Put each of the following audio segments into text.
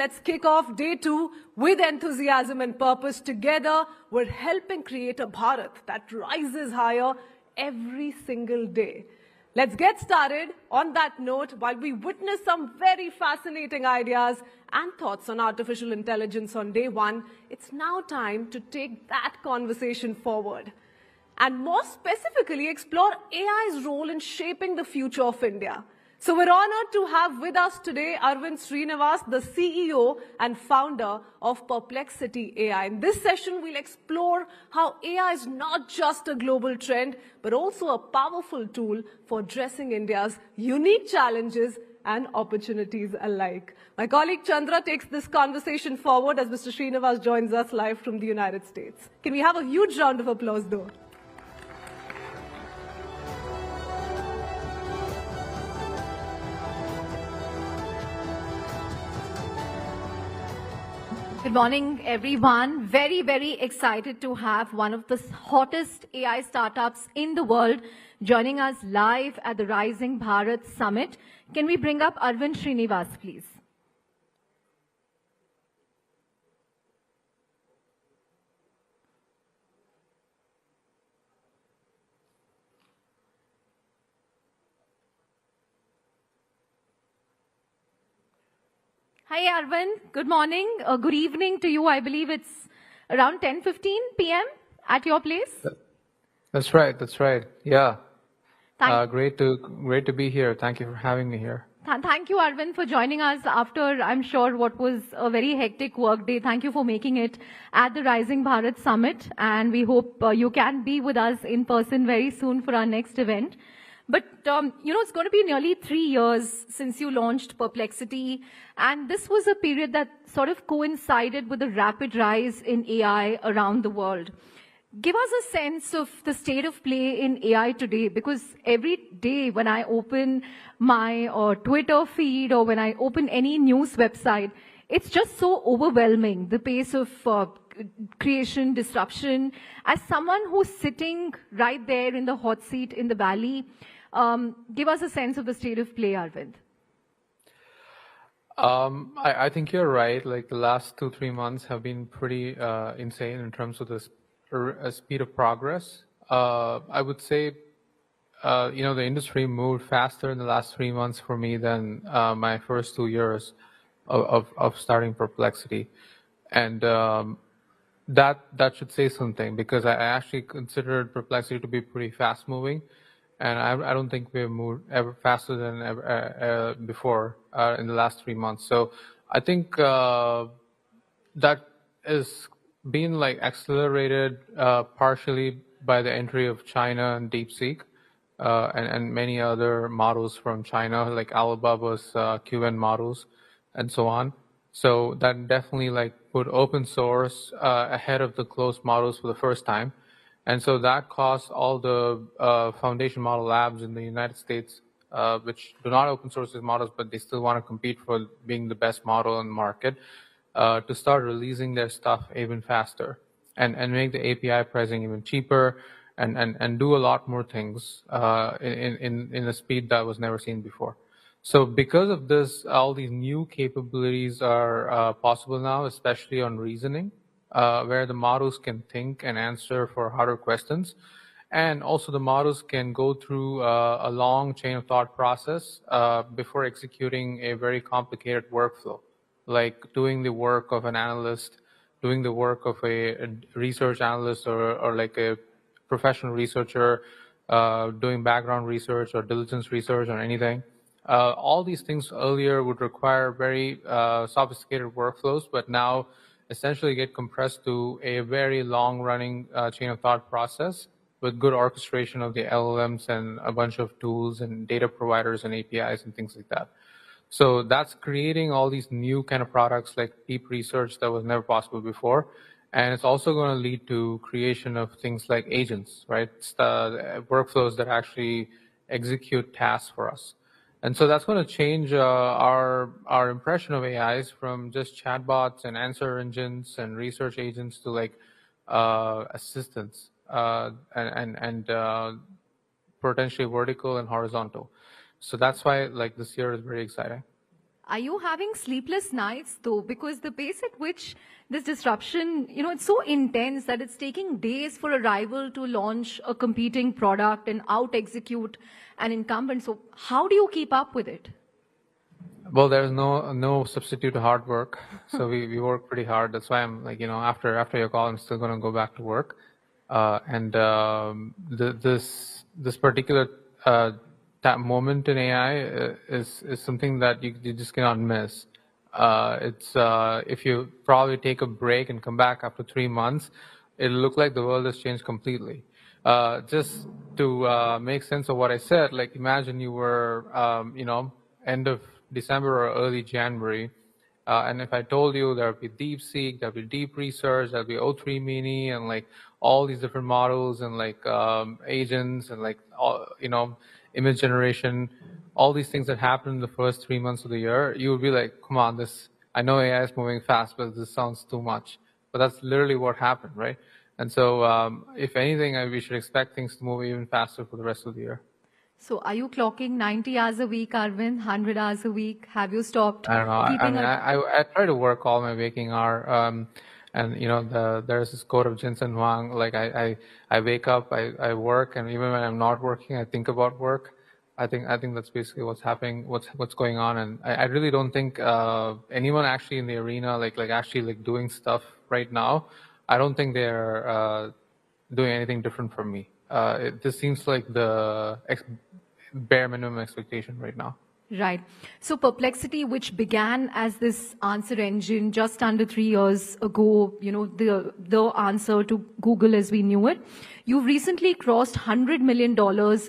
let's kick off day 2 with enthusiasm and purpose. Together, we're helping create a Bharat that rises higher every single day. Let's get started on that note while we witness some very fascinating ideas and thoughts on artificial intelligence on day 1. It's now time to take that conversation forward and more specifically explore AI's role in shaping the future of India. So we're honored to have with us today Arvind Srinivas, the CEO and founder of Perplexity AI. In this session, we'll explore how AI is not just a global trend, but also a powerful tool for addressing India's unique challenges and opportunities alike. My colleague Chandra takes this conversation forward as Mr. Srinivas joins us live from the United States. Can we have a huge round of applause, though? Good morning, everyone. Very, very excited to have one of the hottest AI startups in the world joining us live at the Rising Bharat Summit. Can we bring up Arvind Srinivas, please? Hi, Arvind. Good morning. Good evening to you. I believe it's around 10:15 p.m. at your place. That's right. That's right. Yeah. Great to be here. Thank you for having me here. Thank you, Arvind, for joining us after, I'm sure, what was a very hectic work day. Thank you for making it at the Rising Bharat Summit. And we hope you can be with us in person very soon for our next event. But, it's going to be nearly 3 years since you launched Perplexity. And this was a period that sort of coincided with the rapid rise in AI around the world. Give us a sense of the state of play in AI today, because every day when I open my Twitter feed or when I open any news website, it's just so overwhelming, the pace of creation, disruption. As someone who's sitting right there in the hot seat in the valley, give us a sense of the state of play, Arvind. I think you're right. Like the last 2-3 months have been pretty insane in terms of the speed of progress. I would say, the industry moved faster in the last 3 months for me than my first 2 years of starting Perplexity. And that should say something, because I actually considered Perplexity to be pretty fast moving. And I don't think we've moved ever faster than ever before in the last 3 months. So I think that is being like accelerated partially by the entry of China and DeepSeek and many other models from China, like Alibaba's QN models and so on. So that definitely like put open source ahead of the closed models for the first time. And so that caused all the foundation model labs in the United States, which do not open source these models, but they still want to compete for being the best model in the market, to start releasing their stuff even faster and make the API pricing even cheaper and do a lot more things in a speed that was never seen before. So because of this, all these new capabilities are possible now, especially on reasoning, where the models can think and answer for harder questions. And also the models can go through a long chain of thought process before executing a very complicated workflow, like doing the work of an analyst, doing the work of a research analyst or like a professional researcher, doing background research or diligence research or anything. All these things earlier would require very sophisticated workflows, but now essentially get compressed to a very long-running chain of thought process with good orchestration of the LLMs and a bunch of tools and data providers and APIs and things like that. So that's creating all these new kind of products like deep research that was never possible before. And it's also going to lead to creation of things like agents, right? It's the workflows that actually execute tasks for us. And so that's going to change our impression of AIs from just chatbots and answer engines and research agents to like assistants and potentially vertical and horizontal. So that's why like this year is very exciting. Are you having sleepless nights though? Because the pace at which this disruption, it's so intense that it's taking days for a rival to launch a competing product and out-execute an incumbent. So how do you keep up with it? Well, there's no substitute to hard work. So we work pretty hard. That's why I'm like, after your call, I'm still going to go back to work. This particular that moment in AI is something that you just cannot miss. If you probably take a break and come back after 3 months, it'll look like the world has changed completely. Just to make sense of what I said, like imagine you were, end of December or early January, and if I told you there'll be DeepSeek, there'll be deep research, there'll be O3 Mini, and like all these different models and like agents and like all, image generation, all these things that happen in the first 3 months of the year, you would be like, come on, I know AI is moving fast, but this sounds too much. But that's literally what happened, right? And so if anything, we should expect things to move even faster for the rest of the year. So are you clocking 90 hours a week, Arvind, 100 hours a week? Have you stopped? I don't know. I try to work all my waking hour. And there's this quote of Jensen Huang, like I wake up, I work, and even when I'm not working, I think about work. I think that's basically what's happening, what's going on. And I really don't think anyone actually in the arena, like actually doing stuff right now, I don't think they're doing anything different from me. This seems like the bare minimum expectation right now. Right. So Perplexity, which began as this answer engine just under 3 years ago, the answer to Google as we knew it, you've recently crossed $100 million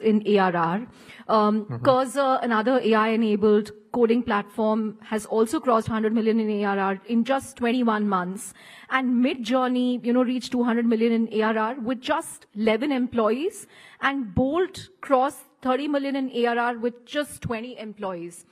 in ARR. Cursor, another AI-enabled coding platform, has also crossed 100 million in ARR in just 21 months. And Midjourney, reached 200 million in ARR with just 11 employees. And Bolt crossed 30 million in ARR with just 20 employees.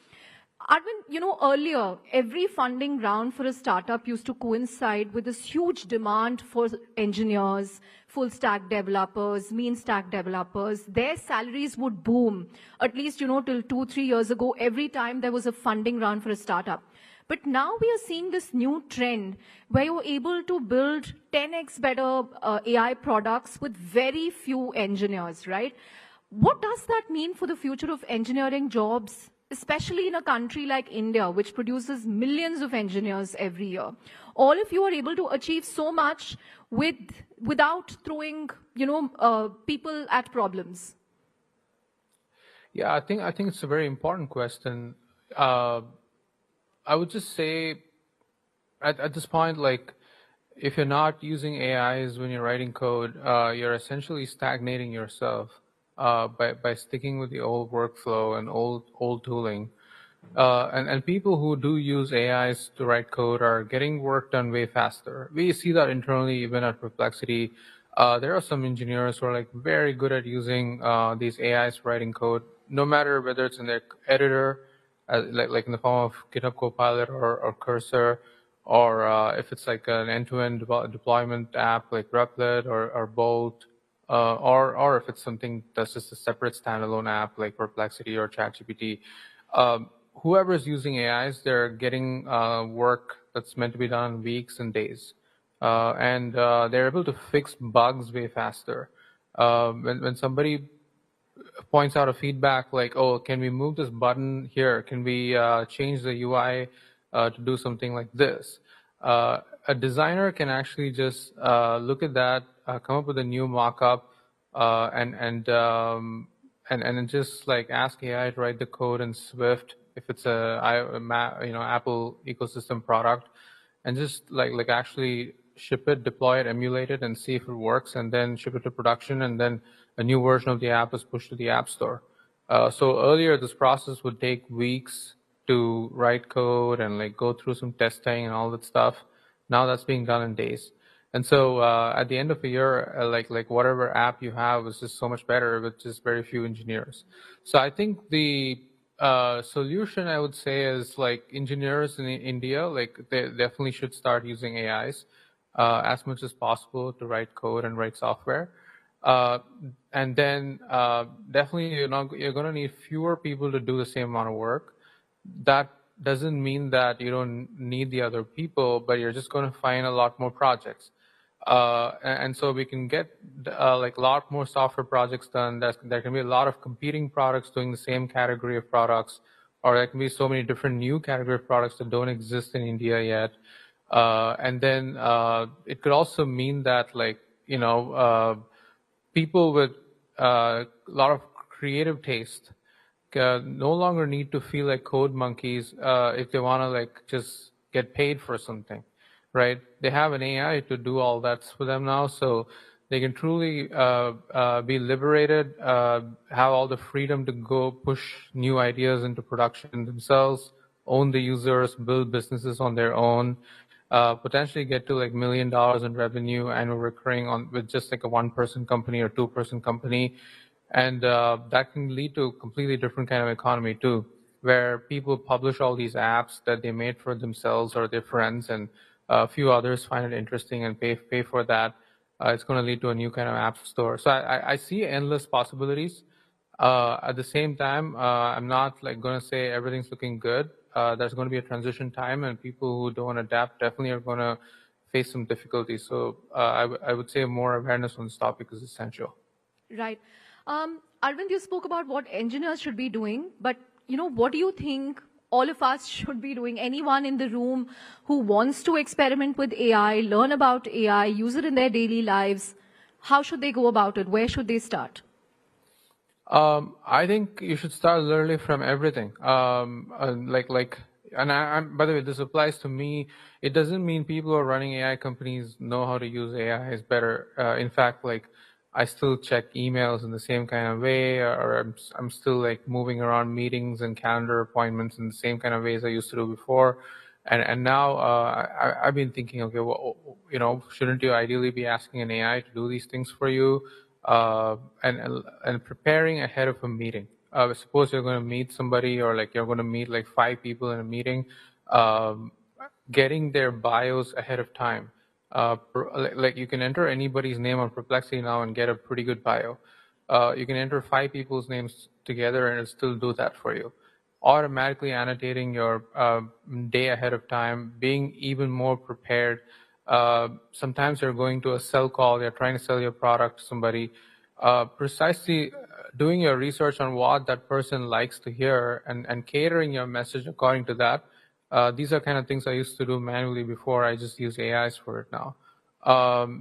Arvind, earlier, every funding round for a startup used to coincide with this huge demand for engineers, full stack developers, mean stack developers. Their salaries would boom, at least, till 2-3 years ago, every time there was a funding round for a startup. But now we are seeing this new trend where you're able to build 10x better AI products with very few engineers, right? What does that mean for the future of engineering jobs, especially in a country like India, which produces millions of engineers every year? All of you are able to achieve so much without throwing, people at problems. Yeah, I think it's a very important question. I would just say at this point, like, if you're not using AIs when you're writing code, you're essentially stagnating yourself by sticking with the old workflow and old tooling. And people who do use AIs to write code are getting work done way faster. We see that internally, even at Perplexity. There are some engineers who are like very good at using these AIs for writing code, no matter whether it's in their editor, like in the form of GitHub Copilot or Cursor, or if it's like an end-to-end deployment app like Replit or Bolt, or if it's something that's just a separate standalone app like Perplexity or ChatGPT. Whoever is using AIs, they're getting work that's meant to be done in weeks and days. And they're able to fix bugs way faster. When somebody points out a feedback like, oh, can we move this button here? Can we change the UI to do something like this? A designer can actually just look at that, come up with a new mock-up, and then just like ask AI to write the code in Swift if it's Apple ecosystem product, and just like actually ship it, deploy it, emulate it, and see if it works, and then ship it to production, and then a new version of the app is pushed to the App Store. So earlier, this process would take weeks to write code and like go through some testing and all that stuff. Now that's being done in days. And so at the end of a year, like whatever app you have is just so much better with just very few engineers. So I think the solution, I would say, is like engineers in India, like they definitely should start using AIs as much as possible to write code and write software. And then definitely you're going to need fewer people to do the same amount of work. That doesn't mean that you don't need the other people, but you're just going to find a lot more projects. And so we can get like a lot more software projects done. There can be a lot of competing products doing the same category of products, or there can be so many different new category of products that don't exist in India yet. And then it could also mean that, like, people with a lot of creative taste no longer need to feel like code monkeys if they want to like just get paid for something, right? They have an AI to do all that for them now, so they can truly be liberated, have all the freedom to go push new ideas into production themselves, own the users, build businesses on their own, potentially get to like $1 million in revenue annual recurring on with just like a 1-person company or 2-person company. And that can lead to a completely different kind of economy too, where people publish all these apps that they made for themselves or their friends, and a few others find it interesting and pay for that. It's going to lead to a new kind of app store. So I see endless possibilities. At the same time, I'm not like going to say everything's looking good. There's going to be a transition time, and people who don't adapt definitely are going to face some difficulties. So I would say more awareness on this topic is essential. Right. Arvind, you spoke about what engineers should be doing, but what do you think all of us should be doing? Anyone in the room who wants to experiment with AI, learn about AI, use it in their daily lives, how should they go about it? Where should they start? I think you should start literally from everything. And I'm, by the way, this applies to me. It doesn't mean people who are running AI companies know how to use AI is better. In fact, like, I still check emails in the same kind of way, or I'm still like moving around meetings and calendar appointments in the same kind of ways I used to do before. And now I've been thinking, okay, well, shouldn't you ideally be asking an AI to do these things for you? And preparing ahead of a meeting. Suppose you're going to meet somebody, or like you're going to meet like 5 people in a meeting, getting their bios ahead of time. Like you can enter anybody's name on Perplexity now and get a pretty good bio. You can enter 5 people's names together and it'll still do that for you. Automatically annotating your day ahead of time, being even more prepared. Sometimes you're going to a sell call, you're trying to sell your product to somebody. Precisely doing your research on what that person likes to hear and catering your message according to that. These are kind of things I used to do manually before. I just use AIs for it now.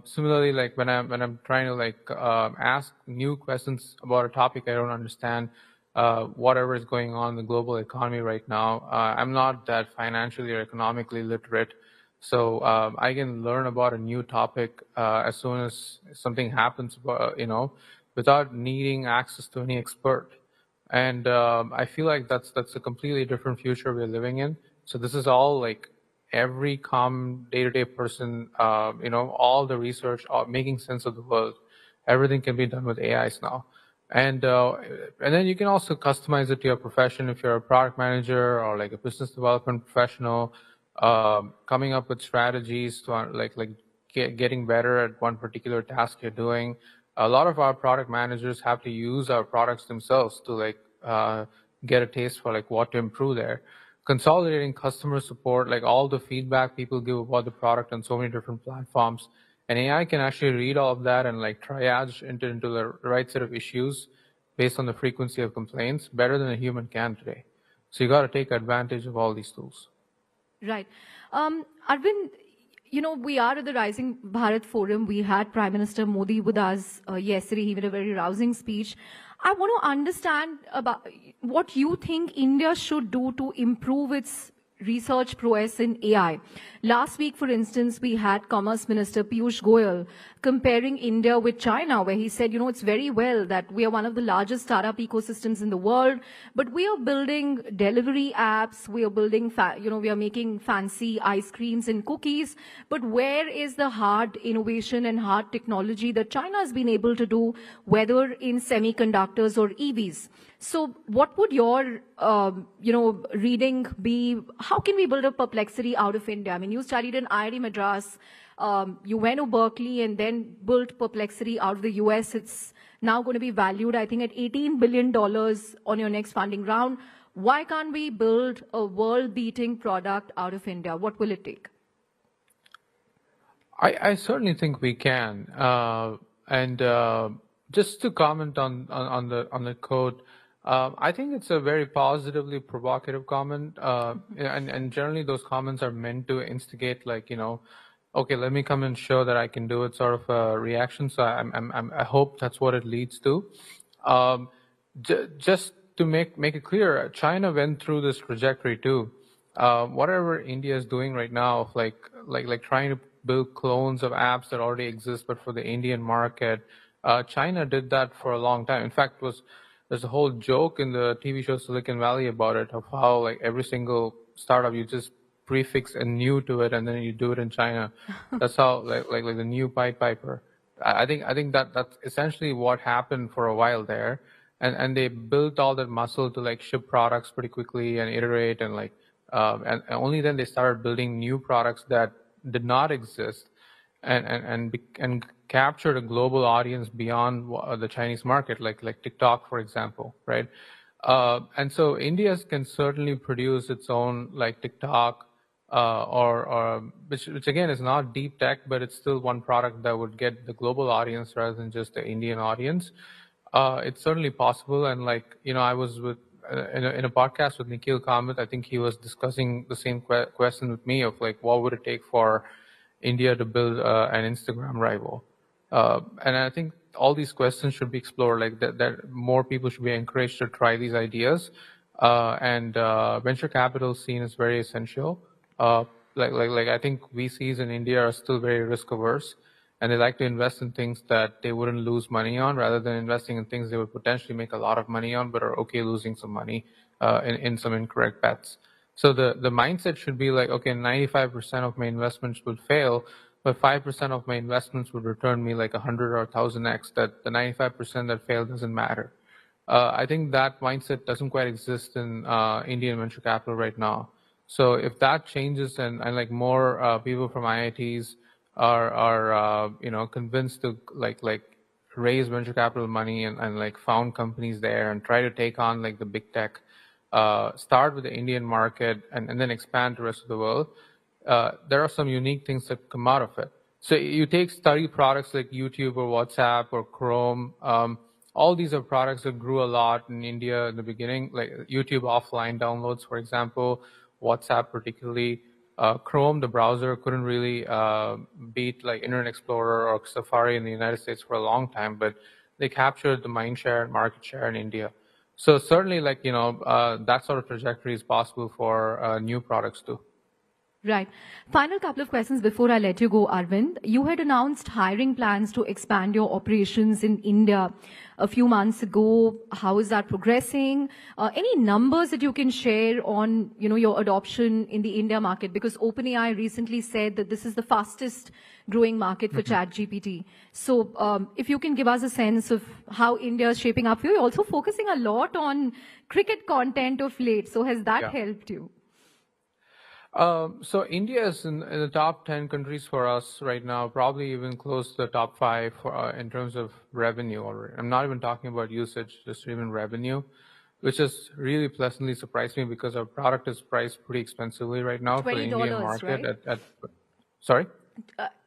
Similarly, like when I'm trying to like ask new questions about a topic I don't understand, whatever is going on in the global economy right now, I'm not that financially or economically literate, so I can learn about a new topic as soon as something happens, without needing access to any expert. And I feel like that's a completely different future we're living in. So this is all like every common day-to-day person, all the research, making sense of the world. Everything can be done with AIs now. And then you can also customize it to your profession if you're a product manager or like a business development professional, coming up with strategies to getting better at one particular task you're doing. A lot of our product managers have to use our products themselves to get a taste for like what to improve there. Consolidating customer support, like all the feedback people give about the product on so many different platforms. And AI can actually read all of that and like triage into the right set of issues based on the frequency of complaints better than a human can today. So you got to take advantage of all these tools. Right. Arvind, we are at the Rising Bharat Forum. We had Prime Minister Modi with us yesterday. He made a very rousing speech. I want to understand about what you think India should do to improve its research prowess in AI. Last week, for instance, we had Commerce Minister Piyush Goyal comparing India with China, where he said, it's very well that we are one of the largest startup ecosystems in the world, but we are building delivery apps, we are building, we are making fancy ice creams and cookies, but where is the hard innovation and hard technology that China has been able to do, whether in semiconductors or EVs? So what would your, reading be? How can we build a Perplexity out of India? I mean, you studied in IIT Madras, you went to Berkeley and then built Perplexity out of the US. It's now going to be valued, I think, at $18 billion on your next funding round. Why can't we build a world-beating product out of India? What will it take? I certainly think we can. And just to comment on the quote, I think it's a very positively provocative comment. And generally those comments are meant to instigate, like, okay, let me come and show that I can do it, sort of a reaction. So I hope that's what it leads to. Just to make it clear, China went through this trajectory too. Whatever India is doing right now, of like trying to build clones of apps that already exist, but for the Indian market, China did that for a long time. In fact, there's a whole joke in the TV show Silicon Valley about it, of how like every single startup you just prefix a new to it and then you do it in China. That's how like the new Pied Piper. I think that's essentially what happened for a while there, and they built all that muscle to like ship products pretty quickly and iterate and like. And only then they started building new products that did not exist, and captured a global audience beyond the Chinese market, like TikTok, for example, right? And so India can certainly produce its own like TikTok, or which again is not deep tech, but it's still one product that would get the global audience rather than just the Indian audience. It's certainly possible, and like I was with. In a podcast with Nikhil Kamath, I think he was discussing the same question with me of like, what would it take for India to build an Instagram rival? And I think all these questions should be explored, like that more people should be encouraged to try these ideas. And venture capital scene is very essential. Like I think VCs in India are still very risk averse, and they like to invest in things that they wouldn't lose money on, rather than investing in things they would potentially make a lot of money on, but are okay losing some money in some incorrect bets. So the mindset should be like, okay, 95% of my investments would fail, but 5% of my investments would return me like 100 or 1000x. That the 95% that failed doesn't matter. I think that mindset doesn't quite exist in Indian venture capital right now. So if that changes, and like more people from IITs are convinced to like raise venture capital money and like found companies there and try to take on like the big tech, start with the Indian market and then expand to the rest of the world, there are some unique things that come out of it. So you take study products like YouTube or WhatsApp or Chrome. All these are products that grew a lot in India in the beginning, like YouTube offline downloads, for example, WhatsApp particularly. Chrome, the browser, couldn't really beat like Internet Explorer or Safari in the United States for a long time, but they captured the mind share and market share in India. So certainly, like that sort of trajectory is possible for new products too. Right. Final couple of questions before I let you go, Arvind. You had announced hiring plans to expand your operations in India a few months ago. How is that progressing? Any numbers that you can share on, your adoption in the India market? Because OpenAI recently said that this is the fastest growing market for ChatGPT. So if you can give us a sense of how India is shaping up for you. You're also focusing a lot on cricket content of late. So has that helped you? So India is in the top 10 countries for us right now, probably even close to the top 5 for, in terms of revenue already. I'm not even talking about usage, just even revenue, which has really pleasantly surprised me because our product is priced pretty expensively right now for the Indian market. Right? Sorry?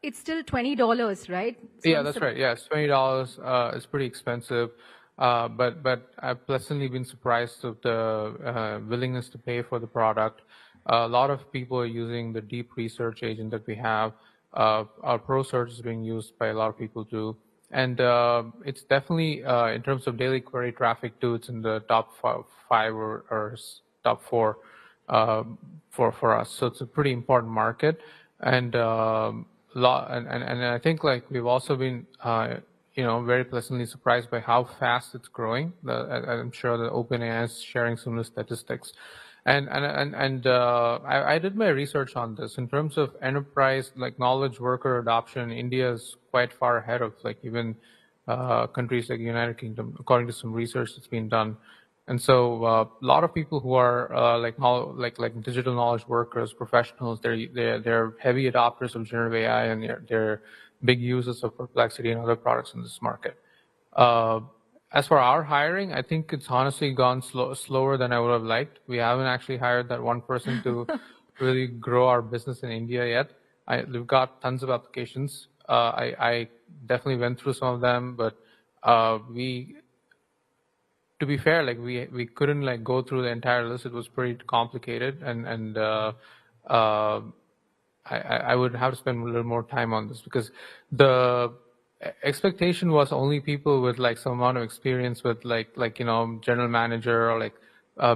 It's still $20, right? So yeah, that's right. Yeah, it's $20. It's pretty expensive. But I've pleasantly been surprised of the willingness to pay for the product. A lot of people are using the deep research agent that we have. Our Pro Search is being used by a lot of people too. And it's definitely, in terms of daily query traffic too, it's in the top 5 or top 4 for us. So it's a pretty important market. And I think like we've also been very pleasantly surprised by how fast it's growing. I'm sure that OpenAI is sharing similar statistics. And I did my research on this in terms of enterprise, like knowledge worker adoption. India is quite far ahead of like even countries like the United Kingdom, according to some research that's been done. And so a lot of people who are like digital knowledge workers, professionals, they're heavy adopters of generative AI, and they're big users of Perplexity and other products in this market. as for our hiring, I think it's honestly gone slower than I would have liked. We haven't actually hired that one person to really grow our business in India yet. We've got tons of applications. I definitely went through some of them, but to be fair, like we couldn't like go through the entire list. It was pretty complicated, and I would have to spend a little more time on this because the expectation was only people with like some amount of experience with like general manager or like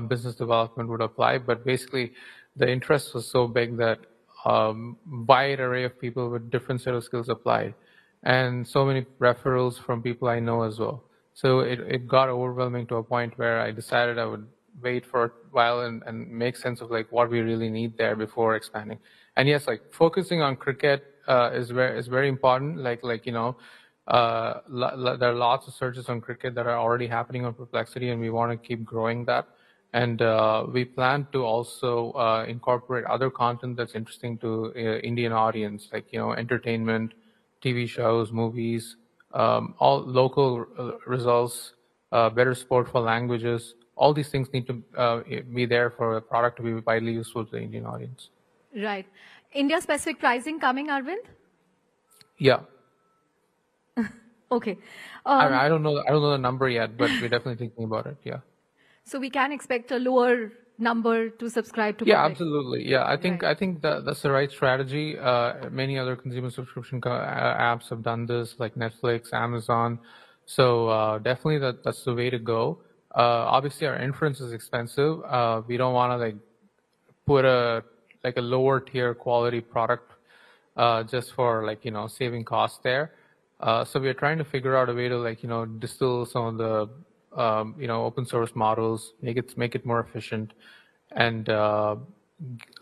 business development would apply. But basically, the interest was so big that wide array of people with different set of skills applied, and so many referrals from people I know as well. So it got overwhelming to a point where I decided I would wait for a while and make sense of like what we really need there before expanding. And yes, like focusing on cricket is very important. There are lots of searches on cricket that are already happening on Perplexity, and we want to keep growing that. And we plan to also incorporate other content that's interesting to Indian audience, like entertainment, TV shows, movies, all local results, better support for languages. All these things need to be there for a product to be widely useful to the Indian audience. Right. India-specific pricing coming, Arvind? Yeah. Okay. I don't know the number yet, but we're definitely thinking about it. Yeah. So we can expect a lower number to subscribe to. Yeah, public. absolutely. Yeah, I think that's the right strategy. Many other consumer subscription apps have done this, like Netflix, Amazon. So definitely that's the way to go. Obviously, our inference is expensive. We don't want to like put a lower tier quality product just for like saving costs there. So we're trying to figure out a way to distill some of the open source models, make it more efficient, and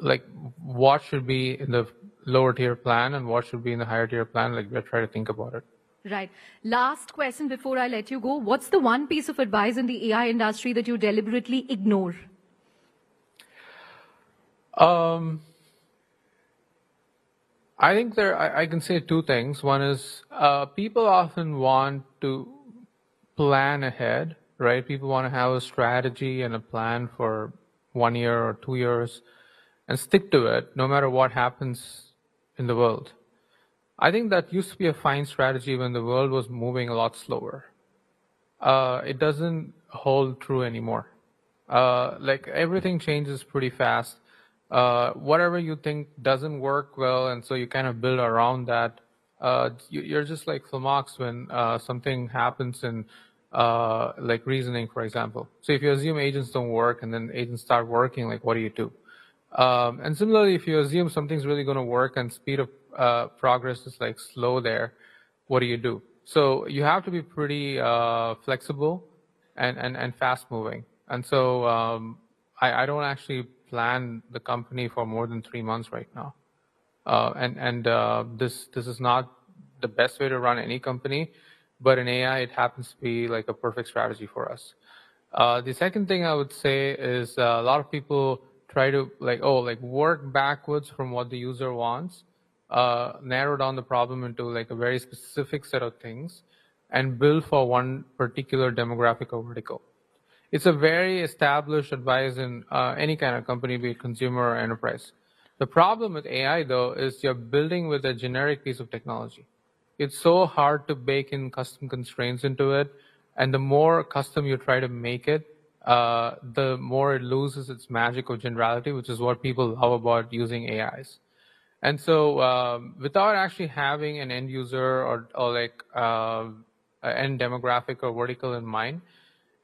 like what should be in the lower tier plan and what should be in the higher tier plan. Like we're trying to think about it. Right. Last question before I let you go. What's the one piece of advice in the AI industry that you deliberately ignore? I think I can say two things. One is people often want to plan ahead, right? People want to have a strategy and a plan for 1 year or 2 years and stick to it no matter what happens in the world. I think that used to be a fine strategy when the world was moving a lot slower. It doesn't hold true anymore. Like everything changes pretty fast. Whatever you think doesn't work well, and so you kind of build around that. You're just like flummoxed when something happens in like reasoning, for example. So if you assume agents don't work and then agents start working, like what do you do? And similarly, if you assume something's really going to work and speed of progress is like slow there, what do you do? So you have to be pretty flexible and fast moving. And so I don't actually plan the company for more than 3 months right now. This is not the best way to run any company, but in AI, it happens to be like a perfect strategy for us. The second thing I would say is a lot of people try to work backwards from what the user wants, narrow down the problem into like a very specific set of things, and build for one particular demographic or vertical. It's a very established advice in any kind of company, be it consumer or enterprise. The problem with AI, though, is you're building with a generic piece of technology. It's so hard to bake in custom constraints into it, and the more custom you try to make it, the more it loses its magic of generality, which is what people love about using AIs. And so without actually having an end user or like an end demographic or vertical in mind,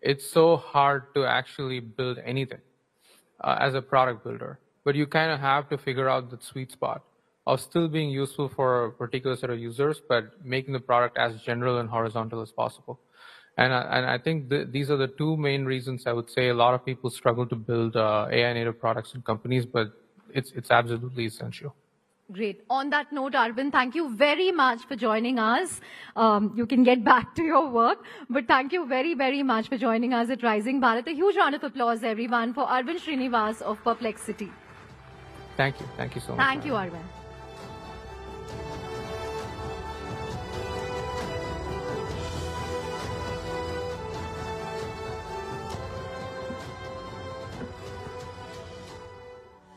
it's so hard to actually build anything as a product builder. But you kind of have to figure out the sweet spot of still being useful for a particular set of users, but making the product as general and horizontal as possible. And I think these are the two main reasons I would say a lot of people struggle to build AI native products in companies, but it's absolutely essential. Great. On that note, Arvind, thank you very much for joining us. You can get back to your work, but thank you very, very much for joining us at Rising Bharat. A huge round of applause, everyone, for Arvind Srinivas of Perplexity. Thank you. Thank you so much. Thank you, Arvind.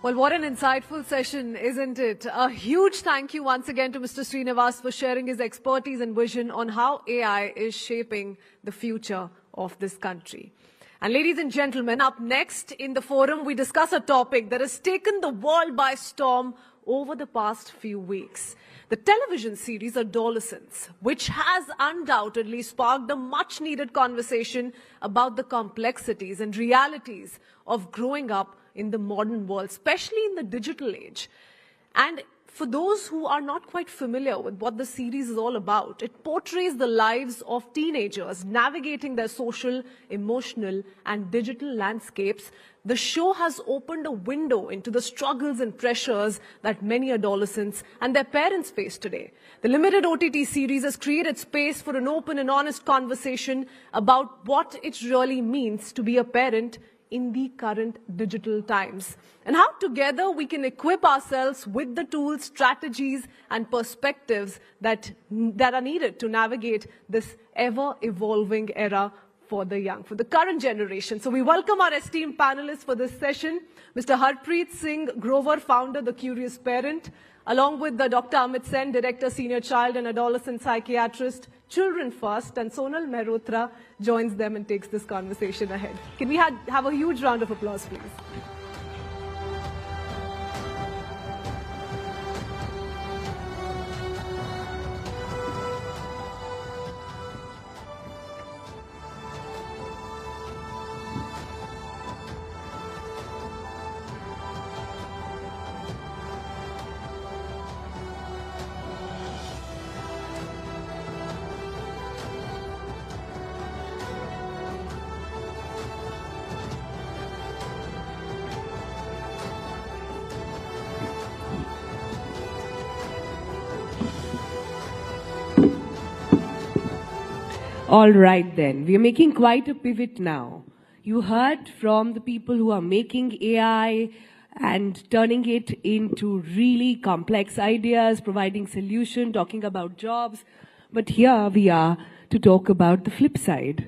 Well, what an insightful session, isn't it? A huge thank you once again to Mr. Srinivas for sharing his expertise and vision on how AI is shaping the future of this country. And ladies and gentlemen, up next in the forum, we discuss a topic that has taken the world by storm over the past few weeks. The television series Adolescence, which has undoubtedly sparked a much-needed conversation about the complexities and realities of growing up in the modern world, especially in the digital age. And for those who are not quite familiar with what the series is all about, it portrays the lives of teenagers navigating their social, emotional, and digital landscapes. The show has opened a window into the struggles and pressures that many adolescents and their parents face today. The limited OTT series has created space for an open and honest conversation about what it really means to be a parent in the current digital times, and how together we can equip ourselves with the tools, strategies, and perspectives that are needed to navigate this ever-evolving era for the young, for the current generation. So we welcome our esteemed panelists for this session, Mr. Harpreet Singh Grover, founder, The Curious Parent, along with the Dr. Amit Sen, Director, Senior Child and Adolescent Psychiatrist, Children First, and Sonal Mehrotra joins them and takes this conversation ahead. Can we have a huge round of applause, please? All right then, we are making quite a pivot now. You heard from the people who are making AI and turning it into really complex ideas, providing solution, talking about jobs. But here we are to talk about the flip side.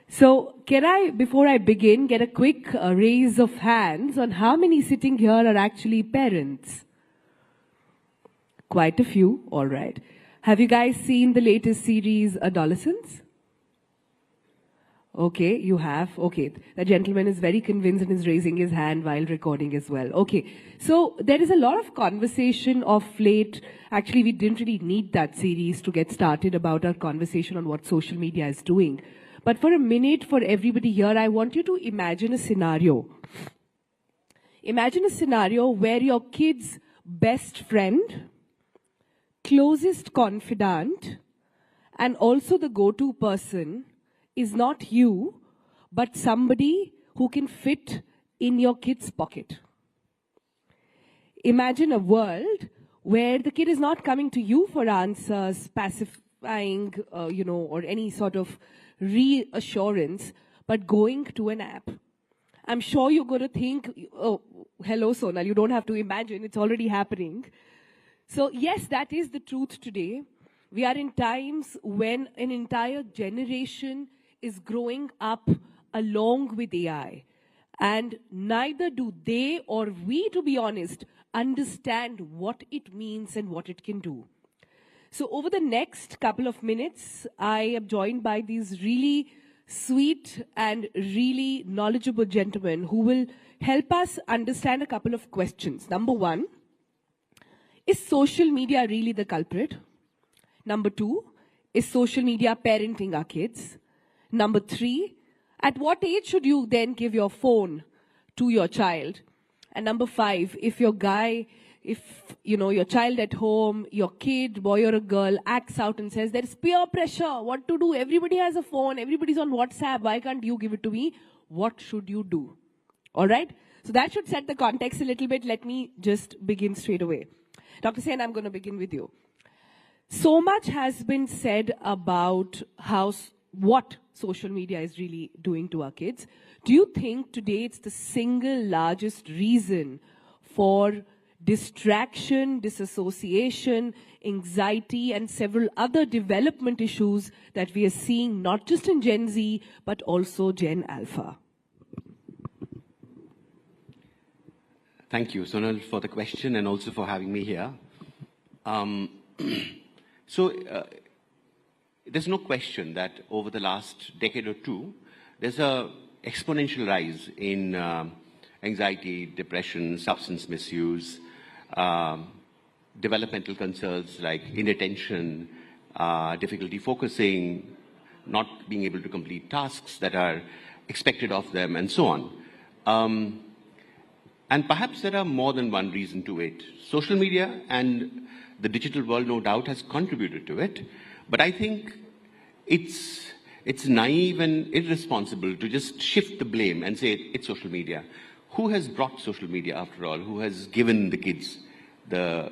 So can I, before I begin, get a quick raise of hands on how many sitting here are actually parents? Quite a few, all right. Have you guys seen the latest series, Adolescence? Okay, you have. Okay, the gentleman is very convinced and is raising his hand while recording as well. Okay, so there is a lot of conversation of late. Actually, we didn't really need that series to get started about our conversation on what social media is doing. But for a minute, for everybody here, I want you to imagine a scenario. Imagine a scenario where your kid's best friend, closest confidant, and also the go-to person is not you, but somebody who can fit in your kid's pocket. Imagine a world where the kid is not coming to you for answers, pacifying, or any sort of reassurance, but going to an app. I'm sure you're going to think, oh, hello, Sonal, you don't have to imagine, it's already happening. So yes, that is the truth today. We are in times when an entire generation is growing up along with AI. And neither do they or we, to be honest, understand what it means and what it can do. So over the next couple of minutes, I am joined by these really sweet and really knowledgeable gentlemen who will help us understand a couple of questions. Number one, is social media really the culprit? Number two, is social media parenting our kids? Number three, at what age should you then give your phone to your child? And number five, if your child at home, your kid, boy or a girl, acts out and says, there's peer pressure, what to do? Everybody has a phone, everybody's on WhatsApp, why can't you give it to me? What should you do? All right? So that should set the context a little bit. Let me just begin straight away. Dr. Sen, I'm going to begin with you. So much has been said about what social media is really doing to our kids. Do you think today it's the single largest reason for distraction, disassociation, anxiety, and several other development issues that we are seeing not just in Gen Z, but also Gen Alpha? Thank you, Sonal, for the question and also for having me here. There's no question that over the last decade or two, there's a exponential rise in anxiety, depression, substance misuse, developmental concerns like inattention, difficulty focusing, not being able to complete tasks that are expected of them, and so on. And perhaps there are more than one reason to it. Social media and the digital world, no doubt, has contributed to it. But I think it's naive and irresponsible to just shift the blame and say it's social media. Who has brought social media, after all? Who has given the kids the,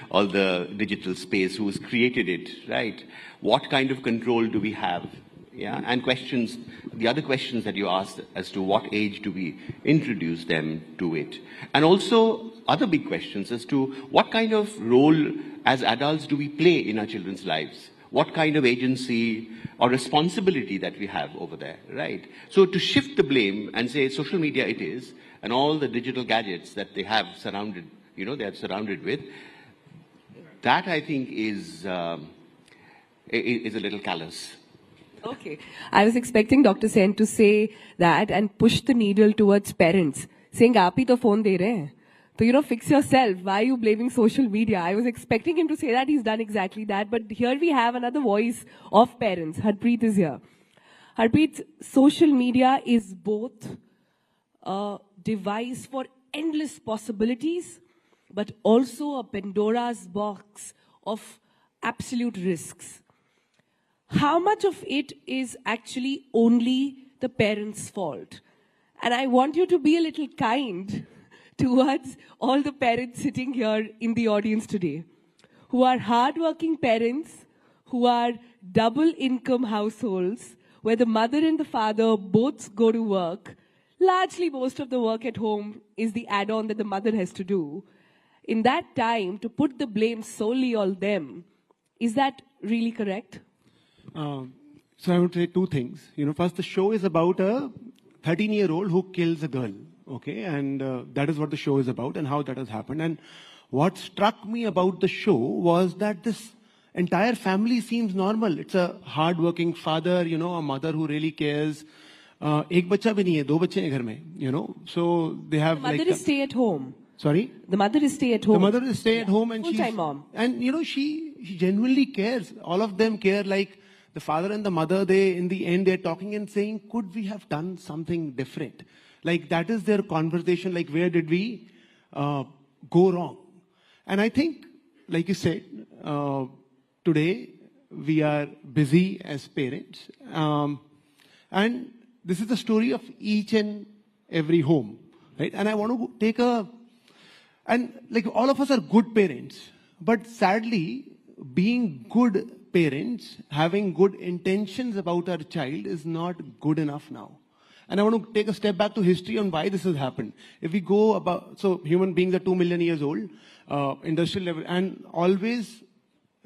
all the digital space? Who has created it, right? What kind of control do we have? Yeah, and questions, the other questions that you asked as to what age do we introduce them to it? And also other big questions as to what kind of role as adults do we play in our children's lives? What kind of agency or responsibility that we have over there, right? So to shift the blame and say social media it is, and all the digital gadgets that they have surrounded, they are surrounded with, that I think is a little callous. Okay. I was expecting Dr. Sen to say that and push the needle towards parents, saying, "Aap hi to phone de rahe hain. So, fix yourself. Why are you blaming social media?" I was expecting him to say that. He's done exactly that. But here we have another voice of parents. Harpreet is here. Harpreet, social media is both a device for endless possibilities, but also a Pandora's box of absolute risks. How much of it is actually only the parents' fault? And I want you to be a little kind towards all the parents sitting here in the audience today, who are hardworking parents, who are double income households, where the mother and the father both go to work. Largely, most of the work at home is the add-on that the mother has to do. In that time, to put the blame solely on them, is that really correct? So I would say two things. First, the show is about a 13-year-old who kills a girl, okay? And that is what the show is about and how that has happened. And what struck me about the show was that this entire family seems normal. It's a hard-working father, a mother who really cares. एक बच्चा भी नहीं है, दो बच्चे हैं घर में, so they have the mother is stay at home. Sorry? The mother is stay at home. The mother is stay at home and full-time mom. And she genuinely cares. All of them care. Like the father and the mother, in the end, they're talking and saying, could we have done something different? Like that is their conversation. Like where did we go wrong? And I think, like you said, today we are busy as parents. And this is the story of each and every home, right? And I want to take and like all of us are good parents, but sadly, being good parents, having good intentions about our child is not good enough now. And I want to take a step back to history on why this has happened. If we go about, so human beings are 2 million years old, industrial level, and always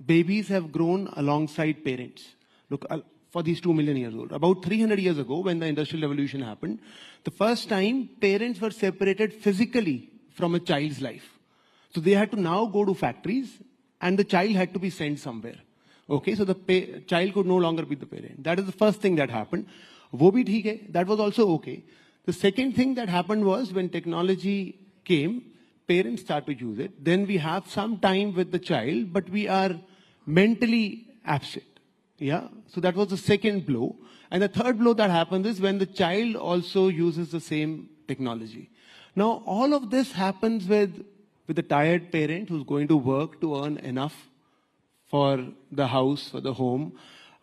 babies have grown alongside parents. Look, for these 2 million years old. About 300 years ago, when the industrial revolution happened, the first time parents were separated physically from a child's life. So they had to now go to factories and the child had to be sent somewhere. Okay, so the child could no longer be the parent. That is the first thing that happened. Wo bhi theek hai, that was also okay. The second thing that happened was when technology came, parents start to use it. Then we have some time with the child, but we are mentally absent. Yeah, so that was the second blow. And the third blow that happens is when the child also uses the same technology. Now, all of this happens with a tired parent who's going to work to earn enough for the house, for the home,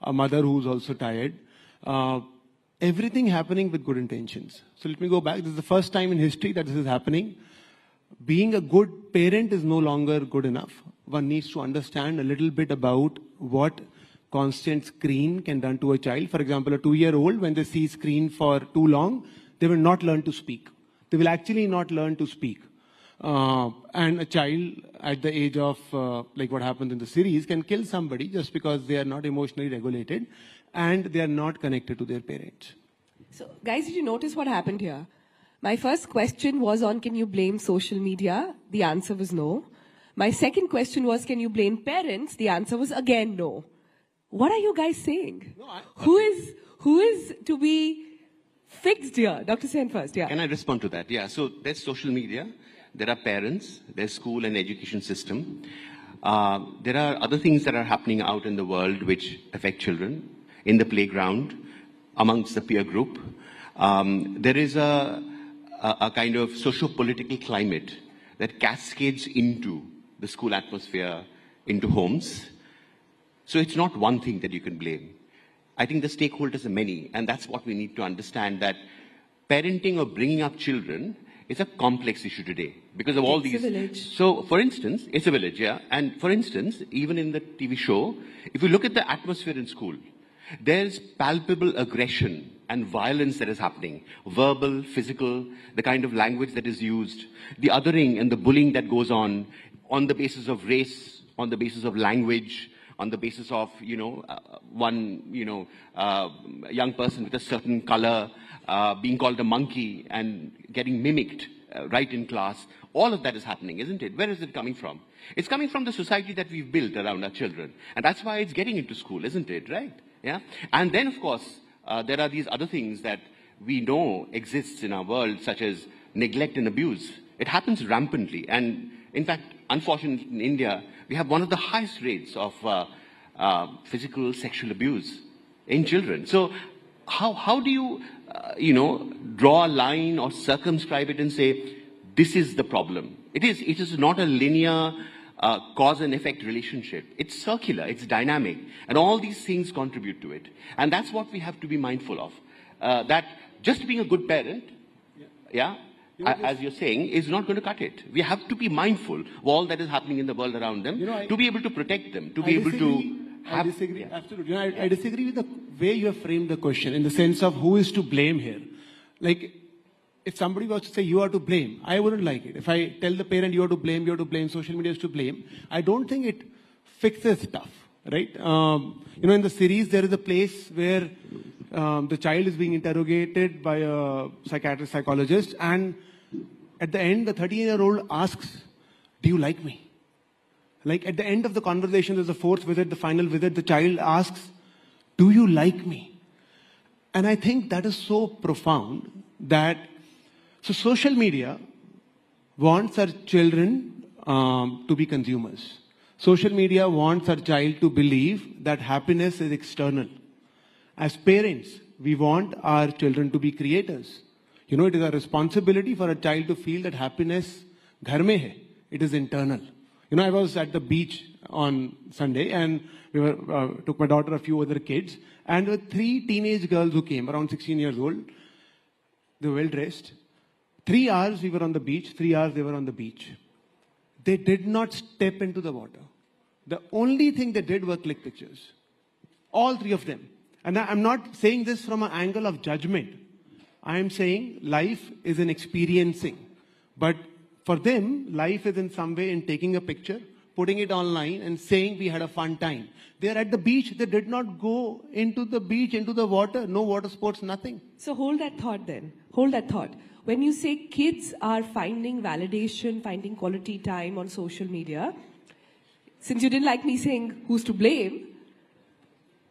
a mother who's also tired. Everything happening with good intentions. So let me go back. This is the first time in history that this is happening. Being a good parent is no longer good enough. One needs to understand a little bit about what constant screen can done to a child. For example, a 2-year-old, when they see screen for too long, they will not learn to speak. They will actually not learn to speak. And a child at the age of, like what happens in the series, can kill somebody just because they are not emotionally regulated and they are not connected to their parents. So, guys, did you notice what happened here? My first question was on, can you blame social media? The answer was no. My second question was, can you blame parents? The answer was again no. What are you guys saying? No, Who is to be fixed here? Dr. Sen first, yeah. Can I respond to that? Yeah, so there's social media, there are parents, there's school and education system. There are other things that are happening out in the world which affect children, in the playground, amongst the peer group. There is a kind of socio-political climate that cascades into the school atmosphere, into homes. So it's not one thing that you can blame. I think the stakeholders are many, and that's what we need to understand, that parenting or bringing up children is a complex issue today because of all these. It's a village. So, for instance, it's a village, yeah. And for instance, even in the TV show, if you look at the atmosphere in school, there's palpable aggression and violence that is happening. Verbal, physical, the kind of language that is used, the othering and the bullying that goes on the basis of race, on the basis of language, on the basis of, one, young person with a certain color being called a monkey and getting mimicked right in class. All of that is happening, isn't it? Where is it coming from? It's coming from the society that we've built around our children. And that's why it's getting into school, isn't it? Right? Yeah. And then, of course, there are these other things that we know exists in our world, such as neglect and abuse. It happens rampantly. And in fact, unfortunately, in India, we have one of the highest rates of physical sexual abuse in children. So how do you, draw a line or circumscribe it and say, this is the problem? It is not a linear cause and effect relationship. It's circular, it's dynamic, and all these things contribute to it. And that's what we have to be mindful of. That just being a good parent, as you're saying, is not going to cut it. We have to be mindful of all that is happening in the world around them, to be able to protect them, to be able to have... I disagree, absolutely. I disagree with the way you have framed the question, in the sense of who is to blame here. Like, if somebody was to say you are to blame, I wouldn't like it. If I tell the parent you are to blame, social media is to blame, I don't think it fixes stuff, right? In the series, there is a place where the child is being interrogated by a psychiatrist, psychologist, and at the end, the 13-year-old asks, do you like me? Like at the end of the conversation, there's the fourth visit, the final visit, the child asks, do you like me? And I think that is so profound that, so social media wants our children to be consumers. Social media wants our child to believe that happiness is external. As parents, we want our children to be creators. It is a responsibility for a child to feel that happiness ghar mein hai. It is internal. I was at the beach on Sunday, and we took my daughter, a few other kids, and there were 3 teenage girls who came, around 16 years old. They were well dressed. 3 hours we were on the beach, 3 hours they were on the beach. They did not step into the water. The only thing they did was click pictures. All 3 of them. And I'm not saying this from an angle of judgment. I am saying life is an experiencing. But for them, life is in some way in taking a picture, putting it online and saying we had a fun time. They are at the beach. They did not go into the beach, into the water. No water sports, nothing. So hold that thought then. Hold that thought. When you say kids are finding validation, finding quality time on social media, since you didn't like me saying who's to blame,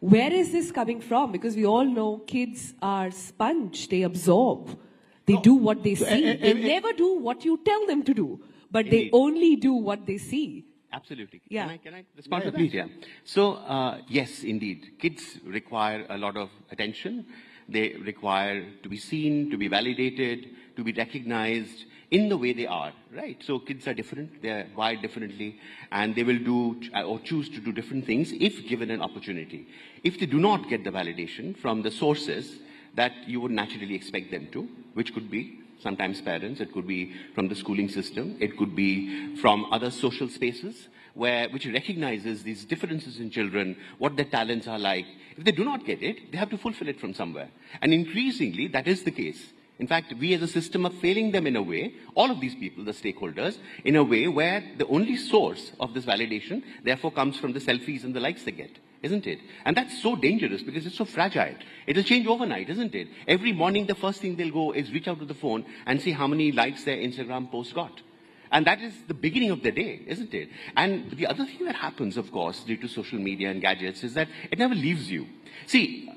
where is this coming from? Because we all know kids are sponge. They absorb. They do what they see. They never do what you tell them to do. But they only do what they see. Absolutely. Yeah. Can I respond to that? Yeah. So, yes, indeed. Kids require a lot of attention. They require to be seen, to be validated, to be recognized in the way they are, right? So kids are different. They're wired differently. And they will do or choose to do different things if given an opportunity. If they do not get the validation from the sources that you would naturally expect them to, which could be sometimes parents, it could be from the schooling system, it could be from other social spaces which recognizes these differences in children, what their talents are like. If they do not get it, they have to fulfill it from somewhere. And increasingly, that is the case. In fact, we as a system are failing them in a way, all of these people, the stakeholders, in a way where the only source of this validation, therefore, comes from the selfies and the likes they get. isn't it? And that's so dangerous because it's so fragile. It'll change overnight, isn't it? Every morning, the first thing they'll go is reach out to the phone and see how many likes their Instagram post got. And that is the beginning of the day, isn't it? And the other thing that happens, of course, due to social media and gadgets is that it never leaves you. See,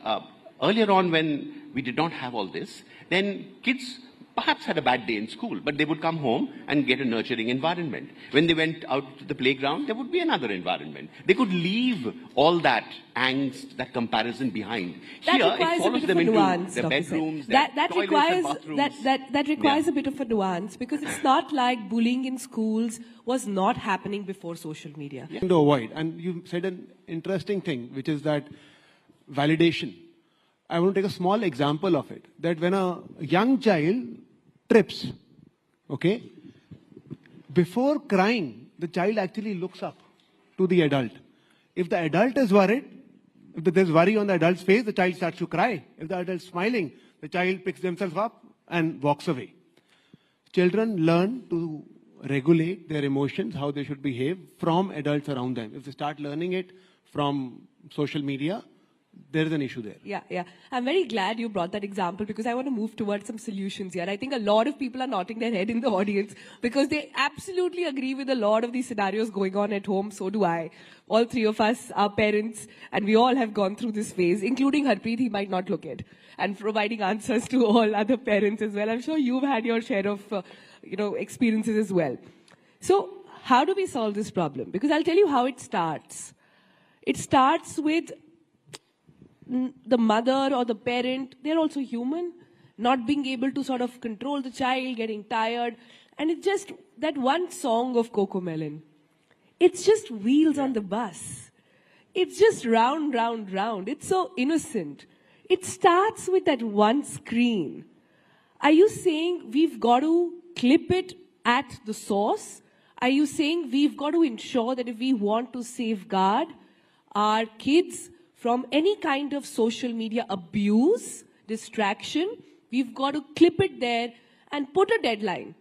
earlier on when we did not have all this, then kids perhaps had a bad day in school, but they would come home and get a nurturing environment. When they went out to the playground, there would be another environment. They could leave all that angst, that comparison behind. That Here, requires it follows a bit them of a into nuance, their Dr. bedrooms, Said. their toilets and bathrooms. That requires Yeah. a bit of a nuance, because it's not like bullying in schools was not happening before social media. To avoid. And you said an interesting thing, which is that validation. I want to take a small example of it. That when a young child trips, okay, before crying, the child actually looks up to the adult. If the adult is worried, if there's worry on the adult's face, the child starts to cry. If the adult's smiling, the child picks themselves up and walks away. Children learn to regulate their emotions, how they should behave from adults around them. If they start learning it from social media, there is an issue there. Yeah. I'm very glad you brought that example, because I want to move towards some solutions here. I think a lot of people are nodding their head in the audience because they absolutely agree with a lot of these scenarios going on at home. So do I. All three of us are parents, and we all have gone through this phase, including Harpreet. He might not look it, and providing answers to all other parents as well. I'm sure you've had your share of experiences as well. So how do we solve this problem? Because I'll tell you how it starts. It starts with the mother or the parent. They're also human, not being able to sort of control the child, getting tired. And it's just that one song of Coco Melon. It's just wheels on the bus. It's just round, round, round. It's so innocent. It starts with that one screen. Are you saying we've got to clip it at the source? Are you saying we've got to ensure that if we want to safeguard our kids from any kind of social media abuse, distraction, we've got to clip it there and put a deadline?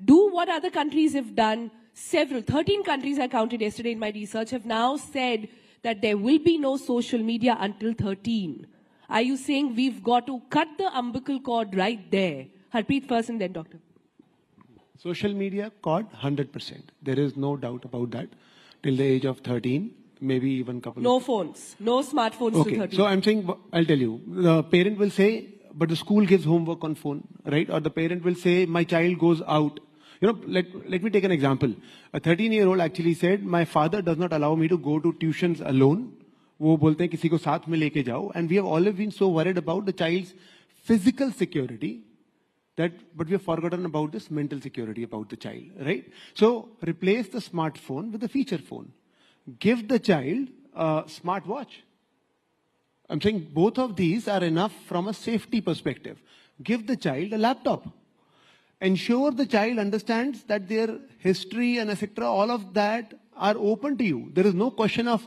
Do what other countries have done. 13 countries I counted yesterday in my research have now said that there will be no social media until 13. Are you saying we've got to cut the umbilical cord right there? Harpreet first and then Doctor. Social media cord, 100%. There is no doubt about that. Till the age of 13, maybe even couple No of... phones. No smartphones Okay, to 13. so I'm saying, I'll tell you. The parent will say, but the school gives homework on phone, right? Or the parent will say, my child goes out. Let me take an example. A 13-year-old actually said, my father does not allow me to go to tuitions alone. वो बोलते हैं किसी को साथ में लेके जाओ. And we have always been so worried about the child's physical security but we have forgotten about this mental security about the child, right? So replace the smartphone with a feature phone. Give the child a smartwatch. I'm saying both of these are enough from a safety perspective. Give the child a laptop. Ensure the child understands that their history and etc., all of that are open to you. There is no question of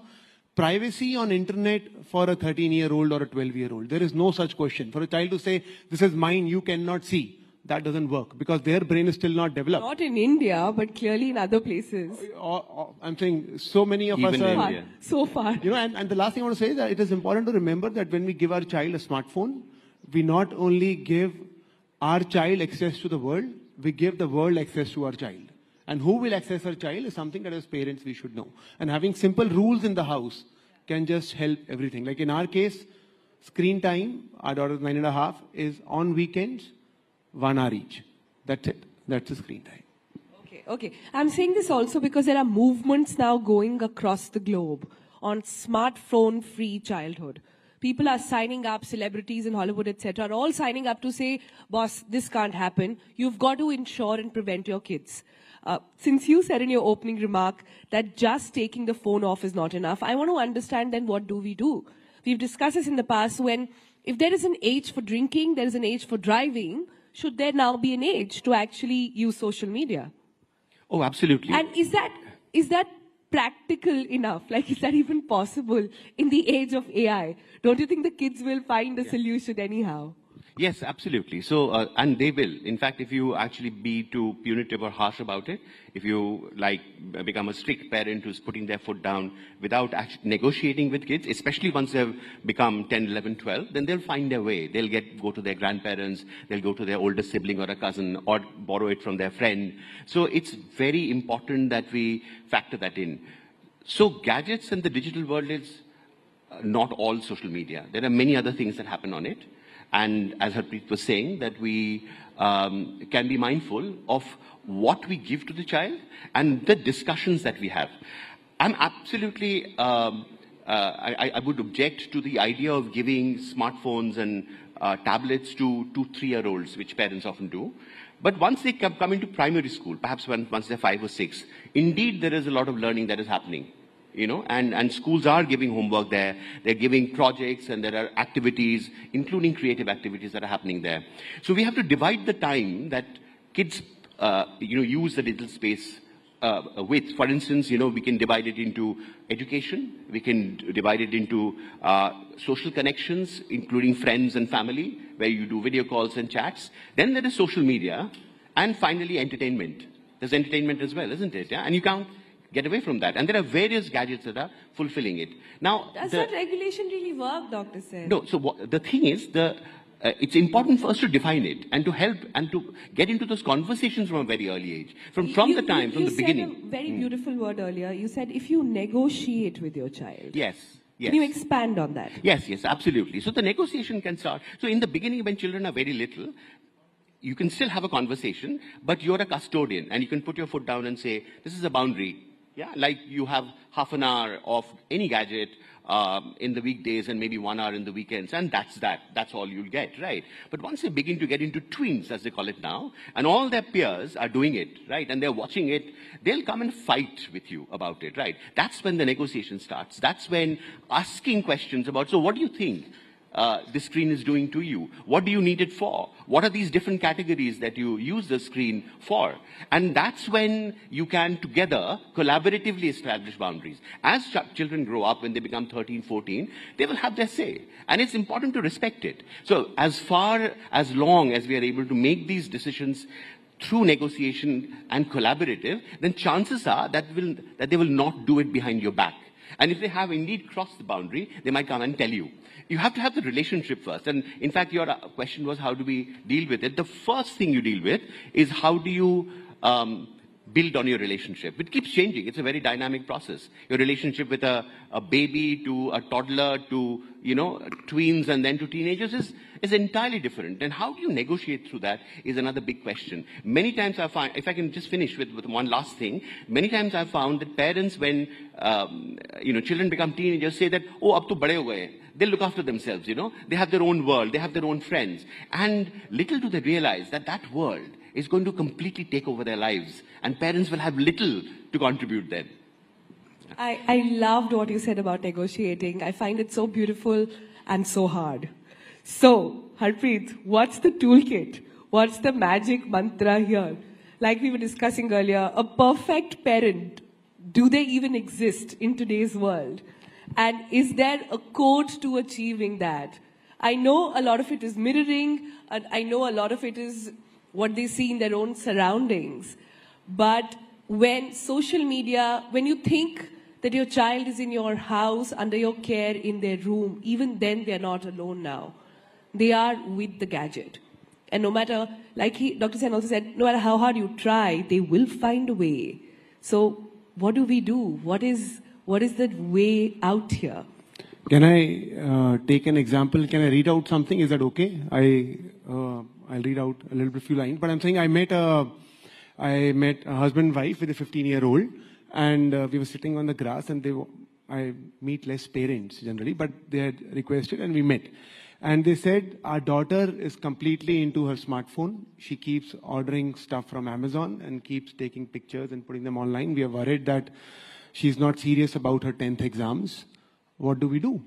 privacy on internet for a 13-year-old or a 12-year-old. There is no such question. For a child to say, this is mine, you cannot see, that doesn't work because their brain is still not developed. Not in India, but clearly in other places. I'm saying so many of Even us are... in India. So far. And the last thing I want to say is that it is important to remember that when we give our child a smartphone, we not only give our child access to the world, we give the world access to our child. And who will access our child is something that as parents we should know. And having simple rules in the house can just help everything. Like in our case, screen time, our daughter's 9.5, is on weekends, 1 hour each. That's it. That's the screen time. Okay. I'm saying this also because there are movements now going across the globe on smartphone-free childhood. People are signing up, celebrities in Hollywood, etc., are all signing up to say, boss, this can't happen. You've got to ensure and prevent your kids. Since you said in your opening remark that just taking the phone off is not enough, I want to understand then what do we do? We've discussed this in the past when if there is an age for drinking, there is an age for driving, should there now be an age to actually use social media? Oh, absolutely. And is that practical enough? Like, is that even possible in the age of AI? Don't you think the kids will find a solution anyhow? Yes, absolutely. So, and they will. In fact, if you actually be too punitive or harsh about it, if you like become a strict parent who's putting their foot down without actually negotiating with kids, especially once they've become 10, 11, 12, then they'll find their way. They'll go to their grandparents, they'll go to their older sibling or a cousin, or borrow it from their friend. So it's very important that we factor that in. So gadgets and the digital world is not all social media. There are many other things that happen on it. And as Harpreet was saying, that we can be mindful of what we give to the child and the discussions that we have. I'm absolutely, I would object to the idea of giving smartphones and tablets to 2, 3-year-olds, which parents often do. But once they come into primary school, perhaps once they're 5 or 6, indeed there is a lot of learning that is happening. You know, and schools are giving homework there. They're giving projects, and there are activities, including creative activities that are happening there. So we have to divide the time that kids, use the digital space with. For instance, we can divide it into education. We can divide it into social connections, including friends and family, where you do video calls and chats. Then there is social media, and finally entertainment. There's entertainment as well, isn't it? Yeah? And you can't get away from that. And there are various gadgets that are fulfilling it. Now, does that regulation really work, Dr. Sen? No. So the thing is, it's important for us to define it and to help and to get into those conversations from a very early age, from the beginning. You said a very beautiful word earlier. You said if you negotiate with your child. Yes. Yes. Can you expand on that? Yes, absolutely. So the negotiation can start. So in the beginning, when children are very little, you can still have a conversation, but you're a custodian, and you can put your foot down and say, this is a boundary. Yeah, like you have half an hour of any gadget in the weekdays and maybe 1 hour in the weekends, and that's all you'll get, right? But once they begin to get into tweens, as they call it now, and all their peers are doing it, right, and they're watching it, they'll come and fight with you about it, right? That's when the negotiation starts. That's when asking questions about, so what do you think the screen is doing to you? What do you need it for? What are these different categories that you use the screen for? And that's when you can together collaboratively establish boundaries. As children grow up, when they become 13, 14, they will have their say. And it's important to respect it. So as long as we are able to make these decisions through negotiation and collaborative, then chances are that they will not do it behind your back. And if they have indeed crossed the boundary, they might come and tell you. You have to have the relationship first. And in fact, your question was, how do we deal with it? The first thing you deal with is how do you build on your relationship. It keeps changing. It's a very dynamic process. Your relationship with a baby to a toddler to, tweens and then to teenagers is entirely different. And how do you negotiate through that is another big question. Many times I find, if I can just finish with one last thing, many times I've found that parents, when, children become teenagers, say that, oh, ab to bade ho gaye. They look after themselves, They have their own world. They have their own friends. And little do they realize that that world is going to completely take over their lives. And parents will have little to contribute then. I loved what you said about negotiating. I find it so beautiful and so hard. So, Harpreet, what's the toolkit? What's the magic mantra here? Like we were discussing earlier, a perfect parent, do they even exist in today's world? And is there a code to achieving that? I know a lot of it is mirroring, and I know a lot of it is what they see in their own surroundings. But when social media, when you think that your child is in your house, under your care, in their room, even then they're not alone now. They are with the gadget. And no matter, like Dr. Sen also said, no matter how hard you try, they will find a way. So what do we do? What is the way out here? Can I take an example? Can I read out something? Is that okay? I'll read out a little bit few lines. But I'm saying I met a husband and wife with a 15-year-old, and we were sitting on the grass, and I meet less parents generally, but they had requested, and we met. And they said, our daughter is completely into her smartphone. She keeps ordering stuff from Amazon and keeps taking pictures and putting them online. We are worried that she's not serious about her 10th exams. What do we do?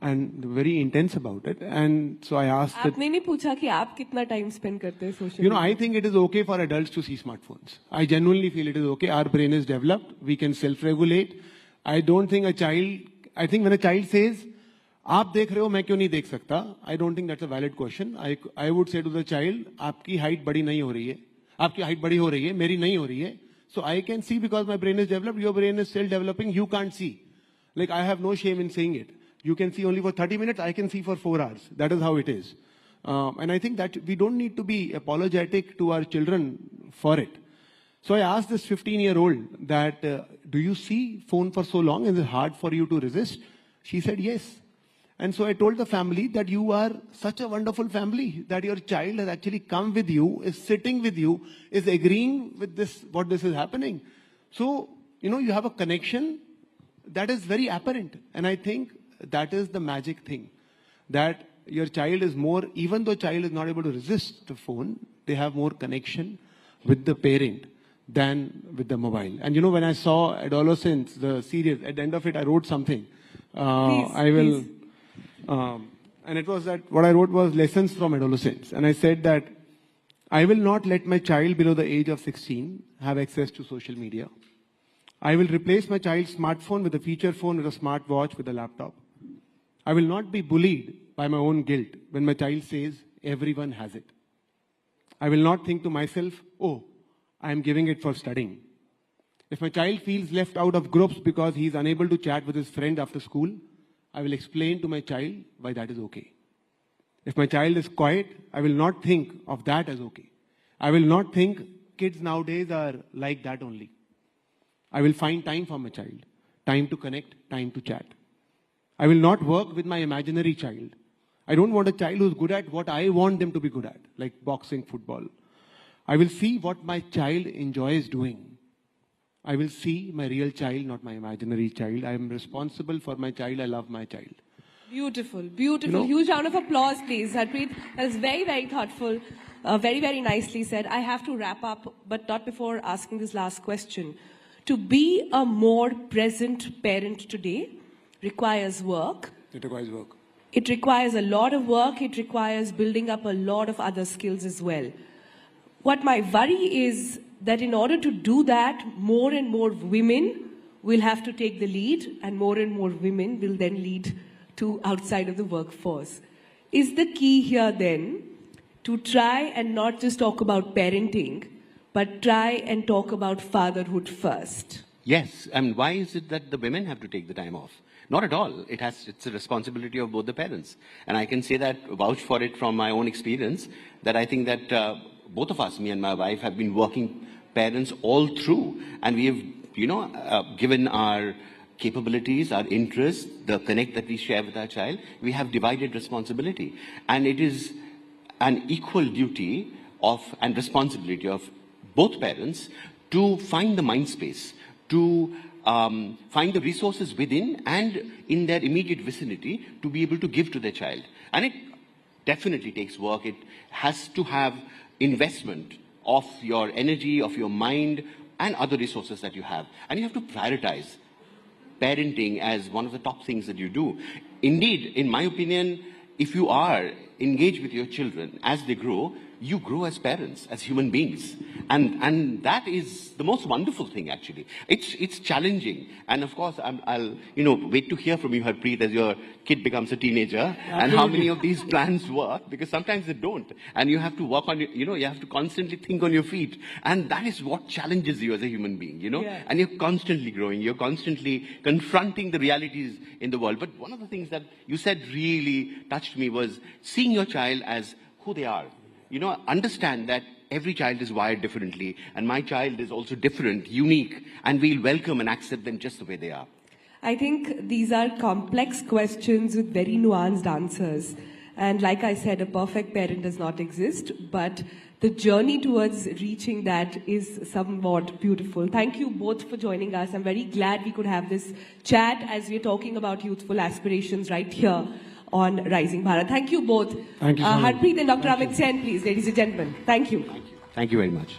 And very intense about it. And so I asked that... आपने नहीं पूछा कि आप कितना time spend करते हैं social media? I think it is okay for adults to see smartphones. I genuinely feel it is okay. Our brain is developed. We can self-regulate. I don't think I think when a child says, आप देख रहे हो मैं क्यों नहीं देख सकता? I don't think that's a valid question. I would say to the child, आपकी height बड़ी नहीं हो रही है, आपकी height बड़ी हो रही है, मेरी नहीं हो रही है. So I can see because my brain is developed, your brain is still developing, you can't see. Like I have no shame in saying it. You can see only for 30 minutes, I can see for 4 hours. That is how it is. And I think that we don't need to be apologetic to our children for it. So I asked this 15-year-old that, do you see phone for so long? Is it hard for you to resist? She said, yes. And so I told the family that you are such a wonderful family, that your child has actually come with you, is sitting with you, is agreeing with this, what this is happening. So, you know, you have a connection that is very apparent. And I think that is the magic thing, that your child is more, even though child is not able to resist the phone, they have more connection with the parent than with the mobile. And you know, when I saw Adolescence, the series, at the end of it, I wrote something. And it was that, what I wrote was lessons from adolescence. And I said that I will not let my child below the age of 16 have access to social media. I will replace my child's smartphone with a feature phone, with a smart watch, with a laptop. I will not be bullied by my own guilt when my child says everyone has it. I will not think to myself, oh, I am giving it for studying. If my child feels left out of groups because he is unable to chat with his friend after school, I will explain to my child why that is okay. If my child is quiet, I will not think of that as okay. I will not think kids nowadays are like that only. I will find time for my child, time to connect, time to chat. I will not work with my imaginary child. I don't want a child who's good at what I want them to be good at, like boxing, football. I will see what my child enjoys doing. I will see my real child, not my imaginary child. I am responsible for my child. I love my child. Beautiful, beautiful. You know, huge round of applause, please. Harpreet, that is very, very thoughtful. Very, very nicely said. I have to wrap up, but not before asking this last question. To be a more present parent today requires work. it requires work. It requires a lot of work. It requires building up a lot of other skills as well. What my worry is that in order to do that, more and more women will have to take the lead, and more women will then lead to outside of the workforce. Is the key here then to try and not just talk about parenting, but try and talk about fatherhood first? Yes, and why is it that the women have to take the time off? Not at all. It's a responsibility of both the parents. And I can say that, vouch for it from my own experience, that I think that both of us, me and my wife, have been working parents all through. And we have, given our capabilities, our interests, the connect that we share with our child, we have divided responsibility. And it is an equal duty and responsibility of both parents to find the mind space, to find the resources within and in their immediate vicinity to be able to give to their child. And it definitely takes work. It has to have investment of your energy, of your mind, and other resources that you have. And you have to prioritize parenting as one of the top things that you do. Indeed, in my opinion, if you are engaged with your children as they grow, you grow as parents, as human beings. And that is the most wonderful thing, actually. It's challenging. And of course, I'll wait to hear from you, Harpreet, as your kid becomes a teenager, and how many of these plans work, because sometimes they don't. And you have to work on, you have to constantly think on your feet. And that is what challenges you as a human being, Yeah. And you're constantly growing. You're constantly confronting the realities in the world. But one of the things that you said really touched me was seeing your child as who they are. Understand that every child is wired differently, and my child is also different, unique, and we'll welcome and accept them just the way they are. I think these are complex questions with very nuanced answers. And like I said, a perfect parent does not exist, but the journey towards reaching that is somewhat beautiful. Thank you both for joining us. I'm very glad we could have this chat as we're talking about youthful aspirations right here on Rising Bharat. Thank you both. Thank you so much. Harpreet and Dr. Amit Sen, please, ladies and gentlemen. Thank you. Thank you. Thank you very much.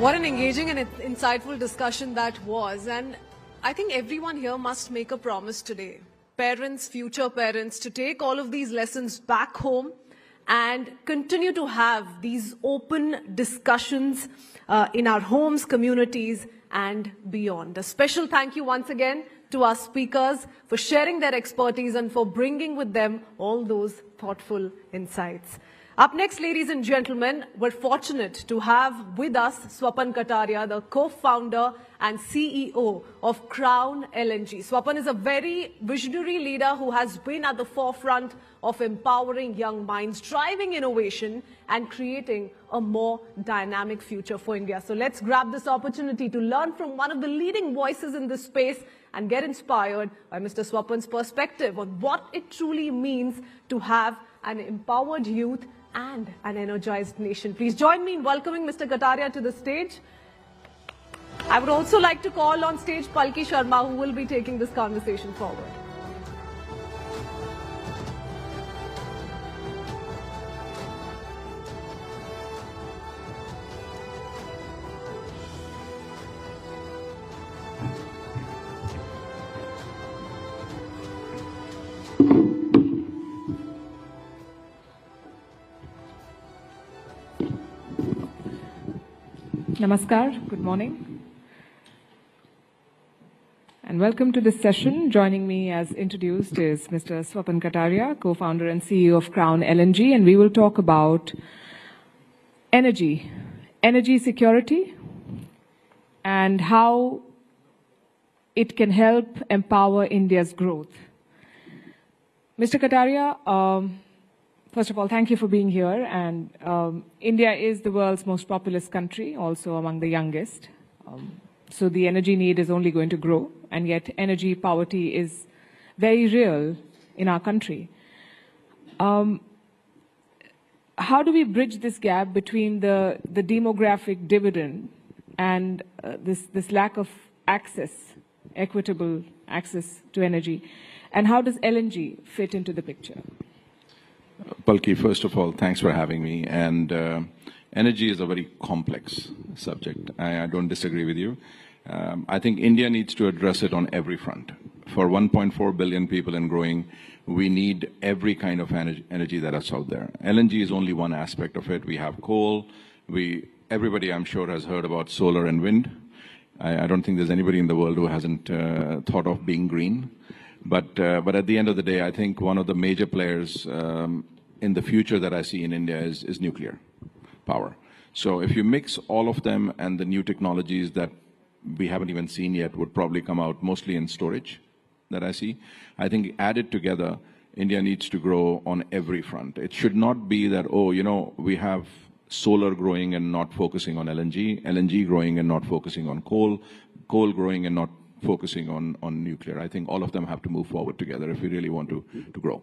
What an engaging and insightful discussion that was. And I think everyone here must make a promise today. Parents, future parents, to take all of these lessons back home and continue to have these open discussions in our homes, communities, and beyond. A special thank you once again to our speakers for sharing their expertise and for bringing with them all those thoughtful insights. Up next, ladies and gentlemen, we're fortunate to have with us Swapan Kataria, the co-founder and CEO of Crown LNG. Swapan is a very visionary leader who has been at the forefront of empowering young minds, driving innovation and creating a more dynamic future for India. So let's grab this opportunity to learn from one of the leading voices in this space and get inspired by Mr. Swapan's perspective on what it truly means to have an empowered youth and an energized nation. Please join me in welcoming Mr. Kataria to the stage. I would also like to call on stage Palki Sharma, who will be taking this conversation forward. Namaskar, good morning. And welcome to this session. Joining me as introduced is Mr. Swapan Kataria, co-founder and CEO of Crown LNG, and we will talk about energy security, and how it can help empower India's growth. Mr. Kataria, first of all, thank you for being here. And India is the world's most populous country, also among the youngest. So the energy need is only going to grow, and yet energy poverty is very real in our country. How do we bridge this gap between the demographic dividend and this lack of access, equitable access to energy? And how does LNG fit into the picture? Palki, first of all, thanks for having me. And energy is a very complex subject. I don't disagree with you. I think India needs to address it on every front. For 1.4 billion people and growing, we need every kind of energy that is out there. LNG is only one aspect of it. We have coal. Everybody, I'm sure, has heard about solar and wind. I don't think there's anybody in the world who hasn't thought of being green. But at the end of the day, I think one of the major players in the future that I see in India is nuclear power. So if you mix all of them, and the new technologies that we haven't even seen yet would probably come out mostly in storage that I see, I think added together, India needs to grow on every front. It should not be that, oh, you know, we have solar growing and not focusing on LNG, LNG growing and not focusing on coal, coal growing and not focusing on nuclear. I think all of them have to move forward together if we really want to grow.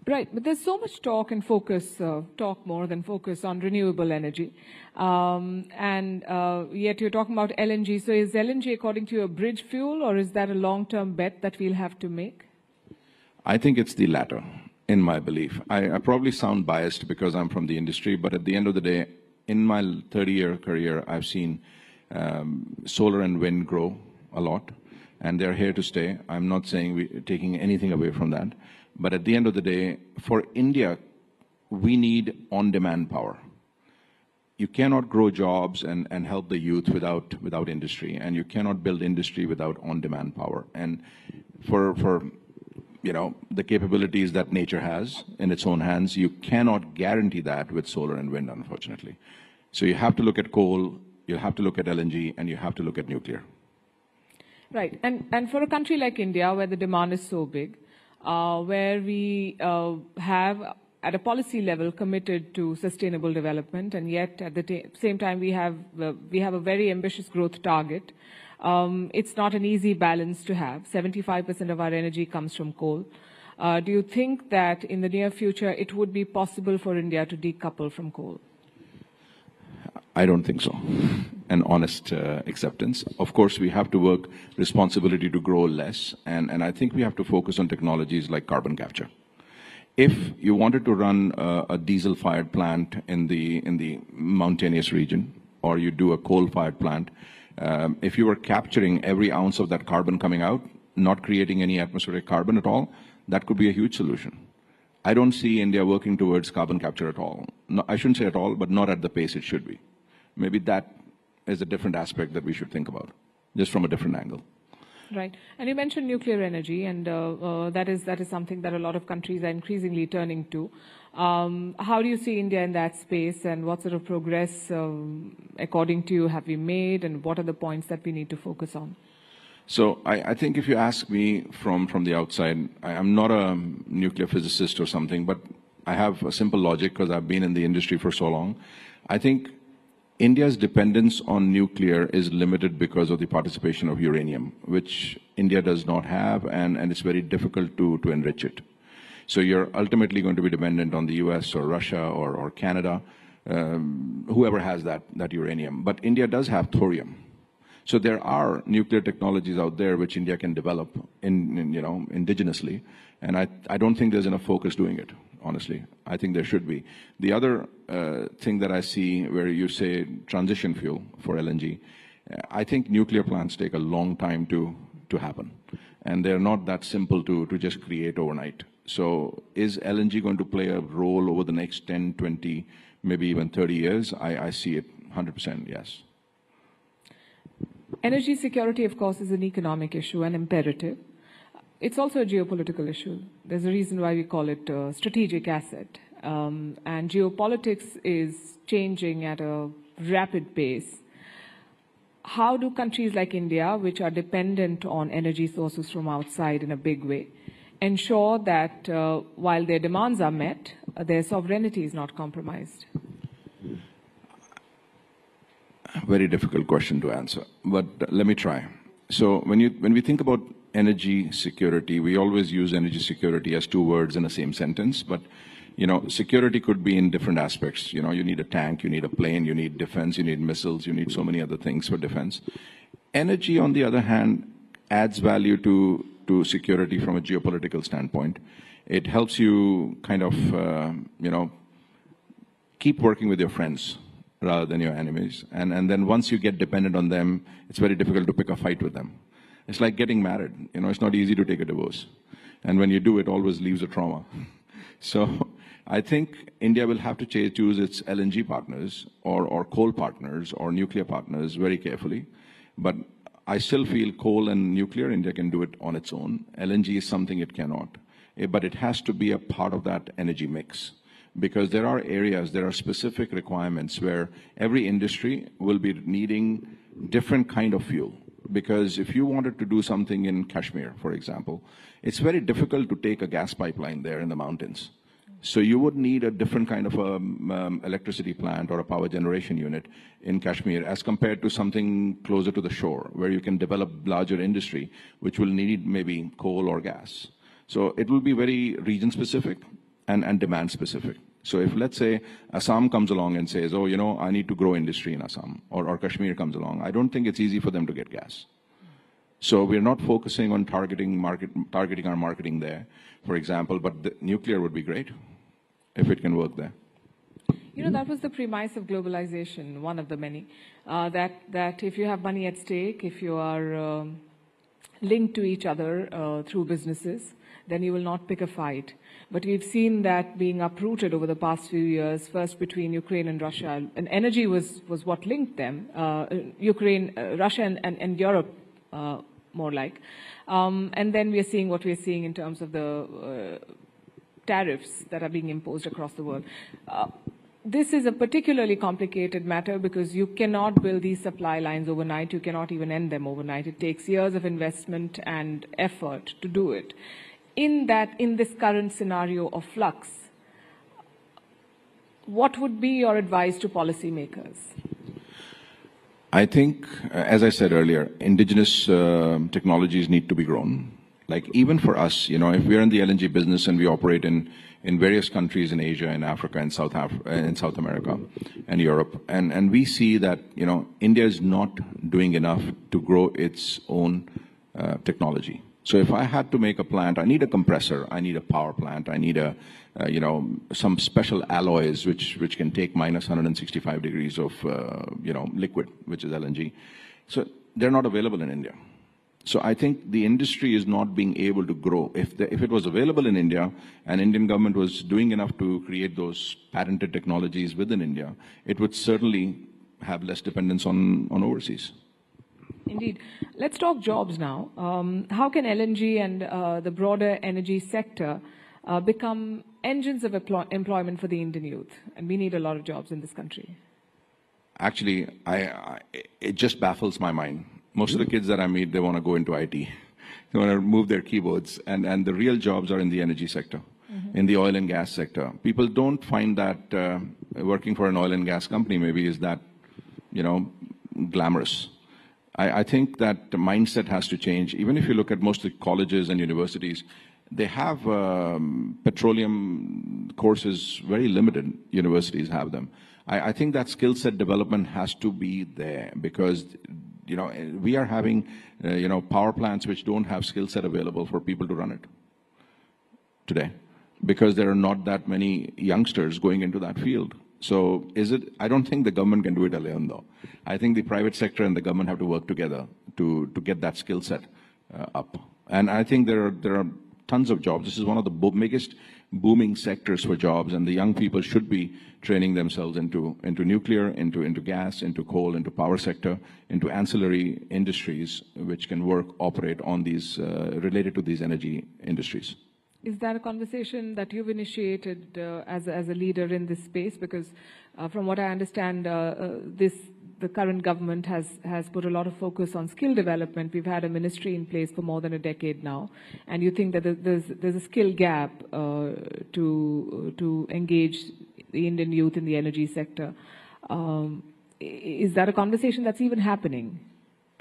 Right, but there's so much talk and focus, talk more than focus on renewable energy. Yet you're talking about LNG. So is LNG, according to you, a bridge fuel, or is that a long-term bet that we'll have to make? I think it's the latter, in my belief. I probably sound biased because I'm from the industry, but at the end of the day, in my 30-year career, I've seen solar and wind grow a lot, and they're here to stay. I'm not saying we're taking anything away from that. But at the end of the day, for India, we need on-demand power. You cannot grow jobs and help the youth without industry, and you cannot build industry without on-demand power. And for you know, the capabilities that nature has in its own hands, you cannot guarantee that with solar and wind, unfortunately. So you have to look at coal, you have to look at LNG, and you have to look at nuclear. Right, and for a country like India, where the demand is so big, where we have, at a policy level, committed to sustainable development, and yet at the same time we have a very ambitious growth target. It's not an easy balance to have. 75% of our energy comes from coal. Do you think that in the near future it would be possible for India to decouple from coal? I don't think so. An honest acceptance. Of course, we have to work responsibility to grow less, and I think we have to focus on technologies like carbon capture. If you wanted to run a diesel-fired plant in the mountainous region, or you do a coal-fired plant, if you were capturing every ounce of that carbon coming out, not creating any atmospheric carbon at all, that could be a huge solution. I don't see India working towards carbon capture at all. No, I shouldn't say at all, but not at the pace it should be. Maybe that is a different aspect that we should think about, just from a different angle. Right. And you mentioned nuclear energy, and that is something that a lot of countries are increasingly turning to. How do you see India in that space, and what sort of progress, according to you, have we made, and what are the points that we need to focus on? So I think if you ask me from the outside, I'm not a nuclear physicist or something, but I have a simple logic because I've been in the industry for so long. I think India's dependence on nuclear is limited because of the participation of uranium, which India does not have, and it's very difficult to enrich it. So you're ultimately going to be dependent on the US or Russia or Canada, whoever has that uranium. But India does have thorium. So there are nuclear technologies out there which India can develop indigenously, and I don't think there's enough focus doing it, honestly. I think there should be. The other thing that I see where you say transition fuel for LNG, I think nuclear plants take a long time to happen, and they're not that simple to just create overnight. So is LNG going to play a role over the next 10, 20, maybe even 30 years? I see it 100%, yes. Energy security, of course, is an economic issue, an imperative. It's also a geopolitical issue. There's a reason why we call it a strategic asset. And geopolitics is changing at a rapid pace. How do countries like India, which are dependent on energy sources from outside in a big way, ensure that while their demands are met, their sovereignty is not compromised? Very difficult question to answer, but let me try. So when we think about energy security, we always use energy security as two words in the same sentence, but security could be in different aspects. You need a tank, you need a plane, you need defense, you need missiles, you need so many other things for defense. Energy, on the other hand, adds value to security from a geopolitical standpoint. It helps you kind of, keep working with your friends rather than your enemies. And then once you get dependent on them, it's very difficult to pick a fight with them. It's like getting married. It's not easy to take a divorce. And when you do, it always leaves a trauma. So I think India will have to choose its LNG partners or coal partners or nuclear partners very carefully. But I still feel coal and nuclear, India can do it on its own. LNG is something it cannot. But it has to be a part of that energy mix. Because there are areas, there are specific requirements where every industry will be needing different kind of fuel. Because if you wanted to do something in Kashmir, for example, it's very difficult to take a gas pipeline there in the mountains. So you would need a different kind of electricity plant or a power generation unit in Kashmir as compared to something closer to the shore where you can develop larger industry which will need maybe coal or gas. So it will be very region specific and demand specific. So if, let's say, Assam comes along and says, oh, I need to grow industry in Assam, or Kashmir comes along, I don't think it's easy for them to get gas. So we're not focusing on targeting our marketing there, for example, but the nuclear would be great if it can work there. That was the premise of globalization, one of the many, that if you have money at stake, if you are linked to each other through businesses, then you will not pick a fight. But we've seen that being uprooted over the past few years, first between Ukraine and Russia. And energy was what linked them, Russia and Europe, more like. And then we are seeing what we are seeing in terms of the tariffs that are being imposed across the world. This is a particularly complicated matter because you cannot build these supply lines overnight. You cannot even end them overnight. It takes years of investment and effort to do it. In this current scenario of flux, what would be your advice to policymakers? I think, as I said earlier, indigenous technologies need to be grown. Like even for us, if we're in the LNG business and we operate in various countries in Asia, in Africa, in South America, and Europe, and we see that India is not doing enough to grow its own technology. So if I had to make a plant, I need a compressor, I need a power plant, I need a, some special alloys which can take minus 165 degrees of, liquid, which is LNG. So they're not available in India. So I think the industry is not being able to grow. If it was available in India and Indian government was doing enough to create those patented technologies within India, it would certainly have less dependence on overseas. Indeed. Let's talk jobs now. How can LNG and the broader energy sector become engines of employment for the Indian youth? And we need a lot of jobs in this country. Actually, it just baffles my mind. Most of the kids that I meet, they want to go into IT. They want to move their keyboards. And the real jobs are in the energy sector, in the oil and gas sector. People don't find that working for an oil and gas company maybe is that, glamorous. I think that the mindset has to change. Even if you look at most of the colleges and universities, they have petroleum courses, very limited universities have them. I think that skill set development has to be there because, we are having, power plants which don't have skill set available for people to run it today because there are not that many youngsters going into that field. So I don't think the government can do it alone though. I think the private sector and the government have to work together to get that skill set up. And I think there are tons of jobs. This is one of the biggest booming sectors for jobs, and the young people should be training themselves into nuclear, into gas, into coal, into power sector, into ancillary industries which can operate on these, related to these energy industries. Is that a conversation that you've initiated as a leader in this space? Because from what I understand, the current government has put a lot of focus on skill development. We've had a ministry in place for more than a decade now, and you think that there's a skill gap to engage the Indian youth in the energy sector. Is that a conversation that's even happening?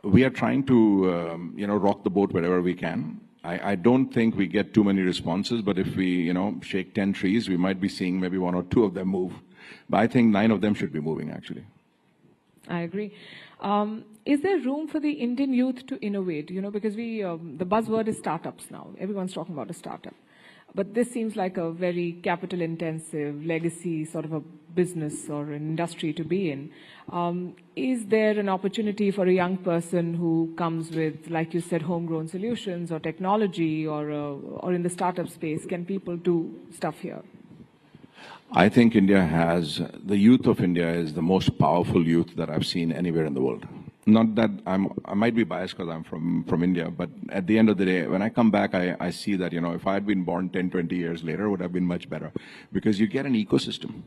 We are trying to, rock the boat wherever we can. I don't think we get too many responses, but if we, shake 10 trees, we might be seeing maybe 1 or 2 of them move. But I think 9 of them should be moving, actually. I agree. Is there room for the Indian youth to innovate? Because the buzzword is startups now. Everyone's talking about a startup. But this seems like a very capital-intensive, legacy sort of a business or an industry to be in. Is there an opportunity for a young person who comes with, like you said, homegrown solutions or technology or in the startup space? Can people do stuff here? I think the youth of India is the most powerful youth that I've seen anywhere in the world. Not that I might be biased because I'm from India, but at the end of the day, when I come back, I see that, if I had been born 10, 20 years later, it would have been much better. Because you get an ecosystem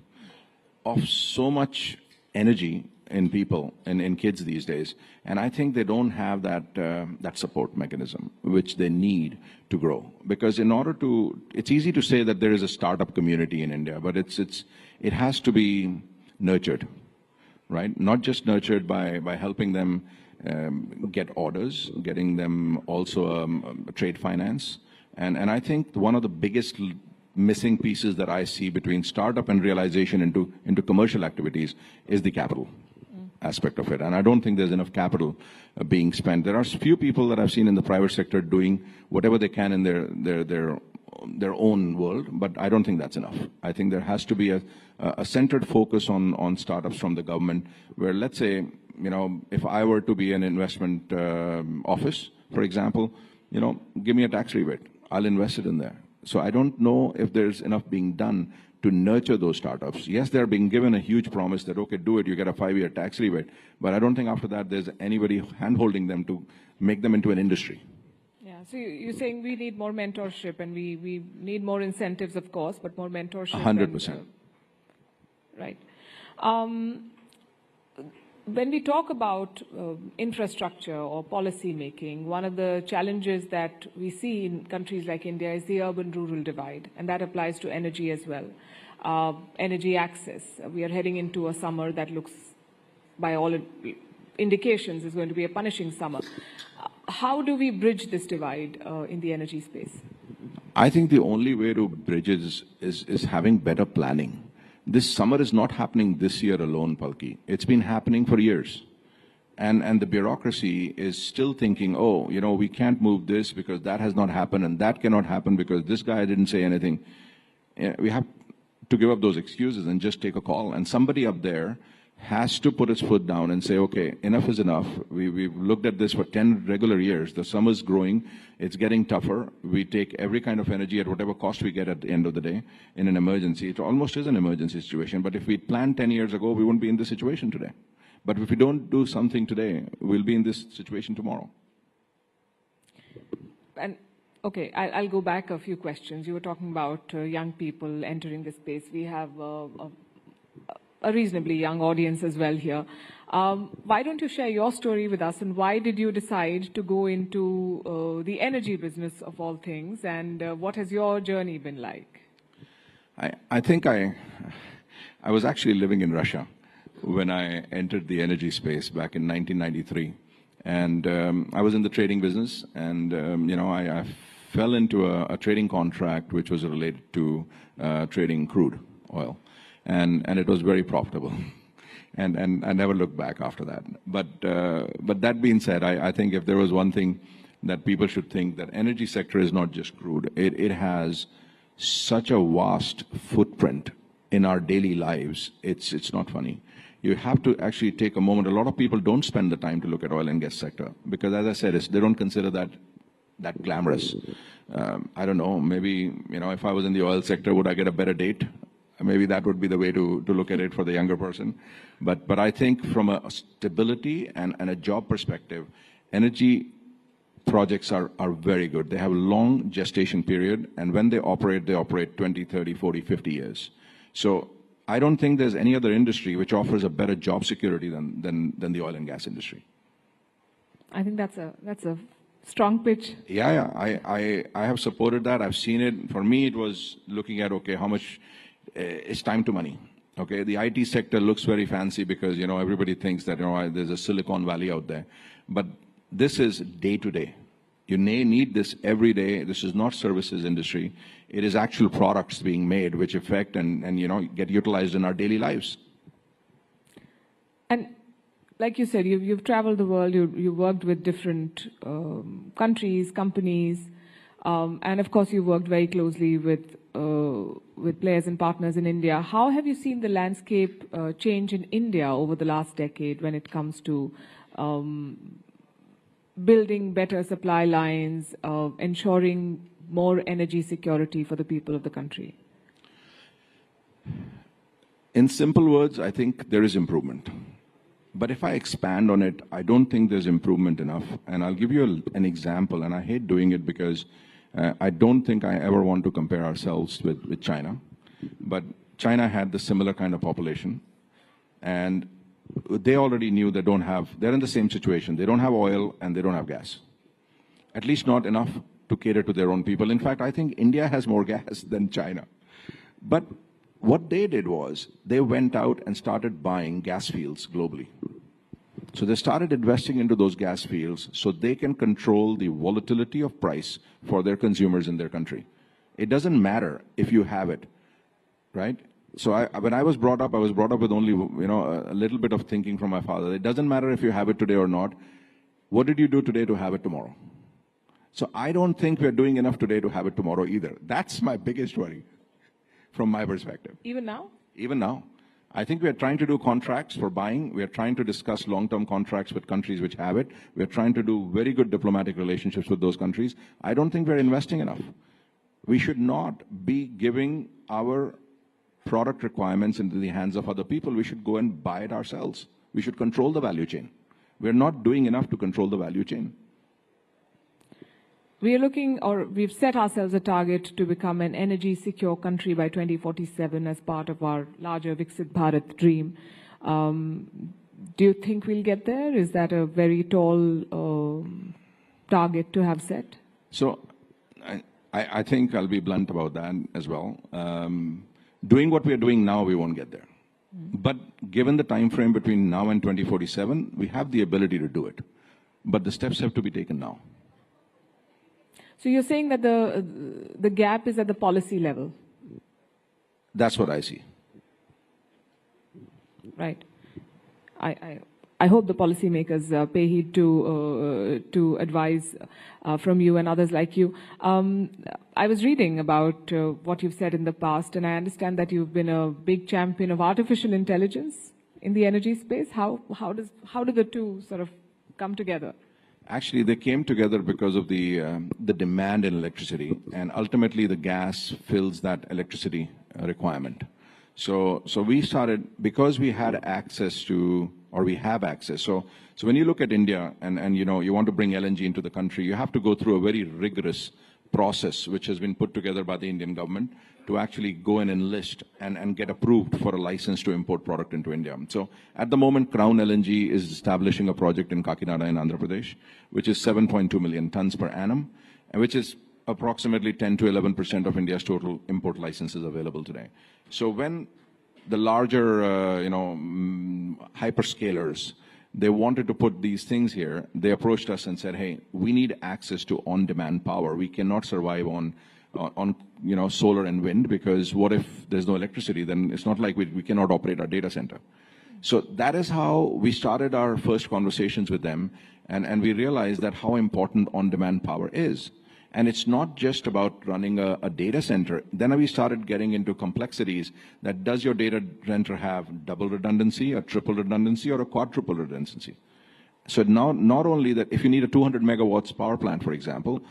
of so much energy in people and in kids these days. And I think they don't have that support mechanism, which they need to grow. Because it's easy to say that there is a startup community in India, but it has to be nurtured. Right? Not just nurtured by helping them get orders, getting them also trade finance. And I think one of the biggest missing pieces that I see between startup and realization into commercial activities is the capital aspect of it. And I don't think there's enough capital being spent. There are few people that I've seen in the private sector doing whatever they can in their own world, but I don't think that's enough. I think there has to be a centered focus on startups from the government where, let's say, if I were to be an investment office, for example, give me a tax rebate. I'll invest it in there. So I don't know if there's enough being done to nurture those startups. Yes, they're being given a huge promise that, okay, do it, you get a 5-year tax rebate. But I don't think after that there's anybody hand-holding them to make them into an industry. So you're saying we need more mentorship and we need more incentives, of course, but more mentorship. 100%. Right. When we talk about infrastructure or policy making, one of the challenges that we see in countries like India is the urban-rural divide, and that applies to energy as well. Energy access. We are heading into a summer that looks, by all indications, is going to be a punishing summer. How do we bridge this divide in the energy space? I think the only way to bridge it is having better planning. This summer is not happening this year alone, Palki. It's been happening for years. And the bureaucracy is still thinking, oh, you know, we can't move this because that has not happened and that cannot happen because this guy didn't say anything. We have to give up those excuses and just take a call. And somebody up there has to put its foot down and say, okay, enough is enough. We've looked at this for 10 regular years. The summer's growing. It's getting tougher. We take every kind of energy at whatever cost we get at the end of the day in an emergency. It almost is an emergency situation. But if we planned 10 years ago, we wouldn't be in this situation today. But if we don't do something today, we'll be in this situation tomorrow. And okay, I'll go back a few questions. You were talking about young people entering the space. We have a reasonably young audience as well here. Why don't you share your story with us, and why did you decide to go into the energy business of all things, and what has your journey been like? I think I was actually living in Russia when I entered the energy space back in 1993. And I was in the trading business, and you know, I fell into a trading contract which was related to trading crude oil. And it was very profitable. And I never looked back after that. But that being said, I think if there was one thing that people should think, that energy sector is not just crude. It has such a vast footprint in our daily lives. It's not funny. You have to actually take a moment. A lot of people don't spend the time to look at oil and gas sector because, as I said, they don't consider that glamorous. I don't know, maybe, you know, if I was in the oil sector, would I get a better date? Maybe that would be the way to look at it for the younger person. But I think from a stability and a job perspective, energy projects are very good. They have a long gestation period, and when they operate 20, 30, 40, 50 years. So I don't think there's any other industry which offers a better job security than the oil and gas industry. I think that's a strong pitch. Yeah, I have supported that. I've seen it. For me, it was looking at, okay, how much it's time to money. Okay, the IT sector looks very fancy because, you know, everybody thinks that, you know, there's a Silicon Valley out there. But this is day to day. You need this every day. This is not services industry. It is actual products being made which affect and you know, get utilized in our daily lives. And like you said, you've traveled the world. You worked with different countries, companies, and of course you worked very closely with players and partners in India. How have you seen the landscape change in India over the last decade when it comes to building better supply lines, ensuring more energy security for the people of the country? In simple words, I think there is improvement. But if I expand on it, I don't think there's improvement enough. And I'll give you an example, and I hate doing it because I don't think I ever want to compare ourselves with China. But China had the similar kind of population, and they already knew they're in the same situation. They don't have oil and they don't have gas. At least not enough to cater to their own people. In fact, I think India has more gas than China. But what they did was they went out and started buying gas fields globally. So they started investing into those gas fields so they can control the volatility of price for their consumers in their country. It doesn't matter if you have it, right? So when I was brought up with only, you know, a little bit of thinking from my father. It doesn't matter if you have it today or not. What did you do today to have it tomorrow? So I don't think we're doing enough today to have it tomorrow either. That's my biggest worry from my perspective. Even now? Even now. I think we are trying to do contracts for buying. We are trying to discuss long-term contracts with countries which have it. We are trying to do very good diplomatic relationships with those countries. I don't think we're investing enough. We should not be giving our product requirements into the hands of other people. We should go and buy it ourselves. We should control the value chain. We're not doing enough to control the value chain. We've set ourselves a target to become an energy secure country by 2047 as part of our larger Viksit Bharat dream. Do you think we'll get there? Is that a very tall target to have set? So I think I'll be blunt about that as well. Doing what we are doing now, we won't get there. But given the time frame between now and 2047, we have the ability to do it. But the steps have to be taken now. So you're saying that the gap is at the policy level? That's what I see. Right. I hope the policymakers pay heed to advice from you and others like you. I was reading about what you've said in the past, and I understand that you've been a big champion of artificial intelligence in the energy space. How do the two sort of come together? Actually, they came together because of the demand in electricity, and ultimately the gas fills that electricity requirement. So we started, because we had access to, or we have access. So when you look at India and you want to bring LNG into the country, you have to go through a very rigorous process which has been put together by the Indian government to actually go and enlist and get approved for a license to import product into India. So at the moment, Crown LNG is establishing a project in Kakinada in Andhra Pradesh, which is 7.2 million tons per annum, and which is approximately 10 to 11% of India's total import licenses available today. So when the larger, hyperscalers, they wanted to put these things here, they approached us and said, hey, we need access to on-demand power. We cannot survive on solar and wind, because what if there's no electricity? Then it's not like we cannot operate our data center. So that is how we started our first conversations with them, and we realized that how important on-demand power is. And it's not just about running a data center. Then we started getting into complexities that does your data center have double redundancy, a triple redundancy, or a quadruple redundancy? So now, not only that, if you need a 200 megawatts power plant, for example,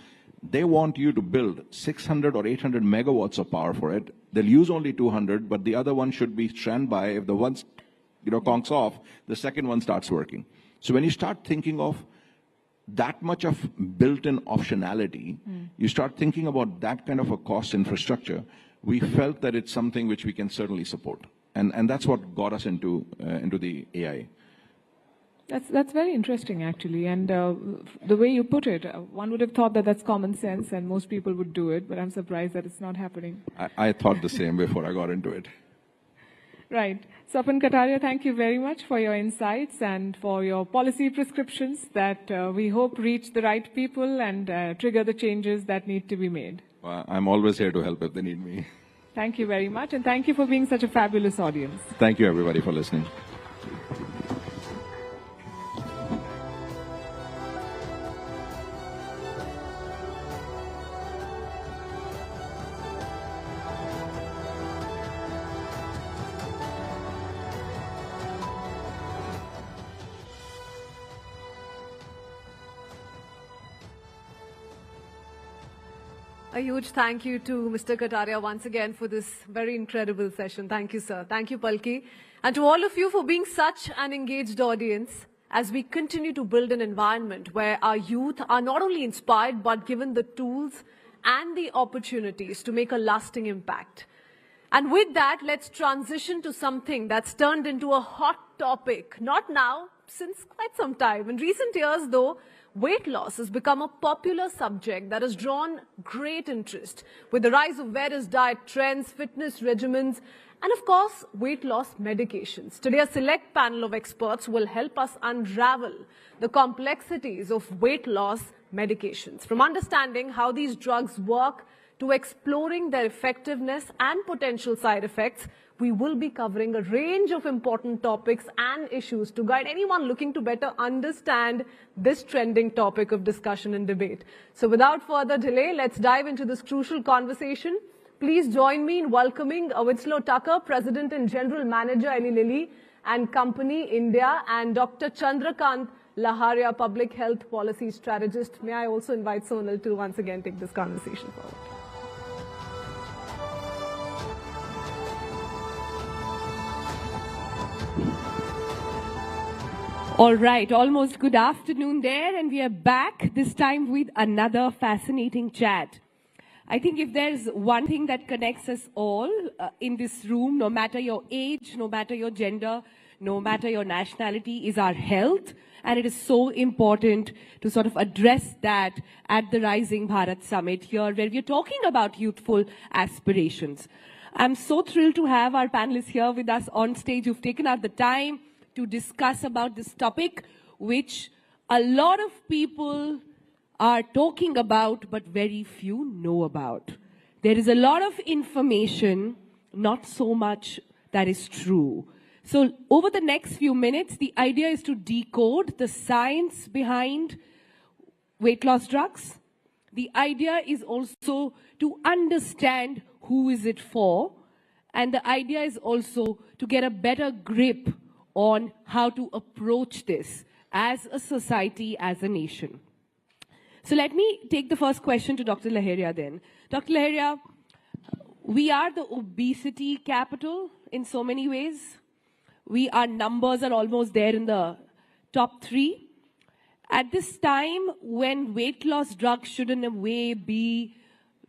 they want you to build 600 or 800 megawatts of power for it. They'll use only 200, but the other one should be standby. If the one, conks off, the second one starts working. So when you start thinking of that much of built-in optionality, you start thinking about that kind of a cost infrastructure. We felt that it's something which we can certainly support, and that's what got us into the AI. That's very interesting, actually, and the way you put it, one would have thought that that's common sense and most people would do it, but I'm surprised that it's not happening. I thought the same before I got into it. Right. Swapan Kataria, thank you very much for your insights and for your policy prescriptions that we hope reach the right people and trigger the changes that need to be made. Well, I'm always here to help if they need me. Thank you very much, and thank you for being such a fabulous audience. Thank you, everybody, for listening. A huge thank you to Mr. Kataria once again for this very incredible session. Thank you, sir. Thank you, Palki. And to all of you for being such an engaged audience as we continue to build an environment where our youth are not only inspired but given the tools and the opportunities to make a lasting impact. And with that, let's transition to something that's turned into a hot topic. Not now, since quite some time. In recent years, though, weight loss has become a popular subject that has drawn great interest with the rise of various diet trends, fitness regimens, and of course, weight loss medications. Today, a select panel of experts will help us unravel the complexities of weight loss medications, from understanding how these drugs work to exploring their effectiveness and potential side effects. We will be covering a range of important topics and issues to guide anyone looking to better understand this trending topic of discussion and debate. So without further delay, let's dive into this crucial conversation. Please join me in welcoming Winslow Tucker, President and General Manager, Eli Lilly and Company, India, and Dr. Chandrakant Laharia, Public Health Policy Strategist. May I also invite Sonal to once again take this conversation forward. All right, almost good afternoon there, and we are back this time with another fascinating chat. I think if there's one thing that connects us all in this room, no matter your age, no matter your gender, no matter your nationality, is our health. And it is so important to sort of address that at the Rising Bharat Summit here, where we're talking about youthful aspirations. I'm so thrilled to have our panelists here with us on stage who've taken out the time to discuss about this topic, which a lot of people are talking about, but very few know about. There is a lot of information, not so much that is true. So over the next few minutes, the idea is to decode the science behind weight loss drugs. The idea is also to understand who is it for. And the idea is also to get a better grip on how to approach this as a society, as a nation. So let me take the first question to Dr. Laheria then. Dr. Laheria, we are the obesity capital in so many ways. Our numbers are almost there in the top 3. At this time, when weight loss drugs should in a way be,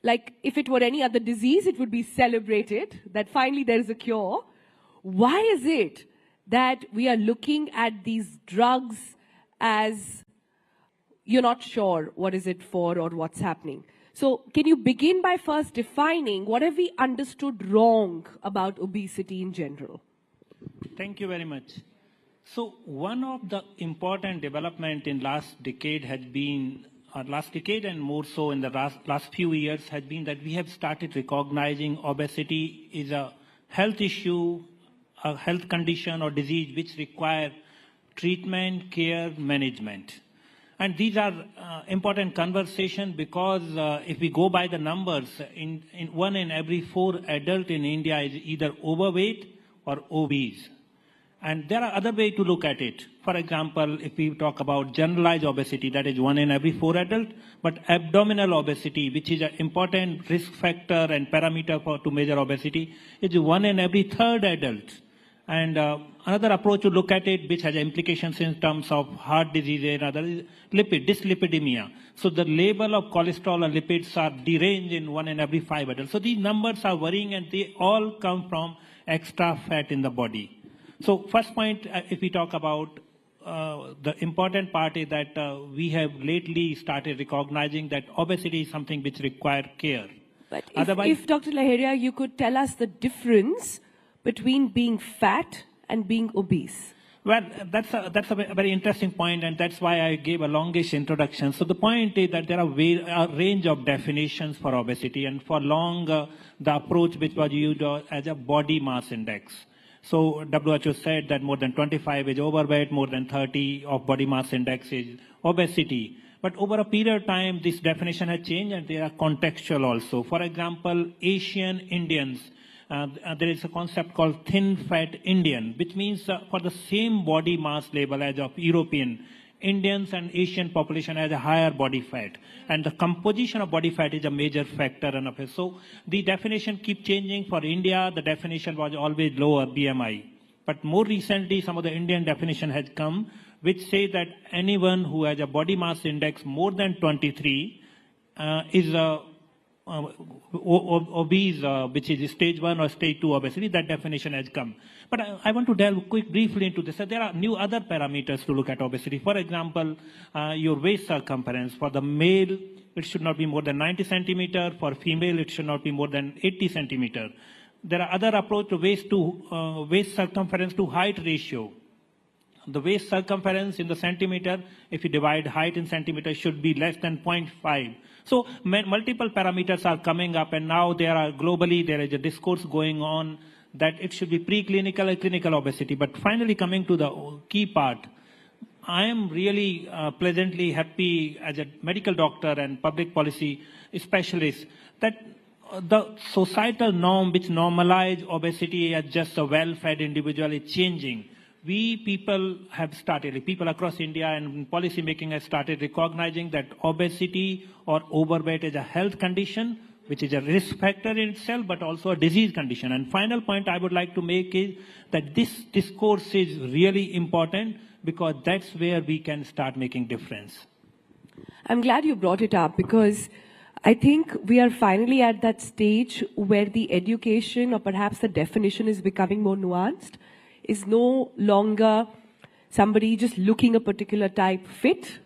like if it were any other disease, it would be celebrated, that finally there is a cure. Why is it that we are looking at these drugs as you're not sure what is it for or what's happening? So can you begin by first defining what have we understood wrong about obesity in general? Thank you very much. So one of the important development in last decade has been, last decade and more so in the last few years, has been that we have started recognizing obesity is a health issue, a health condition or disease which require treatment, care, management. And these are important conversations because if we go by the numbers, in 1 in every 4 adults in India is either overweight or obese. And there are other ways to look at it. For example, if we talk about generalized obesity, that is 1 in every 4 adults, but abdominal obesity, which is an important risk factor and parameter to measure obesity, is 1 in every 3rd adult. And another approach to look at it, which has implications in terms of heart disease and other, is dyslipidemia. So the level of cholesterol and lipids are deranged in 1 in every 5 adults. So these numbers are worrying and they all come from extra fat in the body. So first point, if we talk about the important part is that we have lately started recognizing that obesity is something which requires care. But if Dr. Laheria, you could tell us the difference between being fat and being obese. Well, that's a very interesting point, and that's why I gave a longish introduction. So the point is that there are a range of definitions for obesity, and for long, the approach which was used as a body mass index. So WHO said that more than 25 is overweight, more than 30 of body mass index is obesity. But over a period of time, this definition has changed and they are contextual also. For example, Asian Indians, there is a concept called thin fat Indian, which means for the same body mass level as of European, Indians and Asian population has a higher body fat. And the composition of body fat is a major factor. So the definition keeps changing. For India, the definition was always lower BMI. But more recently, some of the Indian definition has come, which say that anyone who has a body mass index more than 23 is obese, which is stage 1 or stage 2 obesity. That definition has come. But I want to delve briefly into this. There are new other parameters to look at obesity. For example, your waist circumference. For the male, it should not be more than 90 centimeter. For female, it should not be more than 80 centimeter. There are other approach to waist circumference to height ratio. The waist circumference in the centimeter, if you divide height in centimeter, should be less than 0.5. So multiple parameters are coming up, and now globally there is a discourse going on that it should be preclinical and clinical obesity. But finally, coming to the key part, I am really pleasantly happy as a medical doctor and public policy specialist that the societal norm which normalize obesity as just a well-fed individual is changing. We people have started, people across India and policy making have started recognizing that obesity or overweight is a health condition, which is a risk factor in itself, but also a disease condition. And final point I would like to make is that this discourse is really important because that's where we can start making difference. I'm glad you brought it up because I think we are finally at that stage where the education or perhaps the definition is becoming more nuanced. Is no longer somebody just looking a particular type fit.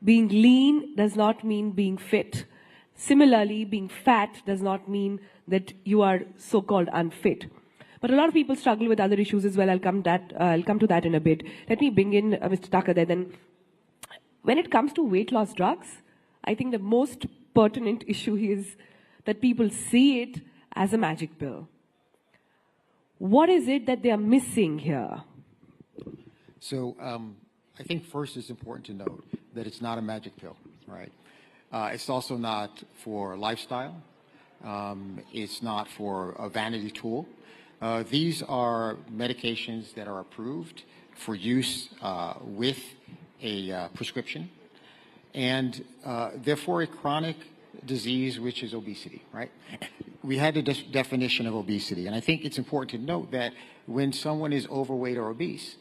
Being lean does not mean being fit. Similarly, being fat does not mean that you are so-called unfit. But a lot of people struggle with other issues as well. I'll come to that in a bit. Let me bring in Mr. Thakur there. Then, when it comes to weight loss drugs, I think the most pertinent issue is that people see it as a magic pill. What is it that they are missing here? So I think first it's important to note that it's not a magic pill, right? It's also not for lifestyle. It's not for a vanity tool. These are medications that are approved for use with a prescription, and therefore a chronic disease, which is obesity, right? We had a definition of obesity, and I think it's important to note that when someone is overweight or obese,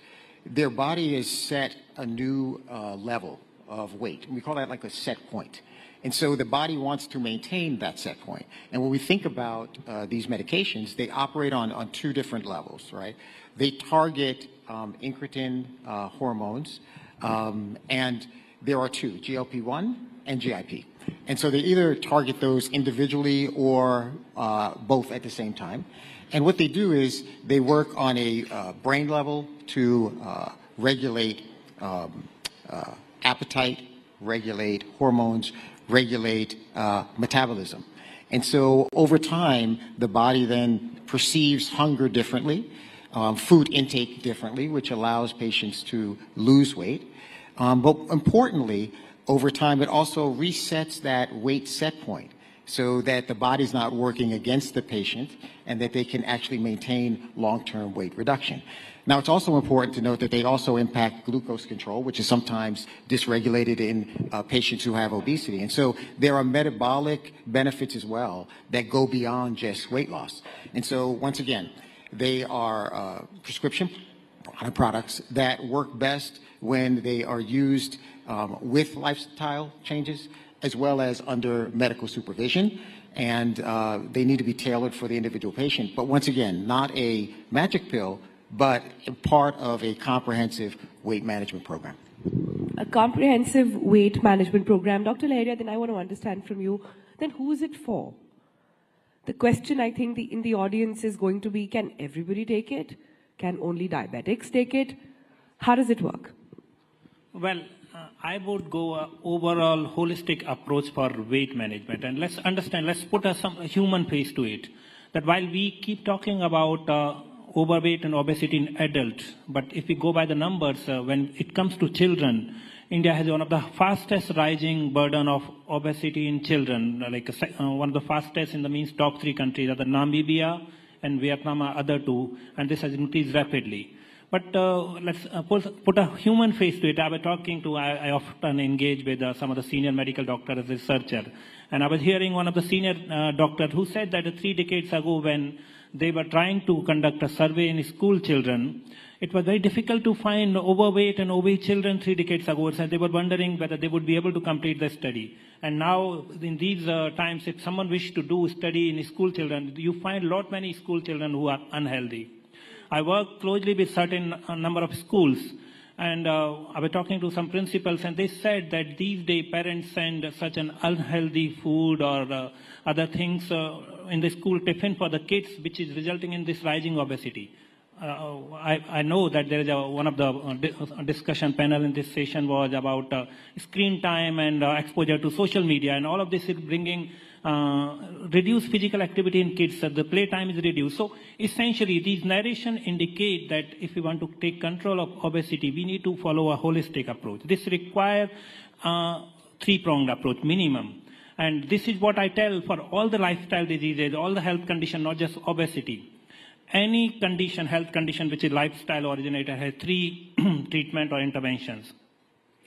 their body is set a new level of weight. We call that like a set point. And so the body wants to maintain that set point. And when we think about these medications, they operate on two different levels, right? They target incretin hormones, and there are two, GLP-1 and GIP. And so they either target those individually or both at the same time. And what they do is they work on a brain level to regulate appetite, regulate hormones, regulate metabolism. And so over time, the body then perceives hunger differently, food intake differently, which allows patients to lose weight. But importantly, over time, it also resets that weight set point so that the body's not working against the patient and that they can actually maintain long-term weight reduction. Now, it's also important to note that they also impact glucose control, which is sometimes dysregulated in patients who have obesity. And so there are metabolic benefits as well that go beyond just weight loss. And so, once again, they are prescription products that work best when they are used with lifestyle changes as well as under medical supervision. And they need to be tailored for the individual patient. But once again, not a magic pill, but part of a comprehensive weight management program. A comprehensive weight management program. Dr. Lahiria, then I want to understand from you, then who is it for? The question I think in the audience is going to be, can everybody take it? Can only diabetics take it? How does it work? Well, I would go overall holistic approach for weight management. And let's understand, let's put some human face to it. That while we keep talking about overweight and obesity in adults, but if we go by the numbers, when it comes to children, India has one of the fastest rising burden of obesity in children, like one of the fastest in the means top 3 countries are the Namibia and Vietnam are other two, and this has increased rapidly. But let's put a human face to it. I often engage with some of the senior medical doctors as a researcher, and I was hearing one of the senior doctors who said that 3 decades ago when they were trying to conduct a survey in school children, it was very difficult to find overweight and obese children 3 decades ago. So they were wondering whether they would be able to complete the study. And now, in these times, if someone wished to do study in school children, you find many school children who are unhealthy. I work closely with certain number of schools, and I was talking to some principals, and they said that these days parents send such an unhealthy food or other things in the school tiffin for the kids, which is resulting in this rising obesity. I know that there is one of the discussion panel in this session was about screen time and exposure to social media, and all of this is bringing reduced physical activity in kids. The play time is reduced. So essentially, these narration indicate that if we want to take control of obesity, we need to follow a holistic approach. This requires three-pronged approach minimum. And this is what I tell for all the lifestyle diseases, all the health conditions, not just obesity. Any condition, health condition which is lifestyle originated has 3 treatment or interventions.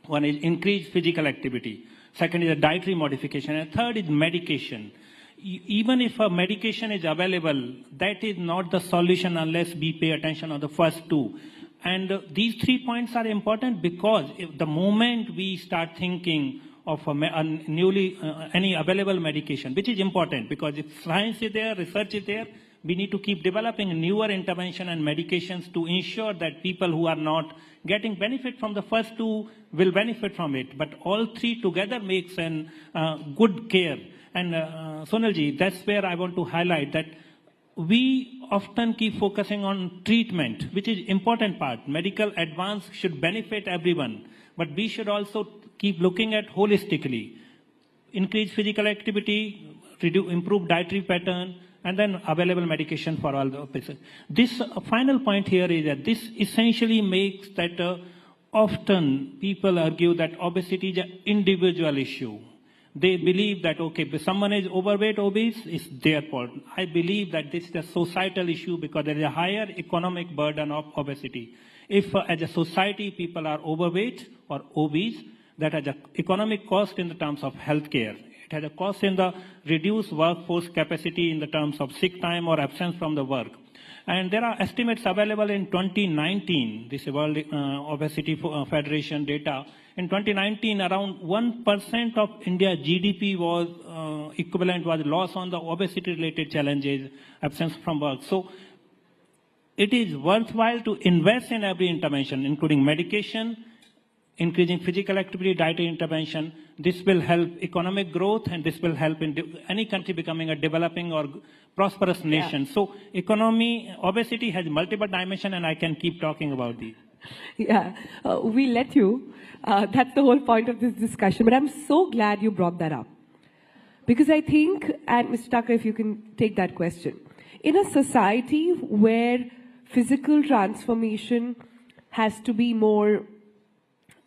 One is increased physical activity. Second is a dietary modification. And third is medication. Even if a medication is available, that is not the solution unless we pay attention on the first 2. And these 3 points are important because if the moment we start thinking of any available medication, which is important because if science is there, research is there, we need to keep developing newer intervention and medications to ensure that people who are not getting benefit from the first 2 will benefit from it. But all 3 together makes an good care. And Sonalji, that's where I want to highlight that we often keep focusing on treatment, which is important part. Medical advance should benefit everyone, but we should also keep looking at holistically. Increase physical activity, improve dietary pattern, and then available medication for all the patients. This final point here is that this essentially makes that often people argue that obesity is an individual issue. They believe that, okay, if someone is overweight, obese, it's their fault. I believe that this is a societal issue because there is a higher economic burden of obesity. If as a society people are overweight or obese, that has an economic cost in the terms of healthcare. It has a cost in the reduced workforce capacity in the terms of sick time or absence from the work. And there are estimates available in 2019, this World Obesity Federation data. In 2019, around 1% of India's GDP was equivalent was loss on the obesity-related challenges, absence from work. So it is worthwhile to invest in every intervention, including medication, increasing physical activity, dietary intervention. This will help economic growth, and this will help in any country becoming a developing or prosperous nation. Yeah. So obesity has multiple dimensions, and I can keep talking about these. Yeah, we let you. That's the whole point of this discussion. But I'm so glad you brought that up. Because I think, and Mr. Tucker, if you can take that question, in a society where physical transformation has to be more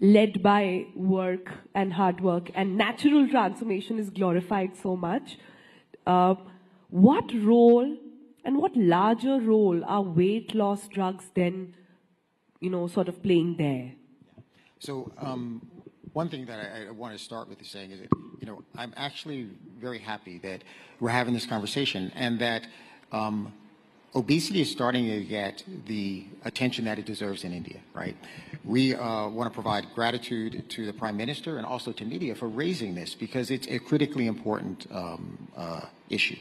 led by work and hard work, and natural transformation is glorified so much, what role and what larger role are weight loss drugs then, sort of playing there? So one thing that I want to start with is saying is that, I'm actually very happy that we're having this conversation and that obesity is starting to get the attention that it deserves in India, right? We want to provide gratitude to the Prime Minister and also to media for raising this because it's a critically important issue.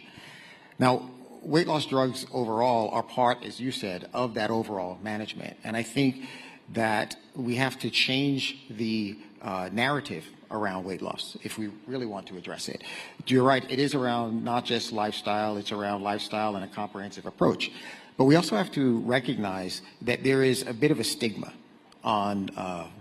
Now, weight loss drugs overall are part, as you said, of that overall management. And I think that we have to change the narrative around weight loss if we really want to address it. You're right, it is around not just lifestyle, it's around lifestyle and a comprehensive approach. But we also have to recognize that there is a bit of a stigma on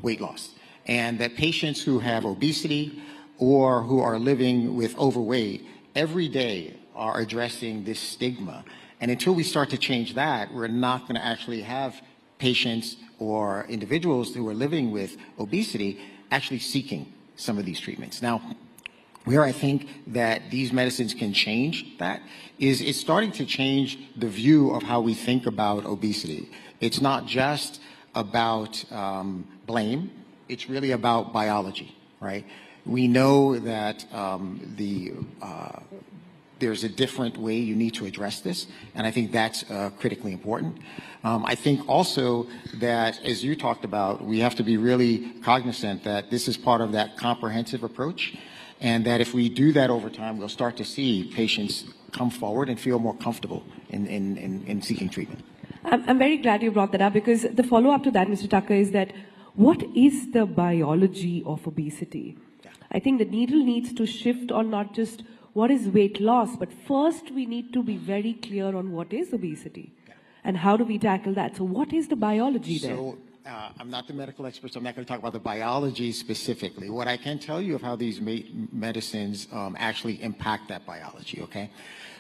weight loss, and that patients who have obesity or who are living with overweight every day are addressing this stigma. And until we start to change that, we're not going to actually have patients or individuals who are living with obesity actually seeking some of these treatments. Now, where I think that these medicines can change that is it's starting to change the view of how we think about obesity. It's not just about blame, it's really about biology, right? We know that there's a different way you need to address this, and I think that's critically important. I think also that, as you talked about, we have to be really cognizant that this is part of that comprehensive approach, and that if we do that over time, we'll start to see patients come forward and feel more comfortable in seeking treatment. I'm very glad you brought that up, because the follow-up to that, Mr. Tucker, is that what is the biology of obesity? Yeah. I think the needle needs to shift on not just what is weight loss, but first we need to be very clear on what is obesity. Yeah. And how do we tackle that? So what is the biology there? So I'm not the medical expert, so I'm not going to talk about the biology specifically. What I can tell you of how these medicines actually impact that biology, okay?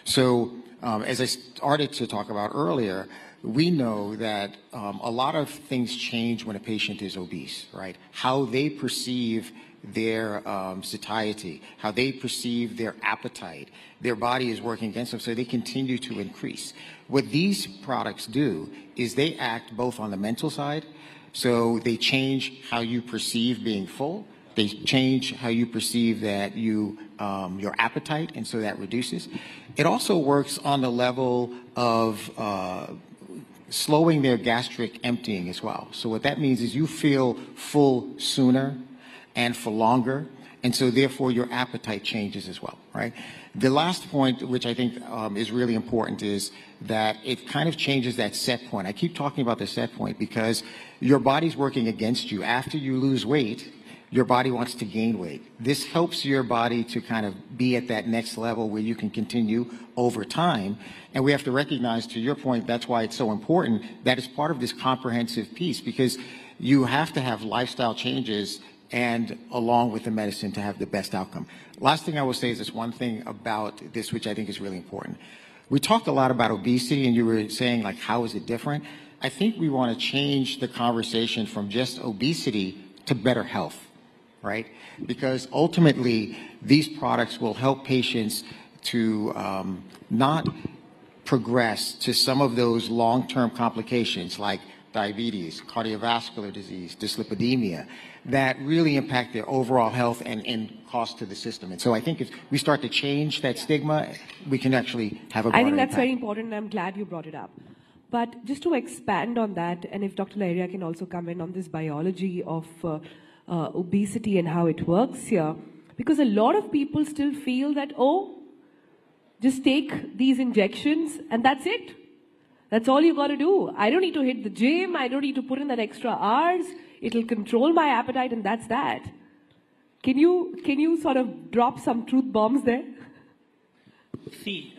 So as I started to talk about earlier, we know that a lot of things change when a patient is obese, right? How they perceive their satiety, how they perceive their appetite, their body is working against them, so they continue to increase. What these products do is they act both on the mental side, so they change how you perceive being full, they change how you perceive that your appetite, and so that reduces. It also works on the level of slowing their gastric emptying as well. So what that means is you feel full sooner and for longer, and so therefore your appetite changes as well, right? The last point, which I think is really important, is that it kind of changes that set point. I keep talking about the set point because your body's working against you. After you lose weight, your body wants to gain weight. This helps your body to kind of be at that next level where you can continue over time. And we have to recognize, to your point, that's why it's so important, that it's part of this comprehensive piece, because you have to have lifestyle changes and along with the medicine to have the best outcome. Last thing I will say is this one thing about this, which I think is really important. We talked a lot about obesity, and you were saying, like, how is it different? I think we want to change the conversation from just obesity to better health, right? Because ultimately, these products will help patients to not progress to some of those long-term complications like diabetes, cardiovascular disease, dyslipidemia, that really impact their overall health and cost to the system. And so I think if we start to change that stigma, we can actually have a broader I think that's impact. very important, and I'm glad you brought it up. But just to expand on that, and if Dr. Lahiriya can also come in on this biology of obesity and how it works here, because a lot of people still feel that, oh, just take these injections and that's it. That's all you got to do. I don't need to hit the gym. I don't need to put in that extra hours. It'll control my appetite, and that's that. Can you sort of drop some truth bombs there? See,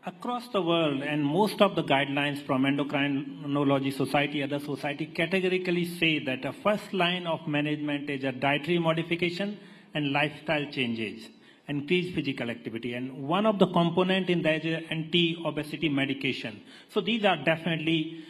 across the world, and most of the guidelines from Endocrinology Society, other society, categorically say that the first line of management is a dietary modification and lifestyle changes, increased physical activity. And one of the component in that is anti-obesity medication. So these are definitely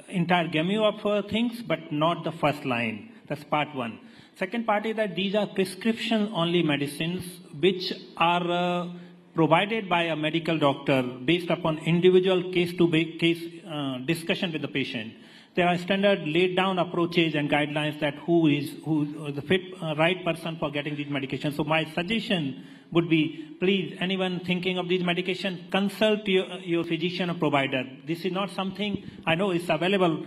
entire gamut of things, but not the first line. That's part one. Second part is that these are prescription-only medicines which are provided by a medical doctor based upon individual case-to-case discussion with the patient. There are standard laid down approaches and guidelines that who is the right person for getting these medications. So my suggestion would be, please, anyone thinking of these medications, consult your physician or provider. This is not something, I know it's available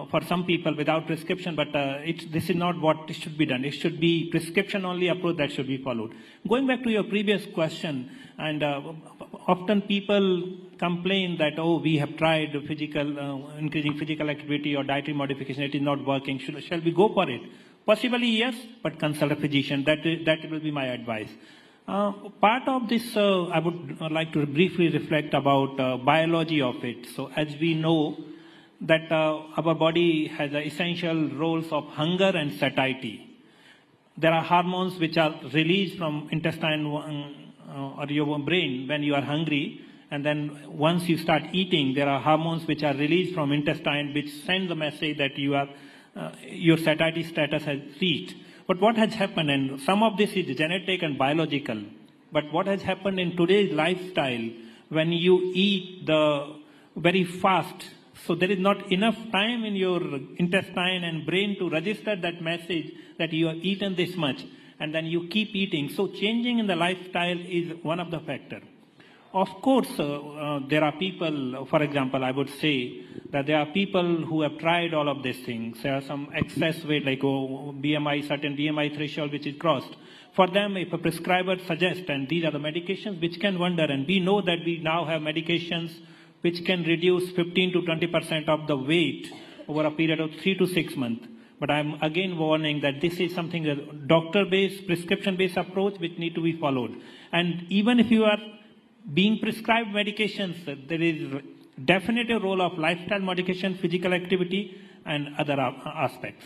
for some people without prescription, but this is not what should be done. It should be prescription only approach that should be followed. Going back to your previous question, and often people complain that, oh, we have tried increasing physical activity or dietary modification, it is not working. Shall we go for it? Possibly yes, but consult a physician. That will be my advice. Part of this, I would like to briefly reflect about biology of it. So as we know that our body has essential roles of hunger and satiety. There are hormones which are released from intestine or your brain when you are hungry, and then once you start eating, there are hormones which are released from intestine which send the message that your satiety status has reached. But what has happened, and some of this is genetic and biological, but what has happened in today's lifestyle, when you eat very fast, so there is not enough time in your intestine and brain to register that message that you have eaten this much, and then you keep eating. So changing in the lifestyle is one of the factors. Of course, there are people, for example, I would say that there are people who have tried all of these things. There are some excess weight, like BMI, certain BMI threshold which is crossed. For them, if a prescriber suggests, and these are the medications which can wonder, and we know that we now have medications which can reduce 15 to 20% of the weight over a period of 3 to 6 months. But I'm again warning that this is something that doctor-based, prescription-based approach which need to be followed. And even if you are being prescribed medications, there is definitely a role of lifestyle modification, physical activity, and other aspects.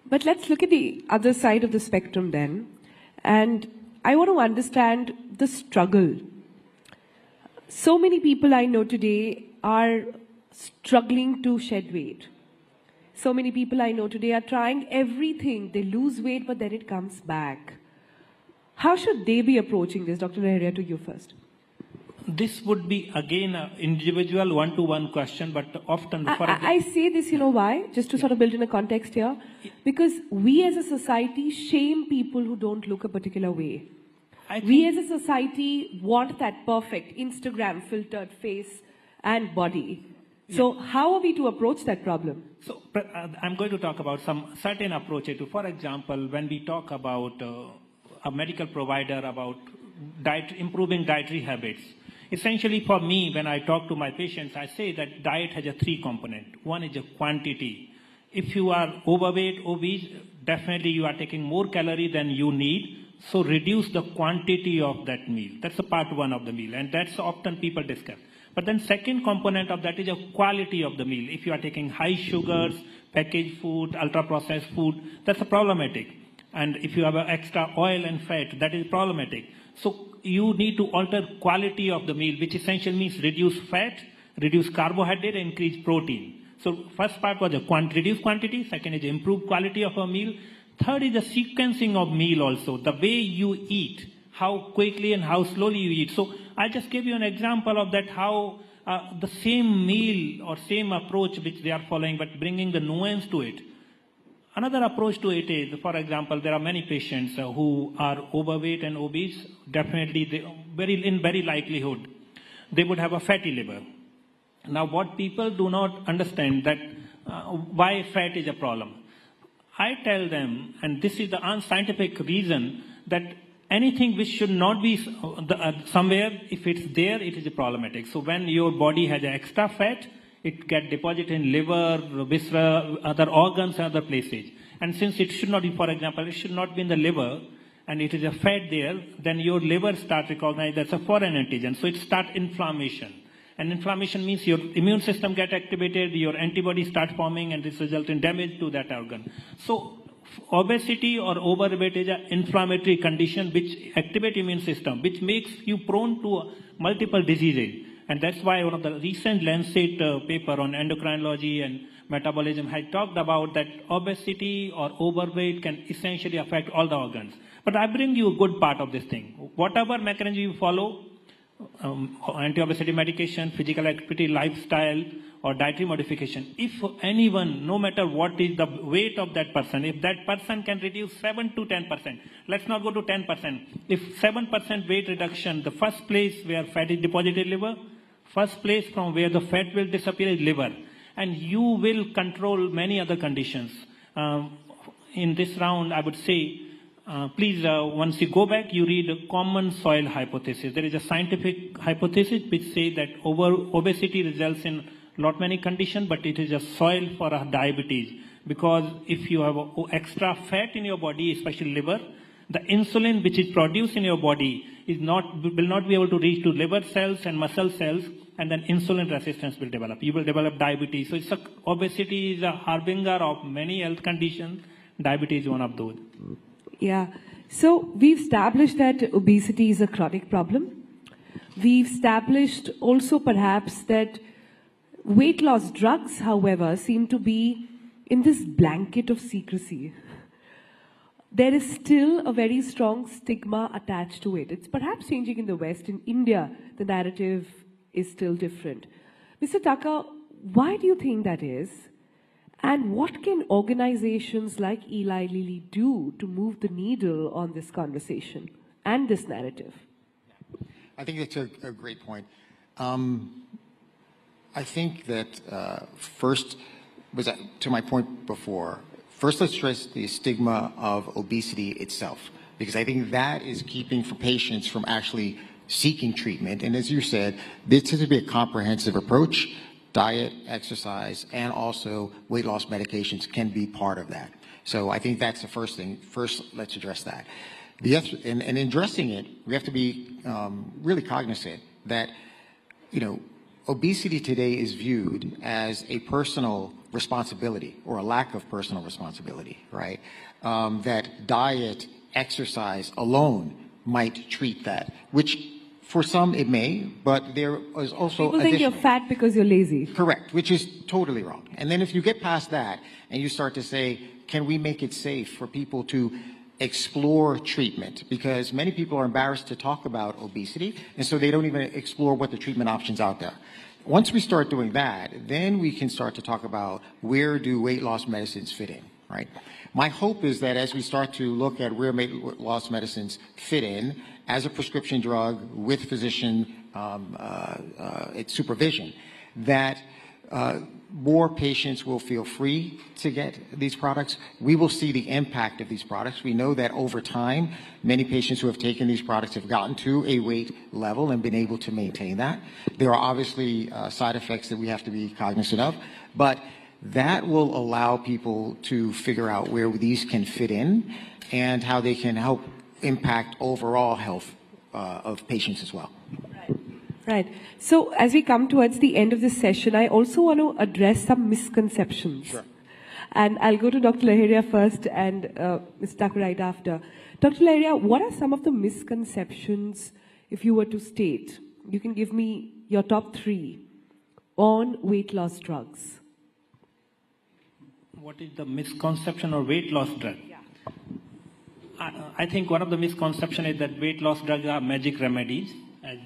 But let's look at the other side of the spectrum then. And I want to understand the struggle. So many people I know today are struggling to shed weight. So many people I know today are trying everything. They lose weight, but then it comes back. How should they be approaching this? Dr. Lahiriya, to you first. This would be, again, an individual one-to-one question, but often... I say this, you know why? Just to sort of build in a context here. Because we as a society shame people who don't look a particular way. We as a society want that perfect Instagram filtered face and body. So how are we to approach that problem? So I'm going to talk about some certain approaches to, for example, when we talk about a medical provider about improving dietary habits. Essentially for me, when I talk to my patients, I say that diet has a 3 components. One is a quantity. If you are overweight, obese, definitely you are taking more calories than you need. So reduce the quantity of that meal. That's the part 1 of the meal, and that's often people discuss. But then second component of that is a quality of the meal. If you are taking high sugars, packaged food, ultra-processed food, that's a problematic. And if you have extra oil and fat, that is problematic. So you need to alter quality of the meal, which essentially means reduce fat, reduce carbohydrate, and increase protein. So first part was the reduce quantity, second is improve quality of a meal, third is the sequencing of meal also, the way you eat, how quickly and how slowly you eat. So I just gave you an example of that, how the same meal or same approach which they are following, but bringing the nuance to it. Another approach to it is, for example, there are many patients who are overweight and obese. Definitely, in very likelihood, they would have a fatty liver. Now, what people do not understand that why fat is a problem. I tell them, and this is the unscientific reason, that anything which should not be somewhere, if it's there, it is problematic. So when your body has extra fat, it gets deposited in liver, viscera, other organs, and other places. And since it should not be, for example, it should not be in the liver, and it is a fat there, then your liver starts recognizing that's a foreign antigen. So it starts inflammation. And inflammation means your immune system gets activated, your antibodies start forming, and this results in damage to that organ. So obesity or overweight is an inflammatory condition which activates immune system, which makes you prone to multiple diseases. And that's why one of the recent Lancet paper on endocrinology and metabolism had talked about that obesity or overweight can essentially affect all the organs. But I bring you a good part of this thing. Whatever mechanism you follow, anti-obesity medication, physical activity, lifestyle, or dietary modification, if anyone, no matter what is the weight of that person, if that person can reduce 7 to 10%, let's not go to 10%. If 7% weight reduction, the first place where fat is deposited liver, first place from where the fat will disappear is liver. And you will control many other conditions. In this round, I would say, please, once you go back, you read a common soil hypothesis. There is a scientific hypothesis which says that obesity results in not many conditions, but it is a soil for a diabetes. Because if you have extra fat in your body, especially liver, the insulin which is produced in your body will not be able to reach to liver cells and muscle cells, and then insulin resistance will develop. You will develop diabetes. So obesity is a harbinger of many health conditions. Diabetes is one of those. Yeah. So we've established that obesity is a chronic problem. We've established also perhaps that weight loss drugs, however, seem to be in this blanket of secrecy. There is still a very strong stigma attached to it. It's perhaps changing in the West. In India, the narrative is still different. Mr. Tucker, why do you think that is? And what can organizations like Eli Lilly do to move the needle on this conversation and this narrative? I think that's a great point. I think that first, to my point before, first let's address the stigma of obesity itself, because I think that is keeping for patients from actually seeking treatment. And as you said, this has to be a comprehensive approach. Diet, exercise, and also weight loss medications can be part of that. So I think that's the first thing. First, let's address that. And in addressing it, we have to be really cognizant that, obesity today is viewed as a personal responsibility or a lack of personal responsibility, right? That diet, exercise alone might treat that, which for some it may, but there is also people think you're fat because you're lazy. Correct, which is totally wrong. And then if you get past that and you start to say, can we make it safe for people to explore treatment? Because many people are embarrassed to talk about obesity, and so they don't even explore what the treatment options out there. Once we start doing that, then we can start to talk about where do weight loss medicines fit in, right? My hope is that as we start to look at where weight loss medicines fit in as a prescription drug with physician supervision, that more patients will feel free to get these products. We will see the impact of these products. We know that over time, many patients who have taken these products have gotten to a weight level and been able to maintain that. There are obviously side effects that we have to be cognizant of, but that will allow people to figure out where these can fit in and how they can help impact overall health of patients as well. Right. So as we come towards the end of this session, I also want to address some misconceptions. Sure. And I'll go to Dr. Laheria first and Mr. Thakur right after. Dr. Laheria, what are some of the misconceptions, if you were to state? You can give me your top 3 on weight loss drugs. What is the misconception of weight loss drug? Yeah. I think one of the misconceptions is that weight loss drugs are magic remedies. As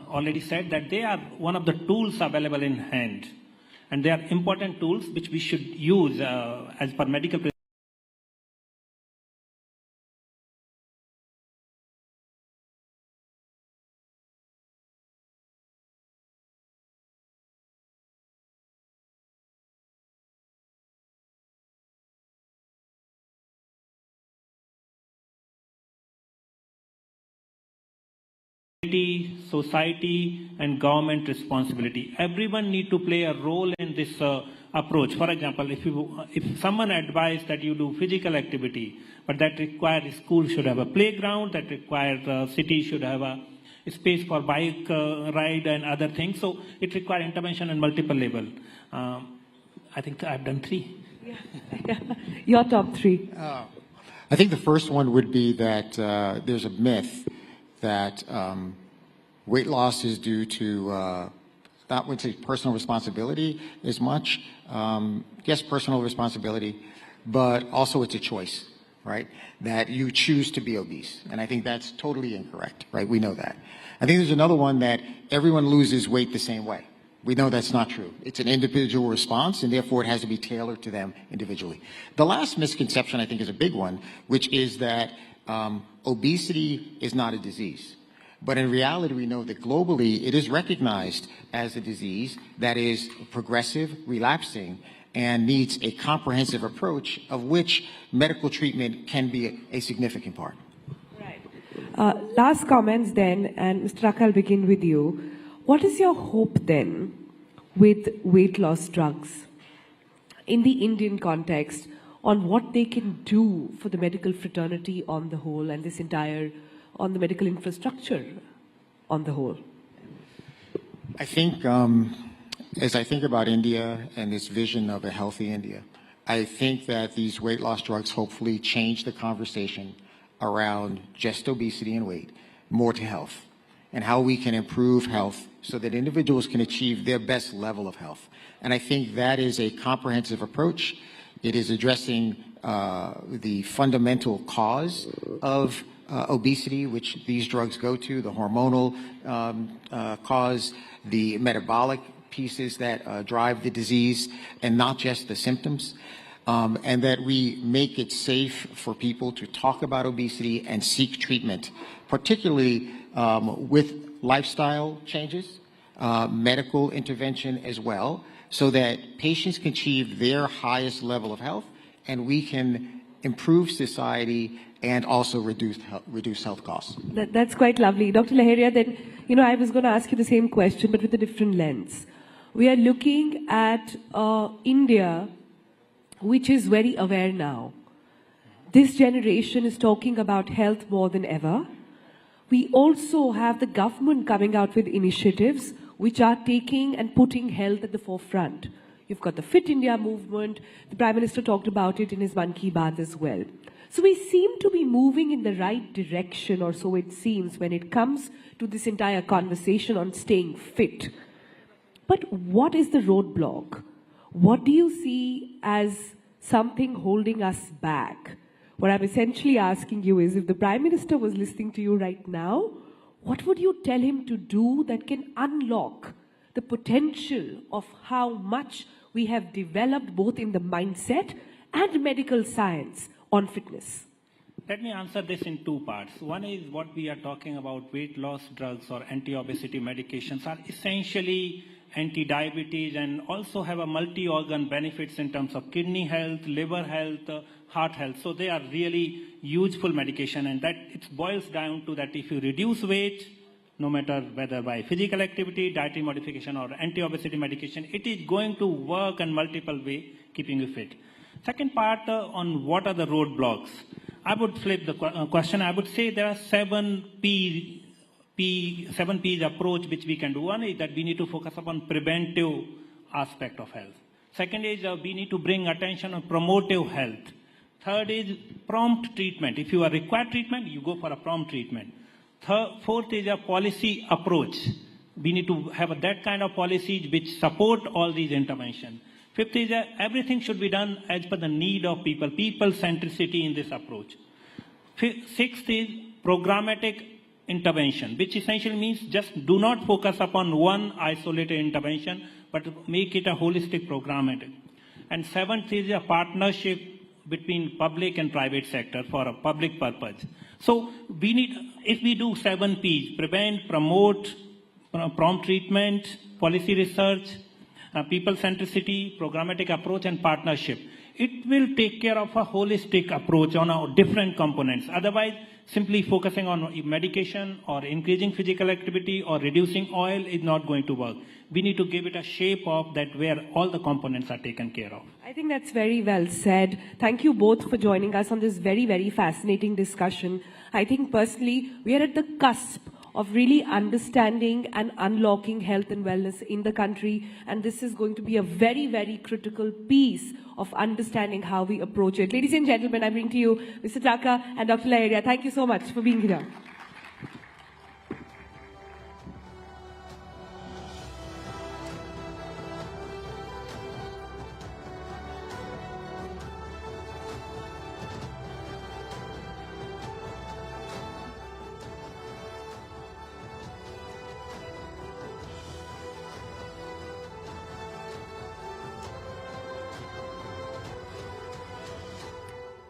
already said, that they are one of the tools available in hand. And they are important tools which we should use as per medical prescription. Society and government responsibility. Everyone need to play a role in this approach. For example, if someone advised that you do physical activity, but that requires school should have a playground, that requires city should have a space for bike ride and other things. So it requires intervention on multiple levels. I think I've done 3. Yeah. Your top 3. I think the first one would be that there's a myth that weight loss is due to not would say personal responsibility as much. Yes, personal responsibility, but also it's a choice, right? That you choose to be obese. And I think that's totally incorrect, right? We know that. I think there's another one that everyone loses weight the same way. We know that's not true. It's an individual response, and therefore it has to be tailored to them individually. The last misconception, I think, is a big one, which is that obesity is not a disease. But in reality, we know that globally, it is recognized as a disease that is progressive, relapsing, and needs a comprehensive approach, of which medical treatment can be a significant part. Right. Last comments then, and Mr. Thakur, I'll begin with you. What is your hope then with weight loss drugs in the Indian context on what they can do for the medical fraternity on the whole and this entire, on the medical infrastructure on the whole? I think, as I think about India and this vision of a healthy India, I think that these weight loss drugs hopefully change the conversation around just obesity and weight more to health and how we can improve health so that individuals can achieve their best level of health. And I think that is a comprehensive approach. It is addressing the fundamental cause of obesity, which these drugs go to, the hormonal cause, the metabolic pieces that drive the disease, and not just the symptoms. And that we make it safe for people to talk about obesity and seek treatment, particularly with lifestyle changes, medical intervention as well, so that patients can achieve their highest level of health, and we can improve society and also reduce health costs. That's quite lovely. Dr. Laheria, then, I was going to ask you the same question, but with a different lens. We are looking at India, which is very aware now. This generation is talking about health more than ever. We also have the government coming out with initiatives which are taking and putting health at the forefront. You've got the Fit India movement. The Prime Minister talked about it in his Mann Ki Baat as well. So we seem to be moving in the right direction, or so it seems, when it comes to this entire conversation on staying fit. But what is the roadblock? What do you see as something holding us back? What I'm essentially asking you is, if the Prime Minister was listening to you right now, what would you tell him to do that can unlock the potential of how much we have developed both in the mindset and medical science on fitness? Let me answer this in 2 parts. One is what we are talking about, weight loss drugs or anti-obesity medications are essentially anti-diabetes and also have a multi-organ benefits in terms of kidney health, liver health, heart health. So they are really useful medication, and that it boils down to that if you reduce weight, no matter whether by physical activity, dietary modification or anti-obesity medication, it is going to work in multiple ways, keeping you fit. Second part on what are the roadblocks. I would flip the question. I would say there are 7 P's approach which we can do. One is that we need to focus upon preventive aspect of health. Second is we need to bring attention on promotive health. Third is prompt treatment. If you are required treatment, you go for a prompt treatment. Fourth is a policy approach. We need to have that kind of policies which support all these interventions. Fifth is everything should be done as per the need of people, people centricity in this approach. Sixth is programmatic intervention, which essentially means just do not focus upon one isolated intervention, but make it a holistic programmatic. And seventh is a partnership between public and private sector for a public purpose. So we need, if we do 7 P's, prevent, promote, prompt treatment, policy research, people centricity, programmatic approach, and partnership, it will take care of a holistic approach on our different components. Otherwise, simply focusing on medication or increasing physical activity or reducing oil is not going to work. We need to give it a shape of that where all the components are taken care of. I think that's very well said. Thank you both for joining us on this very, very fascinating discussion. I think personally, we are at the cusp of really understanding and unlocking health and wellness in the country. And this is going to be a very, very critical piece of understanding how we approach it. Ladies and gentlemen, I bring to you Mr. Taka and Dr. Laheria. Thank you so much for being here.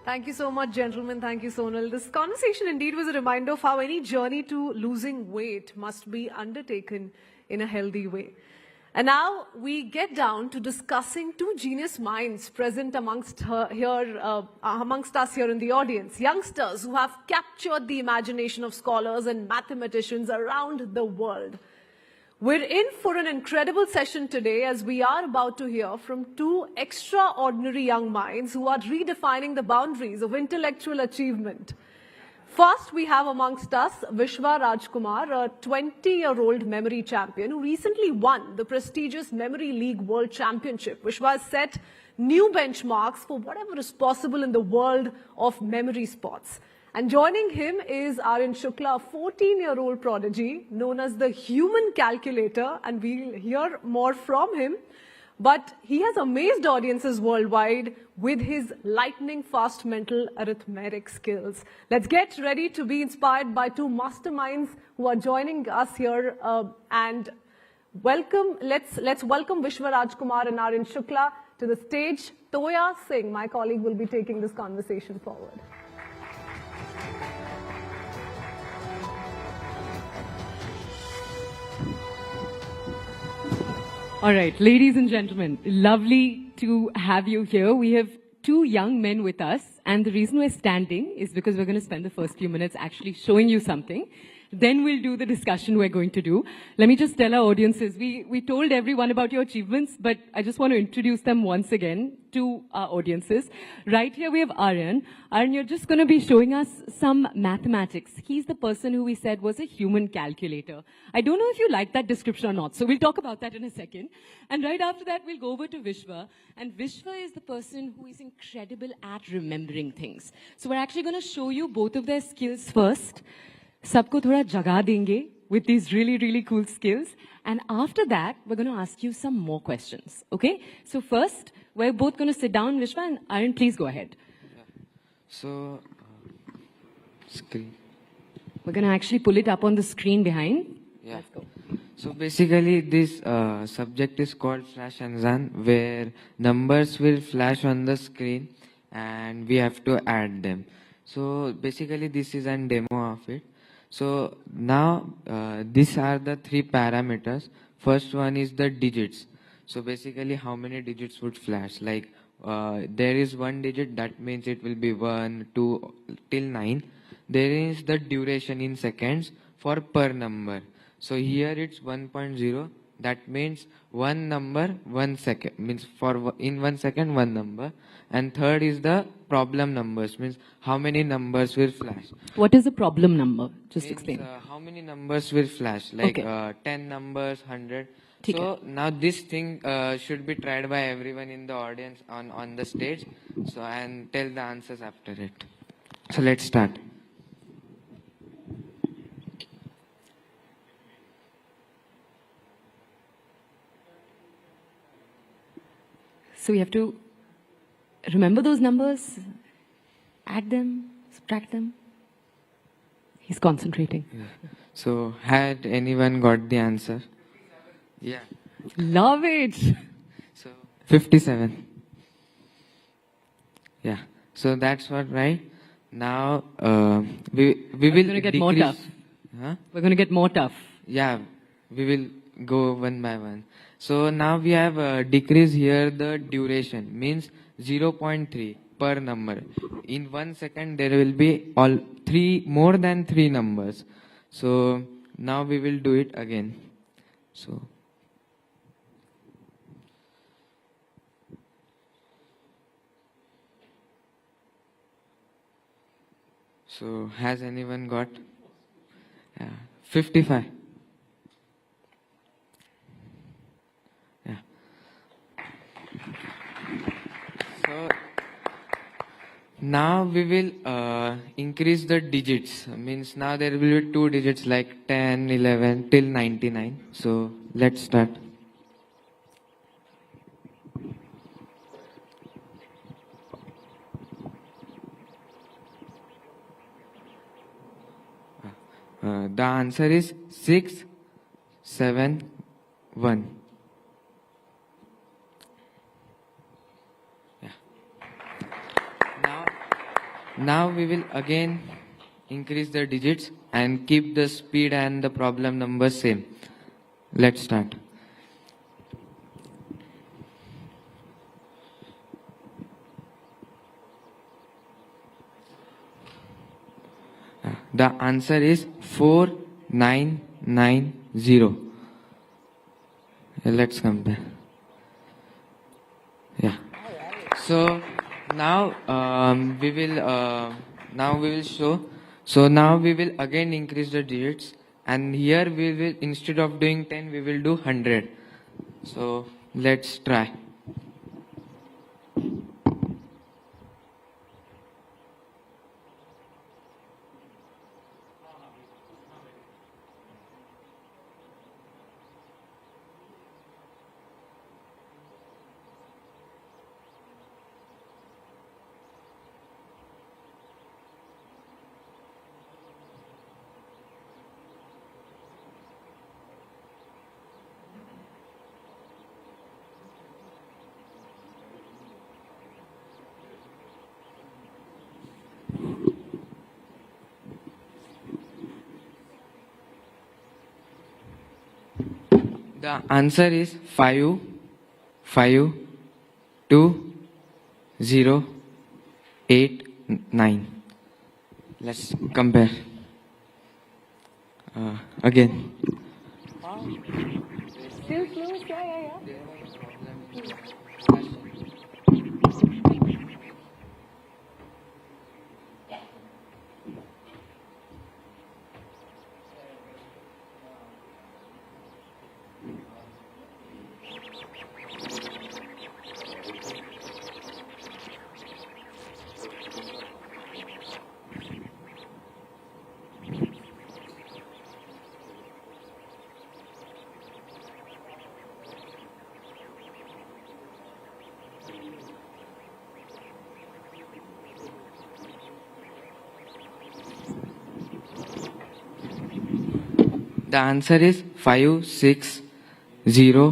Thank you so much, gentlemen. Thank you, Sonal. This conversation indeed was a reminder of how any journey to losing weight must be undertaken in a healthy way. And now we get down to discussing two genius minds present amongst us here in the audience. Youngsters who have captured the imagination of scholars and mathematicians around the world. We're in for an incredible session today as we are about to hear from two extraordinary young minds who are redefining the boundaries of intellectual achievement. First, we have amongst us Vishwa Rajkumar, a 20-year-old memory champion who recently won the prestigious Memory League World Championship. Vishwa has set new benchmarks for whatever is possible in the world of memory sports. And joining him is Aryan Shukla, a 14-year-old prodigy known as the human calculator, and we'll hear more from him. But he has amazed audiences worldwide with his lightning-fast mental arithmetic skills. Let's get ready to be inspired by two masterminds who are joining us here. And welcome, let's welcome Vishwa Rajkumar and Aryan Shukla to the stage. Toya Singh, my colleague, will be taking this conversation forward. All right, ladies and gentlemen, lovely to have you here. We have two young men with us, and the reason we're standing is because we're going to spend the first few minutes actually showing you something. Then we'll do the discussion we're going to do. Let me just tell our audiences, we told everyone about your achievements, but I just want to introduce them once again to our audiences. Right here we have Aryan. Aryan, you're just going to be showing us some mathematics. He's the person who we said was a human calculator. I don't know if you like that description or not, so we'll talk about that in a second. And right after that, we'll go over to Vishwa. And Vishwa is the person who is incredible at remembering things. So we're actually going to show you both of their skills first. Sabko thoda jaga denge with these really, really cool skills. And after that, we're going to ask you some more questions. Okay? So first, we're both going to sit down, Vishwa, and Aryan, please go ahead. So, screen. We're going to actually pull it up on the screen behind. Yeah. Let's go. So basically this subject is called Flash Anzan, where numbers will flash on the screen and we have to add them. So basically this is a demo of it. So now these are the three parameters. First one is the digits. So basically how many digits would flash? Like there is one digit, that means it will be 1, 2 till 9. There is the duration in seconds for per number. So here it's 1.0, That means one number, 1 second, means in 1 second, one number. And third is the problem numbers, means how many numbers will flash. What is the problem number? Just Means, explain. how many numbers will flash, like Okay. 10 numbers, 100. ठीक So now this thing should be tried by everyone in the audience on the stage. So and tell the answers after it. So let's start. So we have to remember those numbers, add them, subtract them. He's concentrating. So had anyone got the answer? Yeah. Love it. So 57. Yeah. So that's what, right? Now we will We're going to get more decrease- tough. Huh? We're going to get more tough. Yeah, we will go one by one. So now we have decreased here the duration, means 0.3 per number. In 1 second there will be more than 3 numbers. So now we will do it again. So has anyone got? 55. Yeah. So now we will increase the digits. Means now there will be 2 digits like 10, 11 till 99. So let's start. The answer is 671. Yeah. Now we will again increase the digits and keep the speed and the problem number same. Let's start. The answer is 4990. Let's compare. Yeah. So now we will show. So now we will again increase the digits, and here we will, instead of doing 10, we will do 100. So let's try. The answer is 5, 5, 2, 0, 8, 9. Let's compare. Again. Still close? Yeah. The answer is 5, 6, 0,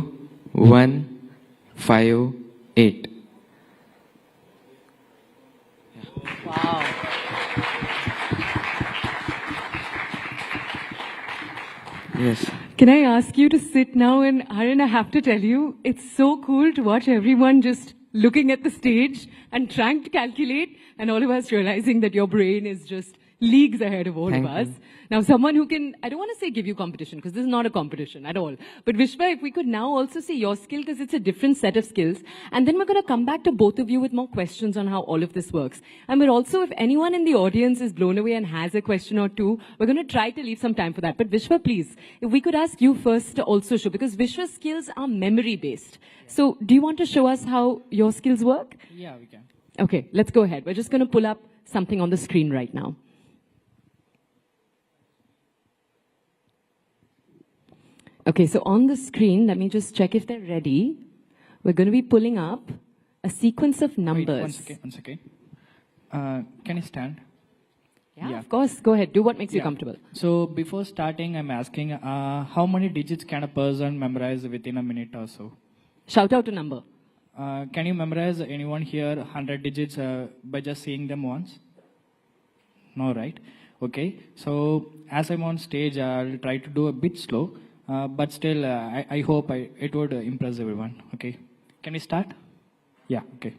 1, 5, 8. Wow. Yes. Can I ask you to sit now? And Haran, I have to tell you, it's so cool to watch everyone just looking at the stage and trying to calculate, and all of us realizing that your brain is just leagues ahead of all Thank of us. you. Now, someone who can, I don't want to say give you competition, because this is not a competition at all. But Vishwa, if we could now also see your skill, because it's a different set of skills. And then we're going to come back to both of you with more questions on how all of this works. And we're also, if anyone in the audience is blown away and has a question or two, we're going to try to leave some time for that. But Vishwa, please, if we could ask you first to also show, because Vishwa's skills are memory-based. So do you want to show us how your skills work? Yeah, we can. Okay, let's go ahead. We're just going to pull up something on the screen right now. Okay, so on the screen, let me just check if they're ready. We're going to be pulling up a sequence of numbers. Wait, one second. Can I stand? Yeah, of course. Go ahead. Do what makes you comfortable. So before starting, I'm asking, how many digits can a person memorize within a minute or so? Shout out a number. Can you memorize anyone here 100 digits by just seeing them once? No, right? Okay. So as I'm on stage, I'll try to do a bit slow. But still, I hope it would impress everyone. Okay. Can we start? Yeah, okay.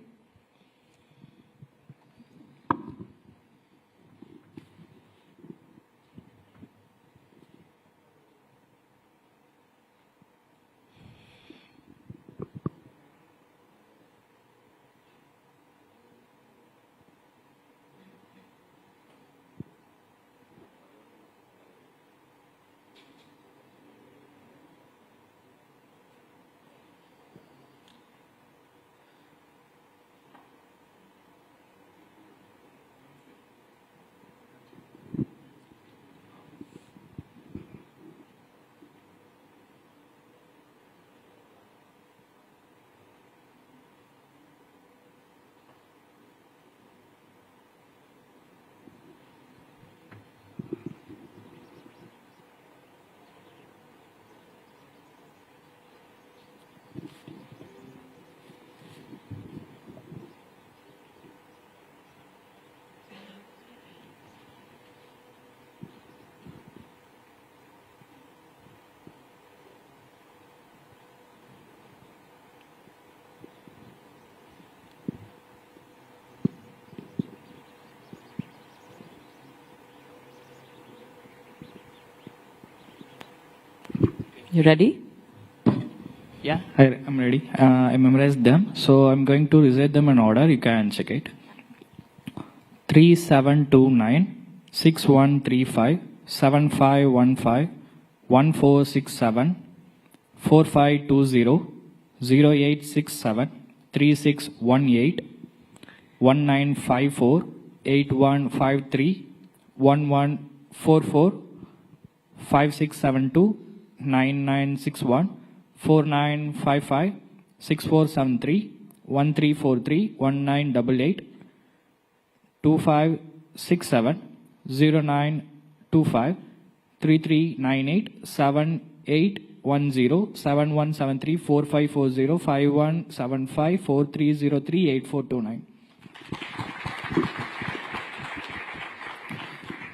You ready? Yeah, I'm ready. I memorized them. So I'm going to recite them in order. You can check it. 3729, 6135, 7515, 1467, 4520, 0867, 3618, 1954, 8153, 1144, 5672, 9961, 4955, 6473, 1343, 1988, 2567, 0925, 3398, 7810, 7173, 4540, 5175, 4303, 8429.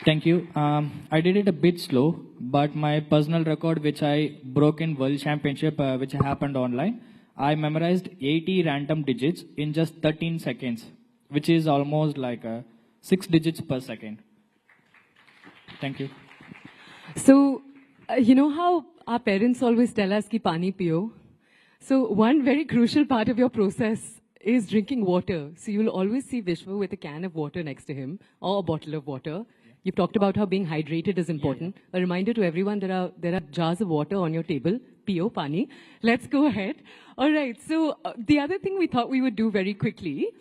Thank you. I did it a bit slow, but my personal record, which I broke in World Championship, which happened online, I memorized 80 random digits in just 13 seconds, which is almost like 6 digits per second. Thank you. So, you know how our parents always tell us ki pani piyo? So, one very crucial part of your process is drinking water. So, you'll always see Vishwa with a can of water next to him or a bottle of water. You've talked about how being hydrated is important. Yeah. A reminder to everyone, there are jars of water on your table. Piyo, pani. Let's go ahead. All right. So the other thing we thought we would do very quickly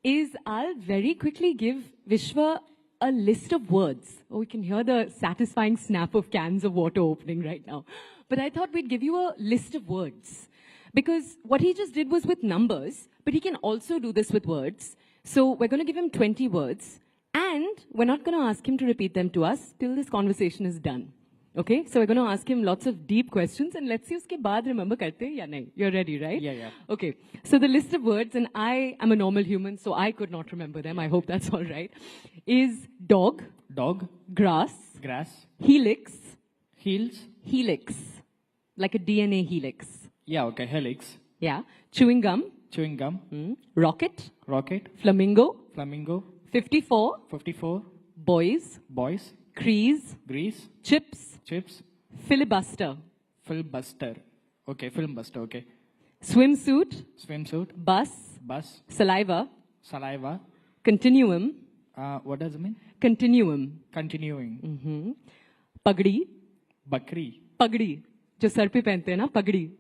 is I'll very quickly give Vishwa a list of words. Oh, we can hear the satisfying snap of cans of water opening right now. But I thought we'd give you a list of words. Because what he just did was with numbers, but he can also do this with words. So we're going to give him 20 words. And we're not going to ask him to repeat them to us till this conversation is done. Okay? So we're going to ask him lots of deep questions and let's see uske baad remember karte ya nahi. You're ready, right? Yeah. Okay. So the list of words, and I am a normal human, so I could not remember them. I hope that's all right. Is dog. Dog. Grass. Grass. Helix. Heels. Helix. Like a DNA helix. Yeah, okay. Helix. Yeah. Chewing gum. Chewing gum. Rocket. Rocket. Flamingo. Flamingo. 54. 54. Boys. Crease. Grease. Chips. Chips. Filibuster. Filibuster. Okay, filibuster, okay. Swimsuit. Swimsuit. Bus. Saliva. Saliva. Continuum. What does it mean? Continuum. Continuing. Pagdi. Bakri. Pagdi. जो sir पे पहनते हैं ना पगड़ी.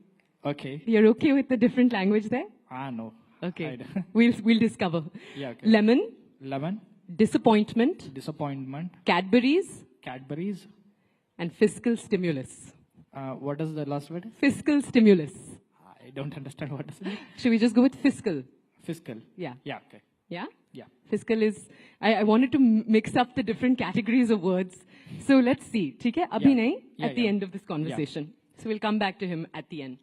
Okay. You're okay with the different language there? No. Okay. We'll discover. Yeah, okay. Lemon. Disappointment. Cadbury's. And fiscal stimulus. What is the last word? Fiscal stimulus. I don't understand what is it. Should we just go with fiscal? Fiscal. Yeah. Yeah, okay. Yeah? Yeah. Fiscal is, I wanted to mix up the different categories of words. So let's see. ठीक है? अभी नहीं, at the end of this conversation. So we'll come back to him at the end.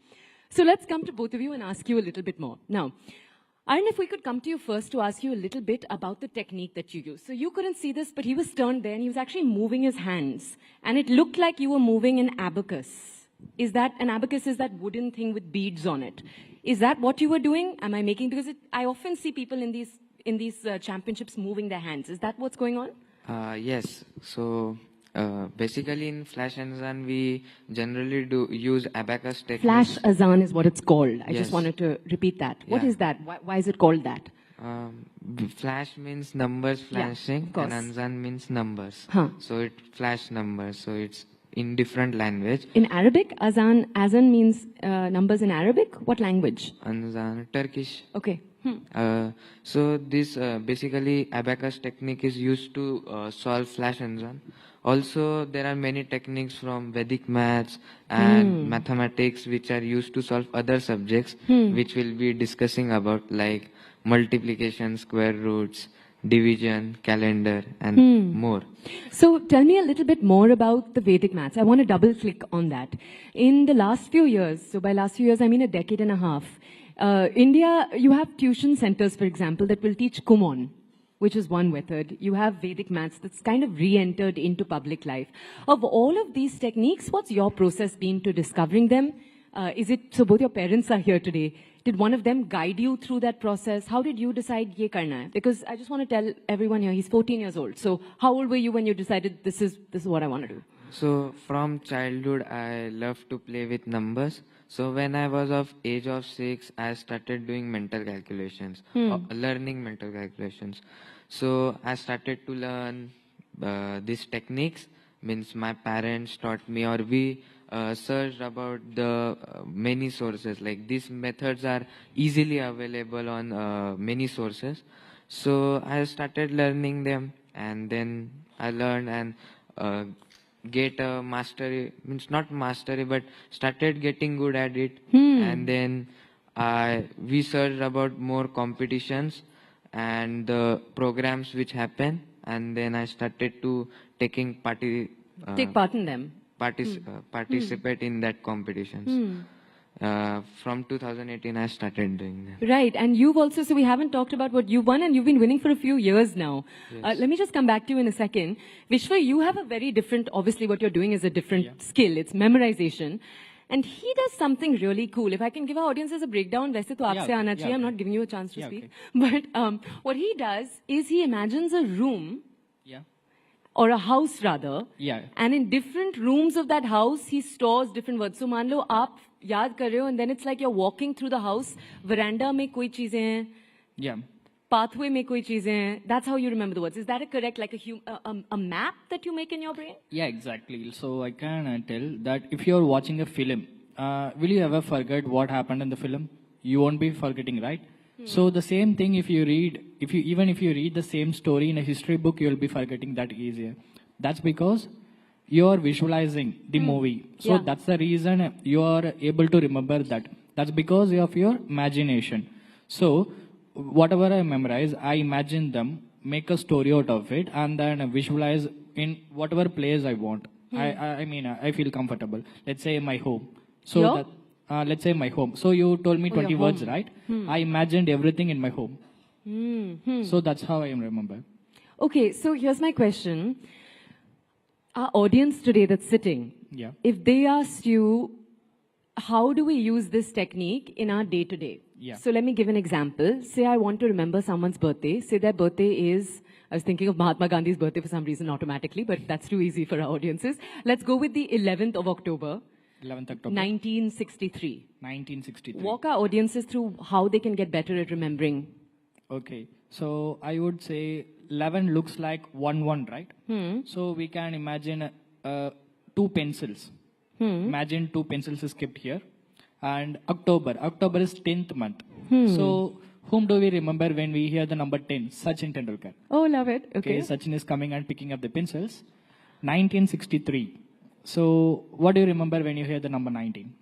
So let's come to both of you and ask you a little bit more. Now, Arun, if we could come to you first to ask you a little bit about the technique that you use. So you couldn't see this, but he was turned there and he was actually moving his hands. And it looked like you were moving an abacus. Is that, an abacus is that wooden thing with beads on it. Is that what you were doing? Am I making, because I often see people in these championships moving their hands. Is that what's going on? Yes. So basically in Flash Azan, we generally use abacus technique. Flash Azan is what it's called. I Yes. just wanted to repeat that. What Yeah. is that? Why is it called that? Flash means numbers flashing, of course. and Azan means numbers. Huh. So it flash numbers. So it's in different language. In Arabic, Azan means numbers in Arabic. What language? Azan, Turkish. Okay. So this basically abacus technique is used to solve Flash Azan. Also, there are many techniques from Vedic maths and mathematics which are used to solve other subjects, which we'll be discussing about, like multiplication, square roots, division, calendar, and more. So tell me a little bit more about the Vedic maths. I want to double click on that. In the last few years, so by last few years, I mean a decade and a half, India, you have tuition centers, for example, that will teach Kumon, which is one method. You have Vedic maths that's kind of re-entered into public life. Of all of these techniques, what's your process been to discovering them? Is it, so both your parents are here today. Did one of them guide you through that process? How did you decide ye karna hai? Because I just want to tell everyone here, he's 14 years old. So how old were you when you decided this is what I want to do? So from childhood, I love to play with numbers. So when I was of age of 6, I started doing mental calculations, learning mental calculations. So I started to learn these techniques. Means my parents taught me, or we searched about the many sources. Like these methods are easily available on many sources. So I started learning them, and then I learned and get a mastery, means not mastery, but started getting good at it. And then we searched about more competitions and the programs which happen, and then I started to take part in them, participate in that competitions. From 2018 I started doing that. Right, and you've also, so we haven't talked about what you've won, and you've been winning for a few years now. Yes. Let me just come back to you in a second. Vishwa, you have a very different, obviously what you're doing is a different skill, it's memorization. And he does something really cool. If I can give our audiences a breakdown, वैसे तो आपसे आना चाहिए. I'm not giving you a chance to speak. But what he does is he imagines a room, or a house rather, and in different rooms of that house, he stores different words. So मान लो आप याद कर रहे हो, and then it's like you're walking through the house, veranda में कोई चीजें हैं, pathway में कोई चीजें हैं. That's how you remember the words. Is that a correct, like a map that you make in your brain? Yeah, exactly. So I can tell that if you're watching a film, will you ever forget what happened in the film? You won't be forgetting, right? So the same thing, if you read the same story in a history book, you'll be forgetting that easier. That's because you're visualizing the movie. So that's the reason you're able to remember that. That's because of your imagination. So whatever I memorize, I imagine them, make a story out of it, and then visualize in whatever place I want. I mean, I feel comfortable. Let's say my home. So let's say my home. So you told me 20 words, right? I imagined everything in my home. So that's how I remember. Okay, so here's my question. Our audience today that's sitting, if they asked you, how do we use this technique in our day-to-day? So let me give an example. Say I want to remember someone's birthday. Say their birthday is I was thinking of Mahatma Gandhi's birthday for some reason automatically, but that's too easy for our audiences. Let's go with the 11th of October. 11th October. 1963. 1963. Walk our audiences through how they can get better at remembering. Okay. So I would say 11 looks like 1-1, right? So we can imagine 2 pencils. Imagine 2 pencils is kept here. And October is 10th month. So whom do we remember when we hear the number 10? Sachin Tendulkar. Oh, love it. Okay. Sachin is coming and picking up the pencils. 1963. So what do you remember when you hear the number 19?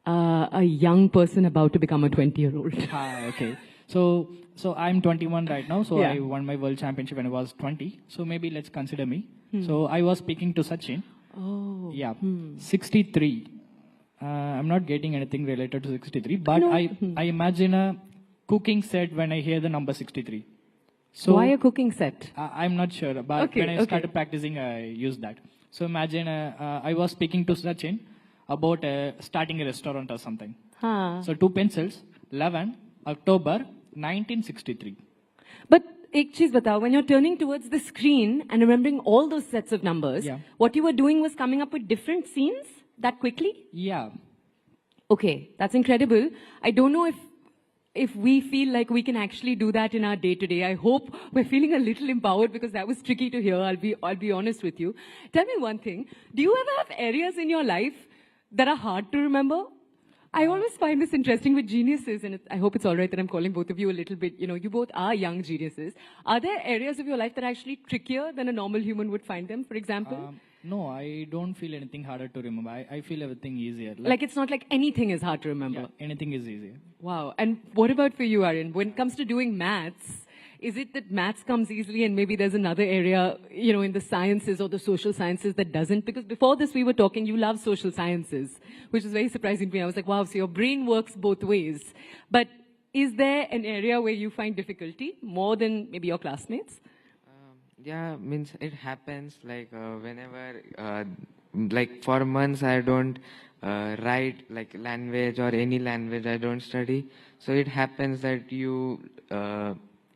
A young person about to become a 20-year-old. Okay. So I'm 21 right now. So Yeah. I won my world championship when I was 20. So maybe let's consider me. So I was speaking to Sachin. Oh. Yeah. 63. I'm not getting anything related to 63, but No. I imagine a cooking set when I hear the number 63. So Why a cooking set? I'm not sure, but Okay, when I okay. started practicing, I used that. So imagine I was speaking to Sachin about starting a restaurant or something. So 2 pencils, 11 October 1963. But ek cheez batao, when you're turning towards the screen and remembering all those sets of numbers, what you were doing was coming up with different scenes that quickly? Yeah. Okay, that's incredible. I don't know if we feel like we can actually do that in our day-to-day. I hope we're feeling a little empowered because that was tricky to hear. I'll be honest with you. Tell me one thing. Do you ever have areas in your life that are hard to remember? I always find this interesting with geniuses, and I hope it's all right that I'm calling both of you a little bit, you both are young geniuses. Are there areas of your life that are actually trickier than a normal human would find them, for example? No, I don't feel anything harder to remember. I feel everything easier. Like it's not like anything is hard to remember. Yeah, anything is easier. Wow. And what about for you, Aryan? When it comes to doing maths, is it that maths comes easily and maybe there's another area, in the sciences or the social sciences that doesn't? Because before this we were talking, you love social sciences, which is very surprising to me. I was like, wow, so your brain works both ways. But is there an area where you find difficulty more than maybe your classmates? Yeah, means it happens like whenever, like for months I don't write like language or any language I don't study. So it happens that you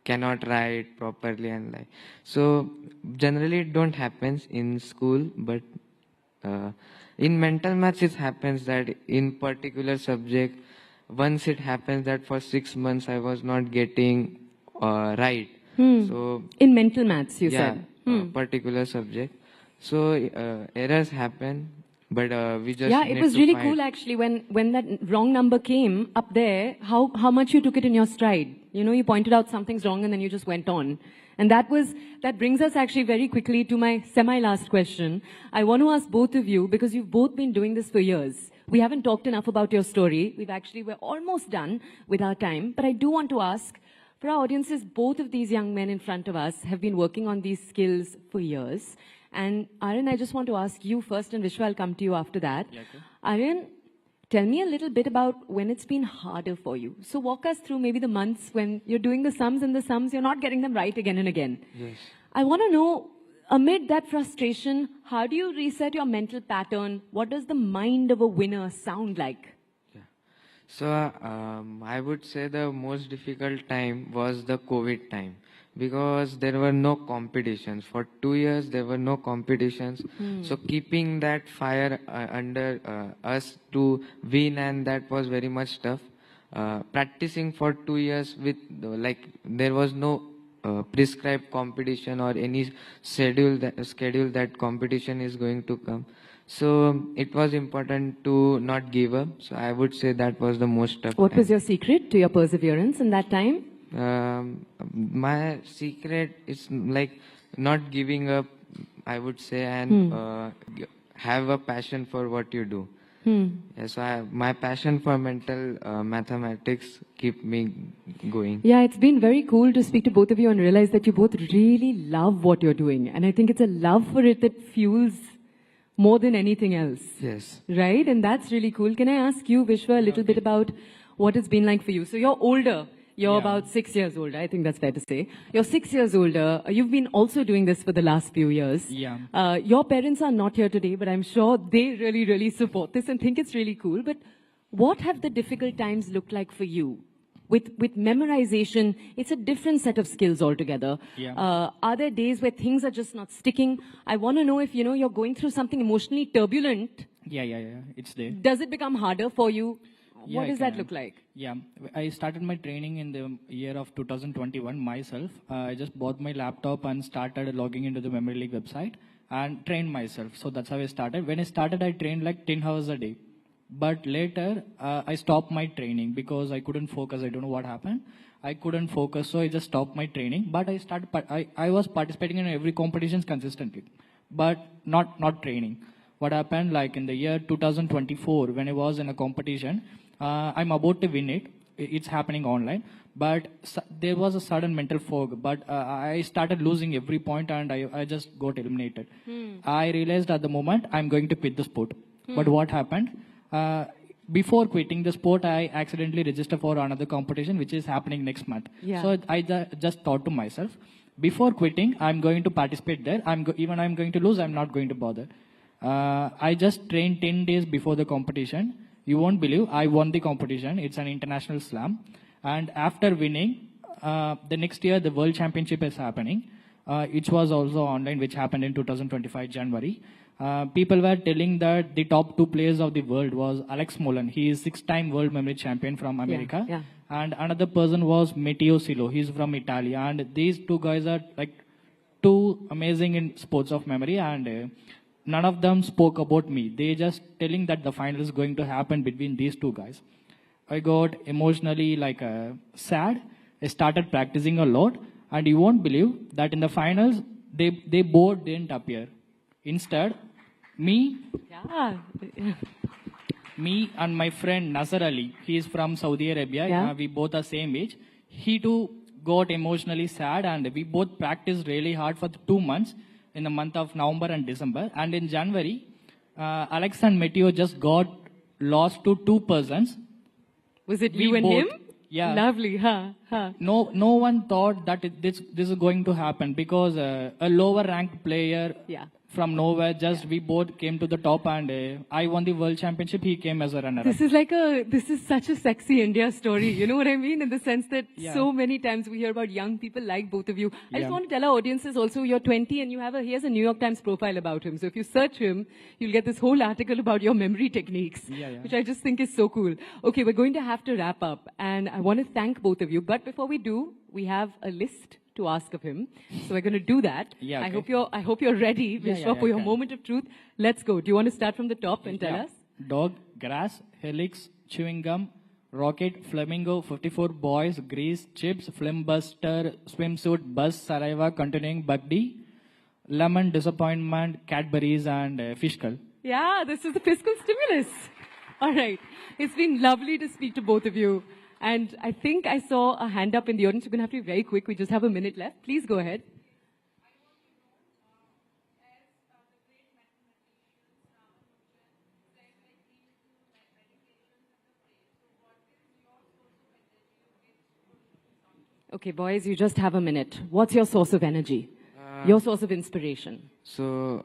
cannot write properly and like. So generally it don't happens in school, but in mental maths it happens that in particular subject, once it happens that for 6 months I was not getting right. So in mental maths, you yeah, said. particular subject. So errors happen, but we just Yeah, it need was to really find- cool actually when that wrong number came up there, how much you took it in your stride. You pointed out something's wrong and then you just went on. And that brings us actually very quickly to my semi-last question. I want to ask both of you, because you've both been doing this for years. We haven't talked enough about your story. We're almost done with our time, but I do want to ask, for our audiences, both of these young men in front of us have been working on these skills for years. And Aryan, I just want to ask you first, and Vishwa, I'll come to you after that. Yeah, okay. Aryan, tell me a little bit about when it's been harder for you. So walk us through maybe the months when you're doing the sums, you're not getting them right again and again. Yes. I want to know, amid that frustration, how do you reset your mental pattern? What does the mind of a winner sound like? So I would say the most difficult time was the COVID time, because there were no competitions. For 2 years, there were no competitions. So keeping that fire under us to win, and that was very much tough. Practicing for 2 years with, there was no prescribed competition or any schedule that competition is going to come. So it was important to not give up. So I would say that was the most tough What time. was your secret to your perseverance in that time? My secret is like not giving up, I would say, and have a passion for what you do. Yeah, so my passion for mental mathematics keep me going. Yeah, it's been very cool to speak to both of you and realize that you both really love what you're doing. And I think it's a love for it that fuels more than anything else. Yes. Right? And that's really cool. Can I ask you, Vishwa, a little bit about what it's been like for you? So you're older. You're about 6 years older. I think that's fair to say. You're 6 years older. You've been also doing this for the last few years. Yeah. Your parents are not here today, but I'm sure they really, really support this and think it's really cool. But what have the difficult times looked like for you? with memorization, it's a different set of skills altogether. Yeah. Are there days where things are just not sticking? I want to know if, you're going through something emotionally turbulent. Yeah. It's there. Does it become harder for you? Yeah, What I does that can. look like? Yeah, I started my training in the year of 2021 myself. I just bought my laptop and started logging into the Memory League website and trained myself. So that's how I started. When I started, I trained like 10 hours a day. But later, I stopped my training because I couldn't focus. I don't know what happened. I couldn't focus, so I just stopped my training. But I was participating in every competitions consistently, but not training. What happened, like in the year 2024, when I was in a competition, I'm about to win it. It's happening online, but there was a sudden mental fog. But I started losing every point, and I just got eliminated. I realized at the moment I'm going to quit the sport. But what happened? Before quitting the sport, I accidentally registered for another competition, which is happening next month. Yeah. So I just thought to myself, before quitting, I'm going to participate there. Even I'm going to lose, I'm not going to bother. I just trained 10 days before the competition. You won't believe, I won the competition. It's an international slam. And after winning, the next year, the World Championship is happening. It was also online, which happened in 2025 January. People were telling that the top 2 players of the world was Alex Molan. He is 6-time world memory champion from America. Yeah. And another person was Matteo Silo. He's from Italy. And these 2 guys are like too amazing in sports of memory. And none of them spoke about me. They just telling that the final is going to happen between these 2 guys. I got emotionally sad. I started practicing a lot. And you won't believe that in the finals, they both didn't appear. Instead, me and my friend Nasser Ali, he is from Saudi Arabia. Yeah. We both are same age. He too got emotionally sad, and we both practiced really hard for 2 months in the month of November and December. And in January, Alex and Matteo just got lost to 2 persons. Was it We you and both- him? Yeah. Lovely, huh? No one thought that this is going to happen because a lower ranked player Yeah. from nowhere, we both came to the top, and I won the world championship. He came as a runner-up. This is such a sexy India story. You know what I mean? In the sense that Yeah. so many times we hear about young people like both of you. I just Yeah. want to tell our audiences also, you're 20 and he has a New York Times profile about him. So if you search him, you'll get this whole article about your memory techniques, Yeah. which I just think is so cool. Okay, we're going to have to wrap up, and I want to thank both of you. But before we do, we have a list to ask of him. So we're going to do that. Yeah, I okay. hope you're ready, Vishwa, for your okay. moment of truth. Let's go. Do you want to start from the top and tell Yeah. us? Dog, grass, helix, chewing gum, rocket, flamingo, 54 boys, grease, chips, flimbuster, swimsuit, bus, saliva, continuing, bugdy, lemon, disappointment, Cadbury's, and fish skull. Yeah, this is the fiscal stimulus. All right. It's been lovely to speak to both of you. And I think I saw a hand up in the audience. You're going to have to be very quick. We just have a minute left. Please go ahead. Okay, boys, you just have a minute. What's your source of energy? Your source of inspiration? So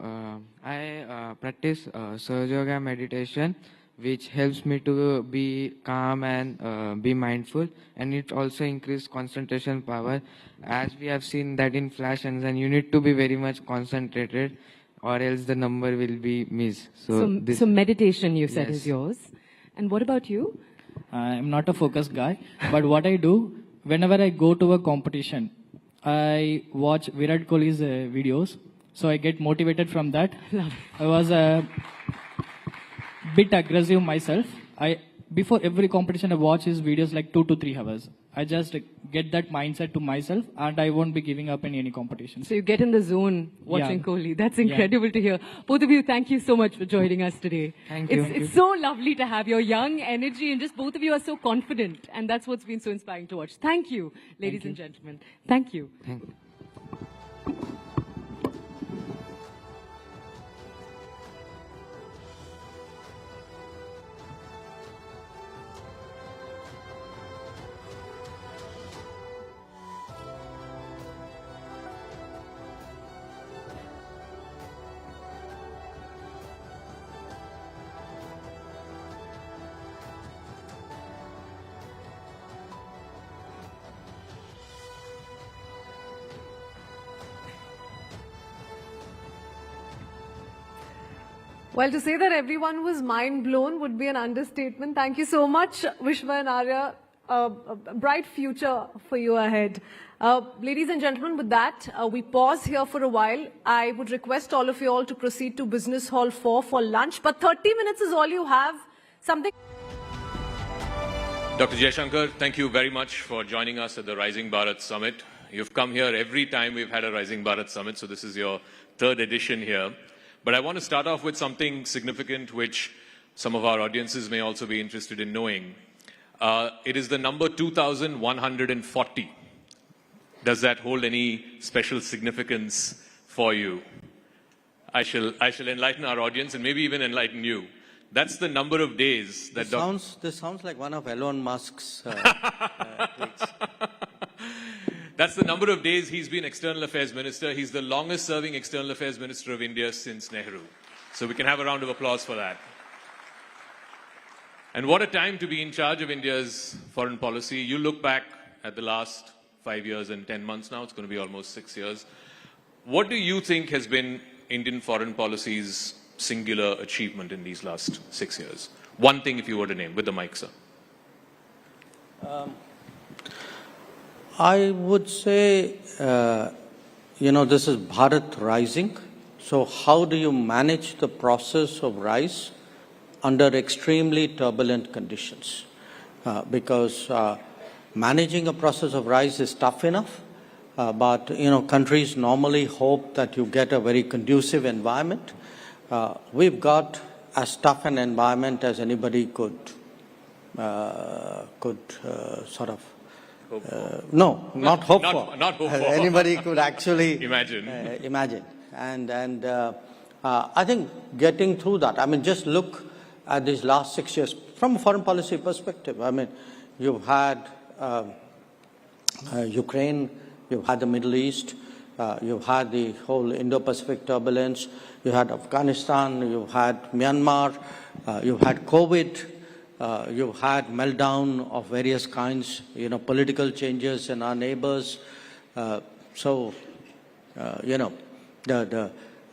I practice Sahaja Yoga meditation, which helps me to be calm and be mindful, and it also increases concentration power. As we have seen that in flash and then you need to be very much concentrated, or else the number will be missed. So meditation, you said, Yes. is yours. And what about you? I'm not a focused guy, but what I do, whenever I go to a competition, I watch Virat Kohli's videos, so I get motivated from that. I was a bit aggressive myself. Before every competition, I watch his videos like 2 to 3 hours. I just get that mindset to myself, and I won't be giving up in any competition. So you get in the zone watching Yeah. Kohli. That's incredible to hear. Both of you, thank you so much for joining us today. Thank you. It's so lovely to have your young energy, and just both of you are so confident. And that's what's been so inspiring to watch. Thank you, ladies and gentlemen. Thank you. Thank you. Well, to say that everyone was mind blown would be an understatement. Thank you so much, Vishwa and Arya. A bright future for you ahead. Ladies and gentlemen, with that, we pause here for a while. I would request all of you all to proceed to Business Hall 4 for lunch, but 30 minutes is all you have. Something. Dr. Jaishankar, thank you very much for joining us at the Rising Bharat Summit. You've come here every time we've had a Rising Bharat Summit, so this is your third edition here. But I want to start off with something significant which some of our audiences may also be interested in knowing. It is the number 2,140. Does that hold any special significance for you? I shall enlighten our audience and maybe even enlighten you. That's the number of days that... This sounds like one of Elon Musk's tweets. That's the number of days he's been External Affairs Minister. He's the longest serving External Affairs Minister of India since Nehru. So we can have a round of applause for that. And what a time to be in charge of India's foreign policy. You look back at the last 5 years and 10 months now, it's going to be almost 6 years. What do you think has been Indian foreign policy's singular achievement in these last 6 years? One thing if you were to name, with the mic, sir. I would say, this is Bharat rising. So how do you manage the process of rise under extremely turbulent conditions? Because managing a process of rise is tough enough, but countries normally hope that you get a very conducive environment. We've got as tough an environment as anybody could sort of. No, not hope for. Not hope for. Anybody could actually imagine. Imagine. And I think getting through that, just look at these last 6 years from a foreign policy perspective. You've had Ukraine, you've had the Middle East, you've had the whole Indo-Pacific turbulence, you had Afghanistan, you've had Myanmar, you've had COVID, you've had meltdown of various kinds, political changes in our neighbors.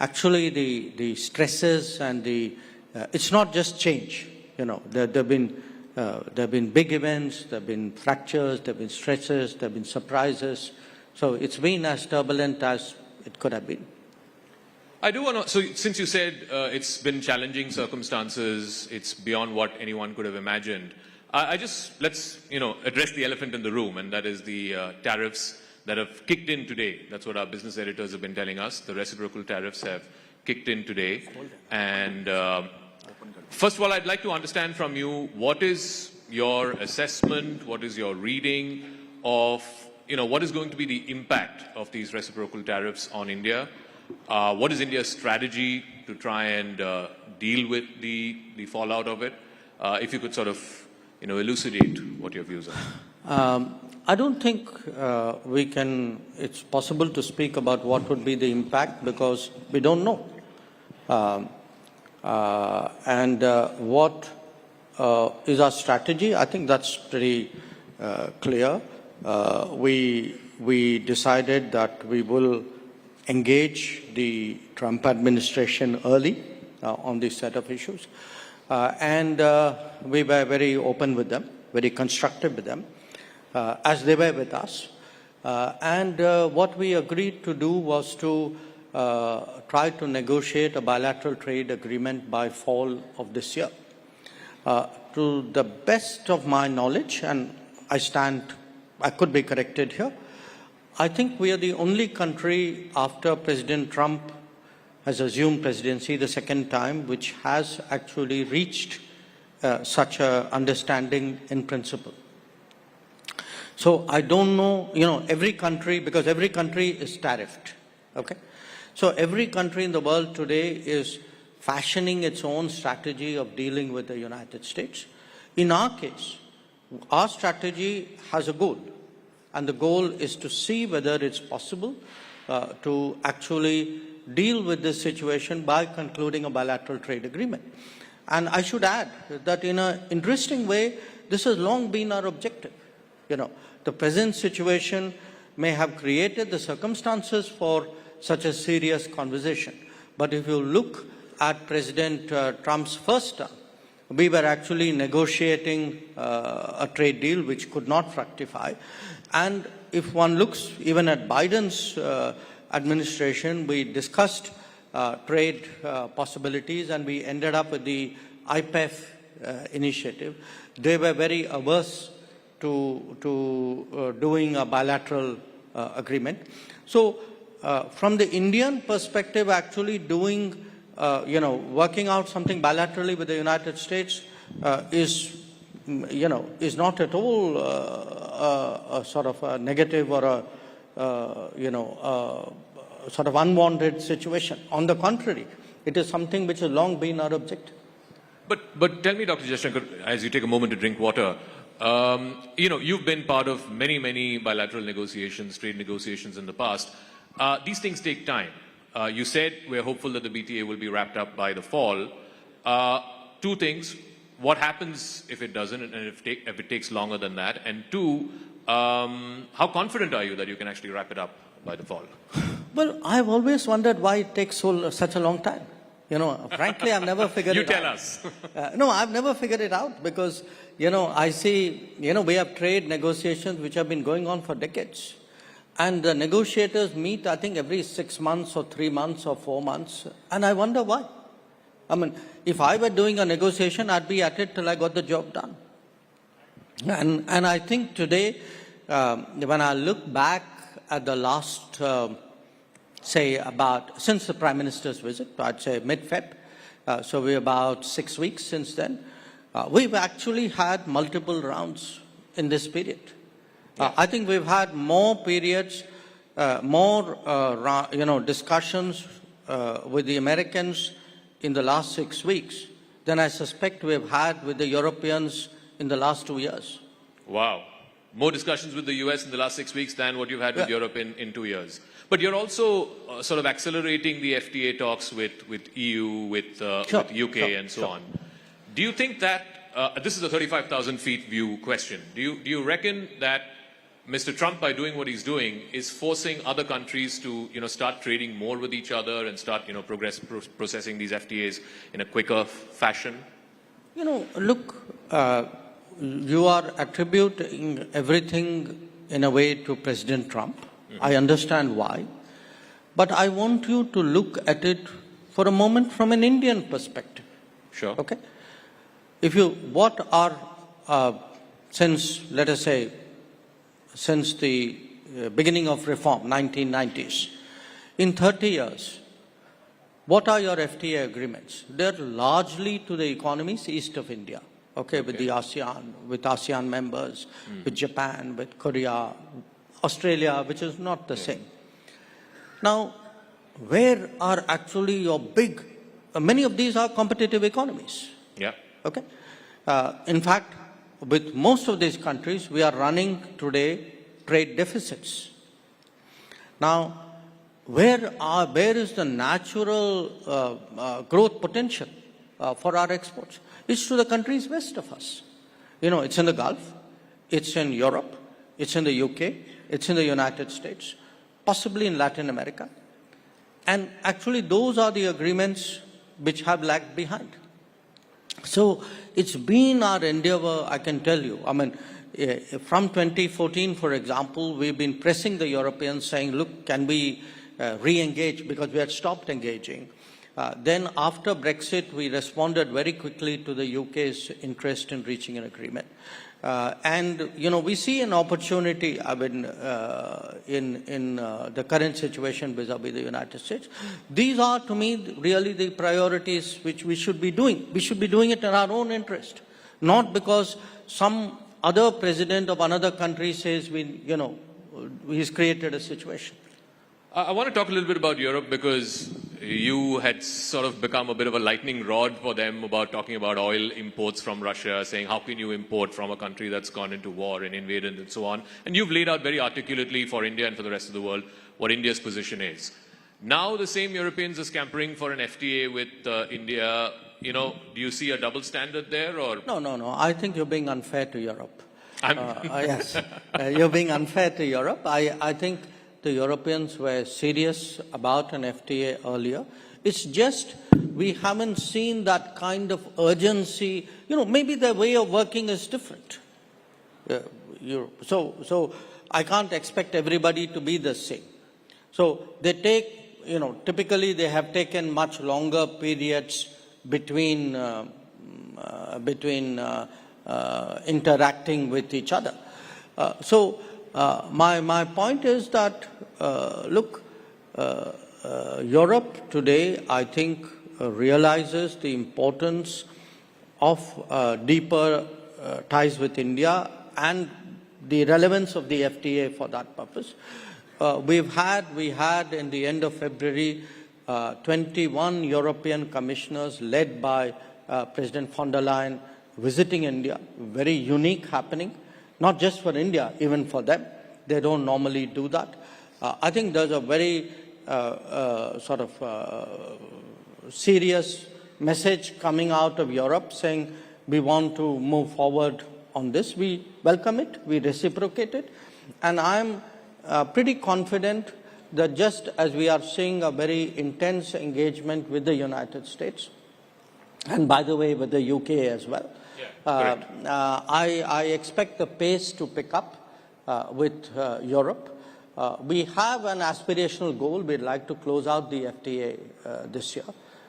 Actually the stresses and it's not just change. There have been big events, there have been fractures, there have been stresses, there have been surprises. So it's been as turbulent as it could have been. I do want to, so since you said it's been challenging circumstances, it's beyond what anyone could have imagined, let's address the elephant in the room, and that is the tariffs that have kicked in today. That's what our business editors have been telling us. The reciprocal tariffs have kicked in today. And first of all, I'd like to understand from you, what is your assessment, what is your reading of, what is going to be the impact of these reciprocal tariffs on India? What is India's strategy to try and deal with the fallout of it? If you could sort of, elucidate what your views are. I don't think it's possible to speak about what would be the impact because we don't know. What is our strategy? I think that's pretty clear. We decided that we will engage the Trump administration early on this set of issues. We were very open with them, very constructive with them, as they were with us. What we agreed to do was to try to negotiate a bilateral trade agreement by fall of this year. To the best of my knowledge, and I could be corrected here, I think we are the only country after President Trump has assumed presidency the second time, which has actually reached such an understanding in principle. So I don't know, every country, because every country is tariffed, okay? So every country in the world today is fashioning its own strategy of dealing with the United States. In our case, our strategy has a goal. And the goal is to see whether it's possible to actually deal with this situation by concluding a bilateral trade agreement. And I should add that in an interesting way, this has long been our objective. The present situation may have created the circumstances for such a serious conversation. But if you look at President Trump's first term, we were actually negotiating a trade deal which could not fructify. And if one looks even at Biden's administration, we discussed trade possibilities and we ended up with the IPEF initiative. They were very averse to doing a bilateral agreement. So from the Indian perspective, actually doing, working out something bilaterally with the United States is not at all a sort of a negative or a sort of unwanted situation. On the contrary, it is something which has long been our objective. But tell me, Dr. Jaishankar, as you take a moment to drink water, you've been part of many bilateral negotiations, trade negotiations in the past. These things take time. You said we're hopeful that the BTA will be wrapped up by the fall. Two things. What happens if it doesn't and if it takes longer than that? And two, how confident are you that you can actually wrap it up by the fall? Well, I've always wondered why it takes such a long time. Frankly, I've never figured it out. You tell us. No, I've never figured it out because, I see, we have trade negotiations which have been going on for decades. And the negotiators meet, I think, every 6 months or 3 months or 4 months. And I wonder why. I mean, if I were doing a negotiation, I'd be at it till I got the job done. And I think today, when I look back at the last, since the Prime Minister's visit, I'd say mid-Feb, so we're about 6 weeks since then, we've actually had multiple rounds in this period. I think we've had more periods, discussions with the Americans in the last 6 weeks than I suspect we've had with the Europeans in the last 2 years. Wow. More discussions with the US in the last 6 weeks than what you've had with Europe in 2 years. But you're also sort of accelerating the FTA talks with EU, with UK and so on. Do you think that, this is a 35,000 feet view question, do you reckon that Mr. Trump, by doing what he's doing, is forcing other countries to, start trading more with each other and start, processing these FTAs in a quicker fashion? Look, you are attributing everything in a way to President Trump. Mm-hmm. I understand why. But I want you to look at it for a moment from an Indian perspective. Sure. Okay? Let us say, since the beginning of reform, 1990s, in 30 years, what are your FTA agreements? They're largely to the economies east of India, with the ASEAN, with ASEAN members, with Japan, with Korea, Australia, which is not the same. Now, where are actually your many of these are competitive economies. Yeah. Okay? In fact, with most of these countries, we are running today trade deficits. Now, where is the natural growth potential for our exports? It's to the countries west of us. It's in the Gulf, it's in Europe, it's in the UK, it's in the United States, possibly in Latin America. And actually, those are the agreements which have lagged behind. So it's been our endeavor, I can tell you. I mean, from 2014, for example, we've been pressing the Europeans saying, look, can we re-engage, because we had stopped engaging. Then after Brexit, we responded very quickly to the UK's interest in reaching an agreement. We see an opportunity, in the current situation vis-a-vis the United States. These are, to me, really the priorities which we should be doing. We should be doing it in our own interest, not because some other president of another country says he's created a situation. I want to talk a little bit about Europe, because you had sort of become a bit of a lightning rod for them about talking about oil imports from Russia, saying how can you import from a country that's gone into war and invaded and so on. And you've laid out very articulately for India and for the rest of the world what India's position is. Now the same Europeans are scampering for an FTA with India. Do you see a double standard there? Or No. I think you're being unfair to Europe. Yes, you're being unfair to Europe. I think the Europeans were serious about an FTA earlier. It's just we haven't seen that kind of urgency. Maybe their way of working is different. So I can't expect everybody to be the same. So they take, typically they have taken much longer periods between interacting with each other. My point is that, look, Europe today, I think, realizes the importance of deeper ties with India and the relevance of the FTA for that purpose. We had in the end of February 21 European commissioners led by President von der Leyen visiting India. Very unique happening, not just for India, even for them. They don't normally do that. I think there's a very serious message coming out of Europe saying we want to move forward on this. We welcome it, we reciprocate it, and I'm pretty confident that just as we are seeing a very intense engagement with the United States, and by the way with the UK as well, I expect the pace to pick up with Europe. We have an aspirational goal. We'd like to close out the FTA this year,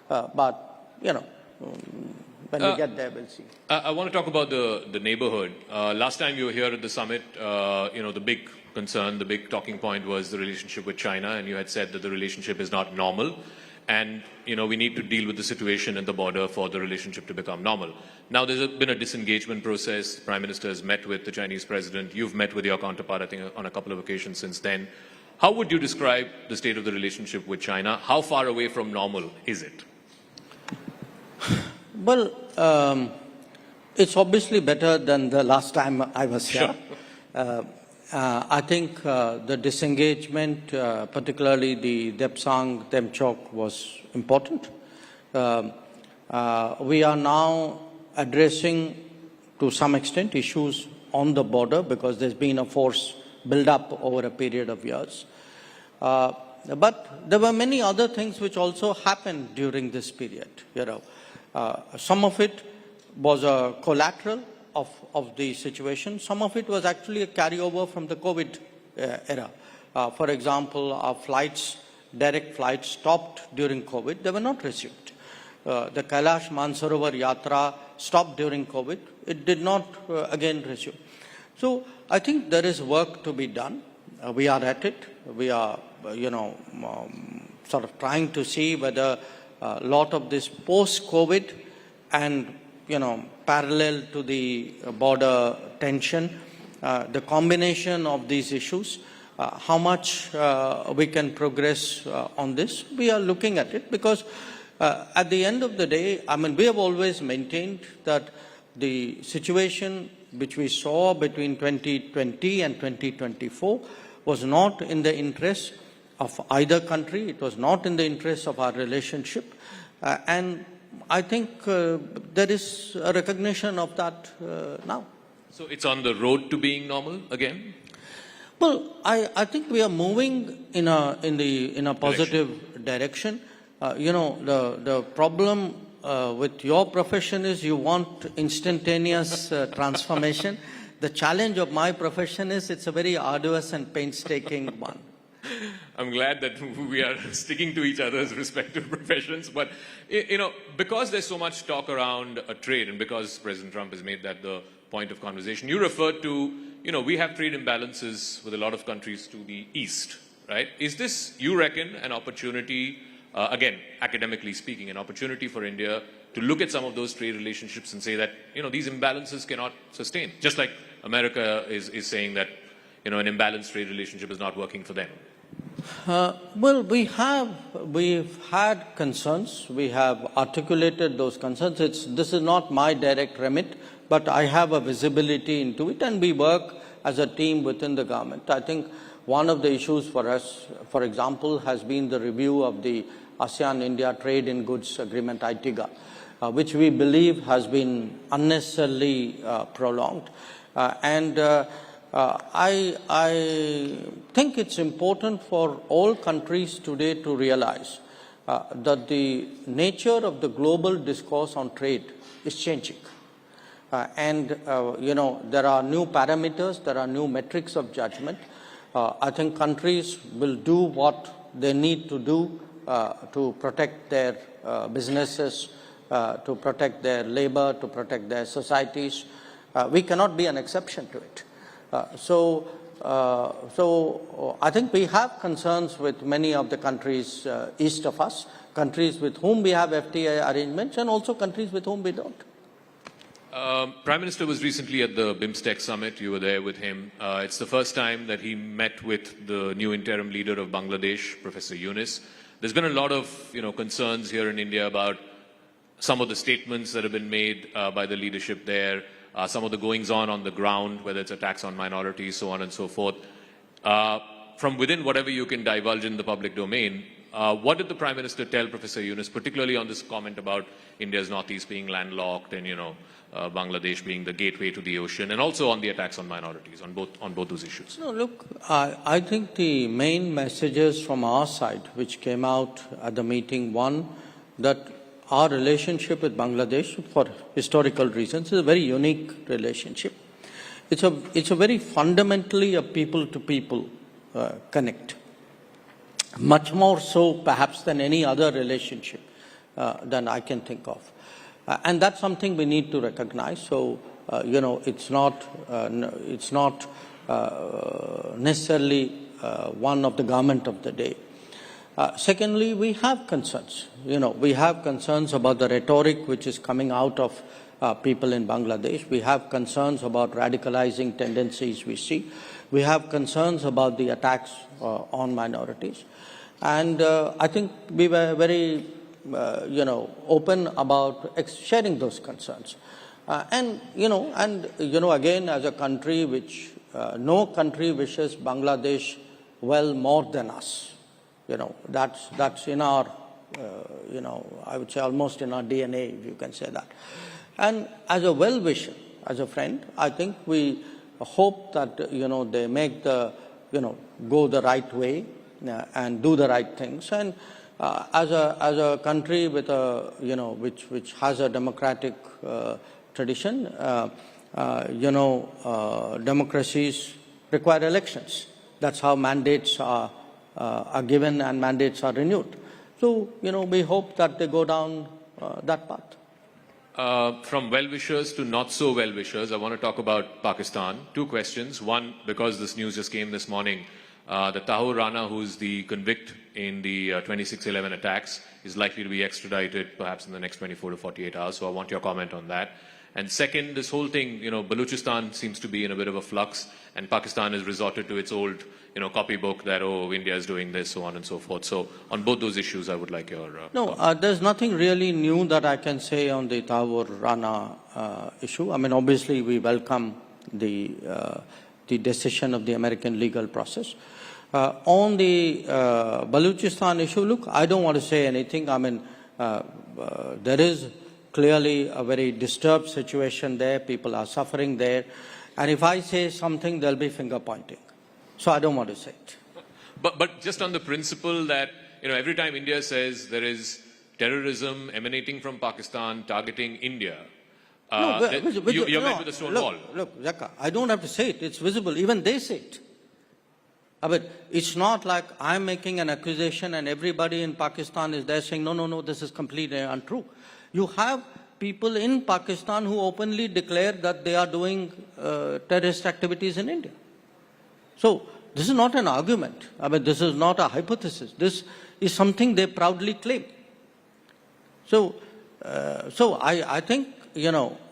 but when we get there, we'll see. I want to talk about the neighborhood. Last time you were here at the summit, the big concern, the big talking point was the relationship with China, and you had said that the relationship is not normal, and we need to deal with the situation at the border for the relationship to become normal. Now, there's been a disengagement process. The Prime Minister has met with the Chinese President. You've met with your counterpart, I think, on a couple of occasions since then. How would you describe the state of the relationship with China? How far away from normal is it? Well, it's obviously better than the last time I was here. Sure. I think the disengagement, particularly the Depsang-Demchok, was important. We are now addressing, to some extent, issues on the border because there's been a force build-up over a period of years. But there were many other things which also happened during this period. Some of it was a collateral of the situation. Some of it was actually a carryover from the COVID era. For example, our flights, direct flights, stopped during COVID. They were not resumed. The Kailash Mansarovar Yatra stopped during COVID. It did not again resume. So I think there is work to be done. We are at it. We are, sort of trying to see whether a lot of this post-COVID and, parallel to the border tension, the combination of these issues, how much we can progress on this. We are looking at it because at the end of the day, we have always maintained that the situation which we saw between 2020 and 2024 was not in the interest of either country. It was not in the interest of our relationship. And I think there is a recognition of that now. So it's on the road to being normal again? Well, I think we are moving in a positive direction. The problem with your profession is you want instantaneous transformation. The challenge of my profession is it's a very arduous and painstaking one. I'm glad that we are sticking to each other's respective professions. But, because there's so much talk around trade and because President Trump has made that the point of conversation, you referred to, we have trade imbalances with a lot of countries to the east, right? Is this, you reckon, an opportunity, again, academically speaking, an opportunity for India to look at some of those trade relationships and say that, these imbalances cannot sustain, just like America is saying that, an imbalanced trade relationship is not working for them? Well, we've had concerns. We have articulated those concerns. This is not my direct remit, but I have a visibility into it, and we work as a team within the government. I think one of the issues for us, for example, has been the review of the ASEAN-India Trade in Goods Agreement, ITIGA, which we believe has been unnecessarily prolonged. I think it's important for all countries today to realize that the nature of the global discourse on trade is changing. There are new parameters, there are new metrics of judgment. I think countries will do what they need to do to protect their businesses, to protect their labor, to protect their societies. We cannot be an exception to it. So I think we have concerns with many of the countries east of us, countries with whom we have FTA arrangements, and also countries with whom we don't. Prime Minister was recently at the BIMSTEC summit. You were there with him. It's the first time that he met with the new interim leader of Bangladesh, Professor Yunus. There's been a lot of concerns here in India about some of the statements that have been made by the leadership there, some of the goings-on the ground, whether it's attacks on minorities, so on and so forth. From within whatever you can divulge in the public domain, what did the Prime Minister tell Professor Yunus, particularly on this comment about India's northeast being landlocked and, Bangladesh being the gateway to the ocean, and also on the attacks on minorities, on both those issues? No, look, I think the main messages from our side, which came out at the meeting, one, that our relationship with Bangladesh, for historical reasons, is a very unique relationship. It's a very fundamentally a people-to-people connect. Much more so, perhaps, than any other relationship than I can think of. And that's something we need to recognize. So, it's not necessarily one of the government of the day. Secondly, we have concerns. We have concerns about the rhetoric which is coming out of people in Bangladesh. We have concerns about radicalizing tendencies we see. We have concerns about the attacks on minorities. And I think we were very, open about sharing those concerns. Again, as a country which, no country wishes Bangladesh well more than us. That's in our, I would say almost in our DNA, if you can say that. And as a well-wisher, as a friend, I think we hope that, they make the, go the right way and do the right things. And as a country with a, which has a democratic tradition, democracies require elections. That's how mandates are given and mandates are renewed. So, we hope that they go down that path. From well-wishers to not-so-well-wishers, I want to talk about Pakistan. Two questions. One, because this news just came this morning, the Tahir Rana, who's the convict in the 26/11 attacks, is likely to be extradited perhaps in the next 24 to 48 hours. So I want your comment on that. And second, this whole thing, Balochistan seems to be in a bit of a flux, and Pakistan has resorted to its old, copybook that, India is doing this, so on and so forth. So on both those issues, I would like your there's nothing really new that I can say on the Tahir Rana issue. I mean, obviously, we welcome the decision of the American legal process. On the Balochistan issue, look, I don't want to say anything. I mean, there is clearly a very disturbed situation there. People are suffering there. And if I say something, there'll be finger pointing. So I don't want to say it. But just on the principle that, every time India says there is terrorism emanating from Pakistan targeting India, you're met with a stone wall. Look, Zaka, I don't have to say it. It's visible. Even they say it. But it's not like I'm making an accusation and everybody in Pakistan is there saying, no, this is completely untrue. You have people in Pakistan who openly declare that they are doing terrorist activities in India. So this is not an argument. I mean, this is not a hypothesis. This is something they proudly claim. So I think,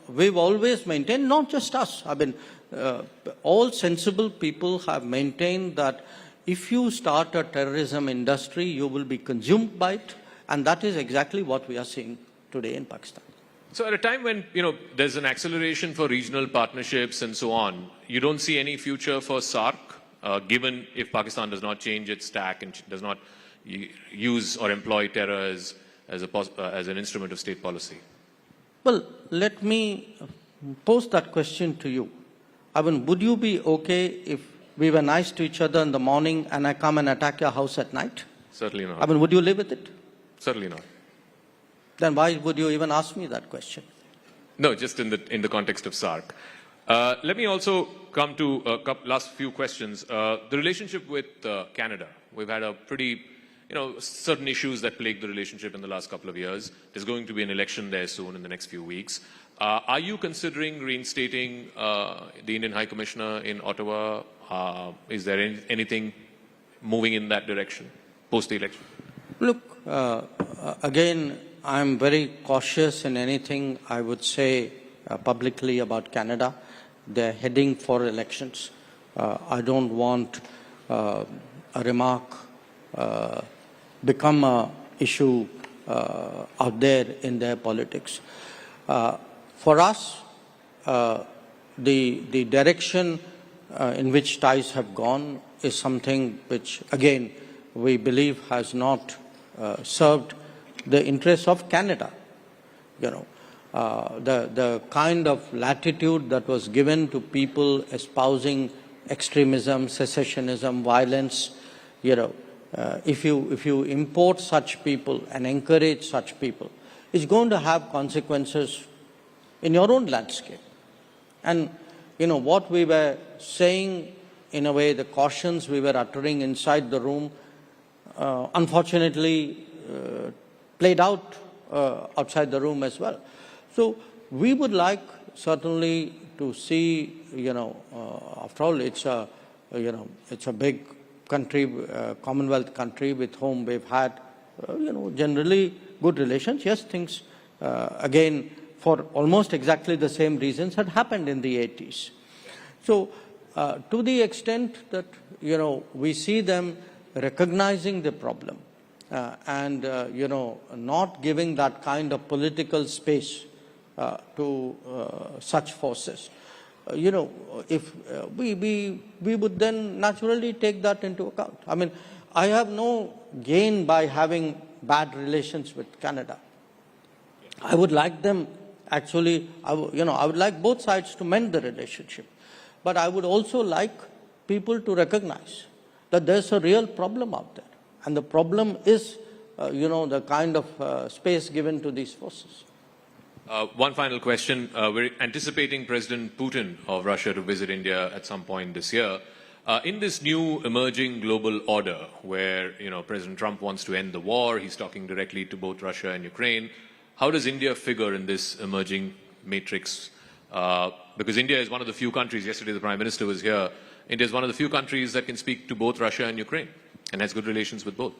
we've always maintained, not just us, I mean, all sensible people have maintained that if you start a terrorism industry, you will be consumed by it. And that is exactly what we are seeing today in Pakistan. So at a time when, there's an acceleration for regional partnerships and so on, you don't see any future for SAARC, given if Pakistan does not change its tack and does not use or employ terror as an instrument of state policy? Well, let me pose that question to you. I mean, would you be okay if we were nice to each other in the morning and I come and attack your house at night? Certainly not. I mean, would you live with it? Certainly not. Then why would you even ask me that question? No, just in the context of SARC. Let me also come to last few questions. The relationship with Canada. We've had a pretty, certain issues that plague the relationship in the last couple of years. There's going to be an election there soon in the next few weeks. Are you considering reinstating the Indian High Commissioner in Ottawa? Is there anything moving in that direction post the election? Look, again, I'm very cautious in anything I would say publicly about Canada. They're heading for elections. I don't want a remark become an issue out there in their politics. For us, the direction in which ties have gone is something which, again, we believe has not served the interests of Canada. The kind of latitude that was given to people espousing extremism, secessionism, violence, if you import such people and encourage such people, it's going to have consequences in your own landscape. And, what we were saying, in a way, the cautions we were uttering inside the room, unfortunately, played out outside the room as well. So we would like certainly to see, after all, it's a big country, Commonwealth country with whom we've had, generally good relations. Yes, things, again, for almost exactly the same reasons had happened in the 80s. So to the extent that, we see them recognizing the problem and, not giving that kind of political space to such forces, if we would then naturally take that into account. I mean, I have no gain by having bad relations with Canada. I would like them actually, I would like both sides to mend the relationship. But I would also like people to recognize that there's a real problem out there. And the problem is, the kind of space given to these forces. One final question. We're anticipating President Putin of Russia to visit India at some point this year. In this new emerging global order where, President Trump wants to end the war, he's talking directly to both Russia and Ukraine, how does India figure in this emerging matrix? Because India is one of the few countries, yesterday the Prime Minister was here, India is one of the few countries that can speak to both Russia and Ukraine and has good relations with both.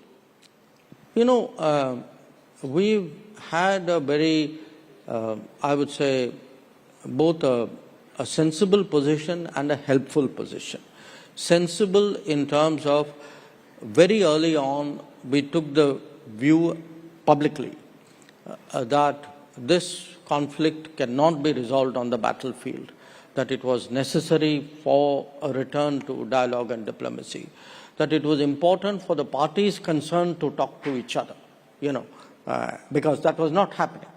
We've had a very, I would say, both a sensible position and a helpful position. Sensible in terms of very early on, we took the view publicly that this conflict cannot be resolved on the battlefield, that it was necessary for a return to dialogue and diplomacy, that it was important for the parties concerned to talk to each other, because that was not happening.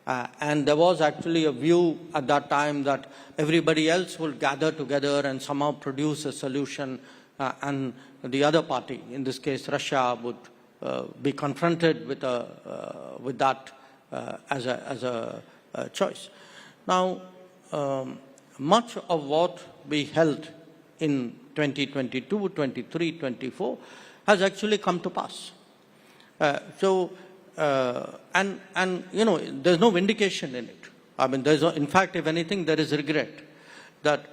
And there was actually a view at that time that everybody else will gather together and somehow produce a solution, and the other party, in this case Russia, would be confronted with that as a choice. Now, much of what we held in 2022, 23, 24 has actually come to pass. And there's no vindication in it. I mean, in fact, if anything, there is regret that,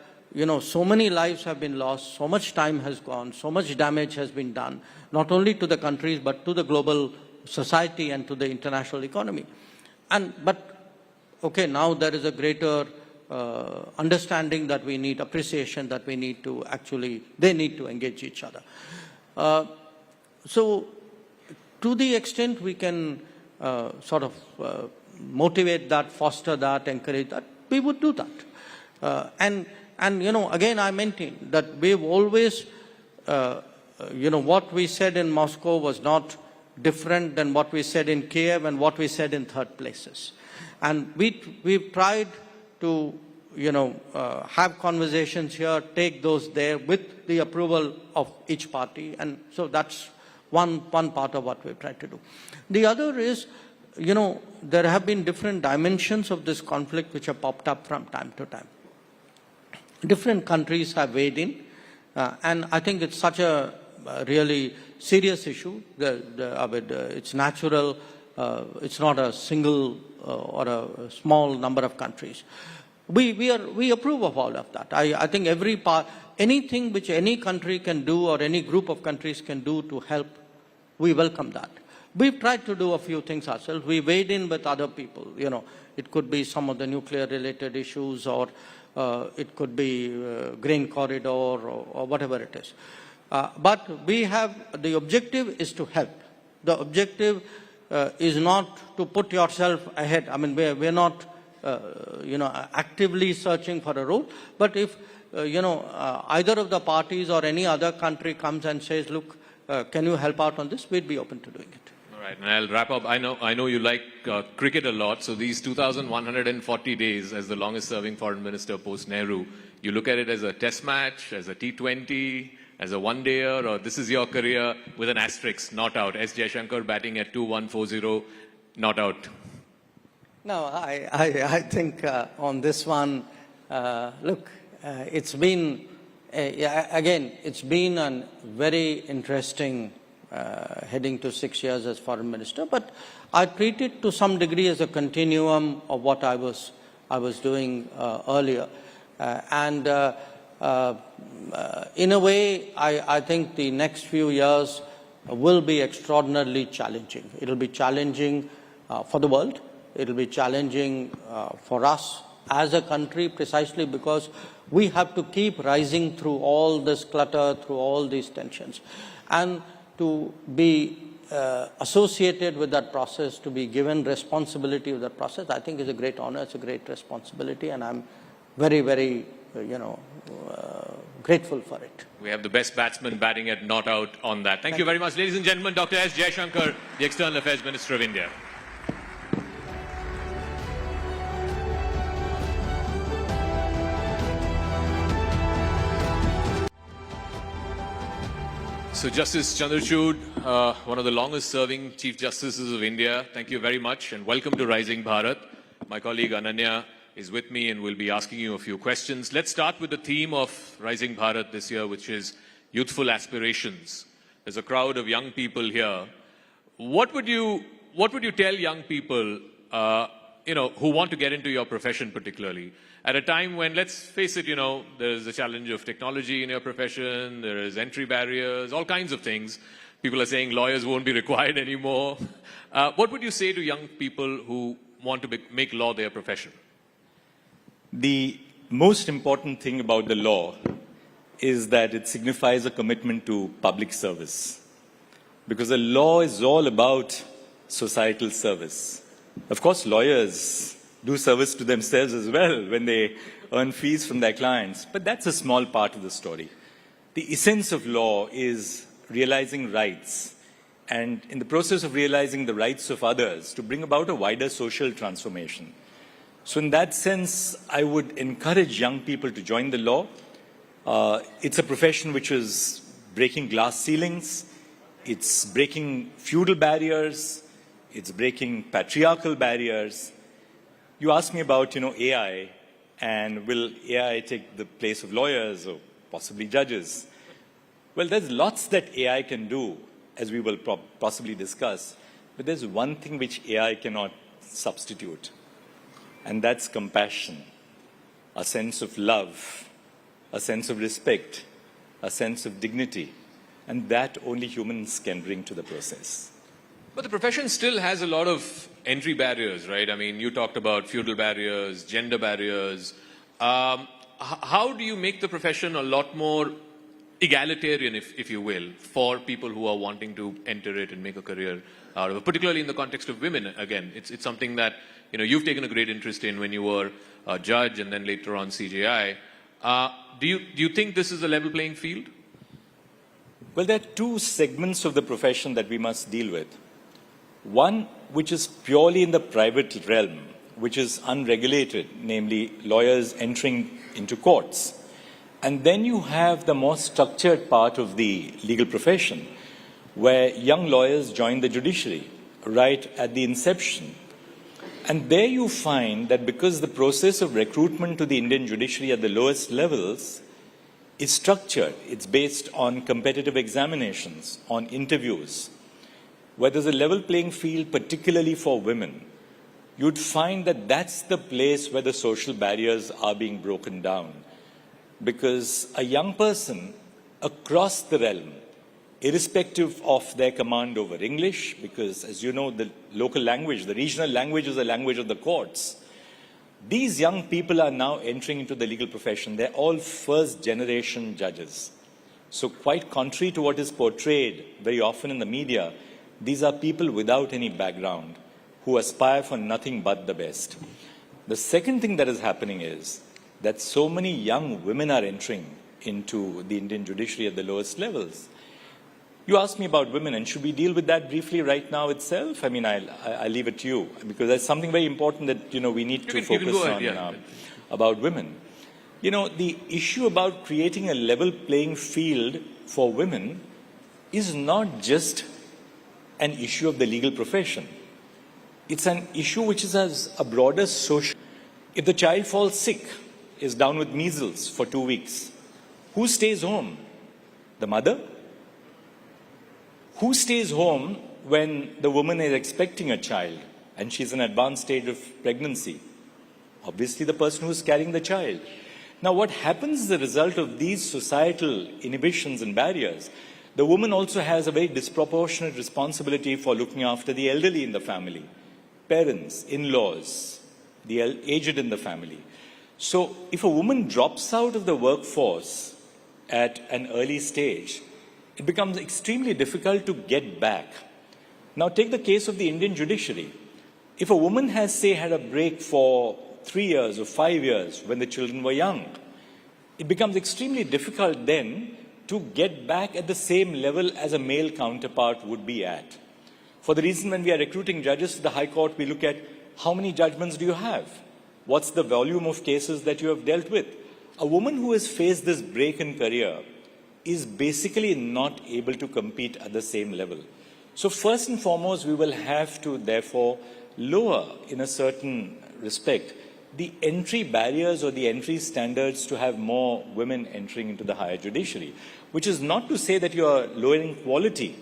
so many lives have been lost, so much time has gone, so much damage has been done, not only to the countries, but to the global society and to the international economy. But, okay, now there is a greater understanding that we need, appreciation that we need to they need to engage each other. So, to the extent we can sort of motivate that, foster that, encourage that, we would do that. And again, I maintain that we've always, what we said in Moscow was not different than what we said in Kiev and what we said in third places. And we've tried to, have conversations here, take those there with the approval of each party. And so that's one part of what we've tried to do. The other is, you know, there have been different dimensions of this conflict which have popped up from time to time. Different countries have weighed in, and I think it's such a really serious issue. It's natural. It's not a single or a small number of countries. We approve of all of that. I think anything which any country can do or any group of countries can do to help, we welcome that. We've tried to do a few things ourselves. We weighed in with other people. You know, it could be some of the nuclear-related issues, or it could be grain corridor, or whatever it is. But the objective is to help. The objective is not to put yourself ahead. I mean, we're not, actively searching for a role. But if, either of the parties or any other country comes and says, look, can you help out on this? We'd be open to doing it. All right, and I'll wrap up. I know you like cricket a lot, so these 2,140 days as the longest-serving foreign minister post-Nehru, you look at it as a test match, as a T20, as a one-dayer, or this is your career with an asterisk, not out. S. Jaishankar batting at 2-1-4-0, not out. No, I think on this one, look, it's been, again, it's been a very interesting heading to 6 years as foreign minister, but I treat it to some degree as a continuum of what I was doing earlier. In a way, I think the next few years will be extraordinarily challenging. It'll be challenging for the world. It'll be challenging for us as a country, precisely because we have to keep rising through all this clutter, through all these tensions. And to be associated with that process, to be given responsibility of that process, I think is a great honor, it's a great responsibility, and I'm very, very, grateful for it. We have the best batsman batting at not out on that. Thank you very much. Ladies and gentlemen, Dr. S. Jaishankar, the External Affairs Minister of India. So Justice Chandrachud, one of the longest serving Chief Justices of India, thank you very much and welcome to Rising Bharat. My colleague Ananya is with me and will be asking you a few questions. Let's start with the theme of Rising Bharat this year, which is Youthful Aspirations. There's a crowd of young people here. What would you tell young people, who want to get into your profession particularly, at a time when, let's face it, there's a challenge of technology in your profession, there is entry barriers, all kinds of things. People are saying lawyers won't be required anymore. What would you say to young people who want to make law their profession? The most important thing about the law is that it signifies a commitment to public service. Because the law is all about societal service. Of course, lawyers do service to themselves as well when they earn fees from their clients. But that's a small part of the story. The essence of law is realizing rights, and in the process of realizing the rights of others, to bring about a wider social transformation. So in that sense, I would encourage young people to join the law. It's a profession which is breaking glass ceilings. It's breaking feudal barriers. It's breaking patriarchal barriers. You asked me about, AI, and will AI take the place of lawyers or possibly judges? Well, there's lots that AI can do, as we will possibly discuss, but there's one thing which AI cannot substitute, and that's compassion, a sense of love, a sense of respect, a sense of dignity, and that only humans can bring to the process. But the profession still has a lot of entry barriers, right? I mean, you talked about feudal barriers, gender barriers. How do you make the profession a lot more egalitarian, if you will, for people who are wanting to enter it and make a career out of it, particularly in the context of women? Again, it's something that you've taken a great interest in when you were a judge and then later on CJI. Do you think this is a level playing field? Well, there are two segments of the profession that we must deal with. One, which is purely in the private realm, which is unregulated, namely lawyers entering into courts. And then you have the more structured part of the legal profession, where young lawyers join the judiciary right at the inception. And there you find that because the process of recruitment to the Indian judiciary at the lowest levels is structured, it's based on competitive examinations, on interviews, where there's a level playing field, particularly for women, you'd find that that's the place where the social barriers are being broken down. Because a young person across the realm, irrespective of their command over English, because as you know, the local language, the regional language is the language of the courts. These young people are now entering into the legal profession. They're all first-generation judges. So quite contrary to what is portrayed very often in the media, these are people without any background who aspire for nothing but the best. The second thing that is happening is that so many young women are entering into the Indian judiciary at the lowest levels. You asked me about women, and should we deal with that briefly right now itself? I mean, I'll leave it to you, because there's something very important that, we need to focus on about women. The issue about creating a level playing field for women is not just an issue of the legal profession. It's an issue which has a broader social. If the child falls sick, is down with measles for 2 weeks, who stays home? The mother? Who stays home when the woman is expecting a child and she's in an advanced stage of pregnancy? Obviously, the person who's carrying the child. Now, what happens as a result of these societal inhibitions and barriers? The woman also has a very disproportionate responsibility for looking after the elderly in the family, parents, in-laws, the aged in the family. So, if a woman drops out of the workforce at an early stage, it becomes extremely difficult to get back. Now, take the case of the Indian judiciary. If a woman has, say, had a break for 3 years or 5 years when the children were young, it becomes extremely difficult then to get back at the same level as a male counterpart would be at. For the reason when we are recruiting judges to the High Court, we look at how many judgments do you have? What's the volume of cases that you have dealt with? A woman who has faced this break in career is basically not able to compete at the same level. So first and foremost, we will have to therefore lower, in a certain respect, the entry barriers or the entry standards to have more women entering into the higher judiciary, which is not to say that you are lowering quality,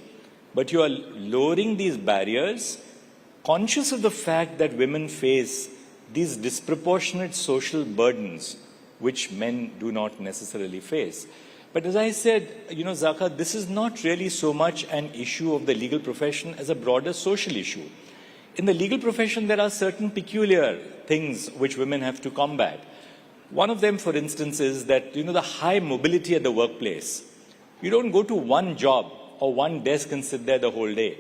but you are lowering these barriers, conscious of the fact that women face these disproportionate social burdens which men do not necessarily face. But as I said, Zaka, this is not really so much an issue of the legal profession as a broader social issue. In the legal profession, there are certain peculiar things which women have to combat. One of them, for instance, is that, the high mobility at the workplace. You don't go to one job or one desk and sit there the whole day,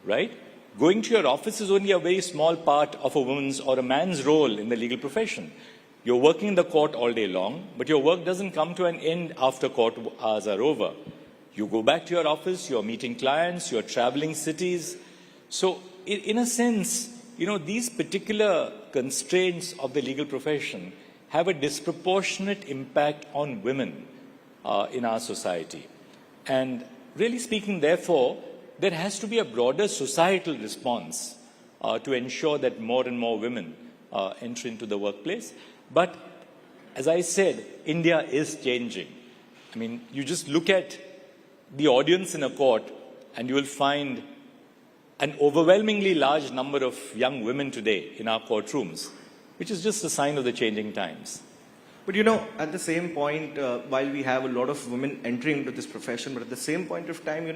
right? Going to your office is only a very small part of a woman's or a man's role in the legal profession. You're working in the court all day long, but your work doesn't come to an end after court hours are over. You go back to your office, you're meeting clients, you're traveling cities. So in a sense, these particular constraints of the legal profession have a disproportionate impact on women in our society. And really speaking, therefore, there has to be a broader societal response to ensure that more and more women enter into the workplace. But as I said, India is changing. I mean, you just look at the audience in a court and you will find an overwhelmingly large number of young women today in our courtrooms, which is just a sign of the changing times. But at the same point, while we have a lot of women entering into this profession, but at the same point of time,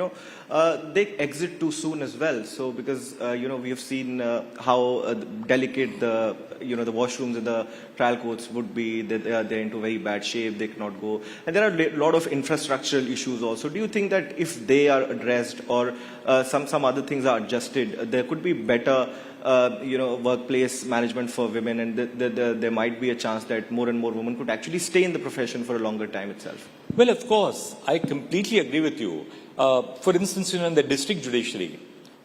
they exit too soon as well. So because, we have seen how delicate the washrooms in the trial courts would be, they're into very bad shape, they cannot go. And there are a lot of infrastructural issues also. Do you think that if they are addressed or some other things are adjusted, there could be better workplace management for women, and there might be a chance that more and more women could actually stay in the profession for a longer time itself? Well, of course, I completely agree with you. For instance, in the district judiciary,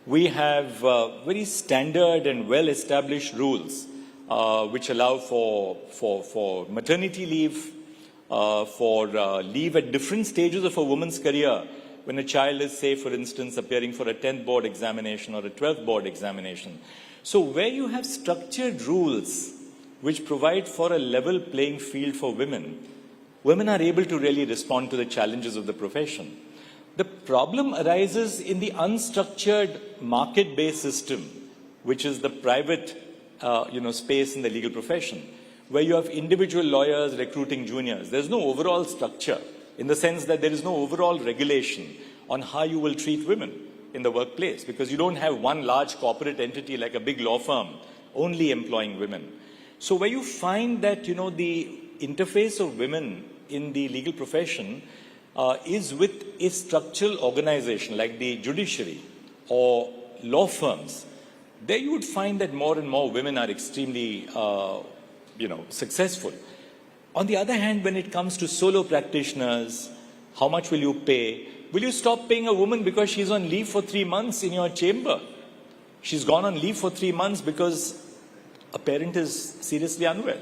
we have very standard and well-established rules which allow for maternity leave, for leave at different stages of a woman's career, when a child is, say, for instance, appearing for a 10th board examination or a 12th board examination. So where you have structured rules which provide for a level playing field for women, women are able to really respond to the challenges of the profession. The problem arises in the unstructured market-based system, which is the private space in the legal profession, where you have individual lawyers recruiting juniors. There's no overall structure in the sense that there is no overall regulation on how you will treat women in the workplace, because you don't have one large corporate entity like a big law firm only employing women. So where you find that, the interface of women in the legal profession is with a structural organization like the judiciary or law firms, there you would find that more and more women are extremely, successful. On the other hand, when it comes to solo practitioners, how much will you pay? Will you stop paying a woman because she's on leave for 3 months in your chamber? She's gone on leave for 3 months because a parent is seriously unwell.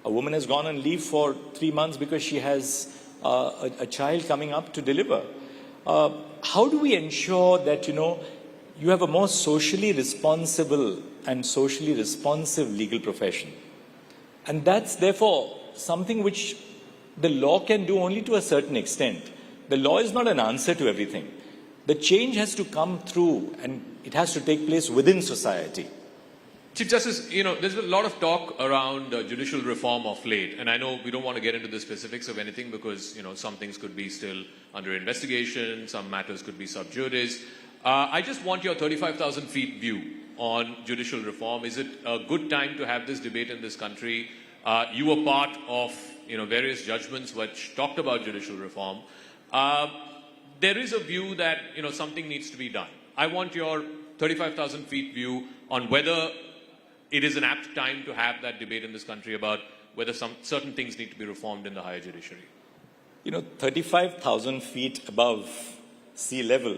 A woman has gone on leave for 3 months because she has a child coming up to deliver. How do we ensure that, you have a more socially responsible and socially responsive legal profession? And that's therefore something which the law can do only to a certain extent. The law is not an answer to everything. The change has to come through and it has to take place within society. Chief Justice, there's a lot of talk around judicial reform of late, and I know we don't want to get into the specifics of anything because, some things could be still under investigation, some matters could be sub judice. I just want your 35,000 feet view on judicial reform. Is it a good time to have this debate in this country? You were part of, various judgments which talked about judicial reform. There is a view that, something needs to be done. I want your 35,000 feet view on whether it is an apt time to have that debate in this country about whether some certain things need to be reformed in the higher judiciary. 35,000 feet above sea level,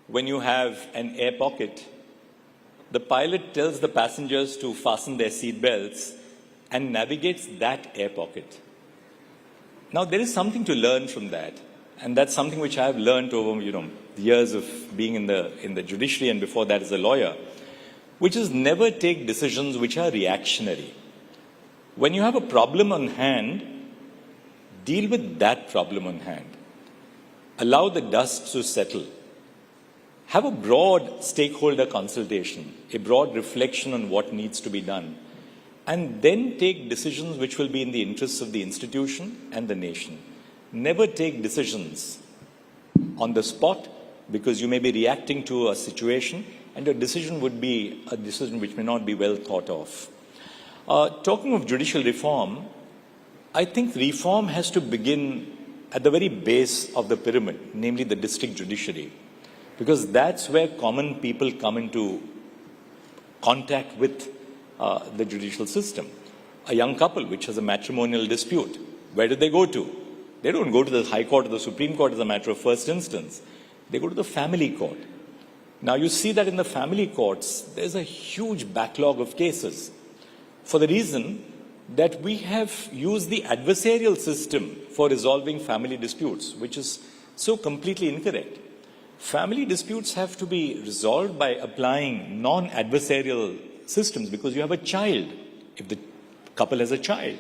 when you have an air pocket, the pilot tells the passengers to fasten their seat belts and navigates that air pocket. Now, there is something to learn from that, and that's something which I have learned over, years of being in the judiciary and before that as a lawyer, which is never take decisions which are reactionary. When you have a problem on hand, deal with that problem on hand. Allow the dust to settle. Have a broad stakeholder consultation, a broad reflection on what needs to be done, and then take decisions which will be in the interests of the institution and the nation. Never take decisions on the spot because you may be reacting to a situation and your decision would be a decision which may not be well thought of. Talking of judicial reform, I think reform has to begin at the very base of the pyramid, namely the district judiciary, because that's where common people come into contact with the judicial system. A young couple which has a matrimonial dispute, where do they go to? They don't go to the High Court or the Supreme Court as a matter of first instance. They go to the family court. Now you see that in the family courts, there's a huge backlog of cases for the reason that we have used the adversarial system for resolving family disputes, which is so completely incorrect. Family disputes have to be resolved by applying non-adversarial systems because you have a child. If the couple has a child,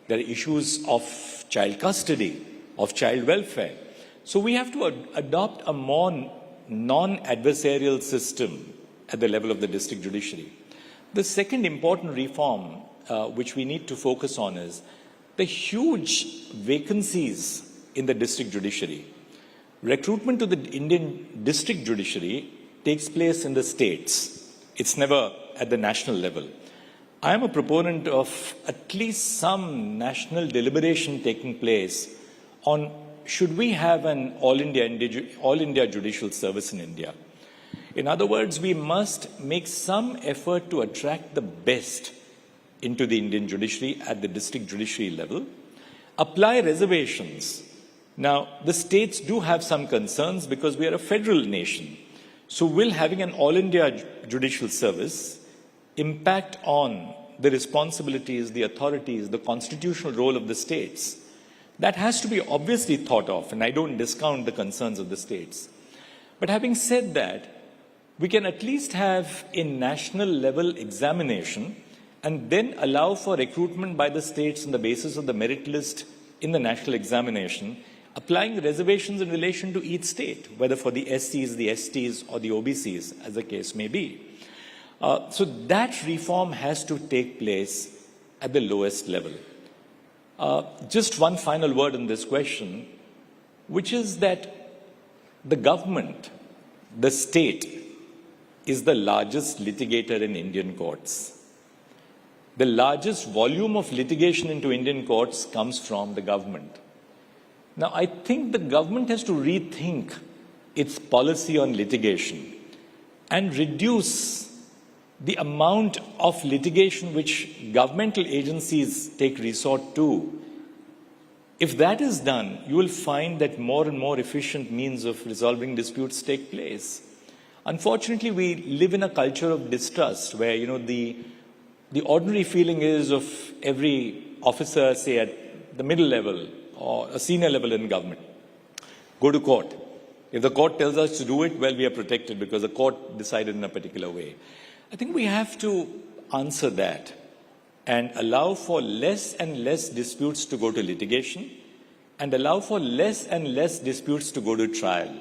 there are issues of child custody, of child welfare. So we have to adopt a more non-adversarial system at the level of the district judiciary. The second important reform which we need to focus on is the huge vacancies in the district judiciary. Recruitment to the Indian district judiciary takes place in the states. It's never at the national level. I am a proponent of at least some national deliberation taking place on should we have an all India judicial service in India. In other words, we must make some effort to attract the best into the Indian judiciary at the district judiciary level, apply reservations. Now, the states do have some concerns because we are a federal nation. So will having an all India judicial service impact on the responsibilities, the authorities, the constitutional role of the states? That has to be obviously thought of, and I don't discount the concerns of the states. But having said that, we can at least have a national level examination and then allow for recruitment by the states on the basis of the merit list in the national examination, applying reservations in relation to each state, whether for the SCs, the STs, or the OBCs, as the case may be. So that reform has to take place at the lowest level. Just one final word on this question, which is that the government, the state, is the largest litigator in Indian courts. The largest volume of litigation into Indian courts comes from the government. Now, I think the government has to rethink its policy on litigation and reduce the amount of litigation which governmental agencies take resort to. If that is done, you will find that more and more efficient means of resolving disputes take place. Unfortunately, we live in a culture of distrust where, the ordinary feeling is of every officer, say at the middle level or a senior level in government, go to court. If the court tells us to do it, well, we are protected because the court decided in a particular way. I think we have to answer that and allow for less and less disputes to go to litigation and allow for less and less disputes to go to trial.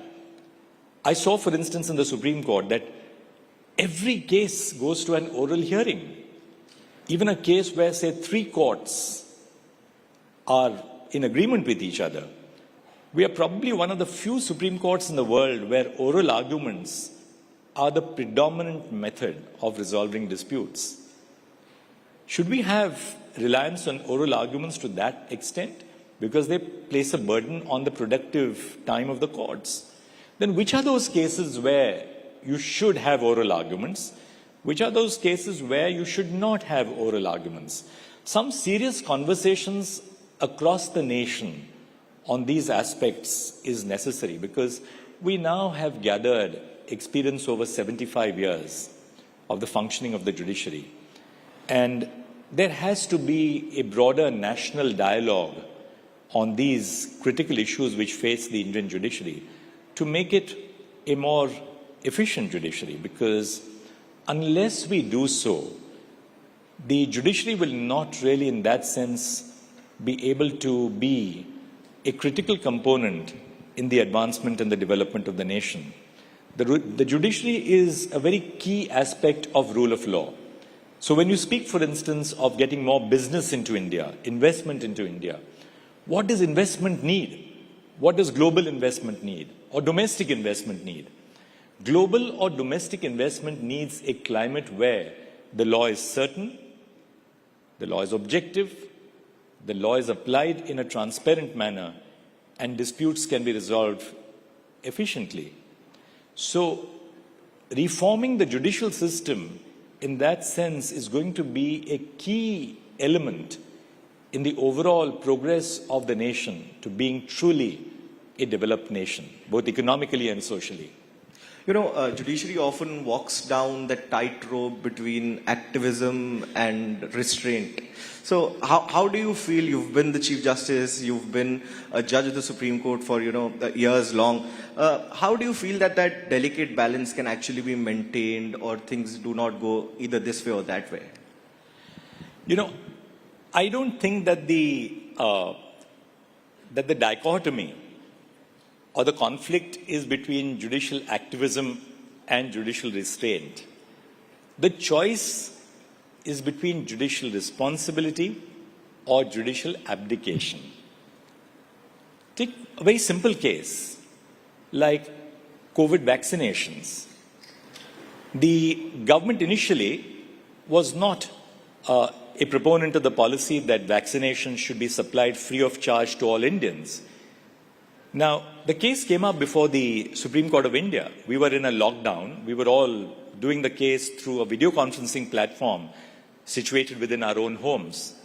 I saw, for instance, in the Supreme Court that every case goes to an oral hearing. Even a case where, say, 3 courts are in agreement with each other. We are probably one of the few Supreme Courts in the world where oral arguments are the predominant method of resolving disputes. Should we have reliance on oral arguments to that extent? Because they place a burden on the productive time of the courts. Then which are those cases where you should have oral arguments? Which are those cases where you should not have oral arguments? Some serious conversations across the nation on these aspects is necessary because we now have gathered experience over 75 years of the functioning of the judiciary. And there has to be a broader national dialogue on these critical issues which face the Indian judiciary to make it a more efficient judiciary, because unless we do so, the judiciary will not really, in that sense, be able to be a critical component in the advancement and the development of the nation. The judiciary is a very key aspect of rule of law. So when you speak, for instance, of getting more business into India, investment into India, what does investment need? What does global investment need or domestic investment need? Global or domestic investment needs a climate where the law is certain, the law is objective, the law is applied in a transparent manner, and disputes can be resolved efficiently. So, reforming the judicial system in that sense is going to be a key element in the overall progress of the nation to being truly a developed nation, both economically and socially. Judiciary often walks down the tightrope between activism and restraint. So how do you feel? You've been the Chief Justice, you've been a judge of the Supreme Court for, years long. How do you feel that delicate balance can actually be maintained, or things do not go either this way or that way? I don't think that the dichotomy or the conflict is between judicial activism and judicial restraint. The choice is between judicial responsibility or judicial abdication. Take a very simple case like COVID vaccinations. The government initially was not a proponent of the policy that vaccinations should be supplied free of charge to all Indians. Now, the case came up before the Supreme Court of India. We were in a lockdown. We were all doing the case through a video conferencing platform situated within our own homes.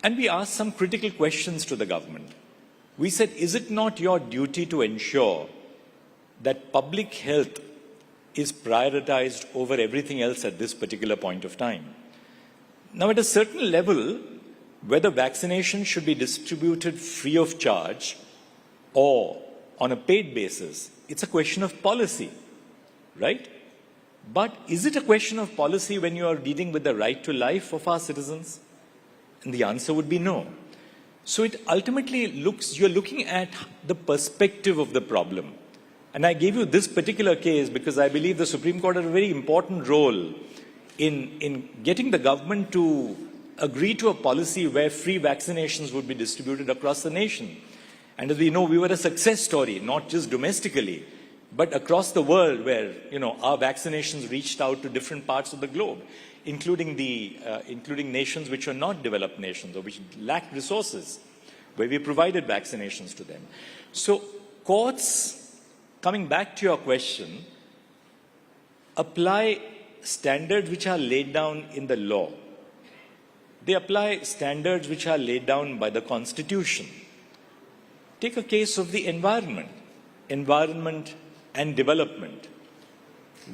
And we asked some critical questions to the government. We said, is it not your duty to ensure that public health is prioritized over everything else at this particular point of time? Now, at a certain level, whether vaccination should be distributed free of charge or on a paid basis. It's a question of policy, right? But is it a question of policy when you are dealing with the right to life of our citizens? And the answer would be no. So it ultimately you're looking at the perspective of the problem. And I gave you this particular case because I believe the Supreme Court had a very important role in getting the government to agree to a policy where free vaccinations would be distributed across the nation. And as we know, we were a success story, not just domestically, but across the world where, our vaccinations reached out to different parts of the globe, including nations which are not developed nations or which lacked resources, where we provided vaccinations to them. So courts, coming back to your question, apply standards which are laid down in the law. They apply standards which are laid down by the Constitution. Take a case of the environment and development.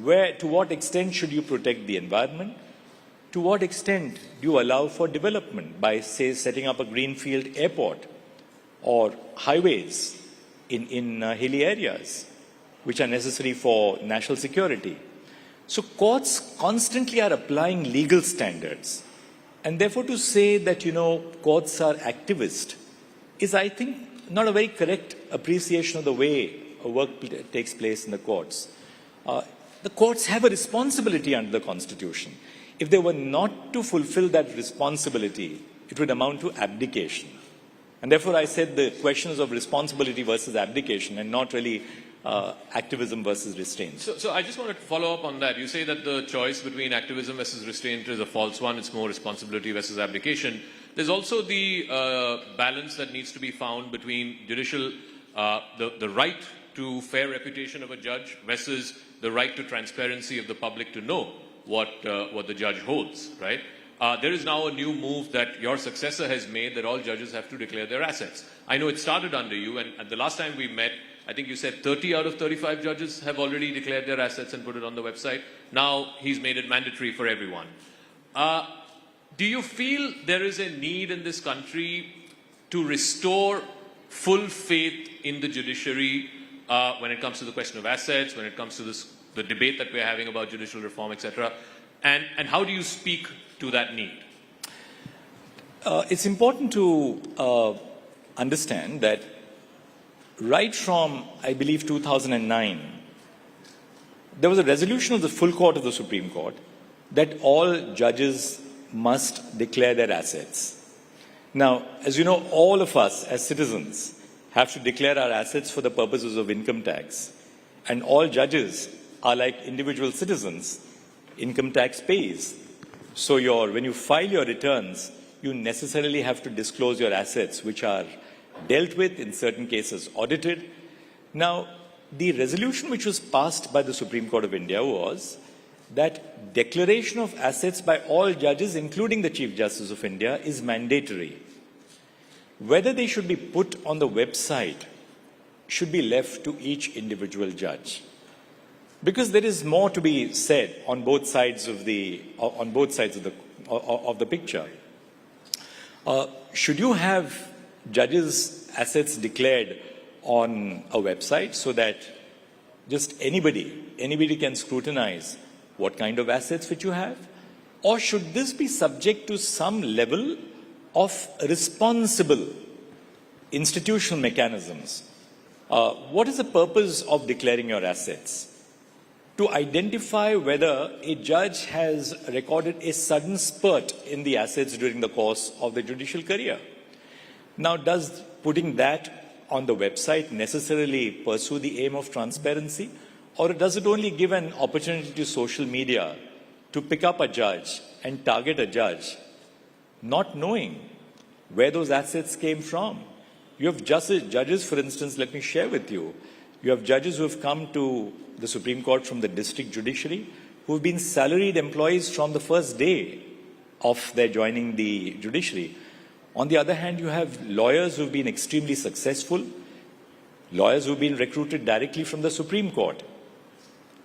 To what extent should you protect the environment? To what extent do you allow for development by, say, setting up a greenfield airport or highways in hilly areas, which are necessary for national security? So courts constantly are applying legal standards. And therefore to say that, courts are activist is, I think, not a very correct appreciation of the way work takes place in the courts. The courts have a responsibility under the Constitution. If they were not to fulfill that responsibility, it would amount to abdication. And therefore I said the questions of responsibility versus abdication and not really activism versus restraint. So I just wanted to follow up on that. You say that the choice between activism versus restraint is a false one. It's more responsibility versus abdication. There's also the balance that needs to be found between judicial, the right to fair reputation of a judge versus the right to transparency of the public to know what the judge holds, right? There is now a new move that your successor has made that all judges have to declare their assets. I know it started under you, and at the last time we met, I think you said 30 out of 35 judges have already declared their assets and put it on the website. Now he's made it mandatory for everyone. Do you feel there is a need in this country to restore full faith in the judiciary when it comes to the question of assets, when it comes to the debate that we're having about judicial reform, etc.? And how do you speak to that need? It's important to understand that right from, I believe, 2009, there was a resolution of the full court of the Supreme Court that all judges must declare their assets. Now, as you know, all of us as citizens have to declare our assets for the purposes of income tax. And all judges are like individual citizens. Income tax pays. So when you file your returns, you necessarily have to disclose your assets, which are dealt with, in certain cases audited. Now, the resolution which was passed by the Supreme Court of India was that declaration of assets by all judges, including the Chief Justice of India, is mandatory. Whether they should be put on the website should be left to each individual judge. Because there is more to be said on both sides of the picture. Should you have judges' assets declared on a website so that just anybody can scrutinize what kind of assets which you have? Or should this be subject to some level of responsible institutional mechanisms? What is the purpose of declaring your assets? To identify whether a judge has recorded a sudden spurt in the assets during the course of the judicial career. Now, does putting that on the website necessarily pursue the aim of transparency? Or does it only give an opportunity to social media to pick up a judge and target a judge, not knowing where those assets came from? You have judges, for instance, let me share with you. You have judges who have come to the Supreme Court from the district judiciary who have been salaried employees from the first day of their joining the judiciary. On the other hand, you have lawyers who have been extremely successful, lawyers who have been recruited directly from the Supreme Court,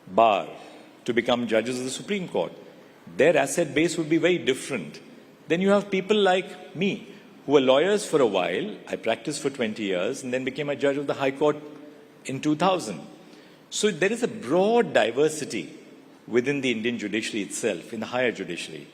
bar, to become judges of the Supreme Court. Their asset base would be very different. Then you have people like me, who were lawyers for a while. I practiced for 20 years and then became a judge of the High Court in 2000. So there is a broad diversity within the Indian judiciary itself, in the higher judiciary.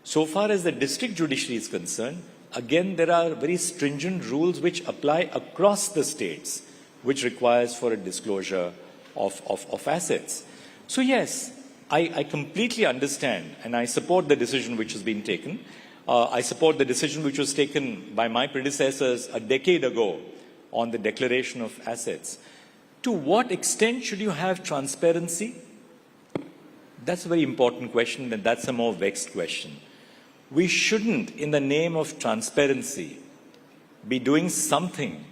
So far as the district judiciary is concerned, again, there are very stringent rules which apply across the states, which requires for a disclosure of assets. So yes, I completely understand and I support the decision which has been taken. I support the decision which was taken by my predecessors a decade ago on the declaration of assets. To what extent should you have transparency? That's a very important question, and that's a more vexed question. We shouldn't, in the name of transparency, be doing something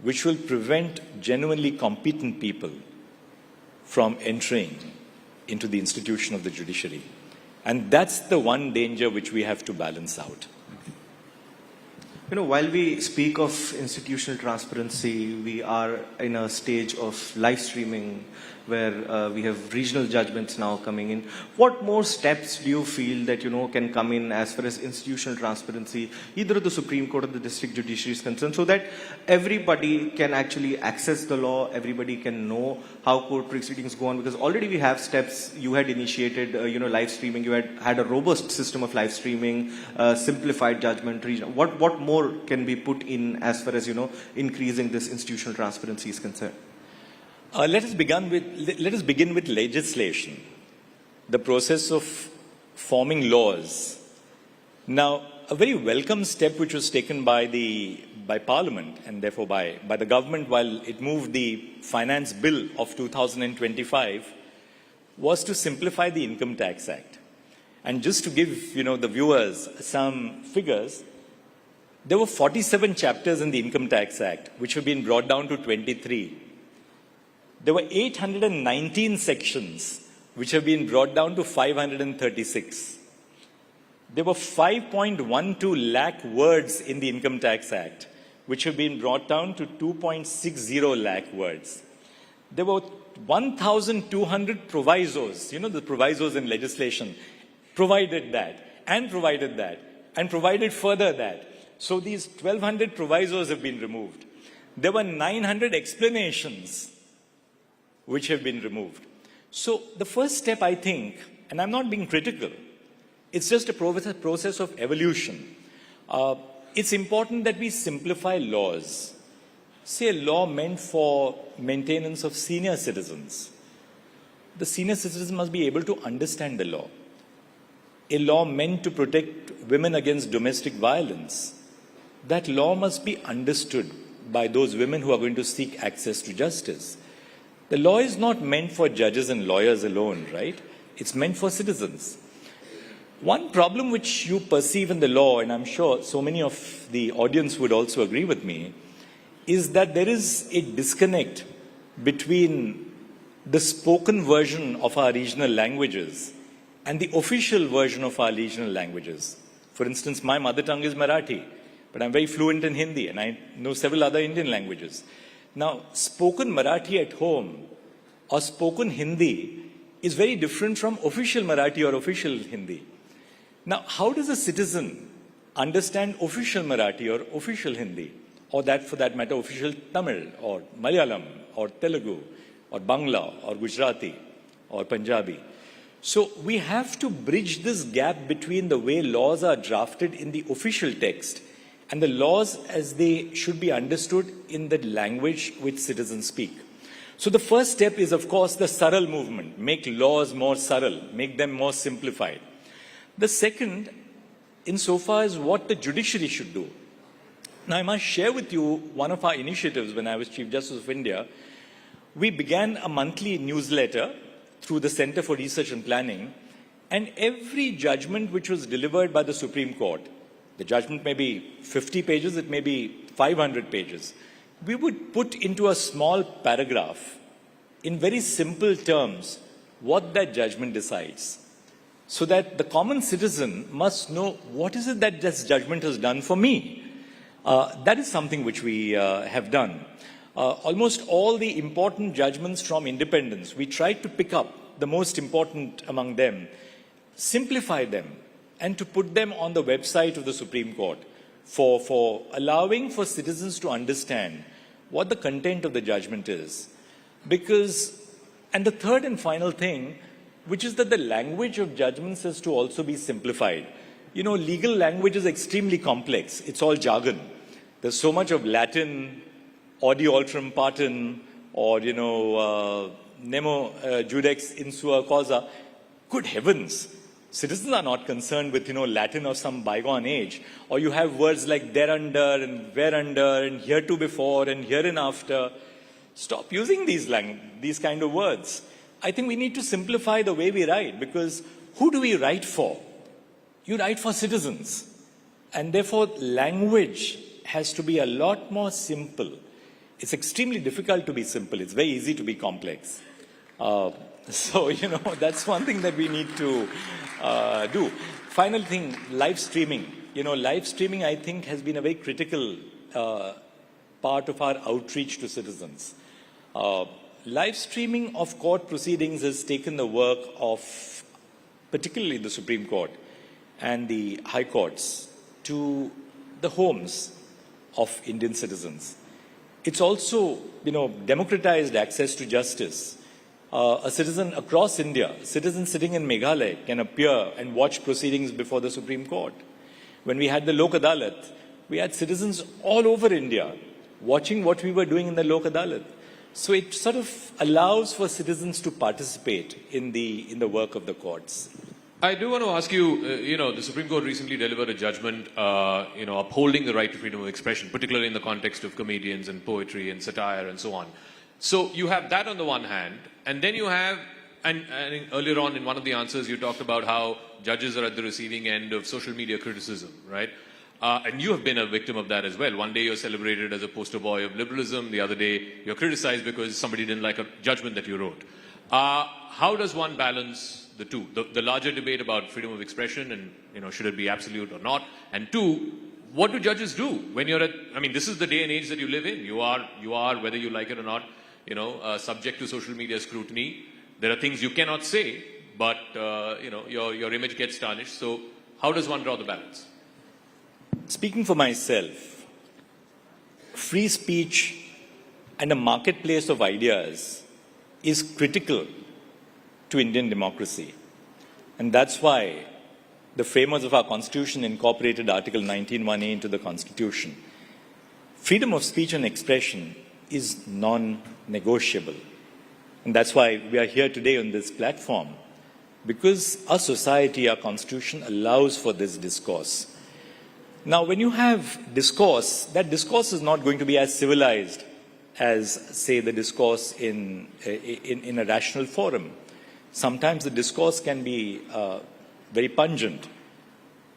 which will prevent genuinely competent people from entering into the institution of the judiciary. And that's the one danger which we have to balance out. You know, while we speak of institutional transparency, we are in a stage of live streaming where we have regional judgments now coming in. What more steps do you feel that, you know, can come in as far as institutional transparency, either the Supreme Court or the district judiciary is concerned, so that everybody can actually access the law, everybody can know how court proceedings go on? Because already we have steps. You had initiated, you know, live streaming. You had a robust system of live streaming, simplified judgment. What more can be put in as far as, you know, increasing this institutional transparency is concerned? Let us begin with legislation, the process of forming laws. Now, a very welcome step which was taken by Parliament and therefore by the government while it moved the Finance Bill of 2025 was to simplify the Income Tax Act. And just to give, you know, the viewers some figures, there were 47 chapters in the Income Tax Act which have been brought down to 23. There were 819 sections which have been brought down to 536. There were 5.12 lakh words in the Income Tax Act which have been brought down to 2.60 lakh words. There were 1,200 provisos, you know, the provisos in legislation, provided that, and provided that, and provided further that. So these 1,200 provisos have been removed. There were 900 explanations which have been removed. So the first step, I think, and I'm not being critical, it's just a process of evolution. It's important that we simplify laws. Say a law meant for maintenance of senior citizens. The senior citizens must be able to understand the law. A law meant to protect women against domestic violence. That law must be understood by those women who are going to seek access to justice. The law is not meant for judges and lawyers alone, right? It's meant for citizens. One problem which you perceive in the law, and I'm sure so many of the audience would also agree with me, is that there is a disconnect between the spoken version of our regional languages and the official version of our regional languages. For instance, my mother tongue is Marathi, but I'm very fluent in Hindi and I know several other Indian languages. Now, spoken Marathi at home or spoken Hindi is very different from official Marathi or official Hindi. Now, how does a citizen understand official Marathi or official Hindi, or that for that matter, official Tamil or Malayalam or Telugu or Bangla or Gujarati or Punjabi? So we have to bridge this gap between the way laws are drafted in the official text and the laws as they should be understood in the language which citizens speak. So the first step is, of course, the Saral movement. Make laws more Saral, make them more simplified. The second, insofar as what the judiciary should do. Now, I must share with you one of our initiatives when I was Chief Justice of India. We began a monthly newsletter through the Center for Research and Planning, and every judgment which was delivered by the Supreme Court, the judgment may be 50 pages, it may be 500 pages, we would put into a small paragraph in very simple terms what that judgment decides, so that the common citizen must know what is it that this judgment has done for me. That is something which we have done. Almost all the important judgments from independence, we tried to pick up the most important among them, simplify them, and to put them on the website of the Supreme Court. for allowing for citizens to understand what the content of the judgment is. Because, and the third and final thing, which is that the language of judgments is to also be simplified. You know, legal language is extremely complex. It's all jargon. There's so much of Latin, audi alterum partem, or, you know, nemo judex in sua causa. Good heavens. Citizens are not concerned with, you know, Latin of some bygone age. Or you have words like thereunder and whereunder and heretobefore and hereinafter. Stop using these kind of words. I think we need to simplify the way we write, because who do we write for? You write for citizens. And therefore, language has to be a lot more simple. It's extremely difficult to be simple. It's very easy to be complex. So, you know, that's one thing that we need to do. Final thing, live streaming. You know, live streaming, I think, has been a very critical part of our outreach to citizens. Live streaming of court proceedings has taken the work of particularly the Supreme Court and the High Courts to the homes of Indian citizens. It's also, you know, democratized access to justice. A citizen across India, a citizen sitting in Meghalaya, can appear and watch proceedings before the Supreme Court. When we had the Lok Adalat, we had citizens all over India watching what we were doing in the Lok Adalat. So it sort of allows for citizens to participate in the work of the courts. I do want to ask you, you know, the Supreme Court recently delivered a judgment, you know, upholding the right to freedom of expression, particularly in the context of comedians and poetry and satire and so on. So you have that on the one hand, and then you have, and earlier on in one of the answers you talked about how judges are at the receiving end of social media criticism, right? And you have been a victim of that as well. One day you're celebrated as a poster boy of liberalism, the other day you're criticized because somebody didn't like a judgment that you wrote. How does one balance the two? The larger debate about freedom of expression and, you know, should it be absolute or not? And two, what do judges do when you're at, I mean, this is the day and age that you live in. You are, whether you like it or not, you know, subject to social media scrutiny. There are things you cannot say, but, you know, your image gets tarnished. So how does one draw the balance? Speaking for myself, free speech and a marketplace of ideas is critical to Indian democracy. And that's why the framers of our Constitution incorporated Article 19(1)(a) into the Constitution. Freedom of speech and expression is non-negotiable. And that's why we are here today on this platform, because our society, our Constitution allows for this discourse. Now, when you have discourse, that discourse is not going to be as civilized as, say, the discourse in a rational forum. Sometimes the discourse can be very pungent.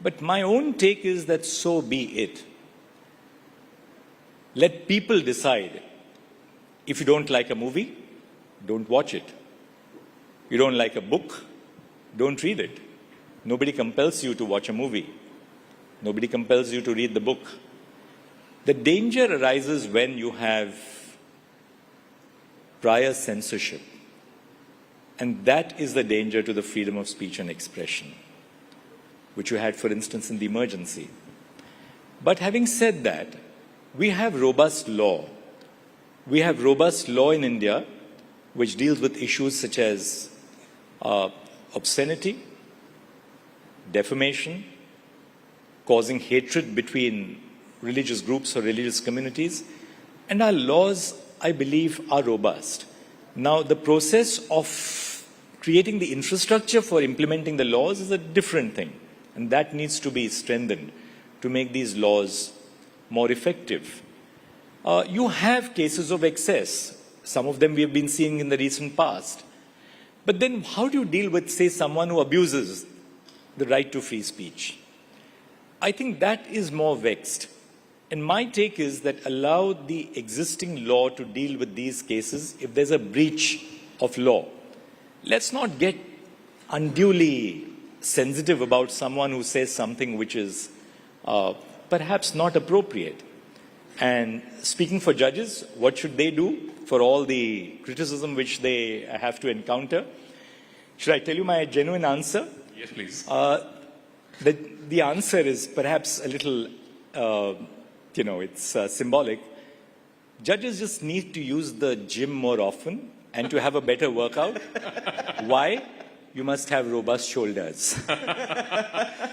But my own take is that so be it. Let people decide. If you don't like a movie, don't watch it. You don't like a book, don't read it. Nobody compels you to watch a movie. Nobody compels you to read the book. The danger arises when you have prior censorship. And that is the danger to the freedom of speech and expression, which you had, for instance, in the emergency. But having said that, we have robust law. We have robust law in India which deals with issues such as obscenity, defamation, causing hatred between religious groups or religious communities. And our laws, I believe, are robust. Now, the process of creating the infrastructure for implementing the laws is a different thing. And that needs to be strengthened to make these laws more effective. You have cases of excess. Some of them we have been seeing in the recent past. But then how do you deal with, say, someone who abuses the right to free speech? I think that is more vexed. And my take is that allow the existing law to deal with these cases if there's a breach of law. Let's not get unduly sensitive about someone who says something which is perhaps not appropriate. And speaking for judges, what should they do for all the criticism which they have to encounter? Should I tell you my genuine answer? Yes, please. The answer is perhaps a little it's symbolic. Judges just need to use the gym more often and to have a better workout. Why? You must have robust shoulders.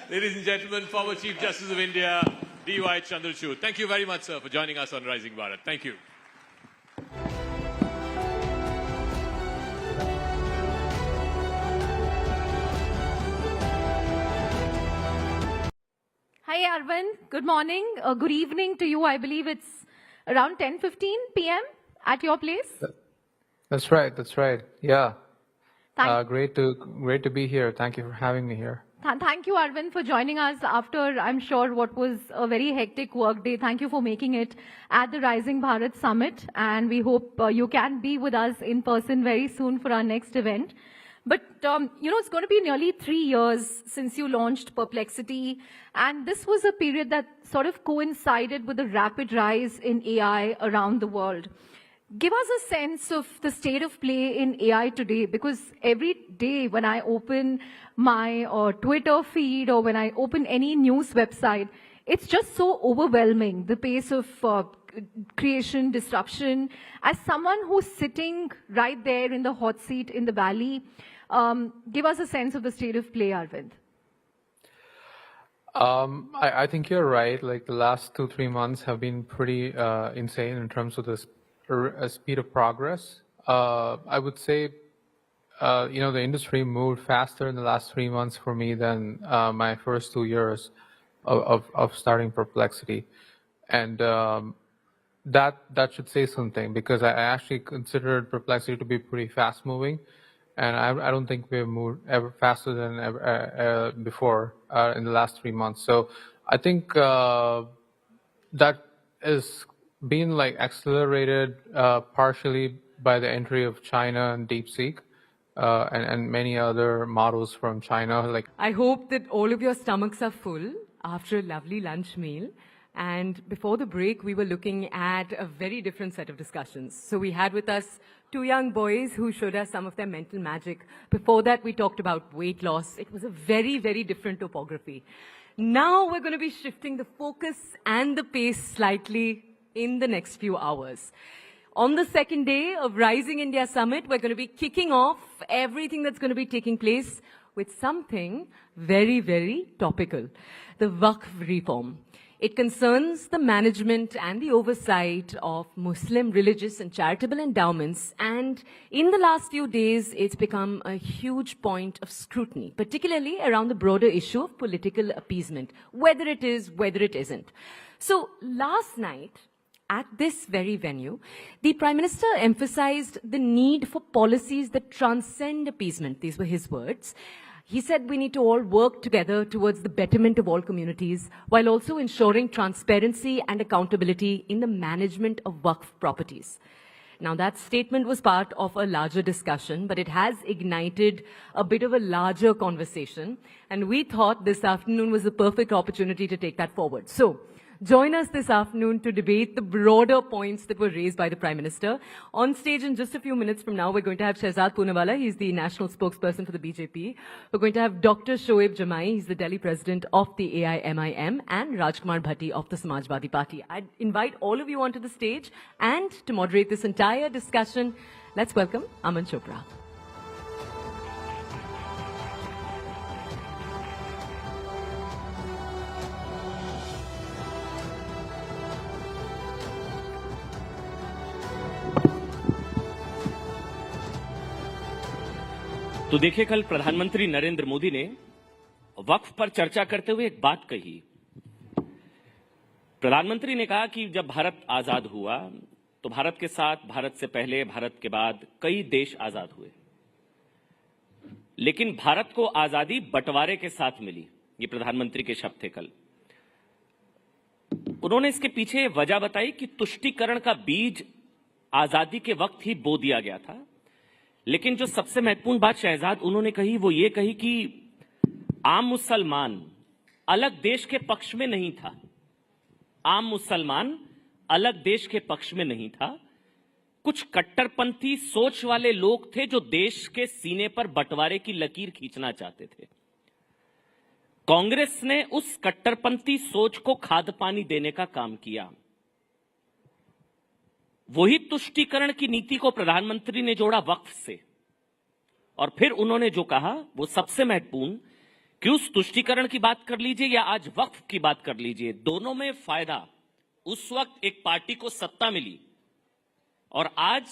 Ladies and gentlemen, former Chief Justice of India, D.Y. Chandrachud. Thank you very much, sir, for joining us on Rising Bharat. Thank you. Hi, Arvind. Good morning. Good evening to you. I believe it's around 10:15 p.m. at your place. That's right. That's right. Yeah. Great to be here. Thank you for having me here. Thank you, Arvind, for joining us after, I'm sure, what was a very hectic work day. Thank you for making it at the Rising Bharat Summit. And we hope you can be with us in person very soon for our next event. But, it's going to be nearly 3 years since you launched Perplexity. And this was a period that sort of coincided with the rapid rise in AI around the world. Give us a sense of the state of play in AI today, because every day when I open my Twitter feed or when I open any news website, it's just so overwhelming, the pace of creation, disruption. As someone who's sitting right there in the hot seat in the valley, give us a sense of the state of play, Arvind. I think you're right. Like the last 2-3 months have been pretty insane in terms of the speed of progress. I would say, the industry moved faster in the last 3 months for me than my first 2 years of starting Perplexity. And that should say something, because I actually considered Perplexity to be pretty fast moving. And I don't think we've moved ever faster than ever before in the last 3 months. So I think that is being like accelerated partially by the entry of China and DeepSeek and many other models from China. I hope that all of your stomachs are full after a lovely lunch meal. And before the break, we were looking at a very different set of discussions. So we had with us 2 young boys who showed us some of their mental magic. Before that, we talked about weight loss. It was a very, very different topography. Now we're going to be shifting the focus and the pace slightly in the next few hours. On the second day of Rising India Summit, we're going to be kicking off everything that's going to be taking place with something very, very topical, the Waqf reform. It concerns the management and the oversight of Muslim religious and charitable endowments, and in the last few days, it's become a huge point of scrutiny, particularly around the broader issue of political appeasement, whether it is, whether it isn't. So last night, at this very venue, the Prime Minister emphasized the need for policies that transcend appeasement. These were his words. He said we need to all work together towards the betterment of all communities, while also ensuring transparency and accountability in the management of Waqf properties. Now, that statement was part of a larger discussion, but it has ignited a bit of a larger conversation, and we thought this afternoon was the perfect opportunity to take that forward. So, join us this afternoon to debate the broader points that were raised by the Prime Minister. On stage in just a few minutes from now, we're going to have Shehzad Poonawala. He's the national spokesperson for the BJP. We're going to have Dr. Shoaib Jamai. He's the Delhi president of the AIMIM, and Rajkumar Bhatti of the Samajwadi Party. I'd invite all of you onto the stage, and to moderate this entire discussion, let's welcome Aman Chopra. तो देखिए, कल प्रधानमंत्री नरेंद्र मोदी ने वक्फ पर चर्चा करते हुए एक बात कही। प्रधानमंत्री ने कहा कि जब भारत आजाद हुआ तो भारत के साथ, भारत से पहले, भारत के बाद कई देश आजाद हुए, लेकिन भारत को आजादी बंटवारे के साथ मिली। ये प्रधानमंत्री के शब्द थे कल। उन्होंने इसके पीछे वजह बताई कि तुष्टीकरण का बीज आजादी के वक्त ही बो दिया गया था। लेकिन जो सबसे महत्वपूर्ण बात शहजाद उन्होंने कही, वो ये कही कि आम मुसलमान अलग देश के पक्ष में नहीं था। आम मुसलमान अलग देश के पक्ष में नहीं था। कुछ कट्टरपंथी सोच वाले लोग थे जो देश के सीने पर बंटवारे की लकीर खींचना चाहते थे। कांग्रेस ने उस कट्टरपंथी सोच को खाद पानी देने का काम किया। वही तुष्टीकरण की नीति को प्रधानमंत्री ने जोड़ा वक्फ से, और फिर उन्होंने जो कहा वो सबसे महत्वपूर्ण कि उस तुष्टीकरण की बात कर लीजिए या आज वक्फ की बात कर लीजिए, दोनों में फायदा उस वक्त एक पार्टी को सत्ता मिली और आज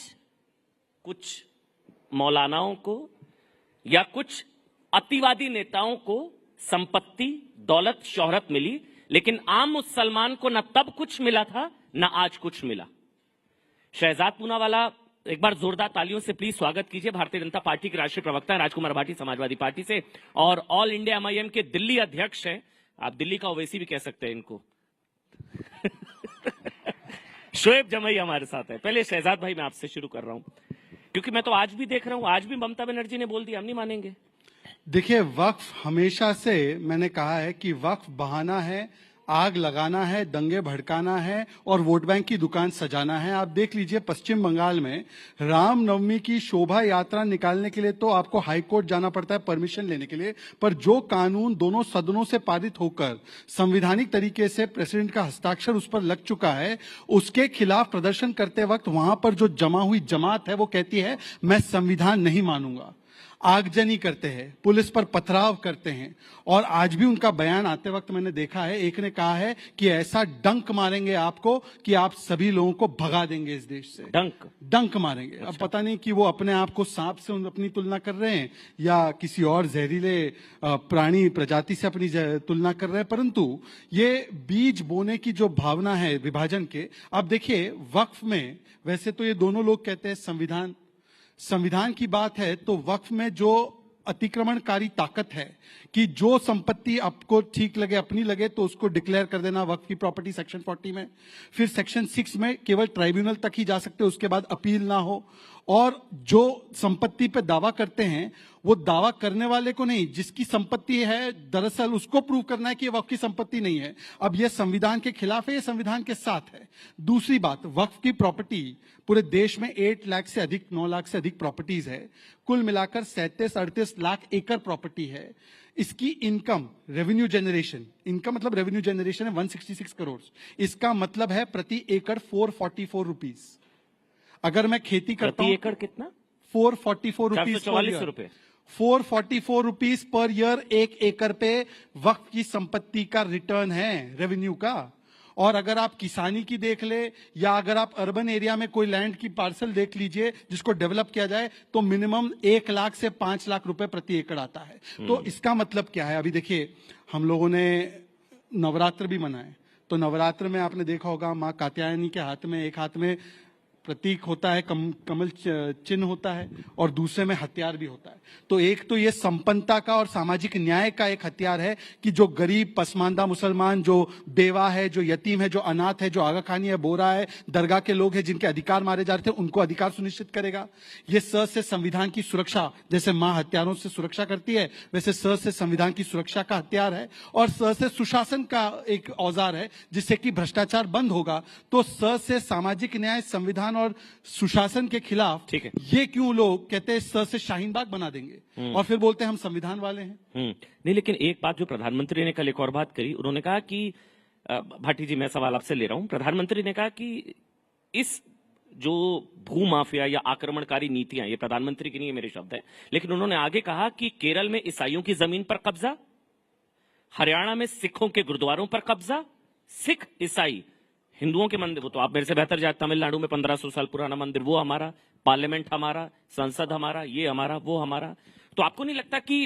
कुछ मौलानाओं को या कुछ अतिवादी नेताओं को संपत्ति, दौलत, शोहरत मिली, लेकिन आम मुसलमान को न तब कुछ मिला था न आज कुछ मिला। शहजाद पूनावाला, एक बार जोरदार तालियों से प्लीज स्वागत कीजिए। भारतीय जनता पार्टी के राष्ट्रीय प्रवक्ता राजकुमार भाटी समाजवादी पार्टी से और ऑल इंडिया एमआईएम के दिल्ली अध्यक्ष हैं। आप दिल्ली का ओवैसी भी कह सकते हैं इनको। शोएब जमई हमारे साथ है। पहले शहजाद भाई मैं आपसे शुरू कर रहा हूं, क्योंकि मैं तो आज भी देख रहा हूं, आज भी ममता बनर्जी ने बोल दिया हम नहीं मानेंगे। देखिए, वक्फ हमेशा से मैंने कहा है कि वक्फ बहाना है, आग लगाना है, दंगे भड़काना है और वोट बैंक की दुकान सजाना है। आप देख लीजिए पश्चिम बंगाल में रामनवमी की शोभा यात्रा निकालने के लिए तो आपको हाई कोर्ट जाना पड़ता है परमिशन लेने के लिए, पर जो कानून दोनों सदनों से पारित होकर संवैधानिक तरीके से प्रेसिडेंट का हस्ताक्षर उस पर लग चुका है, उसके खिलाफ प्रदर्शन करते वक्त वहां पर जो जमा हुई जमात है वो कहती है मैं संविधान नहीं मानूंगा। आगजनी करते हैं, पुलिस पर पथराव करते हैं, और आज भी उनका बयान आते वक्त मैंने देखा है, एक ने कहा है कि ऐसा डंक मारेंगे आपको कि आप सभी लोगों को भगा देंगे इस देश से। डंक मारेंगे। अच्छा। अब पता नहीं कि वो अपने आप को सांप से अपनी तुलना कर रहे हैं या किसी और जहरीले प्राणी प्रजाति से अपनी तुलना कर रहे हैं, परंतु ये बीज बोने की जो भावना है विभाजन के। अब देखिए वक्फ में वैसे तो ये दोनों लोग कहते हैं संविधान की बात है, तो वक्फ में जो अतिक्रमणकारी ताकत है कि जो संपत्ति आपको ठीक लगे, अपनी लगे, तो उसको डिक्लेयर कर देना वक्फ की प्रॉपर्टी सेक्शन 40 में। फिर सेक्शन 6 में केवल ट्राइब्यूनल तक ही जा सकते, उसके बाद अपील ना हो। और जो संपत्ति पे दावा करते हैं वो दावा करने वाले को नहीं, जिसकी संपत्ति है दरअसल उसको प्रूव करना है कि ये वक्फ की संपत्ति नहीं है। अब ये संविधान के खिलाफ है, ये संविधान के साथ है। दूसरी बात, वक्फ की प्रॉपर्टी पूरे देश में 8 लाख से अधिक, 9 लाख से अधिक प्रॉपर्टीज है। कुल मिलाकर 37-38 लाख एकड़ प्रॉपर्टी है। इसकी इनकम, रेवेन्यू जनरेशन, इनकम मतलब रेवेन्यू जनरेशन है 166 करोड़। इसका मतलब है प्रति एकड़ 444 रुपीज। अगर मैं खेती करता हूं, प्रति एकड़ कितना? 444 रुपीज। 444 रुपए 444 रुपीज पर ईयर एक एकड़ पे वक्फ की संपत्ति का रिटर्न है, रेवेन्यू का। और अगर आप किसानी की देख ले या अगर आप अर्बन एरिया में कोई लैंड की पार्सल देख लीजिए जिसको डेवलप किया जाए, तो मिनिमम 1 लाख से 5 लाख रुपए प्रति एकड़ आता है। तो इसका मतलब क्या है? अभी देखिए, हम लोगों ने नवरात्र भी मनाए, तो नवरात्र में आपने देखा होगा माँ कात्यायनी के हाथ में, एक हाथ में प्रतीक होता है, कमल चिन्ह होता है, और दूसरे में हथियार भी होता है। तो एक तो ये संपन्नता का और सामाजिक न्याय का एक हथियार है कि जो गरीब, पसमानदा मुसलमान, जो बेवा है, जो यतीम है, जो अनाथ है, जो आगा खानी है, बोरा है, दरगाह के लोग हैं जिनके अधिकार मारे जा रहे थे, उनको अधिकार सुनिश्चित करेगा। ये स से संविधान की सुरक्षा, जैसे माँ हत्यारों से सुरक्षा करती है, वैसे स से संविधान की सुरक्षा का हथियार है। और स से सुशासन का एक औजार है जिससे कि भ्रष्टाचार बंद होगा। तो स से सामाजिक न्याय, संविधान और सुशासन के खिलाफ। ठीक है, ये क्यों लोग कहते हैं स से शाहीन बाग बना देंगे और फिर बोलते हैं हम संविधान वाले हैं। नहीं, लेकिन एक बात जो प्रधानमंत्री ने कल एक और बात करी, उन्होंने कहा कि भाटी जी मैं सवाल आपसे ले रहा हूं, प्रधानमंत्री ने कहा कि इस जो भू माफिया या आक्रमणकारी नीतियां, ये प्रधानमंत्री की नहीं है, मेरे शब्द है, लेकिन उन्होंने आगे कहा कि केरल में ईसाइयों की जमीन पर कब्जा, हरियाणा में सिखों के गुरुद्वारों पर कब्जा, सिख ईसाई हिंदुओं के मंदिर, वो तो आप मेरे से बेहतर जानते, तमिलनाडु में 1500 साल पुराना मंदिर, वो हमारा, पार्लियामेंट हमारा, संसद हमारा, ये हमारा, वो हमारा। तो आपको नहीं लगता कि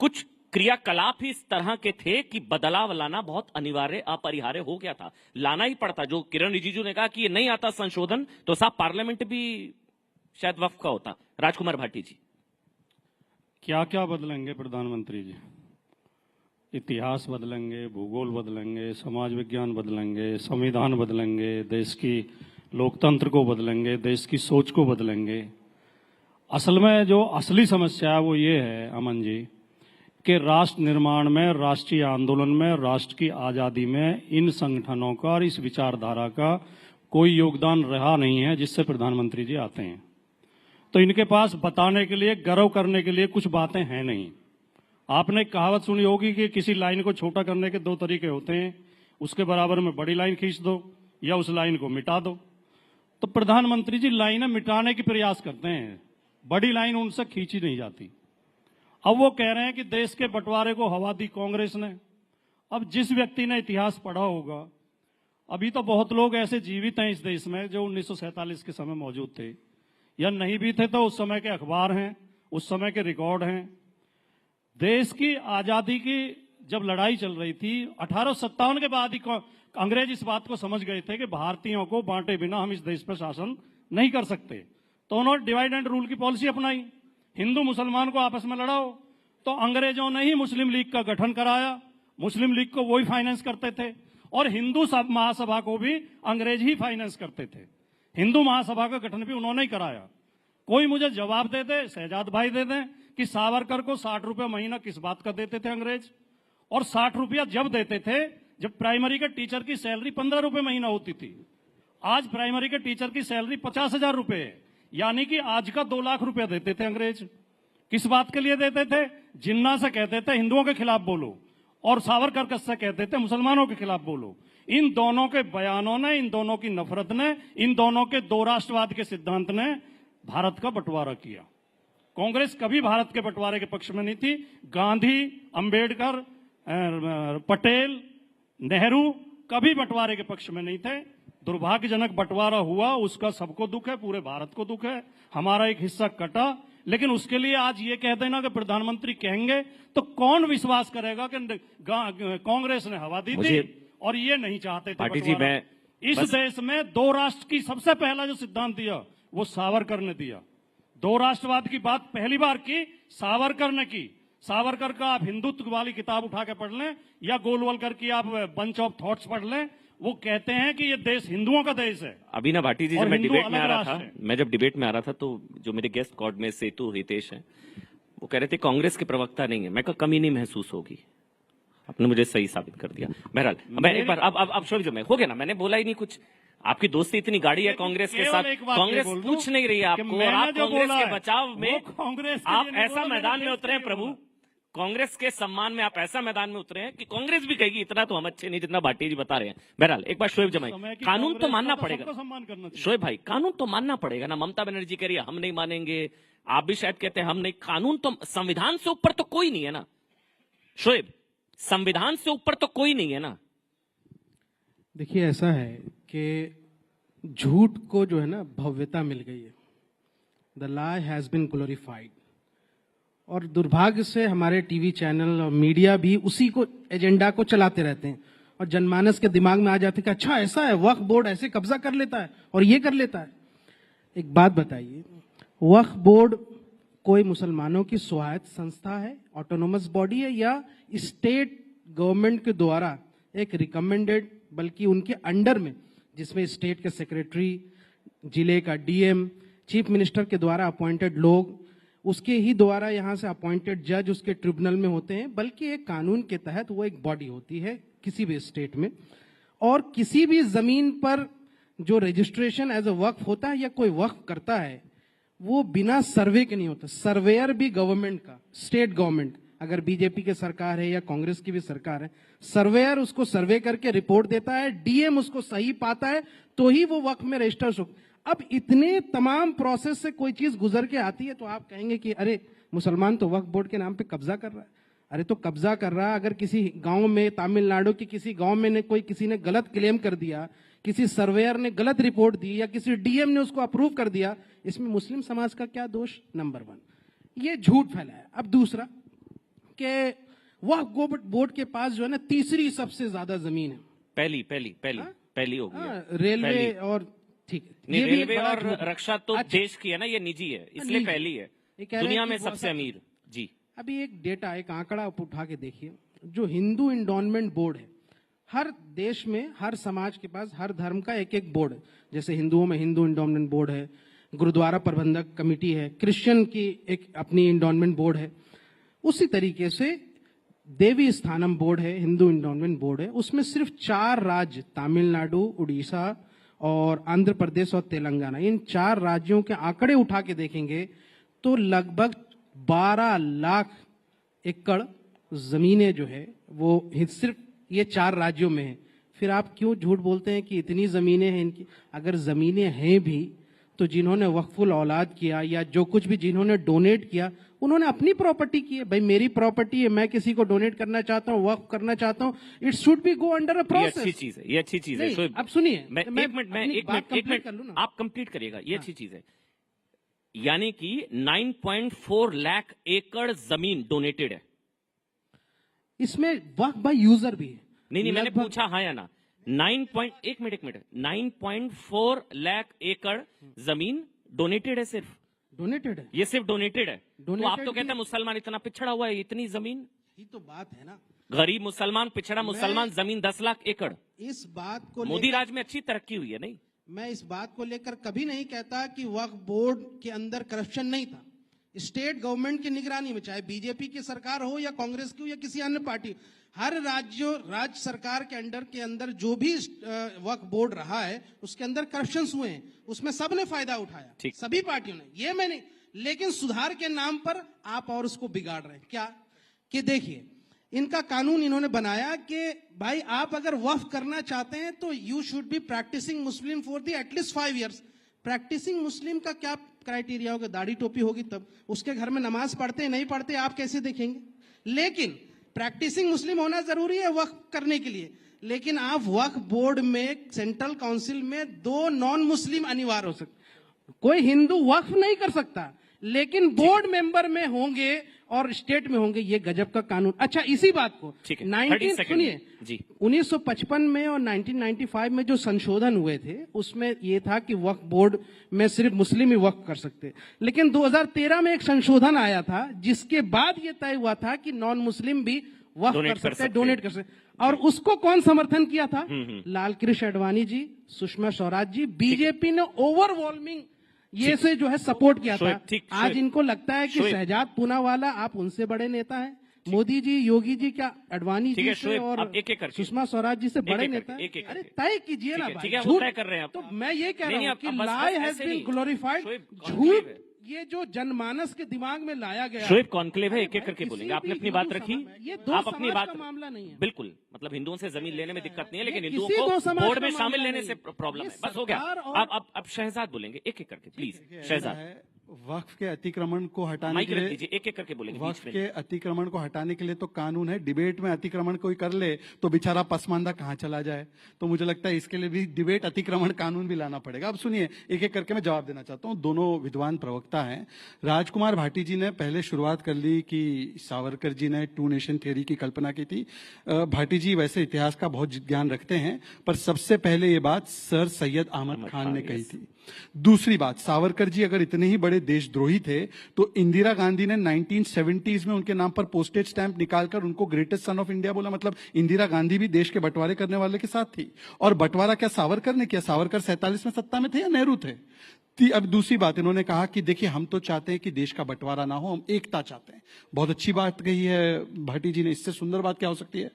कुछ क्रियाकलाप ही इस तरह के थे कि बदलाव लाना बहुत अनिवार्य, अपरिहार्य हो गया था, लाना ही पड़ता? जो किरण रिजिजू ने कहा कि ये नहीं आता संशोधन, तो साहब पार्लियामेंट भी शायद वक्फ का होता। राजकुमार भाटी जी, क्या क्या बदलेंगे प्रधानमंत्री जी? इतिहास बदलेंगे, भूगोल बदलेंगे, समाज विज्ञान बदलेंगे, संविधान बदलेंगे, देश की लोकतंत्र को बदलेंगे, देश की सोच को बदलेंगे। असल में जो असली समस्या है वो ये है अमन जी कि राष्ट्र निर्माण में, राष्ट्रीय आंदोलन में, राष्ट्र की आज़ादी में इन संगठनों का और इस विचारधारा का कोई योगदान रहा नहीं है जिससे प्रधानमंत्री जी आते हैं। तो इनके पास बताने के लिए, गर्व करने के लिए कुछ बातें हैं नहीं। आपने एक कहावत सुनी होगी कि किसी लाइन को छोटा करने के 2 तरीके होते हैं, उसके बराबर में बड़ी लाइन खींच दो या उस लाइन को मिटा दो। तो प्रधानमंत्री जी लाइनें मिटाने की प्रयास करते हैं, बड़ी लाइन उनसे खींची नहीं जाती। अब वो कह रहे हैं कि देश के बंटवारे को हवा दी कांग्रेस ने। अब जिस व्यक्ति ने इतिहास पढ़ा होगा, अभी तो बहुत लोग ऐसे जीवित हैं इस देश में जो 1947 के समय मौजूद थे, या नहीं भी थे तो उस समय के अखबार हैं, उस समय के रिकॉर्ड हैं। देश की आजादी की जब लड़ाई चल रही थी 1857 के बाद ही अंग्रेज इस बात को समझ गए थे कि भारतीयों को बांटे बिना हम इस देश पर शासन नहीं कर सकते, तो उन्होंने डिवाइड एंड रूल की पॉलिसी अपनाई। हिंदू मुसलमान को आपस में लड़ाओ, तो अंग्रेजों ने ही मुस्लिम लीग का गठन कराया। मुस्लिम लीग को वही फाइनेंस करते थे और हिंदू महासभा को भी अंग्रेज ही फाइनेंस करते थे। हिंदू महासभा का गठन भी उन्होंने ही कराया। कोई मुझे जवाब दे दे, शहजाद भाई दे दें कि सावरकर को 60 रुपये महीना किस बात का देते थे अंग्रेज, और 60 रुपया जब देते थे जब प्राइमरी के टीचर की सैलरी 15 रुपये महीना होती थी। आज प्राइमरी के टीचर की सैलरी 50,000 रुपये है, यानी कि आज का 2 लाख रुपया देते थे अंग्रेज। किस बात के लिए देते थे? जिन्ना से कहते थे हिंदुओं के खिलाफ बोलो, और सावरकर से कहते थे मुसलमानों के खिलाफ बोलो। इन दोनों के बयानों ने, इन दोनों की नफरत ने, इन दोनों के 2 राष्ट्रवाद के सिद्धांत ने भारत का बंटवारा किया। कांग्रेस कभी भारत के बंटवारे के पक्ष में नहीं थी। गांधी, अंबेडकर, पटेल, नेहरू कभी बंटवारे के पक्ष में नहीं थे। दुर्भाग्यजनक बंटवारा हुआ, उसका सबको दुख है, पूरे भारत को दुख है। हमारा एक हिस्सा कटा, लेकिन उसके लिए आज ये कह देना कि प्रधानमंत्री कहेंगे तो कौन विश्वास करेगा कि कांग्रेस ने हवा दी थी और ये नहीं चाहते थे बंटवारा। इस देश में 2 राष्ट्र की सबसे पहला जो सिद्धांत दिया वो सावरकर ने दिया। 2 राष्ट्रवाद की बात पहली बार की सावरकर ने की। सावरकर का आप हिंदुत्व वाली किताब उठा के पढ़ लें या गोलवलकर की आप बंच ऑफ थॉट्स पढ़ लें, वो कहते हैं कि ये देश हिंदुओं का देश है। अभी ना भाटी जी, जब मैं डिबेट में आ रहा था, तो जो मेरे गेस्ट कॉर्ड में सेतु हितेश हैं, वो कह रहे थे कांग्रेस के प्रवक्ता नहीं है। मैं कहा कमी नहीं महसूस होगी, आपने मुझे सही साबित कर दिया। बहरहाल मैं एक बार अब शोभ में हो गया ना, मैंने बोला ही नहीं कुछ। आपकी दोस्ती इतनी गाड़ी है कांग्रेस के साथ, कांग्रेस पूछ नहीं रही है आपको, और आप कांग्रेस के बचाव में आप ऐसा मैदान में उतरे हैं प्रभु, कांग्रेस के सम्मान में आप ऐसा मैदान में उतरे हैं कि कांग्रेस भी कहेगी इतना तो हम अच्छे नहीं जितना भाटी जी बता रहे हैं। बहरहाल एक बार शोएब जमाई, कानून तो मानना पड़ेगा शोएब भाई, कानून तो मानना पड़ेगा ना। ममता बनर्जी कह रही है हम नहीं मानेंगे, आप भी शायद कहते हैं हम नहीं। कानून तो, संविधान से ऊपर तो कोई नहीं है ना शोएब, संविधान से ऊपर तो कोई नहीं है ना। देखिए ऐसा है कि झूठ को जो है ना भव्यता मिल गई है। The lie has been glorified, और दुर्भाग्य से हमारे टीवी चैनल और मीडिया भी उसी को एजेंडा को चलाते रहते हैं, और जनमानस के दिमाग में आ जाते हैं कि अच्छा ऐसा है, वक्फ बोर्ड ऐसे कब्जा कर लेता है और ये कर लेता है। एक बात बताइए, वक्फ बोर्ड कोई मुसलमानों की स्वायत्त संस्था है, ऑटोनोमस बॉडी है, या स्टेट गवर्नमेंट के द्वारा एक रिकमेंडेड, बल्कि उनके अंडर में, जिसमें स्टेट के सेक्रेटरी, जिले का डीएम, चीफ मिनिस्टर के द्वारा अपॉइंटेड लोग, उसके ही द्वारा यहाँ से अपॉइंटेड जज उसके ट्रिब्यूनल में होते हैं, बल्कि एक कानून के तहत वो एक बॉडी होती है किसी भी स्टेट में। और किसी भी जमीन पर जो रजिस्ट्रेशन एज अ वक्फ होता है या कोई वक्फ करता है, वो बिना सर्वे के नहीं होता। सर्वेयर भी गवर्नमेंट का, स्टेट गवर्नमेंट, अगर बीजेपी की सरकार है या कांग्रेस की भी सरकार है, सर्वेयर उसको सर्वे करके रिपोर्ट देता है, डीएम उसको सही पाता है, तो ही वो वक्फ में रजिस्टर हो। अब इतने तमाम प्रोसेस से कोई चीज गुजर के आती है तो आप कहेंगे कि अरे मुसलमान तो वक्फ बोर्ड के नाम पे कब्जा कर रहा है। अरे तो कब्जा कर रहा है, अगर किसी गांव में, तमिलनाडु के किसी गांव में किसी ने गलत क्लेम कर दिया, किसी सर्वेयर ने गलत रिपोर्ट दी, या किसी डीएम ने उसको अप्रूव कर दिया, इसमें मुस्लिम समाज का क्या दोष? नंबर 1 ये झूठ फैलाया। अब दूसरा कि वक्फ बोर्ड के पास जो है ना तीसरी सबसे ज्यादा जमीन है, पहली होगी रेलवे, और ठीक है, रेलवे और रक्षा तो देश की है ना, ये निजी है, इसलिए पहली है दुनिया में सबसे अमीर जी। अभी एक डेटा, एक आंकड़ा उठा के देखिए, जो हिंदू इंडोनमेंट बोर्ड है, हर देश में, हर समाज के पास, हर धर्म का एक एक बोर्ड है। जैसे हिंदुओं में हिंदू इंडोनमेंट बोर्ड है, गुरुद्वारा प्रबंधक कमेटी है, क्रिश्चियन की एक अपनी इंडोनमेंट बोर्ड है, उसी तरीके से देवी स्थानम बोर्ड है, हिंदू इंडोनमेंट बोर्ड है। उसमें सिर्फ 4 राज्य, तमिलनाडु, उड़ीसा और आंध्र प्रदेश और तेलंगाना, इन 4 राज्यों के आंकड़े उठा के देखेंगे तो लगभग 12 लाख एकड़ जमीनें जो है वो सिर्फ ये 4 राज्यों में है, फिर आप क्यों झूठ बोलते हैं कि इतनी जमीनें हैं इनकी? अगर जमीनें हैं भी तो जिन्होंने वक्फुल औलाद किया या जो कुछ भी जिन्होंने डोनेट किया उन्होंने अपनी प्रॉपर्टी की है। भाई मेरी प्रॉपर्टी है, मैं किसी को डोनेट करना चाहता हूँ, वक्फ करना चाहता हूँ, it should be go under a process. ये अच्छी चीज है, ये अच्छी चीज है। नहीं, अब सुनिए, एक मिनट आप कंप्लीट करिएगा, ये अच्छी चीज है। यानी कि 9.4 लाख एकड़ जमीन डोनेटेड है, इसमें वक्फ बाय यूजर भी है। नहीं मैंने पूछा हाँ या ना। 9.4 लाख एकड़ जमीन डोनेटेड है, सिर्फ डोनेटेड है, ये सिर्फ डोनेटेड है। तो आप तो कहते हैं मुसलमान इतना पिछड़ा हुआ है, इतनी जमीन, ही तो बात है ना। गरीब मुसलमान, पिछड़ा मुसलमान, जमीन 10 लाख एकड़। इस बात को मोदी राज में अच्छी तरक्की हुई है। नहीं, मैं इस बात को लेकर कभी नहीं कहता कि वक्फ बोर्ड के अंदर करप्शन नहीं था। स्टेट गवर्नमेंट की निगरानी में, चाहे बीजेपी की सरकार हो या कांग्रेस की हो या किसी अन्य पार्टी, हर राज्य सरकार के अंदर जो भी वक्फ बोर्ड रहा है उसके अंदर करप्शन हुए हैं, उसमें सबने फायदा उठाया, सभी पार्टियों ने, ये मैं नहीं। लेकिन सुधार के नाम पर आप और उसको बिगाड़ रहे हैं। क्या कि देखिए, इनका कानून इन्होंने बनाया कि भाई आप अगर वक्फ करना चाहते हैं तो you should be practising Muslim for the at least 5 years। Practising Muslim का क्या क्राइटेरिया होगा? दाढ़ी टोपी होगी तब। उसके घर में नमाज पढ़ते हैं नहीं पढ़ते आप कैसे देखेंगे? लेकिन प्रैक्टिसिंग मुस्लिम होना जरूरी है वक्फ करने के लिए। लेकिन आप वक्फ बोर्ड में, सेंट्रल काउंसिल में 2 नॉन मुस्लिम अनिवार्य हो सकते। कोई हिंदू वक्फ नहीं कर सकता, लेकिन बोर्ड मेंबर में होंगे और स्टेट में होंगे। ये गजब का कानून। अच्छा, इसी बात को 1955 में और 1995 में जो संशोधन हुए थे उसमें ये था कि वक्फ बोर्ड में सिर्फ मुस्लिम ही वक्फ कर सकते। लेकिन 2013 में एक संशोधन आया था जिसके बाद ये तय हुआ था कि नॉन मुस्लिम भी वक्फ कर सकते हैं, डोनेट कर सकते। और उसको कौन समर्थन किया था? लाल कृष्ण आडवाणी जी, सुषमा स्वराज जी। बीजेपी ने ओवरवेलमिंग ये से जो है सपोर्ट किया था। आज इनको लगता है कि शहजाद पूनावाला आप उनसे बड़े नेता हैं, मोदी जी, योगी जी, क्या आडवाणी जी से और सुषमा स्वराज जी से बड़े नेता हैं? अरे तय कीजिए ना भाई, झूठ कर रहे हैं। तो मैं ये कह रहा हूँ कि लाई हैज बीन ग्लोरीफाइड। झूठ ये जो जनमानस के दिमाग में लाया गया। शोएब कॉन्क्लेव है, एक एक करके बोलेंगे। आपने अपनी बात रखी, ये दो आप अपनी बात, मामला नहीं है। बिल्कुल, मतलब हिंदुओं से जमीन लेने में दिक्कत नहीं है, लेकिन हिंदुओं को बोर्ड में शामिल लेने से प्रॉब्लम है। बस हो गया। अब शहजाद बोलेंगे, एक एक करके प्लीज। शहजाद, वक्फ के अतिक्रमण को हटाने के लिए, एक एक करके बोलेंगे। वक्फ के अतिक्रमण को हटाने के लिए तो कानून है। डिबेट में अतिक्रमण कोई कर ले तो बेचारा पसमानदा कहाँ चला जाए। तो मुझे लगता है इसके लिए भी डिबेट अतिक्रमण कानून भी लाना पड़ेगा। अब सुनिए, एक एक करके मैं जवाब देना चाहता हूँ। दोनों विद्वान प्रवक्ता हैं। राजकुमार भाटी जी ने पहले शुरुआत कर ली कि सावरकर जी ने 2 नेशन थ्योरी की कल्पना की थी। भाटी जी वैसे इतिहास का बहुत ज्ञान रखते हैं, पर सबसे पहले ये बात सर सैयद अहमद खान ने कही थी। दूसरी बात, सावरकर जी अगर इतने ही बड़े देशद्रोही थे तो इंदिरा गांधी ने 1970s में उनके नाम पर पोस्टेज स्टैंप निकालकर उनको ग्रेटेस्ट सन ऑफ इंडिया बोला। मतलब इंदिरा गांधी भी देश के बंटवारे करने वाले के साथ थी। और बंटवारा क्या सावरकर ने किया? सावरकर 47 में सत्ता में थे या नेहरू थे? अब दूसरी बात, इन्होंने कहा कि देखिए हम तो चाहते हैं कि देश का बंटवारा ना हो, हम एकता चाहते हैं। बहुत अच्छी बात कही है भाटी जी ने। इससे सुंदर बात क्या हो सकती है?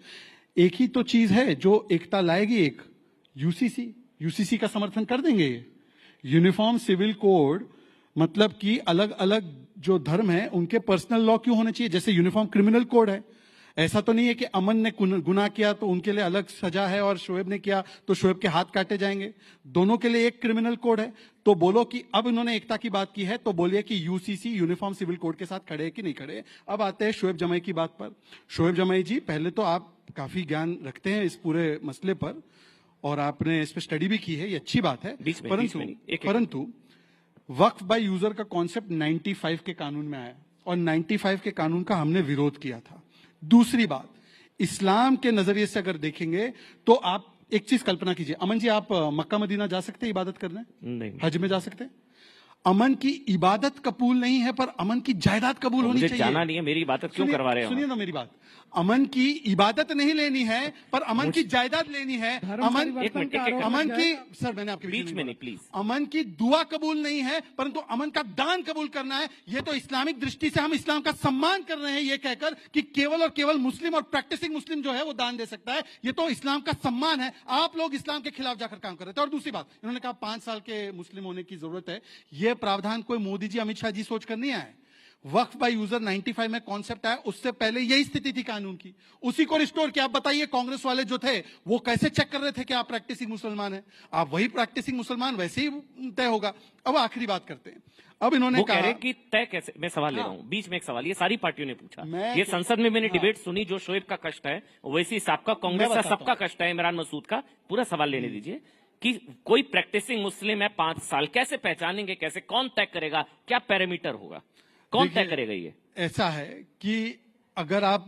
एक ही तो चीज है जो एकता लाएगी, एक यूसीसी का समर्थन कर देंगे। यूनिफॉर्म सिविल कोड, मतलब कि अलग अलग जो धर्म है उनके पर्सनल लॉ क्यों होने चाहिए? जैसे यूनिफॉर्म क्रिमिनल कोड है। ऐसा तो नहीं है कि अमन ने गुनाह किया तो उनके लिए अलग सजा है और शोएब ने किया तो शोएब के हाथ काटे जाएंगे। दोनों के लिए एक क्रिमिनल कोड है। तो बोलो कि अब इन्होंने एकता की बात की है तो बोलिए कि यूसीसी यूनिफॉर्म सिविल कोड के साथ खड़े है कि नहीं खड़े। अब आते हैं शोएब जमाई की बात पर। शोएब जमाई जी, पहले तो आप काफी ज्ञान रखते हैं इस पूरे मसले पर और आपने इस पर स्टडी भी की है, ये अच्छी बात है। परंतु वक्फ बाय यूजर का कॉन्सेप्ट 95 के कानून में आया और 95 के कानून का हमने विरोध किया था। दूसरी बात, इस्लाम के नजरिए से अगर देखेंगे तो आप एक चीज कल्पना कीजिए। अमन जी, आप मक्का मदीना जा सकते हैं इबादत करने? नहीं। हज में जा सकते हैं? अमन की इबादत कबूल नहीं है पर अमन की जायदाद कबूल होनी चाहिए। जाना नहीं है, मेरी इबादत क्यों करवा रहे हो? सुनिए ना मेरी बात। अमन की इबादत नहीं लेनी है पर अमन की जायदाद लेनी है। अमन की, सर मैंने आपके बीच में नहीं प्लीज। अमन की दुआ कबूल नहीं है परंतु अमन का दान कबूल करना है। ये तो इस्लामिक दृष्टि से हम इस्लाम का सम्मान कर रहे हैं ये कहकर कि केवल और केवल मुस्लिम और प्रैक्टिसिंग मुस्लिम जो है वो दान दे सकता है। ये तो इस्लाम का सम्मान है। आप लोग इस्लाम के खिलाफ जाकर काम कर रहे थे। और दूसरी बात, इन्होंने कहा 5 साल के मुस्लिम होने की जरूरत है। यह प्रावधान कोई मोदी जी, अमित शाह जी सोचकर नहीं आए। वक्फ बाय यूजर 95 में कॉन्सेप्ट आया, उससे पहले यही स्थिति थी कानून की, उसी को रिस्टोर किया। आप बताइए कांग्रेस वाले जो थे वो कैसे चेक कर रहे थे कि आप प्रैक्टिसिंग मुसलमान हैं? आप वही प्रैक्टिसिंग मुसलमान, वैसे ही तय होगा। अब आखिरी बात करते हैं। अब इन्होंने कह रहे कि तय कैसे, मैं सवाल ले रहा हूं, बीच में एक सवाल, ये सारी पार्टियों ने पूछा, ये संसद में मैंने डिबेट सुनी, जो शोएब का कष्ट है वैसी सबका, कांग्रेस का सबका कष्ट है, इमरान मसूद का, पूरा सवाल लेने दीजिए कि कोई प्रैक्टिसिंग मुस्लिम है 5 साल, कैसे पहचानेंगे, कैसे, कौन तय करेगा, क्या पैरामीटर होगा, कौन तय करेगा? ये ऐसा है कि अगर आप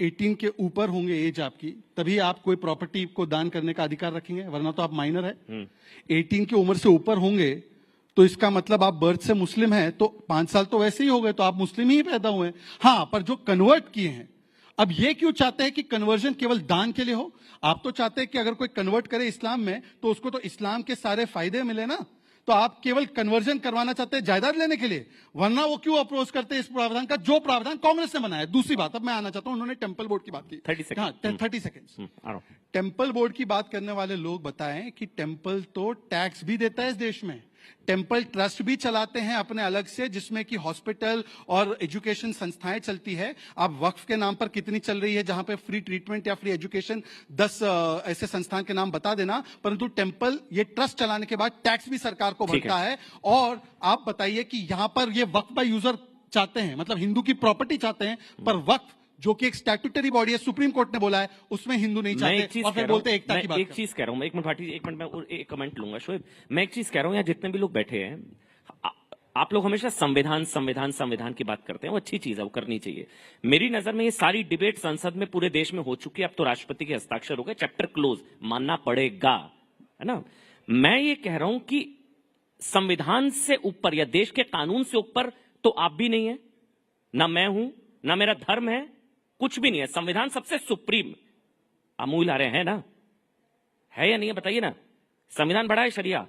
18 के ऊपर होंगे एज आपकी, तभी आप कोई प्रॉपर्टी को दान करने का अधिकार रखेंगे, वरना तो आप माइनर है। 18 की उम्र से ऊपर होंगे तो इसका मतलब आप बर्थ से मुस्लिम हैं, तो 5 साल तो वैसे ही हो गए, तो आप मुस्लिम ही पैदा हुए हैं। हाँ, पर जो कन्वर्ट किए हैं, अब ये क्यों चाहते हैं कि कन्वर्जन केवल दान के लिए हो? आप तो चाहते हैं कि अगर कोई कन्वर्ट करे इस्लाम में तो उसको तो इस्लाम के सारे फायदे मिले ना, तो आप केवल कन्वर्जन करवाना चाहते हैं जायदाद लेने के लिए, वरना वो क्यों अप्रोच करते हैं इस प्रावधान का, जो प्रावधान कांग्रेस ने बनाया। दूसरी बात, अब मैं आना चाहता हूं, उन्होंने टेम्पल बोर्ड की बात की, 30 सेकेंड। टेम्पल बोर्ड की बात करने वाले लोग बताएं कि टेम्पल तो टैक्स भी देता है इस देश में, टेम्पल ट्रस्ट भी चलाते हैं अपने अलग से, जिसमें कि हॉस्पिटल और एजुकेशन संस्थाएं चलती है। आप वक्फ के नाम पर कितनी चल रही है, जहां पे फ्री ट्रीटमेंट या फ्री एजुकेशन, 10 ऐसे संस्थान के नाम बता देना, परंतु टेम्पल ये ट्रस्ट चलाने के बाद टैक्स भी सरकार को भरता है। और आप बताइए कि यहां पर ये वक्फ बाय यूजर चाहते हैं, मतलब हिंदू की प्रॉपर्टी चाहते हैं, पर वक्फ जो कि एक स्टैट्यूटरी बॉडी है, सुप्रीम कोर्ट ने बोला है, उसमें हिंदू नहीं चाहते, और फिर बोलते हैं एकता की बात। एक चीज कह रहा हूं मैं, एक मिनट मैं एक कमेंट लूंगा शोएब। मैं एक चीज कह रहा हूं, यहाँ जितने भी लोग बैठे हैं, आप लोग हमेशा संविधान की बात करते हैं, वो अच्छी चीज है, वो करनी चाहिए। मेरी नजर में ये सारी डिबेट संसद में पूरे देश में हो चुकी है, अब तो राष्ट्रपति के हस्ताक्षर हो गए, चैप्टर क्लोज, मानना पड़ेगा, है ना। मैं ये कह रहा हूं कि संविधान से ऊपर या देश के कानून से ऊपर तो आप भी नहीं है, ना मैं हूं, ना मेरा धर्म है, कुछ भी नहीं है। संविधान सबसे सुप्रीम अमूल आ रहे हैं ना, है या नहीं है, बताइए ना। संविधान बड़ा है शरिया?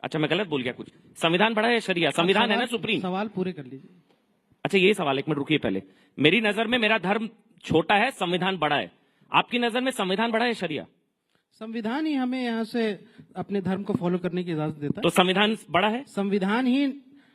अच्छा, मैं गलत बोल गया कुछ। संविधान बड़ा है शरिया? संविधान है ना सुप्रीम? सवाल पूरे कर लीजिए। अच्छा, ये सवाल, एक मिनट रुकिए पहले। मेरी नजर में मेरा धर्म छोटा है, संविधान बड़ा है। आपकी नजर में संविधान बड़ा है शरिया? संविधान ही हमें यहाँ से अपने धर्म को फॉलो करने की इजाजत देता है। तो संविधान बड़ा है? संविधान ही,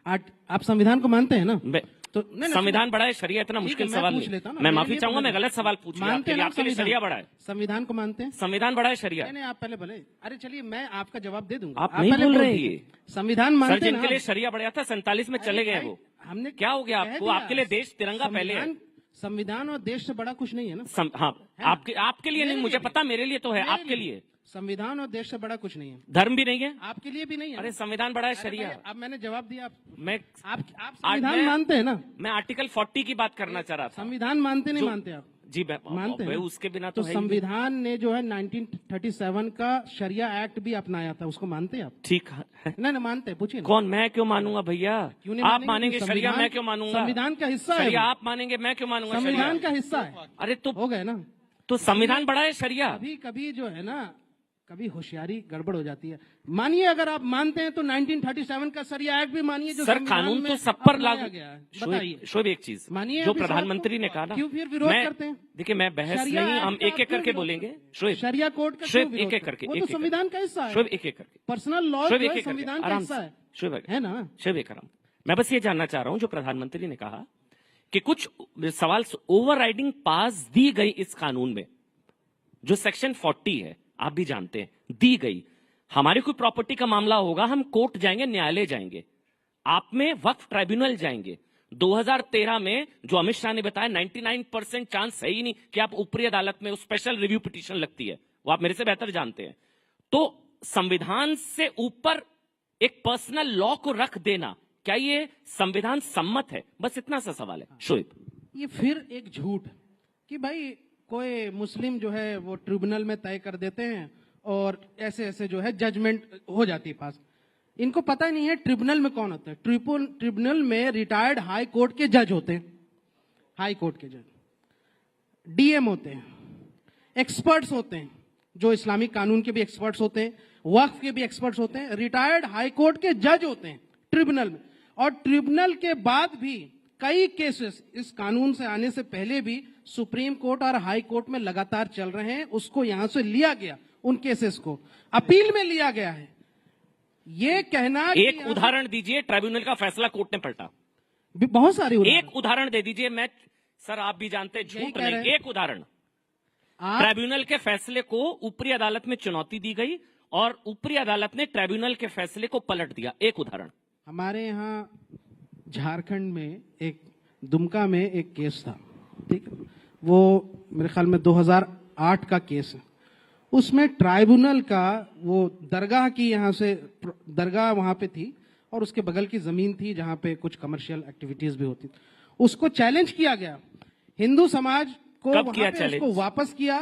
आप संविधान को मानते हैं ना? तो संविधान बड़ा है शरिया? इतना मुश्किल सवाल नहीं। मैं माफी चाहूंगा, मैं गलत सवाल पूछ लिया आपके लिए। आपके लिए शरिया बड़ा है? संविधान को मानते हैं? संविधान बड़ा है शरिया? नहीं, आप पहले भले, अरे चलिए मैं आपका जवाब दे दूंगा। आप नहीं बोल रहे हैं। संविधान मानते हैं? जिनके लिए शरिया बढ़िया था 47 में चले गए वो, हमने क्या हो गया आपको? आपके लिए देश तिरंगा पहले है। संविधान और देश से बड़ा कुछ नहीं है ना। हाँ, आपके लिए नहीं, मुझे पता, मेरे लिए तो है, आपके लिए संविधान और देश से बड़ा कुछ नहीं है। धर्म भी नहीं है? आपके लिए भी नहीं है। अरे संविधान बड़ा है शरिया? अब मैंने जवाब दिया। आप संविधान मानते हैं ना? मैं आर्टिकल 40 की बात करना चाह रहा था। संविधान मानते नहीं मानते आप? जी मानते हैं। उसके बिना तो संविधान ने जो है 1937 का शरिया एक्ट भी अपनाया था, उसको मानते हैं आप? ठीक है, नहीं मानते, पूछिए। कौन? मैं क्यों मानूंगा भैया? आप मानेंगे शरिया, मैं क्यों मानूंगा? संविधान का हिस्सा है। शरिया आप मानेंगे, मैं क्यों मानूंगा? संविधान का हिस्सा है। अरे तो हो गए ना। तो संविधान बड़ा है शरिया? कभी जो है ना, कभी होशियारी गड़बड़ हो जाती है। मानिए अगर आप मानते हैं तो 1937 का शरिया एक्ट भी मानिए, जो सर कानून तो सब पर लागू गया है। बताइए शोएब, एक चीज मानिए, जो प्रधानमंत्री ने कहा ना, क्यों फिर विरोध करते हैं? देखिए मैं बहस नहीं, हम एक एक करके बोलेंगे। शोएब, शरिया कोड का शोएब एक एक करके, वो तो संविधान का हिस्सा है। शोएब एक एक करके, पर्सनल लॉ संविधान का हिस्सा है। शोएब है ना? शोएब एक आराम। मैं बस ये जानना चाह रहा हूं, जो प्रधानमंत्री ने कहा कि कुछ सवाल ओवरराइडिंग पास दी गई इस कानून में, जो सेक्शन 40 है, आप भी जानते हैं, दी गई। हमारी कोई प्रॉपर्टी का मामला होगा, हम कोर्ट जाएंगे, न्यायालय जाएंगे, आप में वक्फ ट्राइब्यूनल जाएंगे। 2013 में जो अमित शाह ने बताया 99% चांस है ही नहीं कि आप ऊपरी अदालत में स्पेशल रिव्यू पिटीशन लगती है, वो आप मेरे से बेहतर जानते हैं। तो संविधान से ऊपर एक पर्सनल लॉ को रख देना, क्या ये संविधान सम्मत है? बस इतना सा सवाल है शोएब। ये फिर एक झूठ कि भाई कोई मुस्लिम जो है वो ट्रिब्यूनल में तय कर देते हैं और ऐसे ऐसे जो है जजमेंट हो जाती है पास। इनको पता ही नहीं है ट्रिब्यूनल में कौन होता है। ट्रिब्यूनल में रिटायर्ड हाई कोर्ट के जज होते हैं, हाई कोर्ट के जज, डीएम होते हैं, एक्सपर्ट्स होते हैं, जो इस्लामिक कानून के भी एक्सपर्ट्स होते हैं, वक्फ के भी एक्सपर्ट्स होते हैं, रिटायर्ड हाई कोर्ट के जज होते हैं ट्रिब्यूनल में। और ट्रिब्यूनल के बाद भी कई केसेस इस कानून से आने से पहले भी सुप्रीम कोर्ट और हाई कोर्ट में लगातार चल रहे हैं। उसको यहां से लिया गया, उन केसेस को अपील में लिया गया है। ये कहना एक उदाहरण दीजिए, ट्राइब्यूनल का फैसला कोर्ट ने पलटा। बहुत सारे एक उदाहरण दे दीजिए। मैं सर आप भी जानते हैं झूठ नहीं, एक उदाहरण। ट्राइब्यूनल के फैसले को ऊपरी अदालत में चुनौती दी गई और ऊपरी अदालत ने ट्राइब्यूनल के फैसले को पलट दिया। एक उदाहरण। हमारे यहाँ झारखंड में एक दुमका में एक केस था, ठीक, वो मेरे ख्याल में 2008 का केस है। उसमें ट्राइब्यूनल का वो दरगाह की, यहाँ से दरगाह वहां पे थी और उसके बगल की जमीन थी जहां पे कुछ कमर्शियल एक्टिविटीज भी होती थी। उसको चैलेंज किया गया, हिंदू समाज को वहां पे उसको वापस किया।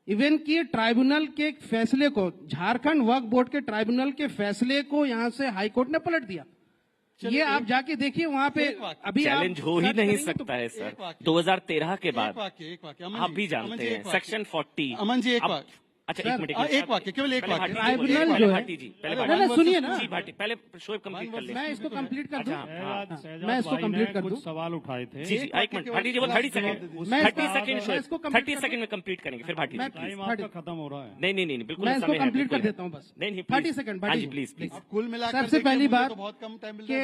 इवन कि ट्राइब्यूनल के फैसले को, झारखंड वक्फ बोर्ड के ट्राइब्यूनल के फैसले को यहां से हाईकोर्ट ने पलट दिया। ये आप जाके देखिए वहां पे। अभी चैलेंज हो ही नहीं सकता है सर। 2013 के बाद आप भी जानते हैं सेक्शन 40। अमन जी, एक वाक्य। अच्छा, एक वाक्य, केवल एक वाक्य। ट्राइब्यूनल जो है, पहले सुनिए ना, पहले शोएब कंप्लीट कर ले। मैं इसको कंप्लीट कर दूं। मैं इसको कंप्लीट कर दूं। सवाल उठाए थे। जी एक मिनट भाटी जी, वो 30 सेकंड 30 सेकंड में कंप्लीट करेंगे, फिर भाटी जी टाइम आपका खत्म हो रहा है। नहीं बिल्कुल मैं इसको कंप्लीट कर देता हूं बस। नहीं 30 second Bhati ji, please please. कुल मिलाकर सबसे पहली बात बहुत कम टाइम मिल कि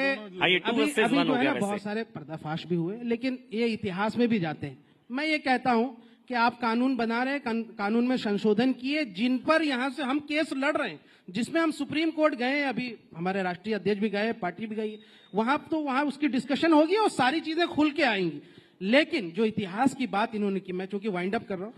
अभी जो है ना बहुत सारे पर्दाफाश भी हुए, लेकिन ये इतिहास में भी जाते हैं। मैं ये कहता हूं कि आप कानून बना रहे हैं, कानून में संशोधन किए, जिन पर यहां से हम केस लड़ रहे हैं, जिसमें हम सुप्रीम कोर्ट गए, अभी हमारे राष्ट्रीय अध्यक्ष भी गए, पार्टी भी गई, वहां उसकी डिस्कशन होगी और सारी चीजें खुल के आएंगी। लेकिन जो इतिहास की बात इन्होंने की, मैं चूंकि वाइंड अप कर रहा हूं,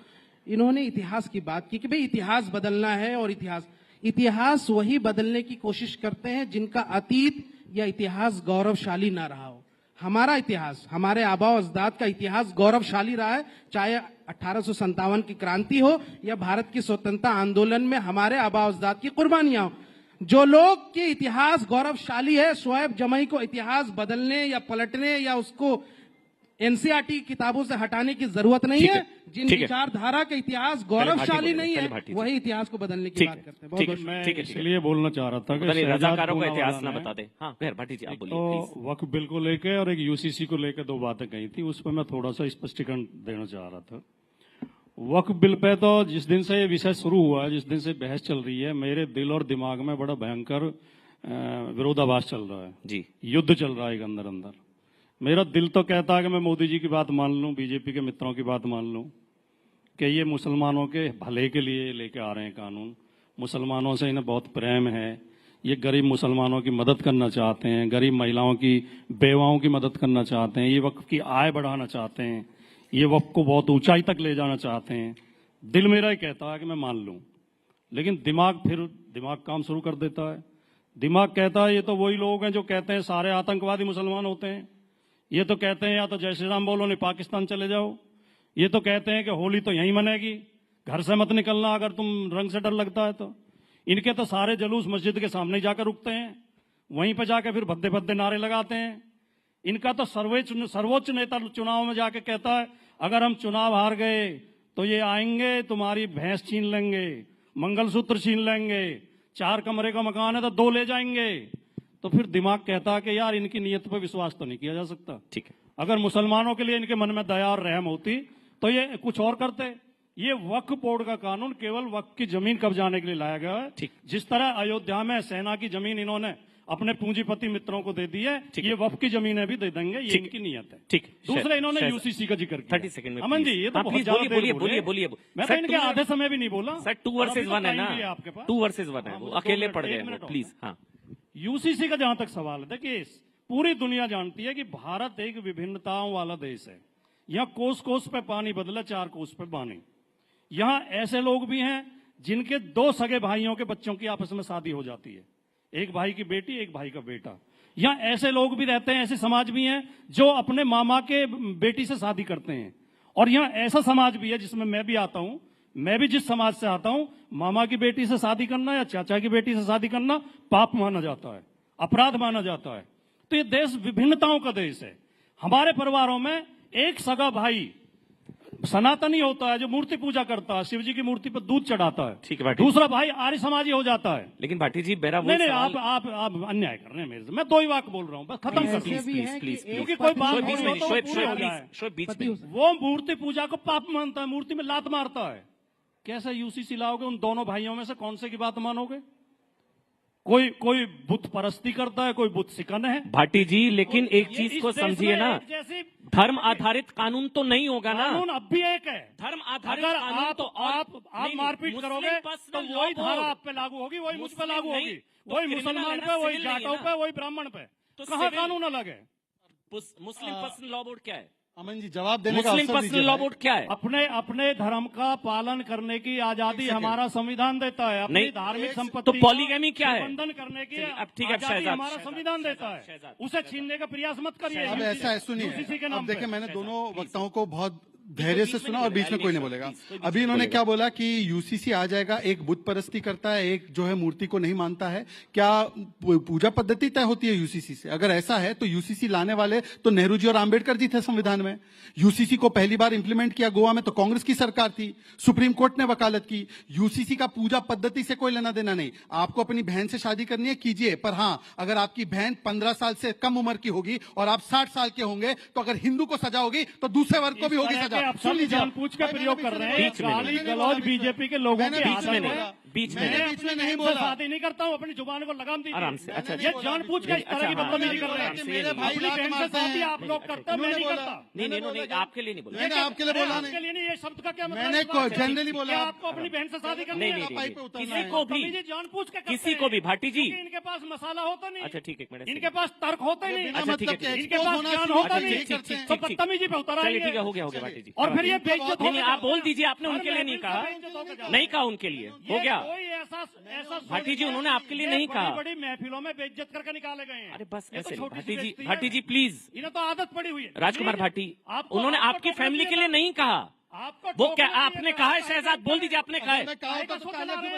इन्होंने इतिहास की बात की कि भाई इतिहास बदलना है, और इतिहास वही बदलने की कोशिश करते हैं जिनका अतीत या इतिहास गौरवशाली ना रहा हो। हमारा इतिहास, हमारे आबा अजदाद का इतिहास गौरवशाली रहा है, चाहे 1857 की क्रांति हो या भारत की स्वतंत्रता आंदोलन में हमारे आबा अजदाद की कुर्बानियां हो। जो लोग के इतिहास गौरवशाली है, शोएब जमई को इतिहास बदलने या पलटने या उसको एनसीईआरटी किताबों से हटाने की जरूरत नहीं है। जिन विचारधारा का इतिहास गौरवशाली नहीं है, वही इतिहास को बदलने की बात करते हैं। बहुत मैं इसलिए बोलना चाह रहा था कि रजाकारों का इतिहास ना बता दे। हाँ भाटी जी आप बोलिए। तो वक्फ बिल को लेकर और एक यूसीसी को लेकर दो बातें कही थी, उस पर मैं थोड़ा सा स्पष्टीकरण देना चाह रहा था। वक्फ बिल पे तो जिस दिन से ये विषय शुरू हुआ, जिस दिन से बहस चल रही है, मेरे दिल और दिमाग में बड़ा भयंकर विरोधाभास चल रहा है जी, युद्ध चल रहा है अंदर अंदर। मेरा दिल तो कहता है कि मैं मोदी जी की बात मान लूं, बीजेपी के मित्रों की बात मान लूं कि ये मुसलमानों के भले के लिए लेके आ रहे हैं कानून, मुसलमानों से इन्हें बहुत प्रेम है, ये गरीब मुसलमानों की मदद करना चाहते हैं, गरीब महिलाओं की, बेवाओं की मदद करना चाहते हैं, ये वक्फ की आय बढ़ाना चाहते हैं, ये वक्फ को बहुत ऊंचाई तक ले जाना चाहते हैं। दिल मेरा ही कहता है कि मैं मान लूं, लेकिन दिमाग काम शुरू कर देता है। दिमाग कहता है ये तो वही लोग हैं जो कहते हैं सारे आतंकवादी मुसलमान होते हैं, ये तो कहते हैं या तो जय श्री राम बोलो नहीं पाकिस्तान चले जाओ, ये तो कहते हैं कि होली तो यहीं मनेगी, घर से मत निकलना अगर तुम रंग से डर लगता है तो। इनके तो सारे जलूस मस्जिद के सामने जाकर रुकते हैं, वहीं पर जाकर फिर भद्दे भद्दे नारे लगाते हैं। इनका तो सर्वोच्च नेता चुनाव में जाके कहता है अगर हम चुनाव हार गए तो ये आएंगे तुम्हारी भैंस छीन लेंगे, मंगलसूत्र छीन लेंगे, 4 कमरे का मकान है तो 2 ले जाएंगे। तो फिर दिमाग कहता है कि यार इनकी नीयत पर विश्वास तो नहीं किया जा सकता। ठीक है, अगर मुसलमानों के लिए इनके मन में दया और रहम होती तो ये कुछ और करते। ये वक्फ बोर्ड का कानून केवल वक्फ की जमीन कब्जाने के लिए लाया गया है। जिस तरह अयोध्या में सेना की जमीन इन्होंने अपने पूंजीपति मित्रों को दे दी है, ये वक्फ की जमीनें भी दे देंगे, ये इनकी नीयत है। ठीक, दूसरा इन्होंने यूसीसी का जिक्र किया। 30 सेकंड में अमन जी, ये तो बहुत ज्यादा बोलिए। मैं तो इनके आधे समय भी नहीं बोला सर। 2 वर्सेस 1 है ना, 2 वर्सेस 1 है, वो अकेले पड़ गए प्लीज। हाँ, यूसीसी का जहां तक सवाल है, देखिए पूरी दुनिया जानती है कि भारत एक विभिन्नताओं वाला देश है। यहाँ कोस कोस पे पानी बदला, 4 कोस पे पानी। यहाँ ऐसे लोग भी हैं जिनके 2 सगे भाइयों के बच्चों की आपस में शादी हो जाती है, एक भाई की बेटी एक भाई का बेटा। यहाँ ऐसे लोग भी रहते हैं, ऐसे समाज भी हैं जो अपने मामा के बेटी से शादी करते हैं। और यहाँ ऐसा समाज भी है जिसमें मैं भी आता हूं, मैं भी जिस समाज से आता हूं, मामा की बेटी से शादी करना या चाचा की बेटी से शादी करना पाप माना जाता है, अपराध माना जाता है। तो ये देश विभिन्नताओं का देश है। हमारे परिवारों में एक सगा भाई सनातनी होता है जो मूर्ति पूजा करता है, शिव जी की मूर्ति पर दूध चढ़ाता है। ठीक है, दूसरा भाई आर्य समाजी हो जाता है। लेकिन भाटी जी मेरा नहीं, आप अन्याय कर रहे हैं मेरे से। मैं 2 ही वाक्य बोल रहा हूँ, बस खत्म कर प्लीज, क्योंकि कोई बात वो मूर्ति पूजा को पाप मानता है, मूर्ति में लात मारता है। कैसे यूसीसी लाओगे? उन दोनों भाइयों में से कौन से की बात मानोगे? कोई बुत परस्ती करता है, कोई बुत सिकन है। भाटी जी, लेकिन एक चीज को समझिए ना, धर्म आधारित कानून तो नहीं होगा ना। कानून अब भी एक है। धर्म आधारित अगर कानून आप तो आप मारपीट करोगे तो वही धारा आप पे लागू होगी, वही मुझ पे लागू होगी, वही मुसलमान पे, वही जाटों पे, वही ब्राह्मण पे। तो कहाँ कानून अलग है? मुस्लिम पर्सनल लॉ बोर्ड क्या है? अमन जी जवाब देने का मुस्लिम पर्सनल लॉ बोर्ड क्या है? अपने धर्म का पालन करने की आजादी हमारा संविधान देता है। अपनी धार्मिक संपत्ति तो पॉलीगैमी क्या है? प्रबंधन करने की अब ठीक है, आजादी हमारा संविधान देता है, उसे छीनने का प्रयास मत करिए। अब ऐसा है, सुनिए, अब देखिए, मैंने दोनों वक्ताओं को बहुत धैर्य से सुना और बीच में कोई नहीं बोलेगा। अभी इन्होंने क्या बोला कि यूसीसी आ जाएगा, एक बुत परस्ती करता है, एक जो है मूर्ति को नहीं मानता है। क्या पूजा पद्धति तय होती है यूसीसी से? अगर ऐसा है तो यूसीसी लाने वाले तो नेहरू जी और आंबेडकर जी थे संविधान में। यूसीसी को पहली बार इंप्लीमेंट किया गोवा में तो कांग्रेस की सरकार थी, सुप्रीम कोर्ट ने वकालत की। यूसीसी का पूजा पद्धति से कोई लेना देना नहीं। आपको अपनी बहन से शादी करनी है, कीजिए, पर हाँ, अगर आपकी बहन 15 साल से कम उम्र की होगी और आप 60 साल के होंगे तो अगर हिंदू को सजा होगी तो दूसरे वर्ग को भी होगी सजा। सुन लीजिए, जानबूझ का प्रयोग कर रहे हैं, गाली गलौज बीजेपी के लोगों के बीच में नहीं बोला। शादी नहीं करता हूँ, अपनी जुबान को लगाम दीजिए आराम से। अच्छा, ये जानबूझ के इस तरह की बदतमीजी कर रहे हैं। अपनी बहन से शादी आप लोग करते हैं, मैं नहीं करता। नहीं, आपके लिए नहीं बोला। मैंने आपके लिए बोला आपके लिए नहीं, ये शब्द का क्या मतलब? मैंने जनरली बोला। आपको अपनी बहन से शादी करनी है? किसी को भी, जानबूझ के किसी को भी, भाटी जी, इनके पास मसाला होता नहीं। अच्छा ठीक है, इनके पास तर्क होता नहीं। अच्छा ठीक है, इनके पास ज्ञान होता नहीं, तो बदतमीजी पे उतर आएंगे। ठीक है, हो गया भाटी जी। और फिर ये बेइज्जत नहीं, आप बोल दीजिए, आपने उनके लिए नहीं कहा, नहीं कहा उनके लिए, हो गया। ऐसा भाटी जी, उन्होंने आपके लिए नहीं कहा। बड़ी महफिलों में बेइज्जत करके निकाले गए हैं। अरे बस ऐसे भाटी जी प्लीज। इन्हें तो आदत पड़ी हुई है। राजकुमार भाटी, उन्होंने आपकी फैमिली के लिए नहीं कहा। वो क्या आपने कहा है? शहजाद बोल दीजिए, आपने कहा है?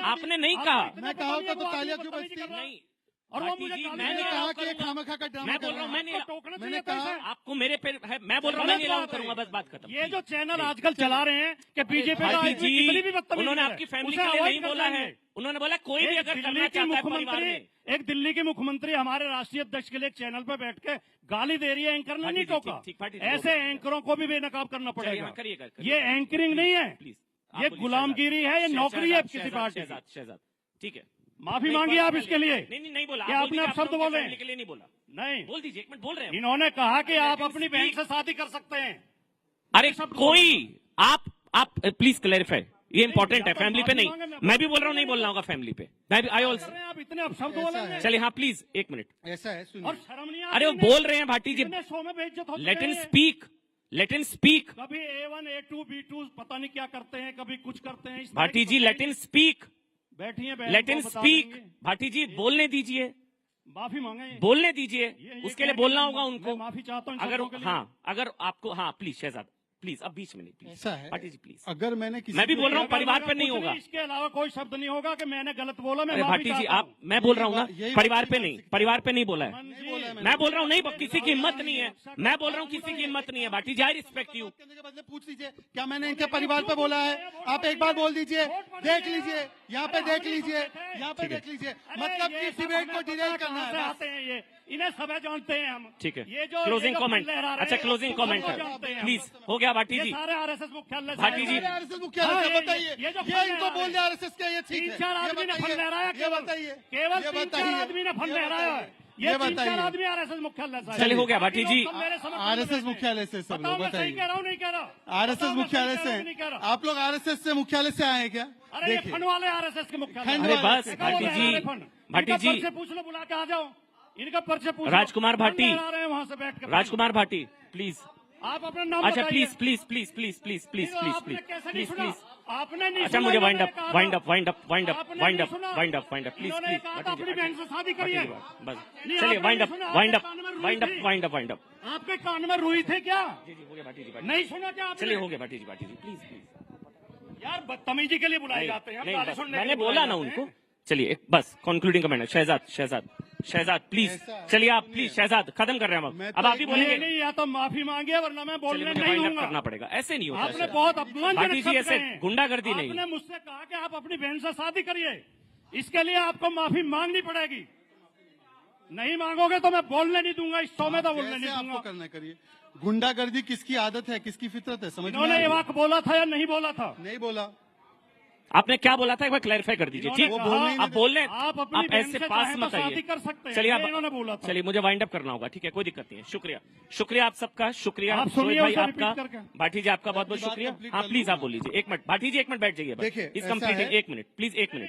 आपने नहीं कहा। मैं कहा होता तो तालियां क्यों बजती? नहीं, और वो मुझे मैंने कहा कि खामखा का ड्रामा मैं बोल रहा हूँ, मैंने कहा आपको मेरे पे है, मैं बोल रहा हूँ, मैं नहीं अलाउ करूंगा, बस बात खत्म। ये जो चैनल आजकल चला रहे हैं कि बीजेपी उन्होंने आपकी फैमिली के लिए नहीं बोला है। उन्होंने बोला कोई भी अगर करना चाहता है परिवार में। एक दिल्ली की मुख्यमंत्री हमारे राष्ट्रीय अध्यक्ष के लिए एक चैनल पर बैठ के गाली दे रही है, एंकर ने नहीं टोका। ऐसे एंकरों को भी बेनकाब करना पड़ेगा। ये एंकरिंग नहीं है, ये गुलामगिरी है, ये नौकरी है किसी पार्टी की। शहजाद ठीक है, माफी मांगी आप इसके लिए? नहीं बोला। क्या आपने अब शब्द बोले? के लिए नहीं बोला। नहीं बोल दीजिए, एक मिनट बोल रहे हैं। इन्होंने कहा कि आप अपनी बहन से शादी कर सकते हैं। अरे कोई आप प्लीज क्लैरिफाई, ये इंपॉर्टेंट है, फैमिली पे नहीं। मैं भी बोल रहा हूँ, नहीं बोलना होगा फैमिली पे। मैं भी आई ऑल्सो। आप इतने अब शब्द बोलेंगे? चलिए हाँ प्लीज, एक मिनट। ऐसा है, सुनिए। और शर्म नहीं? अरे वो बोल रहे हैं भाटी जी, लेट इन स्पीक, लेट इन स्पीक। कभी A1 A2 B2 पता नहीं क्या करते हैं, कभी कुछ करते हैं। भाटी जी लेट इन स्पीक, बैठिए, लेट इन स्पीक। भाटी जी बोलने दीजिए, माफी मांगे, बोलने दीजिए, उसके लिए बोलना होगा उनको। माफी चाहता हूँ अगर अगर आपको, हाँ प्लीज शहजाद प्लीज, अब बीच में नहीं प्लीज। ऐसा है, भाटी जी प्लीज। अगर मैंने किसी, मैं भी बोल रहा हूँ परिवार पे नहीं होगा। इसके अलावा कोई शब्द नहीं होगा कि मैंने गलत बोला। मैं भाटी जी आप, मैं बोल रहा हूँ ना, परिवार पे नहीं, परिवार पे नहीं बोला है। मैं बोल रहा हूँ नहीं, किसी की हिम्मत नहीं है। मैं बोल रहा हूँ किसी की हिम्मत नहीं है। भाटी जी आई रिस्पेक्ट यू। पूछ लीजिए क्या मैंने इनके परिवार पे बोला है? आप एक बार बोल दीजिए, देख लीजिए, यहाँ पे देख लीजिए, यहाँ पे देख लीजिए। मतलब कि डिबेट को डिरेल करना है। इन्हें सब जानते हैं हम। ठीक है, ये जो क्लोजिंग कमेंट। अच्छा क्लोजिंग कमेंट प्लीज, हो गया भाटी जी। सारे आरएसएस मुख्यालय, भाटी जी आरएसएस मुख्यालय से बताइए, ये इनको बोल दिया आरएसएस के, ये ठीक है। 3-4 आदमी ने फंड लहराया, ये बताइए, केवल 3-4 आदमी ने फंड लहराया है। ये 3-4 आदमी आरएसएस मुख्यालय से। चलिए हो गया भाटी जी, आरएसएस मुख्यालय से सब लोग बताइए। कह रहा हूँ नहीं कह रहा, आरएसएस मुख्यालय से। आप लोग आरएसएस से मुख्यालय से आए हैं क्या? अरे ये फंड वाले आरएसएस के मुख्यालय। अरे बस भाटी जी, भाटी जी पूछ लो, बुला के आ जाओ, इनका पर्चे पूछ। राजकुमार भाटी, वहाँ से बैठ कर। राजकुमार भाटी प्लीज, आप अपना नाम अच्छा बताइए। Please please please please please please please please please. आपने नहीं अच्छा सुना, मुझे वाइंड अप इन्होंने वाइंड कहा up wind up wind up आपने वाइंड नहीं अप सुना। Wind up wind up please इन्होंने प्लीज। कहा था अपनी बहन से शादी करिए। बस नहीं, चलिए आपने वाइंड अप नहीं सुना, वाइंड अप आपके कान में वाइंड अप रुई थी। Wind up wind up. आपके कान में रुई थे क्या? जी जी हो गया भाटी जी, नहीं सुना क्या आपने? चलिए हो गया भाटी जी, भाटी जी प्लीज प्लीज। यार बदतमीजी के लिए बुलाए जाते हैं, गाली सुनने के मैंने लिए बोला बुलाए ना जाते हैं। उनको। चलिए एक बस कंक्लूडिंग कमेंट है। शहजाद प्लीज, चलिए आप प्लीज शहजाद खत्म कर रहे हैं हम। अब आप ही बोलेंगे नहीं, या तो माफी मांगे वरना मैं बोलने नहीं वाइंड अप दूंगा। करना पड़ेगा, ऐसे नहीं होता। आपने बहुत अपमानजनक भाटी जी शब्द ऐसे कहे हैं। गुंडागर्दी नहीं। आपने मुझसे कहा कि आप अपनी बहन से शादी करिए, इसके लिए आपको माफी मांगनी पड़ेगी। नहीं मांगोगे तो मैं बोलने नहीं दूंगा, इस शो में तो बोलने नहीं दूंगा। करना करिए। गुंडागर्दी किसकी आदत है, किसकी फितरत है, समझ में इन्होंने ये वाक बोला था या नहीं बोला था? नहीं बोला। आपने क्या बोला था एक बार क्लैरिफाई कर दीजिए। ठीक, आप बोल रहे आप ऐसे पास मत आइए। चलिए आप, चलिए मुझे वाइंड अप करना होगा। ठीक है, कोई दिक्कत नहीं है। शुक्रिया, शुक्रिया आप सबका, शुक्रिया सोहेल भाई आपका, भाटी जी आपका बहुत बहुत शुक्रिया। हाँ प्लीज आप बोल लीजिए। एक मिनट भाटी जी, एक मिनट बैठ जाइए। इस कंप्लीट, एक मिनट प्लीज, एक मिनट।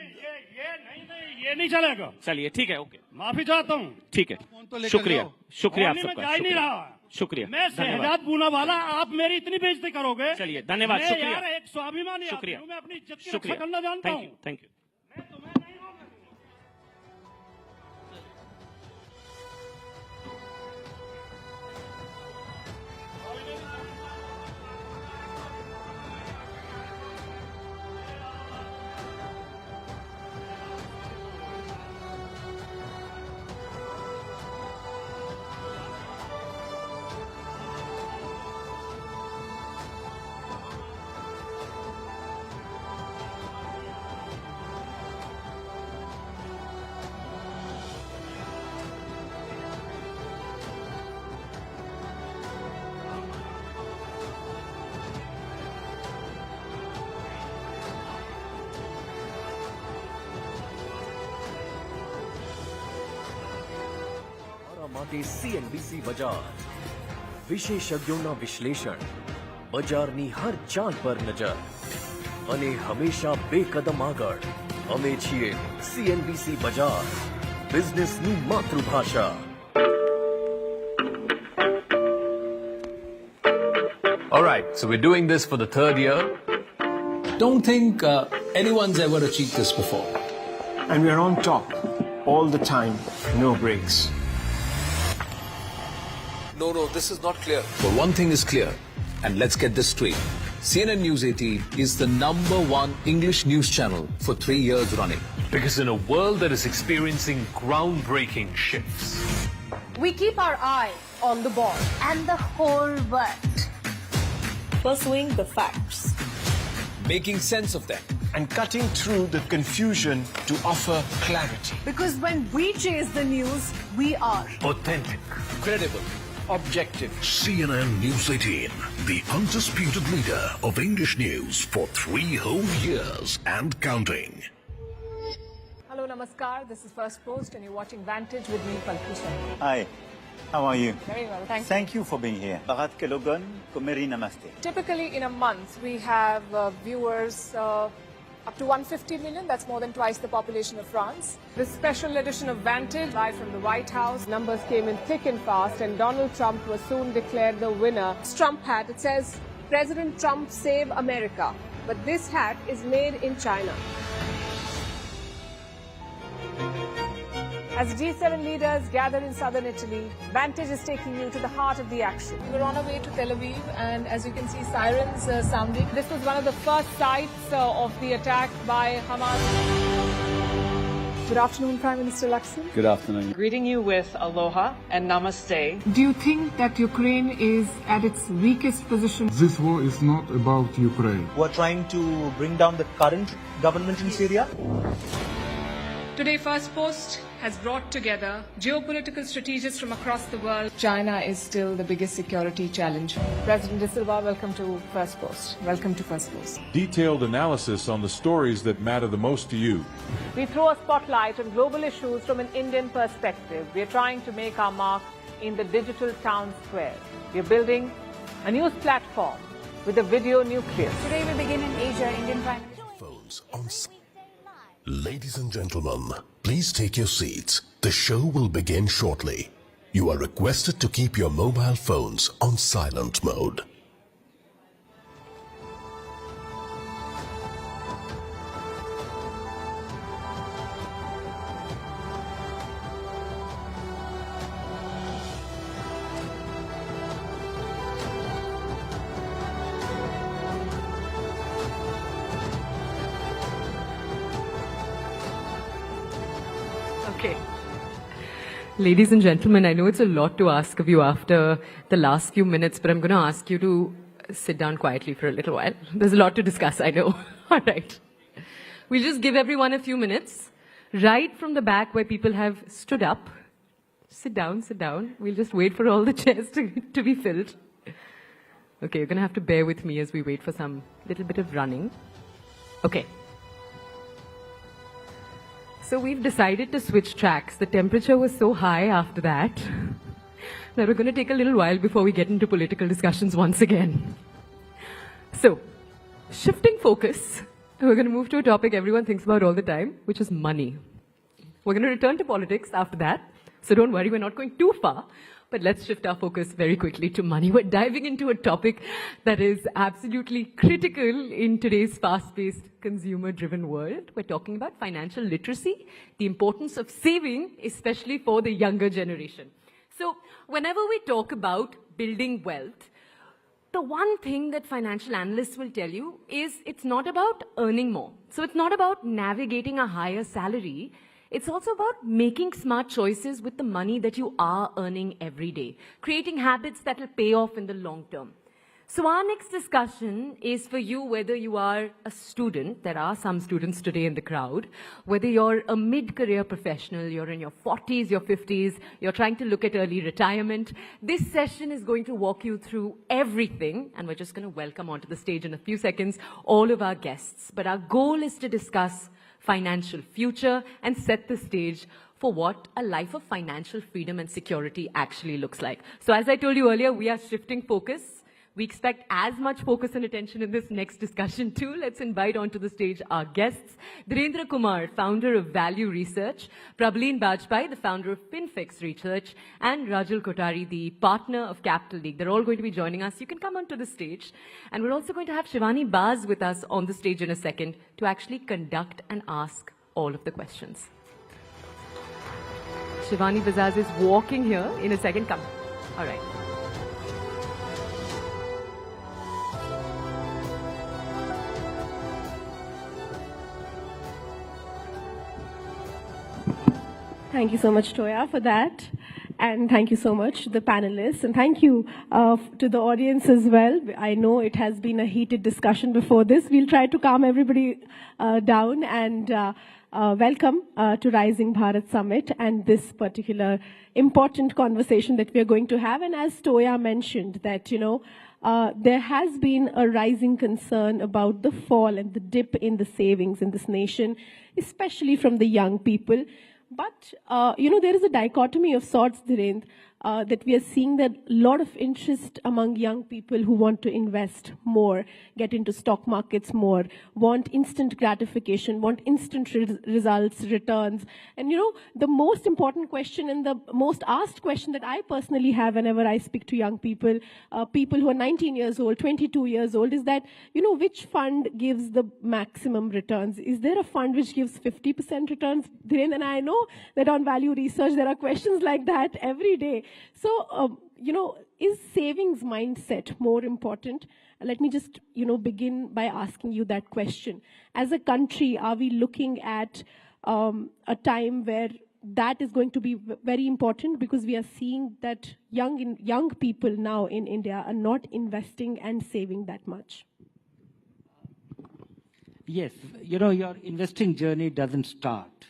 ये नहीं चलेगा। चलिए ठीक है, ओके, माफी चाहता हूँ। ठीक है, शुक्रिया, शुक्रिया आप सबका, नहीं रहा। शुक्रिया। मैं शहजाद पूना वाला, आप मेरी इतनी बेइज्जती करोगे। चलिए धन्यवाद, शुक्रिया। यार एक स्वाभिमानी शुक्रिया, मैं अपनी इज्जत की रक्षा करना जानता हूँ। Thank you. માટે CNBC બજાર વિશેષજ્ઞોના વિશ્લેષણ બજારની હર ચાલ પર નજર અને હંમેશા બે કદમ આગળ અમે છીએ CNBC બજાર બિઝનેસની માતૃભાષા. All right, so we're doing this for the third year. Don't think anyone's ever achieved this before. And we're on top all the time, no breaks. No, this is not clear. But one thing is clear, and let's get this straight. CNN News18 is the #1 English news channel for 3 years running. Because in a world that is experiencing groundbreaking shifts, We keep our eye on the ball and the whole world. Pursuing the facts. Making sense of them. and cutting through the confusion to offer clarity. Because when we chase the news, we are Authentic, credible, objective. CNN News18, the undisputed leader of English news for 3 whole years and counting. Hello, namaskar. This is First Post, and you're watching Vantage with me, Plenary. Hi, how are you? Very well, thank you. Thank you for being here. Bharat ke logan ko meri namaste. Typically, in a month, we have viewers up to 150 million. That's more than twice the population of France. This special edition of Vantage, live from the White House. Numbers came in thick and fast, and Donald Trump was soon declared the winner. This Trump hat, it says, President Trump save America. But this hat is made in China. As G7 leaders gather in southern Italy, Vantage is taking you to the heart of the action. We're on our way to Tel Aviv, and as you can see, sirens sounding. This was one of the first sites of the attack by Hamas. Good afternoon, Prime Minister Lakshman. Good afternoon. Greeting you with aloha and namaste. Do you think that Ukraine is at its weakest position? This war is not about Ukraine. We're trying to bring down the current government in Syria. Today, First Post has brought together geopolitical strategists from across the world. China is still the biggest security challenge. President De Silva, welcome to First Post. Welcome to First Post. Detailed analysis on the stories that matter the most to you. We throw a spotlight on global issues from an Indian perspective. We are trying to make our mark in the digital town square. We are building a news platform with a video nucleus. Today we begin in Asia. Indian Prime Minister. Ladies and gentlemen, please take your seats. The show will begin shortly. You are requested to keep your mobile phones on silent mode. Okay. Ladies and gentlemen, I know it's a lot to ask of you after the last few minutes, but I'm going to ask you to sit down quietly for a little while. There's a lot to discuss, I know. All right. We'll just give everyone a few minutes. Right from the back where people have stood up. Sit down, sit down. We'll just wait for all the chairs to be filled. Okay, you're going to have to bear with me as we wait for some little bit of running. Okay. So we've decided to switch tracks. The temperature was so high after that that we're going to take a little while before we get into political discussions once again. So, shifting focus, we're going to move to a topic everyone thinks about all the time, which is money. We're going to return to politics after that. So don't worry, we're not going too far. But let's shift our focus very quickly to money. We're diving into a topic that is absolutely critical in today's fast-paced, consumer-driven world. We're talking about financial literacy, the importance of saving, especially for the younger generation. So whenever we talk about building wealth, the one thing that financial analysts will tell you is it's not about earning more. So it's not about navigating a higher salary. It's also about making smart choices with the money that you are earning every day, creating habits that will pay off in the long term. So our next discussion is for you, whether you are a student, there are some students today in the crowd, whether you're a mid-career professional, you're in your 40s, your 50s, you're trying to look at early retirement. This session is going to walk you through everything, and we're just going to welcome onto the stage in a few seconds all of our guests. But our goal is to discuss financial future and set the stage for what a life of financial freedom and security actually looks like. So as I told you earlier, we are shifting focus. We expect as much focus and attention in this next discussion too. Let's invite onto the stage our guests. Dhirendra Kumar, founder of Value Research, Prableen Bajpai, the founder of FinFix Research, and Rajul Kotari, the partner of Capital League. They're all going to be joining us. You can come onto the stage. And we're also going to have Shivani Baz with us on the stage in a second to actually conduct and ask all of the questions. Shivani Baz is walking here in a second. Come. All right. Thank you so much, Toya, for that. And thank you so much to the panelists. And thank you to the audience as well. I know it has been a heated discussion before this. We'll try to calm everybody down and welcome to Rising Bharat Summit and this particular important conversation that we are going to have. And as Toya mentioned that, you know, there has been a rising concern about the fall and the dip in the savings in this nation, especially from the young people. But, you know, there is a dichotomy of sorts, Dhirendra, that we are seeing that a lot of interest among young people who want to invest more, get into stock markets more, want instant gratification, want instant results, returns. And, you know, the most important question and the most asked question that I personally have whenever I speak to young people, people who are 19 years old, 22 years old, is that, you know, which fund gives the maximum returns? Is there a fund which gives 50% returns? Dhirendra, and I know that on Value Research, there are questions like that every day. So, you know, is savings mindset more important? Let me just, you know, begin by asking you that question. As a country, are we looking at a time where that is going to be very important, because we are seeing that young people now in India are not investing and saving that much? Yes, you know, your investing journey doesn't start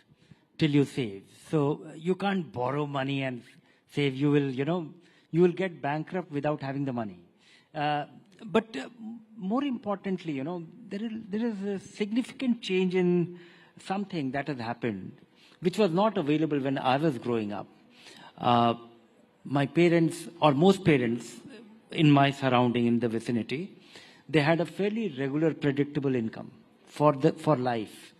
till you save. So you can't borrow money and save. You will, you know, you will get bankrupt without having the money. But more importantly, you know, there is a significant change in something that has happened, which was not available when I was growing up. My parents, or most parents in my surrounding, in the vicinity, they had a fairly regular, predictable income for life,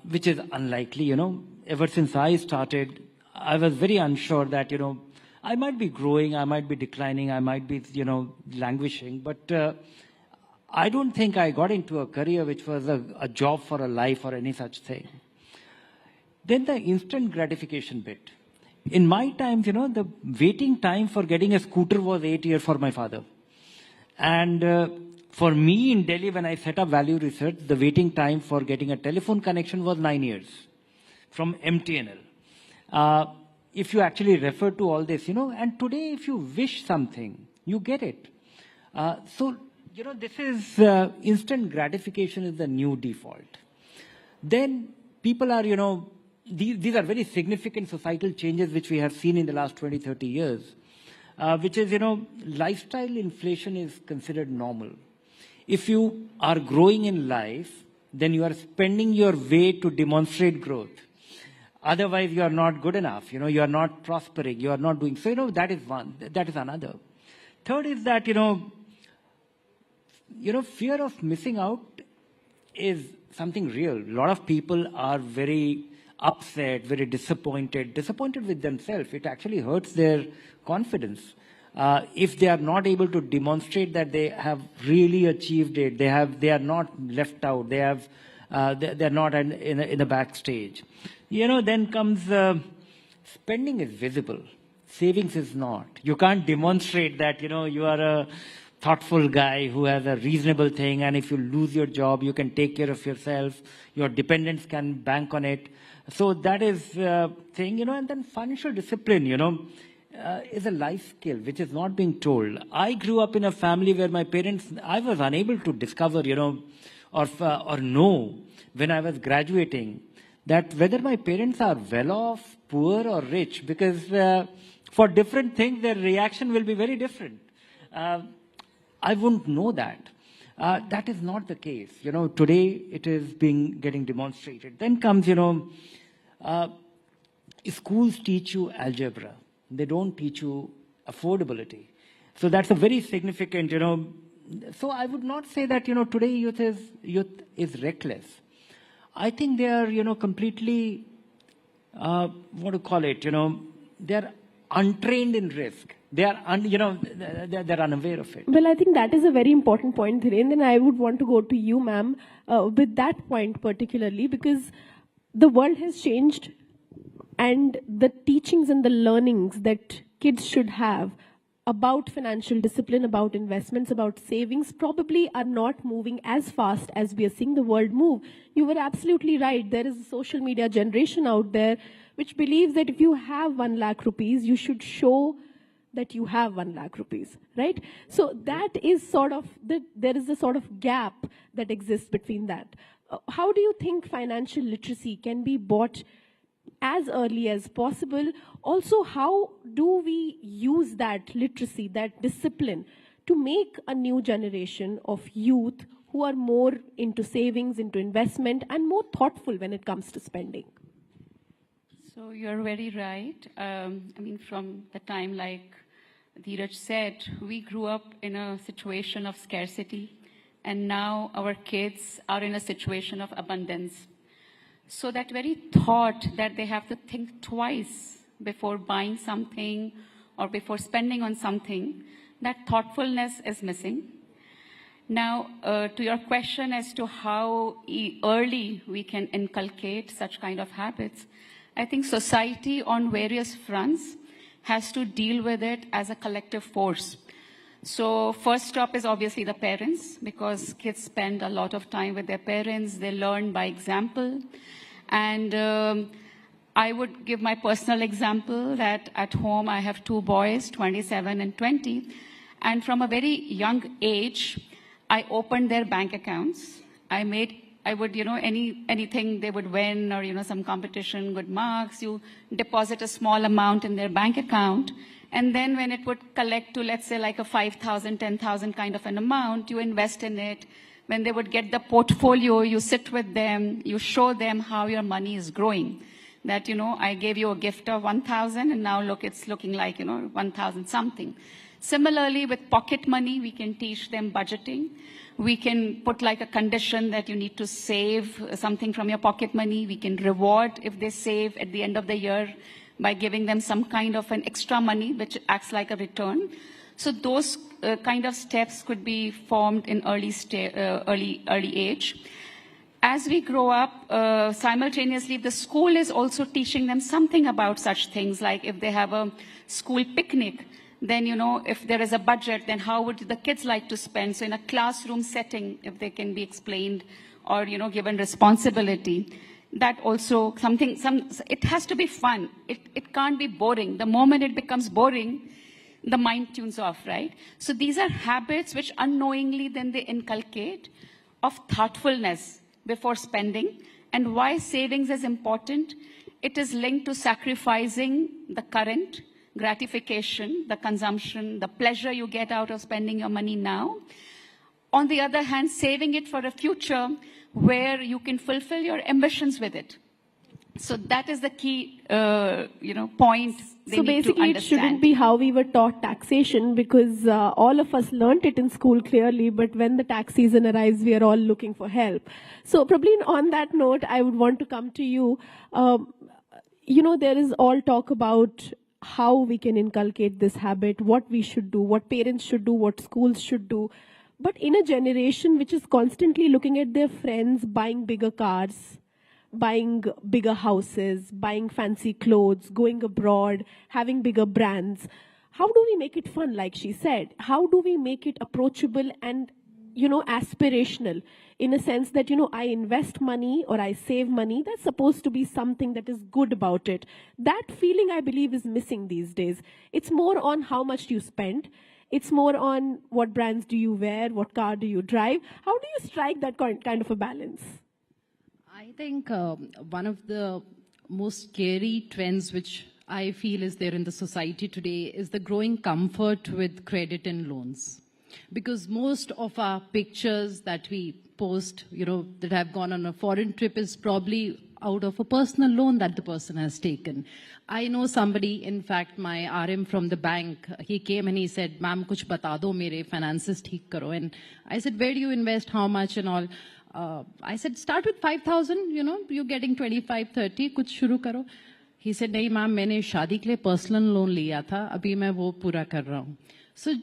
which is unlikely, you know. Ever since I started, I was very unsure that, you know, I might be growing, I might be declining, I might be, you know, languishing, but I don't think I got into a career which was a job for a life or any such thing. Then the instant gratification bit. In my times, you know, the waiting time for getting a scooter was 8 years for my father. And for me in Delhi, when I set up Value Research, the waiting time for getting a telephone connection was 9 years from MTNL. If you actually refer to all this, you know, and today if you wish something, you get it. So, you know, this is instant gratification is the new default. Then people are, you know, these are very significant societal changes which we have seen in the last 20, 30 years, which is, you know, lifestyle inflation is considered normal. If you are growing in life, then you are spending your way to demonstrate growth. Otherwise, you are not good enough. You are not prospering. You are not doing. So, that is one. That is another. Third is that, fear of missing out is something real. A lot of people are very upset, very disappointed with themselves. It actually hurts their confidence. If they are not able to demonstrate that they have really achieved it, they are not left out, they are not in the backstage. Then comes spending is visible, savings is not. You can't demonstrate that you are a thoughtful guy who has a reasonable thing, and if you lose your job, you can take care of yourself. Your dependents can bank on it. So that is thing, and then financial discipline, is a life skill which is not being told. I grew up in a family where I was unable to discover, or know when I was graduating that whether my parents are well off, poor or rich, because for different things, their reaction will be very different. I wouldn't know that. That is not the case. Today it is getting demonstrated. Then comes, schools teach you algebra. They don't teach you affordability. So that's a very significant, So I would not say that, today youth is reckless. I think they are, completely, what to call it, they are untrained in risk. They are, they're unaware of it. Well, I think that is a very important point, Dhiren, and I would want to go to you, ma'am, with that point particularly, because the world has changed and the teachings and the learnings that kids should have about financial discipline, about investments, about savings probably are not moving as fast as we are seeing the world move. You were absolutely right. There is a social media generation out there which believes that if you have 1 lakh rupees, you should show that you have 1 lakh rupees, right? So that is sort of, there is a sort of gap that exists between that. How do you think financial literacy can be brought as early as possible? Also, how do we use that literacy, that discipline, to make a new generation of youth who are more into savings, into investment, and more thoughtful when it comes to spending? So you're very right. From the time, like Dheeraj said, we grew up in a situation of scarcity, and now our kids are in a situation of abundance. So that very thought that they have to think twice before buying something or before spending on something, that thoughtfulness is missing. Now, to your question as to how early we can inculcate such kind of habits, I think society on various fronts has to deal with it as a collective force. So first stop is obviously the parents, because kids spend a lot of time with their parents. They learn by example. And I would give my personal example that at home I have 2 boys, 27 and 20. And from a very young age, I opened their bank accounts. I would, anything they would win or, some competition, good marks, you deposit a small amount in their bank account. And then when it would collect to, let's say, like a 5,000, 10,000 kind of an amount, you invest in it. When they would get the portfolio, you sit with them, you show them how your money is growing. That, I gave you a gift of 1,000 and now look, it's looking like, 1,000 something. Similarly, with pocket money, we can teach them budgeting. We can put like a condition that you need to save something from your pocket money. We can reward if they save at the end of the year by giving them some kind of an extra money, which acts like a return. So those kind of steps could be formed in early age. As we grow up, simultaneously, the school is also teaching them something about such things, like if they have a school picnic, then, if there is a budget, then how would the kids like to spend? So in a classroom setting, if they can be explained or, given responsibility, that also it has to be fun. It can't be boring. The moment it becomes boring, the mind tunes off, right? So these are habits which unknowingly then they inculcate of thoughtfulness before spending. And why savings is important? It is linked to sacrificing the current gratification, the consumption, the pleasure you get out of spending your money now. On the other hand, saving it for a future where you can fulfill your ambitions with it. So that is the key, point they So need to basically, it understand. shouldn't be how we were taught taxation, because all of us learnt it in school clearly, but when the tax season arrives, we are all looking for help. So probably on that note, I would want to come to you. There is all talk about how we can inculcate this habit, what we should do, what parents should do, what schools should do. But in a generation which is constantly looking at their friends buying bigger cars, buying bigger houses, buying fancy clothes, going abroad, having bigger brands, how do we make it fun, like she said? How do we make it approachable and, aspirational, in a sense that, I invest money or I save money, that's supposed to be something that is good about it. That feeling, I believe, is missing these days. It's more on how much you spend. It's more on what brands do you wear, what car do you drive. How do you strike that kind of a balance? I think one of the most scary trends which I feel is there in the society today is the growing comfort with credit and loans. Because most of our pictures that we post, that have gone on a foreign trip is probably out of a personal loan that the person has taken. I know somebody, in fact, my RM from the bank, he came and he said, "Ma'am, kuch bata do, mere finances theek karo." And I said, "Where do you invest, how much and all?" I said, "Start with 5,000, you're getting 25, 30, kuch shuru karo." He said, "Nahi ma'am, maine shaadi ke liye personal loan liya tha, abhi main wo pura kar raha hu." So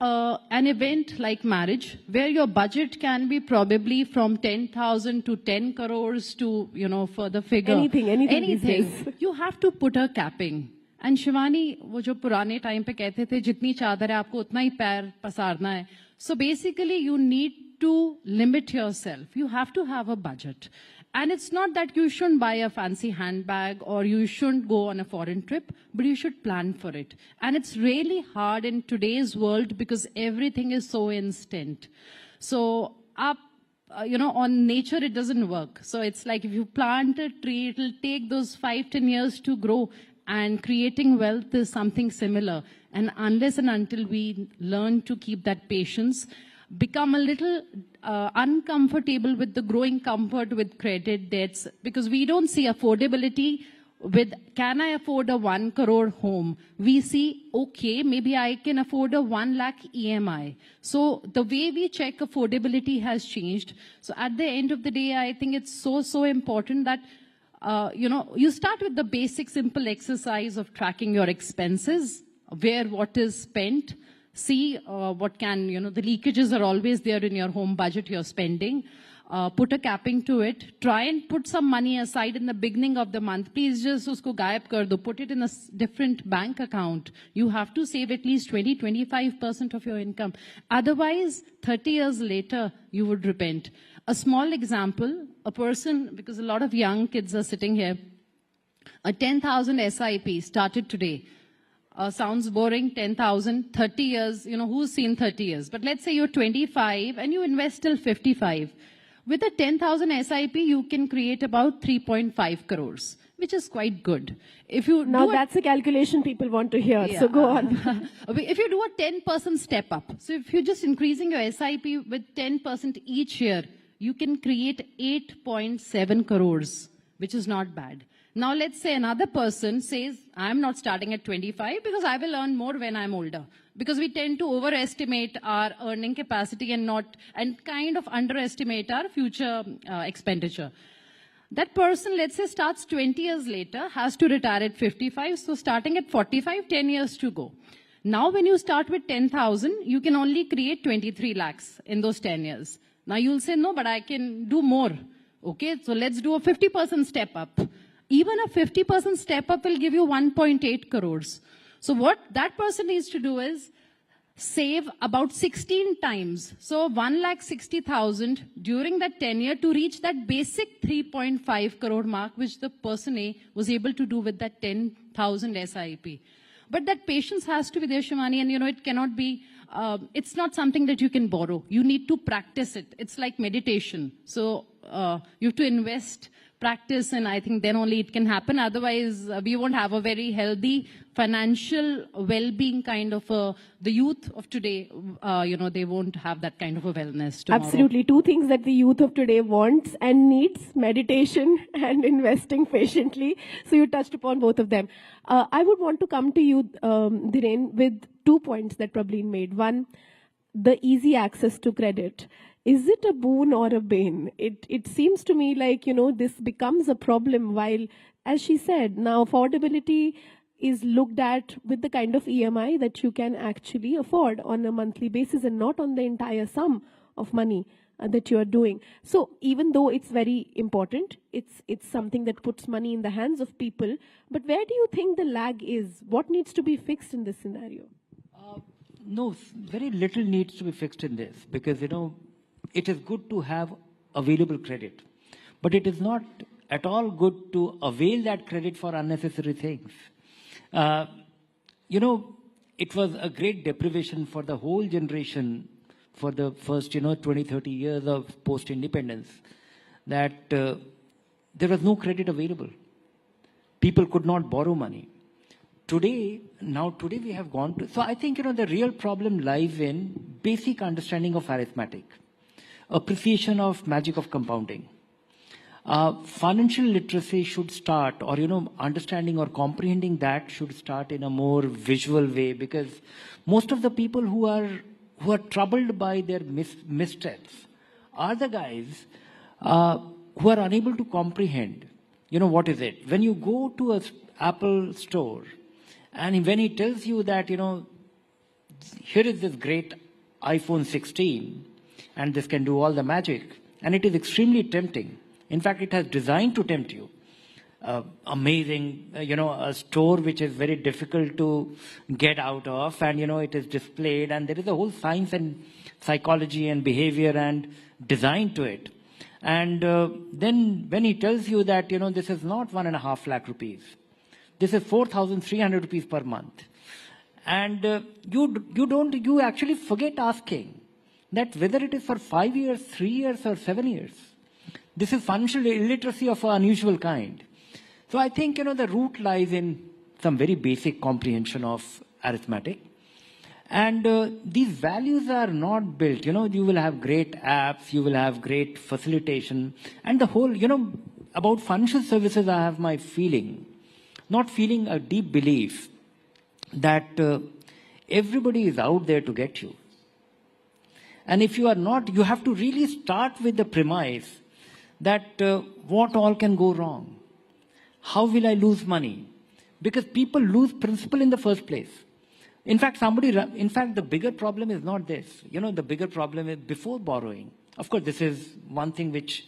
an event like marriage, where your budget can be probably from 10,000 to 10 crores to, further figure. Anything. You have to put a capping. And Shivani, वो जो पुराने time पे कहते थे, जितनी चादर है आपको उतना ही पैर पसारना है. So basically, you need to limit yourself. You have to have a budget. And it's not that you shouldn't buy a fancy handbag or you shouldn't go on a foreign trip, but you should plan for it. And it's really hard in today's world because everything is so instant. So on nature, it doesn't work. So it's like if you plant a tree, it'll take those 5-10 years to grow. And creating wealth is something similar. And unless and until we learn to keep that patience, become a little uncomfortable with the growing comfort with credit debts, because we don't see affordability with, can I afford a 1 crore home? We see, okay, maybe I can afford a 1 lakh EMI. So the way we check affordability has changed. So at the end of the day, I think it's so important that you start with the basic, simple exercise of tracking your expenses, where what is spent. See what can, the leakages are always there in your home budget, you're spending. Put a capping to it. Try and put some money aside in the beginning of the month. Please just usko gayab kar do. Put it in a different bank account. You have to save at least 20-25% of your income. Otherwise, 30 years later, you would repent. A small example, a person, because a lot of young kids are sitting here, a 10,000 SIP started today. Sounds boring, 10,000, 30 years, who's seen 30 years? But let's say you're 25 and you invest till 55. With a 10,000 SIP, you can create about 3.5 crores, which is quite good. If you now that's a calculation people want to hear, yeah. So go on. If you do a 10% step up, so if you're just increasing your SIP with 10% each year, you can create 8.7 crores, which is not bad. Now, let's say another person says, I'm not starting at 25 because I will earn more when I'm older. Because we tend to overestimate our earning capacity and kind of underestimate our future expenditure. That person, let's say, starts 20 years later, has to retire at 55. So starting at 45, 10 years to go. Now, when you start with 10,000, you can only create 23 lakhs in those 10 years. Now, you'll say, no, but I can do more. Okay, so let's do a 50% step up. Even a 50% step up will give you 1.8 crores. So what that person needs to do is save about 16 times. So 1,60,000 during that 10 year to reach that basic 3.5 crore mark, which the person A was able to do with that 10,000 SIP. But that patience has to be there, Shivani, and it cannot be, it's not something that you can borrow. You need to practice it. It's like meditation. So you have to invest practice, and I think then only it can happen. Otherwise, we won't have a very healthy financial well-being kind of the youth of today. They won't have that kind of a wellness tomorrow. Absolutely. Two things that the youth of today wants and needs: meditation and investing patiently. So you touched upon both of them. I would want to come to you, Dhiren, with 2 points that Prableen made. One, the easy access to credit. Is it a boon or a bane? It seems to me like, this becomes a problem, while, as she said, now affordability is looked at with the kind of EMI that you can actually afford on a monthly basis and not on the entire sum of money that you are doing. So even though it's very important, it's something that puts money in the hands of people, but where do you think the lag is? What needs to be fixed in this scenario? No, very little needs to be fixed in this, because, it is good to have available credit, but it is not at all good to avail that credit for unnecessary things. It was a great deprivation for the whole generation for the first, 20, 30 years of post-independence, that there was no credit available. People could not borrow money. Today we have gone to, so I think, the real problem lies in basic understanding of arithmetic, appreciation of magic of compounding. Financial literacy should start, or, understanding or comprehending that should start in a more visual way, because most of the people who are troubled by their missteps are the guys who are unable to comprehend, what is it. When you go to a Apple store, and when he tells you that, here is this great iPhone 16, and this can do all the magic, and it is extremely tempting. In fact, it has designed to tempt you. Amazing, a store which is very difficult to get out of, and, it is displayed, and there is a whole science and psychology and behavior and design to it. And then when he tells you that, this is not 1.5 lakh rupees, this is 4,300 rupees per month. And you actually forget asking that whether it is for 5 years, 3 years, or 7 years. This is financial illiteracy of an unusual kind. So I think, the root lies in some very basic comprehension of arithmetic. And these values are not built. You will have great apps, you will have great facilitation. And the whole, about financial services, I have my feeling, not feeling, a deep belief that everybody is out there to get you. And if you are not, you have to really start with the premise that what all can go wrong? How will I lose money? Because people lose principle in the first place. In fact, the bigger problem is not this. The bigger problem is before borrowing. Of course, this is one thing which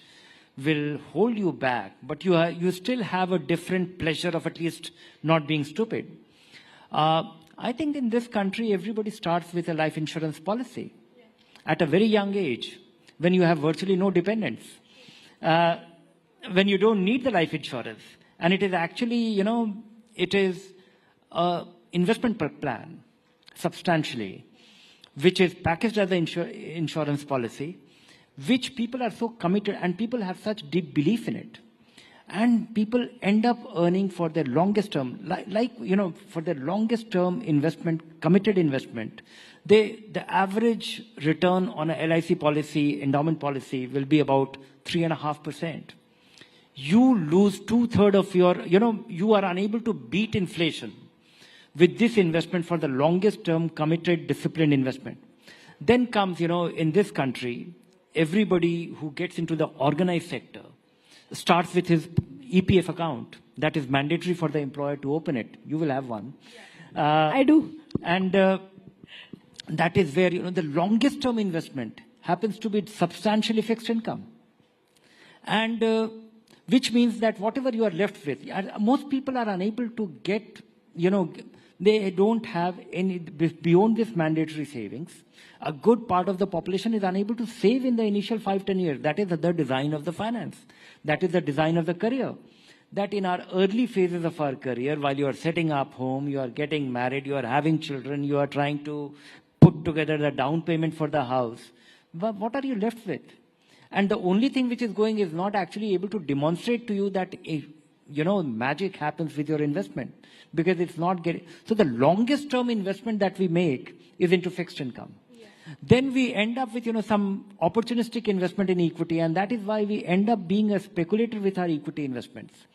will hold you back, but you still have a different pleasure of at least not being stupid. I think in this country, everybody starts with a life insurance policy at a very young age, when you have virtually no dependents, when you don't need the life insurance. And it is actually, it is an investment plan, substantially, which is packaged as an insurance policy, which people are so committed, and people have such deep belief in it. And people end up earning for their longest term, for their longest term investment, committed investment. The average return on a LIC policy, endowment policy, will be about 3.5%. You lose 2/3 of your, you are unable to beat inflation with this investment for the longest term, committed, disciplined investment. Then comes, in this country, everybody who gets into the organized sector starts with his EPF account. That is mandatory for the employer to open it. You will have one. I do. And that is where, the longest term investment happens to be substantially fixed income. And which means that whatever you are left with, most people are unable to get, they don't have any, beyond this mandatory savings. A good part of the population is unable to save in the initial 5-10 years. That is the design of the finance. That is the design of the career. That in our early phases of our career, while you are setting up home, you are getting married, you are having children, you are trying to put together the down payment for the house, what are you left with? And the only thing which is going is not actually able to demonstrate to you that, magic happens with your investment, because it's not getting. So the longest term investment that we make is into fixed income. Then we end up with, some opportunistic investment in equity, and that is why we end up being a speculator with our equity investments.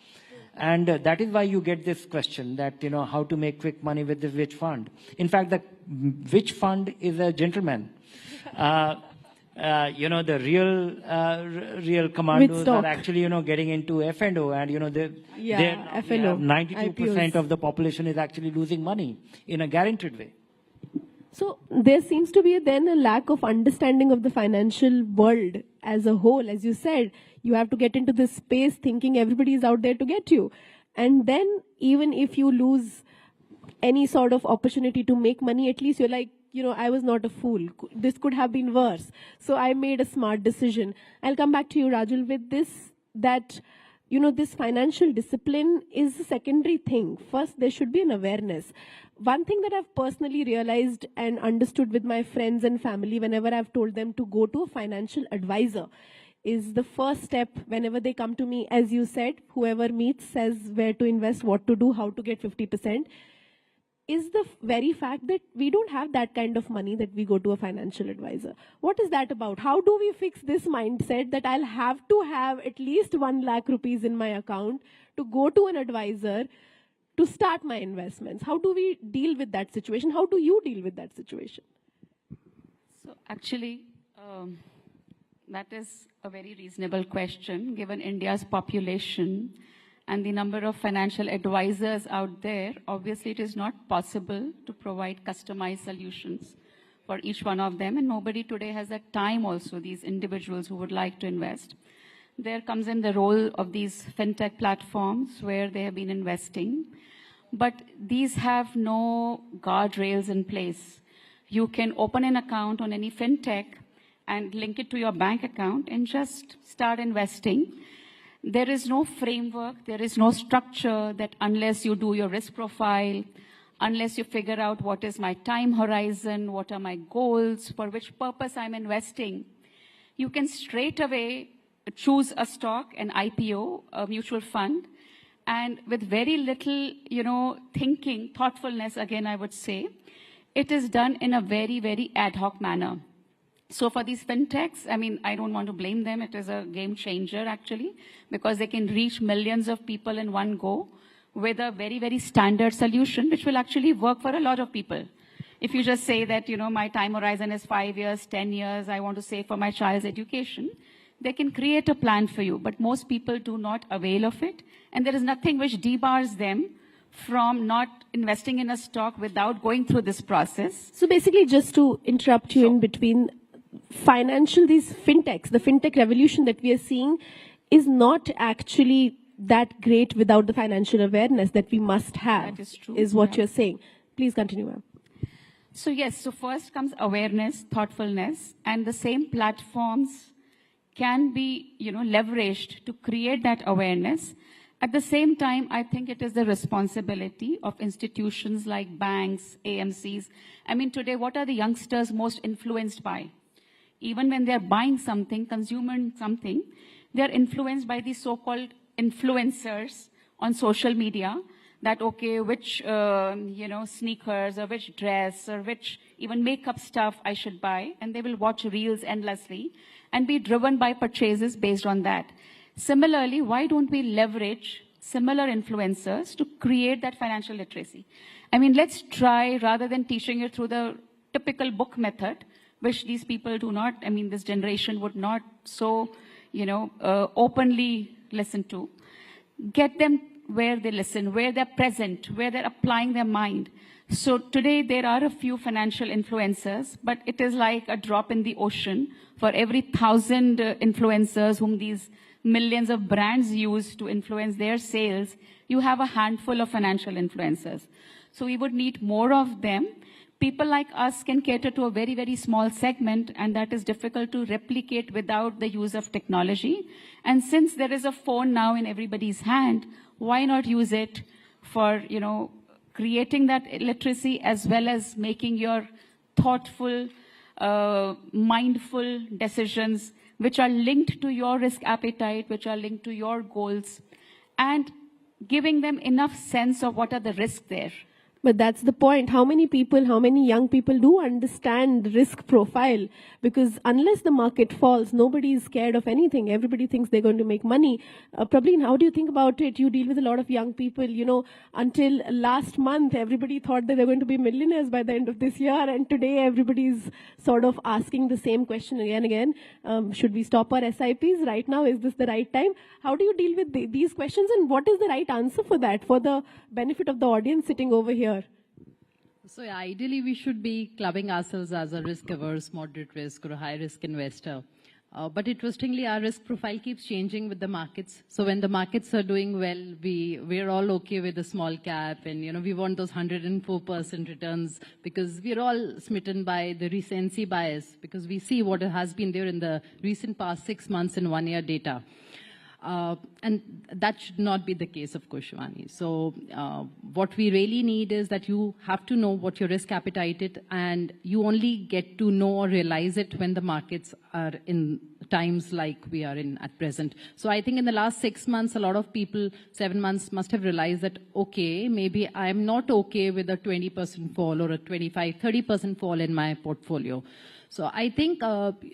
And that is why you get this question that, how to make quick money with this which fund. In fact, the which fund is a gentleman. The real commandos are actually, getting into F&O, and, FLO. 92% of the population is actually losing money in a guaranteed way. So there seems to be then a lack of understanding of the financial world as a whole. As you said, you have to get into this space thinking everybody is out there to get you. And then even if you lose any sort of opportunity to make money, at least you're like, I was not a fool. This could have been worse. So I made a smart decision. I'll come back to you, Rajul, with this, that, this financial discipline is a secondary thing. First, there should be an awareness. One thing that I've personally realized and understood with my friends and family whenever I've told them to go to a financial advisor is the first step whenever they come to me, as you said, whoever meets says where to invest, what to do, how to get 50%, is the very fact that we don't have that kind of money that we go to a financial advisor. What is that about? How do we fix this mindset that I'll have to have at least 1 lakh rupees in my account to go to an advisor to start my investments? How do we deal with that situation? How do you deal with that situation? So actually, that is a very reasonable question, given India's population and the number of financial advisors out there. Obviously, it is not possible to provide customized solutions for each one of them, and nobody today has the time also, these individuals who would like to invest. There comes in the role of these fintech platforms where they have been investing, but these have no guardrails in place. You can open an account on any fintech and link it to your bank account and just start investing. There is no framework, there is no structure that unless you do your risk profile, unless you figure out what is my time horizon, what are my goals, for which purpose I'm investing, you can straight away choose a stock, an IPO, a mutual fund, and with very little, thinking, thoughtfulness, again, I would say, it is done in a very, very ad hoc manner. So for these fintechs, I don't want to blame them. It is a game changer, actually, because they can reach millions of people in one go with a very, very standard solution, which will actually work for a lot of people. If you just say that, my time horizon is 5 years, 10 years, I want to save for my child's education, they can create a plan for you, but most people do not avail of it. And there is nothing which debars them from not investing in a stock without going through this process. So basically, just to interrupt you in between, these fintechs, the fintech revolution that we are seeing is not actually that great without the financial awareness that we must have, that is true, is what you're saying. Please continue, ma'am. So yes, so first comes awareness, thoughtfulness, and the same platforms can be, leveraged to create that awareness. At the same time, I think it is the responsibility of institutions like banks, AMCs. Today, what are the youngsters most influenced by? Even when they're buying something, consuming something, they're influenced by these so-called influencers on social media that, okay, which, sneakers or which dress or which even makeup stuff I should buy. And they will watch reels endlessly and be driven by purchases based on that. Similarly, why don't we leverage similar influencers to create that financial literacy? Let's try, rather than teaching it through the typical book method, which these people do not, this generation would not so, openly listen to. Get them where they listen, where they're present, where they're applying their mind. So today there are a few financial influencers, but it is like a drop in the ocean. For every 1,000 influencers whom these millions of brands use to influence their sales, you have a handful of financial influencers. So we would need more of them. People like us can cater to a very, very small segment, and that is difficult to replicate without the use of technology. And since there is a phone now in everybody's hand, why not use it for, creating that literacy as well as making your thoughtful, mindful decisions which are linked to your risk appetite, which are linked to your goals, and giving them enough sense of what are the risks there. But that's the point. How many people, how many young people do understand the risk profile? Because unless the market falls, nobody is scared of anything. Everybody thinks they're going to make money. Prableen, how do you think about it? You deal with a lot of young people. You know, until last month, everybody thought that they're going to be millionaires by the end of this year. And today, everybody's sort of asking the same question again. Should we stop our SIPs right now? Is this the right time? How do you deal with these questions? And what is the right answer for that, for the benefit of the audience sitting over here? So ideally, we should be clubbing ourselves as a risk-averse, moderate risk, or a high-risk investor. But interestingly, our risk profile keeps changing with the markets. So when the markets are doing well, we're all okay with a small cap, and we want those 104% returns because we're all smitten by the recency bias because we see what has been there in the recent past 6 months and 1 year data. And that should not be the case, of course, Shivani. So what we really need is that you have to know what your risk appetite is, and you only get to know or realize it when the markets are in times like we are in at present. So I think in the last 6 months, a lot of people, 7 months, must have realized that, okay, maybe I'm not okay with a 20% fall or a 25, 30% fall in my portfolio. So I think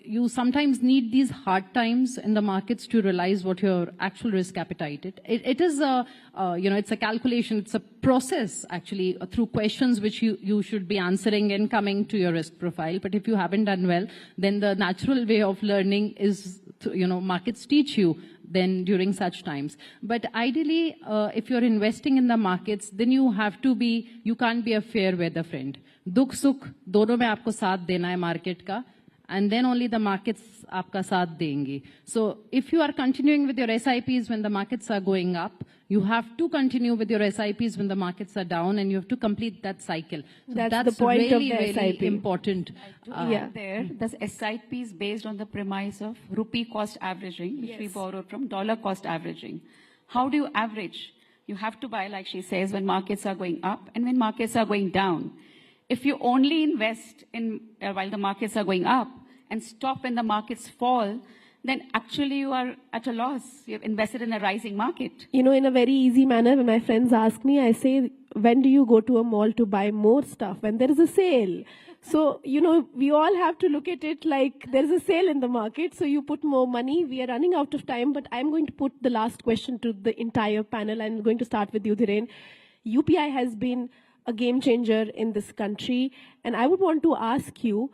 you sometimes need these hard times in the markets to realize what your actual risk appetite is. It is it's a calculation, it's a process actually through questions which you should be answering and coming to your risk profile. But if you haven't done well, then the natural way of learning is, markets teach you then during such times. But ideally, if you're investing in the markets, then you can't be a fair weather friend. दुख सुख दोनों में आपको साथ देना है market का, and then only the markets आपका साथ देंगी. So if you are continuing with your SIPs when the markets are going up, you have to continue with your SIPs when the markets are down, and you have to complete that cycle. So that's the point really, of the SIP. really important. The SIP is based on the premise of rupee cost averaging, which we borrowed from dollar cost averaging. How do you average? You have to buy, like she says, when markets are going up and when markets are going down. If you only invest in while the markets are going up and stop when the markets fall, then actually you are at a loss. You've invested in a rising market. In a very easy manner, when my friends ask me, I say, when do you go to a mall to buy more stuff? When there is a sale. So, we all have to look at it like there's a sale in the market, so you put more money. We are running out of time, but I'm going to put the last question to the entire panel. I'm going to start with you, Dhiren. UPI has been a game changer in this country. And I would want to ask you,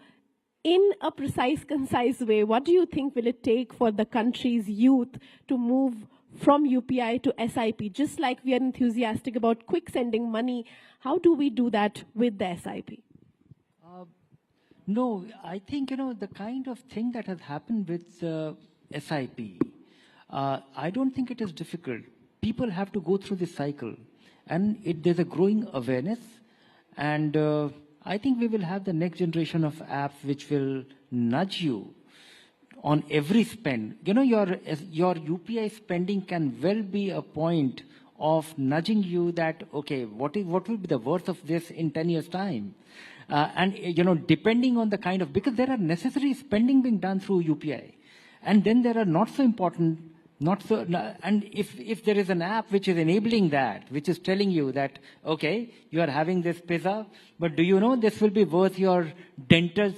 in a precise, concise way, what do you think will it take for the country's youth to move from UPI to SIP? Just like we are enthusiastic about quick sending money, how do we do that with the SIP? No, I think, the kind of thing that has happened with SIP, I don't think it is difficult. People have to go through this cycle. And there's a growing awareness, and I think we will have the next generation of apps which will nudge you on every spend. Your UPI spending can well be a point of nudging you that, okay, what will be the worth of this in 10 years' time? And, depending on the kind of, because there are necessary spending being done through UPI, and then there are not so important. And if there is an app which is enabling that, which is telling you that, okay, you are having this pizza, but do you know this will be worth your dental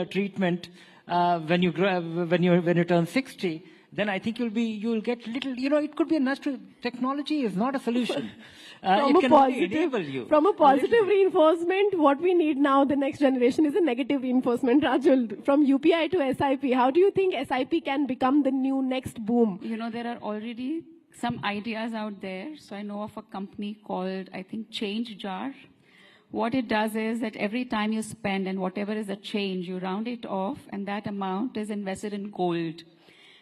treatment when you turn 60? Then I think you'll get little. It could be a natural. Technology is not a solution. It can only enable you. From a positive reinforcement, what we need now, the next generation, is a negative reinforcement. Rajul, from UPI to SIP, how do you think SIP can become the new next boom? There are already some ideas out there. So I know of a company called, I think, Change Jar. What it does is that every time you spend and whatever is the change, you round it off, and that amount is invested in gold.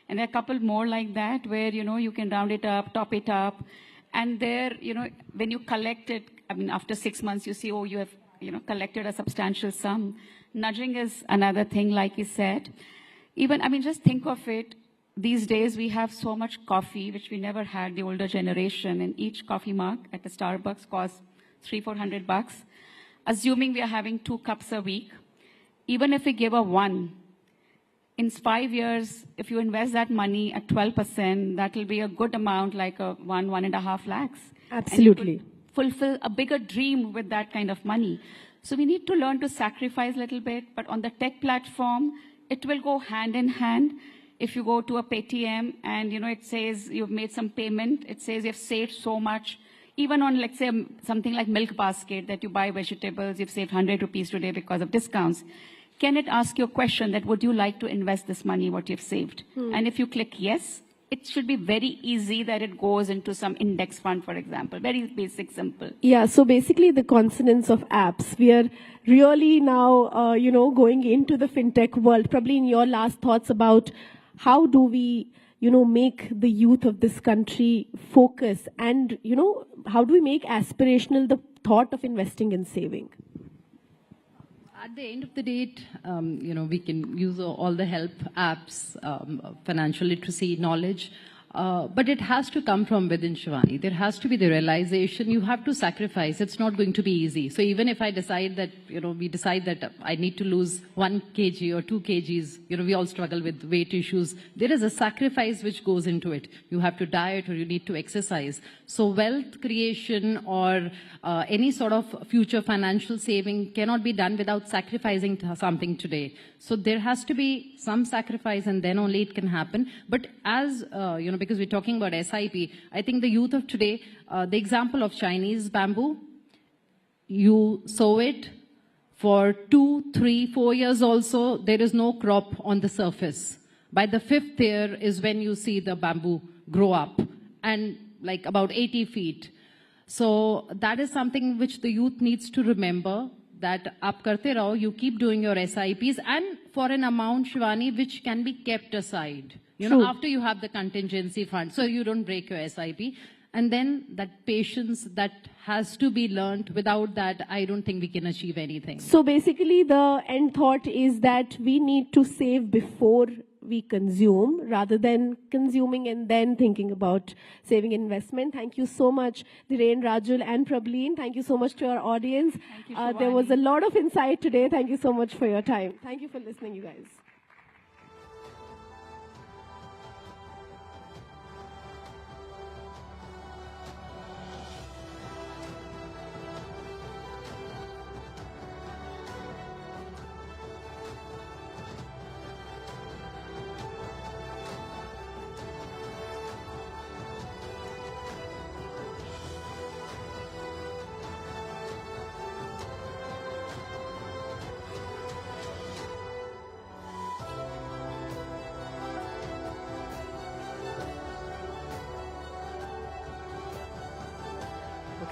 And there are a couple more like that where, you can round it up, top it up. And there, when you collect it, after 6 months, you see, oh, you have, collected a substantial sum. Nudging is another thing, like you said. Even, just think of it. These days, we have so much coffee, which we never had, the older generation. And each coffee mug at the Starbucks costs $300-400. Assuming we are having 2 cups a week, even if we give a 1, in 5 years, if you invest that money at 12%, that will be a good amount, like 1.5 lakhs. Absolutely. And you could fulfill a bigger dream with that kind of money. So we need to learn to sacrifice a little bit, but on the tech platform, it will go hand in hand. If you go to a Paytm and, it says you've made some payment, it says you've saved so much. Even on, let's say, something like Milk Basket, that you buy vegetables, you've saved 100 rupees today because of discounts. Can it ask you a question that, would you like to invest this money, what you've saved? And if you click yes, it should be very easy that it goes into some index fund, for example. Very basic, simple. Yeah, so basically the consonants of apps. We are really now, going into the fintech world. Probably in your last thoughts about how do we, make the youth of this country focus and, how do we make aspirational the thought of investing and saving? At the end of the day, we can use all the help apps, financial literacy, knowledge, but it has to come from within, Shivani. There has to be the realization you have to sacrifice. It's not going to be easy. So even if I decide that, we decide that I need to lose 1 kg or 2 kgs, we all struggle with weight issues. There is a sacrifice which goes into it. You have to diet or you need to exercise. So wealth creation or any sort of future financial saving cannot be done without sacrificing something today. So there has to be some sacrifice and then only it can happen. But as, because we're talking about SIP, I think the youth of today, the example of Chinese bamboo, you sow it for 2, 3, 4 years also, there is no crop on the surface. By the 5th year is when you see the bamboo grow up and like about 80 feet. So that is something which the youth needs to remember, that aap karte raho, you keep doing your SIPs and for an amount, Shivani, which can be kept aside. After you have the contingency fund, so you don't break your SIP. And then that patience that has to be learned. Without that, I don't think we can achieve anything. So basically the end thought is that we need to save before we consume rather than consuming and then thinking about saving investment. Thank you so much, Dhiren, Rajul and Prableen. Thank you so much to our audience. There was a lot of insight today. Thank you so much for your time. Thank you for listening, you guys.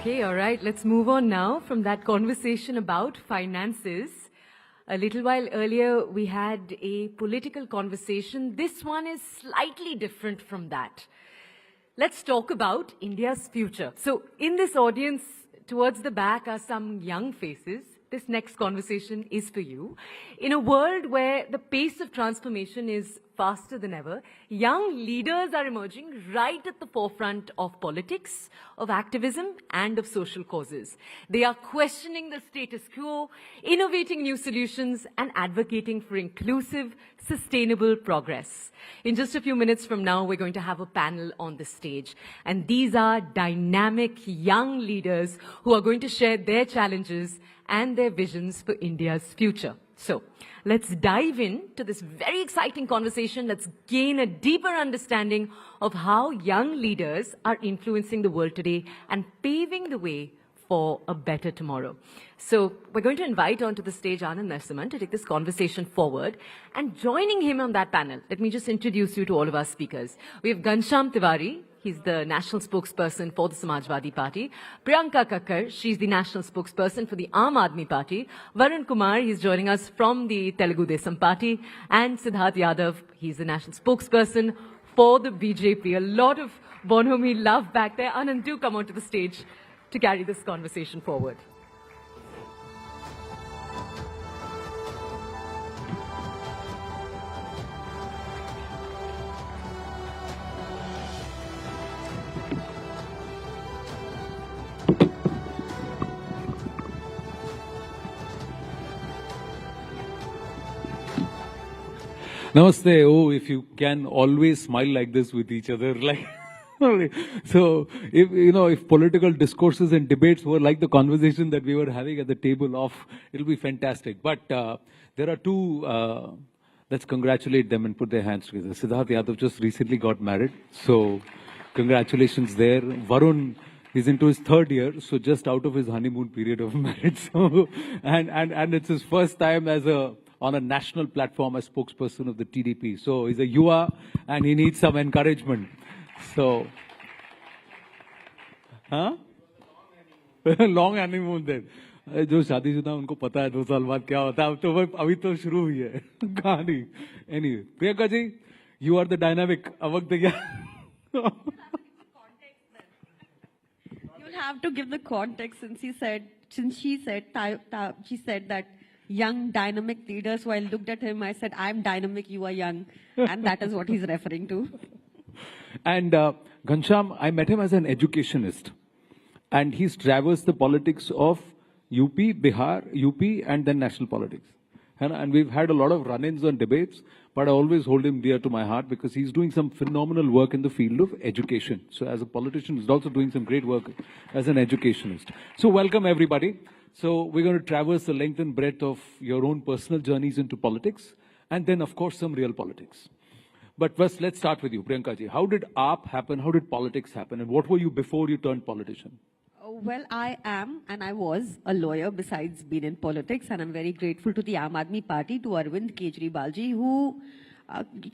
Okay, all right. Let's move on now from that conversation about finances. A little while earlier, we had a political conversation. This one is slightly different from that. Let's talk about India's future. So in this audience, towards the back are some young faces. This next conversation is for you. In a world where the pace of transformation is faster than ever, young leaders are emerging right at the forefront of politics, of activism, and of social causes. They are questioning the status quo, innovating new solutions, and advocating for inclusive, sustainable progress. In just a few minutes from now, we're going to have a panel on the stage. And these are dynamic young leaders who are going to share their challenges and their visions for India's future. So let's dive into this very exciting conversation. Let's gain a deeper understanding of how young leaders are influencing the world today and paving the way for a better tomorrow. So we're going to invite onto the stage Anand Narasimhan to take this conversation forward. And joining him on that panel, let me just introduce you to all of our speakers. We have Ghanshyam Tiwari. He's the national spokesperson for the Samajwadi Party. Priyanka Kakkar, she's the national spokesperson for the Aam Aadmi Party. Varun Kumar, he's joining us from the Telugu Desam Party. And Siddharth Yadav, he's the national spokesperson for the BJP. A lot of Bonhomie love back there. Anand, do come onto the stage to carry this conversation forward. Namaste. Oh, if you can always smile like this with each other, like. So, if political discourses and debates were like the conversation that we were having at the table off, it'll be fantastic. But there are two, let's congratulate them and put their hands together. Siddharth Yadav just recently got married. So, congratulations there. Varun is into his third year, so just out of his honeymoon period of marriage. So, and it's his first time on a national platform as spokesperson of the TDP. So, he's a Yuva and he needs some encouragement. So, long honeymoon then जो शादीशुदा उनको पता है 2 साल बाद क्या होता है. अब तो अभी तो शुरू हुई है कहानी. Anyway, Priyanka ji, you are the dynamic. अब वक्त क्या? You'll have to give the context since she said that young dynamic leaders. So I looked at him. I said, "I'm dynamic. You are young," and that is what he's referring to. And Ghanshyam, I met him as an educationist. And he's traversed the politics of UP, Bihar, UP, and then national politics. And we've had a lot of run-ins on debates, but I always hold him dear to my heart because he's doing some phenomenal work in the field of education. So as a politician, he's also doing some great work as an educationist. So welcome, everybody. So we're going to traverse the length and breadth of your own personal journeys into politics, and then, of course, some real politics. But first, let's start with you, Priyanka ji. How did AAP happen? How did politics happen? And what were you before you turned politician? Well, I am and I was a lawyer besides being in politics, and I'm very grateful to the Aam Aadmi Party, to Arvind Kejriwal ji, who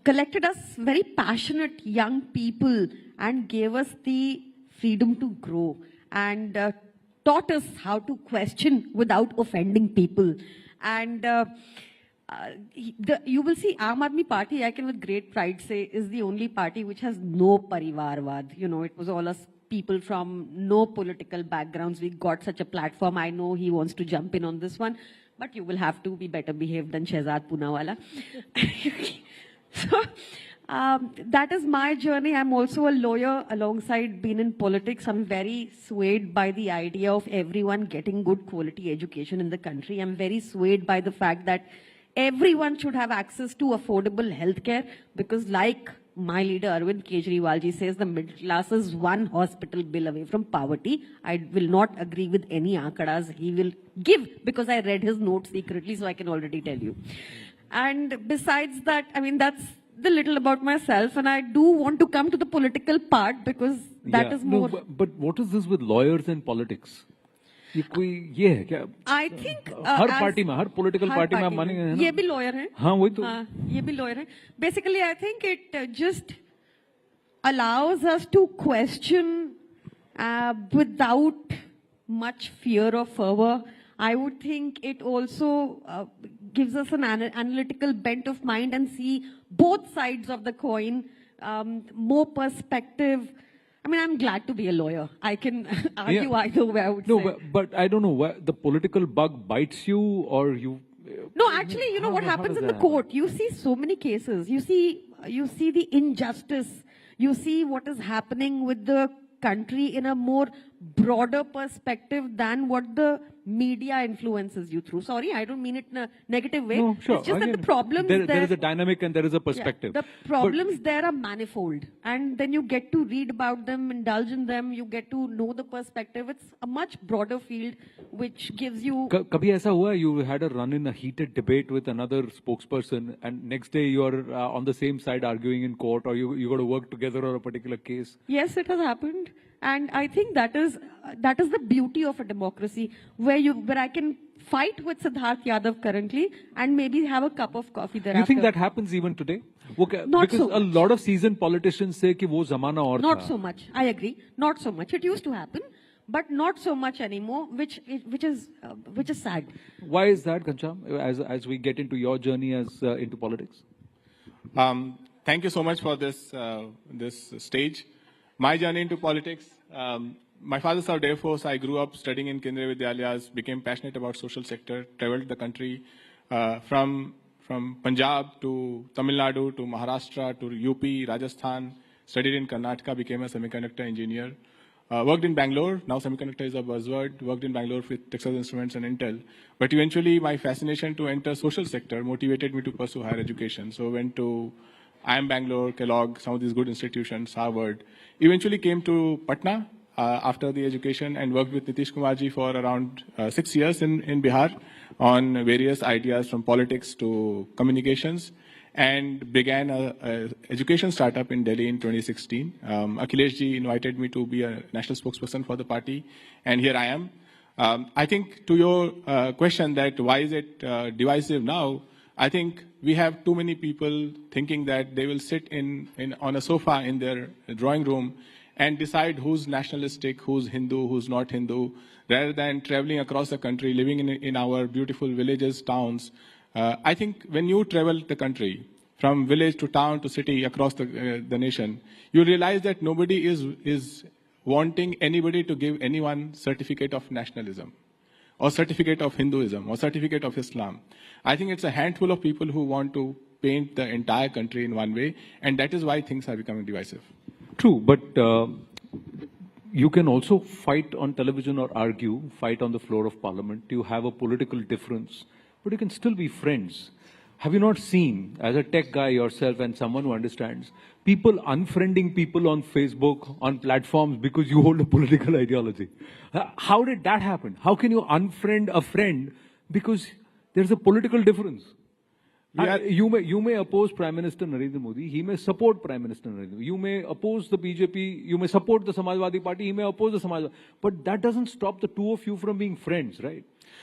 collected us very passionate young people and gave us the freedom to grow and taught us how to question without offending people. And you will see Aam Aadmi Party, I can with great pride say, is the only party which has no parivarvad. It was all us people from no political backgrounds. We got such a platform. I know he wants to jump in on this one, but you will have to be better behaved than Shehzad Poonawala. So that is my journey. I'm also a lawyer alongside being in politics. I'm very swayed by the idea of everyone getting good quality education in the country. I'm very swayed by the fact that everyone should have access to affordable healthcare, because like my leader Arvind Kejriwal ji says, the middle class is one hospital bill away from poverty. I will not agree with any aankadas he will give, because I read his notes secretly, so I can already tell you. And besides that, I mean, that's the little about myself, and I do want to come to the political part because that is more. No, but what is this with lawyers and politics? ये है क्या? I think her party में, हर political party में आप मानेंगे है ना? ये भी लॉयर हैं. हाँ, वही तो. ये भी लॉयर हैं. Basically, I think it just allows us to question without much fear or fervor. I would think it also gives us an analytical bent of mind and see both sides of the coin, more perspective. I mean, I'm glad to be a lawyer. I can argue either way, I would say. No, but I don't know, the political bug bites you or you... No, actually, you know what happens in the court? You see so many cases. You see the injustice. You see what is happening with the country in a more broader perspective than what the media influences you through. Sorry, I don't mean it in a negative way. No, sure. It's just that the problems there is a dynamic and there is a perspective. Yeah, the problems there are manifold. And then you get to read about them, indulge in them, you get to know the perspective. It's a much broader field which gives you... Kabhi aisa hua, you had a run in a heated debate with another spokesperson and next day you are on the same side arguing in court, or you got to work together on a particular case? Yes, it has happened. And I think that is the beauty of a democracy, where I can fight with Siddharth Yadav currently and maybe have a cup of coffee thereafter. You think that happens even today? Not because so a lot of seasoned politicians say कि वो ज़माना और Not था. so much. I agree. Not so much. It used to happen, but not so much anymore, which is sad. Why is that, Ghanshyam, as we get into your journey as into politics? Thank you so much for this stage. My journey into politics. My father served Air Force. I grew up studying in Kendriya Vidyalayas, became passionate about social sector, traveled the country from Punjab to Tamil Nadu to Maharashtra to UP, Rajasthan, studied in Karnataka, became a semiconductor engineer. Worked in Bangalore, now semiconductor is a buzzword, worked in Bangalore with Texas Instruments and Intel. But eventually my fascination to enter social sector motivated me to pursue higher education. So went to IIM Bangalore, Kellogg, some of these good institutions, Harvard. Eventually came to Patna after the education and worked with Nitish Kumarji for around 6 years in Bihar on various ideas from politics to communications, and began a education startup in Delhi in 2016. Akhilesh ji invited me to be a national spokesperson for the party, and here I am. I think to your question that why is it divisive now, I think we have too many people thinking that they will sit on a sofa in their drawing room and decide who's nationalistic, who's Hindu, who's not Hindu, rather than traveling across the country, living in our beautiful villages, towns. I think when you travel the country, from village to town to city, across the nation, you realize that nobody is wanting anybody to give anyone certificate of nationalism, or certificate of Hinduism, or certificate of Islam. I think it's a handful of people who want to paint the entire country in one way, and that is why things are becoming divisive. True, but you can also fight on television or argue, fight on the floor of parliament. You have a political difference, but you can still be friends. Have you not seen, as a tech guy yourself and someone who understands, people unfriending people on Facebook, on platforms because you hold a political ideology? How did that happen? How can you unfriend a friend because there's a political difference? You may oppose Prime Minister Narendra Modi, he may support Prime Minister Narendra Modi. You may oppose the BJP, you may support the Samajwadi Party, he may oppose the Samajwadi. But that doesn't stop the two of you from being friends, right?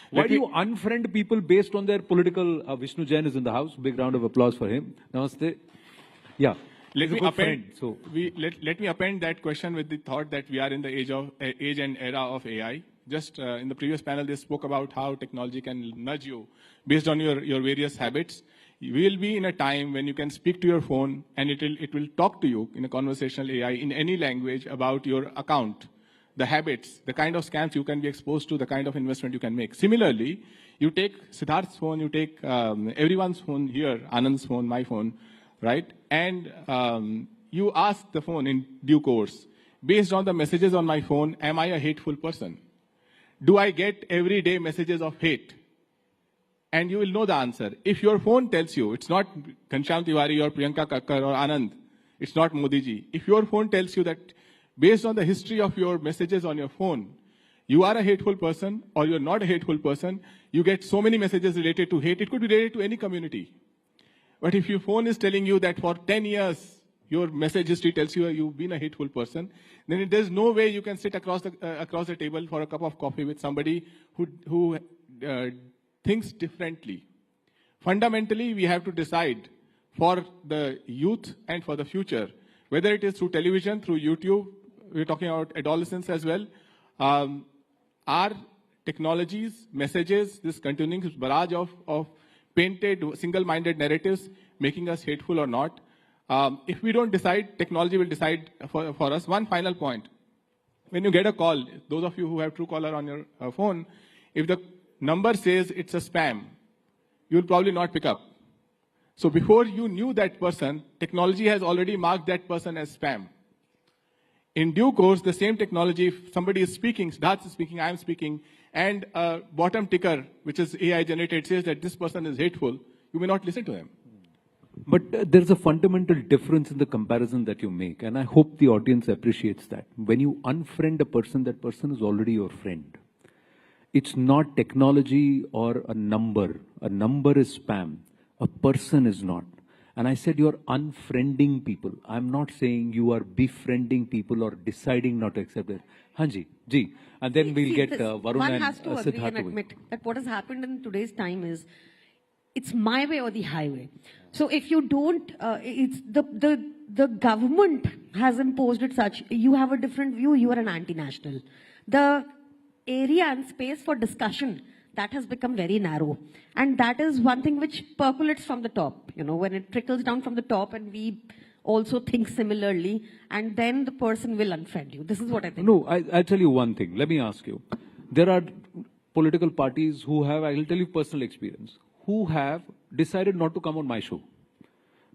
Why do you unfriend people based on their political... Vishnu Jain is in the house. Big round of applause for him. Namaste. Yeah. Let me append that question with the thought that we are in the age and era of AI. Just in the previous panel, they spoke about how technology can nudge you based on your various habits. You will be in a time when you can speak to your phone and it will talk to you in a conversational AI in any language about your account, the habits, the kind of scams you can be exposed to, the kind of investment you can make. Similarly, you take Siddharth's phone, you take everyone's phone here, Anand's phone, my phone, right? And you ask the phone in due course, based on the messages on my phone, am I a hateful person? Do I get everyday messages of hate? And you will know the answer. If your phone tells you, it's not Ghanshyam Tiwari or Priyanka Kakkar or Anand, it's not Modi ji. If your phone tells you that based on the history of your messages on your phone, you are a hateful person or you're not a hateful person, you get so many messages related to hate. It could be related to any community. But if your phone is telling you that for 10 years, your message history tells you you've been a hateful person, then there's no way you can sit across the table for a cup of coffee with somebody who thinks differently. Fundamentally, we have to decide for the youth and for the future, whether it is through television, through YouTube, we're talking about adolescents as well, are technologies, messages, this continuing barrage of painted, single-minded narratives making us hateful or not? If we don't decide, technology will decide for us. One final point. When you get a call, those of you who have Truecaller on your phone, if the number says it's a spam, you'll probably not pick up. So before you knew that person, technology has already marked that person as spam. In due course, the same technology, if somebody is speaking, Siddharth is speaking, I am speaking, and a bottom ticker, which is AI generated, says that this person is hateful, you may not listen to him. But there's a fundamental difference in the comparison that you make, and I hope the audience appreciates that. When you unfriend a person, that person is already your friend. It's not technology or a number. A number is spam. A person is not. And I said you're unfriending people. I'm not saying you are befriending people or deciding not to accept it. Hanji, ji. And then we'll get Varun one and has to agree and admit that what has happened in today's time is it's my way or the highway. So if you don't, it's the government has imposed it such, you have a different view, you are an anti-national. The area and space for discussion, that has become very narrow. And that is one thing which percolates from the top, you know, when it trickles down from the top and we also think similarly, and then the person will unfriend you. This is what I think. No, I'll tell you one thing. Let me ask you. There are political parties who have, I will tell you personal experience, who have decided not to come on my show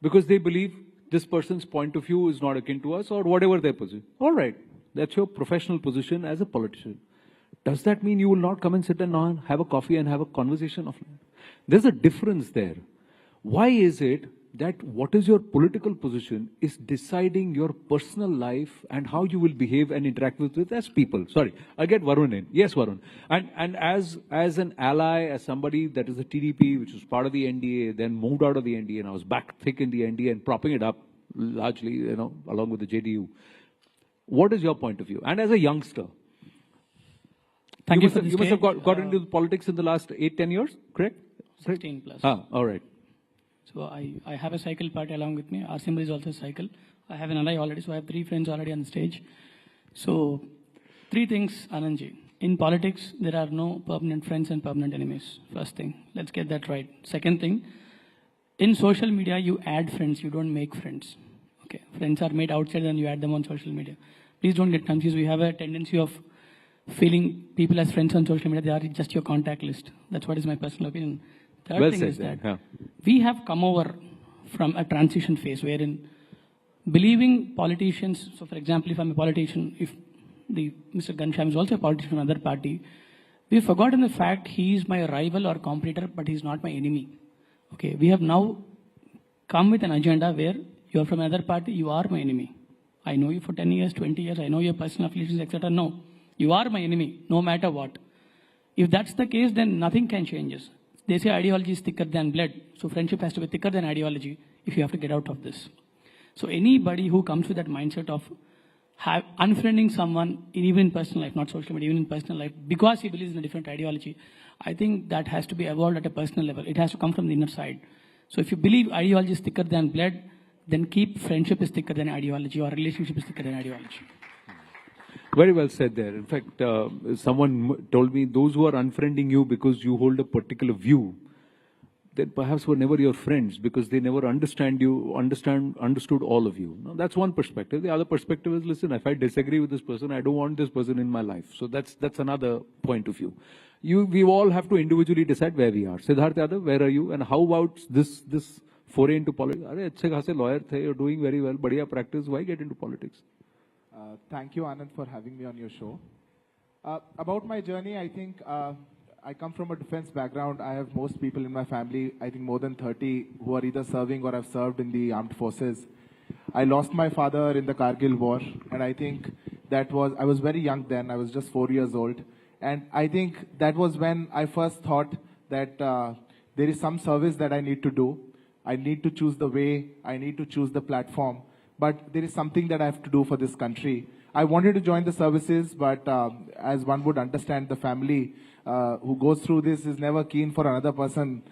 because they believe this person's point of view is not akin to us or whatever their position. All right, That's your professional position as a politician. Does that mean you will not come and sit and have a coffee and have a conversation? There's a difference there. Why is it that what is your political position is deciding your personal life and how you will behave and interact with it as people? Sorry, I'll get Varun in. Yes, Varun. And as an ally, as somebody that is the TDP, which was part of the NDA, then moved out of the NDA, and I was back thick in the NDA and propping it up largely, along with the JDU. What is your point of view? And as a youngster, you must have got into politics in the last 8-10 years, correct? 16 plus. All right. So I have a cycle party along with me. Our symbol is also cycle. I have an ally already, so I have 3 friends already on the stage. So 3 things, Anandji. In politics, there are no permanent friends and permanent enemies. First thing, let's get that right. Second thing, in social media, you add friends, you don't make friends. Okay, friends are made outside and you add them on social media. Please don't get confused. We have a tendency of feeling people as friends on social media. They are just your contact list. That's what is my personal opinion. Third thing is that we have come over from a transition phase wherein believing politicians, so for example, if I'm a politician, if Mr. Ghanshyam is also a politician from another party, we've forgotten the fact he is my rival or competitor, but he's not my enemy. Okay, we have now come with an agenda where you are from another party, you are my enemy. I know you for 10 years, 20 years, I know your personal affiliations, etc. No, you are my enemy, no matter what. If that's the case, then nothing can change us. They say ideology is thicker than blood, so friendship has to be thicker than ideology if you have to get out of this. So anybody who comes with that mindset of unfriending someone, even in personal life, not social media, even in personal life, because he believes in a different ideology, I think that has to be evolved at a personal level. It has to come from the inner side. So if you believe ideology is thicker than blood, then keep friendship is thicker than ideology or relationship is thicker than ideology. Very well said there. In fact, someone told me those who are unfriending you because you hold a particular view, then perhaps were never your friends because they never understood all of you. Now, that's one perspective. The other perspective is, listen, if I disagree with this person, I don't want this person in my life. So that's another point of view. We all have to individually decide where we are. Siddharth Yadav, where are you? And how about this foray into politics? Are achhe khase lawyer the, you're doing very well, badhiya practice. Why get into politics? Thank you, Anand, for having me on your show. About my journey, I think I come from a defense background. I have most people in my family, I think more than 30, who are either serving or have served in the armed forces. I lost my father in the Kargil war, and I think I was very young then. I was just 4 years old. And I think that was when I first thought that there is some service that I need to do. I need to choose the way, I need to choose the platform. But there is something that I have to do for this country. I wanted to join the services, but as one would understand, the family who goes through this is never keen for another person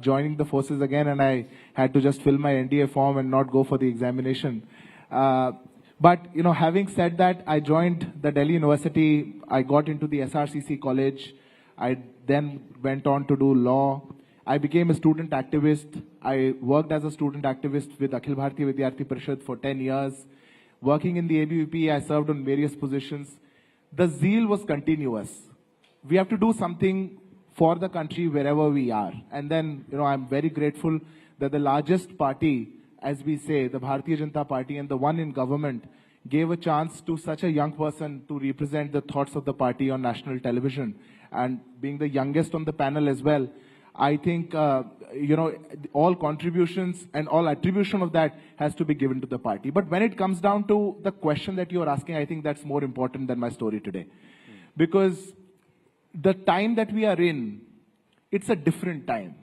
joining the forces again, and I had to just fill my NDA form and not go for the examination. But, having said that, I joined the Delhi University. I got into the SRCC college. I then went on to do law. I became a student activist. I worked as a student activist with Akhil Bharatiya Vidyarthi Parishad for 10 years. Working in the ABVP, I served on various positions. The zeal was continuous. We have to do something for the country wherever we are. And then, I'm very grateful that the largest party, as we say, the Bharatiya Janata Party and the one in government, gave a chance to such a young person to represent the thoughts of the party on national television. And being the youngest on the panel as well, I think, all contributions and all attribution of that has to be given to the party. But when it comes down to the question that you're asking, I think that's more important than my story today. Because the time that we are in, it's a different time.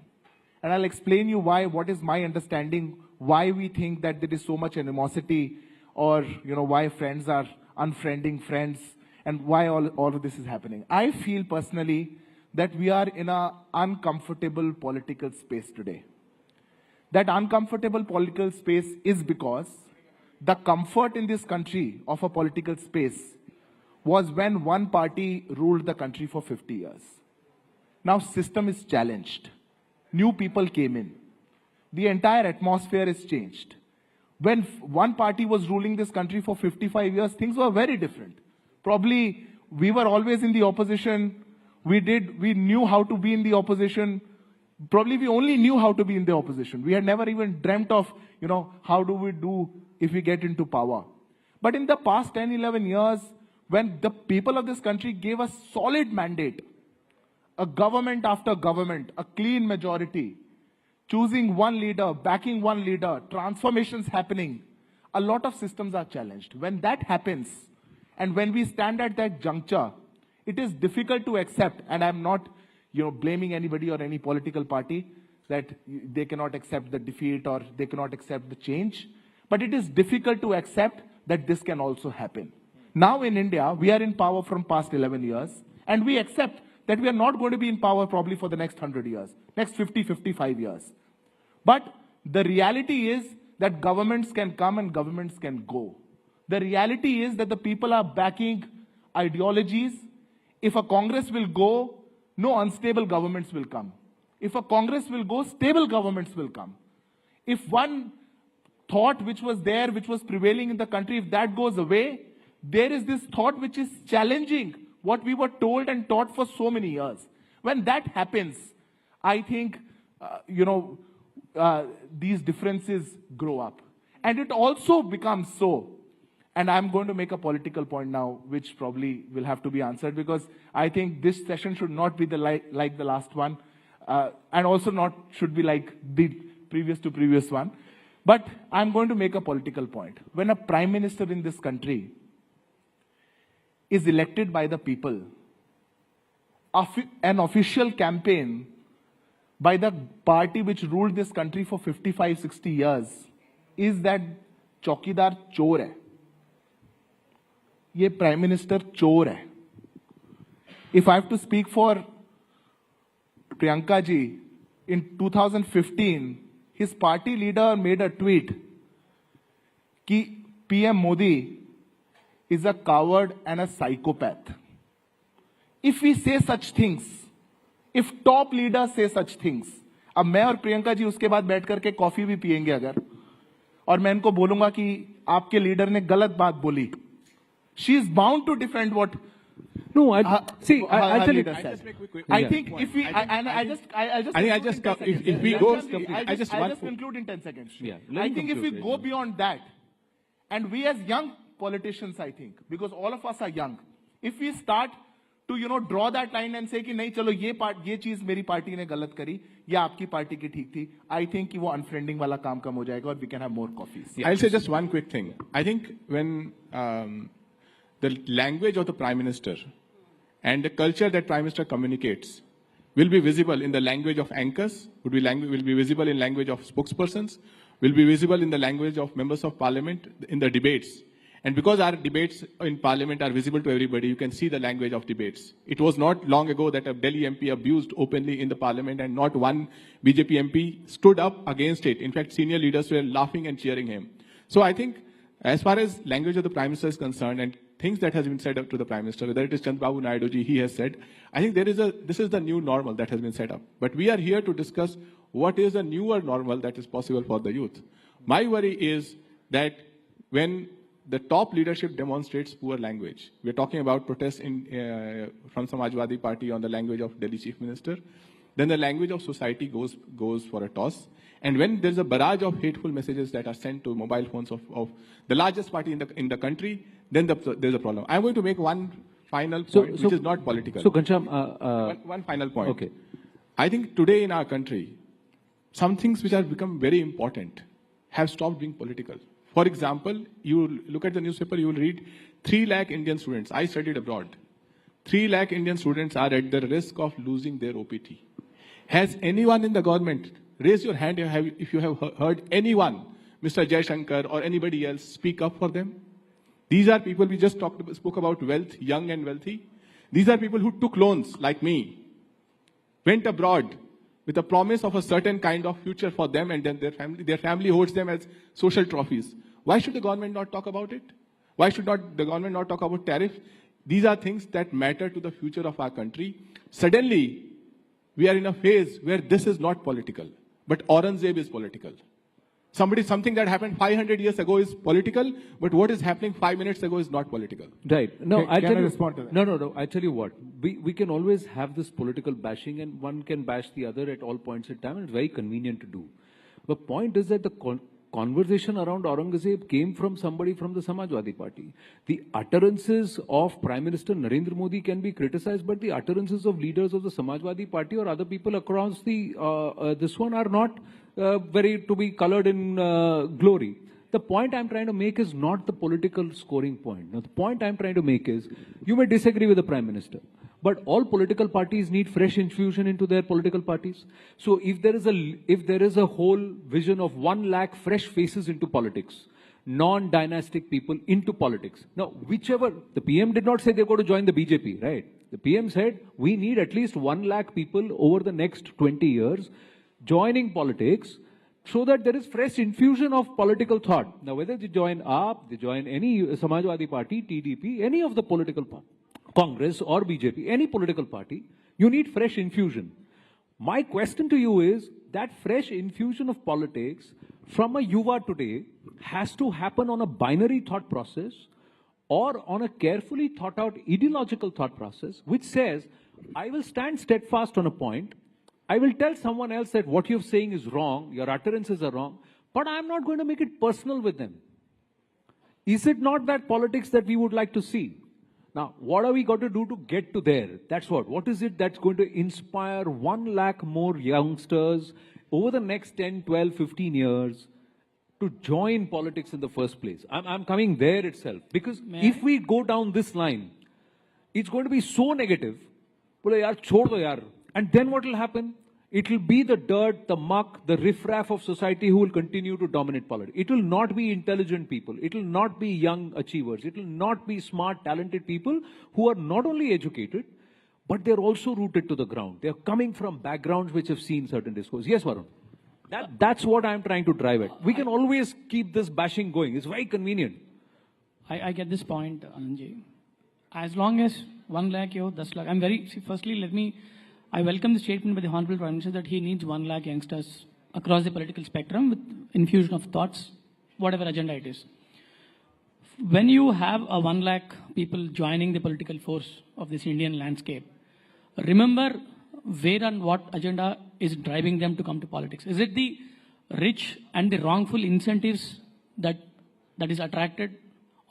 And I'll explain you why, what is my understanding, why we think that there is so much animosity, or, why friends are unfriending friends, and why all of this is happening. I feel personally that we are in an uncomfortable political space today. That uncomfortable political space is because the comfort in this country of a political space was when one party ruled the country for 50 years. Now system is challenged. New people came in. The entire atmosphere is changed. When one party was ruling this country for 55 years, things were very different. Probably we were always in the opposition. We knew how to be in the opposition. Probably we only knew how to be in the opposition. We had never even dreamt of, how do we do if we get into power. But in the past 10, 11 years, when the people of this country gave a solid mandate, a government after government, a clean majority, choosing one leader, backing one leader, transformations happening, a lot of systems are challenged. When that happens, and when we stand at that juncture, it is difficult to accept, and I'm not blaming anybody or any political party that they cannot accept the defeat or they cannot accept the change, but it is difficult to accept that this can also happen. Now in India, we are in power from past 11 years, and we accept that we are not going to be in power probably for the next 100 years, next 50, 55 years. But the reality is that governments can come and governments can go. The reality is that the people are backing ideologies. If a Congress will go, no unstable governments will come. If a Congress will go, stable governments will come. If one thought which was there, which was prevailing in the country, if that goes away, there is this thought which is challenging what we were told and taught for so many years. When that happens, I think, these differences grow up. And it also becomes so, and I'm going to make a political point now, which probably will have to be answered, because I think this session should not be like the last one, and also not should be like the previous one. But I'm going to make a political point. When a prime minister in this country is elected by the people, an official campaign by the party which ruled this country for 55, 60 years is that Chaukidar chor hai. Ye Prime Minister chor hai. If I have to speak for Priyanka ji, in 2015, his party leader made a tweet कि PM Modi is a coward and a psychopath. If we say such things, if top leaders say such things, अब मैं और प्रियंका जी उसके बाद बैठ करके coffee भी पिएंगे अगर, और मैं इनको बोलूंगा कि आपके लीडर ने गलत बात बोली, she is bound to defend what. No, I tell you. I think if we, I just conclude in 10 seconds. Yeah, I think if we go beyond that, and we as young politicians, I think, because all of us are young, if we start to draw that line and say कि नहीं चलो ये चीज मेरी party ने गलत करी या आपकी पार्टी की ठीक थी, I think कि वो unfriending वाला काम कम हो जाएगा और we can have more coffees. I'll say just one quick thing. I think when the language of the Prime Minister and the culture that Prime Minister communicates will be visible in the language of anchors, will be visible in language of spokespersons, will be visible in the language of members of parliament in the debates. And because our debates in parliament are visible to everybody, you can see the language of debates. It was not long ago that a Delhi MP abused openly in the parliament and not one BJP MP stood up against it. In fact, senior leaders were laughing and cheering him. So I think as far as language of the Prime Minister is concerned and things that has been said up to the Prime Minister, whether it is Chandrababu Naidu ji, he has said, I think this is the new normal that has been set up. But we are here to discuss what is the newer normal that is possible for the youth. My worry is that when the top leadership demonstrates poor language, we're talking about protests from Samajwadi Party on the language of Delhi Chief Minister, then the language of society goes for a toss. And when there's a barrage of hateful messages that are sent to mobile phones of the largest party in the country, then there's a problem. I'm going to make one final point, which is not political. So, Ghanshyam, one final point. Okay. I think today in our country, some things which have become very important have stopped being political. For example, you look at the newspaper, you will read 3 lakh Indian students. I studied abroad. 3 lakh Indian students are at the risk of losing their OPT. Has anyone in the government, raise your hand if you have heard anyone, Mr. Jaishankar or anybody else, speak up for them? These are people, we just spoke about wealth, young and wealthy. These are people who took loans like me, went abroad with a promise of a certain kind of future for them, and then their family holds them as social trophies. Why should the government not talk about it? Why should the government not talk about tariffs? These are things that matter to the future of our country. Suddenly, we are in a phase where this is not political, but Aurangzeb is political. Something that happened 500 years ago is political, but what is happening 5 minutes ago is not political. Right. No, Can I respond to that? No. I tell you what. We can always have this political bashing, and one can bash the other at all points in time, and it's very convenient to do. The point is that the conversation around Aurangzeb came from somebody from the Samajwadi Party. The utterances of Prime Minister Narendra Modi can be criticized, but the utterances of leaders of the Samajwadi Party or other people across the this one are not very to be colored in glory. The point I'm trying to make is not the political scoring point. Now, the point I'm trying to make is, you may disagree with the Prime Minister, but all political parties need fresh infusion into their political parties. So if there is a whole vision of 1 lakh fresh faces into politics, non-dynastic people into politics. Now, the PM did not say they're going to join the BJP, right? The PM said, we need at least 1 lakh people over the next 20 years joining politics, so that there is fresh infusion of political thought. Now, whether they join AAP, they join any Samajwadi Party, TDP, any of the political party, Congress or BJP, any political party, you need fresh infusion. My question to you is, that fresh infusion of politics from a Yuva today has to happen on a binary thought process or on a carefully thought out ideological thought process, which says, I will stand steadfast on a point, I will tell someone else that what you're saying is wrong, your utterances are wrong, but I'm not going to make it personal with them. Is it not that politics that we would like to see? Now, what are we got to do to get to there? That's what. What is it that's going to inspire 1 lakh more youngsters over the next 10, 12, 15 years to join politics in the first place? I'm coming there itself. Because if we go down this line, it's going to be so negative. Bole, yaar, chhod do yaar. And then what will happen? It will be the dirt, the muck, the riffraff of society who will continue to dominate politics. It will not be intelligent people. It will not be young achievers. It will not be smart, talented people who are not only educated, but they're also rooted to the ground. They're coming from backgrounds which have seen certain discourse. Yes, Varun. That's what I'm trying to drive at. We can always keep this bashing going. It's very convenient. I get this point, Anandji. As long as 1 lakh, 10 lakh, firstly, I welcome the statement by the Honorable Prime Minister that he needs 1 lakh youngsters across the political spectrum with infusion of thoughts, whatever agenda it is. When you have a 1 lakh people joining the political force of this Indian landscape, remember where and what agenda is driving them to come to politics. Is it the rich and the wrongful incentives that is attracted?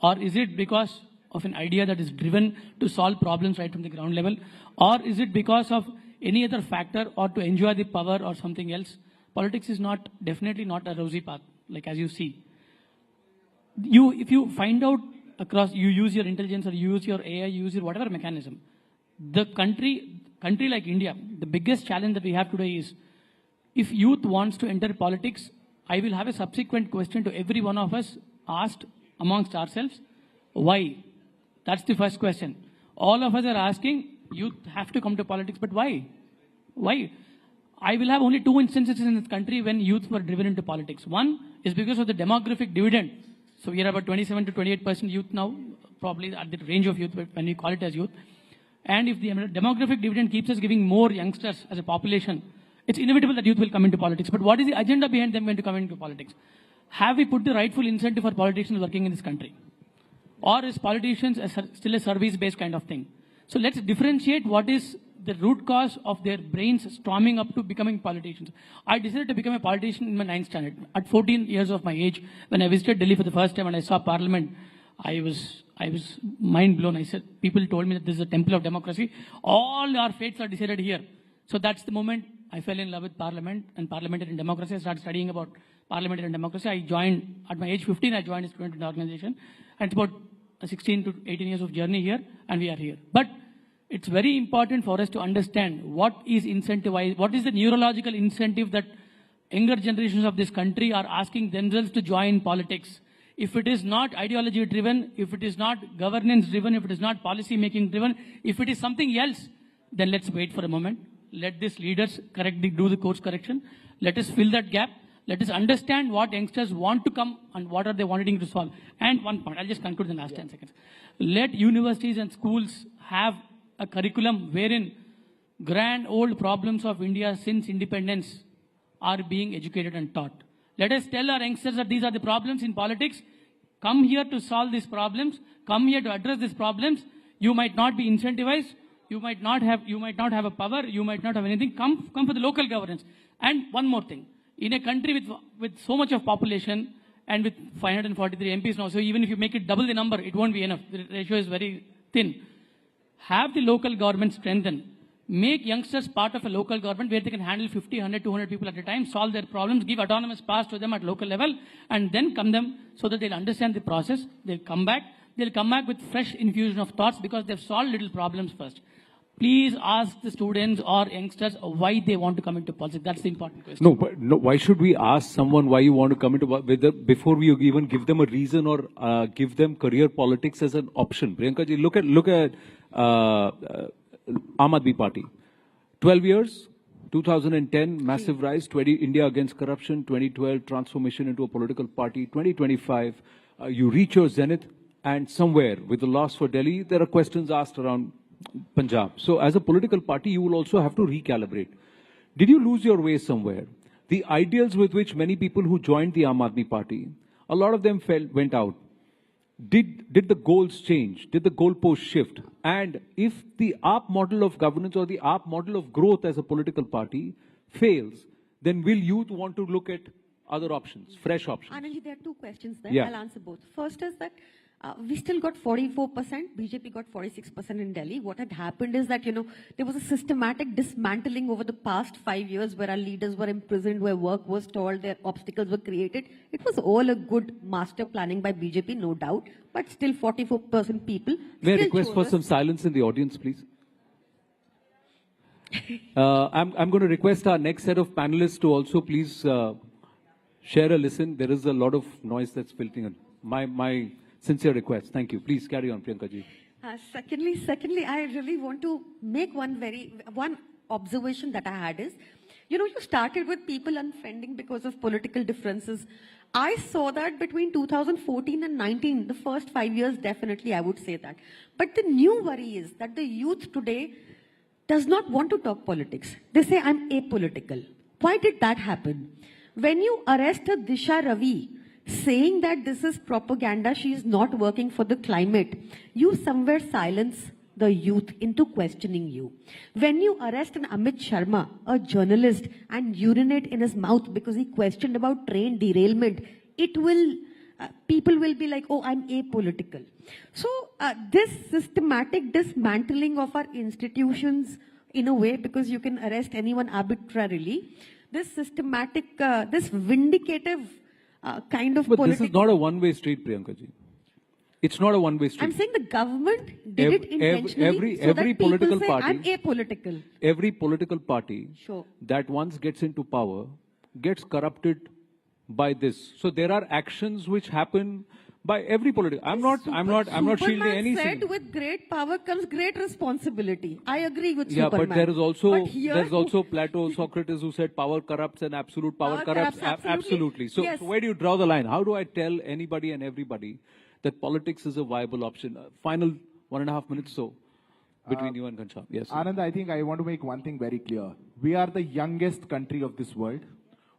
Or is it because of an idea that is driven to solve problems right from the ground level? Or is it because of any other factor or to enjoy the power or something else? Politics is definitely not a rosy path, like as you see. If you find out across, you use your intelligence or you use your AI, you use your whatever mechanism, the country like India, the biggest challenge that we have today is, if youth wants to enter politics, I will have a subsequent question to every one of us asked amongst ourselves, why? That's the first question. All of us are asking, youth have to come to politics, but why? Why? I will have only 2 instances in this country when youth were driven into politics. One is because of the demographic dividend. So we are about 27 to 28% youth now, probably at the range of youth when we call it as youth. And if the demographic dividend keeps us giving more youngsters as a population, it's inevitable that youth will come into politics. But what is the agenda behind them when to come into politics? Have we put the rightful incentive for politicians working in this country? Or is politicians still a service-based kind of thing? So let's differentiate what is the root cause of their brains storming up to becoming politicians. I decided to become a politician in my 9th standard. At 14 years of my age, when I visited Delhi for the first time and I saw Parliament, I was mind blown. I said, people told me that this is a temple of democracy. All our fates are decided here. So that's the moment I fell in love with Parliament and parliamentarian democracy. I started studying about parliamentarian democracy. I joined, at my age 15, I joined a student organization. And it's about 16 to 18 years of journey here, and we are here. But it's very important for us to understand what is incentivized, what is the neurological incentive that younger generations of this country are asking themselves to join politics. If it is not ideology driven, if it is not governance driven, if it is not policy making driven, if it is something else, then let's wait for a moment. Let these leaders do the course correction. Let us fill that gap. Let us understand what youngsters want to come and what are they wanting to solve. And one point, I'll just conclude in the last 10 seconds. Let universities and schools have a curriculum wherein grand old problems of India since independence are being educated and taught. Let us tell our youngsters that these are the problems in politics. Come here to solve these problems. Come here to address these problems. You might not be incentivized. You might not have a power. You might not have anything. Come for the local governance. And one more thing. In a country with so much of population and with 543 MPs now, so even if you make it double the number, it won't be enough. The ratio is very thin. Have the local government strengthen. Make youngsters part of a local government where they can handle 50, 100, 200 people at a time, solve their problems, give autonomous powers to them at local level, and then come them so that they'll understand the process. They'll come back with fresh infusion of thoughts because they've solved little problems first. Please ask the students or youngsters why they want to come into politics. That's the important question. No, why should we ask someone why you want to come into politics before we even give them a reason or give them career politics as an option? Priyanka ji, look at Aam Aadmi Party. 12 years, 2010, massive rise, India against corruption, 2012, transformation into a political party, 2025, you reach your zenith, and somewhere with the loss for Delhi, there are questions asked around Punjab. So as a political party, you will also have to recalibrate. Did you lose your way somewhere? The ideals with which many people who joined the Aam Aadmi Party, a lot of them went out. Did the goals change? Did the goalposts shift? And if the AAP model of governance or the AAP model of growth as a political party fails, then will youth want to look at other options, fresh options? Anandji, there are two questions there. Yeah. I'll answer both. First is that we still got 44%, BJP got 46% in Delhi. What had happened is that, there was a systematic dismantling over the past 5 years where our leaders were imprisoned, where work was stalled, their obstacles were created. It was all a good master planning by BJP, no doubt, but still 44% people. May I request for some silence in the audience, please? I'm going to request our next set of panelists to also please share a listen. There is a lot of noise that's filtering in. My sincere request. Thank you. Please carry on, Priyanka ji. Secondly, I really want to make one observation that I had is, you started with people unfriending because of political differences. I saw that between 2014 and 19, the first 5 years, definitely I would say that. But the new worry is that the youth today does not want to talk politics. They say, I'm apolitical. Why did that happen? When you arrest a Disha Ravi, saying that this is propaganda, she is not working for the climate, you somewhere silence the youth into questioning you. When you arrest an Amit Sharma, a journalist, and urinate in his mouth because he questioned about train derailment, people will be like, oh, I'm apolitical. So this systematic dismantling of our institutions in a way, because you can arrest anyone arbitrarily, this systematic, this vindicative kind of But this is not a one-way street, Priyanka ji. It's not a one-way street. I'm saying the government did it intentionally so that people say, I'm apolitical. Every political party that once gets into power gets corrupted by this. So there are actions which happen by every political. I'm not shielding anything. Superman said, with great power comes great responsibility. I agree with Yeah, Superman. but there is also Plato, Socrates, who said power corrupts and absolute power corrupts. Absolutely. So, Yes. so where do you draw the line? How do I tell anybody and everybody that politics is a viable option? Final 1.5 minutes between you and Ghanshyam. Yes. Anand, I think I want to make one thing very clear. We are the youngest country of this world.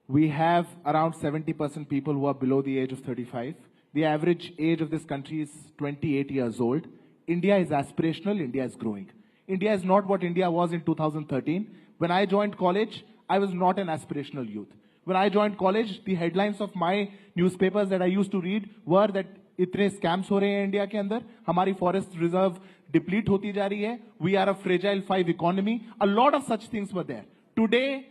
We have around 70% people who are below the age of 35. The average age of this country is 28 years old. India is aspirational. India is growing. India is not what India was in 2013. When I joined college, I was not an aspirational youth. When I joined college, the headlines of my newspapers that I used to read were that इतने scams हो रहे हैं India के अंदर, हमारी forest reserve deplete होती जा रही है, we are a fragile 5 economy. A lot of such things were there. Today,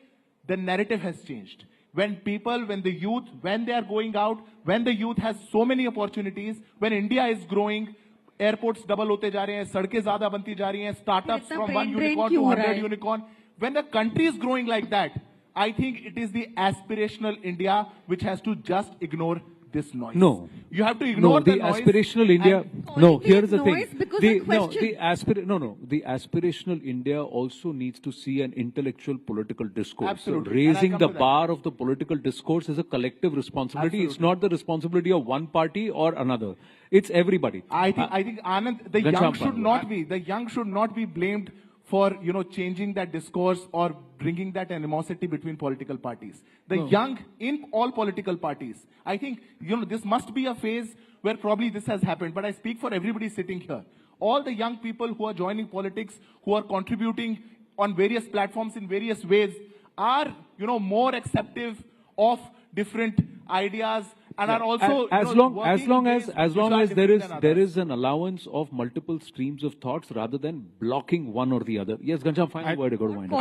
the narrative has changed. When the youth, when they are going out, when the youth has so many opportunities, when India is growing, airports double होते जा रहे हैं, सड़कें ज़्यादा बनती जा रही हैं, startups from 1 unicorn to 100 unicorn. When the country is growing like that, I think it is the aspirational India which has to just ignore this noise. No. You have to ignore the noise. Aspirational India. No, here is the thing. The aspirational India also needs to see an intellectual political discourse. Absolutely. So raising the bar of the political discourse is a collective responsibility. Absolutely. It's not the responsibility of one party or another. It's everybody. I think Anand, the young should not be blamed for changing that discourse or bringing that animosity between political parties. The young in all political parties, I think this must be a phase where probably this has happened. But I speak for everybody sitting here. All the young people who are joining politics, who are contributing on various platforms in various ways, are more acceptive of different ideas and are also as you know, long as working long in as ways as which long are as different than there others. is an allowance of multiple streams of thoughts rather than blocking one or the other. Yes, Ghanshyam, final word. Go to wind up.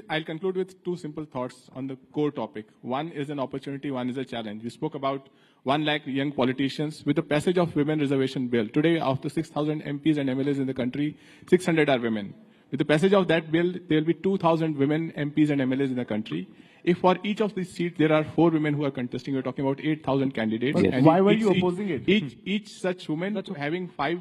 I'll conclude with two simple thoughts on the core topic. One is an opportunity, one is a challenge. We spoke about 1 lakh young politicians. With the passage of Women Reservation Bill, today after 6,000 MPs and MLAs in the country, 600 are women. With the passage of that bill, there will be 2,000 women MPs and MLAs in the country. If for each of these seats there are 4 women who are contesting, we're talking about 8,000 candidates. Yes. And Why were you opposing it? Each such woman having 5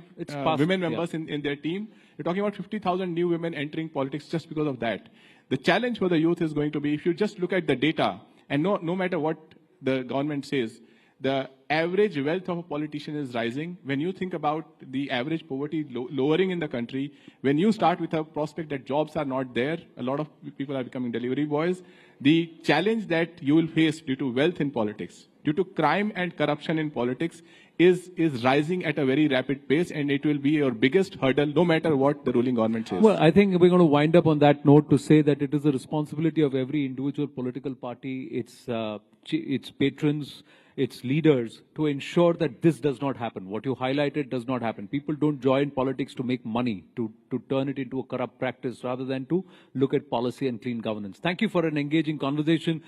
women members in their team, we're talking about 50,000 new women entering politics just because of that. The challenge for the youth is going to be, if you just look at the data, and no matter what the government says, the average wealth of a politician is rising. When you think about the average poverty lowering in the country, when you start with a prospect that jobs are not there, a lot of people are becoming delivery boys, the challenge that you will face due to wealth in politics, due to crime and corruption in politics, is rising at a very rapid pace, and it will be your biggest hurdle no matter what the ruling government says. Well, I think we're going to wind up on that note to say that it is the responsibility of every individual political party, its patrons, its leaders, to ensure that this does not happen. What you highlighted does not happen. People don't join politics to make money, to turn it into a corrupt practice rather than to look at policy and clean governance. Thank you for an engaging conversation.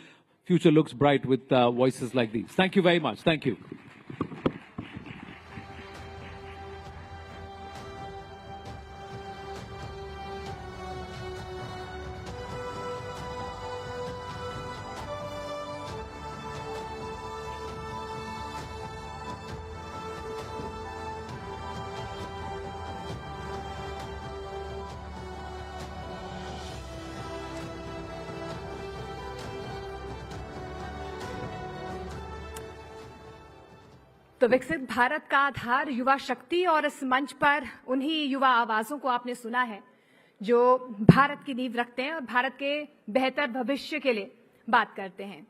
Future looks bright with voices like these. Thank you very much. Thank you. तो विकसित भारत का आधार युवा शक्ति, और इस मंच पर उन्हीं युवा आवाजों को आपने सुना है जो भारत की नींव रखते हैं और भारत के बेहतर भविष्य के लिए बात करते हैं.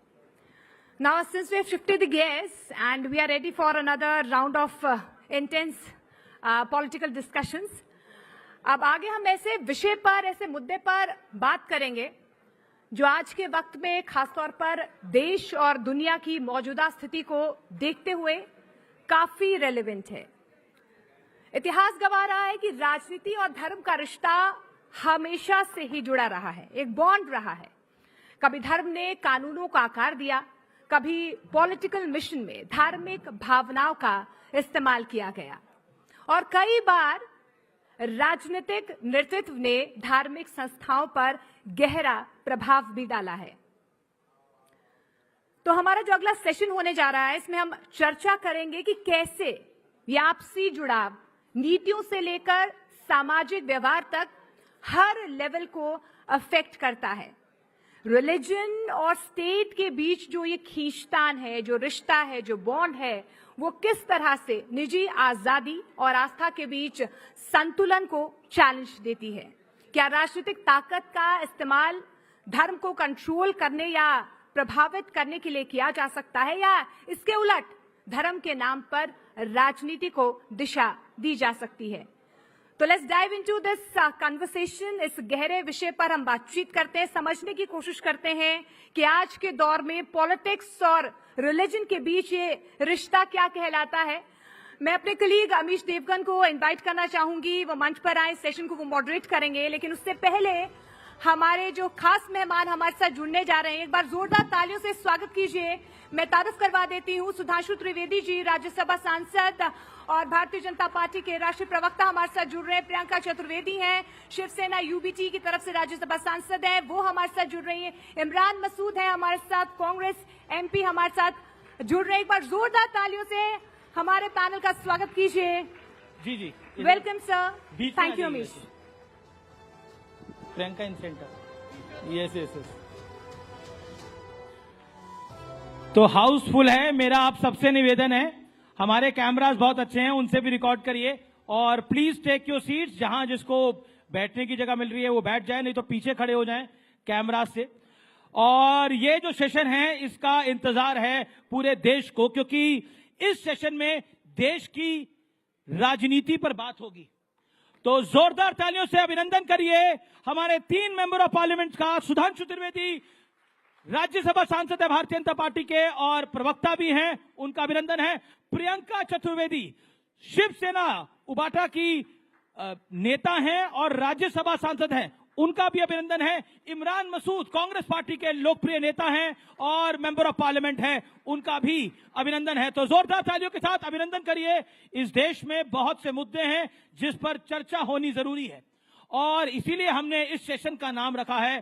Now, since we have shifted the gears and we are ready for another round of intense political discussions, अब आगे हम ऐसे विषय पर, ऐसे मुद्दे पर बात करेंगे जो आज के वक्त में खासतौर पर देश और दुनिया की मौजूदा स्थिति को देखते हुए काफी रेलेवेंट है. इतिहास गवाह रहा है कि राजनीति और धर्म का रिश्ता हमेशा से ही जुड़ा रहा है, एक बॉन्ड रहा है. कभी धर्म ने कानूनों का आकार दिया, कभी पॉलिटिकल मिशन में धार्मिक भावनाओं का इस्तेमाल किया गया, और कई बार राजनीतिक नेतृत्व ने धार्मिक संस्थाओं पर गहरा प्रभाव भी डाला है. तो हमारा जो अगला सेशन होने जा रहा है, इसमें हम चर्चा करेंगे कि कैसे ये आपसी जुड़ाव नीतियों से लेकर सामाजिक व्यवहार तक हर लेवल को अफेक्ट करता है. रिलीजन और स्टेट के बीच जो ये खींचतान है, जो रिश्ता है, जो बॉन्ड है, वो किस तरह से निजी आजादी और आस्था के बीच संतुलन को चैलेंज देती है. क्या राजनीतिक ताकत का इस्तेमाल धर्म को कंट्रोल करने या प्रभावित करने के लिए किया जा सकता है, या इसके उलट धर्म के नाम पर राजनीति को दिशा दी जा सकती है? तो let's dive into this conversation. इस गहरे विषय पर हम बातचीत करते हैं, समझने की कोशिश करते हैं कि आज के दौर में पॉलिटिक्स और रिलीजन के बीच ये रिश्ता क्या कहलाता है. मैं अपने कलीग अमीश देवगन को इनवाइट करना चाहूंगी, वो मंच पर आए, सेशन को वो मॉडरेट करेंगे. लेकिन उससे पहले हमारे जो खास मेहमान हमारे साथ जुड़ने जा रहे हैं, एक बार जोरदार तालियों से स्वागत कीजिए. मैं तारुफ करवा देती हूं सुधांशु त्रिवेदी जी, राज्यसभा सांसद और भारतीय जनता पार्टी के राष्ट्रीय प्रवक्ता हमारे साथ जुड़ रहे हैं. प्रियंका चतुर्वेदी हैं, शिवसेना यूबीटी की तरफ से राज्यसभा सांसद हैं, वो हमारे साथ जुड़ रही हैं. इमरान मसूद हैं हमारे साथ, कांग्रेस एमपी हमारे साथ जुड़ रहे हैं. एक बार जोरदार तालियों से हमारे पैनल का स्वागत कीजिए. जी जी, welcome sir. Thank you Amish. Priyanka in centre. Yes yes yes. तो हाउसफुल है. मेरा आप सबसे निवेदन है, हमारे कैमरास बहुत अच्छे हैं, उनसे भी रिकॉर्ड करिए, और प्लीज टेक योर सीट्स. जहां जिसको बैठने की जगह मिल रही है वो बैठ जाए, नहीं तो पीछे खड़े हो जाएं कैमरा से. और ये जो सेशन है इसका इंतजार है पूरे देश को, क्योंकि इस सेशन में देश की राजनीति पर बात होगी. तो जोरदार तालियों से अभिनंदन करिए हमारे 3 मेंबर ऑफ पार्लियामेंट का. सुधांशु त्रिवेदी राज्यसभा सांसद है भारतीय जनता पार्टी के और प्रवक्ता भी हैं, उनका अभिनंदन है। प्रियंका चतुर्वेदी शिवसेना उबाटा की नेता हैं और राज्यसभा सांसद हैं, उनका भी अभिनंदन है। इमरान मसूद कांग्रेस पार्टी के लोकप्रिय नेता हैं और मेंबर ऑफ पार्लियामेंट हैं, उनका भी अभिनंदन है। तो जोरदार तालियों के साथ अभिनंदन करिए। इस देश में बहुत से मुद्दे हैं जिस पर चर्चा होनी जरूरी है और इसीलिए हमने इस सेशन का नाम रखा है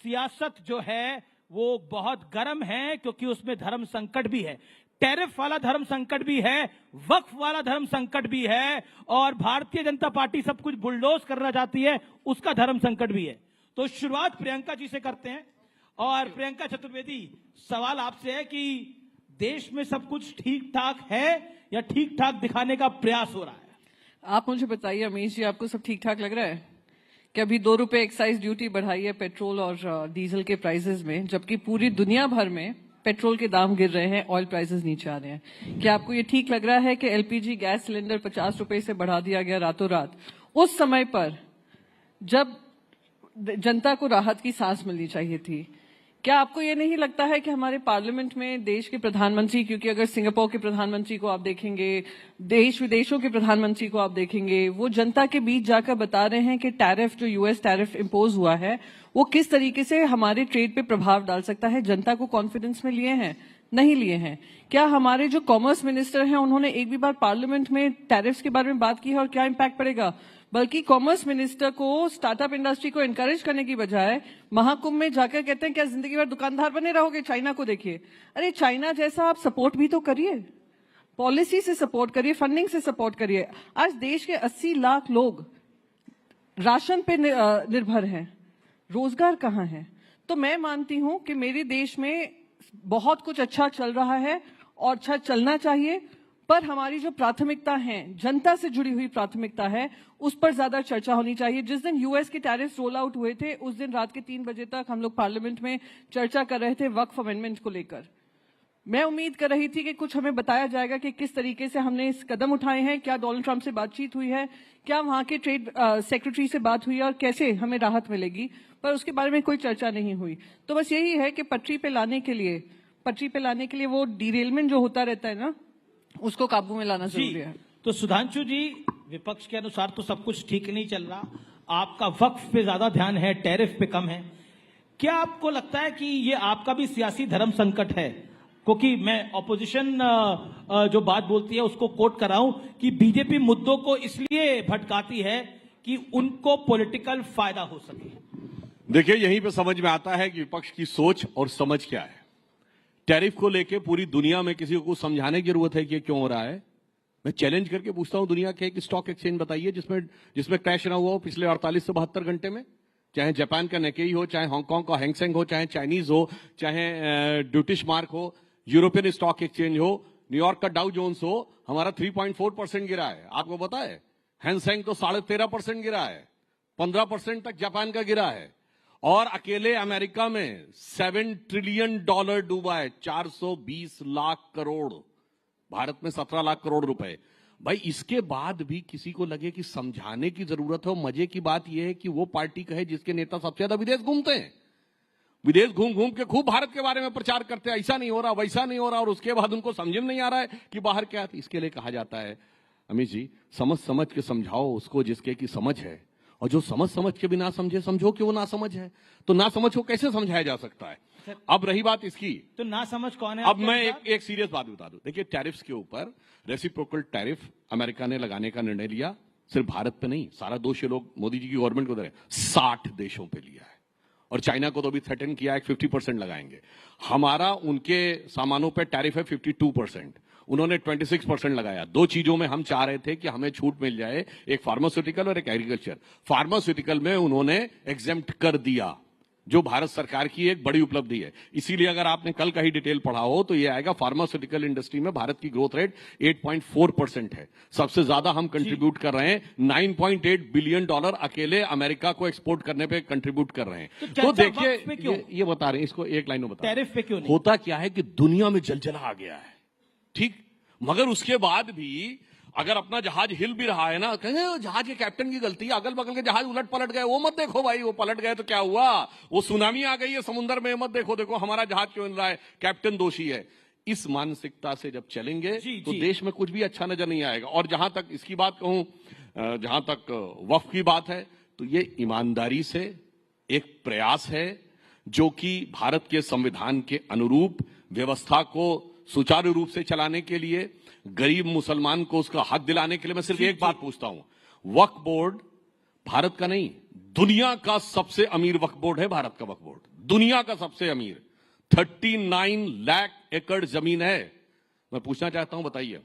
सियासत जो है वो बहुत गर्म है, क्योंकि उसमें धर्म संकट भी है, टैरिफ वाला धर्म संकट भी है, वक्फ वाला धर्म संकट भी है और भारतीय जनता पार्टी सब कुछ बुलडोज करना चाहती है, उसका धर्म संकट भी है। तो शुरुआत प्रियंका जी से करते हैं और प्रियंका चतुर्वेदी, सवाल आपसे है कि देश में सब कुछ ठीक ठाक है या ठीक ठाक दिखाने का प्रयास हो रहा है? आप मुझे बताइए अमीश जी, आपको सब ठीक ठाक लग रहा है कि अभी 2 रुपए एक्साइज ड्यूटी बढ़ाई है पेट्रोल और डीजल के प्राइसेस में, जबकि पूरी दुनिया भर में पेट्रोल के दाम गिर रहे हैं, ऑयल प्राइसेस नीचे आ रहे हैं। क्या आपको ये ठीक लग रहा है कि एलपीजी गैस सिलेंडर 50 रुपए से बढ़ा दिया गया रातों रात, उस समय पर जब जनता को राहत की सांस मिलनी चाहिए थी? क्या आपको ये नहीं लगता है कि हमारे पार्लियामेंट में देश के प्रधानमंत्री, क्योंकि अगर सिंगापुर के प्रधानमंत्री को आप देखेंगे, देश विदेशों के प्रधानमंत्री को आप देखेंगे, वो जनता के बीच जाकर बता रहे हैं कि टैरिफ जो यूएस टैरिफ इम्पोज हुआ है वो किस तरीके से हमारे ट्रेड पे प्रभाव डाल सकता है। जनता को कॉन्फिडेंस में लिए हैं, नहीं लिए हैं? क्या हमारे जो कॉमर्स मिनिस्टर हैं उन्होंने एक भी बार पार्लियामेंट में टैरिफ्स के बारे में बात की है और क्या इम्पैक्ट पड़ेगा? बल्कि कॉमर्स मिनिस्टर को स्टार्टअप इंडस्ट्री को एनकरेज करने की बजाय महाकुंभ में जाकर कहते हैं क्या जिंदगी भर दुकानदार बने रहोगे, चाइना को देखिए। अरे चाइना जैसा आप सपोर्ट भी तो करिए, पॉलिसी से सपोर्ट करिए, फंडिंग से सपोर्ट करिए। आज देश के 80 लाख लोग राशन पे निर्भर हैं, रोजगार कहाँ है? तो मैं मानती हूं कि मेरे देश में बहुत कुछ अच्छा चल रहा है और अच्छा चलना चाहिए, पर हमारी जो प्राथमिकता है, जनता से जुड़ी हुई प्राथमिकता है, उस पर ज्यादा चर्चा होनी चाहिए। जिस दिन यूएस के टैरिफ रोल आउट हुए थे उस दिन रात के 3 बजे तक हम लोग पार्लियामेंट में चर्चा कर रहे थे वक्फ अमेंडमेंट को लेकर। मैं उम्मीद कर रही थी कि कुछ हमें बताया जाएगा कि किस तरीके से हमने इस कदम उठाए हैं, क्या डोनाल्ड ट्रंप से बातचीत हुई है, क्या वहां के ट्रेड सेक्रेटरी से बात हुई है और कैसे हमें राहत मिलेगी, पर उसके बारे में कोई चर्चा नहीं हुई। तो बस यही है कि पटरी पे लाने के लिए वो डिरेलमेंट जो होता रहता है ना, उसको काबू में लाना जरूरी है। तो सुधांशु जी, विपक्ष के अनुसार तो सब कुछ ठीक नहीं चल रहा, आपका वक्फ पे ज्यादा ध्यान है, टैरिफ पे कम है। क्या आपको लगता है कि ये आपका भी सियासी धर्म संकट है? क्योंकि मैं ऑपोजिशन जो बात बोलती है उसको कोट कर रहा हूं कि बीजेपी मुद्दों को इसलिए भटकाती है कि उनको पॉलिटिकल फायदा हो सके। देखिए, यहीं पे समझ में आता है कि विपक्ष की सोच और समझ क्या है। टैरिफ को लेके पूरी दुनिया में किसी को समझाने की जरूरत है कि क्यों हो रहा है? मैं चैलेंज करके पूछता हूं, दुनिया के एक स्टॉक एक्सचेंज बताइए जिसमें क्रैश ना हुआ हो पिछले 48 से 72 घंटे में। चाहे जापान का निकेई हो, चाहे हांगकांग का हैंगसेंग हो, चाहे चाइनीज हो, चाहे ड्यूटिश मार्क हो, यूरोपियन स्टॉक एक्सचेंज हो, न्यूयॉर्क का डाउ जोन्स हो, हमारा 3.4% गिरा है। आपको पता है हैंगसेंग तो 13.5% गिरा है, 15% तक जापान का गिरा है, और अकेले अमेरिका में $7 ट्रिलियन डूबा है, 420 लाख करोड़। भारत में 17 लाख करोड़ रुपए। भाई, इसके बाद भी किसी को लगे कि समझाने की जरूरत हो। मजे की बात यह है कि वो पार्टी कहे जिसके नेता सबसे ज्यादा विदेश घूमते हैं, विदेश घूम घूम के खूब भारत के बारे में प्रचार करते हैं, ऐसा नहीं हो रहा, वैसा नहीं हो रहा, और उसके बाद उनको समझ में नहीं आ रहा है कि बाहर क्या है। इसके लिए कहा जाता है अमित जी, समझ के समझाओ उसको जिसके की समझ है, और जो समझ के भी ना समझे, समझो कि वो ना समझ है। तो ना समझ को कैसे समझाया जा सकता है? अब रही बात इसकी, तो ना समझ कौन है? अब मैं एक सीरियस बात बता दूं। देखिए, टैरिफ्स के ऊपर रेसिप्रोकल टैरिफ अमेरिका ने लगाने का निर्णय लिया। सिर्फ भारत पे नहीं, सारा दोष ये लोग मोदी जी की गवर्नमेंट को दे रहे हैं, 60 देशों पे लिया है। और चाइना को तो अभी थ्रेटन किया है 50% लगाएंगे। हमारा उनके सामानों पे टैरिफ है 52%, उन्होंने 26% लगाया। दो चीजों में हम चाह रहे थे कि हमें छूट मिल जाए, एक फार्मास्यूटिकल और एक एग्रीकल्चर। फार्मास्यूटिकल में उन्होंने एग्जेम्प्ट कर दिया, जो भारत सरकार की एक बड़ी उपलब्धि है। इसीलिए अगर आपने कल का ही डिटेल पढ़ा हो तो ये आएगा, फार्मास्यूटिकल इंडस्ट्री में भारत की ग्रोथ रेट 8.4% है। सबसे ज्यादा हम कंट्रीब्यूट कर रहे हैं, $9.8 बिलियन अकेले अमेरिका को एक्सपोर्ट करने पे कंट्रीब्यूट कर रहे हैं। तो देखिए, ये बता रहे हैं, इसको एक लाइन में बता, टैरिफ पे क्यों नहीं? होता क्या है कि दुनिया में जलजला आ गया है, ठीक, मगर उसके बाद भी अगर अपना जहाज हिल भी रहा है ना, कहेंगे जहाज के कैप्टन की गलती है, अगल बगल के जहाज उलट पलट गए, वो मत देखो भाई, वो पलट गए तो क्या हुआ, वो सुनामी आ गई है समुद्र में, मत देखो, देखो हमारा जहाज क्यों हिल रहा है, कैप्टन दोषी है। इस मानसिकता से जब चलेंगे तो देश में कुछ भी अच्छा नजर नहीं आएगा। और जहां तक इसकी बात कहूं, जहां तक वक्फ की बात है, तो ये ईमानदारी से एक प्रयास है जो कि भारत के संविधान के अनुरूप व्यवस्था को सुचारू रूप से चलाने के लिए, गरीब मुसलमान को उसका हक दिलाने के लिए। मैं सिर्फ एक बात पूछता हूं, वक्फ बोर्ड भारत का नहीं, दुनिया का सबसे अमीर वक्फ बोर्ड है। भारत का वक्फ बोर्ड दुनिया का सबसे अमीर, 39 लाख एकड़ जमीन है। मैं पूछना चाहता हूं, बताइए,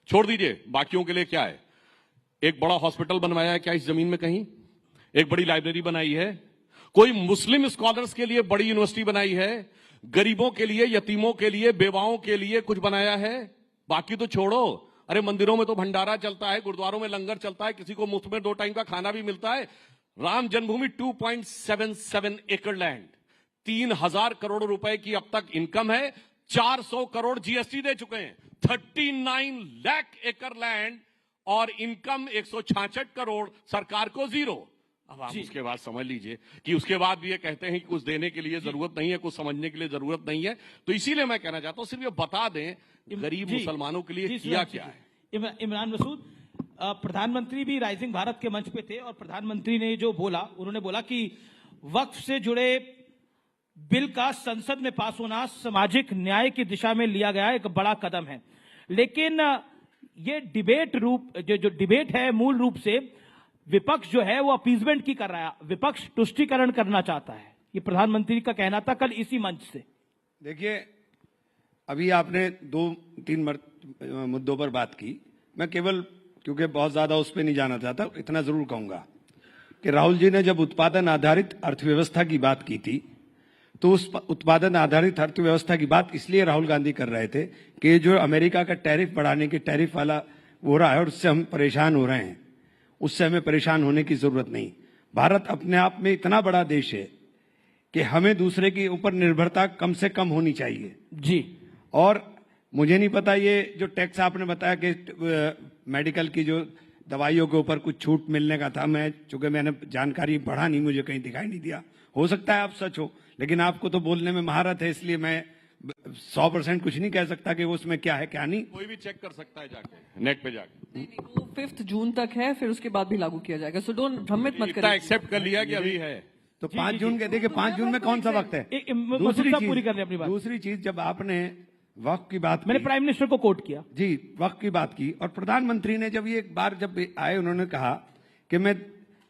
छोड़ दीजिए बाकियों के लिए क्या है, एक बड़ा हॉस्पिटल बनवाया है क्या इस जमीन में कहीं? एक बड़ी लाइब्रेरी बनाई है? कोई मुस्लिम स्कॉलर्स के लिए बड़ी यूनिवर्सिटी बनाई है? गरीबों के लिए, यतीमों के लिए, बेवाओं के लिए कुछ बनाया है? बाकी तो छोड़ो, अरे मंदिरों में तो भंडारा चलता है, गुरुद्वारों में लंगर चलता है, किसी को मुफ्त में 2 टाइम का खाना भी मिलता है। राम जन्मभूमि 2.77 एकड़ लैंड, 3000 करोड़ रुपए की अब तक इनकम है, 400 करोड़ जीएसटी दे चुके हैं, 39 लाख एकड़ लैंड और इनकम 166 करोड़, सरकार को 0। अब आप उसके बाद समझ लीजिए कि उसके बाद भी ये कहते हैं कि कुछ देने के लिए जरूरत नहीं है, कुछ समझने के लिए जरूरत नहीं है। तो इसीलिए मैं कहना चाहता हूं, सिर्फ ये बता दें गरीब मुसलमानों के लिए किया क्या है। इमरान मसूद, प्रधानमंत्री भी राइजिंग भारत के मंच पे थे और प्रधानमंत्री ने जो बोला, उन्होंने बोला कि वक्फ से जुड़े बिल का संसद में पास होना सामाजिक न्याय की दिशा में लिया गया एक बड़ा कदम है। लेकिन ये डिबेट रूप जो डिबेट है, मूल रूप से विपक्ष जो है वो अपीजमेंट की कर रहा है, विपक्ष तुष्टीकरण करना चाहता है, ये प्रधानमंत्री का कहना था कल इसी मंच से। देखिए, अभी आपने 2-3 मुद्दों पर बात की, मैं केवल क्योंकि बहुत ज्यादा उस पर नहीं जाना चाहता, इतना जरूर कहूंगा कि राहुल जी ने जब उत्पादन आधारित अर्थव्यवस्था की बात की थी, तो उस उत्पादन आधारित अर्थव्यवस्था की बात इसलिए राहुल गांधी कर रहे थे कि जो अमेरिका का टैरिफ बढ़ाने की टैरिफ वाला हो रहा है और उससे हम परेशान हो रहे हैं, उससे हमें परेशान होने की जरूरत नहीं। भारत अपने आप में इतना बड़ा देश है कि हमें दूसरे के ऊपर निर्भरता कम से कम होनी चाहिए जी। और मुझे नहीं पता, ये जो टैक्स आपने बताया कि मेडिकल की जो दवाइयों के ऊपर कुछ छूट मिलने का था, मैं चूंकि मैंने जानकारी पढ़ा नहीं, मुझे कहीं दिखाई नहीं दिया, हो सकता है आप सच हो, लेकिन आपको तो बोलने में महारत है, इसलिए मैं 100% कुछ नहीं कह सकता कि उसमें क्या है क्या नहीं। कोई भी चेक कर सकता है जाके, नेट पे जाके। नहीं, वो 5 जून तक है, फिर उसके बाद भी लागू किया जाएगा, सो डोंट भ्रमित मत करिए। एक्सेप्ट कर लिया कि अभी है तो 5 जून के, देखिए 5 जून में कौन सा वक्त है? दूसरी चीज, जब आपने वक्फ की बात, मैंने प्राइम मिनिस्टर को कोट किया जी, वक्फ की बात की, और प्रधानमंत्री ने जब ये एक बार जब आए, उन्होंने कहा कि मैं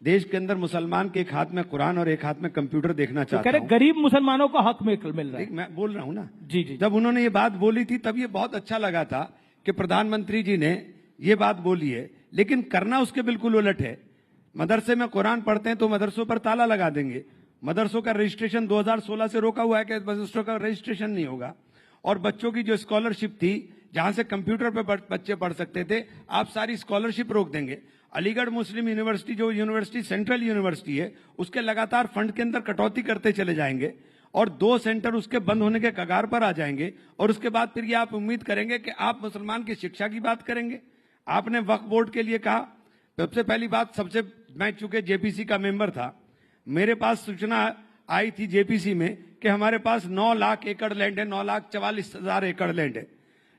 देश के अंदर मुसलमान के एक हाथ में कुरान और एक हाथ में कंप्यूटर देखना चाहता हूं। गरीब मुसलमानों को हक मिल रहा है। मैं बोल रहा हूं ना जी जी। जब उन्होंने ये बात बोली थी तब ये बहुत अच्छा लगा था कि प्रधानमंत्री जी ने ये बात बोली है, लेकिन करना उसके बिल्कुल उलट है। मदरसे में कुरान पढ़ते हैं तो मदरसों पर ताला लगा देंगे, मदरसों का रजिस्ट्रेशन 2016 से रोका हुआ है कि मदरसों का रजिस्ट्रेशन नहीं होगा, और बच्चों की जो स्कॉलरशिप थी जहां से कंप्यूटर पे बच्चे पढ़ सकते थे, आप सारी स्कॉलरशिप रोक देंगे। अलीगढ़ मुस्लिम यूनिवर्सिटी, जो यूनिवर्सिटी सेंट्रल यूनिवर्सिटी है, उसके लगातार फंड के अंदर कटौती करते चले जाएंगे और 2 सेंटर उसके बंद होने के कगार पर आ जाएंगे, और उसके बाद फिर ये आप उम्मीद करेंगे कि आप मुसलमान की शिक्षा की बात करेंगे। आपने वक्फ बोर्ड के लिए कहा, सबसे पहली बात, मैं चूंकि जेपीसी का मेंबर था, मेरे पास सूचना आई थी जेपीसी में कि हमारे पास 9 लाख एकड़ लैंड है, 9,44,000 एकड़ लैंड है,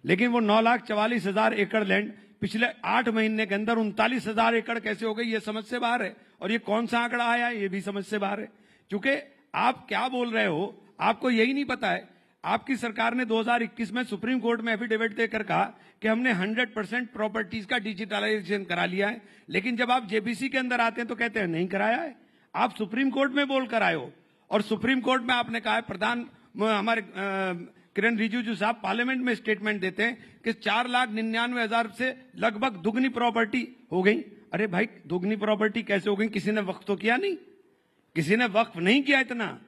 लेकिन वो 9,44,000 एकड़ लैंड पिछले 8 महीने के अंदर 39,000 एकड़ कैसे हो गई, ये समझ से बाहर है। और ये कौन सा आंकड़ा आया है, ये भी समझ से बाहर है, क्योंकि आप क्या बोल रहे हो आपको यही नहीं पता है। आपकी सरकार ने 2021 में सुप्रीम कोर्ट में एफिडेविट देकर कहा कि हमने 100% प्रॉपर्टीज का डिजिटलाइजेशन करा लिया है, लेकिन जब आप जेपीसी के अंदर आते हैं तो कहते हैं नहीं कराया है। आप सुप्रीम कोर्ट में बोल कर आए हो, और सुप्रीम कोर्ट में आपने कहा है, हमारे किरण रिजिजू साहब पार्लियामेंट में स्टेटमेंट देते हैं कि 4,99,000 से लगभग दुगनी प्रॉपर्टी हो गई। अरे भाई, दुगनी प्रॉपर्टी कैसे हो गई? किसी ने वक्फ तो किया नहीं, किसी ने वक्फ नहीं किया। इतना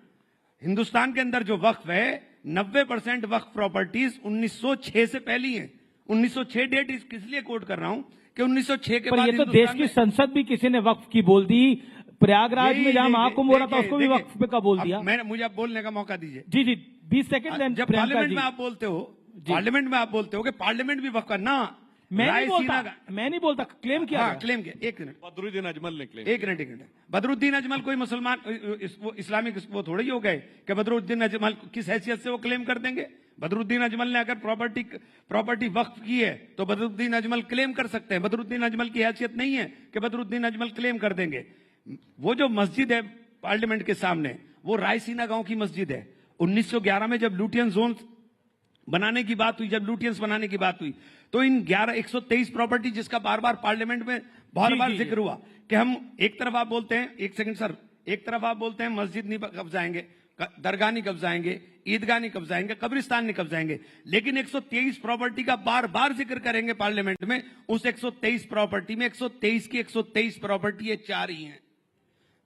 हिंदुस्तान के अंदर जो वक्फ है, 90% वक्फ प्रॉपर्टीज 1906 से पहली है। 1906 डेट किस लिए कोट कर रहा हूं कि 1906 के बाद ये तो देश की संसद भी किसी ने वक्फ की बोल दी। प्रयागराज में जहां महाकुंभ हो रहा था उसको भी वक्फ पे का बोल दिया। मुझे आप बोलने का मौका दीजिए। जी जी, 20 सेकंड। जब पार्लियामेंट में आप बोलते हो, पार्लियामेंट में आप बोलते हो कि पार्लियामेंट भी वक्फ का ना, मैं नहीं बोलता, क्लेम किया। हाँ, क्लेम किया। एक मिनट, बदरुद्दीन अजमल ने क्लेम। एक मिनट। बदरुद्दीन अजमल कोई मुसलमान इस्लामिक वो थोड़े ही हो गए कि बदरुद्दीन अजमल किस हैसियत से वो क्लेम कर देंगे? बदरुद्दीन अजमल ने अगर प्रॉपर्टी वक्फ की है तो बदरुद्दीन अजमल क्लेम कर सकते हैं। बदरुद्दीन अजमल की हैसियत नहीं है कि बदरुद्दीन अजमल क्लेम कर देंगे। वो जो मस्जिद है पार्लियामेंट के सामने, वो रायसीना गांव की मस्जिद है। 1911 में जब लुटियन जोन बनाने की बात हुई, जब लुटियंस बनाने की बात हुई, तो इन 123 प्रॉपर्टी जिसका बार बार पार्लियामेंट में बहुत बार जिक्र हुआ कि हम एक तरफ आप बोलते हैं, एक सेकंड सर, एक तरफ आप बोलते हैं मस्जिद नहीं कब्जाएंगे, दरगाह नहीं कब्जाएंगे, ईदगाह नहीं कब्जाएंगे, कब्रिस्तान नहीं कब्जाएंगे, लेकिन 123 प्रॉपर्टी का बार बार जिक्र करेंगे पार्लियामेंट में। उस 123 प्रॉपर्टी में 123 की 123 प्रॉपर्टी ये 4 ही हैं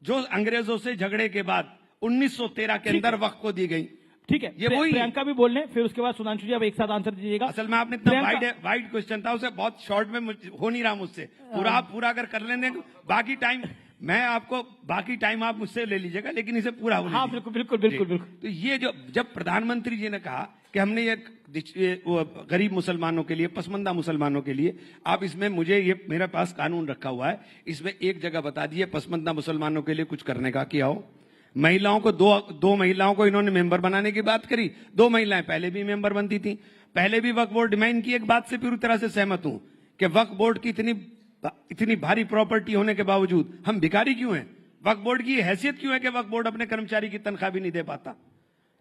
जो अंग्रेजों से झगड़े के बाद 1913 के अंदर वक्त को दी गई। ठीक है, ये वही प्रियंका भी बोल रहे हैं, फिर उसके बाद सुधांशु जी आप एक साथ आंसर दीजिएगा। असल में आपने इतना वाइड क्वेश्चन था, उसे बहुत शॉर्ट में हो नहीं रहा मुझसे। पूरा अगर कर लेंगे बाकी टाइम मैं आपको, बाकी टाइम आप मुझसे ले लीजिएगा, लेकिन इसे पूरा हो। हाँ, बिल्कुल। तो ये जब प्रधानमंत्री जी ने कहा कि हमने ये गरीब मुसलमानों के लिए, पसमंदा मुसलमानों के लिए, आप इसमें मुझे ये मेरे पास कानून रखा हुआ है, इसमें एक जगह बता दिए पसमंदा मुसलमानों के लिए कुछ करने का क्या हो। महिलाओं को दो महिलाओं को इन्होंने मेंबर बनाने की बात करी। 2 महिलाएं पहले भी मेंबर बनती थी, पहले भी वक्फ बोर्ड डिमांड की। एक बात से पूरी तरह से सहमत हूं कि वक्फ बोर्ड की इतनी भारी प्रॉपर्टी होने के बावजूद हम भिखारी क्यों हैं? वक्फ बोर्ड की हैसियत क्यों है कि वक्फ बोर्ड अपने कर्मचारी की तनख्वाह भी नहीं दे पाता,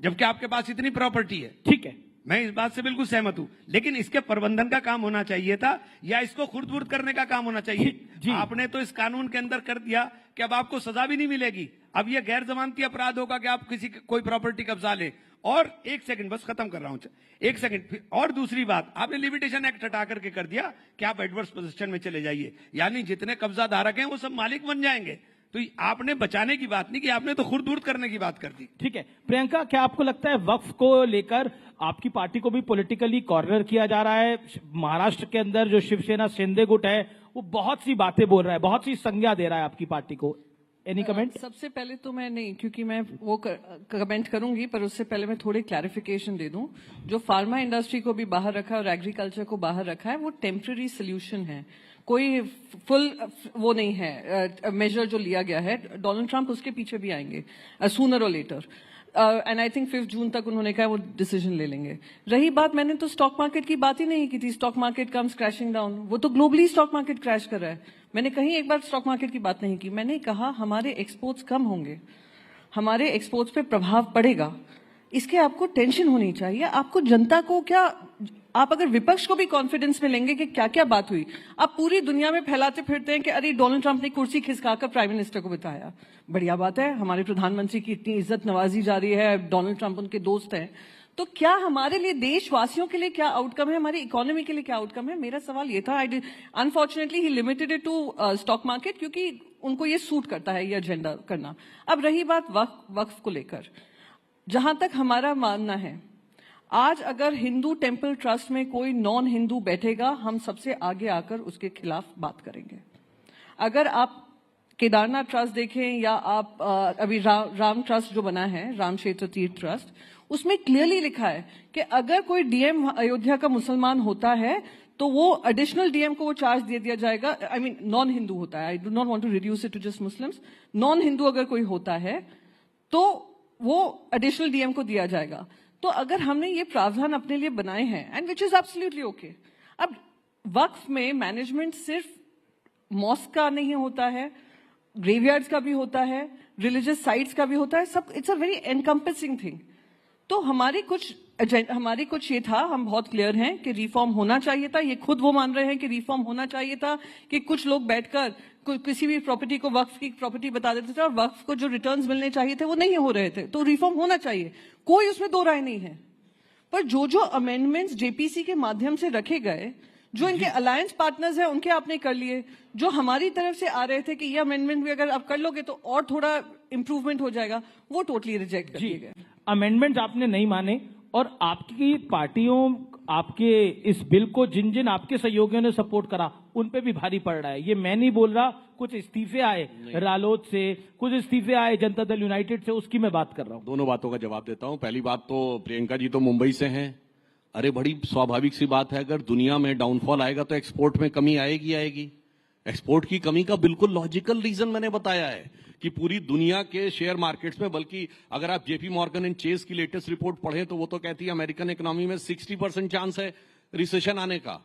जबकि आपके पास इतनी प्रॉपर्टी है? ठीक है, मैं इस बात से बिल्कुल सहमत हूं, लेकिन इसके प्रबंधन का काम होना चाहिए था या इसको खुर्द-बुर्द करने का काम होना चाहिए। आपने तो इस कानून के अंदर कर दिया कि अब आपको सजा भी नहीं मिलेगी। अब यह गैर जमानती अपराध होगा कि आप किसी कोई प्रॉपर्टी कब्जा लें। और एक सेकंड, बस खत्म कर रहा हूं, एक सेकंड। और दूसरी बात, आपने लिमिटेशन एक्ट हटा करके कर दिया कि आप एडवर्स पोजीशन में चले जाइए, यानी जितने कब्जा धारक हैं वो सब मालिक बन जाएंगे। तो आपने बचाने की बात नहीं की, आपने तो खुर्द-बुर्द करने की बात कर दी। ठीक है प्रियंका, क्या आपको लगता है वक्फ को लेकर आपकी पार्टी को भी पॉलिटिकली कॉर्नर किया जा रहा है? महाराष्ट्र के अंदर जो शिवसेना शिंदे गुट है वो बहुत सी बातें बोल रहा है, बहुत सी संज्ञा दे रहा है आपकी पार्टी को। Any comment? सबसे पहले तो मैं नहीं, क्योंकि मैं वो कमेंट करूंगी, पर उससे पहले मैं थोड़ी क्लैरिफिकेशन दे दूं। जो फार्मा इंडस्ट्री को भी बाहर रखा है और एग्रीकल्चर को बाहर रखा है, वो टेम्पररी सोल्यूशन है, कोई फुल वो नहीं है मेजर जो लिया गया है। डोनाल्ड ट्रंप उसके पीछे भी आएंगे सूनर और लेटर, एंड आई थिंक 5 जून तक उन्होंने कहा वो डिसीजन ले लेंगे। रही बात, मैंने तो स्टॉक मार्केट की बात ही नहीं की थी। Stock market comes crashing down, वो तो ग्लोबली स्टॉक मार्केट क्रैश कर रहा है। मैंने कहीं एक बार स्टॉक मार्केट की बात नहीं की। मैंने कहा हमारे एक्सपोर्ट्स कम होंगे, हमारे एक्सपोर्ट्स पे प्रभाव पड़ेगा, इसके आपको टेंशन होनी चाहिए। आपको जनता को क्या, आप अगर विपक्ष को भी कॉन्फिडेंस में लेंगे कि क्या क्या बात हुई, आप पूरी दुनिया में फैलाते फिरते हैं कि अरे डोनाल्ड ट्रंप ने कुर्सी खिसकाकर प्राइम मिनिस्टर को बिठाया। बढ़िया बात है, हमारे प्रधानमंत्री की इतनी इज्जत नवाजी जा रही है, डोनाल्ड ट्रंप उनके दोस्त हैं, तो क्या हमारे लिए, देशवासियों के लिए क्या आउटकम है, हमारी इकोनॉमी के लिए क्या आउटकम है? मेरा सवाल ये था। Unfortunately he limited it to stock market, क्योंकि उनको ये सूट करता है ये एजेंडा करना। अब रही बात वक्फ को लेकर, जहां तक हमारा मानना है, आज अगर हिंदू टेंपल ट्रस्ट में कोई नॉन हिंदू बैठेगा, हम सबसे आगे आकर उसके खिलाफ बात करेंगे। अगर आप केदारनाथ ट्रस्ट देखें या आप अभी राम ट्रस्ट जो बना है, राम क्षेत्र तीर्थ ट्रस्ट, उसमें क्लियरली लिखा है कि अगर कोई डीएम अयोध्या का मुसलमान होता है तो वो एडिशनल डीएम को वो चार्ज दे दिया जाएगा। आई मीन नॉन हिंदू होता है, I do not want to reduce it to just Muslims. Non Hindu अगर कोई होता है तो वो एडिशनल डीएम को दिया जाएगा। तो अगर हमने ये प्रावधान अपने लिए बनाए हैं, and which is absolutely okay. अब वक्फ में मैनेजमेंट सिर्फ मॉस्क का नहीं होता है, ग्रेवयार्ड्स का भी होता है, रिलीजियस साइट्स का भी होता है, सब इट्स अ वेरी एनकम्पेसिंग थिंग। तो हमारी कुछ ये था, हम बहुत क्लियर हैं कि रिफॉर्म होना चाहिए था। ये खुद वो मान रहे हैं कि रिफॉर्म होना चाहिए था, कि कुछ लोग बैठकर किसी भी प्रॉपर्टी को वक्फ की प्रॉपर्टी बता देते थे और वक्फ को जो रिटर्न्स मिलने चाहिए थे वो नहीं हो रहे थे। तो रिफॉर्म होना चाहिए, कोई उसमें दो राय नहीं है। पर जो अमेंडमेंट्स जेपीसी के माध्यम से रखे गए, जो इनके अलायंस पार्टनर्स हैं उनके आपने कर लिए, जो हमारी तरफ से आ रहे थे कि ये अमेंडमेंट भी अगर आप कर लोगे तो और थोड़ा इंप्रूवमेंट हो जाएगा, वो टोटली रिजेक्ट कर दिए गए। अमेंडमेंट आपने नहीं माने और आपकी पार्टियों, आपके इस बिल को जिन जिन आपके सहयोगियों ने सपोर्ट करा उन पे भी भारी पड़ रहा है। ये मैं नहीं बोल रहा, कुछ इस्तीफे आए रालोद से, कुछ इस्तीफे आए जनता दल यूनाइटेड से, उसकी मैं बात कर रहा हूं। दोनों बातों का जवाब देता हूं। पहली बात तो प्रियंका जी तो मुंबई से हैं, अरे बड़ी स्वाभाविक सी बात है, अगर दुनिया में डाउनफॉल आएगा तो एक्सपोर्ट में कमी आएगी। एक्सपोर्ट की कमी का बिल्कुल लॉजिकल रीजन मैंने बताया है कि पूरी दुनिया के शेयर मार्केट्स में, बल्कि अगर आप जेपी मॉर्गन एंड चेस की लेटेस्ट रिपोर्ट पढ़ें तो वो तो कहती है अमेरिकन इकोनॉमी में 60% चांस है रिसेशन आने का,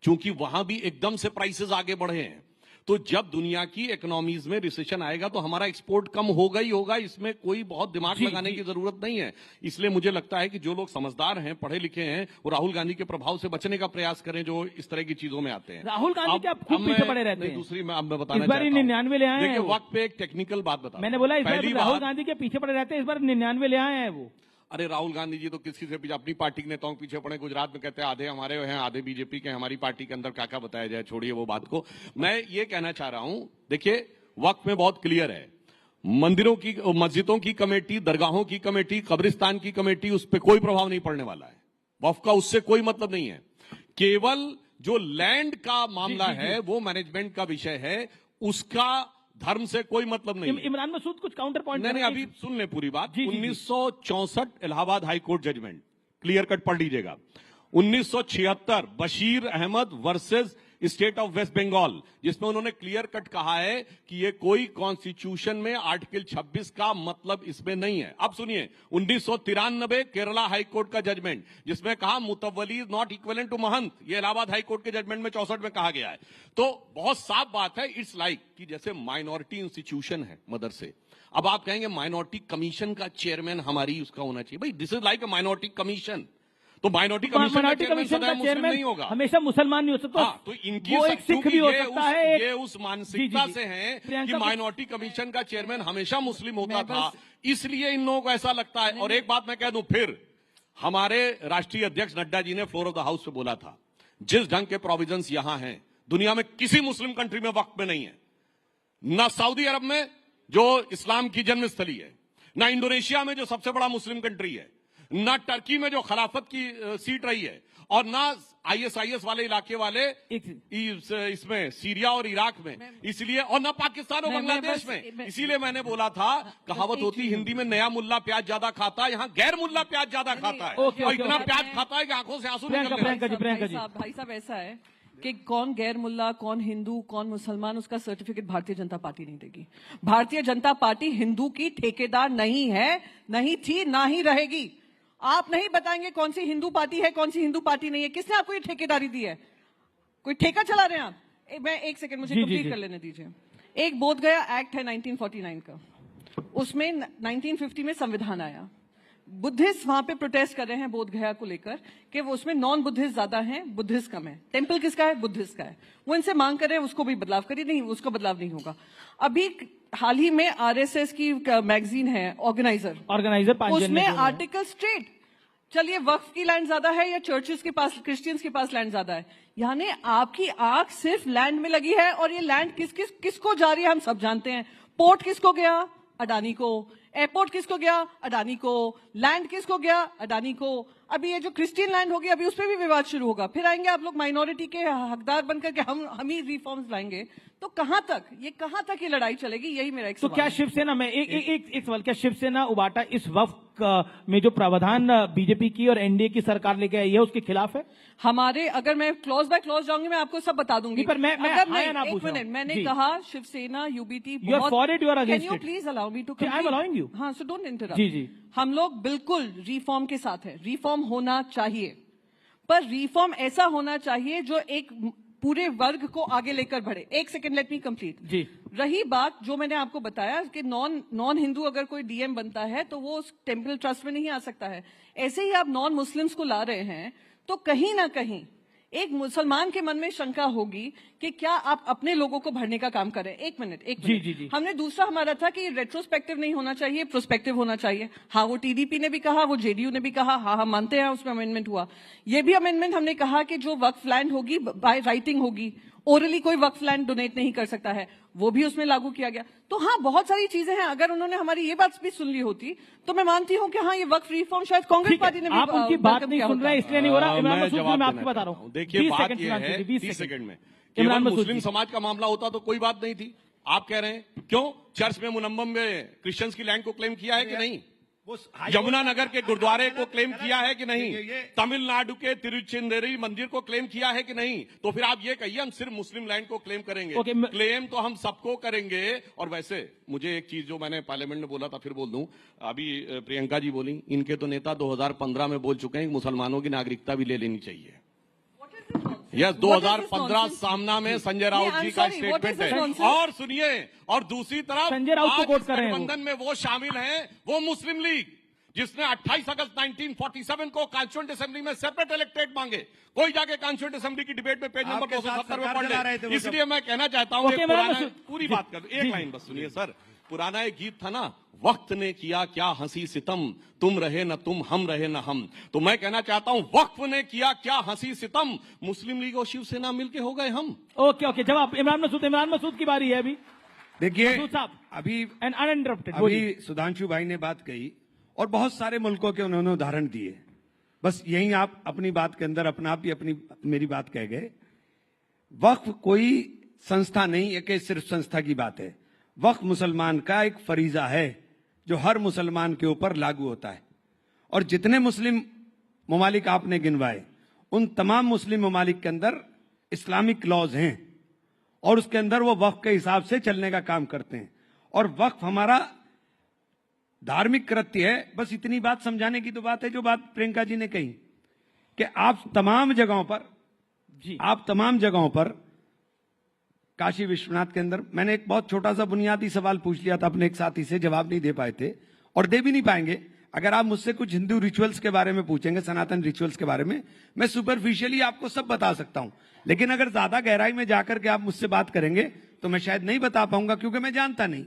क्योंकि वहां भी एकदम से प्राइसेस आगे बढ़े हैं। तो जब दुनिया की इकोनॉमीज में रिसेशन आएगा तो हमारा एक्सपोर्ट कम होगा ही होगा, इसमें कोई बहुत दिमाग लगाने की जरूरत नहीं है। इसलिए मुझे लगता है कि जो लोग समझदार हैं, पढ़े लिखे हैं, वो राहुल गांधी के प्रभाव से बचने का प्रयास करें जो इस तरह की चीजों में आते हैं। राहुल गांधी के आप खूब पीछे पड़े रहते हैं। दूसरी मैं बताना इस बार 99 ले आए हैं। देखिए वक्त पे एक टेक्निकल बात बता, मैंने बोला इस बार राहुल गांधी के पीछे पड़े रहते हैं, इस बार 99 ले आए हैं वो। अरे राहुल गांधी जी तो किसी से पीछे, अपनी पार्टी के नेताओं के पीछे पड़े। गुजरात में कहते हैं आधे हमारे हैं, आधे बीजेपी के। हमारी पार्टी के अंदर क्या बताया जाए, छोड़िए वो बात को। मैं ये कहना चाह रहा हूं, देखिए वक्त में बहुत क्लियर है, मंदिरों की, मस्जिदों की कमेटी, दरगाहों की कमेटी, कब्रिस्तान की कमेटी, उस पर कोई प्रभाव नहीं पड़ने वाला है। वक्फ का उससे कोई मतलब नहीं है। केवल जो लैंड का मामला है वो मैनेजमेंट का विषय है, उसका धर्म से कोई मतलब नहीं। इमरान मसूद कुछ काउंटर पॉइंट नहीं, अभी सुन ले पूरी बात। 1964 Allahabad high court judgment, clear cut पढ़ लीजिएगा। 1976 Bashir Ahmed versus state of West Bengal, जिसमें उन्होंने क्लियर कट कहा है कि ये कोई कॉन्स्टिट्यूशन में आर्टिकल 26 का मतलब इसमें नहीं है। अब सुनिए 1993 केरला हाईकोर्ट का जजमेंट, जिसमें कहा मुतव्वली इज नॉट इक्विवेलेंट टू महंत, ये इलाहाबाद हाईकोर्ट के जजमेंट में 64 में कहा गया है। तो बहुत साफ बात है, इट्स लाइक कि जैसे माइनॉरिटी इंस्टीट्यूशन है मदरसे, अब आप कहेंगे माइनॉरिटी कमीशन का चेयरमैन हमारी उसका होना चाहिए। भाई this is like a minority commission, तो माइनॉरिटी कमीशन का चेयरमैन नहीं होगा, हमेशा मुसलमान नहीं हो सकता। तो इनकी वो एक सिख भी हो सकता है। ये उस मानसिकता से है कि माइनॉरिटी कमीशन का चेयरमैन हमेशा मुस्लिम होता था, इसलिए इन लोगों को ऐसा लगता है। और एक बात मैं कह दूं, फिर हमारे राष्ट्रीय अध्यक्ष नड्डा जी ने फ्लोर ऑफ द हाउस पे बोला था, जिस ढंग के प्रोविजंस यहां हैं दुनिया में किसी मुस्लिम कंट्री में वक्त में नहीं है, ना सऊदी अरब में जो इस्लाम की जन्मस्थली है, ना इंडोनेशिया में जो सबसे बड़ा मुस्लिम कंट्री है, ना टर्की में जो खिलाफत की सीट रही है, और ना आईएसआईएस वाले इलाके वाले इसमें सीरिया और इराक में, इसलिए, और ना पाकिस्तान और बांग्लादेश में। इसीलिए मैंने बोला था, कहावत होती हिंदी में, नया मुल्ला प्याज ज्यादा खाता है, यहाँ गैर मुल्ला प्याज ज्यादा खाता है, और इतना प्याज खाता है कि आंखों से आंसू निकल रहे हैं। भाई साहब ऐसा है कि कौन गैर मुल्ला, कौन हिंदू, कौन मुसलमान, उसका सर्टिफिकेट भारतीय जनता पार्टी नहीं देगी। भारतीय जनता पार्टी हिंदू की ठेकेदार नहीं है, नहीं थी, ना ही रहेगी। आप नहीं बताएंगे कौन सी हिंदू पार्टी है, कौन सी हिंदू पार्टी नहीं है। किसने आपको ये ठेकेदारी दी है? कोई ठेका चला रहे हैं आप? मैं एक सेकंड मुझे कंप्लीट कर लेने दीजिए। एक बोध गया एक्ट है 1949 का, उसमें 1950 में संविधान आया। बुद्धिस्ट वहां पे प्रोटेस्ट कर रहे हैं बोध गया को लेकर कि वो उसमें नॉन बुद्धिस्ट ज्यादा हैं, बुद्धिस्ट कम है। टेम्पल किसका है? बुद्धिस्ट का है। वो इनसे मांग कर रहे हैं उसको भी बदलाव करिए, नहीं उसका बदलाव नहीं होगा। अभी हाल ही में आरएसएस की मैगजीन है ऑर्गेनाइजर, उसमें आर्टिकल स्ट्रेट, चलिए वक्फ की लैंड ज्यादा है या चर्चेस के पास, क्रिश्चियंस के पास लैंड ज्यादा है, यानी आपकी आंख सिर्फ लैंड में लगी है। और ये लैंड किसको जा रही है हम सब जानते हैं। पोर्ट किसको गया? अडानी को। एयरपोर्ट किसको गया? अडानी को। लैंड किसको गया? अडानी को। अभी ये जो क्रिश्चियन लैंड होगी, अभी उस पर भी विवाद शुरू होगा। फिर आएंगे आप लोग माइनॉरिटी के हकदार बनकर के हम ही रिफॉर्म्स लाएंगे। तो कहां तक ये लड़ाई चलेगी? यही मेरा एक सवाल। तो क्या शिवसेना में एक सवाल, क्या शिवसेना उबाटा इस वक्त में जो प्रावधान बीजेपी की और एनडीए की सरकार लेके आई है उसके खिलाफ है? हमारे, अगर मैं क्लॉज बाय क्लॉज जाऊंगी मैं आपको सब बता दूंगी। पर मैं एक मिनट, मैंने कहा Shiv Sena UBT please allow me to complete. हाँ, सो डोंट इंटरप्ट। हम लोग बिल्कुल रिफॉर्म के साथ है, रिफॉर्म होना चाहिए, पर रिफॉर्म ऐसा होना चाहिए जो एक पूरे वर्ग को आगे लेकर बढ़े। एक सेकंड, लेट मी कंप्लीट जी। रही बात जो मैंने आपको बताया कि नॉन हिंदू अगर कोई डीएम बनता है तो वो उस टेम्पल ट्रस्ट में नहीं आ सकता है। ऐसे ही आप नॉन मुस्लिम्स को ला रहे हैं तो कहीं ना कहीं एक मुसलमान के मन में शंका होगी कि क्या आप अपने लोगों को भरने का काम करें। एक मिनट जी। हमने दूसरा हमारा था कि रेट्रोस्पेक्टिव नहीं होना चाहिए, प्रोस्पेक्टिव होना चाहिए। हाँ, वो टीडीपी ने भी कहा, वो जेडीयू ने भी कहा, हाँ हम मानते हैं उसमें अमेंडमेंट हुआ। ये भी अमेंडमेंट हमने कहा कि जो वक्फ लैंड होगी बाय राइटिंग होगी, ओरली कोई वक्फ लैंड डोनेट नहीं कर सकता है, वो भी उसमें लागू किया गया। तो हाँ, बहुत सारी चीजें हैं। अगर उन्होंने हमारी ये बात भी सुन ली होती तो मैं मानती हूँ कि हाँ, ये वक्फ रिफॉर्म शायद कांग्रेस पार्टी ने भी, आप उनकी बात नहीं सुन रहे हैं इसलिए नहीं हो रहा। मैं आपको बता रहा हूँ, देखिए बात ये है 20 सेकंड में, केवल मुस्लिम समाज का मामला होता तो कोई बात नहीं थी। आप कह रहे हैं क्यों चर्च में मुनम्मम में क्रिश्चियंस की लैंड को क्लेम किया है कि नहीं? यमुनानगर के गुरुद्वारे को क्लेम किया है कि नहीं? तमिलनाडु के तिरुचिंदरी मंदिर को क्लेम किया है कि नहीं? तो फिर आप ये कहिए हम सिर्फ मुस्लिम लैंड को क्लेम करेंगे। क्लेम तो हम सबको करेंगे। और वैसे मुझे एक चीज जो मैंने पार्लियामेंट में बोला था फिर बोल दूं, अभी प्रियंका जी बोली, इनके तो नेता 2015 में बोल चुके हैं कि मुसलमानों की नागरिकता भी ले लेनी चाहिए। यस, 2015 सामना में संजय राउत जी का स्टेटमेंट है। और सुनिए, और दूसरी तरफ संजय राउत को कोट कर रहे हैं गठबंधन में वो शामिल हैं, वो मुस्लिम लीग, जिसने 28 अगस्त 1947 को कॉन्स्टिट्यूएंट असेंबली में सेपरेट इलेक्टेड मांगे। कोई जाके कॉन्स्टिट्यूएंट असेंबली की डिबेट में पेज नंबर 270 में पढ़ ले। इसलिए मैं कहना चाहता हूं, पूरी बात कर, एक लाइन बस सुनिए सर। पुराना एक गीत था ना, वक्त ने किया क्या हंसी सितम, तुम रहे न तुम, हम रहे न हम। तो मैं कहना चाहता हूं, वक्त ने किया क्या हंसी सितम, मुस्लिम लीग और शिवसेना मिलके हो गए हम। ओके, जवाब इमरान मसूद की बारी है अभी। देखिए, अभी सुधांशु भाई ने बात कही और बहुत सारे मुल्कों के उन्होंने उदाहरण दिए। बस यही आप अपनी बात के अंदर अपना आप ही अपनी मेरी बात कह गए। वक्फ कोई संस्था नहीं है कि सिर्फ संस्था की बात है। वक्फ मुसलमान का एक फरीजा है जो हर मुसलमान के ऊपर लागू होता है। और जितने मुस्लिम ममालिक आपने गिनवाए, उन तमाम मुस्लिम ममालिक के अंदर इस्लामिक लॉज हैं और उसके अंदर वो वक्फ के हिसाब से चलने का काम करते हैं। और वक्फ हमारा धार्मिक कृत्य है। बस इतनी बात समझाने की तो बात है जो बात प्रियंका जी ने कही कि आप तमाम जगहों पर काशी विश्वनाथ के अंदर, मैंने एक बहुत छोटा सा बुनियादी सवाल पूछ लिया था अपने एक साथी से, जवाब नहीं दे पाए थे और दे भी नहीं पाएंगे। अगर आप मुझसे कुछ हिंदू रिचुअल्स के बारे में पूछेंगे, सनातन रिचुअल्स के बारे में, मैं सुपरफिशियली आपको सब बता सकता हूं। लेकिन अगर ज्यादा गहराई में जाकर के आप मुझसे बात करेंगे तो मैं शायद नहीं बता पाऊंगा, क्योंकि मैं जानता नहीं।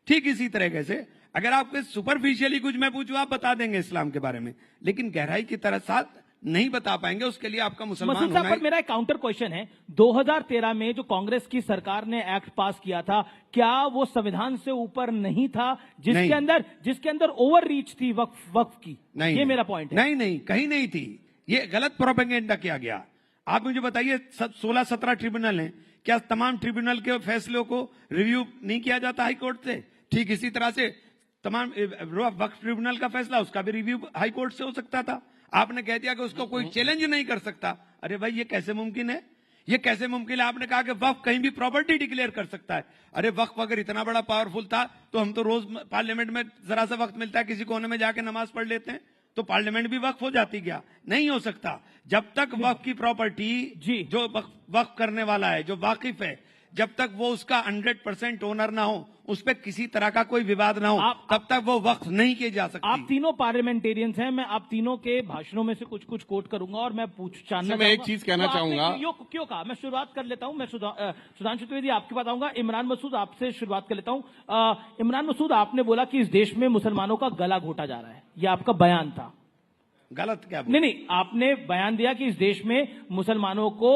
ठीक इसी तरीके से अगर आपके सुपरफिशियली कुछ मैं पूछूं, आप बता देंगे इस्लाम के बारे में, लेकिन गहराई की तरह साथ नहीं बता पाएंगे। उसके लिए आपका मुसलमान होना है। पर मेरा एक काउंटर क्वेश्चन है, 2013 में जो कांग्रेस की सरकार ने एक्ट पास किया था, क्या वो संविधान से ऊपर नहीं था, जिसके अंदर ओवर रीच थी वक्फ की? नहीं, ये मेरा पॉइंट है। नहीं, कहीं नहीं थी। ये गलत प्रोपेगेंडा किया गया। आप मुझे बताइए, 16-17 ट्रिब्यूनल हैं, क्या तमाम ट्रिब्यूनल के फैसलों को रिव्यू नहीं किया जाता हाई कोर्ट से? ठीक इसी तरह से तमाम वक्फ ट्रिब्यूनल का फैसला, उसका भी रिव्यू हाई कोर्ट से हो सकता था। आपने कह दिया कि उसको कोई चैलेंज नहीं कर सकता। अरे भाई, ये कैसे मुमकिन है? ये कैसे मुमकिन है? आपने कहा कि वक्फ कहीं भी प्रॉपर्टी डिक्लेयर कर सकता है। अरे वक्फ अगर इतना बड़ा पावरफुल था तो हम तो रोज पार्लियामेंट में जरा सा वक्त मिलता है, किसी कोने में जाके नमाज पढ़ लेते हैं, तो पार्लियामेंट भी वक्फ हो जाती। क्या नहीं हो सकता? जब तक वक्फ की प्रॉपर्टी जो वक्फ करने वाला है, जो वाकिफ है, जब तक वो उसका 100% ओनर ना हो, उस पर किसी तरह का कोई विवाद ना हो, तब तक वो वक्फ नहीं किए जा सकती। आप तीनों पार्लियामेंटियंस हैं, मैं आप तीनों के भाषणों में से कुछ कोट करूंगा और मैं मैं एक चीज कहना चाहूंगा। क्यों कहा? मैं शुरुआत कर लेता हूं। मैं सुधांशु त्रिवेदी आपके पास आऊंगा। इमरान मसूद, आपसे शुरुआत कर लेता हूं। इमरान मसूद, आपने बोला कि इस देश में मुसलमानों का गला घोटा जा रहा है, यह आपका बयान था। गलत क्या? नहीं, आपने बयान दिया कि इस देश में मुसलमानों को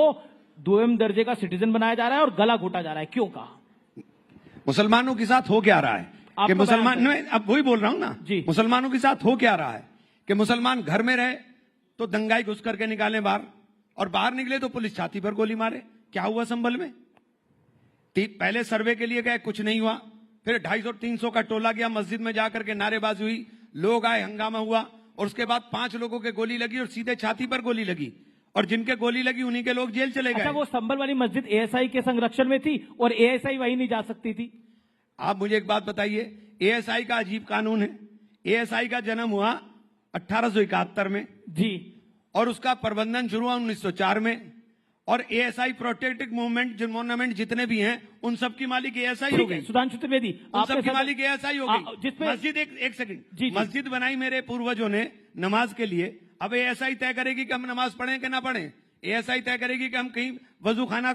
2वे दर्जे का सिटीजन बनाया जा रहा है और गला घोटा जा रहा है। क्यों कहा? मुसलमानों के साथ हो क्या रहा है कि मुसलमान, मैं अब वही बोल रहा हूं ना जी, मुसलमानों के साथ हो क्या रहा है कि मुसलमान घर में रहे तो दंगाई घुस करके निकाले बाहर, और बाहर निकले तो पुलिस छाती पर गोली मारे। क्या हुआ संभल में? पहले सर्वे के लिए गए, कुछ नहीं हुआ। फिर 250-300 का टोला गया, मस्जिद में जाकर के नारेबाजी हुई, लोग आए, हंगामा हुआ, और उसके बाद 5 लोगों के गोली लगी और सीधे छाती पर गोली लगी, और जिनके गोली लगी उन्हीं के लोग जेल चले गए। अच्छा, वो संभल वाली मस्जिद एएसआई के संरक्षण में थी और एएसआई वहीं नहीं जा सकती थी। आप मुझे एक बात बताइए, एएसआई का अजीब कानून है। एएसआई का जन्म हुआ 1871 में जी, और उसका प्रबंधन शुरू हुआ 1904 में, और एएसआई प्रोटेक्टिव मूवमेंट जितने भी हैं उन सब की मालिक एएसआई हो गई। सुधांशु त्रिवेदी, उन सब की मालिक एएसआई हो गई। मस्जिद, एक सेकंड, मस्जिद बनाई मेरे पूर्वजों ने नमाज के लिए। अब एएसआई तय करेगी कि हम नमाज पढ़ें कि ना पढ़ें? एएसआई तय करेगी कि हम कहीं वजू खाना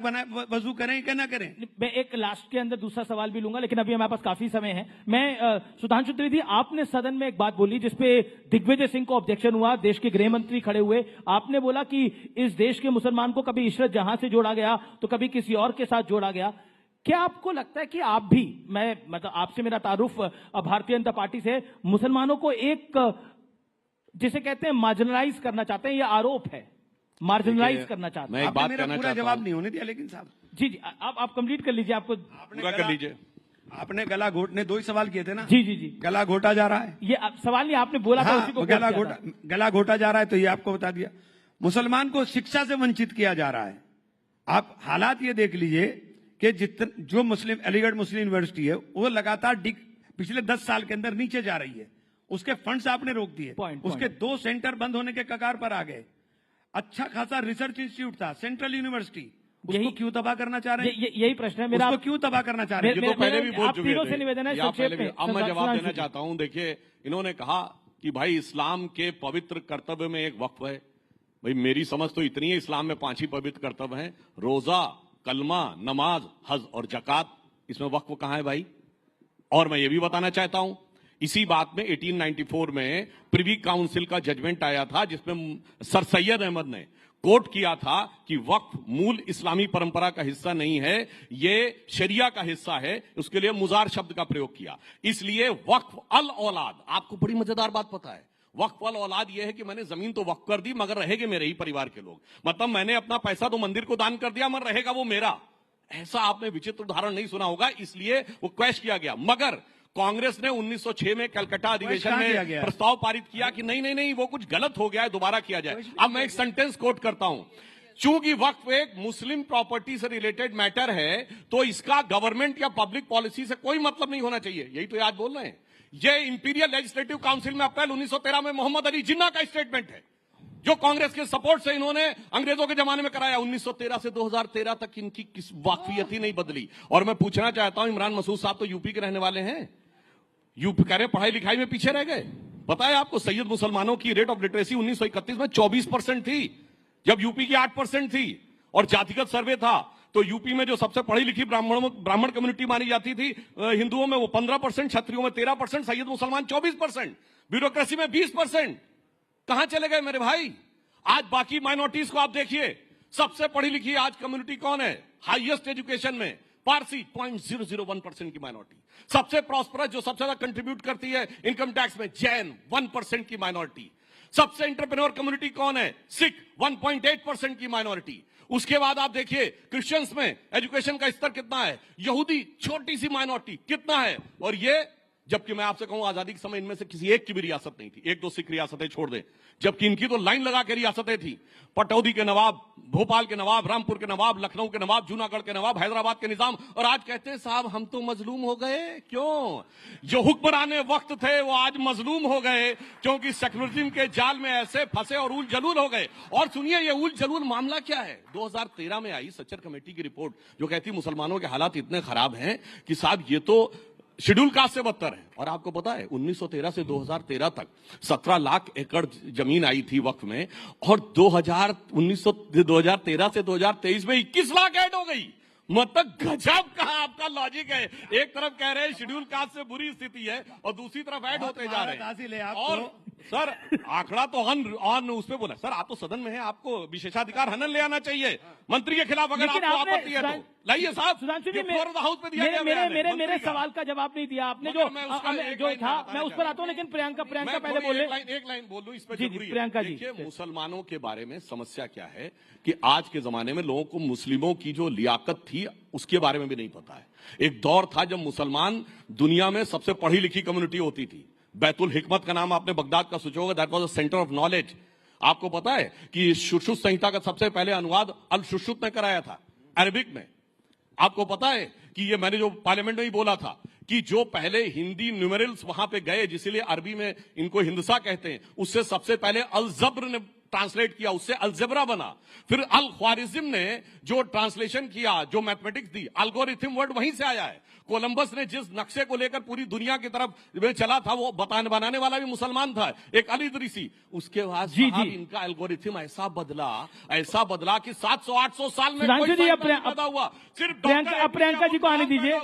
वजू करें कि ना करें? मैं एक लास्ट के अंदर दूसरा सवाल भी लूंगा, लेकिन अभी हमारे पास काफी समय है। मैं सुधांशु त्रिवेदी, आपने सदन में एक बात बोली जिसपे दिग्विजय सिंह को ऑब्जेक्शन हुआ, देश के गृह मंत्री खड़े हुए। आपने बोला कि इस देश के मुसलमान को कभी इशरत जहां से जोड़ा गया तो कभी किसी और के साथ जोड़ा गया। क्या आपको लगता है कि आप भी, मैं मतलब आपसे मेरा तारुफ भारतीय जनता पार्टी से, मुसलमानों को एक जिसे कहते हैं मार्जिनलाइज करना चाहते हैं? ये आरोप है, मार्जिनलाइज करना चाहते हैं। मैं एक बात कहना चाहता हूं। जवाब नहीं होने दिया, लेकिन साहब जी, आप कंप्लीट कर लीजिए। आपको पूरा कर लीजिए। आपने गला घोटने 2 ही सवाल किए थे ना? जी जी जी। गला घोटा जा रहा है, ये सवाल नहीं, आपने बोला था, उसी को गला घोटा जा रहा है, तो ये आपको बता दिया। मुसलमान को शिक्षा से वंचित किया जा रहा है। आप हालात ये देख लीजिए कि जो मुस्लिम अलीगढ़ मुस्लिम यूनिवर्सिटी है वो लगातार पिछले 10 साल के अंदर नीचे जा रही है। उसके फंड्स आपने रोक दिए, उसके 2 सेंटर बंद होने के कगार पर आ गए। अच्छा खासा रिसर्च इंस्टीट्यूट था, सेंट्रल यूनिवर्सिटी, उसको क्यों तबाह करना चाह रहे हैं? यही प्रश्न है मेरा, उसको क्यों तबाह करना चाह रहे हैं? ये तो पहले भी बोल चुके थे। से निवेदन है, अब मैं जवाब देना चाहता हूं। देखिए, इन्होंने कहा कि भाई इस्लाम के पवित्र कर्तव्य में एक वक्फ है। भाई मेरी समझ तो इतनी है, इस्लाम में 5 ही पवित्र कर्तव्य हैं, रोजा, कलमा, नमाज, हज और जकात। इसमें वक्फ कहां है भाई? और मैं ये भी बताना चाहता हूं, इसी बात में 1894 में प्रिवी काउंसिल का जजमेंट आया था, जिसमें सर सैयद अहमद ने कोट किया था कि वक्फ मूल इस्लामी परंपरा का हिस्सा नहीं है, ये शरिया का हिस्सा है। उसके लिए मुजार शब्द का प्रयोग किया। इसलिए वक्फ अल औलाद, आपको बड़ी मजेदार बात पता है, वक्फ अल औलाद यह है कि मैंने जमीन तो वक्फ कर दी मगर रहेंगे मेरे ही परिवार के लोग। मतलब मैंने अपना पैसा तो मंदिर को दान कर दिया मगर रहेगा वो मेरा। ऐसा आपने विचित्र उदाहरण नहीं सुना होगा, इसलिए वो क्वैश किया गया। मगर कांग्रेस ने 1906 में कलकत्ता अधिवेशन में प्रस्ताव पारित किया कि नहीं नहीं नहीं, वो कुछ गलत हो गया है, दोबारा किया जाए। अब मैं एक सेंटेंस कोट करता हूं, चूंकि वक्फ एक मुस्लिम प्रॉपर्टी से रिलेटेड मैटर है तो इसका गवर्नमेंट या पब्लिक पॉलिसी से कोई मतलब नहीं होना चाहिए। यही तो आज बोल रहे हैं। ये इंपीरियल लेजिस्लेटिव काउंसिल में अप्रैल 1913 में मोहम्मद अली जिन्ना का स्टेटमेंट है, जो कांग्रेस के सपोर्ट से इन्होंने अंग्रेजों के जमाने में कराया। 1913 से 2013 तक इनकी किस वाकफियत ही नहीं बदली। और मैं पूछना चाहता हूं, इमरान मसूद साहब तो यूपी के रहने वाले हैं, यूपी कह रहे पढ़ाई लिखाई में पीछे रह गए। पता है आपको, सैयद मुसलमानों की रेट ऑफ लिटरेसी 1931 में 24% थी, जब यूपी की 8% थी। और जातिगत सर्वे था तो यूपी में जो सबसे पढ़ी लिखी ब्राह्मण कम्युनिटी मानी जाती थी हिंदुओं में, वो 15%, क्षत्रियों में 13%, सैयद मुसलमान 24%, ब्यूरोक्रेसी में 20%। कहां चले गए मेरे भाई? आज बाकी माइनॉरिटीज को आप देखिए, सबसे पढ़ी लिखी आज कम्युनिटी कौन है? हाईएस्ट एजुकेशन में पारसी 0.001% की माइनॉरिटी। सबसे प्रॉस्परस, जो सबसे ज्यादा कंट्रीब्यूट करती है इनकम टैक्स में, जैन 1% की माइनॉरिटी। सबसे एंटरप्रेन्योर कम्युनिटी कौन है? सिख 1.8% की माइनॉरिटी। उसके बाद आप देखिए क्रिश्चियंस में एजुकेशन का स्तर कितना है, यहूदी छोटी सी माइनॉरिटी कितना है। और ये, जबकि मैं आपसे कहूं आजादी के समय इनमें से किसी एक की भी रियासत नहीं थी, 1-2 सिख रियासतें छोड़ दें, जबकि इनकी तो लाइन लगा के रियासतें थी। पटौदी के नवाब, भोपाल के नवाब, रामपुर के नवाब, लखनऊ के नवाब, जूनागढ़ के नवाब, हैदराबाद के निजाम। और आज कहते हैं साहब हम तो मजलूम हो गए। क्यों? जो हुक्मराने वक्त थे वो आज मजलूम हो गए, क्योंकि सेक्युलरिज्म के जाल में ऐसे फंसे और उल जलूल हो गए। और सुनिए ये उल जलूल मामला क्या है। 2013 में आई सच्चर कमेटी की रिपोर्ट जो कहती मुसलमानों के हालात इतने खराब हैं कि साहब ये तो शेड्यूल कास्ट से बदतर है। और आपको पता है 1913 से 2013 तक 17 लाख एकड़ जमीन आई थी वक्फ में, और 2013 से 2023 में 21 लाख ऐड हो गई। मतलब गजब का आपका लॉजिक है। एक तरफ कह रहे हैं शेड्यूल कास्ट से बुरी स्थिति है और दूसरी तरफ ऐड होते जा रहे हैं। और सर आंकड़ा तो ऑन उस पे बोला। सर आप तो सदन में हैं, आपको विशेषाधिकार हनन ले आना चाहिए मंत्री के खिलाफ, अगर आपको आपत्ति है तो लाइए साहब। हाउस पे दिया मेरे सवाल का जवाब नहीं दिया आपने, जो था मैं उस पर आता हूं। लेकिन प्रियंका पहले बोले, एक लाइन बोल दूं इस पे। प्रियंका जी, देखिए मुसलमानों के बारे में समस्या क्या है कि आज के जमाने में लोगों को मुस्लिमों की जो लियाकत थी उसके बारे में भी नहीं पता है। एक दौर था जब मुसलमान दुनिया में सबसे पढ़ी लिखी कम्युनिटी होती थी। बैतुल हिकमत का नाम आपने बगदाद का सोचा होगा, that was a centre of knowledge. आपको पता है कि शुश्रुत संहिता का सबसे पहले अनुवाद अल शुश्रुत ने कराया था अरबिक में। आपको पता है कि ये मैंने जो पार्लियामेंट में ही बोला था कि जो पहले हिंदी न्यूमेरल्स वहां पे गए, जिसलिए अरबी में इनको हिंदसा कहते हैं, उससे सबसे पहले अल जब्र ने ट्रांसलेट किया, उससे अलजेब्रा बना। फिर अल ख्वारिज्म ने जो ट्रांसलेशन किया, जो मैथमेटिक्स दी, एल्गोरिथम वर्ड वहीं से आया है। कोलंबस ने जिस नक्शे को लेकर पूरी दुनिया की तरफ चला था, वो बनाने वाला भी मुसलमान था, एक अल इदरीसी। उसके बाद इनका एल्गोरिथम ऐसा बदला कि 700-800 साल में कोई पैदा हुआ। सिर्फ प्रियंका जी को आने दीजिए,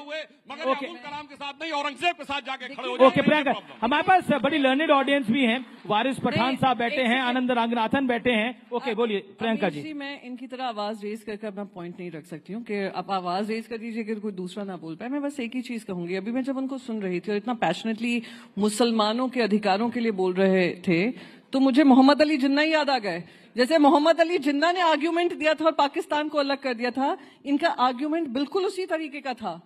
मगर अब्दुल कलाम के साथ नहीं, औरंगजेब के साथ जाके खड़े हो जाए। प्रियंका, हमारे पास बड़ी लर्नेड ऑडियंस भी है, वारिस पठान साहब बैठे हैं, आनंद रंगनाथन बैठे हैं। ओके बोलिए प्रियंका जी। मैं इनकी तरह आवाज रेज कर मैं पॉइंट नहीं रख सकती हूँ कि आप आवाज रेज कर दीजिए कि कोई दूसरा ना बोल पाए। मैं बस एक ही चीज कहूंगी, अभी मैं जब उनको सुन रही थी और इतना पैशनेटली मुसलमानों के अधिकारों के लिए बोल रहे थे, तो मुझे मोहम्मद अली जिन्ना ही याद आ गए। जैसे मोहम्मद अली जिन्ना ने आर्ग्यूमेंट दिया था और पाकिस्तान को अलग कर दिया था, इनका आर्ग्यूमेंट बिल्कुल उसी तरीके का था।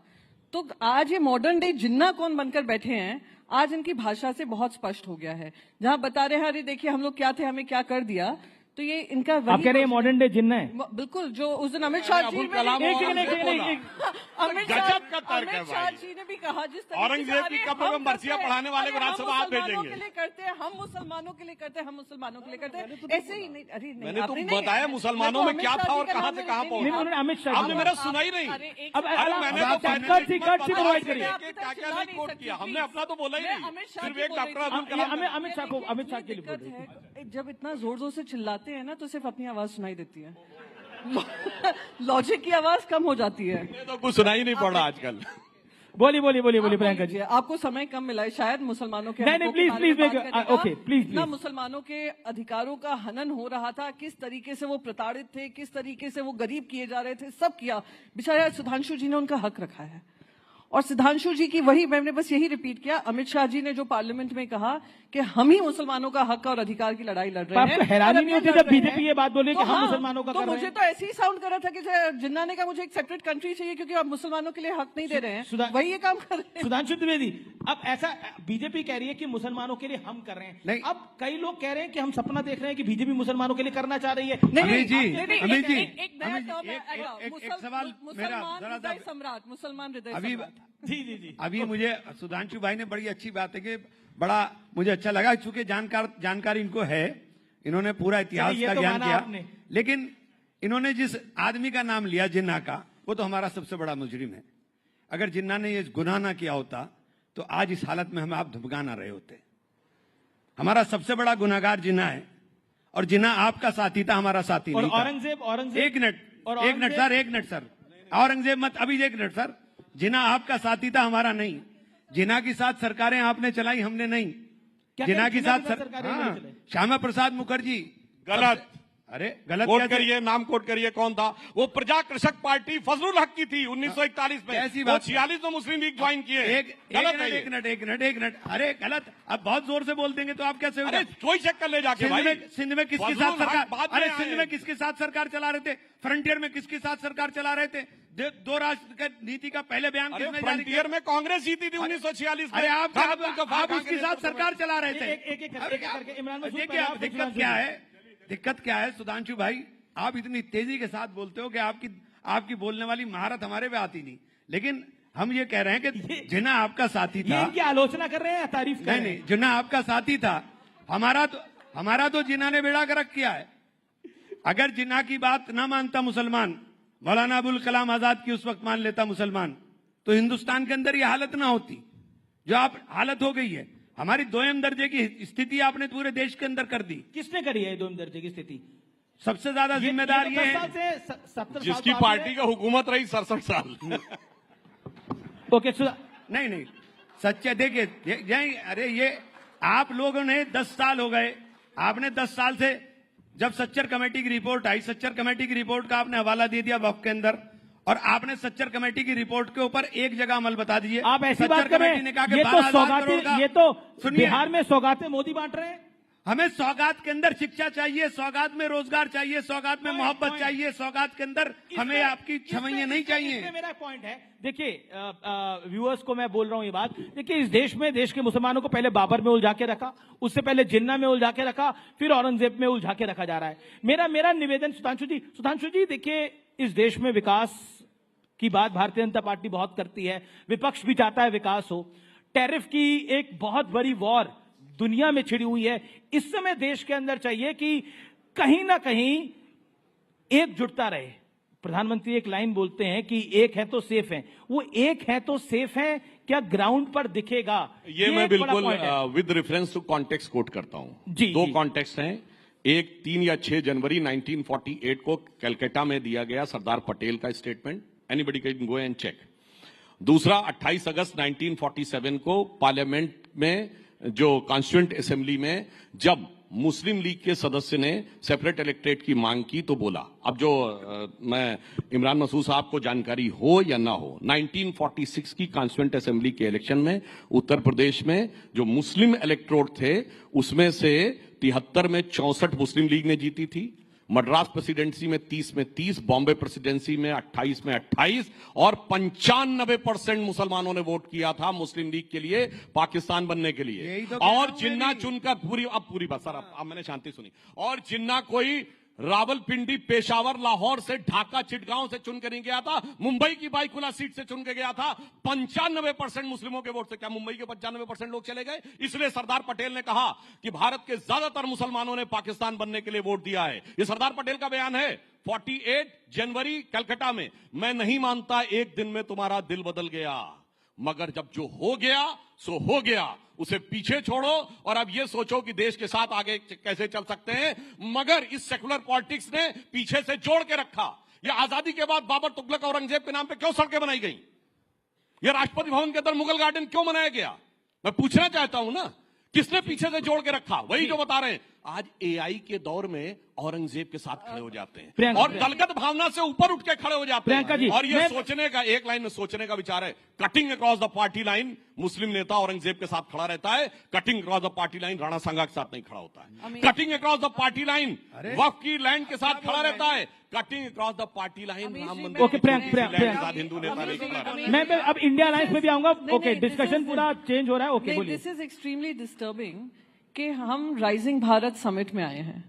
तो आज ये मॉडर्न डे जिन्ना कौन बनकर बैठे हैं, आज इनकी भाषा से बहुत स्पष्ट हो गया है। जहां बता रहे हैं अरे देखिए हम लोग क्या थे, हमें क्या कर दिया, तो ये इनका वही आप कह रहे हैं मॉडर्न डे जिन्ना है? बिल्कुल, जो उस दिन अमित शाह जी अबुल कलाम ने भी कहा जिस तरह औरंगजेब की कब्र में मर्सियां पढ़ाने वाले को राज्यसभा आप भेजेंगे। के लिए करते हैं, हम मुसलमानों के लिए करते हैं, हम मुसलमानों के लिए करते हैं, ऐसे ही नहीं। अरे नहीं, मैंने तो बताया मुसलमानों में क्या था और कहां से कहां पहुंचा। अमित शाह आपने मेरा सुना ही नहीं। अब मैंने क्या नहीं कोट किया, हमने अपना तो बोला ही नहीं, सिर्फ एक डॉक्टर अब्दुल कलाम। अमित शाह के लिए जब इतना जोर जोर से चिल्लाते हैं ना तो सिर्फ अपनी आवाज सुनाई देती है, लॉजिक की आवाज कम हो जाती है। तो कुछ सुनाई नहीं पड़ रहा आजकल। बोलिए प्रियंका जी। आपको समय कम मिला है शायद, मुसलमानों के नहीं प्लीज ओके प्लीज ना, मुसलमानों के अधिकारों का हनन हो रहा था, किस तरीके से वो प्रताड़ित थे, किस तरीके से वो गरीब किए जा रहे थे, सब किया। बेचारा सुधांशु जी ने उनका हक रखा है, और सुधांशु जी की वही मैंने बस यही रिपीट किया। अमित शाह जी ने जो पार्लियामेंट में कहा कि हम ही मुसलमानों का हक और अधिकार की लड़ाई लड़ रहे हैं। आपको हैरानी नहीं होती जब बीजेपी ये बात बोले कि हम मुसलमानों का तो मुझे तो ऐसे ही साउंड कर रहा था कि जिन्ना ने कहा मुझे एक सेपरेट कंट्री चाहिए क्योंकि आप मुसलमानों के लिए हक नहीं दे रहे हैं, वही ये काम कर रहे हैं। सुधांशु द्विवेदी, अब ऐसा बीजेपी कह रही है कि मुसलमानों के लिए हम कर रहे हैं, अब कई लोग कह रहे हैं कि हम सपना देख रहे हैं कि बीजेपी मुसलमानों के लिए करना चाह रही है। सम्राट, मुसलमान हृदय जी। अभी मुझे सुधांशु भाई ने बड़ी अच्छी बात है कि बड़ा मुझे अच्छा लगा, चूंकि जानकारी इनको है, इन्होंने पूरा इतिहास का ज्ञान किया, लेकिन इन्होंने जिस आदमी का नाम लिया जिन्ना का, वो तो हमारा सबसे बड़ा मुजरिम है। अगर जिन्ना ने ये गुनाह ना किया होता तो आज इस हालत में हम आप धमका ना रहे होते। हमारा सबसे बड़ा गुनाहगार जिन्ना है, और जिन्ना आपका साथी था, हमारा साथी नहीं था। औरंगजेब एक मिनट सर, औरंगजेब मत, अभी एक मिनट सर, जिन्ना आपका साथी था, हमारा नहीं। जिन्ना के साथ सरकारें आपने चलाई, हमने नहीं। जिन्ना के साथ श्यामा प्रसाद मुखर्जी। गलत, अरे गलत कोट करिए, नाम कोट करिए, कौन था वो? प्रजा कृषक पार्टी फजलुल हक की थी 1941 में। ऐसी बात, 46 में मुस्लिम लीग ज्वाइन किए। एक मिनट, अरे गलत, अब बहुत जोर से बोल देंगे तो आप कैसे? अरे कोई चेक कर ले जाके भाई। सिंध में किसके साथ सरकार, अरे सिंध में किसके साथ सरकार चला रहे थे? फ्रंटियर में किसके साथ सरकार चला रहे थे? दो राष्ट्र नीति का पहले बयान किसने जारी किया? फ्रंटियर में कांग्रेस जीती थी 1946 में। अरे आप उसके साथ सरकार चला रहे थे। दिक्कत क्या है सुधांशु भाई? आप इतनी तेजी के साथ बोलते हो कि आपकी बोलने वाली महारत हमारे पे आती नहीं, लेकिन हम ये कह रहे हैं कि जिन्ना आपका साथी था। इनकी आलोचना कर रहे हैं, तारीफ कर रहे हैं? नहीं, जिन्ना आपका साथी था, हमारा तो जिन्ना ने बेड़ा गर्क किया है। अगर जिन्ना की बात ना मानता मुसलमान, मौलाना अबुल कलाम आजाद की उस वक्त मान लेता मुसलमान, तो हिंदुस्तान के अंदर ये हालत ना होती जो आप हालत हो गई है। हमारी दोयम दर्जे की स्थिति आपने पूरे देश के अंदर कर दी। किसने करी है दोयम दर्जे की स्थिति? सबसे ज्यादा जिम्मेदार ये है जिसकी पार्टी का हुकूमत रही 67 साल। ओके, नहीं सच्चे देखिए, अरे ये आप लोगों ने 10 साल हो गए, आपने 10 साल से जब सच्चर कमेटी की रिपोर्ट आई, सच्चर कमेटी की रिपोर्ट का आपने हवाला दे दिया वक्त के अंदर, और आपने सच्चर कमेटी की रिपोर्ट के ऊपर एक जगह अमल बता दीजिए। आप ऐसी बात कर रहे हैं, ये तो बिहार में सौगातें मोदी बांट रहे हैं। हमें सौगात के अंदर शिक्षा चाहिए, सौगात में रोजगार चाहिए, सौगात में मोहब्बत चाहिए, सौगात के अंदर हमें आपकी छवैया नहीं चाहिए। मेरा पॉइंट है, देखिए व्यूअर्स को मैं बोल रहा हूं ये बात, देखिए इस देश में देश के मुसलमानों को पहले बाबर में उलझा के रखा, उससे पहले जिन्ना में उलझा के रखा, फिर औरंगजेब में उलझा के रखा जा रहा है। मेरा निवेदन सुधांशु जी, देखिए इस देश में विकास की बात भारतीय जनता पार्टी बहुत करती है, विपक्ष भी चाहता है विकास हो। टैरिफ की एक बहुत बड़ी वॉर दुनिया में छिड़ी हुई है। इस समय देश के अंदर चाहिए कि कहीं ना कहीं एकजुटता रहे। प्रधानमंत्री एक लाइन बोलते हैं कि एक है तो सेफ है, वो एक है तो सेफ है, क्या ग्राउंड पर दिखेगा? ये मैं बिल्कुल with reference to context quote करता हूं। दो कॉन्टेक्स्ट हैं, एक 3 या 6 जनवरी 1948 को कलकत्ता में दिया गया सरदार पटेल का statement, anybody can go and check. दूसरा 28 अगस्त 1947 को पार्लियामेंट में जो कॉन्स्टिट्यूएंट असेंबली में जब मुस्लिम लीग के सदस्य ने सेपरेट इलेक्ट्रेट की मांग की तो बोला, अब जो मैं इमरान मसूद साहब को जानकारी हो या ना हो, 1946 की कॉन्स्टिट्यूएंट असेंबली के इलेक्शन में उत्तर प्रदेश में जो मुस्लिम इलेक्ट्रोट थे उसमें से 73 में 64 मुस्लिम लीग ने जीती थी, मद्रास प्रेसिडेंसी में 30 बॉम्बे प्रेसिडेंसी में 28 और 95% मुसलमानों ने वोट किया था मुस्लिम लीग के लिए, पाकिस्तान बनने के लिए। और जिन्ना चुनकर पूरी बात सर, अब मैंने शांति सुनी। और जिन्ना कोई रावलपिंडी, पेशावर, लाहौर से, ढाका, चिटगांव से चुन के नहीं गया था, मुंबई की बाईकुला सीट से चुन के गया था। 95% मुस्लिमों के वोट से क्या मुंबई के 95% लोग चले गए? इसलिए सरदार पटेल ने कहा कि भारत के ज्यादातर मुसलमानों ने पाकिस्तान बनने के लिए वोट दिया है। ये सरदार पटेल का बयान है 48 जनवरी कलकत्ता में। मैं नहीं मानता एक दिन में तुम्हारा दिल बदल गया, मगर जब जो हो गया सो हो गया, उसे पीछे छोड़ो और अब यह सोचो कि देश के साथ आगे कैसे चल सकते हैं। मगर इस सेकुलर पॉलिटिक्स ने पीछे से जोड़ के रखा। यह आजादी के बाद बाबर, तुगलक, औरंगजेब के नाम पे क्यों सड़कें बनाई गई? यह राष्ट्रपति भवन के अंदर मुगल गार्डन क्यों बनाया गया? मैं पूछना चाहता हूं ना, किसने पीछे से जोड़ के रखा? वही जो बता रहे हैं आज एआई के दौर में औरंगजेब के साथ खड़े हो जाते हैं और दलगत भावना से ऊपर उठ के खड़े हो जाते हैं। और ये सोचने का, एक लाइन में सोचने का विचार है, cutting across the party line मुस्लिम नेता औरंगजेब के साथ खड़ा रहता है, cutting across the party line Rana Sanga के साथ नहीं खड़ा होता है। Cutting across the party line वक्फ की लैंड के साथ खड़ा रहता है, cutting across the party line Ram Mandir हिंदू नेता नहीं खड़ा। मैं अब इंडिया अलायंस में भी आऊंगा। ओके, डिस्कशन पूरा चेंज हो रहा है। ओके, बोलिए। दिस इज एक्सट्रीमली डिस्टर्बिंग कि हम राइजिंग भारत समिट में आए हैं।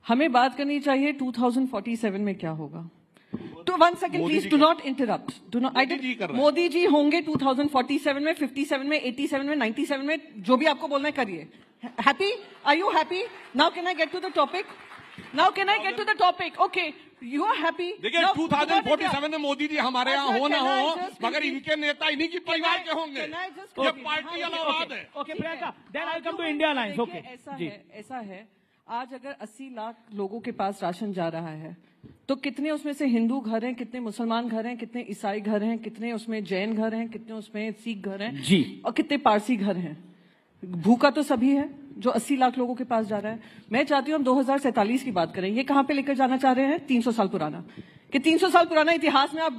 हमें बात करनी चाहिए 2047 में क्या होगा। तो 1 second please, do not interrupt, do not. Modi ji होंगे 2047 में, 57 में, 87 में, 97 में, जो भी आपको बोलना है करिए। Happy? Are you happy? Now can I get to the topic? Now can I get to the topic? Okay, you are happy? देखिए 2047 में मोदी जी हमारे यहाँ हो ना हो, मगर इनके नेता इन्हीं की परिवार के होंगे। ये पार्टी अलग है। Okay Priyanka, then I come to India alliance. Okay, ऐसा है आज अगर 80 लाख लोगों के पास राशन जा रहा है तो कितने उसमें से हिंदू घर हैं, कितने मुसलमान घर हैं, कितने ईसाई घर हैं, कितने उसमें जैन घर हैं, कितने उसमें सिख घर हैं जी, और कितने पारसी घर हैं? भूखा तो सभी है जो 80 लाख लोगों के पास जा रहा है। मैं चाहती हूँ हम 2047 की बात करें। ये कहाँ पे लेकर जाना चाह रहे हैं? 300 साल पुराना, कि 300 साल पुराना इतिहास में आप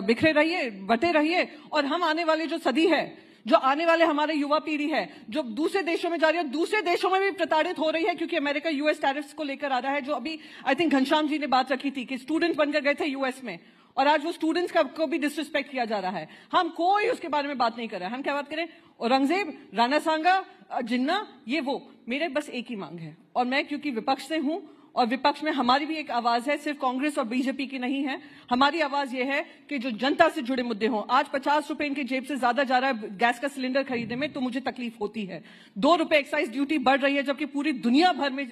बिखरे रहिए, बटे रहिए, और हम आने वाले जो सदी है, जो आने वाले हमारे युवा पीढ़ी है, जो दूसरे देशों में जा रही है, दूसरे देशों में भी प्रताड़ित हो रही है क्योंकि अमेरिका यूएस टैरिफ्स को लेकर आ रहा है, जो अभी आई थिंक घनश्याम जी ने बात रखी थी कि स्टूडेंट बनकर गए थे यूएस में और आज वो स्टूडेंट्स को भी डिसरिस्पेक्ट किया जा रहा है। हम कोई उसके बारे में बात नहीं कर रहे हैं। हम क्या बात करें? औरंगजेब, राणा सांगा, जिन्ना, ये वो। मेरे बस एक ही मांग है, और मैं क्योंकि विपक्ष से हूं और विपक्ष में हमारी भी एक आवाज है, सिर्फ कांग्रेस और बीजेपी की नहीं है। हमारी आवाज यह है कि जो जनता से जुड़े मुद्दे हों। आज 50 रुपए इनकी जेब से ज्यादा जा रहा है गैस का सिलेंडर खरीदने में, तो मुझे तकलीफ होती है। 2 रुपए एक्साइज ड्यूटी बढ़ रही है जबकि पूरी दुनिया भर में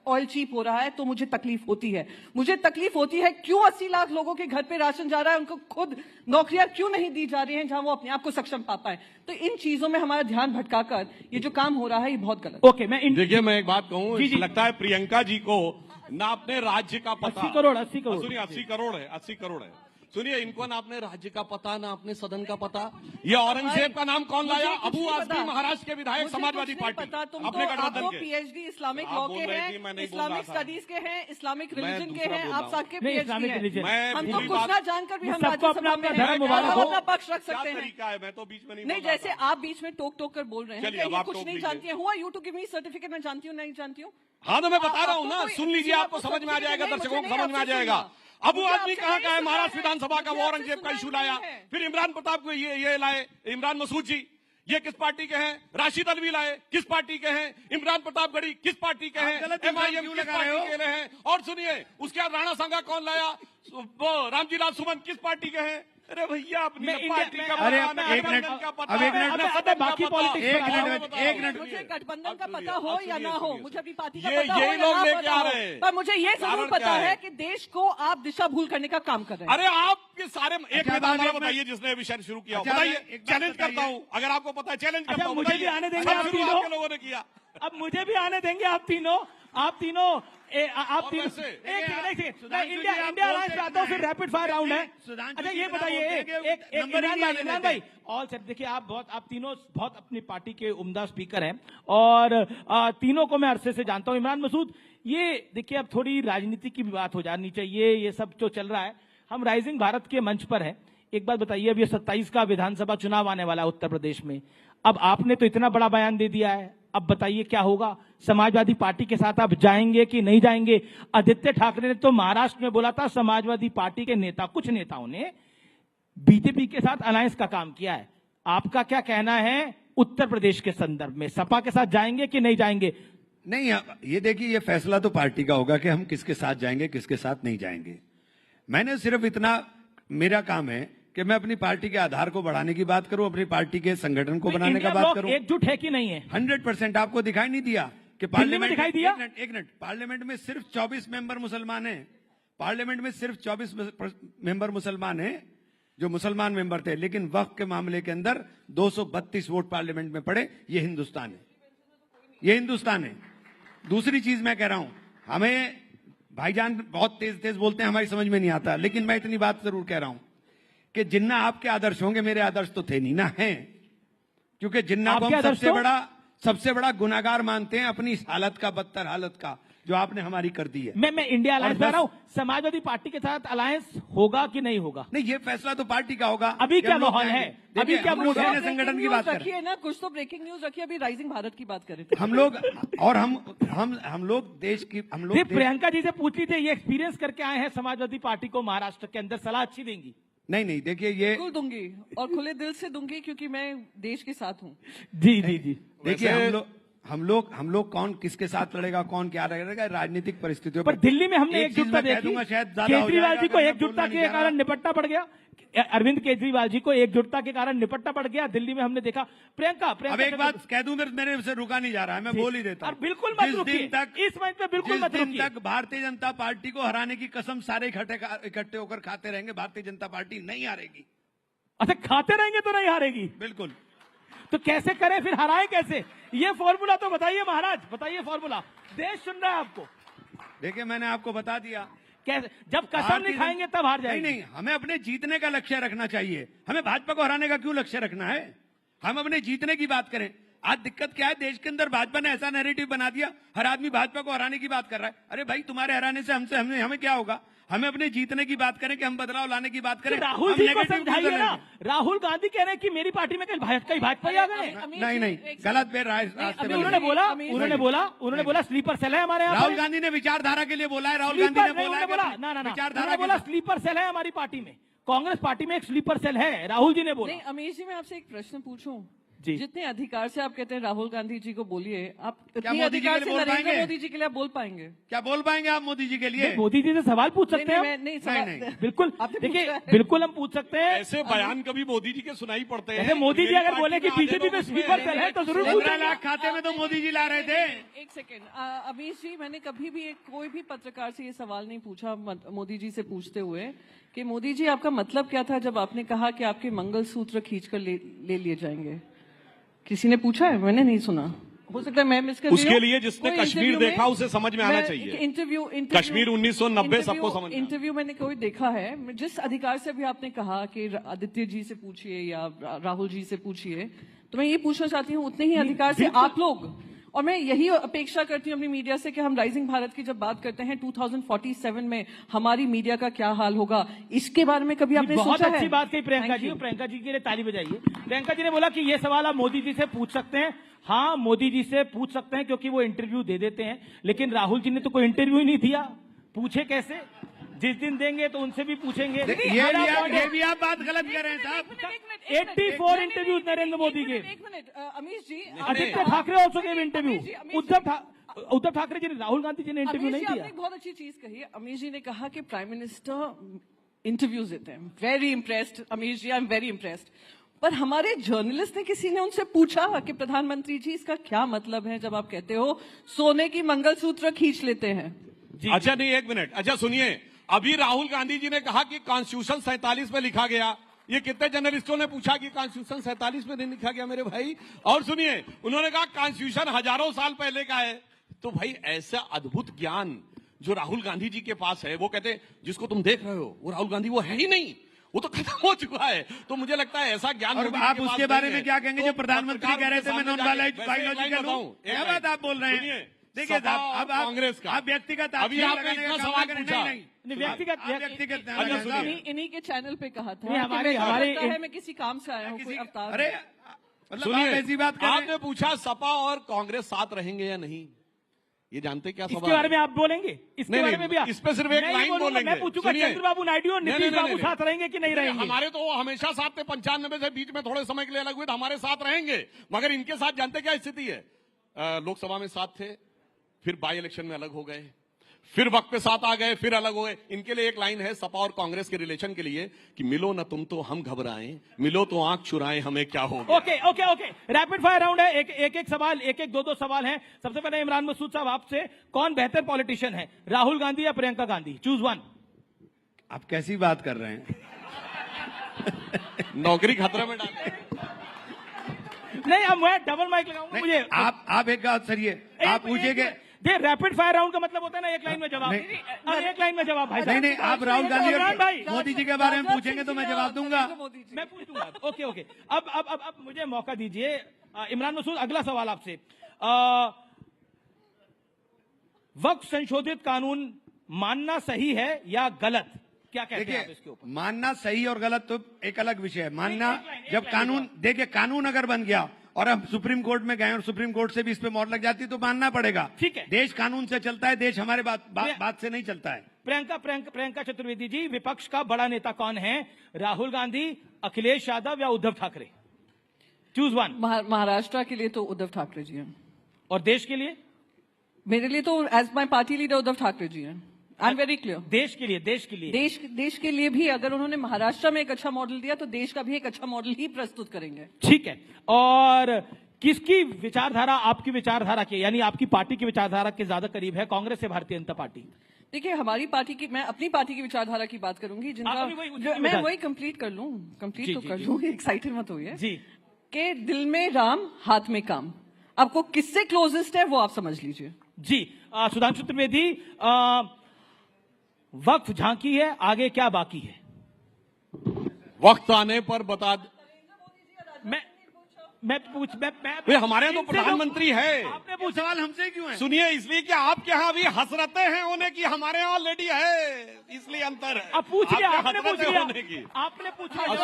ऑयल चीप हो रहा है, तो मुझे तकलीफ होती है। मुझे तकलीफ होती है क्यों 80 लाख लोगों के घर पे राशन जा रहा है, उनको खुद नौकरियां क्यों नहीं दी जा रही हैं जहां वो अपने आप को सक्षम पा पाए। तो इन चीजों में हमारा ध्यान भटकाकर ये जो काम हो रहा है ये बहुत गलत। ओके, देखिए मैं एक बात कहूं, लगता है प्रियंका जी को ना अपने राज्य का पता। 80 करोड़ सुनिए, 80 करोड़ है, 80 करोड़ है। सुनिए, इनको ना अपने राज्य का पता, ना अपने सदन का पता। ये औरंगजेब का नाम कौन लाया? अबू आजमी, महाराष्ट्र के विधायक, समाजवादी पार्टी, अपने गठबंधन के। पीएचडी इस्लामिक लॉ के हैं, इस्लामिक स्टडीज के हैं, इस्लामिक रिलीजन के हैं, आप सबके पीएचडी हैं। हम तो कुछ ना जानकर भी हम राज्यसभा में अपना पक्ष रख सकते हैं। मैं तो बीच में नहीं, जैसे आप बीच में टोक टोक कर बोल रहे हैं कि कुछ नहीं जानती है। Who are you to give me certificate, मैं जानती हूँ नहीं जानती हूँ। हाँ, तो मैं बता रहा हूँ ना, सुन लीजिए, आपको समझ में आ जाएगा, दर्शकों को समझ में आ जाएगा। अबू आदमी कहाँ का है? महाराष्ट्र विधानसभा का, वो औरंगजेब का इशू लाया। फिर इमरान प्रताप को ये लाए, इमरान मसूद जी, ये किस पार्टी के हैं? राशिद अलवी लाए, किस पार्टी के हैं? इमरान प्रतापगढ़ी किस पार्टी के हैं? MIM किस पार्टी के हैं? और सुनिए, उसके बाद राणा सांगा कौन लाया? वो रामजी लाल सुमन किस पार्टी के हैं? अरे भैया, अपनी पार्टी का अरे एक मिनट, अब एक मिनट, बाकी पॉलिटिक्स, एक मिनट, मुझे गठबंधन का पता हो या ना हो, मुझे अभी पार्टी का ये पता हो या लोग ना लेके आ पता रहे हैं। हो, पर मुझे ये जरूर पता है कि देश को आप दिशा भूल करने का काम कर रहे हैं। अरे आपके सारे एक नेता बताइए जिसने विषय शुरू किया, बताइए। चैलेंज करता हूँ, अगर आपको पता है, चैलेंज करता हूँ। मुझे भी आने देंगे आप तीनों लोगों ने किया। अब मुझे भी आने देंगे आप तीनों। इंडिया अलायंस पे आता हूँ, फिर रैपिड फायर राउंड है। अच्छा ये बताइए, इमरान भाई, ऑल सेट, देखिए आप तीनों बहुत अपनी पार्टी के उम्दा स्पीकर हैं और तीनों को मैं अरसे से जानता हूँ। इमरान मसूद, ये देखिए अब थोड़ी राजनीति की भी बात हो जानी चाहिए। ये सब जो चल रहा है, हम राइजिंग भारत के मंच पर है। एक बात बताइए, अब ये 27 का विधानसभा चुनाव आने वाला है उत्तर प्रदेश में। अब आपने तो इतना बड़ा बयान दे दिया है, अब बताइए क्या होगा? समाजवादी पार्टी के साथ आप जाएंगे कि नहीं जाएंगे? आदित्य ठाकरे ने तो महाराष्ट्र में बोला था समाजवादी पार्टी के नेता, कुछ नेताओं ने बीजेपी के साथ अलायंस का काम किया है। आपका क्या कहना है उत्तर प्रदेश के संदर्भ में? सपा के साथ जाएंगे कि नहीं जाएंगे? नहीं, ये देखिए, ये फैसला तो पार्टी का होगा कि हम किसके साथ जाएंगे, किसके साथ नहीं जाएंगे। मैंने सिर्फ इतना, मेरा काम है कि मैं अपनी पार्टी के आधार को बढ़ाने की बात करूं, अपनी पार्टी के संगठन को बनाने का बात करूं। एकजुट है कि नहीं है? 100%। आपको दिखाई नहीं दिया कि पार्लियामेंट में दिखाई दिया? एक मिनट, पार्लियामेंट में सिर्फ 24 मेंबर मुसलमान हैं। पार्लियामेंट में सिर्फ 24 मेंबर मुसलमान हैं जो मुसलमान मेंबर थे, लेकिन वक्फ के मामले के अंदर 232 वोट पार्लियामेंट में पड़े। ये हिंदुस्तान है, ये हिंदुस्तान है। दूसरी चीज मैं कह रहा हूं, हमें भाईजान बहुत तेज तेज बोलते हैं, हमारी समझ में नहीं आता, लेकिन मैं इतनी बात जरूर कह रहा हूं कि जिन्ना आपके आदर्श होंगे, मेरे आदर्श तो थे नहीं ना हैं, क्योंकि जिन्ना को हम सबसे बड़ा गुनाहगार मानते हैं अपनी इस हालत का, बदतर हालत का जो आपने हमारी कर दी है। मैं इंडिया अलायंस में आ रहा हूं, समाजवादी पार्टी के साथ अलायंस होगा कि नहीं होगा? नहीं, ये फैसला तो पार्टी का होगा। अभी क्या माहौल है? अभी क्या मूड है? संगठन की बात रखिए ना, कुछ तो ब्रेकिंग न्यूज रखिए। अभी राइजिंग भारत की बात करें हम लोग, और हम लोग देश की, हम लोग प्रियंका जी से पूछ लीजिए, ये एक्सपीरियंस करके आए हैं समाजवादी पार्टी को महाराष्ट्र के अंदर, सलाह अच्छी देंगी? नहीं, देखिए, ये बिल्कुल दूंगी और खुले दिल से दूंगी, क्योंकि मैं देश के साथ हूँ। जी। देखिए, हम लोग कौन किसके साथ लड़ेगा, कौन क्या लड़ेगा, राजनीतिक परिस्थितियों पर दिल्ली में हमने एकजुटता देखी। केजरीवाल जी को एकजुटता के कारण निपटना पड़ गया। अरविंद केजरीवाल जी को एकजुटता के कारण निपटना पड़ गया। दिल्ली में हमने देखा। प्रियंका अब एक बात कह दूं, मेरे से रुका नहीं जा रहा है, मैं बोल ही देता हूं। बिल्कुल मत रुकिए, इस मंच पे बिल्कुल मत रुकिए। जिस दिन तक भारतीय जनता पार्टी को हराने की कसम सारे इकट्ठे होकर खाते रहेंगे, भारतीय जनता पार्टी नहीं हारेगी। अच्छा, खाते रहेंगे तो नहीं हारेगी? बिल्कुल। तो कैसे करें फिर, हराए कैसे? ये फॉर्मूला तो बताइए महाराज, बताइए फॉर्मूला। देश सुन रहा है आपको। देखिए, मैंने आपको बता दिया, कैसे? जब कसम नहीं खाएंगे तब हार जाएंगे। नहीं, हमें अपने जीतने का लक्ष्य रखना चाहिए। हमें भाजपा को हराने का क्यों लक्ष्य रखना है? हम अपने जीतने की बात करें। आज दिक्कत क्या है, देश के अंदर भाजपा ने ऐसा नैरेटिव बना दिया, हर आदमी भाजपा को हराने की बात कर रहा है। अरे भाई, तुम्हारे हराने से हमें क्या होगा? हमें अपने जीतने की बात करें कि हम बदलाव लाने की बात करें। राहुल जी को समझाइए ना। राहुल गांधी कह रहे हैं कि मेरी पार्टी में कहीं भाजपा ही आ गए। नहीं, गलत पे उन्होंने बोला स्लीपर सेल है हमारे यहाँ। राहुल गांधी ने विचारधारा के लिए बोला है। राहुल गांधी ने बोला स्लीपर सेल है हमारी पार्टी में। कांग्रेस पार्टी में एक स्लीपर सेल है, राहुल जी ने बोला। नहीं, अमीश जी, मैं आपसे एक प्रश्न पूछूं। जितने अधिकार से आप कहते हैं राहुल गांधी जी को बोलिए, आप इतने अधिकार से नरेंद्र मोदी जी के लिए आप बोल पाएंगे? क्या बोल पाएंगे आप मोदी जी के लिए? मोदी जी से सवाल पूछ सकते हैं? नहीं, बिल्कुल। देखिए, बिल्कुल हम पूछ सकते हैं। ऐसे बयान कभी मोदी जी के सुनाई पड़ते हैं? मोदी जी अगर बोले कि बीजेपी में स्लीपर सेल है तो जरूर 15 लाख खाते में तो मोदी जी ला रहे थे। एक सेकेंड, अमीश जी, मैंने कभी भी कोई भी पत्रकार से ये सवाल नहीं पूछा मोदी जी से पूछते हुए कि मोदी जी, आपका मतलब क्या था जब आपने कहा कि आपके मंगलसूत्र खींचकर ले लिए जाएंगे? किसी ने पूछा है? मैंने नहीं सुना। हो सकता है मैं मिस कर रही हूं। उसके लिए जिसने कश्मीर देखा उसे समझ में आना चाहिए। इंटरव्यू कश्मीर 1990 सबको समझ। इंटरव्यू मैंने कोई देखा है। जिस अधिकार से भी आपने कहा कि आदित्य जी से पूछिए या राहुल जी से पूछिए, तो मैं ये पूछना चाहती हूँ उतने ही अधिकार से आप लोग, और मैं यही अपेक्षा करती हूँ अपनी मीडिया से कि हम राइजिंग भारत की जब बात करते हैं 2047 में हमारी मीडिया का क्या हाल होगा, इसके बारे में कभी आपने सोचा है? बहुत अच्छी बात कही प्रियंका जी। प्रियंका जी के लिए ताली बजाइए। प्रियंका जी ने बोला कि ये सवाल आप मोदी जी से पूछ सकते हैं। हाँ, मोदी जी से पूछ सकते हैं क्योंकि वो इंटरव्यू दे देते हैं, लेकिन राहुल जी ने तो कोई इंटरव्यू ही नहीं दिया। पूछे कैसे? जिस दिन देंगे तो उनसे भी पूछेंगे। ये भी आप बात गलत कर रहे हैं साहब। 84 इंटरव्यू नरेंद्र मोदी के। एक minute Amish ji, Aaditya Thackeray also gave interview. Uddhav Thackeray ji ने, राहुल गांधी जी ने इंटरव्यू नहीं दिया। आपने बहुत अच्छी चीज कही। अमीश जी ने कहा कि प्राइम मिनिस्टर इंटरव्यूज देते हैं। Very impressed Amish ji, I am very impressed. पर हमारे जर्नलिस्ट ने, किसी ने उनसे पूछा कि प्रधानमंत्री जी इसका क्या मतलब है जब आप कहते हो सोने की मंगलसूत्र खींच लेते हैं? अच्छा नहीं, एक मिनट, अच्छा सुनिए, अभी राहुल गांधी जी ने कहा कि कॉन्स्टिट्यूशन 47 में लिखा गया। ये कितने जर्नलिस्टों ने पूछा कि कॉन्स्टिट्यूशन 47 में नहीं लिखा गया मेरे भाई? और सुनिए, उन्होंने कहा कॉन्स्टिट्यूशन हजारों साल पहले का है। तो भाई ऐसा अद्भुत ज्ञान जो राहुल गांधी जी के पास है, वो कहते जिसको तुम देख रहे हो वो राहुल गांधी वो है ही नहीं, वो तो खत्म हो चुका है। तो मुझे लगता है ऐसा ज्ञान। और आप उसके बारे में क्या कहेंगे जो प्रधानमंत्री कह रहे थे मैं नॉन बायोलॉजिकल हूं? क्या बात आप बोल रहे हैं? देखिए साहब, अब कांग्रेस का आप व्यक्तिगत अभी आपने इतना सवाल पूछा, व्यक्तिगत इन्हीं के चैनल पे कहा था हमारे मैं किसी काम से आया हूँ, कोई अवतार। अरे मतलब आप ऐसी बात कर रहे हैं? आपने पूछा सपा और कांग्रेस साथ रहेंगे या नहीं, ये जानते क्या सवाल इसके बारे में आप बोलेंगे? इसके बारे में भी इस पे सिर्फ एक लाइन बोलेंगे। मैं पूछूंगा चंद्रबाबू नायडू और नीतीश बाबू साथ रहेंगे कि नहीं रहेंगे? हमारे तो वो हमेशा साथ थे, 95 से बीच में थोड़े समय के लिए अलग हुए, तो हमारे साथ रहेंगे। मगर इनके साथ जानते क्या स्थिति है? लोकसभा में साथ थे, फिर बाई इलेक्शन में अलग हो गए, फिर वक्त पे साथ आ गए, फिर अलग हो गए। इनके लिए एक लाइन है सपा और कांग्रेस के रिलेशन के लिए कि मिलो ना तुम तो हम घबराएं, मिलो तो आंख चुराएं हमें क्या होगा। Okay okay okay, rapid fire round है, एक सवाल, दो सवाल हैं। सबसे पहले इमरान मसूद साहब आपसे, कौन बेहतर पॉलिटिशियन है, राहुल गांधी या प्रियंका गांधी? Choose one. आप कैसी बात कर रहे हैं? नौकरी खतरे में डाल नहीं, अब मैं डबल माइक लगाऊंगा। मुझे आप एक बात सरिए, आप पूछेंगे ये रैपिड फायर राउंड का मतलब होता है ना, एक लाइन में जवाब। एक लाइन में जवाब भाई। नहीं, आप राहुल गांधी और मोदी जी के बारे में पूछेंगे तो मैं जवाब दूंगा। मैं पूछ दूंगा। ओके ओके, अब मुझे मौका दीजिए। इमरान मसूद, अगला सवाल आपसे, वक्फ संशोधित कानून मानना सही है या गलत? क्या कहते हैं आप इसके ऊपर? मानना सही और गलत तो एक अलग विषय है। मानना जब कानून, देखिए कानून अगर बन गया और हम सुप्रीम कोर्ट में गए और सुप्रीम कोर्ट से भी इस पे मोहर लग जाती तो मानना पड़ेगा। ठीक है, देश कानून से चलता है, देश हमारे बात से नहीं चलता है। प्रियंका चतुर्वेदी जी, विपक्ष का बड़ा नेता कौन है, राहुल गांधी, अखिलेश यादव या उद्धव ठाकरे? Choose one. महाराष्ट्र के लिए तो उद्धव ठाकरे जी हैं, और देश के लिए? मेरे लिए तो as my party leader Uddhav Thackeray ji हैं। I am very clear. देश के लिए देश के लिए भी अगर उन्होंने महाराष्ट्र में एक अच्छा मॉडल दिया तो देश का भी एक अच्छा मॉडल ही प्रस्तुत करेंगे। ठीक है, और किसकी विचारधारा आपकी विचारधारा के, यानी आपकी पार्टी की विचारधारा के ज्यादा करीब है, कांग्रेस या भारतीय जनता पार्टी? देखिए, हमारी पार्टी की, मैं अपनी पार्टी की विचारधारा की बात करूंगी, जिनका मैं वही कंप्लीट कर लूं, एक्साइटेड मत होइए जी। के दिल में राम, हाथ में काम, आपको किससे क्लोजेस्ट है वो आप समझ लीजिए जी। सुधांशु त्रिवेदी, वक्त झांकी है, आगे क्या बाकी है? वक्त आने पर बता। मैं हमारे यहाँ तो प्रधानमंत्री है। आपने पूछा, सवाल हमसे क्यों है? सुनिए, इसलिए कि आपके यहाँ अभी हसरतें हैं होने की, हमारे यहाँ ऑलरेडी है, इसलिए अंतर है। अब पूछ लिया, आपने पूछ लिया, आपने पूछा।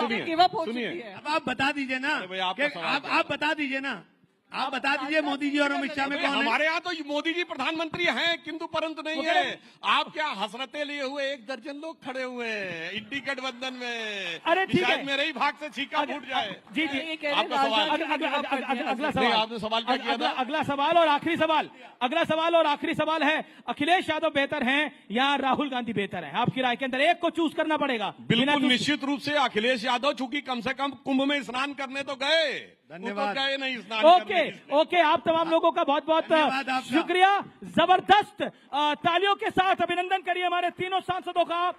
सुनिए, अब आप बता दीजिए ना, आप बता दीजिए ना, आप बता दीजिए मोदी जी और अमित शाह में कौन है? हमारे यहाँ तो मोदी जी प्रधानमंत्री हैं, किंतु परंतु नहीं है। आप क्या हसरतें लिए हुए 1 दर्जन लोग खड़े हुए हैं इंडी गठबंधन में। अरे ठीक है, मेरे ही भाग से छीका फूट जाए। जी, आपका सवाल, अगला सवाल, आपने सवाल क्या किया था? अगला सवाल और आखिरी सवाल है, अखिलेश यादव बेहतर हैं या राहुल गांधी बेहतर हैं? आपकी राय के अंदर एक को चूज करना पड़ेगा। बिल्कुल निश्चित रूप से अखिलेश यादव, चूंकि कम से कम कुंभ में स्नान करने तो गए, धन्यवाद। गए नहीं स्नान। ओके, आप तमाम लोगों का बहुत बहुत शुक्रिया। जबरदस्त तालियों के साथ अभिनंदन करिए हमारे तीनों सांसदों का।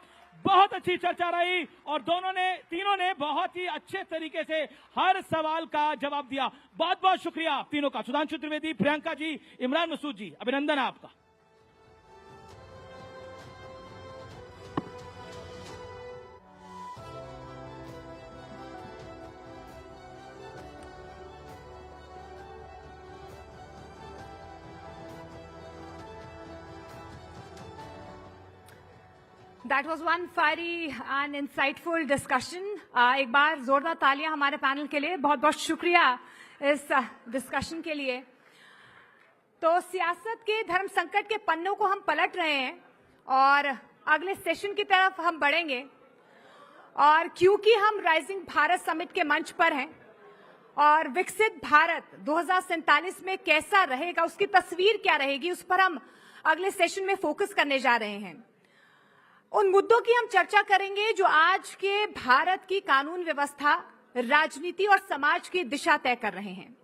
बहुत अच्छी चर्चा रही और तीनों ने बहुत ही अच्छे तरीके से हर सवाल का जवाब दिया। बहुत बहुत शुक्रिया तीनों का। सुधांशु त्रिवेदी, प्रियंका जी, इमरान मसूद जी, अभिनंदन आपका। That was one fiery and insightful discussion. एक बार जोरदार तालियां हमारे पैनल के लिए। बहुत बहुत शुक्रिया इस डिस्कशन के लिए। तो सियासत के धर्म संकट के पन्नों को हम पलट रहे हैं और अगले सेशन की तरफ हम बढ़ेंगे। और क्योंकि हम राइजिंग भारत समिट के मंच पर हैं और विकसित भारत 2047 में कैसा रहेगा, उसकी तस्वीर क्या रहेगी, उस पर हम अगले सेशन में फोकस करने जा रहे हैं। उन मुद्दों की हम चर्चा करेंगे जो आज के भारत की कानून व्यवस्था, राजनीति और समाज की दिशा तय कर रहे हैं।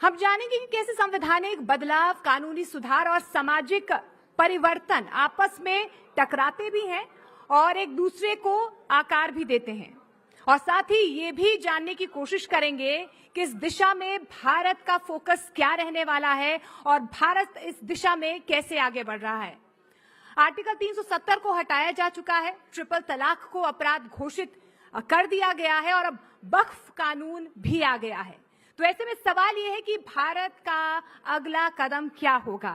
हम जानेंगे कि कैसे संवैधानिक बदलाव, कानूनी सुधार और सामाजिक परिवर्तन आपस में टकराते भी हैं और एक दूसरे को आकार भी देते हैं। और साथ ही ये भी जानने की कोशिश करेंगे कि इस दिशा में भारत का फोकस क्या रहने वाला है और भारत इस दिशा में कैसे आगे बढ़ रहा है। आर्टिकल 370 को हटाया जा चुका है, ट्रिपल तलाक को अपराध घोषित कर दिया गया है और अब वक्फ कानून भी आ गया है। तो ऐसे में सवाल ये है कि भारत का अगला कदम क्या होगा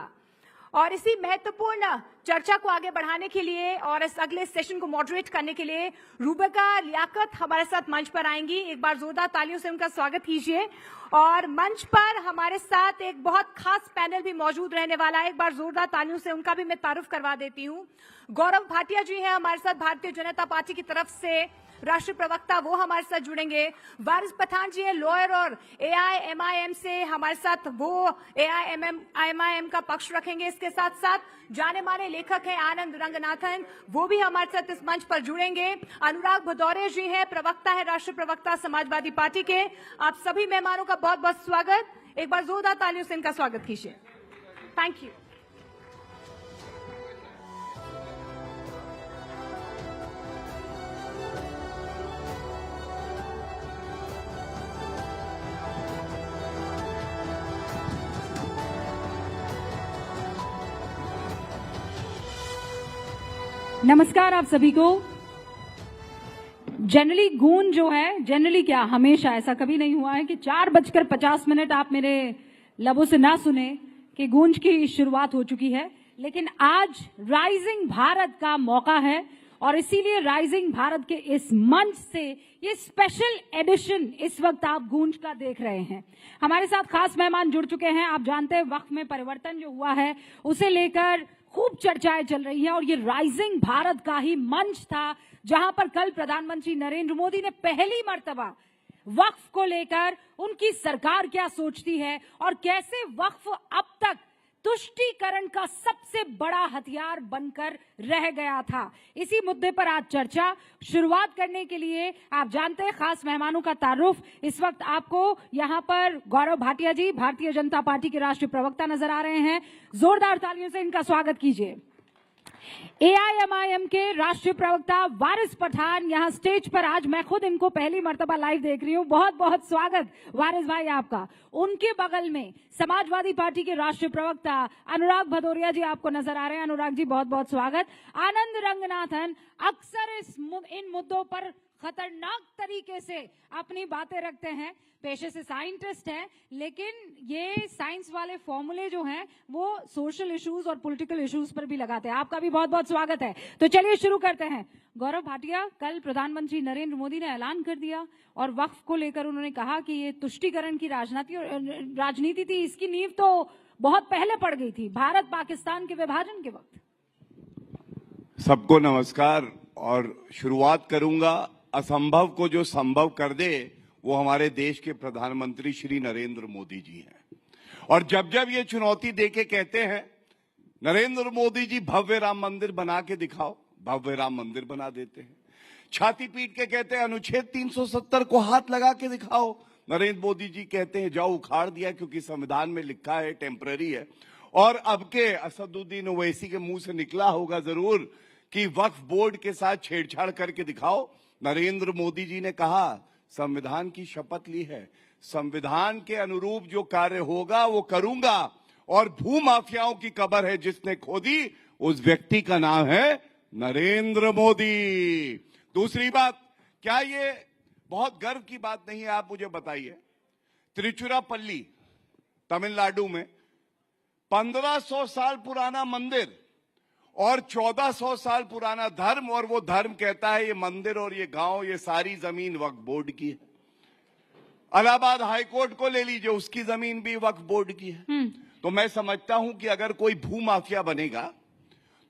और इसी महत्वपूर्ण चर्चा को आगे बढ़ाने के लिए और इस अगले सेशन को मॉडरेट करने के लिए रूबिका लियाकत हमारे साथ मंच पर आएंगी। एक बार जोरदार तालियों से उनका स्वागत कीजिए। और मंच पर हमारे साथ एक बहुत खास पैनल भी मौजूद रहने वाला है। एक बार जोरदार तालियों से उनका भी मैं तारुफ करवा देती हूँ। गौरव भाटिया जी हैं हमारे साथ, भारतीय जनता पार्टी की तरफ से राष्ट्रीय प्रवक्ता, वो हमारे साथ जुड़ेंगे। वारिस पठान जी है लॉयर और AIMIM से हमारे साथ, वो AIMIM का पक्ष रखेंगे। इसके साथ साथ जाने माने लेखक हैं आनंद रंगनाथन, वो भी हमारे साथ इस मंच पर जुड़ेंगे। अनुराग भदौरिया जी हैं, प्रवक्ता है, राष्ट्रीय प्रवक्ता समाजवादी पार्टी के। आप सभी मेहमानों का बहुत बहुत स्वागत। एक बार जोरदार तालियों से इनका स्वागत कीजिए। Thank you. नमस्कार आप सभी को। जनरली गूंज जो है, जनरली क्या, हमेशा ऐसा कभी नहीं हुआ है कि 4:50 आप मेरे लबों से ना सुने कि गूंज की शुरुआत हो चुकी है। लेकिन आज राइजिंग भारत का मौका है और इसीलिए राइजिंग भारत के इस मंच से ये स्पेशल एडिशन इस वक्त आप गूंज का देख रहे हैं। हमारे साथ खास मेहमान जुड़ चुके हैं। आप जानते हैं वक्त में परिवर्तन जो हुआ है उसे लेकर खूब चर्चाएं चल रही हैं और ये राइजिंग भारत का ही मंच था जहां पर कल प्रधानमंत्री नरेंद्र मोदी ने पहली मर्तबा वक्फ को लेकर उनकी सरकार क्या सोचती है और कैसे वक्फ अब तक तुष्टीकरण का सबसे बड़ा हथियार बनकर रह गया था, इसी मुद्दे पर आज चर्चा। शुरुआत करने के लिए आप जानते हैं खास मेहमानों का तारुफ इस वक्त आपको यहाँ पर गौरव भाटिया जी, भारतीय जनता पार्टी के राष्ट्रीय प्रवक्ता नजर आ रहे हैं। जोरदार तालियों से इनका स्वागत कीजिए। AIMIM के राष्ट्रीय प्रवक्ता वारिस पठान यहाँ स्टेज पर, आज मैं खुद इनको पहली मर्तबा लाइव देख रही हूँ। बहुत बहुत स्वागत वारिस भाई आपका। उनके बगल में समाजवादी पार्टी के राष्ट्रीय प्रवक्ता अनुराग भदौरिया जी आपको नजर आ रहे हैं। अनुराग जी बहुत बहुत स्वागत। आनंद रंगनाथन अक्सर इन मुद्दों पर खतरनाक तरीके से अपनी बातें रखते हैं, पेशे से साइंटिस्ट हैं, लेकिन ये साइंस वाले फॉर्मूले जो हैं वो सोशल इश्यूज और पॉलिटिकल इश्यूज पर भी लगाते हैं। आपका भी बहुत बहुत स्वागत है। तो चलिए शुरू करते हैं। गौरव भाटिया, कल प्रधानमंत्री नरेंद्र मोदी ने ऐलान कर दिया और वक्फ को लेकर उन्होंने कहा कि ये तुष्टीकरण की राजनीति थी, इसकी नींव तो बहुत पहले पड़ गई थी, भारत पाकिस्तान के विभाजन के वक्त। सबको नमस्कार। और शुरुआत करूंगा, असंभव को जो संभव कर दे वो हमारे देश के प्रधानमंत्री श्री नरेंद्र मोदी जी हैं। और जब जब ये चुनौती देके कहते हैं नरेंद्र मोदी जी भव्य राम मंदिर बना के दिखाओ, भव्य राम मंदिर बना देते हैं। छाती पीट के कहते हैं अनुच्छेद 370 को हाथ लगा के दिखाओ, नरेंद्र मोदी जी कहते हैं जाओ उखाड़ दिया क्योंकि संविधान में लिखा है टेम्पररी है। और अब के असदुद्दीन ओवैसी के मुंह से निकला होगा जरूर कि वक्फ बोर्ड के साथ छेड़छाड़ करके दिखाओ। नरेंद्र मोदी जी ने कहा, संविधान की शपथ ली है, संविधान के अनुरूप जो कार्य होगा वो करूंगा, और भूमाफियाओं की कब्र है जिसने खोदी, उस व्यक्ति का नाम है नरेंद्र मोदी। दूसरी बात, क्या ये बहुत गर्व की बात नहीं है? आप मुझे बताइए, तिरुचिरापल्ली तमिलनाडु में 1500 साल पुराना मंदिर और 1400 साल पुराना धर्म, और वो धर्म कहता है ये मंदिर और ये गांव, ये सारी जमीन वक्फ बोर्ड की है। इलाहाबाद हाईकोर्ट को ले लीजिए, उसकी जमीन भी वक्फ बोर्ड की है। तो मैं समझता हूं कि अगर कोई भूमाफिया बनेगा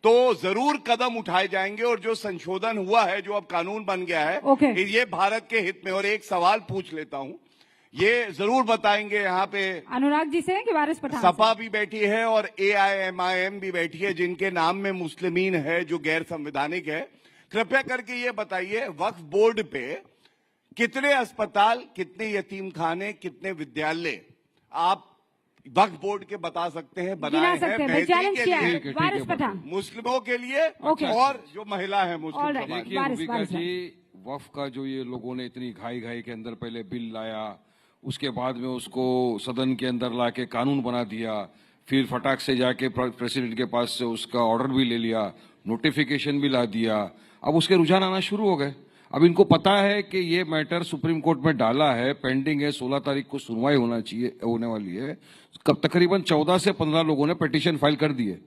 तो जरूर कदम उठाए जाएंगे, और जो संशोधन हुआ है, जो अब कानून बन गया है, ये भारत के हित में। और एक सवाल पूछ लेता हूं, ये जरूर बताएंगे यहाँ पे अनुराग जी से कि वारिस पठान सपा भी बैठी है और AIMIM भी बैठी है, जिनके नाम में मुस्लिमीन है जो गैर संवैधानिक है। कृपया करके ये बताइए, वक्फ बोर्ड पे कितने अस्पताल, कितने यतीम खाने, कितने विद्यालय आप वक्फ बोर्ड के बता सकते हैं बनाए हैं बेहतरी के लिए, वारिस पठान, मुस्लिमों के लिए और जो महिला है मुस्लिम समाज। देखिए रूबिका जी, वक्फ का जो ये लोगों ने इतनी घाई घाई के अंदर पहले बिल लाया, उसके बाद में उसको सदन के अंदर लाके कानून बना दिया, फिर फटाक से जाके प्रेसिडेंट के पास से उसका ऑर्डर भी ले लिया, नोटिफिकेशन भी ला दिया, अब उसके रुझान आना शुरू हो गए। अब इनको पता है कि ये मैटर सुप्रीम कोर्ट में डाला है, पेंडिंग है, 16 तारीख को सुनवाई होने वाली है। कब तकरीबन 14 से 15 लोगों ने पिटीशन फाइल कर दी है।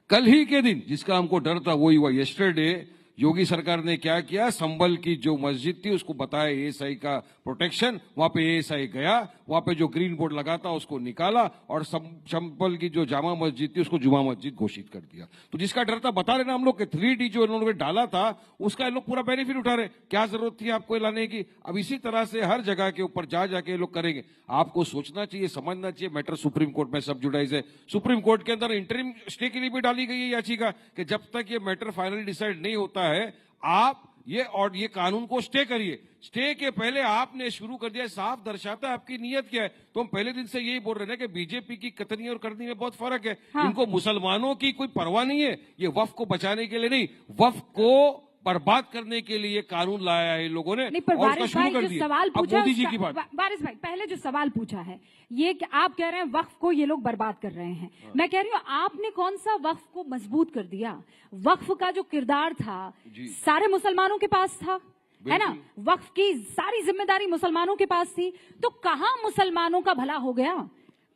कल ही के दिन जिसका हमको डर था वही हुआ। यस्टरडे योगी सरकार ने क्या किया, संभल की जो मस्जिद थी उसको बताया एएसआई का प्रोटेक्शन, वहां पे एएसआई गया, वहां पे जो ग्रीन बोर्ड लगा था उसको निकाला और संभल की जो जामा मस्जिद थी उसको जुमा मस्जिद घोषित कर दिया। तो जिसका डर था, बता रहे ना हम लोग कि 3D जो इन्होंने डाला था उसका ये लोग पूरा बेनिफिट उठा रहे। क्या जरूरत थी आपको लाने की? अब इसी तरह से हर जगह के ऊपर जा जाके ये लोग करेंगे। आपको सोचना चाहिए, समझना चाहिए, मैटर सुप्रीम कोर्ट में सब जुडाइज है। सुप्रीम कोर्ट के अंदर इंटरिम स्टे के लिए भी डाली गई है याचिका कि जब तक ये मैटर फाइनली डिसाइड नहीं होता है आप ये कानून को स्टे करिए। स्टे के पहले आपने शुरू कर दिया, साफ दर्शाता है आपकी नीयत क्या है। तो हम पहले दिन से यही बोल रहे हैं कि बीजेपी की कतनी और करनी में बहुत फर्क है। हाँ। इनको मुसलमानों की कोई परवाह नहीं है, ये वक्फ को बचाने के लिए नहीं, वक्फ को बर्बाद करने के लिए कानून लाया है इन लोगों ने। नहीं, पर और उसका शुरू कर दिया। सवाल पूछा मोदी जी की बात, वारिस भाई पहले जो सवाल पूछा है ये कि आप कह रहे हैं वक्फ को ये लोग बर्बाद कर रहे हैं। हाँ। मैं कह रही हूँ आपने कौन सा वक्फ को मजबूत कर दिया? वक्फ का जो किरदार था सारे मुसलमानों के पास था, है ना? वक्फ की सारी जिम्मेदारी मुसलमानों के पास थी, तो कहाँ मुसलमानों का भला हो गया?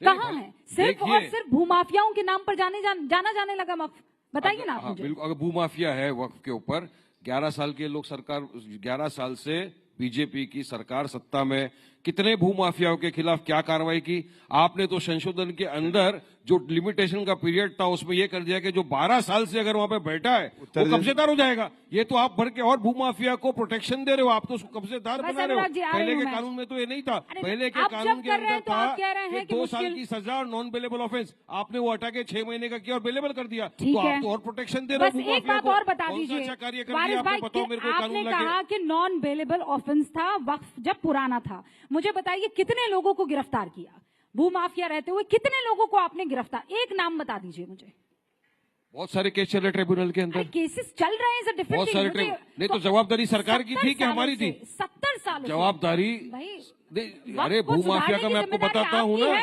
कहाँ है? सिर्फ और सिर्फ भूमाफियाओं के नाम पर जाना जाने लगा वक्फ। बताइए ना आप मुझे। बिल्कुल, अगर भूमाफिया है वक्फ के ऊपर, 11 साल के लोग सरकार, 11 साल से बीजेपी की सरकार सत्ता में, कितने भूमाफियाओं के खिलाफ क्या कार्रवाई की? आपने तो संशोधन के अंदर जो लिमिटेशन का पीरियड था उसमें यह कर दिया कि जो 12 साल से अगर वहां पे बैठा है वो कब्जेदार हो जाएगा। ये तो आप भर के और भूमाफिया को प्रोटेक्शन दे रहे हो, आप तो उसको कब्जेदार बना रहे हो। पहले के कानून में तो ये नहीं था। पहले के कानून के अंदर था कि 2 साल की सजा और नॉन बेलेबल ऑफेंस, आपने वो हटा के 6 महीने का किया और बेलेबल कर दिया। तो आप तो और प्रोटेक्शन दे रहे हो। एक बात और बता दीजिए, आपने कहा कि नॉन बेलेबल ऑफेंस था वक्फ जब पुराना था। मुझे बताइए कितने लोगों को गिरफ्तार किया? भूमाफिया रहते हुए कितने लोगों को आपने गिरफ्तार, एक नाम बता दीजिए मुझे। बहुत सारे केस चल रहे ट्रिब्यूनल के अंदर, केसेस चल रहे हैं, बहुत सारे नहीं तो जवाबदारी सरकार की थी कि हमारी थी? 70 साल जवाबदारी। अरे भूमाफिया का मैं आपको बताता हूँ ना,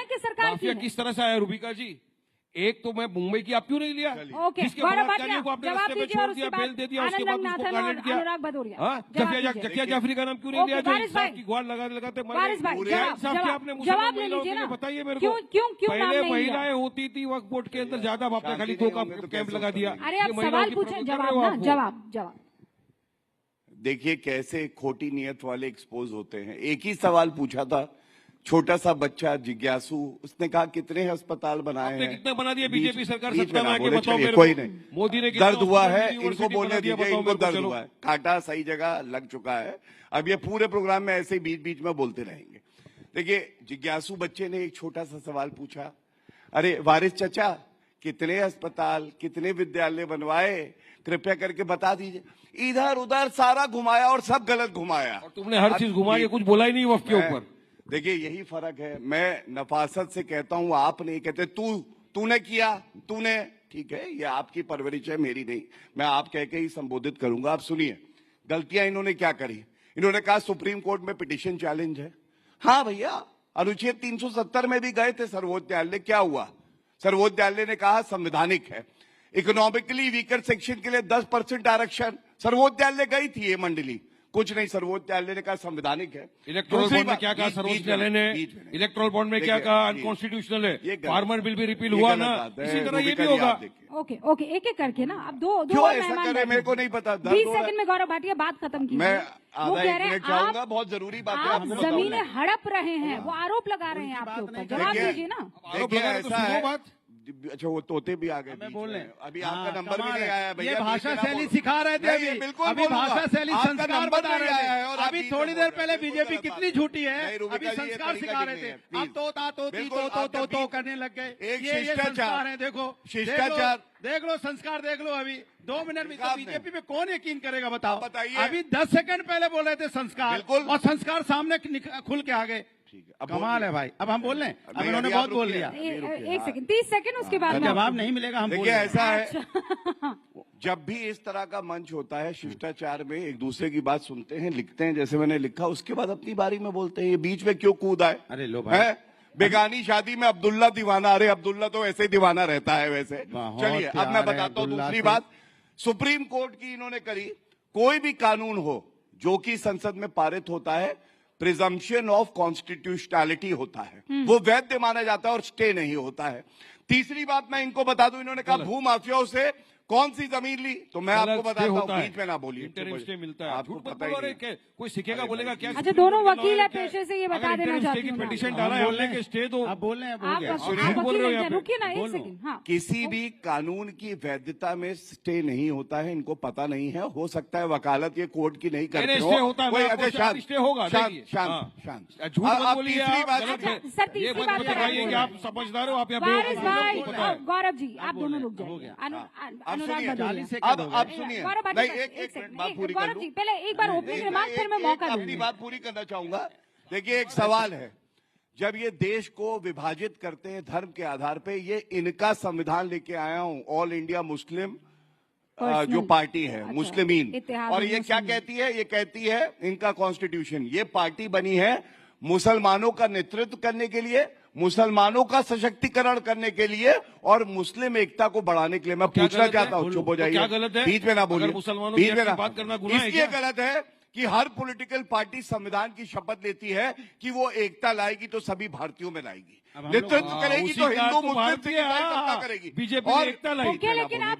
माफिया किस तरह से आया रूबिका जी। एक तो मैं मुंबई की, आप क्यों नहीं लिया? जिसके बलात्कारियों को आपने रास्ते में छोड़ दिया, बेल दे दिया, उसके बाद उसको टारगेट किया। जकिया जाफरी का नाम क्यों नहीं लिया जो इंसाफ की गुहार लगाते आपने मुसलमान महिलाओं के लिए? बताइए मेरे को। पहले महिलाएं होती थी वक्फ बोर्ड के अंदर ज्यादा, आपने खाली 2 का कैंप लगा दिया। अरे आप सवाल पूछे, जवाब। देखिए कैसे खोटी नियत वाले एक्सपोज होते हैं। एक ही सवाल पूछा था, छोटा सा बच्चा जिज्ञासु, उसने कहा कितने अस्पताल बनाए हैं? कितने बना दिए बीजेपी सरकार सत्ता में आके? बताओ मेरे को। कोई नहीं, मोदी ने दर्द हुआ है, इनको बोलने दीजिए, इनको दर्द हुआ है, कांटा सही जगह लग चुका है। अब ये पूरे प्रोग्राम में ऐसे ही बीच बीच में बोलते रहेंगे। देखिए जिज्ञासु बच्चे ने एक छोटा सा सवाल पूछा, अरे वारिस चचा कितने अस्पताल, कितने विद्यालय बनवाए, कृपया करके बता दीजिए। इधर उधर सारा घुमाया और सब गलत घुमाया। और तुमने हर चीज घुमा के कुछ बोला ही नहीं वक्फ के ऊपर। देखिए यही फर्क है। मैं नफासत से कहता हूं, आप नहीं कहते। तूने किया, तूने, ठीक है, ये आपकी परवरिश है, मेरी नहीं। मैं आप कह के ही संबोधित करूंगा। आप सुनिए गलतियां इन्होंने क्या करी। इन्होंने कहा सुप्रीम कोर्ट में पिटीशन चैलेंज है। हाँ भैया, अनुच्छेद 370 में भी गए थे सर्वोच्च न्यायालय, क्या हुआ? सर्वोच्च न्यायालय ने कहा संवैधानिक है। इकोनॉमिकली वीकर सेक्शन के लिए 10% आरक्षण, सर्वोच्च न्यायालय गई थी ये मंडली, कुछ नहीं, सर्वोच्च न्यायालय ने कहा संवैधानिक है। इलेक्ट्रोल बॉन्ड में क्या कहा सर्वोच्च न्यायालय ने? इलेक्ट्रोल बॉन्ड में क्या कहा? अनकॉन्स्टिट्यूशनल है। फार्मर बिल भी रिपील हुआ ना, इसी तरह ये भी होगा। ओके, एक एक करके ना। अब दो क्यों ऐसा करे, मेरे को नहीं पता। 20 सेकंड में गौरव भाटिया बात खत्म की। मैं आधा 1 मिनट चाहूंगा, बहुत जरूरी बात है। आप जमीनें हड़प रहे हैं, वो आरोप लगा रहे हैं आपके ऊपर, जवाब दीजिए ना। देखिए ऐसा है, अच्छा वो तोते भी आ गए, मैं बोल रहे हैं अभी आपका नंबर भी नहीं आया भैया। ये भाषा शैली सिखा रहे थे अभी, बिल्कुल अभी भाषा शैली संस्कार बता रहे थे। और अभी थोड़ी देर पहले बीजेपी कितनी झूठी है, अभी संस्कार सिखा रहे थे। आप तो करने लग गए। एक ये संस्कार है, देखो शिष्टाचार देख लो, संस्कार देख लो। अभी 2 मिनट में बीजेपी पे कौन यकीन करेगा बताओ? बताइए। अभी 10 सेकंड पहले बोल रहे थे संस्कार, और संस्कार सामने खुल के आ गए। कमाल है भाई। अब हम बोल रहे हैं, अब इन्होंने बहुत बोल लिया। 1 सेकंड, 30 सेकंड, उसके बाद जवाब नहीं मिलेगा। हम देखिए ऐसा है, जब भी इस तरह का मंच होता है शिष्टाचार में, एक दूसरे की बात सुनते हैं, लिखते हैं जैसे मैंने लिखा, उसके बाद अपनी बारी में बोलते हैं। ये बीच में क्यों कूद आए? अरे लो भाई, बेगानी शादी में अब्दुल्ला दीवाना। अरे अब्दुल्ला तो ऐसे ही दीवाना रहता है वैसे। चलिए अब मैं बताता हूँ दूसरी बात। सुप्रीम कोर्ट की इन्होंने करी, कोई भी कानून हो जो कि संसद में पारित होता है प्रिजम्पशन ऑफ कॉन्स्टिट्यूशनैलिटी होता है, वो वैध माना जाता है और स्टे नहीं होता है। तीसरी बात मैं इनको बता दूं, इन्होंने कहा भू माफियाओं से कौन सी जमीन ली, तो मैं आपको बताता हूँ, बीच में ना बोलिए, स्टे मिलता है, आपको पता ही नहीं। कोई सीखेगा बोलेगा क्या? अच्छा, दोनों वकील है पेशे से, ये बता देना चाहती हूँ। पिटीशन डाला है हमने के स्टे दो, आप बोल रहे हैं, रुकिए ना एक सेकंड। हाँ, किसी भी कानून की वैधता में स्टे नहीं होता है, इनको पता नहीं है। हो सकता है वकालत ये कोर्ट की नहीं करते हो, स्टे होगा। शांत। झूठ मत बोलिए सर, ये मत बताइए कि आप समझदार हो, आप यहाँ गौरव जी आप दोनों रुक जाइए। अनुराग भदौरिया, आप सुनिए, नहीं एक मिनट बात पूरी कर लूं। पहले एक बार ओपनिंग रिमार्क, फिर मैं मौका दूंगी। अपनी बात पूरी करना चाहूंगा। देखिए, एक सवाल है, जब ये देश को विभाजित करते हैं धर्म के आधार पे, ये इनका संविधान लेके आया हूं, ऑल इंडिया मुस्लिम जो पार्टी है, मुस्लिमीन, और ये क्या कहती है? ये कहती है इनका कॉन्स्टिट्यूशन, ये पार्टी बनी है मुसलमानों का नेतृत्व करने के लिए, मुसलमानों का सशक्तिकरण करने के लिए और मुस्लिम एकता को बढ़ाने के लिए। मैं पूछना चाहता हूँ, चुप हो जाइए, क्या गलत है? बीच में ना बोलिए, बीच में बात करना गुनाह है? इसलिए गलत है कि हर पॉलिटिकल पार्टी संविधान की शपथ लेती है कि वो एकता लाएगी तो सभी भारतीयों में लाएगी, नेतृत्व करेगी तो हिंदू मुस्लिम से एकता करेगी, बीजेपी एकता लाएगी। लेकिन आप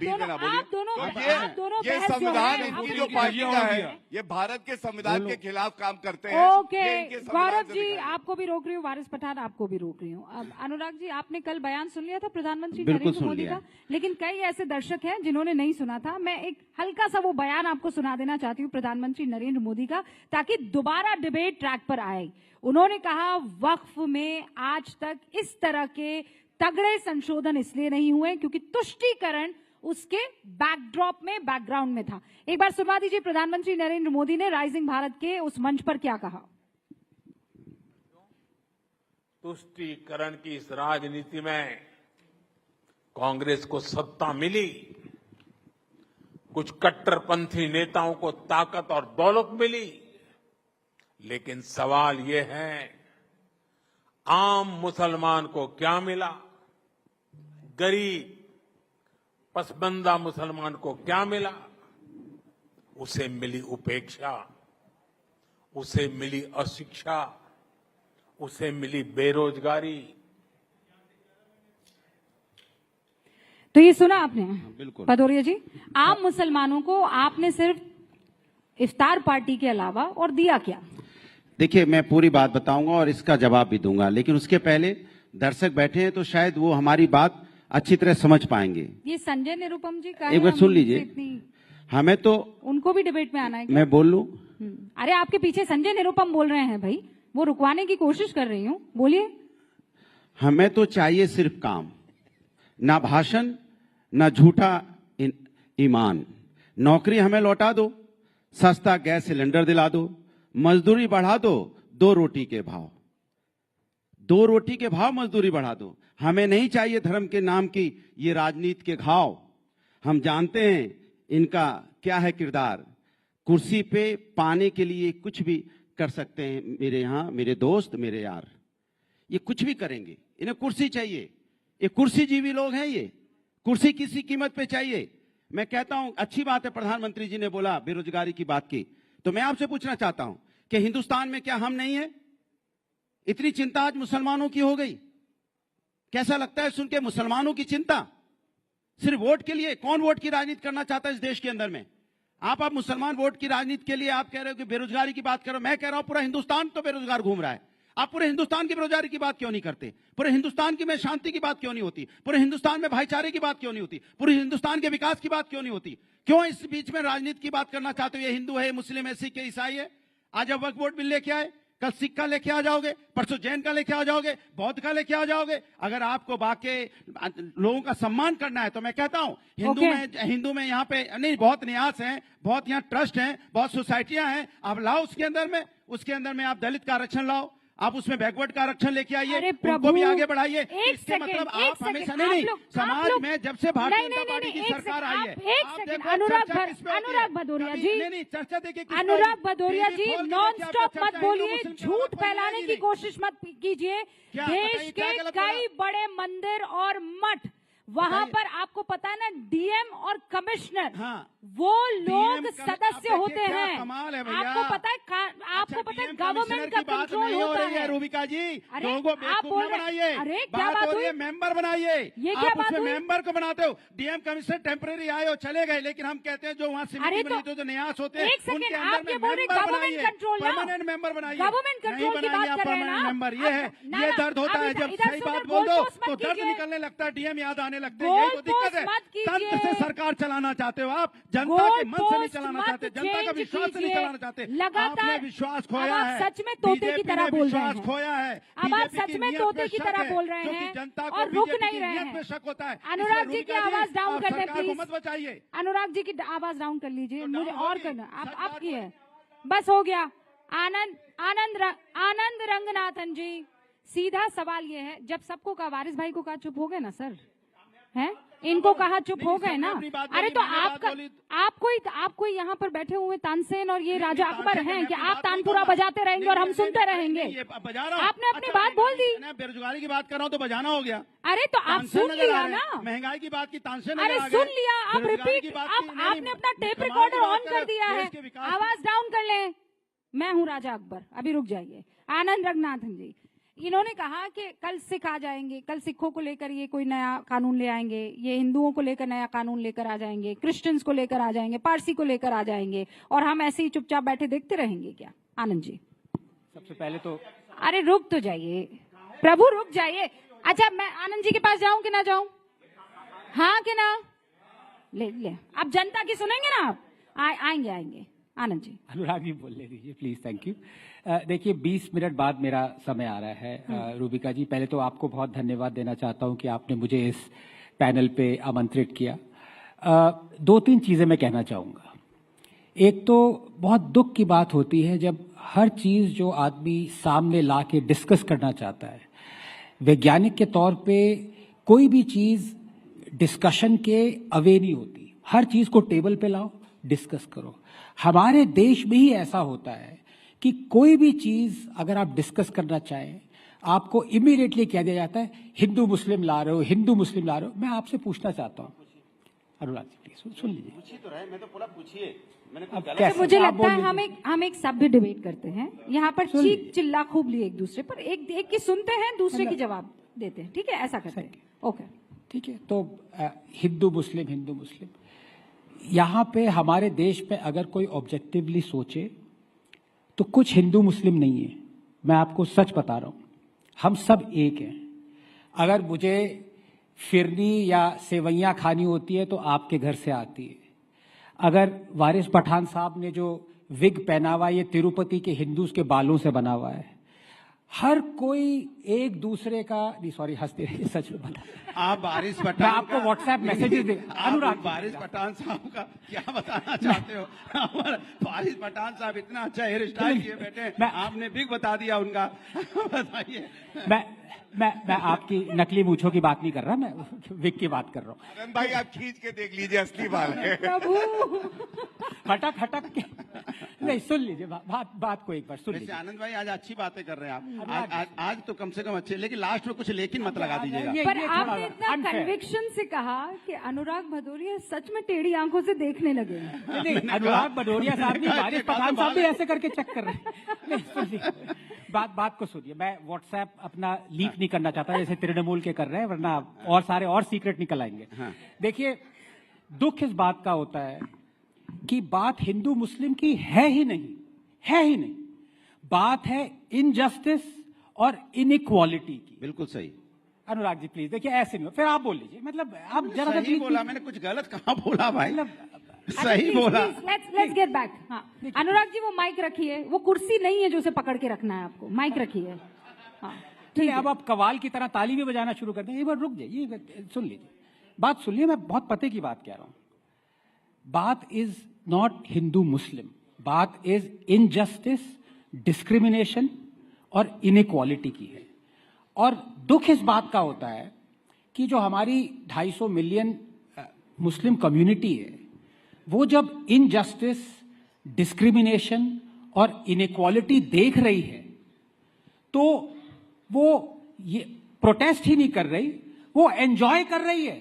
दोनों ये संविधान इनकी जो पार्टियां है, ये भारत के संविधान के खिलाफ काम करते हैं। ओके, गौरव जी आपको भी रोक रही हूँ, वारिस पठान आपको भी रोक रही हूँ। अब अनुराग जी, आपने कल बयान सुन लिया था प्रधानमंत्री नरेंद्र मोदी का, लेकिन कई ऐसे दर्शक हैं जिन्होंने नहीं सुना था। मैं एक हल्का सा वो बयान आपको सुना देना चाहती हूँ प्रधानमंत्री नरेंद्र मोदी का, ताकि दोबारा डिबेट ट्रैक पर आए। उन्होंने कहा, वक्फ में आज तक इस तरह के तगड़े संशोधन इसलिए नहीं हुए क्योंकि तुष्टीकरण उसके बैकड्रॉप में, बैकग्राउंड में था। एक बार सुनवा दीजिए प्रधानमंत्री नरेंद्र मोदी ने राइजिंग भारत के उस मंच पर क्या कहा। तुष्टीकरण की इस राजनीति में कांग्रेस को सत्ता मिली, कुछ कट्टरपंथी नेताओं को ताकत और दौलत मिली, लेकिन सवाल ये है आम मुसलमान को क्या मिला, गरीब पसबंदा मुसलमान को क्या मिला? उसे मिली उपेक्षा, उसे मिली अशिक्षा, उसे मिली बेरोजगारी। तो ये सुना आपने भदौरिया जी, आम मुसलमानों को आपने सिर्फ इफ्तार पार्टी के अलावा और दिया क्या? देखिए, मैं पूरी बात बताऊंगा और इसका जवाब भी दूंगा, लेकिन उसके पहले दर्शक बैठे हैं तो शायद वो हमारी बात अच्छी तरह समझ पाएंगे। ये संजय निरुपम जी का एक बार सुन लीजिए, हमें तो उनको भी डिबेट में आना है। मैं बोल लूं? अरे आपके पीछे संजय निरुपम बोल रहे हैं भाई, वो रुकवाने की कोशिश कर रही हूँ, बोलिए। हमें तो चाहिए सिर्फ काम, ना भाषण, ना झूठा ईमान। नौकरी हमें लौटा दो, सस्ता गैस सिलेंडर दिला दो, मजदूरी बढ़ा दो, 2 रोटी के भाव, 2 रोटी के भाव मजदूरी बढ़ा दो। हमें नहीं चाहिए धर्म के नाम की ये राजनीति के घाव। हम जानते हैं इनका क्या है किरदार, कुर्सी पे पाने के लिए कुछ भी कर सकते हैं। मेरे यहाँ मेरे दोस्त, मेरे यार, ये कुछ भी करेंगे, इन्हें कुर्सी चाहिए। ये कुर्सी जीवी लोग हैं, ये कुर्सी किसी कीमत पे चाहिए। मैं कहता हूं, अच्छी बात है प्रधानमंत्री जी ने बोला, बेरोजगारी की बात की, तो मैं आपसे पूछना चाहता हूं कि हिंदुस्तान में क्या हम नहीं है? इतनी चिंता आज मुसलमानों की हो गई। कैसा लगता है सुन के मुसलमानों की चिंता? सिर्फ वोट के लिए? कौन वोट की राजनीति करना चाहता है इस देश के अंदर में? आप मुसलमान वोट की राजनीति के लिए आप कह रहे हो कि बेरोजगारी की बात करो। मैं कह रहा हूं पूरा हिंदुस्तान तो बेरोजगार घूम रहा है। आप पूरे हिंदुस्तान की बेरोजगारी की बात क्यों नहीं करते? पूरे हिंदुस्तान की में शांति की बात क्यों नहीं होती? पूरे हिंदुस्तान में भाईचारे की बात क्यों नहीं होती? पूरे हिंदुस्तान के विकास की बात क्यों नहीं होती? क्यों इस बीच में राजनीति की बात करना चाहते हो? ये हिंदू है, मुस्लिम है, सिख है, ईसाई है। आज अब वक्फ बोर्ड बिल लेके आए, कल सिख का लेके आ जाओगे, परसों जैन का लेके आ जाओगे, बौद्ध का लेके आ जाओगे। अगर आपको बाकी लोगों का सम्मान करना है तो मैं कहता हूं हिंदू में यहाँ पे नहीं, बहुत न्यास हैं, बहुत यहाँ ट्रस्ट हैं, बहुत सोसाइटियां हैं। आप लाओ उसके अंदर में आप दलित का आरक्षण लाओ, आप उसमें बैकवर्ड का आरक्षण लेके आइए, उनको भी आगे बढ़ाइए। इसके मतलब आप हमेशा नहीं, समाज में जब से भारतीय जनता पार्टी की सरकार आई है, अनुराग भदौरिया जी, नहीं चर्चा देखिए, अनुराग भदौरिया जी नॉन स्टॉप मत बोलिए, झूठ फैलाने की कोशिश मत कीजिए। देश के कई बड़े मंदिर और मठ वहां पर आपको पता है ना, डीएम और कमिश्नर, वो लोग सदस्य होते हैं। कमाल है भैया, आपको पता है गवर्नमेंट का कंट्रोल होता है। रूबिका जी, लोगों को बेवकूफ न बनाइए। अरे क्या बात हुई? मेंबर बनाइए। ये क्या बात हुई? मेंबर को बनाते हो। डीएम कमिश्नर टेम्परेरी आए और चले गए, लेकिन हम कहते हैं जो वहाँ समिति बनी तो जो न्यास होते हैं, एक सेकंड, आप ये बोल रहे गवर्नमेंट कंट्रोल, परमानेंट मेंबर बनाइए। गवर्नमेंट कंट्रोल की बात कर रहे हैं ना मेंबर। ये है, ये दर्द होता है जब सही बात बोल दो तो दर्द निकलने लगता है, डीएम याद आने लगते हैं। यही तो दिक्कत है। तंत्र से सरकार चलाना चाहते हो आप, जनता के मन से नहीं चलाना चाहते, जनता का विश्वास से नहीं चलाना चाहते। आपने विश्वास खोया है, सच में तोते की तरह बोल रहे हैं। खोया है, अब आप सच में तोते की तरह बोल रहे हैं जनता और रुक नहीं रहे हैं। शक होता है। अनुराग जी की आवाज डाउन कर दे प्लीज, मत बचाइए। अनुराग जी की आवाज डाउन कर लीजिए, मुझे और करना। आप की है, बस हो गया। आनंद रंगनाथन जी, सीधा सवाल ये है, जब सबको कहा, वारिस भाई को कहा चुप हो गए ना सर, हैं? इनको कहा चुप हो गए ना। अरे तो आपको यहाँ पर बैठे हुए तानसेन और ये राजा अकबर हैं कि आप तानपुरा बजाते रहेंगे और हम सुनते रहेंगे? आपने अपनी बात बोल दी। बेरोजगारी की बात कर रहा हूँ तो बजाना हो गया। अरे तो आप सुन लिया ना, महंगाई की बात की तानसेन। अरे सुन लिया, आप रिपीट, आपने अपना टेप रिकॉर्डर ऑन कर दिया है, आवाज डाउन कर लें। मैं हूँ राजा अकबर, अभी रुक जाइए। आनंद रंगनाथन जी, इन्होंने कहा कि कल सिख आ जाएंगे, कल सिखों को लेकर ये कोई नया कानून ले आएंगे, ये हिंदुओं को लेकर नया कानून लेकर आ जाएंगे, क्रिश्चियंस को लेकर आ जाएंगे, पारसी को लेकर आ जाएंगे, और हम ऐसे ही चुपचाप बैठे देखते रहेंगे क्या? आनंद जी, सबसे पहले तो अरे रुक तो जाइए प्रभु, रुक जाइए। अच्छा, मैं आनंद जी के पास जाऊं कि ना जाऊं? हाँ कि ना? ले अब जनता की सुनेंगे ना आप? आएंगे आनंद जी। अनुराग जी बोल ले दीजिए प्लीज, थैंक यू। देखिए 20 मिनट बाद मेरा समय आ रहा है। रूबिका जी, पहले तो आपको बहुत धन्यवाद देना चाहता हूं कि आपने मुझे इस पैनल पे आमंत्रित किया। 2-3 चीजें मैं कहना चाहूंगा। एक तो बहुत दुख की बात होती है जब हर चीज जो आदमी सामने ला के डिस्कस करना चाहता है, वैज्ञानिक के तौर पे कोई भी चीज डिस्कशन के अवे नहीं होती। हर चीज को टेबल पे लाओ, डिस्कस करो। हमारे देश में ही ऐसा होता है कि कोई भी चीज अगर आप डिस्कस करना चाहें, आपको इमीडिएटली कह दिया जाता है हिंदू मुस्लिम ला रहे हो, हिंदू मुस्लिम ला रहे हो। मैं आपसे पूछना चाहता हूँ, अनुराग जी प्लीज सुन लीजिए। पूछिए तो रहे, मैं तो पूरा पूछिए। मुझे लगता है हम एक सभ्य डिबेट करते हैं यहाँ पर, चीख चिल्ला खूब लिए एक दूसरे पर, एक की सुनते हैं, दूसरे की जवाब देते हैं। ठीक है, ऐसा करते हैं। ओके, ठीक है। तो हिंदू मुस्लिम, यहाँ पे हमारे देश में अगर कोई ऑब्जेक्टिवली सोचे तो कुछ हिंदू मुस्लिम नहीं है। मैं आपको सच बता रहा हूँ, हम सब एक हैं। अगर मुझे फिरनी या सेवैयाँ खानी होती है तो आपके घर से आती है। अगर वारिस पठान साहब ने जो विग पहना हुआ, ये तिरुपति के हिंदूज के बालों से बना हुआ है। हर कोई एक दूसरे का, नहीं सॉरी हंसते रहिए, सच में बता। आप वारिस पठान, मैं आपको व्हाट्सएप मैसेजेस दे। अनुराग, वारिस पठान साहब का क्या बताना चाहते हो? वारिस पठान साहब इतना अच्छा हेयर स्टाइल किए बैठे, आपने बिग बता दिया उनका। बताइए। मैं आपकी नकली मूंछों की बात नहीं कर रहा, मैं विग की बात कर रहा हूँ। आनंद भाई आप खींच के देख लीजिए, असली बाल है। हटक के नहीं, सुन लीजिए बात को एक बार सुन लीजिए। आनंद भाई आज अच्छी बातें कर रहे हैं आप, आज तो कम से कम अच्छे, लेकिन लास्ट में कुछ लेकिन मत लगा दीजिएगा। पर आपने इतना कन्विक्शन से कहा कि अनुराग भदौरिया सच में टेढ़ी आंखों से देखने लगे। अनुराग भदौरिया साहब नहीं, वारिस पठान साहब भी ऐसे करके चेक कर रहे हैं। बात को सुनिए। मैं व्हाट्सएप अपना लीक नहीं करना चाहता जैसे तृणमूल के कर रहे हैं, वरना और सारे और सीक्रेट निकल आएंगे। देखिए, दुख इस बात का होता है कि बात हिंदू मुस्लिम की है ही नहीं। बात है इनजस्टिस और इनइक्वालिटी की। बिल्कुल सही। अनुराग जी प्लीज देखिए, ऐसे नहीं हो, फिर आप बोल लीजिए। मतलब आप जरा सही बोला, मैंने कुछ गलत कहाँ बोला भाई? सही बोला। Let's get back. हाँ, अनुराग जी वो माइक रखिए, वो कुर्सी नहीं है जो उसे पकड़ के रखना है आपको, माइक रखिए। हाँ ठीक है, अब आप कवाल की तरह ताली भी बजाना शुरू कर दें। एक बार रुक जाइए, सुन लीजिए, बात सुन लीजिए। मैं बहुत पते की बात कह रहा हूं। बात इज नॉट हिंदू मुस्लिम, बात इज इनजस्टिस, डिस्क्रिमिनेशन और इनइक्वालिटी की है। और दुख इस बात का होता है कि जो हमारी 250 मिलियन मुस्लिम कम्युनिटी है, वो जब इनजस्टिस, डिस्क्रिमिनेशन और इनइक्वालिटी देख रही है तो वो ये प्रोटेस्ट ही नहीं कर रही, वो एंजॉय कर रही है।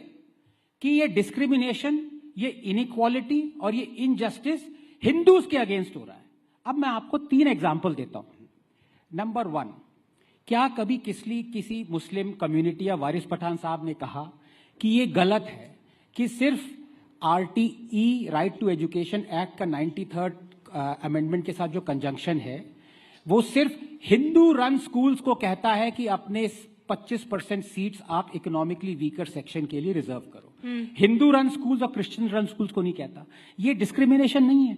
कि ये डिस्क्रिमिनेशन, ये इनइक्वालिटी और ये इनजस्टिस हिंदूज के अगेंस्ट हो रहा है। अब मैं आपको 3 एग्जाम्पल देता हूं। नंबर 1, क्या कभी किसी मुस्लिम कम्युनिटी या वारिस पठान साहब ने कहा कि ये गलत है कि सिर्फ RTE right to education act का 93rd अमेंडमेंट के साथ जो कंजंक्शन है वो सिर्फ हिंदू रन स्कूल्स को कहता है कि अपने 25% सीट्स आप इकोनॉमिकली वीकर सेक्शन के लिए रिजर्व करो। हिंदू रन स्कूल्स और क्रिश्चियन रन स्कूल्स को नहीं कहता। ये डिस्क्रिमिनेशन नहीं है।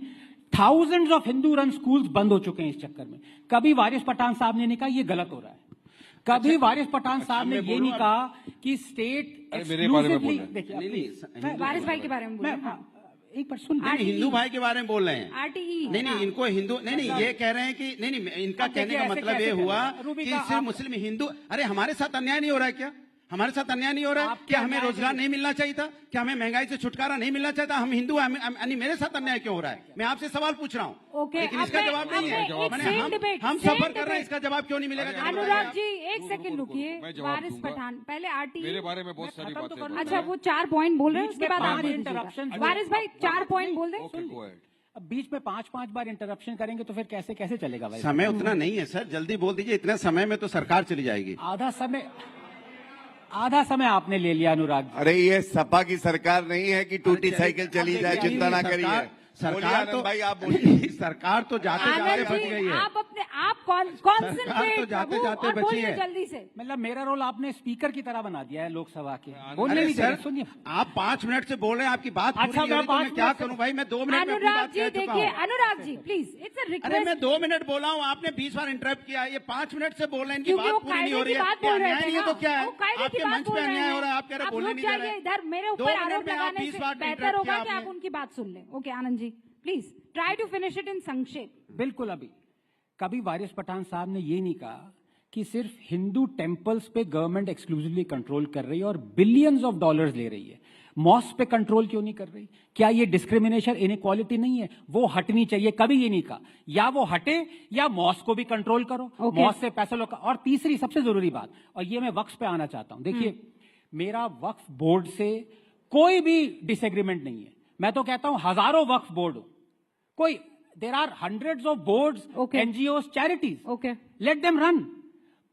Thousands of Hindu run schools बंद हो चुके हैं इस चक्कर में। कभी वारिस पठान साहब ने नहीं कहा ये गलत हो रहा है। कभी वारिस पठान साहब ने ये नहीं कहा कि स्टेट एक्सक्लूसिवली, देखिए वारिस भाई के बारे में एक बार सुन, हिंदू भाई के बारे में बोल रहे हैं। RTE नहीं, इनको हिंदू नहीं, ये कह रहे हैं कि नहीं, इनका कहने का मतलब ये हुआ कि सिर्फ मुस्लिम हिंदू, अरे हमारे साथ अन्याय नहीं हो रहा है क्या? हमारे साथ अन्याय नहीं हो रहा है क्या? हमें रोजगार नहीं मिलना चाहिए था क्या? हमें महंगाई से छुटकारा नहीं मिलना चाहिए था? हम हिंदू मेरे साथ अन्याय क्यों हो रहा है? मैं आपसे सवाल पूछ रहा हूँ, लेकिन इसका जवाब नहीं है। हम सफर कर रहे हैं, इसका जवाब क्यों नहीं मिलेगा? अनुराग जी एक सेकंड रुकिए। वारिस पठान पहले RTE मेरे बारे में बहुत सारी बातें। अच्छा, वो 4 पॉइंट बोल रहे हैं, उसके बाद आप इंटरप्शन। वारिस भाई 4 पॉइंट बोल दें। अब बीच में 5-5 बार इंटरप्शन करेंगे तो फिर कैसे चलेगा भाई? समय उतना नहीं है सर, जल्दी बोल दीजिए। इतने समय में तो सरकार चली जाएगी। आधा समय आपने ले लिया अनुराग। अरे ये सपा की सरकार नहीं है कि टूटी साइकिल चली जाए, चिंता ना करिए। सरकार तो भाई आप बोलिए। सरकार तो जाते जाते बच गई है। आप अपने आप कॉन्सेंट्रेट तो जाते जाते बची है। जल्दी से। मतलब मेरा रोल आपने स्पीकर की तरह बना दिया है लोकसभा के। अरे सर सुनिए, आप 5 मिनट से बोल रहे हैं, आपकी बात अच्छा, मैं क्या करूं भाई? मैं 2 मिनट में अपनी बात कह चुका हूं। Anurag ji please, it's a request. अरे मैं 2 मिनट बोला हूं, आपने 20 बार इंटरप्ट किया। ये 5 मिनट से बोल रहे हैं, इनकी बात पूरी नहीं हो रही है। अन्याय नहीं है तो क्या है? आपके मंच पे अन्याय हो रहा है, आप कह रहे बोलने नहीं दे रहे। इधर मेरे ऊपर आरोप लगाने से बेहतर होगा कि आप उनकी बात सुन लें। Okay Anand ji please try to finish it in संक्षेप। बिल्कुल। अभी कभी वारिस पठान साहब ने ये नहीं कहा कि सिर्फ हिंदू टेम्पल्स पे गवर्नमेंट एक्सक्लूसिवली कंट्रोल कर रही है और बिलियंस ऑफ डॉलर्स ले रही है। मॉस्क पे कंट्रोल क्यों नहीं कर रही? क्या ये डिस्क्रिमिनेशन, इनइक्वालिटी नहीं है? वो हटनी चाहिए। कभी ये नहीं कहा या वो हटे या मॉस्क को भी कंट्रोल करो। मॉस्क से पैसा लो। और तीसरी सबसे जरूरी बात, और ये मैं वक्फ पे आना चाहता हूं। देखिए, मेरा वक्फ बोर्ड से कोई भी डिसएग्रीमेंट नहीं है। मैं तो कहता हूं हजारों वक्फ बोर्ड हो, कोई there are hundreds of boards, NGOs, charities, let them run.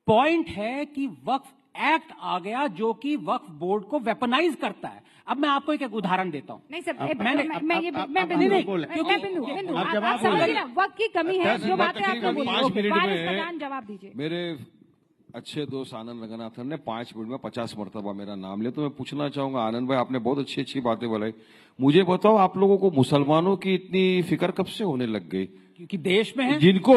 Point है कि वक्फ एक्ट आ गया जो कि वक्फ बोर्ड को वेपनाइज करता है। अब मैं आपको एक उदाहरण देता हूं। नहीं सर, वक्त की कमी है, जो बातें आपने बोली जवाब दीजिए। मेरे अच्छे दोस्त आनंद रंगनाथन ने 5 मिनट में 50 मरतबा मेरा नाम लिया, तो मैं पूछना चाहूंगा आनंद भाई, आपने बहुत अच्छी अच्छी बातें बताई। मुझे बताओ, आप लोगों को मुसलमानों की इतनी फिक्र कब से होने लग गई? क्योंकि देश में है। जिनको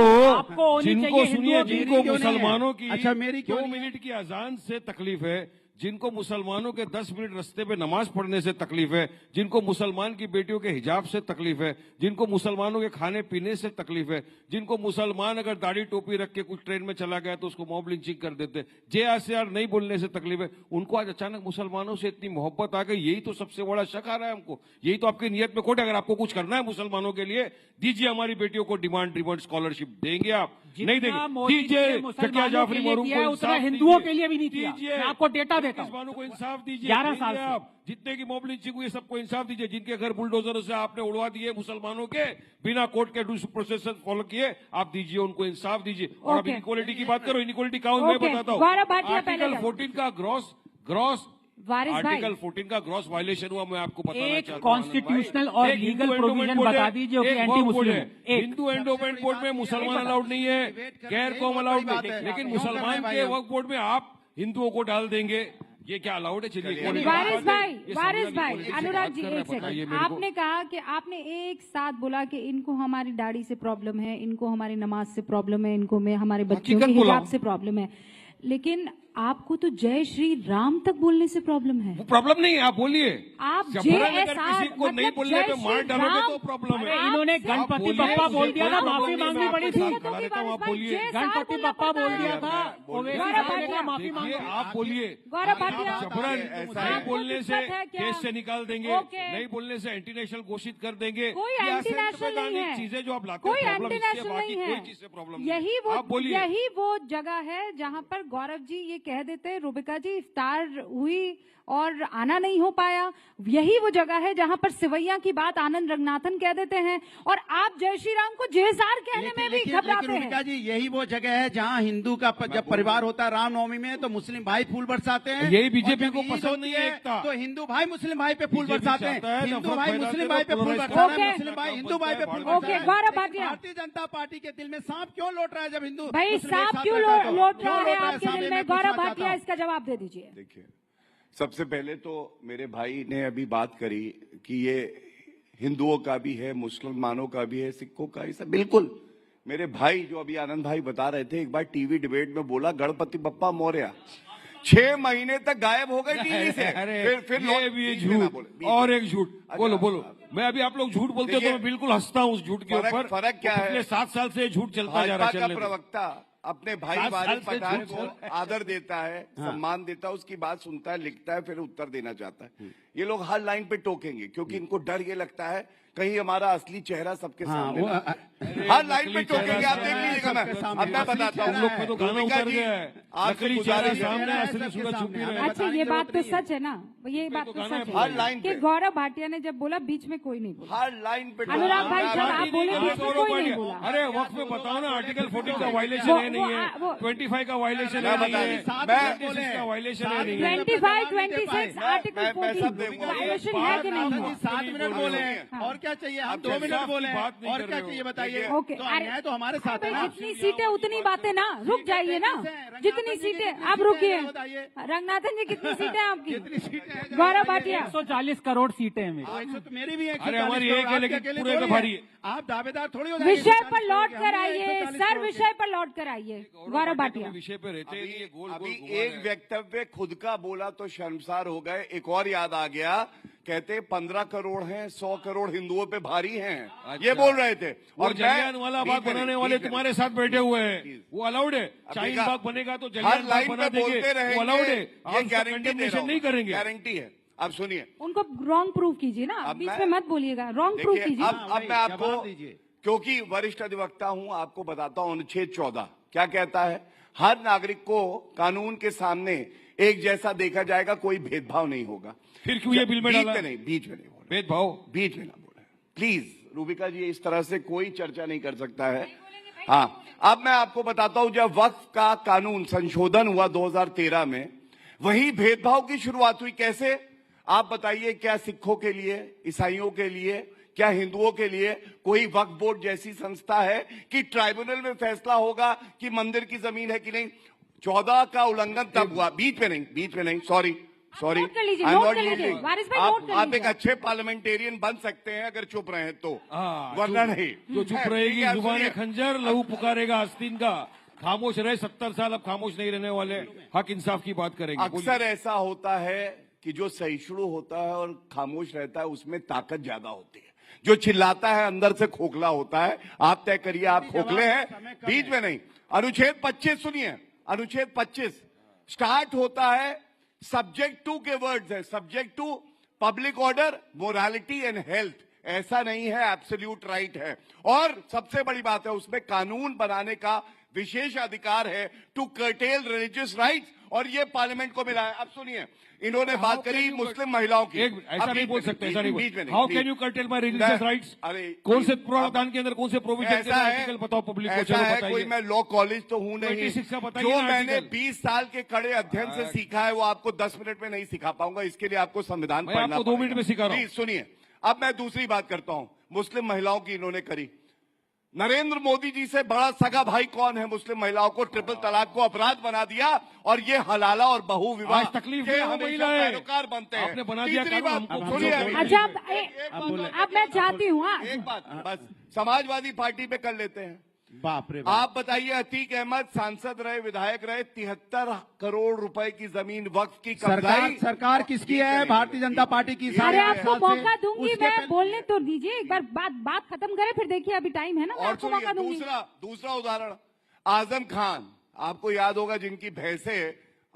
सुनिए, जिनको मुसलमानों की अच्छा मेरी 2 मिनट की अजान से तकलीफ है, जिनको मुसलमानों के 10 मिनट रास्ते पे नमाज पढ़ने से तकलीफ है, जिनको मुसलमान की बेटियों के हिजाब से तकलीफ है, जिनको मुसलमानों के खाने पीने से तकलीफ है, जिनको मुसलमान अगर दाढ़ी टोपी रख के कुछ ट्रेन में चला गया तो उसको मॉब लिंचिंग कर देते, JRCR नहीं बोलने से तकलीफ है, उनको आज अचानक मुसलमानों से इतनी मोहब्बत आ गई। यही तो सबसे बड़ा शक आ रहा है हमको। यही तो आपकी नीयत में खोट है। अगर आपको कुछ करना है मुसलमानों के लिए, दीजिए, हमारी बेटियों को डिमांड स्कॉलरशिप देंगे। आप नहीं देंगे, दीजिए। शकिया जाफरी मरूम को इंसाफ हिंदुओं के लिए भी नहीं दीजिए। आपको डेटा देता हूं, मुसलमानों को इंसाफ दीजिए। 11 साल से आप जितने की मॉब लिंचिंग हुई सबको इंसाफ दीजिए। जिनके घर बुलडोजरों से आपने उड़वा दिए मुसलमानों के, बिना कोर्ट के ड्यू प्रोसेस फॉलो किए, आप दीजिए, उनको इंसाफ दीजिए। और अब इनइक्वालिटी की बात करो, इनइक्वालिटी कहां मैं बताता हूं। आर्टिकल 14 का ग्रॉस आर्टिकल 14 का ग्रॉस वायलेशन हुआ। मैं आपको बताना चाहता हूं, कॉन्स्टिट्यूशनल और लीगल प्रोविजन बता दीजिए कि एंटी मुस्लिम है। हिंदू एंडोमेंट बोर्ड में मुसलमान अलाउड नहीं है, गैर कौम अलाउड नहीं, लेकिन मुसलमान के वक्फ बोर्ड में आप हिंदुओं को डाल देंगे, ये क्या अलाउड है? चलिए वारिस भाई, अनुराग जी एक सेकंड। आपने कहा कि आपने एक साथ बोला कि इनको हमारी दाढ़ी से प्रॉब्लम है, इनको हमारी नमाज से प्रॉब्लम है, इनको में हमारे बच्चों के हिजाब से प्रॉब्लम है, लेकिन आपको तो जय श्री राम तक बोलने से प्रॉब्लम है। वो प्रॉब्लम नहीं है, आप बोलिए। आप किसी को नहीं बोलने पे मार डालोगे तो प्रॉब्लम है। इन्होंने गणपति बप्पा बोल दिया था, माफी मांगनी पड़ी थी। आप बोलिए, गणपति बप्पा बोल दिया था, माफी मांगी। आप बोलिए, जबरन नहीं बोलने से केस से निकाल देंगे, नहीं बोलने से एंटी नेशनल घोषित कर देंगे। चीजें जो आप लाते हैं, बाकी कोई चीज से प्रॉब्लम नहीं। यही वो जगह है जहाँ पर गौरव जी ये कह देते रूबिका जी इफ्तार हुई और आना नहीं हो पाया, यही वो जगह है जहां पर सिवैया की बात आनंद रंगनाथन कह देते हैं और आप जय श्री राम को जेसार कहने में भी घबराते हैं। रूबिका जी यही वो जगह है जहां हिंदू का जब परिवार होता है रामनवमी में तो मुस्लिम भाई फूल बरसाते हैं। यही बीजेपी को पसंद नहीं है एकता। तो हिंदू भाई मुस्लिम भाई पे फूल बरसाते हैं, हिंदू भाई मुस्लिम भाई पे फूल बरसाते हैं, मुस्लिम भाई हिंदू भाई पे फूल बरसाते हैं। गौरव भाटिया, भारतीय जनता पार्टी के दिल में सांप क्यों लौट रहा है जब हिंदू भाई सांप क्यों लौट रहा है आपके दिल में? गौरव भाटिया इसका जवाब दे दीजिए। देखिए, सबसे पहले तो मेरे भाई ने अभी बात करी कि ये हिंदुओं का भी है, मुसलमानों का भी है, सिखों का, सब बिल्कुल। मेरे भाई जो अभी आनंद भाई बता रहे थे, एक बार टीवी डिबेट में बोला गणपति बप्पा मौर्य 6 महीने तक गायब हो गए टीवी से। फिर ये भी झूठ और एक झूठ। बोलो बोलो, मैं अभी आप लोग झूठ बोलते हो तो मैं बिल्कुल हंसता हूँ उस झूठ के ऊपर। फर्क क्या है? पिछले 7 साल से झूठ चलता जा रहा है। भाजपा का प्रवक्ता अपने भाई वारिस पठान को आदर देता है, सम्मान देता है, उसकी बात सुनता है, लिखता है, फिर उत्तर देना चाहता है। ये लोग हर लाइन पे टोकेंगे क्योंकि इनको डर ये लगता है कहीं हमारा असली चेहरा सबके सामने हर लाइन पे टोकेंगे। आप देख लीजिएगा, अब मैं बताता हूँ, अच्छा ये बात तो सच है ना, ये बात तो सच है हर लाइन कि गौरव भाटिया ने जब बोला बीच में कोई नहीं बोला। हर लाइन पे अनुराग भाई जब आप बोले बीच में कोई नहीं बोला। अरे वक्त में बताओ ना, आर्टिकल 14 का वायलेशन है नहीं है, 25 का वायलेशन है नहीं है, 26 का वायलेशन है नहीं है, 25, 26 आर्टिकल 14 वायलेशन है कि नहीं है? 7 मिनट बोले और क्या चाहिए? हम 2 मिनट बोले और क्या चाहिए बताइए? ओके, अन्याय तो हमारे साथ है ना। जितनी सीटें उतनी बातें ना, रुक जाइए ना, जितनी सीटें आप रुकिए। रंगनाथन जी कितनी सीटें हैं आपकी? गौरव भाटिया 140 करोड़ सीटें हैं मेरी भी। अरे हमारी एक है लेकिन पूरे में भारी है। आप दावेदार थोड़ी हो जाएंगे। विषय पर लौट कर आइए सर, विषय पर लौट कर आइए। गौरव भाटिया विषय पे रहते हैं। अभी एक वक्तव्य खुद का बोला तो शर्मसार हो गए। एक और याद आ गया, कहते 15 करोड़ हैं, 100 करोड़ हिंदुओं पे भारी हैं, ये बोल रहे थे। और जलियांवाला बाग बनाने वाले तुम्हारे साथ बैठे हुए हैं, वो अलाउड है? शाहीन बाग बनेगा तो जलियान बाग बना देंगे, वो अलाउड है? ये गारंटी नहीं करेंगे, गारंटी है। अब सुनिए, उनको रॉन्ग प्रूफ कीजिए ना, बीच में मत बोलिएगा, रॉन्ग प्रूफ कीजिए। अब मैं आपको, क्योंकि वरिष्ठ अधिवक्ता हूं, आपको बताता हूं अनुच्छेद 14 क्या कहता है। हर नागरिक को कानून के सामने एक जैसा देखा जाएगा, कोई भेदभाव नहीं होगा। फिर क्यों ये बिल में डाला? बीच में नहीं बोला भेदभाव, बीच में ना बोला प्लीज। रूबिका जी इस तरह से कोई चर्चा नहीं कर सकता है। हाँ, अब मैं आपको बताता हूं, जब वक्फ का कानून संशोधन हुआ 2013 में, वही भेदभाव की शुरुआत हुई। कैसे? आप बताइए, क्या सिखों के लिए, ईसाइयों के लिए, क्या हिंदुओं के लिए कोई वक्फ बोर्ड जैसी संस्था है कि ट्राइब्यूनल में फैसला होगा कि मंदिर की जमीन है कि नहीं? 14 का उल्लंघन तब हुआ, बीच में नहीं, सॉरी, आप एक अच्छे पार्लियामेंटेरियन बन सकते हैं अगर चुप रहे तो, वरना नहीं। जो चुप रहेगी जुबान खंजर, लहू पुकारेगा आस्तीन का। खामोश रहे 70 साल, अब खामोश नहीं रहने वाले, हक इंसाफ की बात करेंगे। अक्सर ऐसा होता है कि जो सहिष्णु होता है और खामोश रहता है उसमें ताकत ज्यादा होती है। जो चिल्लाता है अंदर से खोखला होता है। आप तय करिए, आप खोखले हैं? बीच में नहीं। अनुच्छेद 25 सुनिए, अनुच्छेद 25 स्टार्ट होता है, सब्जेक्ट टू के वर्ड्स है, subject to public order, morality and health. ऐसा नहीं है, एब्सोल्यूट राइट है। और सबसे बड़ी बात है, उसमें कानून बनाने का विशेष अधिकार है टू कर्टेल रिलीजियस राइट्स, और ये पार्लियामेंट को मिला है। अब सुनिए, इन्होंने बात करी मुस्लिम महिलाओं की। ऐसा नहीं बोल सकते, ऐसा नहीं बोल। How can you cartel my religious rights? अरे कौन से प्रावधान के अंदर कौन से प्रोविजन के आर्टिकल बताओ पब्लिक को, चलो बताइए। कोई मैं लॉ कॉलेज तो हूं नहीं, जो मैंने 20 साल के कड़े अध्ययन से सीखा है वो आपको 10 मिनट में नहीं सिखा पाऊंगा। इसके लिए आपको संविधान पढ़ना पड़ेगा। 2 मिनट में सिखा रहा हूं। सुनिए, अब मैं दूसरी बात करता हूं, मुस्लिम महिलाओं की इन्होंने करी। नरेंद्र मोदी जी से बड़ा सगा भाई कौन है? मुस्लिम महिलाओं को ट्रिपल तलाक को अपराध बना दिया, और ये हलाला और बहु विवाह तकलीफ के हमेशा पैरोकार बनते हैं। आपने बना दिया। तीसरी बात सुनिए, अच्छा अब मैं चाहती हूँ एक बात बस समाजवादी पार्टी पे कर लेते हैं। बाप रे, आप बताइए, अतीक अहमद सांसद रहे, विधायक रहे, 73 करोड़ रुपए की जमीन वक्फ की सरकार किसकी है? भारतीय जनता पार्टी की। अरे आपको मौका दूंगी, मैं बोलने तो दीजिए, एक बार बात खत्म करें, फिर देखिए अभी टाइम है ना, मैं आपको मौका दूंगी। दूसरा उदाहरण, आजम खान, आपको याद होगा, जिनकी भैंसे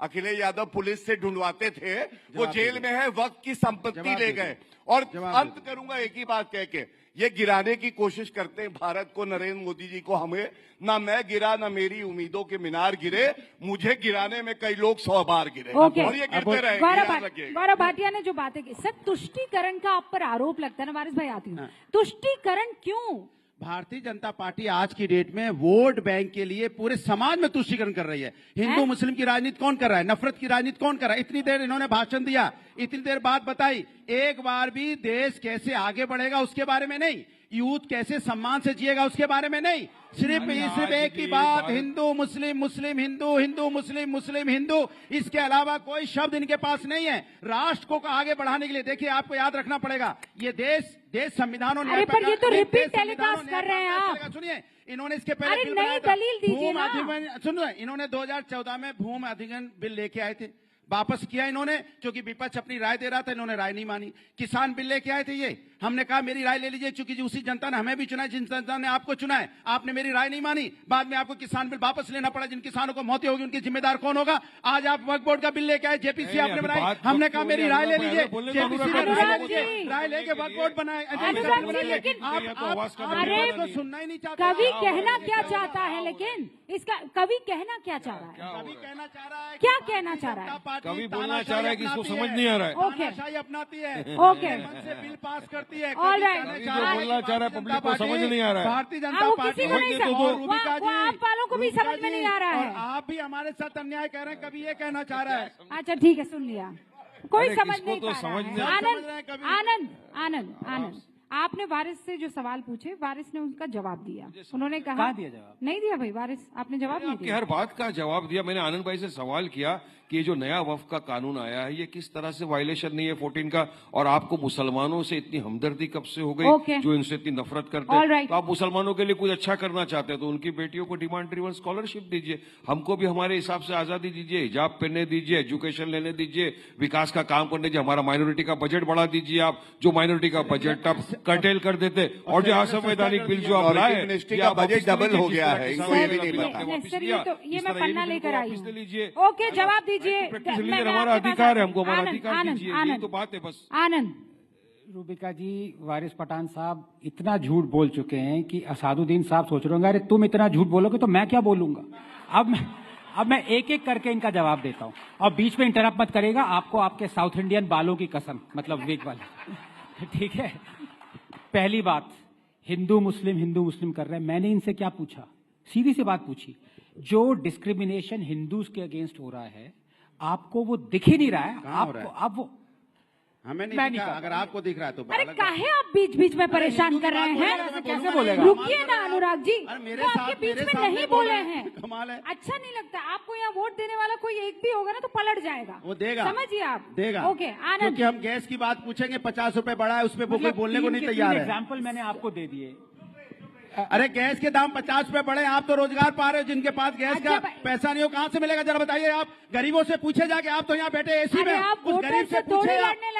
अखिलेश यादव पुलिस से ढूंढवाते थे, वो जेल में है, वक्त की संपत्ति ले गए। और अंत करूंगा एक ही बात कह के, ये गिराने की कोशिश करते हैं भारत को, नरेंद्र मोदी जी को। हमें ना मैं गिरा ना मेरी उम्मीदों के मीनार गिरे, मुझे गिराने में कई लोग 100 बार गिरे और ये गिरते रहे। गौरव भाटिया ने जो बातें की, सर तुष्टीकरण का आप पर आरोप लगता है ना, वारिस भाई आती हूँ, तुष्टीकरण क्यों? भारतीय जनता पार्टी आज की डेट में वोट बैंक के लिए पूरे समाज में तुष्टीकरण कर रही है। हिंदू मुस्लिम की राजनीति कौन कर रहा है? नफरत की राजनीति कौन कर रहा है? इतनी देर इन्होंने भाषण दिया, इतनी देर बात बताई, एक बार भी देश कैसे आगे बढ़ेगा उसके बारे में नहीं, यूथ कैसे सम्मान से जिएगा उसके बारे में नहीं, सिर्फ एक ही बात, हिंदू मुस्लिम, मुस्लिम हिंदू, हिंदू मुस्लिम, मुस्लिम हिंदू, इसके अलावा कोई शब्द इनके पास नहीं है राष्ट्र को आगे बढ़ाने के लिए। देखिए, आपको याद रखना पड़ेगा, ये देश संविधान और अरे पर ये तो रिपीट टेलीकास्ट कर रहे हैं आप। सुनिए, इन्होंने इसके पहले नई दलील दीजिए ना। सुनो, इन्होंने 2014 में भूमि अधिग्रहण बिल लेके आए थे, वापस किया इन्होंने, क्योंकि विपक्ष अपनी राय दे रहा था, इन्होंने राय नहीं मानी। किसान बिल लेके आए थे, ये हमने कहा मेरी राय ले लीजिए, क्योंकि उसी जनता ने हमें भी चुना है, जिन जनता ने आपको चुना है, आपने मेरी राय नहीं मानी, बाद में आपको किसान बिल वापस लेना पड़ा। जिन किसानों को मौतें होगी उनकी जिम्मेदार कौन होगा? आज आप वक्फ बोर्ड का बिल लेके आए, जेपीसी आपने बनाई, हमने कहा मेरी राय ले लीजिए, जेपीसी ने राय लेके वक्फ बोर्ड बनाए। आपको सुनना ही नहीं चाहता। कवि कहना क्या चाहता है, लेकिन इसका कवि कहना क्या चाह रहा है? कवि कहना चाह रहा है, क्या कहना चाह रहा है? कवि बोलना चाह रहा है कि इसको समझ नहीं आ रहा है। तानाशाही अपनाती है, ओके, से बिल पास करती है, ऑलराइट, बोलना चाह रहा है, पब्लिक को समझ नहीं आ रहा है। भारतीय जनता पार्टी आप वालों को भी समझ में नहीं आ रहा है। आप भी हमारे साथ अन्याय कर रहे हैं, कभी ये कहना चाह रहा है। अच्छा ठीक है, सुन लिया, कोई समझ नहीं पा रहा है। आनंद, आनंद, आपने वारिस से जो सवाल पूछे, वारिस ने उनका जवाब दिया। उन्होंने कहा दिया जवाब? नहीं दिया भाई, वारिस आपने जवाब नहीं दिया। हर बात का जवाब दिया। मैंने आनंद भाई से सवाल किया कि ये जो नया वक्फ का कानून आया है, ये किस तरह से वायलेशन नहीं है 14 का, और आपको मुसलमानों से इतनी हमदर्दी कब से हो गई, जो इनसे इतनी नफरत करते हैं, तो आप मुसलमानों के लिए कुछ अच्छा करना चाहते हैं तो उनकी बेटियों को डिमांड ड्रिवन स्कॉलरशिप दीजिए, हमको भी हमारे हिसाब से आजादी दीजिए, हिजाब पहनने दीजिए, एजुकेशन लेने दीजिए, विकास का काम करने दीजिए, हमारा माइनॉरिटी का बजट बढ़ा दीजिए। आप जो माइनॉरिटी का बजट आप कर्टेल कर देते, और जो असंवैधानिक बिल जो आप लाए, मिनिस्ट्री का बजट डबल हो गया है, इनको ये भी नहीं पता। ये मैं पन्ना लेकर आई हूँ। ओके, जवाब दीजिए। हमारा अधिकार है, हमको हमारा अधिकार दीजिए, यही तो बात है बस। आनंद, रूबिका जी, वारिस पठान साहब इतना झूठ बोल चुके हैं कि असादुद्दीन साहब सोच रहे होंगे अरे तुम इतना झूठ बोलोगे तो मैं क्या बोलूंगा। अब मैं एक एक करके इनका जवाब देता हूं, और बीच में इंटरप्ट मत करेगा, आपको आपके साउथ इंडियन बालों की कसम, मतलब विग वाले, ठीक है। पहली बात, हिंदू मुस्लिम कर रहे हैं, मैंने इनसे क्या पूछा? सीधी सी बात पूछी, जो डिस्क्रिमिनेशन हिंदूज के अगेंस्ट हो रहा है आपको वो दिख ही नहीं रहा है? आपको अब वो हमें नहीं दिखा, अगर आपको दिख रहा है तो। अरे काहे आप बीच बीच में परेशान कर रहे हैं? कैसे बोलेगा? रुकिए ना अनुराग जी, मेरे आपके बीच में नहीं बोले हैं, कमाल है। अच्छा नहीं लगता आपको? यहाँ वोट देने वाला कोई एक भी होगा ना तो पलट जाएगा, वो देगा, समझिए आप देगा। ओके आनंद, क्योंकि हम गैस की बात पूछेंगे, 50 रुपए बढ़ा है, उसपे कोई बोलने को नहीं तैयार है। एग्जाम्पल मैंने आपको दे दिए। अरे गैस के दाम 50 रुपए बढ़े, आप तो रोजगार पा रहे हो, जिनके पास गैस का पैसा नहीं हो कहां से मिलेगा? जरा बताइए। आप गरीबों से पूछे जाके, आप तो यहाँ बैठे एसी में, उस गरीब से पूछे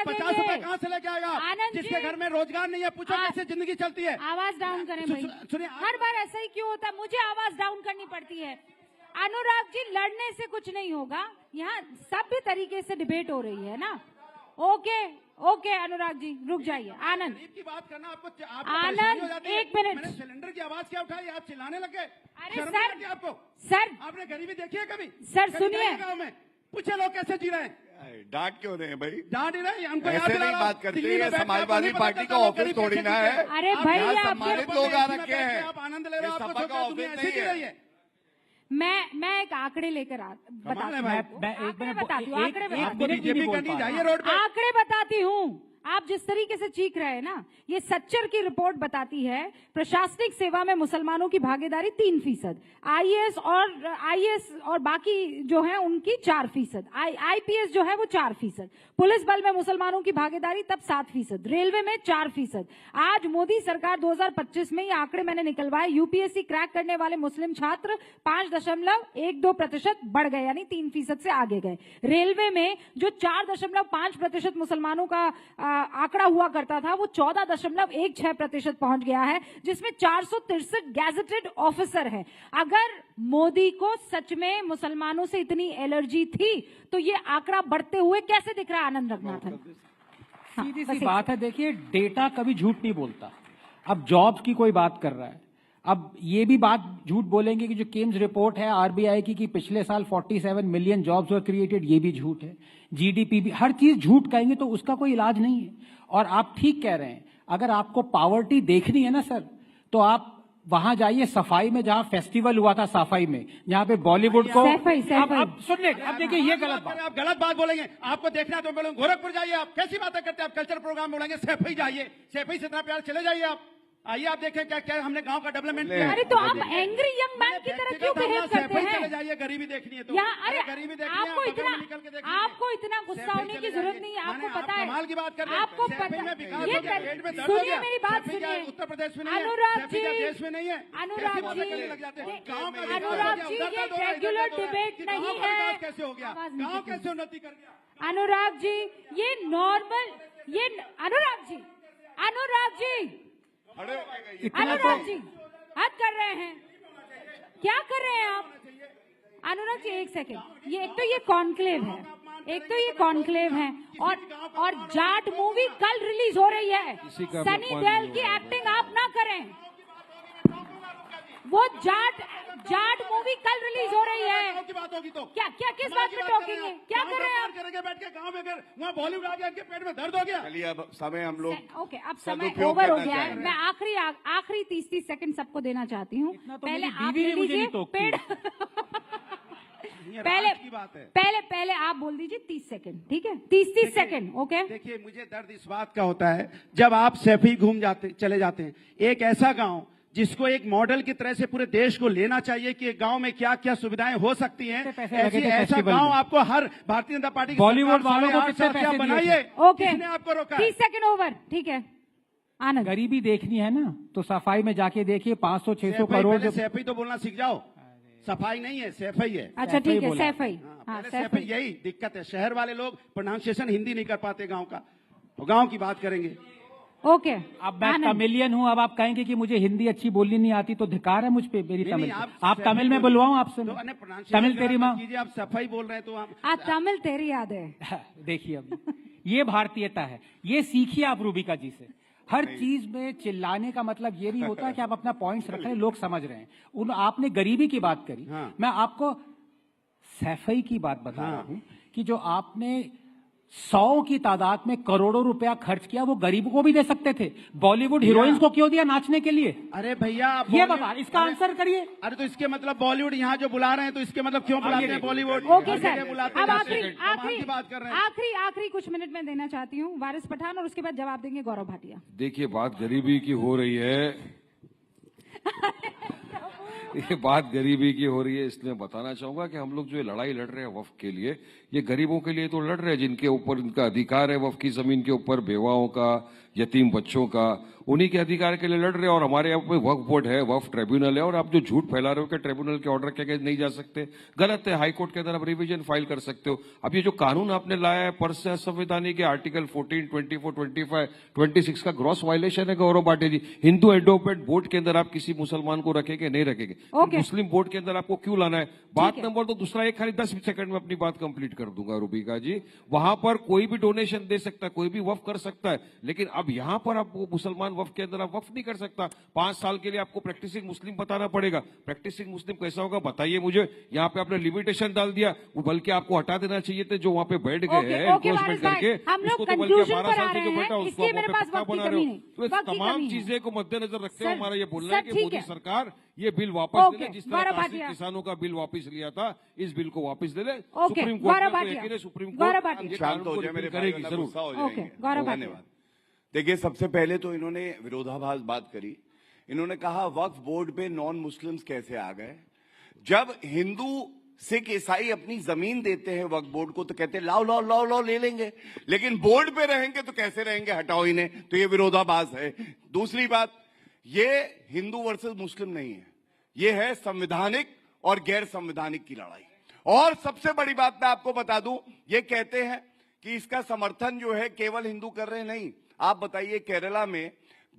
50 रुपए कहां से लेके आएगा? जिसके घर में रोजगार नहीं है, पूछो कैसे जिंदगी चलती है। आवाज डाउन करें भाई, सुनिए, हर बार ऐसा ही क्यों होता है? मुझे आवाज डाउन करनी पड़ती है। अनुराग जी, लड़ने से कुछ नहीं होगा, यहाँ सभ्य तरीके से डिबेट हो रही है ना। ओके अनुराग जी रुक जाइए। आनंद की बात करना आपको आनंद एक मिनट, मैंने सिलेंडर की आवाज क्या उठाई, आप चिल्लाने लगे। अरे सर, आपको सर आपने गरीबी देखी है कभी? सर सुनिए, गाँव में पूछे लोग कैसे जी रहे हैं? डांट क्यों रहे हैं भाई? डांट ही नहीं, हमको ऐसे नहीं बात करते हैं, समाजवादी पार्टी का ऑफिस थोड़ी ना है। अरे भाई सम्मानित लोग आ रखे हैं, आप आनंद ले रहे हो, सभा का ऑफिस नहीं है। मैं एक आंकड़े लेकर बताती हूँ, आंकड़े बताती हूँ। आप जिस तरीके से चीख रहे हैं ना, ये सच्चर की रिपोर्ट बताती है प्रशासनिक सेवा में मुसलमानों की भागीदारी 3%, आईएएस और बाकी जो है उनकी 4%, आईपीएस जो है वो 4%, पुलिस बल में मुसलमानों की भागीदारी तब 7%, रेलवे में 4%। आज मोदी सरकार 2025 में ये आंकड़े मैंने निकलवाए, यूपीएससी क्रैक करने वाले मुस्लिम छात्र 5.12% बढ़ गए, यानी 3% से आगे गए। रेलवे में जो 4.5% मुसलमानों का आंकड़ा हुआ करता था, वो 14.16% पहुंच गया है, जिसमें 463 गैजेटेड ऑफिसर हैं। अगर मोदी को सच में मुसलमानों से इतनी एलर्जी थी तो ये आंकड़ा बढ़ते हुए कैसे दिख रहा है? आनंद रघुनाथन, सीधी सी बात है, देखिए डेटा कभी झूठ नहीं बोलता। अब जॉब्स की कोई बात कर रहा है, अब ये भी बात झूठ बोलेंगे कि जो केम्स रिपोर्ट है आरबीआई की कि पिछले साल 47 मिलियन जॉब्स वर क्रिएटेड, ये भी झूठ है। जीडीपी भी, हर चीज झूठ कहेंगे तो उसका कोई इलाज नहीं है। और आप ठीक कह रहे हैं, अगर आपको पावर्टी देखनी है ना सर, तो आप वहां जाइए सफाई में, जहां फेस्टिवल हुआ था सफाई में, जहां पे बॉलीवुड को अब सुनिए, अब देखिए ये गलत बात, आप गलत बात बोलेंगे। आपको देखना है तो बोलेंगे गोरखपुर जाइए। आप कैसी बातें करते हैं? आप कल्चर प्रोग्राम बोलेंगे सैफई जाइए, सैफई से इतना प्यार, चले जाइए आप, आइए आप देखें क्या क्या हमने गांव का डेवलपमेंट किया। अरे तो आप एंग्री यंग मैन की तरह क्यों बिहेव करते हैं? चले जाइए, गरीबी देखनी है तो अरे गरीबी देखनी है, आपको इतना गुस्सा होने की जरूरत नहीं है। आपको पता है, कमाल की बात कर रहे हैं। आपको पता है, सुनिए मेरी बात सुनिए। उत्तर प्रदेश में नहीं है, अनुराग जी, देश में नहीं है। अनुराग जी, ये रेगुलर डिबेट नहीं है। कैसे हो गया गाँव, कैसे उन्नति कर गया अनुराग जी? ये नॉर्मल, ये अनुराग जी, अनुराग जी, अनुराग जी हद कर रहे हैं, क्या कर रहे हैं आप? अनुराग जी एक सेकंड, ये एक तो ये कॉन्क्लेव है, एक तो ये कॉन्क्लेव है, और जाट मूवी कल रिलीज हो रही है। सनी देओल की एक्टिंग आप ना करें, वो जाट मूवी कल रिलीज हो रही है। की बात होगी तो क्या क्या किस बात में टॉकिंग है? क्या कर रहे हैं आप? करेंगे बैठ के गांव में, अगर वहाँ बॉलीवुड आ गया, इनके पेट में दर्द हो गया। चलिए अब समय हम लोग ओके, अब समय ओवर हो गया है। मैं आखिरी 30 सेकंड सबको देना चाहती हूँ। पहले आप ले लीजिए पेड़, पहले आप बोल दीजिए 30 सेकंड, ठीक है? 30 सेकंड, ओके? देखिए मुझे दर्द इस बात का होता है जब आप सैफई चले जाते हैं, एक ऐसा गांव जिसको एक मॉडल की तरह से पूरे देश को लेना चाहिए कि गांव में क्या क्या सुविधाएं हो सकती हैं, ऐसा गांव आपको हर भारतीय जनता पार्टी बॉलीवुड वालों को कितने पैसे बनाइए। ओके, किसने आपको रोका? 30 सेकंड ओवर, ठीक है? आनंद, गरीबी देखनी है ना तो सफाई में जाके देखिए, 500-600 करोड़। सैफई तो बोलना सीख जाओ, सफाई नहीं है, सैफई है। अच्छा ठीक है, सैफई। सैफई, यही दिक्कत है। शहर वाले लोग प्रोनाउंसिएशन हिंदी नहीं कर पाते गांव का, तो गांव की बात करेंगे। ओके, अब मैं तमिलियन हूँ, अब आप कहेंगे कि मुझे हिंदी अच्छी बोलनी नहीं आती, तो धिकार है मुझ पे मेरी तमिल। आप तमिल में बुलवाऊं आपसे? तमिल तेरी माँ, आप सफाई बोल रहे हैं तो आप तमिल तेरी याद है। देखिए अब ये भारतीयता है, ये सीखिए आप रूबिका जी से। हर चीज में चिल्लाने का मतलब ये नहीं होता है कि आप अपना पॉइंट्स रख रहे हैं, लोग समझ रहे हैं। आपने गरीबी की बात करी, मैं आपको सैफई की बात बता रहा हूं कि जो आपने 100 की तादाद में करोड़ों रुपया खर्च किया, वो गरीबों को भी दे सकते थे। बॉलीवुड हीरोइंस को क्यों दिया नाचने के लिए? अरे भैया ये बता, इसका आंसर करिए। अरे तो इसके मतलब बॉलीवुड यहाँ जो बुला रहे हैं तो इसके मतलब क्यों बुलाते हैं बॉलीवुड? ओके सर, अब आखिरी कुछ मिनट में देना चाहती हूँ वारिस पठान, और उसके बाद जवाब देंगे गौरव भाटिया। देखिए बात गरीबी की हो रही है, ये बात गरीबी की हो रही है, इसलिए बताना चाहूंगा कि हम लोग जो लड़ाई लड़ रहे हैं वक्फ के लिए, ये गरीबों के लिए तो लड़ रहे हैं जिनके ऊपर इनका अधिकार है, वक्फ की जमीन के ऊपर बेवाओं का, यतीम बच्चों का, उन्हीं के अधिकार के लिए लड़ रहे हैं। और हमारे यहाँ पे वक्फ बोर्ड है, वक्फ ट्रिब्यूनल है, और आप जो झूठ फैला रहे हो कि ट्रिब्यूनल के ऑर्डर के नहीं जा सकते, गलत है। हाईकोर्ट के अंदर आप रिवीजन फाइल कर सकते हो। अब ये जो कानून आपने लाया है पर से असंवैधानिक के आर्टिकल 14, 24, 25, 26 का ग्रॉस वायलेशन है गौरव भाटिया जी। हिंदू एडवोकेट बोर्ड के अंदर आप किसी मुसलमान को रखेंगे नहीं रखेंगे? मुस्लिम बोर्ड के अंदर आपको क्यों लाना है? बात नंबर तो दूसरा, एक खाली 10 सेकंड में अपनी बात कंप्लीट कर दूंगा रूबिका जी। वहां पर कोई भी डोनेशन दे सकता है, कोई भी वक्फ कर सकता है, लेकिन अब यहां पर आपको मुसलमान वक्फ के अंदर आप वक्फ नहीं कर सकता। 5 साल के लिए आपको प्रैक्टिसिंग मुस्लिम बताना पड़ेगा। प्रैक्टिसिंग मुस्लिम कैसा होगा बताइए मुझे? यहाँ पे आपने लिमिटेशन डाल दिया, बल्कि आपको हटा देना चाहिए थे जो वहाँ पे बैठ गए हैं एनक्रोचमेंट करके, उसको तो बल्कि 12 साल से जो बैठा उसको आप पक्का बना रहे हो। तो इस तमाम चीजें को मद्देनजर रखते हुए हमारा ये बोलना है कि मोदी सरकार ये बिल वापस ले ले, जिस तरह किसानों का बिल वापस लिया था, इस बिल को वापस ले ले। सुप्रीम कोर्ट शांत हो जाए, मेरे करेगी जरूर। धन्यवाद। देखिए सबसे पहले तो इन्होंने विरोधाभास बात करी। इन्होंने कहा वक्फ बोर्ड पे नॉन मुस्लिम्स कैसे आ गए? जब हिंदू सिख ईसाई अपनी जमीन देते हैं वक्फ बोर्ड को तो कहते हैं लाओ लाओ लाओ लाओ ले लेंगे, लेकिन बोर्ड पे रहेंगे तो कैसे रहेंगे? हटाओ इन्हें। तो ये विरोधाभास है। दूसरी बात, ये हिंदू वर्सेस मुस्लिम नहीं है, ये है संवैधानिक और गैर संवैधानिक की लड़ाई। और सबसे बड़ी बात मैं आपको बता दूं, ये कहते हैं कि इसका समर्थन जो है केवल हिंदू कर रहे हैं। नहीं, आप बताइए केरला में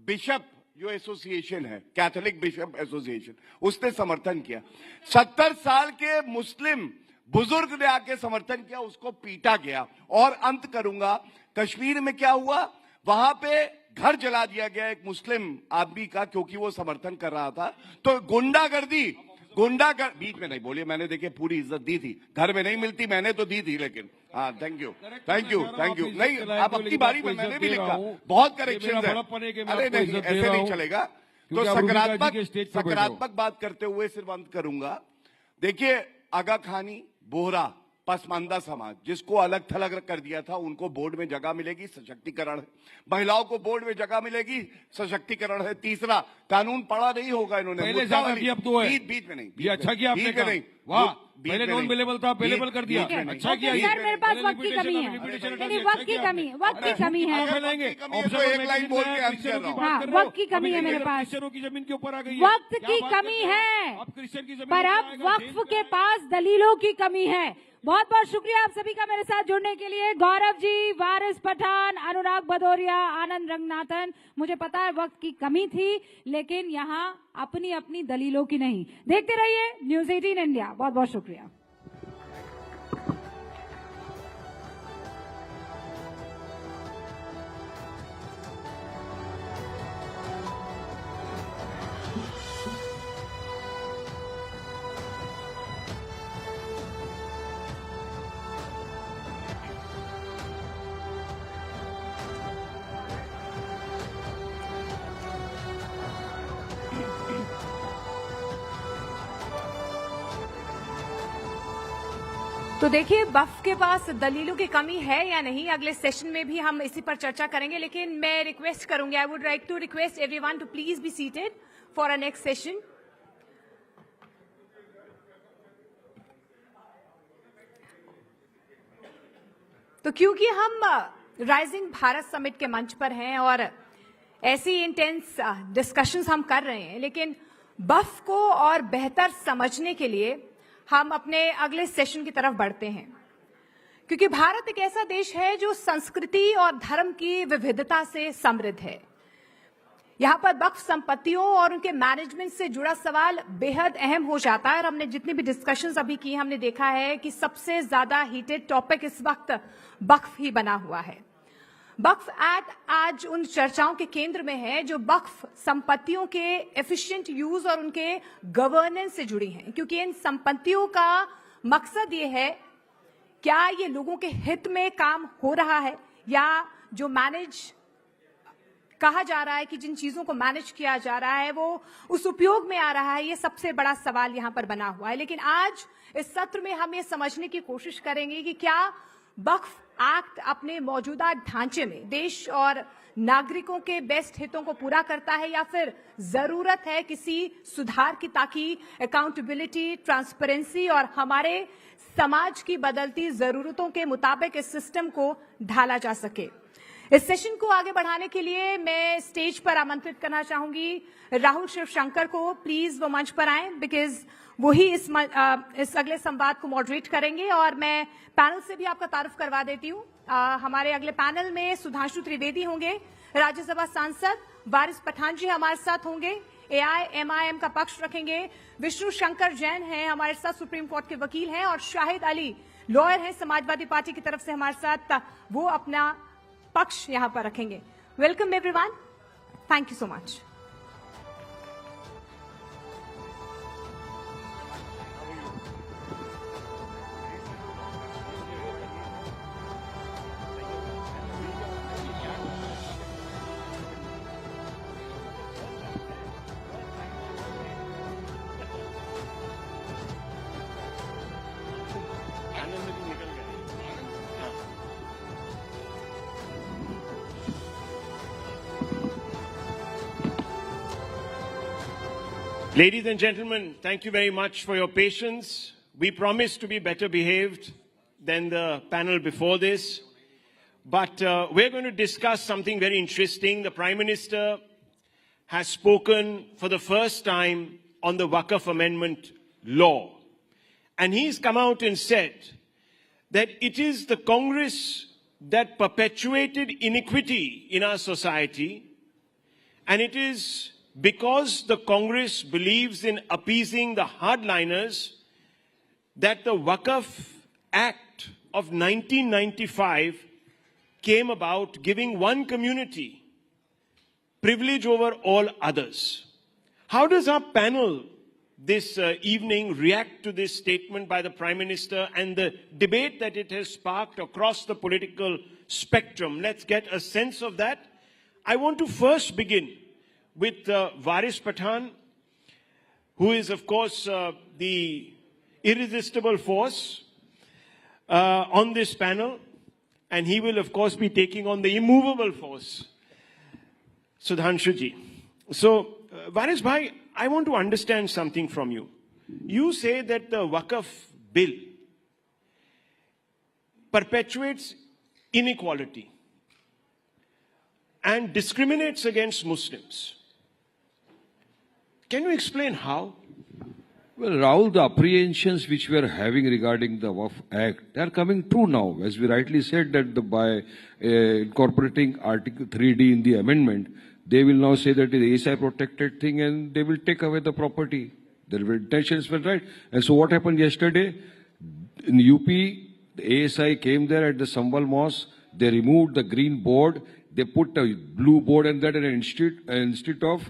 बिशप जो एसोसिएशन है, कैथोलिक बिशप एसोसिएशन, उसने समर्थन किया। 70 साल के मुस्लिम बुजुर्ग ने आके समर्थन किया, उसको पीटा गया। और अंत करूंगा, कश्मीर में क्या हुआ? वहां पे घर जला दिया गया एक मुस्लिम आदमी का क्योंकि वो समर्थन कर रहा था। तो बीच में नहीं बोलिए, मैंने देखिए पूरी इज्जत दी थी, घर में नहीं मिलती, मैंने तो दी थी, लेकिन हाँ थैंक यू नहीं, आप अपनी बारी में, मैंने भी लिखा, बहुत करेक्शन है, अरे नहीं ऐसे नहीं चलेगा। तो सकारात्मक बात करते हुए सिर्फ अंत करूंगा। देखिए आगा खानी, बोहरा, पसमानदा समाज जिसको अलग थलग कर दिया था, उनको बोर्ड में जगह मिलेगी, सशक्तिकरण है। महिलाओं को बोर्ड में जगह मिलेगी, सशक्तिकरण है। तीसरा, कानून पढ़ा नहीं होगा इन्होंने, पहले ज्यादा किया, अब तो है। बीच में नहीं, ये अच्छा किया आपने, नहीं वाह, पहले नॉन अवेलेबल था, अवेलेबल कर दिया, अच्छा किया। सर मेरे पास वक्त की कमी है, वक्त की कमी है, वक्त की कमी है, एक लाइन बोल के वक्त की कमी है मेरे पास, की जमीन के ऊपर आ गई, वक्त की कमी है, पर अब वक्फ के पास दलीलों की कमी है। बहुत बहुत शुक्रिया आप सभी का मेरे साथ जुड़ने के लिए। गौरव जी, वारिस पठान, अनुराग भदौरिया, आनंद रंगनाथन। मुझे पता है वक्त की कमी थी, लेकिन यहाँ अपनी अपनी दलीलों की नहीं। देखते रहिए न्यूज़ 18 इंडिया। बहुत बहुत शुक्रिया। तो देखिए वक्फ के पास दलीलों की कमी है या नहीं, अगले सेशन में भी हम इसी पर चर्चा करेंगे। लेकिन मैं रिक्वेस्ट करूंगी, I would like to request everyone to please be seated for a next session. तो क्योंकि हम राइजिंग भारत समिट के मंच पर हैं और ऐसी इंटेंस डिस्कशंस हम कर रहे हैं, लेकिन वक्फ को और बेहतर समझने के लिए हम अपने अगले सेशन की तरफ बढ़ते हैं। क्योंकि भारत एक ऐसा देश है जो संस्कृति और धर्म की विविधता से समृद्ध है। यहाँ पर वक्फ संपत्तियों और उनके मैनेजमेंट से जुड़ा सवाल बेहद अहम हो जाता है। और हमने जितनी भी डिस्कशंस अभी की, हमने देखा है कि सबसे ज्यादा हीटेड टॉपिक इस वक्त वक्फ ही बना हुआ है। वक्फ एक्ट आज उन चर्चाओं के केंद्र में है जो वक्फ संपत्तियों के एफिशिएंट यूज और उनके गवर्नेंस से जुड़ी हैं। क्योंकि इन संपत्तियों का मकसद ये है, क्या ये लोगों के हित में काम हो रहा है, या जो मैनेज कहा जा रहा है कि जिन चीजों को मैनेज किया जा रहा है वो उस उपयोग में आ रहा है। ये सबसे बड़ा सवाल यहां पर बना हुआ है। लेकिन आज इस सत्र में हम ये समझने की कोशिश करेंगे कि क्या वक्फ एक्ट अपने मौजूदा ढांचे में देश और नागरिकों के बेस्ट हितों को पूरा करता है, या फिर जरूरत है किसी सुधार की, ताकि अकाउंटेबिलिटी, ट्रांसपेरेंसी और हमारे समाज की बदलती जरूरतों के मुताबिक इस सिस्टम को ढाला जा सके। इस सेशन को आगे बढ़ाने के लिए मैं स्टेज पर आमंत्रित करना चाहूंगी राहुल शिवशंकर को। प्लीज वो मंच पर आए, बिकॉज वही इस अगले संवाद को मॉडरेट करेंगे। और मैं पैनल से भी आपका तारुफ करवा देती हूँ। हमारे अगले पैनल में सुधांशु त्रिवेदी होंगे, राज्यसभा सांसद, वारिस पठान जी हमारे साथ होंगे, AIMIM का पक्ष रखेंगे, विष्णु शंकर जैन हैं हमारे साथ, सुप्रीम कोर्ट के वकील हैं, और शाहिद अली लॉयर हैं समाजवादी पार्टी की तरफ से हमारे साथ, वो अपना पक्ष यहां पर रखेंगे। Welcome everyone, thank you so much. Ladies and gentlemen, thank you very much for your patience. We promise to be better behaved than the panel before this. But we're going to discuss something very interesting. The Prime Minister has spoken for the first time on the Waqf Amendment law. And he's come out and said that it is the Congress that perpetuated iniquity in our society, and it is because the Congress believes in appeasing the hardliners that the Waqf Act of 1995 came about, giving one community privilege over all others. How does our panel this evening react to this statement by the Prime Minister and the debate that it has sparked across the political spectrum? Let's get a sense of that. I want to first begin with Varis Pathan, who is, of course, the irresistible force on this panel, and he will, of course, be taking on the immovable force, Sudhanshu ji. So, Varis bhai, I want to understand something from you. You say that the Waqf bill perpetuates inequality and discriminates against Muslims. Can you explain how? Well, Rahul, the apprehensions which we are having regarding the Waqf Act, they are coming true now. As we rightly said, that by incorporating Article 3D in the amendment, they will now say that it is ASI protected thing and they will take away the property. Their intentions were right. And so what happened yesterday? In UP, the ASI came there at the Sambal Mosque. They removed the green board. They put a blue board and that instead of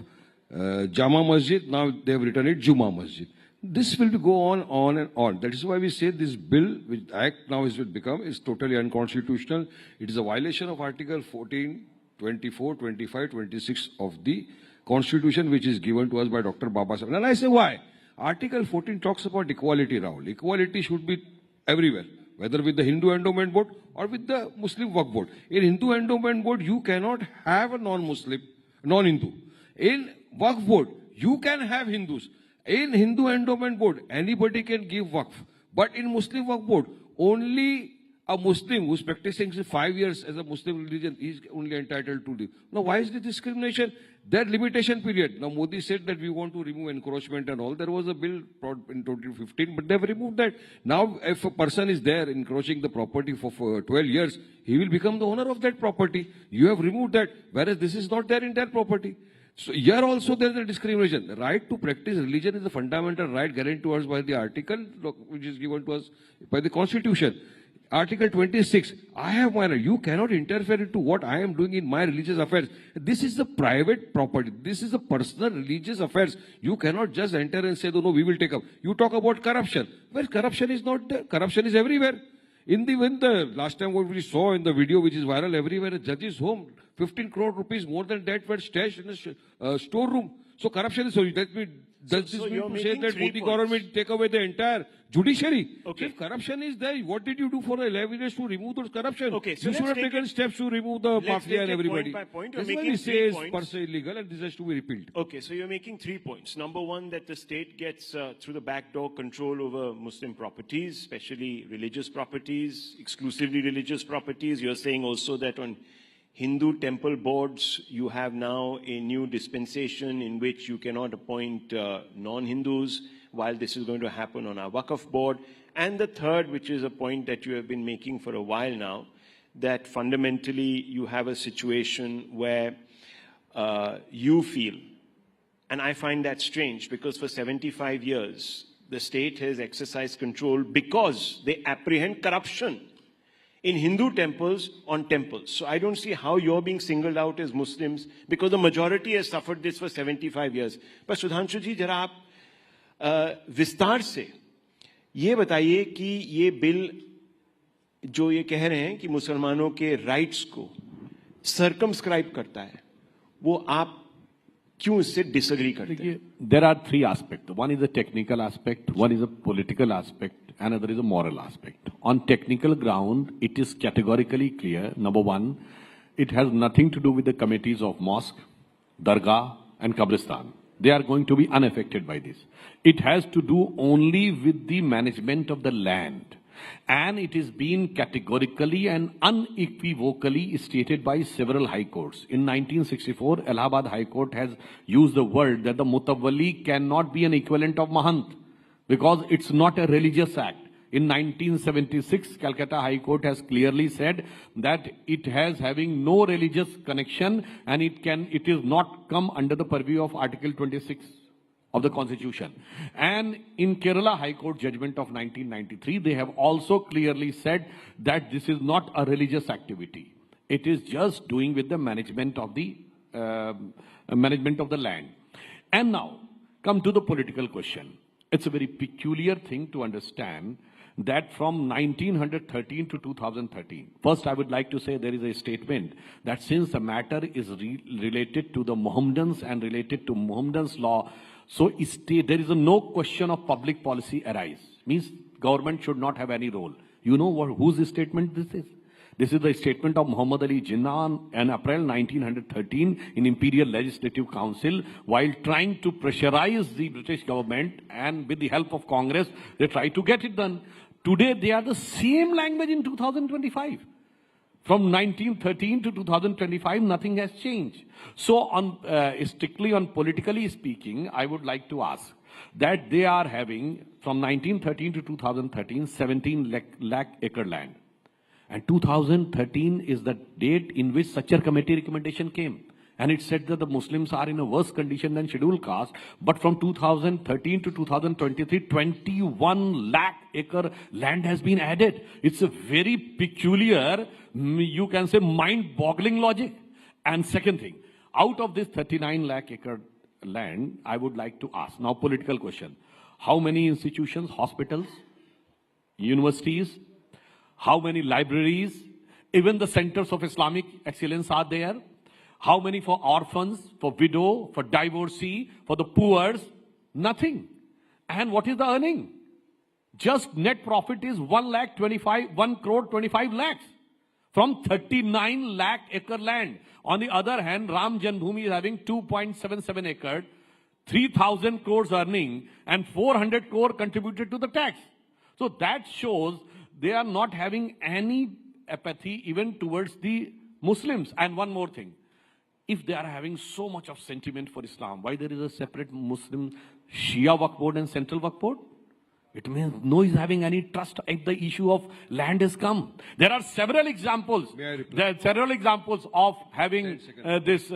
Jama Masjid, now they have written it Juma Masjid. This will go on and on. That is why we say this bill, which Act now is totally unconstitutional. It is a violation of Article 14, 24, 25, 26 of the Constitution, which is given to us by Dr. Babasaheb. And I say why? Article 14 talks about equality, Rahul. Equality should be everywhere, whether with the Hindu Endowment Board or with the Muslim Waqf Board. In Hindu Endowment Board, you cannot have a non-Muslim, non-Hindu. In Waqf Board, you can have Hindus. In Hindu Endowment Board, anybody can give Waqf. But in Muslim Waqf Board, only a Muslim who's practicing 5 years as a Muslim religion is only entitled to live. Now, why is the discrimination? That limitation period. Now, Modi said that we want to remove encroachment and all. There was a bill brought in 2015, but they've removed that. Now, if a person is there encroaching the property for 12 years, he will become the owner of that property. You have removed that, whereas this is not there in that property. So here also there is a discrimination. The right to practice religion is a fundamental right guaranteed to us by the article which is given to us by the Constitution. Article 26, I have my right. You cannot interfere into what I am doing in my religious affairs. This is the private property. This is a personal religious affairs. You cannot just enter and say, no, we will take up. You talk about corruption. Well, corruption is not there. Corruption is everywhere. When the last time what we saw in the video, which is viral everywhere, a judge's home, 15 crore rupees, more than that were stashed in a storeroom. So corruption is, does this mean to say that Modi government take away the entire judiciary? Okay. If corruption is there, what did you do for 11 years to remove those corruption? Okay, so you should have taken steps to remove the mafia and everybody. Point by point. That's why we say it's per se illegal and this has to be repealed. Okay, so you're making 3 points. Number one, that the state gets through the back door control over Muslim properties, especially religious properties, exclusively religious properties. You're saying also that on Hindu temple boards, you have now a new dispensation in which you cannot appoint non-Hindus, while this is going to happen on our Waqf board. And the third, which is a point that you have been making for a while now, that fundamentally you have a situation where you feel, and I find that strange, because for 75 years, the state has exercised control because they apprehend corruption in Hindu temples on temples. So I don't see how you're being singled out as Muslims, because the majority has suffered this for 75 years. But Sudhanshu ji, जरा आप विस्तार से ये बताइए कि ये bill जो ये कह रहे हैं कि मुसलमानों के राइट्स को सर्कमस्क्राइब करता है, वो आप क्यों इससे डिसएग्री करते हैं? There are three aspects. One is a technical aspect, one is a political aspect, another is a moral aspect. On technical ground, it is categorically clear. Number one, it has nothing to do with the committees of mosque, dargah, and qabristan. They are going to be unaffected by this. It has to do only with the management of the land. And it is being categorically and unequivocally stated by several high courts. In 1964, Allahabad High Court has used the word that the Mutawalli cannot be an equivalent of Mahant, because it's not a religious act. In 1976, Calcutta High Court has clearly said that it has having no religious connection and it is not come under the purview of Article 26 of the Constitution. And in Kerala High Court judgment of 1993, they have also clearly said that this is not a religious activity. It is just doing with the management of the management of the land. And now, come to the political question. It's a very peculiar thing to understand that from 1913 to 2013, first I would like to say there is a statement that since the matter is related to the Mohammedans and related to Mohammedans law, so there is no question of public policy arise. Means government should not have any role. You know whose statement this is? This is the statement of Muhammad Ali Jinnah in April 1913 in Imperial Legislative Council while trying to pressurize the British government, and with the help of Congress, they try to get it done. Today, they are the same language in 2025. From 1913 to 2025, nothing has changed. So, strictly on politically speaking, I would like to ask that they are having, from 1913 to 2013, 17 lakh acre land. And 2013 is the date in which such a committee recommendation came. And it said that the Muslims are in a worse condition than scheduled caste. But from 2013 to 2023, 21 lakh acre land has been added. It's a very peculiar, you can say, mind-boggling logic. And second thing, out of this 39 lakh acre land, I would like to ask, now political question, how many institutions, hospitals, universities, how many libraries, even the centers of Islamic excellence are there? How many for orphans, for widow, for divorcee, for the poor? Nothing. And what is the earning? Just net profit is 1 crore 25 lakhs from 39 lakh acre land. On the other hand, Ram Janmabhoomi is having 2.77 acre, 3,000 crores earning, and 400 crore contributed to the tax. So that shows they are not having any apathy even towards the Muslims. And one more thing. If they are having so much of sentiment for Islam, why there is a separate Muslim Shia Waqf Board and Central Waqf Board? It means no is having any trust if the issue of land has come. There are several examples. There are several examples of having this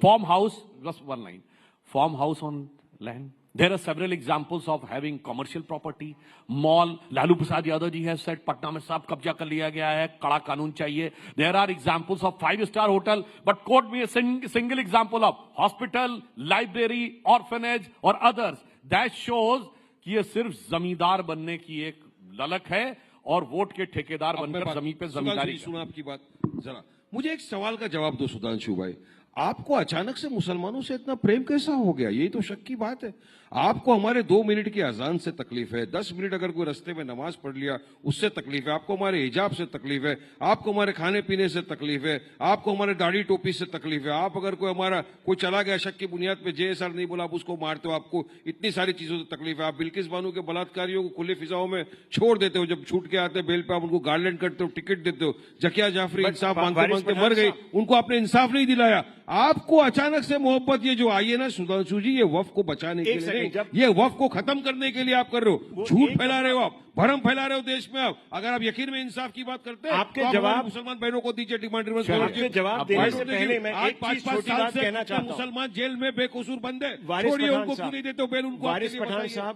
farmhouse, just one line, farmhouse on land. There are several examples of having commercial property, mall. Lalu Prasad Yadav ji has said, Patna mein sab kabja kar liya gaya hai, kada kanun chahiye. There are examples of 5-star hotel, but quote me a single example of hospital, library, orphanage or others. That shows कि ये सिर्फ जमींदार बनने की एक ललक है और वोट के ठेकेदार बनकर जमीन पे जमींदारी। सुना आपकी बात जरा, मुझे एक सवाल का जवाब दो सुधांशु भाई, आपको अचानक से मुसलमानों से इतना प्रेम कैसा हो गया? यही तो शक की बात है। आपको हमारे 2 मिनट की अजान से तकलीफ है, 10 मिनट अगर कोई रास्ते में नमाज पढ़ लिया उससे तकलीफ है, आपको हमारे हिजाब से तकलीफ है, आपको हमारे खाने पीने से तकलीफ है, आपको हमारे दाढ़ी टोपी से तकलीफ है, आप अगर कोई चला गया शक की बुनियाद पे JSR नहीं बोला आप उसको मारते हो, आपको इतनी सारी चीजों से तकलीफ है, आप बिल्किस बानो के बलात्कारियों को खुले फिजाओं में छोड़ देते हो, जब छूट के आते बेल पे आप उनको गार्लैंड करते हो, टिकट देते हो, जकिया जाफरी इंसाफ मांगते मांगते मर गई, उनको आपने इंसाफ नहीं दिलाया। आपको अचानक से मोहब्बत ये जो आई है ना सुधांशु जी, ये वफ को बचाने के लिए, ये वफ को खत्म करने के लिए आप कर रहे हो, झूठ फैला रहे हो, आप भरम फैला रहे हो देश में। आप अगर आप यकीन में इंसाफ की बात करते हैं आपके तो जवाब मुसलमान बहनों को दीजिए, डिमांड आपके जवाब देने से पहले मैं एक चीज छोटी बात कहना चाहता हूं। मुसलमान जेल में बेकसूर बंद है, छोड़िए उनको, क्यों नहीं देते हो बेल उनको? वारिस पठान साहब,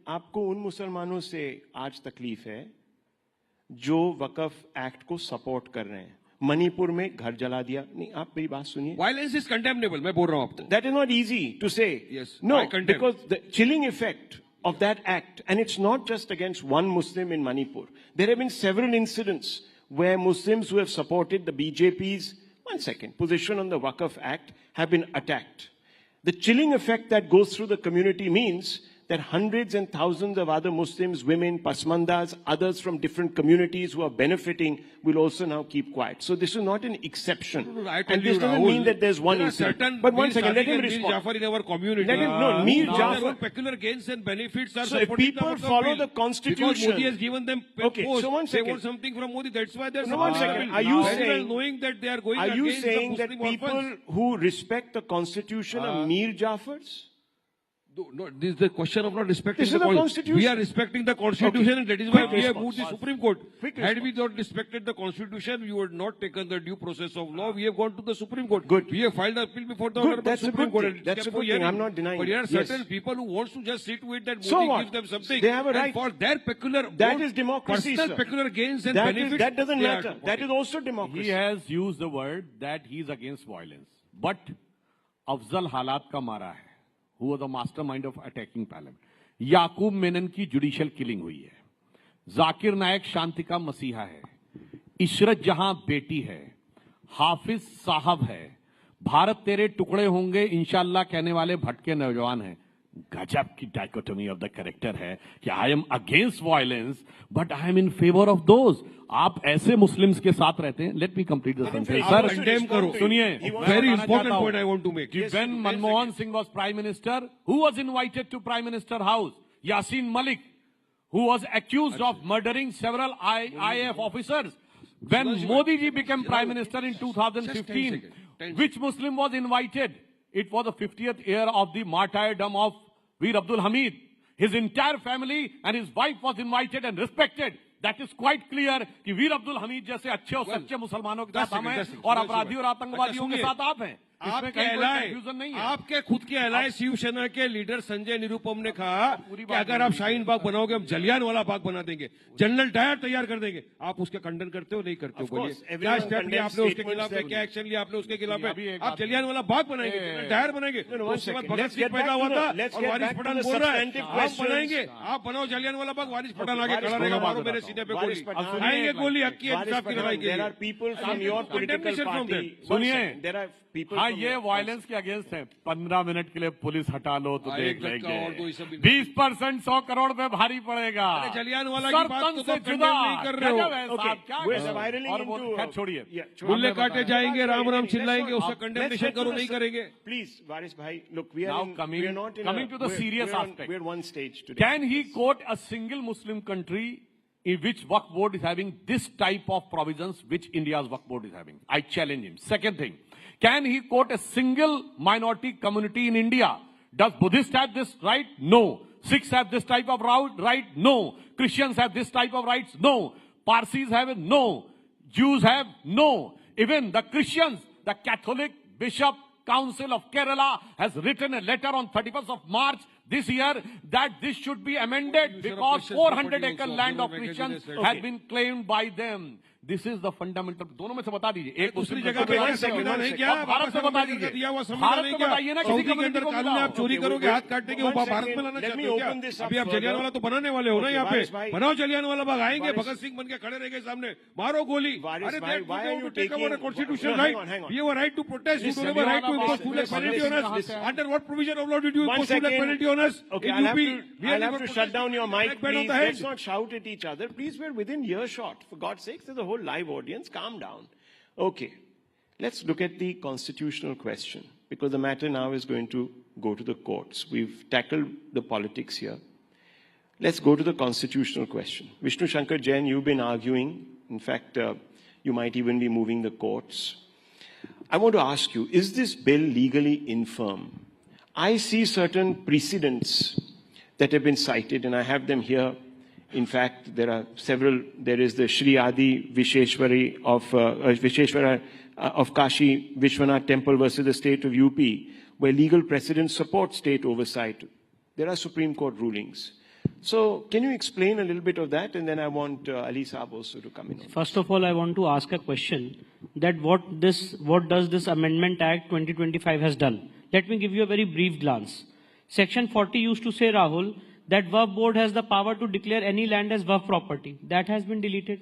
आपको उन मुसलमानों से आज तकलीफ है जो वक्फ एक्ट को सपोर्ट कर रहे हैं। मणिपुर में घर जला दिया, नहीं आप मेरी बात सुनिए। वायलेंस इज कंडेमनेबल, मैं बोल रहा हूं आपको। That is not easy to say, no, because the chilling effect of that act, and it's not just against one Muslim in Manipur. There have been several incidents where Muslims who have supported the BJP's position on the Waqf Act have been attacked. The chilling effect that goes through the community means that hundreds and thousands of other Muslims, women, pasmandas, others from different communities who are benefiting will also now keep quiet. So this is not an exception. And this doesn't mean that there's one incident. But once again, let him respond. Jafar in our community. Mir Jafar. Peculiar gains and benefits are so if people follow the constitution. Because Modi has given them okay, post, so one second. They want something from Modi. That's why they're one second. Are you saying, knowing that they are going are you against saying the that Muslim people orphans? who respect the constitution are Mir Jafars? No, this is the question of not respecting This is the Constitution. We are respecting the Constitution, and that is why Quick we have response. moved the Supreme Court. Quick Had we response. not respected the Constitution, we would not taken the due process of law. We have gone to the Supreme Court. Good. We have filed an appeal before the Good. Honorable That's a Supreme good Court. thing. and That's kept a for good thing. hearing. I'm not denying But it. there are Yes. certain people who wants to just sit with that So Modi what? gives them something. They have a and right. for their peculiar That own is democracy, personal sir. peculiar gains and That benefits. doesn't they are matter. supporting. That is also democracy. He has used the word that he is against violence. But Afzal Halat ka mara hai, who was the mastermind of attacking parliament. याकूब मेनन की judicial killing हुई है. जाकिर नायक शांति का मसीहा है. इशरत जहां बेटी है. हाफिज साहब है. भारत तेरे टुकड़े होंगे इंशाल्लाह कहने वाले भटके नौजवान हैं. गजब की डायकोटोमी ऑफ द कैरेक्टर है कि I am against violence but I am in favour of those. आप ऐसे मुस्लिम्स के साथ रहते हैं. Let me complete the sentence sir. Condemn करो. सुनिए, very important point I want to make. When Manmohan Singh was Prime Minister, who was invited to Prime Minister House? Yasin Malik, who was accused of murdering several IAF officers. When Modi ji became Prime Minister in 2015, which Muslim was invited? It was the 50th year of the martyrdom of Veer Abdul Hamid. His entire family and his wife was invited and respected. That is quite clear कि वीर अब्दुल हमीद जैसे अच्छे और सच्चे मुसलमानों के साथ हम हैं और अपराधी और आतंकवादियों के साथ आप हैं. आपके खुद के एलाय शिवसेना के लीडर संजय निरुपम ने कहा कि अगर आप शाहीन बाग बनाओगे हम जलियान वाला बाग बना देंगे, जनरल डायर तैयार कर देंगे. आप उसका खंडन करते हो नहीं करते हो? बोलिए क्या स्टेप लिया आपने उसके खिलाफ, क्या एक्शन लिया आपने उसके खिलाफ? आप जलियान वाला बाग बनाएंगे, जनरल डायर बनाएंगे. उसके बाद भगत सिंह पैदा हुआ था और वारिस पठान बोल रहा है आप बनाएंगे, आप बनाओ जलियान वाला बाग, वारिस पठान आगे खड़ा रहेगा, मारो मेरे सीने पे गोली, आएंगे गोली हक की इंसाफ की लड़ाई के लिए. सुनिए, हाँ ये वायलेंस के अगेंस्ट है. 15 मिनट के लिए पुलिस हटा लो तो देख लेंगे. 20% 100 करोड़ पे भारी पड़ेगा. जलियान वाला की बात तो जुदा नहीं कर रहे हो. छोड़िए, बुल्ले काटे जाएंगे, राम राम चिल्लाएंगे, उसका कंडेमनेशन करो नहीं करेंगे. Please, Varis bhai, look, we are coming to the serious aspect. We're one stage today. Can he quote a single Muslim country in which Waqf board is having this type of provisions which India's Waqf board is having? I challenge him. Second thing, can he quote a single minority community in India? Does Buddhists have this right? No. Sikhs have this type of right? No. Christians have this type of rights? No. Parsis have it? No. Jews have? No. Even the Christians, the Catholic Bishop Council of Kerala has written a letter on 31st of March this year that this should be amended because 400-acre land of Christians has been claimed by them. This is the fundamental. दोनों में से बता दीजिए. एक दूसरी जगह पे संविधान नहीं क्या? भारत से बता दीजिए. दिया हुआ संविधान नहीं क्या? सऊदी के अंदर कानून आप चोरी करोगे, हाथ काटेंगे, वो भारत में लाना चाहते हो क्या? अभी आप जलियान वाला तो बनाने वाले हो ना यहाँ पे. बनाओ जलियान वाला बाग, आएंगे भगत सिंह बन के खड़े रहेंगे सामने, मारो गोली. अरे take over constitutional right. You have a right to protest. You don't have a right to impose full penalty on us. Under what provision of law did you impose full penalty on us? Okay, I'll have to shut down your mic, please. Let's not shout at each other. Please, we're within earshot. For God's sake, there's a whole live audience. Calm down. Okay, let's look at the constitutional question, because the matter now is going to go to the courts. We've tackled the politics here. Let's go to the constitutional question. Vishnu Shankar Jain, you've been arguing. In fact, you might even be moving the courts. I want to ask you, is this bill legally infirm? I see certain precedents that have been cited, and I have them here. In fact, there are several. There is the Shri Adi Visheshwari of Kashi Vishwanath Temple versus the state of UP, where legal precedents support state oversight. There are Supreme Court rulings. So, can you explain a little bit of that? And then I want Ali Saab also to come in. First of all, I want to ask a question: that what does this Amendment Act 2025 has done? Let me give you a very brief glance. Section 40 used to say, Rahul, that Waqf board has the power to declare any land as Waqf property. That has been deleted.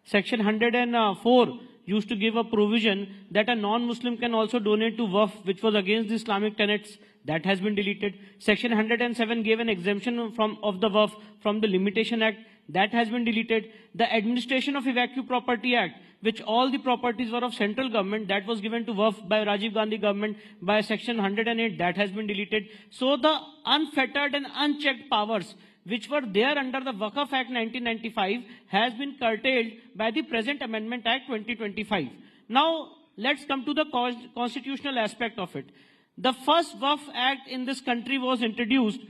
Section 104 used to give a provision that a non-Muslim can also donate to Waqf, which was against the Islamic tenets. That has been deleted. Section 107 gave an exemption of the Waqf from the Limitation Act. That has been deleted. The Administration of Evacuee Property Act, which all the properties were of central government, that was given to Waqf by Rajiv Gandhi government by Section 108, that has been deleted. So the unfettered and unchecked powers which were there under the Waqf Act 1995 has been curtailed by the present Amendment Act 2025. Now, let's come to the constitutional aspect of it. The first Waqf Act in this country was introduced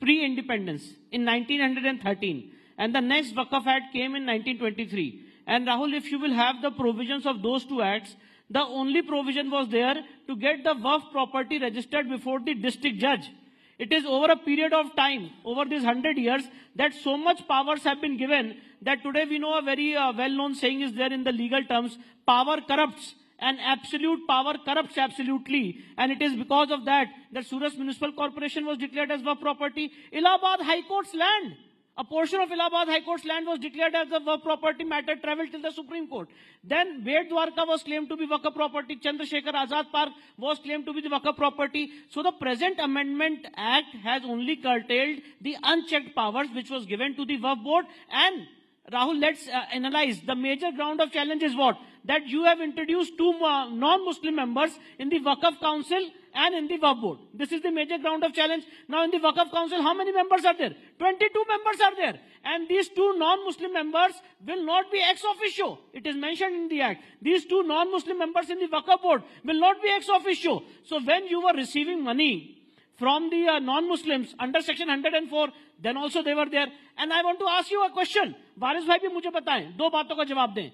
pre-independence in 1913, and the next Waqf Act came in 1923. And Rahul, if you will have the provisions of those two acts, the only provision was there to get the Waqf property registered before the district judge. It is over a period of time, over these 100 years, that so much powers have been given that today we know a very well-known saying is there in the legal terms, power corrupts. And absolute power corrupts absolutely. And it is because of that Surat Municipal Corporation was declared as Waqf property. Allahabad High Court's land, a portion of Allahabad High Court's land was declared as a Waqf property. Matter traveled till the Supreme Court. Then Bed Dwarka was claimed to be Waqf property. Chandrasekhar Azad Park was claimed to be the Waqf property. So the present Amendment Act has only curtailed the unchecked powers which was given to the Waqf board. And Rahul, let's analyze. The major ground of challenge is what? That you have introduced two non-Muslim members in the Waqf Council and in the Waqf Board. This is the major ground of challenge. Now in the Waqf Council, how many members are there? 22 members are there. And these two non-Muslim members will not be ex officio. It is mentioned in the Act. These two non-Muslim members in the Waqf Board will not be ex officio. So when you were receiving money from the non-Muslims under section 104, then also they were there. And I want to ask you a question. Varis bhai bhi mujhe bataएं, दो बातों का जवाब दें.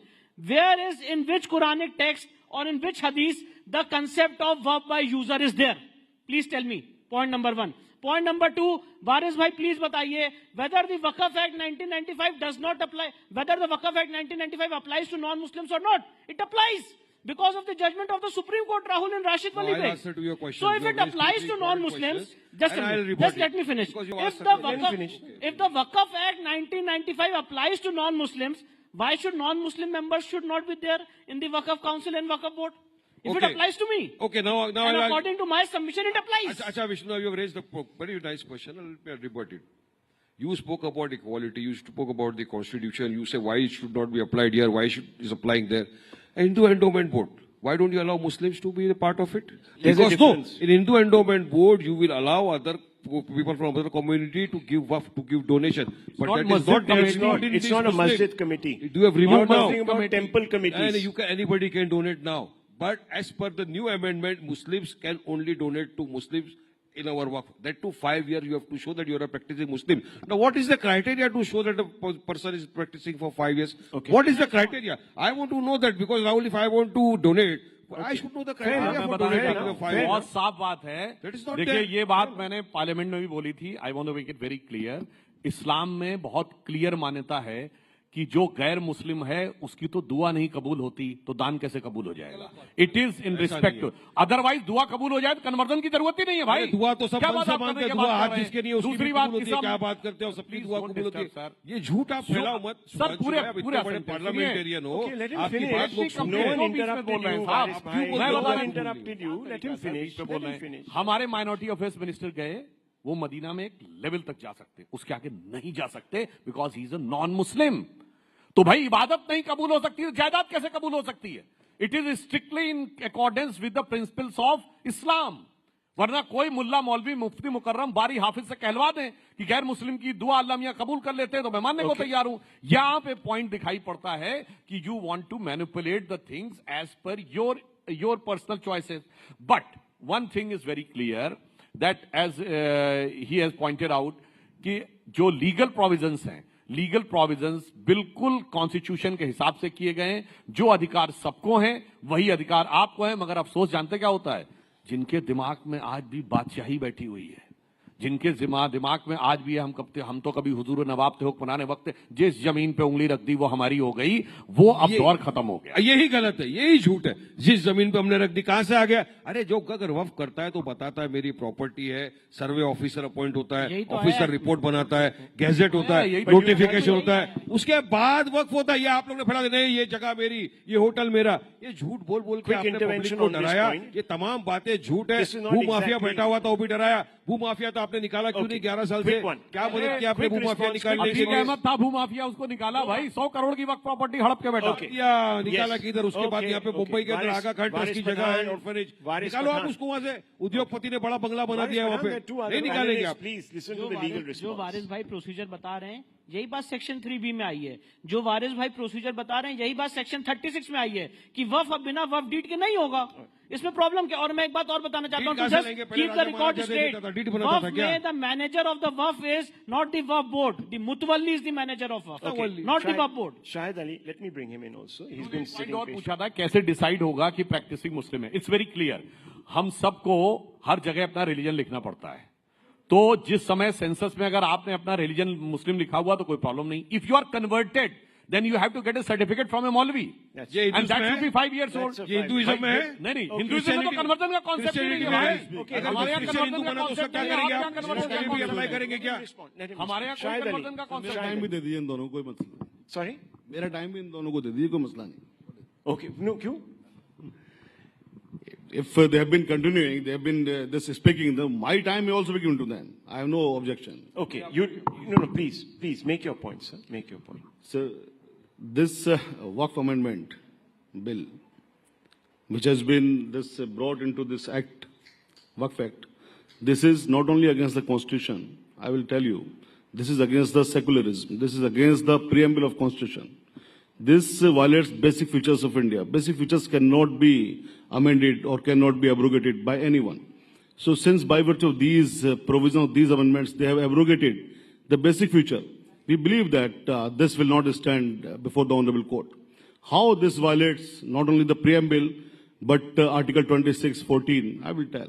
Where is, in which Quranic text or in which hadith the concept of waqf by user is there? Please tell me. Point number one. Point number two, Varis bhai, please bataiye whether the Waqf Act 1995 does not apply, whether the Waqf Act 1995 applies to non-Muslims or not. It applies. Because of the judgment of the Supreme Court, Rahul and Rashid Wali Beg. Answer to your question. So if it applies to non-Muslims, just let me finish. If the Waqf Act 1995 applies to non-Muslims, why should non-Muslim members should not be there in the Waqf Council and Waqf Board? If it applies to me. Okay, now and according to my submission, it applies. Acha Vishnu, you have raised a very nice question. I'll rebut it. You spoke about equality. You spoke about the constitution. You say why it should not be applied here, why it is applying there. Hindu Endowment Board. Why don't you allow Muslims to be a part of it? Because no, in Hindu Endowment Board, you will allow other people from other community to give waqf, to give donation. But that is not it's not a masjid committee. Do you have removed now? About temple committees. And anybody can donate now. But as per the new amendment, Muslims can only donate to Muslims in our waqf. That too 5 years you have to show that you are a practicing Muslim. Now what is the criteria to show that a person is practicing for 5 years? Okay. What is the criteria? I want to know that because Rahul, if I want to donate, I should know the criteria for donating 5 years. बहुत साफ बात है. देखिए ये बात मैंने parliament में भी बोली थी. I want to make it very clear. इस्लाम में बहुत क्लियर मान्यता है कि जो गैर मुस्लिम है उसकी तो दुआ नहीं कबूल होती तो दान कैसे कबूल हो जाएगा. It is in respect to, otherwise दुआ कबूल हो जाए तो कन्वर्जन की जरूरत ही नहीं है भाई. दुआ तो सब मानते हैं, दुआ हाथ जिसके नहीं उसकी दूसरी बात होती है. क्या बात करते हो, सबकी दुआ कबूल होती है. ये झूठ आप फैलाओ मत. सर पूरे बड़े पार्लियामेंटेरियन हो, आपकी बात लोग हमारे माइनॉरिटी अफेयर्स मिनिस्टर गए, वो मदीना में एक लेवल तक जा सकते, उसके आगे नहीं जा सकते because he is a non Muslim. तो भाई इबादत नहीं कबूल हो सकती है, जायदाद कैसे कबूल हो सकती है? It is strictly in accordance with the principles of Islam. वरना कोई मुल्ला मौलवी मुफ्ती मुकर्रम बारी हाफिज से कहलवा दें कि गैर मुस्लिम की दुआ अल्लाह मियां कबूल कर लेते हैं तो मैं मानने को तैयार हूं. यहां पे पॉइंट दिखाई पड़ता है कि you want to manipulate the things as per your personal choices. But one thing is very clear that as he has pointed out कि जो लीगल प्रोविजंस हैं, लीगल प्रोविजंस बिल्कुल कॉन्स्टिट्यूशन के हिसाब से किए गए हैं. जो अधिकार सबको हैं वही अधिकार आपको है. मगर अफसोस जानते क्या होता है? जिनके दिमाग में आज भी बादशाही बैठी हुई है, जिनके दिमाग में आज भी है हम तो कभी हुजूर नवाब थे हुक्मरान वक्त, जिस जमीन पे उंगली रख दी वो हमारी हो गई, वो अब दौर खत्म हो गया. यही गलत है, यही झूठ है. जिस जमीन पे हमने रख दी कहां से आ गया? अरे जो अगर वक्फ करता है तो बताता है मेरी प्रॉपर्टी है, सर्वे ऑफिसर अपॉइंट होता है, ऑफिसर रिपोर्ट बनाता है, गैजेट होता है, नोटिफिकेशन होता है, उसके बाद वक्फ होता है. ये आप लोग ने फैला देना ये जगह मेरी, ये होटल मेरा, ये झूठ बोल बोल के आपने पब्लिक को डराया. ये तमाम बातें झूठ है. भू माफिया बैठा हुआ था वो भी डराया. भू माफिया तो आपने निकाला क्यों नहीं 11 साल से? क्या मदद किया आपने भू माफिया निकालने के लिए? अहमद था भू माफिया, उसको निकाला भाई. 100 करोड़ की वक्त प्रॉपर्टी हड़प के बैठा. निकाला किधर? उसके बाद यहाँ पे मुंबई के अंदर आगा खान ट्रस्ट की जगह है, ऑर्फनेज. निकालो आप उसको वहां से. उद्योगपति ने बड़ा बंगला बना दिया वहां पे, नहीं निकालेंगे आप. जो वारिस भाई प्रोसीजर बता रहे हैं यही बात सेक्शन 3B में आई है। जो वारिस भाई प्रोसीजर बता रहे हैं यही बात सेक्शन 36 में आई है कि वफ अब बिना वफ डीड के नहीं होगा। इसमें प्रॉब्लम क्या? और मैं एक बात और बताना चाहता हूँ, just keep the record straight. Waqf में the manager of the Waqf is not the Waqf board, the मुतवल्ली is the manager of Waqf, not the Waqf board. Shahid Ali, let me bring him in also. He has been sitting. और पूछा था कैसे decide होगा कि practising मुस्लिम है। It's very clear, हम सबको हर जगह अपना रिलीजन लिखना पड़ता है। तो जिस समय सेंसस में अगर आपने अपना रिलीजन मुस्लिम लिखा हुआ तो कोई प्रॉब्लम नहीं। If you are converted then you have to get a certificate from a मौलवी and that should be 5 years old। ये हिंदुइज्म में है? नहीं, हिंदुइज्म में तो कन्वर्जन का कॉन्सेप्ट ही नहीं है। हमारे यहाँ कन्वर्जन का कॉन्सेप्ट क्या करेंगे आप? कन्वर्जन भी अप्लाई करेंगे क्या? हमारे यहाँ कन्वर्जन का कॉन्सेप्ट टाइम भी दे दीजिए इन दोनों को, कोई मसला नहीं। सॉरी, मेरा टाइम भी इन दोनों को दे दीजिए, कोई मसला नहीं। ओके, नो, क्यों? If they have been continuing, they have been this speaking, my time may also be given to them. I have no objection. Okay, no, please make your point, sir. Make your point. So, this Waqf Amendment Bill, which has been brought into this Act, Waqf Act, this is not only against the Constitution. I will tell you, this is against the secularism. This is against the preamble of Constitution. This violates basic features of India. Basic features cannot be amended or cannot be abrogated by anyone. So since by virtue of these provisions of these amendments, they have abrogated the basic feature, we believe that this will not stand before the Honorable Court. How this violates not only the preamble, but Article 26(14), I will tell.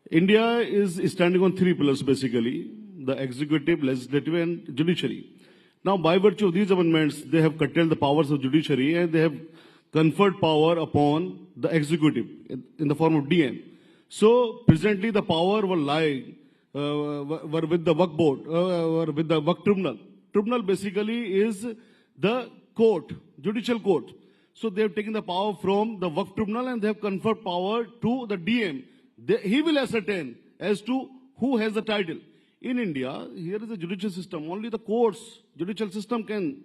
India is standing on 3 pillars basically, the executive, legislative and judiciary. Now, by virtue of these amendments, they have curtailed the powers of judiciary and they have conferred power upon the executive in the form of DM. So, presently, the power will lie were with the Waqf board, or with the Waqf tribunal. Tribunal basically is the court, judicial court. So, they have taken the power from the Waqf tribunal and they have conferred power to the DM. He will ascertain as to who has the title. In India, here is a judicial system. Only the courts, judicial system can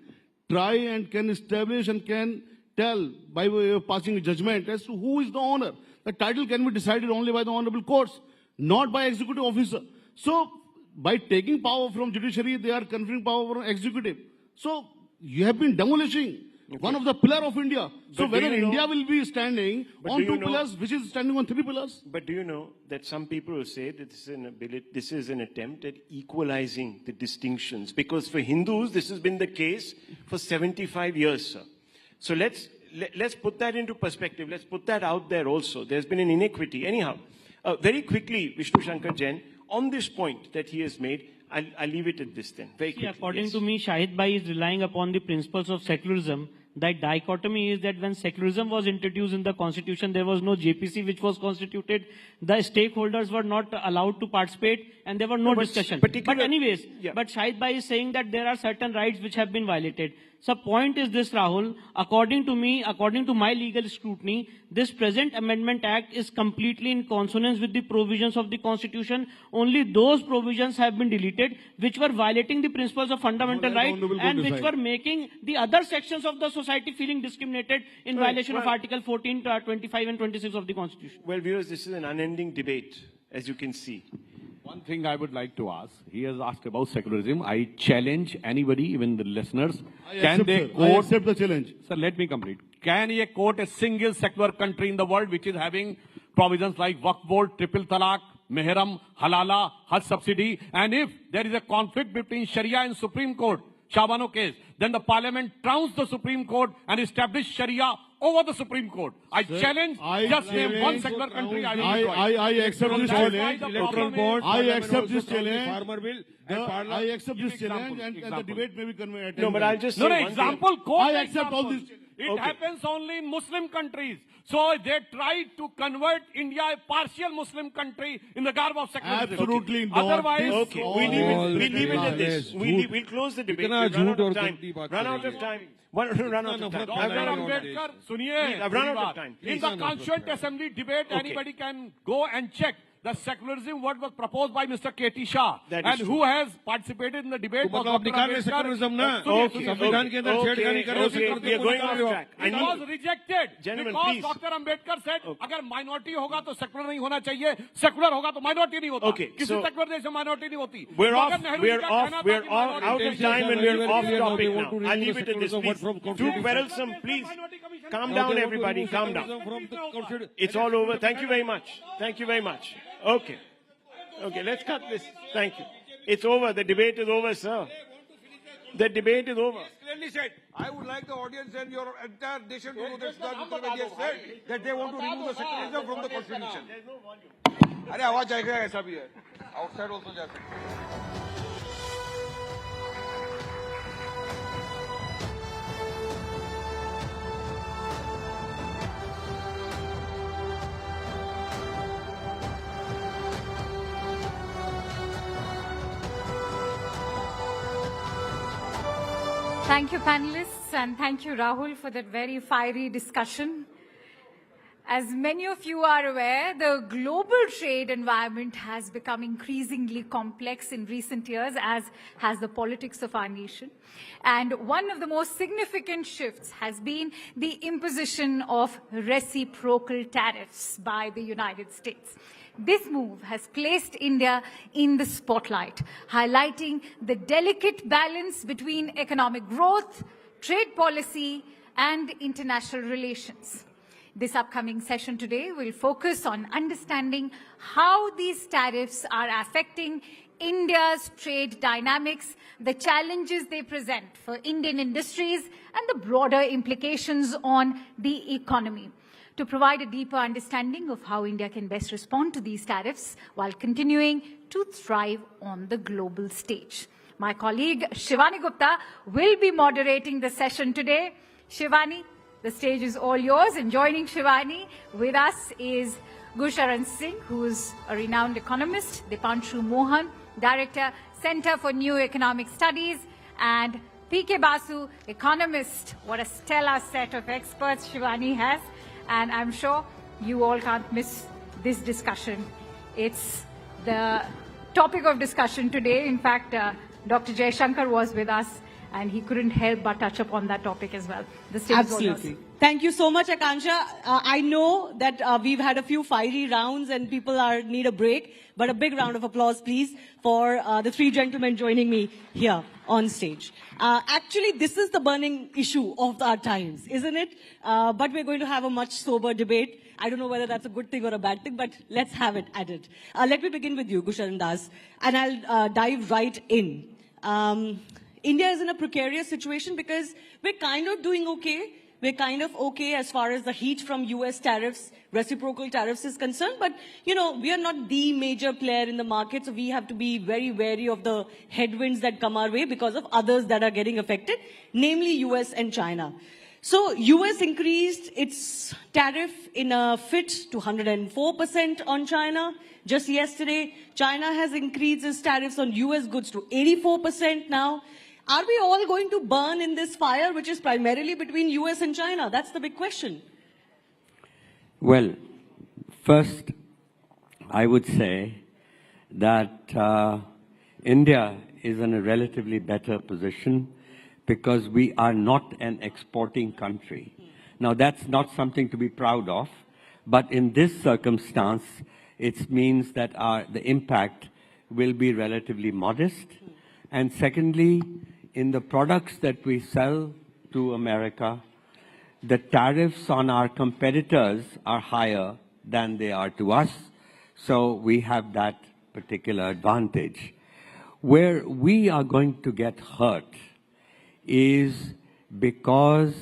try and can establish and can tell by way of passing a judgment as to who is the owner. The title can be decided only by the honorable courts, not by executive officer. So, by taking power from judiciary, they are conferring power from executive. So, you have been demolishing one of the pillars of India. So whether India will be standing on 2 pillars, which is standing on 3 pillars? But do you know that some people will say that this is an attempt at equalizing the distinctions? Because for Hindus, this has been the case for 75 years, sir. So let's put that into perspective. Let's put that out there also. There's been an inequity. Anyhow, very quickly, Vishnu Shankar Jain, on this point that he has made, I'll leave it at this then. Very quickly. According to me, Shahid Bhai is relying upon the principles of secularism. The dichotomy is that when secularism was introduced in the constitution, there was no JPC which was constituted. The stakeholders were not allowed to participate and there were no discussion. But anyways, but Shahid Bhai is saying that there are certain rights which have been violated. So point is this, Rahul, according to me, according to my legal scrutiny, this present Amendment Act is completely in consonance with the provisions of the Constitution. Only those provisions have been deleted which were violating the principles of fundamental rights and which were making the other sections of the society feeling discriminated in violation of Article 14, 25 and 26 of the Constitution. Well, viewers, this is an unending debate, as you can see. One thing I would like to ask, he has asked about secularism. I challenge anybody, even the listeners. I accept the challenge. Sir, let me complete. Can he quote a single secular country in the world which is having provisions like Waqf Board, Triple Talaq, Mehram, Halala, Hajj subsidy? And if there is a conflict between Sharia and Supreme Court, Shabano case, then the Parliament trounced the Supreme Court and established Sharia over the Supreme Court. I challenge, just name one secular country. I accept this challenge. Electoral board. I accept this challenge. Farmer bill. I accept this challenge and the debate may be convenient. No, but I'll just No, say no, one example, thing. quote I accept all this. It happens only in Muslim countries. So they tried to convert India a partial Muslim country in the garb of secularism. Absolutely not. Otherwise, Okay, we leave it at this. We'll close the debate. We've run out of time. Run out of time. Run out of time. I've run out of time. In the Constituent Assembly debate, anybody can go and check. The secularism what was proposed by Mr. K.T. Shah, That and is who true. has participated in the debate. तो मतलब आप निकाल रहे secularism ना? संविधान के अंदर छेड़खानी कर रहे हो, secularism we are को going निकाल off रहे हो। track. It was rejected Gentlemen, because please. Dr. Ambedkar said अगर minority होगा तो secular नहीं होना चाहिए, secular होगा तो minority नहीं होता. Okay, किसी so secular देश में minority नहीं होती. We're तो off. अगर नेहरू We're जी का off. कहना था We're कि off minority out of नहीं time, and we're off topic want to now. I'll remove leave the it at this, secularism please. from Too quarrelsome, please. Calm down, everybody. Calm down. It's all over. Thank you very much. Thank you very much. Okay. Okay, let's cut this. Thank you. It's over. The debate is over, sir. The debate is over. Clearly said, I would like the audience and your entire nation to know that Mr. Trivedi has said that they want to remove the secularism from the constitution. अरे आवाज जाएगा ऐसा भी है. Outside also जा सकते हैं. Thank you, panelists, and thank you, Rahul, for that very fiery discussion. As many of you are aware, the global trade environment has become increasingly complex in recent years, as has the politics of our nation. And one of the most significant shifts has been the imposition of reciprocal tariffs by the United States. This move has placed India in the spotlight, highlighting the delicate balance between economic growth, trade policy, and international relations. This upcoming session today will focus on understanding how these tariffs are affecting India's trade dynamics, the challenges they present for Indian industries, and the broader implications on the economy. To provide a deeper understanding of how India can best respond to these tariffs while continuing to thrive on the global stage. My colleague Shivani Gupta will be moderating the session today. Shivani, the stage is all yours. And joining Shivani with us is Gusharan Singh, who is a renowned economist, Dipanshu Mohan, Director, Center for New Economic Studies, and P.K. Basu, economist. What a stellar set of experts Shivani has. And I'm sure you all can't miss this discussion. It's the topic of discussion today. In fact, Dr. Jaishankar was with us, and he couldn't help but touch upon that topic as well. The stage is all yours. Absolutely. Thank you so much, Akansha. I know that we've had a few fiery rounds and people need a break, but a big round of applause, please, for the three gentlemen joining me here on stage. Actually, this is the burning issue of our times, isn't it? But we're going to have a much sober debate. I don't know whether that's a good thing or a bad thing, but let's have it at it. Let me begin with you, Gusharan Das, and I'll dive right in. India is in a precarious situation because we're kind of doing okay. We're kind of okay as far as the heat from US tariffs, reciprocal tariffs is concerned. But, you know, we are not the major player in the market. So we have to be very wary of the headwinds that come our way because of others that are getting affected, namely US and China. So US increased its tariff in a fit to 104% on China. Just yesterday, China has increased its tariffs on US goods to 84% now. Are we all going to burn in this fire, which is primarily between US and China? That's the big question. Well, first, I would say that India is in a relatively better position because we are not an exporting country. Now, that's not something to be proud of, but in this circumstance, it means that the impact will be relatively modest. And secondly, in the products that we sell to America, the tariffs on our competitors are higher than they are to us. So we have that particular advantage. Where we are going to get hurt is because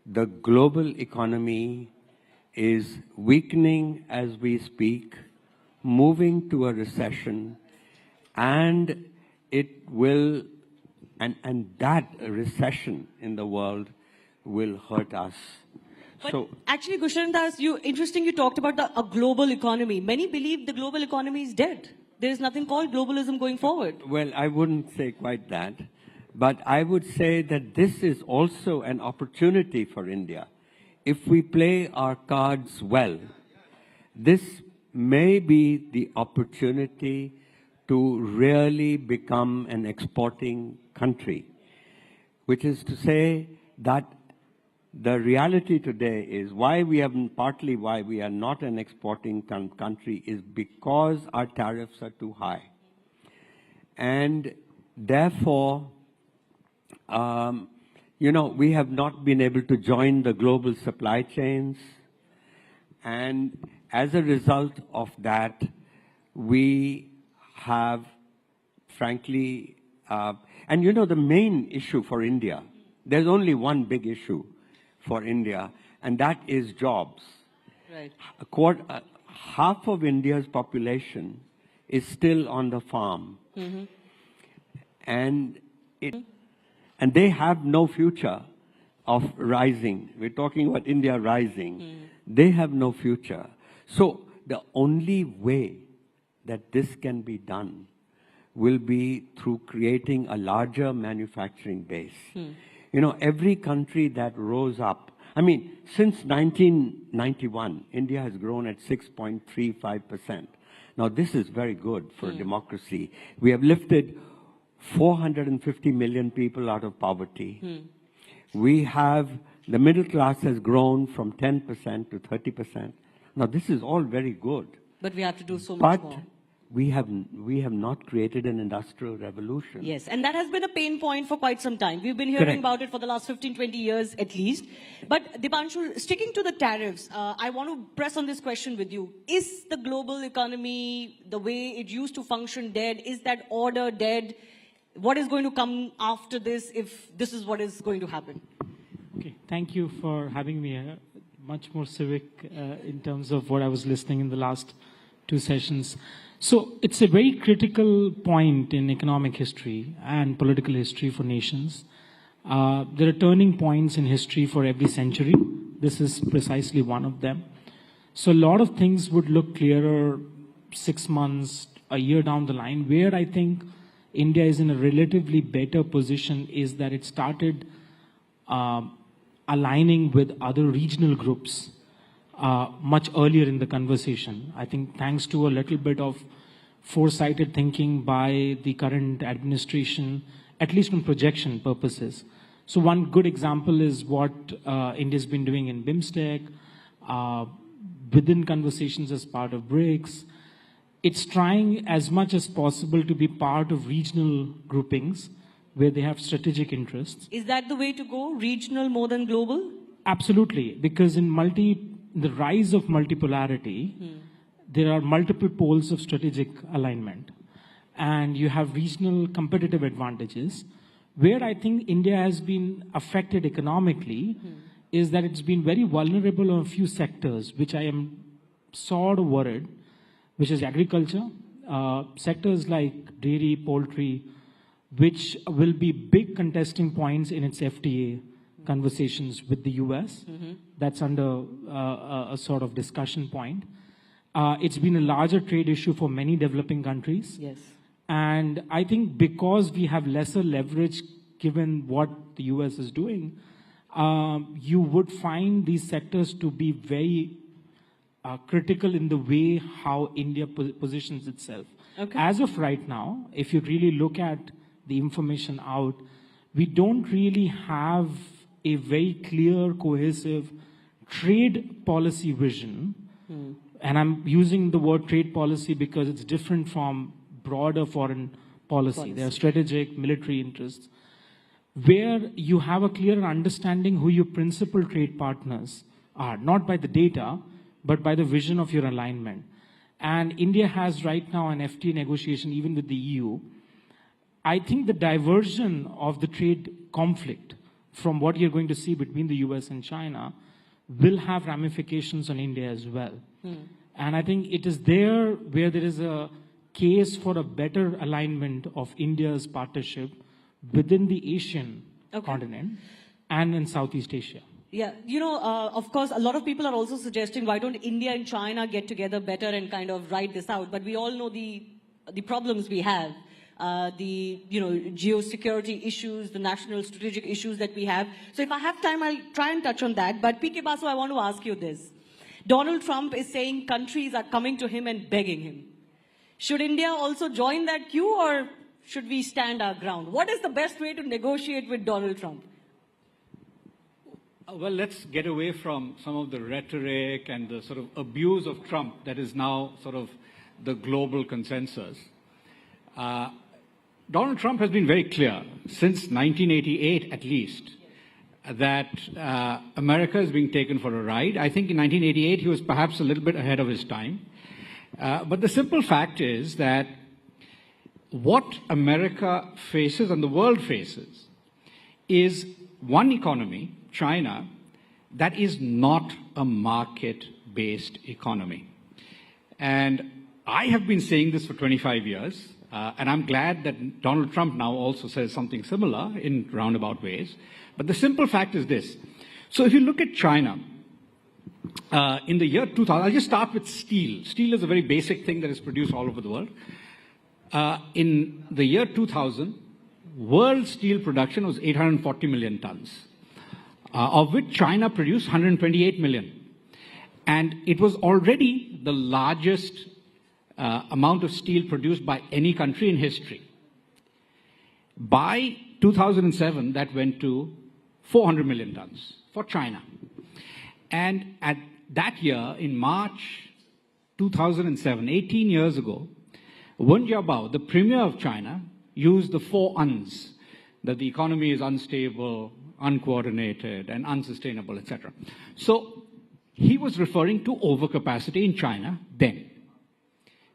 the global economy is weakening as we speak, moving to a recession, and it will, and that recession in the world will hurt us. But actually, Gusharan Das, interesting you talked about a global economy. Many believe the global economy is dead. There is nothing called globalism going forward. Well, I wouldn't say quite that, but I would say that this is also an opportunity for India. If we play our cards well, this may be the opportunity to really become an exporting country, which is to say that the reality today is partly why we are not an exporting country is because our tariffs are too high. And therefore, we have not been able to join the global supply chains. And as a result of that, we have, frankly, the main issue for India, there's only one big issue for India, and that is jobs. Right. Half of India's population is still on the farm. Mm-hmm. And they have no future of rising. We're talking about India rising. They have no future. So the only way that this can be done will be through creating a larger manufacturing base. Every country that rose up, since 1991, India has grown at 6.35%. Now, this is very good for democracy. We have lifted 450 million people out of poverty. The middle class has grown from 10% to 30%. Now, this is all very good. But we have to do so much more. But we have not created an industrial revolution. Yes, and that has been a pain point for quite some time. We've been hearing about it for the last 15, 20 years at least. But Dipanshu, sticking to the tariffs, I want to press on this question with you. Is the global economy, the way it used to function, dead? Is that order dead? What is going to come after this if this is what is going to happen? Okay, thank you for having me here. Much more civic in terms of what I was listening in the last two sessions. So it's a very critical point in economic history and political history for nations. There are turning points in history for every century. This is precisely one of them. So a lot of things would look clearer 6 months, a year down the line. Where I think India is in a relatively better position is that it started aligning with other regional groups much earlier in the conversation. I think thanks to a little bit of foresighted thinking by the current administration, at least from projection purposes. So one good example is what India's been doing in BIMSTEC, within conversations as part of BRICS. It's trying as much as possible to be part of regional groupings where they have strategic interests. Is that the way to go, regional more than global? Absolutely, because in the rise of multipolarity, there are multiple poles of strategic alignment. And you have regional competitive advantages. Where I think India has been affected economically is that it's been very vulnerable on a few sectors, which I am sort of worried, which is agriculture, sectors like dairy, poultry, which will be big contesting points in its FTA conversations with the US. That's under a sort of discussion point. It's been a larger trade issue for many developing countries. Yes. And I think because we have lesser leverage given what the US is doing, you would find these sectors to be very critical in the way how India positions itself. Okay. As of right now, if you really look at the information out, we don't really have a very clear, cohesive trade policy vision. And I'm using the word trade policy because it's different from broader foreign policy. There are strategic, military interests, where you have a clear understanding who your principal trade partners are, not by the data, but by the vision of your alignment. And India has right now an FTA negotiation, even with the EU. I think the diversion of the trade conflict from what you're going to see between the US and China will have ramifications on India as well. And I think it is there where there is a case for a better alignment of India's partnership within the Asian continent and in Southeast Asia. Yeah, of course, a lot of people are also suggesting, why don't India and China get together better and kind of ride this out? But we all know the problems we have, the geosecurity issues, the national strategic issues that we have. So if I have time, I'll try and touch on that. But P.K. Basu, I want to ask you this. Donald Trump is saying countries are coming to him and begging him. Should India also join that queue, or should we stand our ground? What is the best way to negotiate with Donald Trump? Well, let's get away from some of the rhetoric and the sort of abuse of Trump that is now sort of the global consensus. Donald Trump has been very clear, since 1988 at least, that America is being taken for a ride. I think in 1988 he was perhaps a little bit ahead of his time. But the simple fact is that what America faces and the world faces is one economy, China, that is not a market-based economy. And I have been saying this for 25 years, and I'm glad that Donald Trump now also says something similar in roundabout ways. But the simple fact is this. So if you look at China, in the year 2000, I'll just start with steel. Steel is a very basic thing that is produced all over the world. In the year 2000, world steel production was 840 million tons, of which China produced 128 million. And it was already the largest amount of steel produced by any country in history. By 2007, that went to 400 million tons for China. And at that year, in March 2007, 18 years ago, Wen Jiabao, the premier of China, used the 4 uns, that the economy is unstable, uncoordinated, and unsustainable, etc. So he was referring to overcapacity in China then.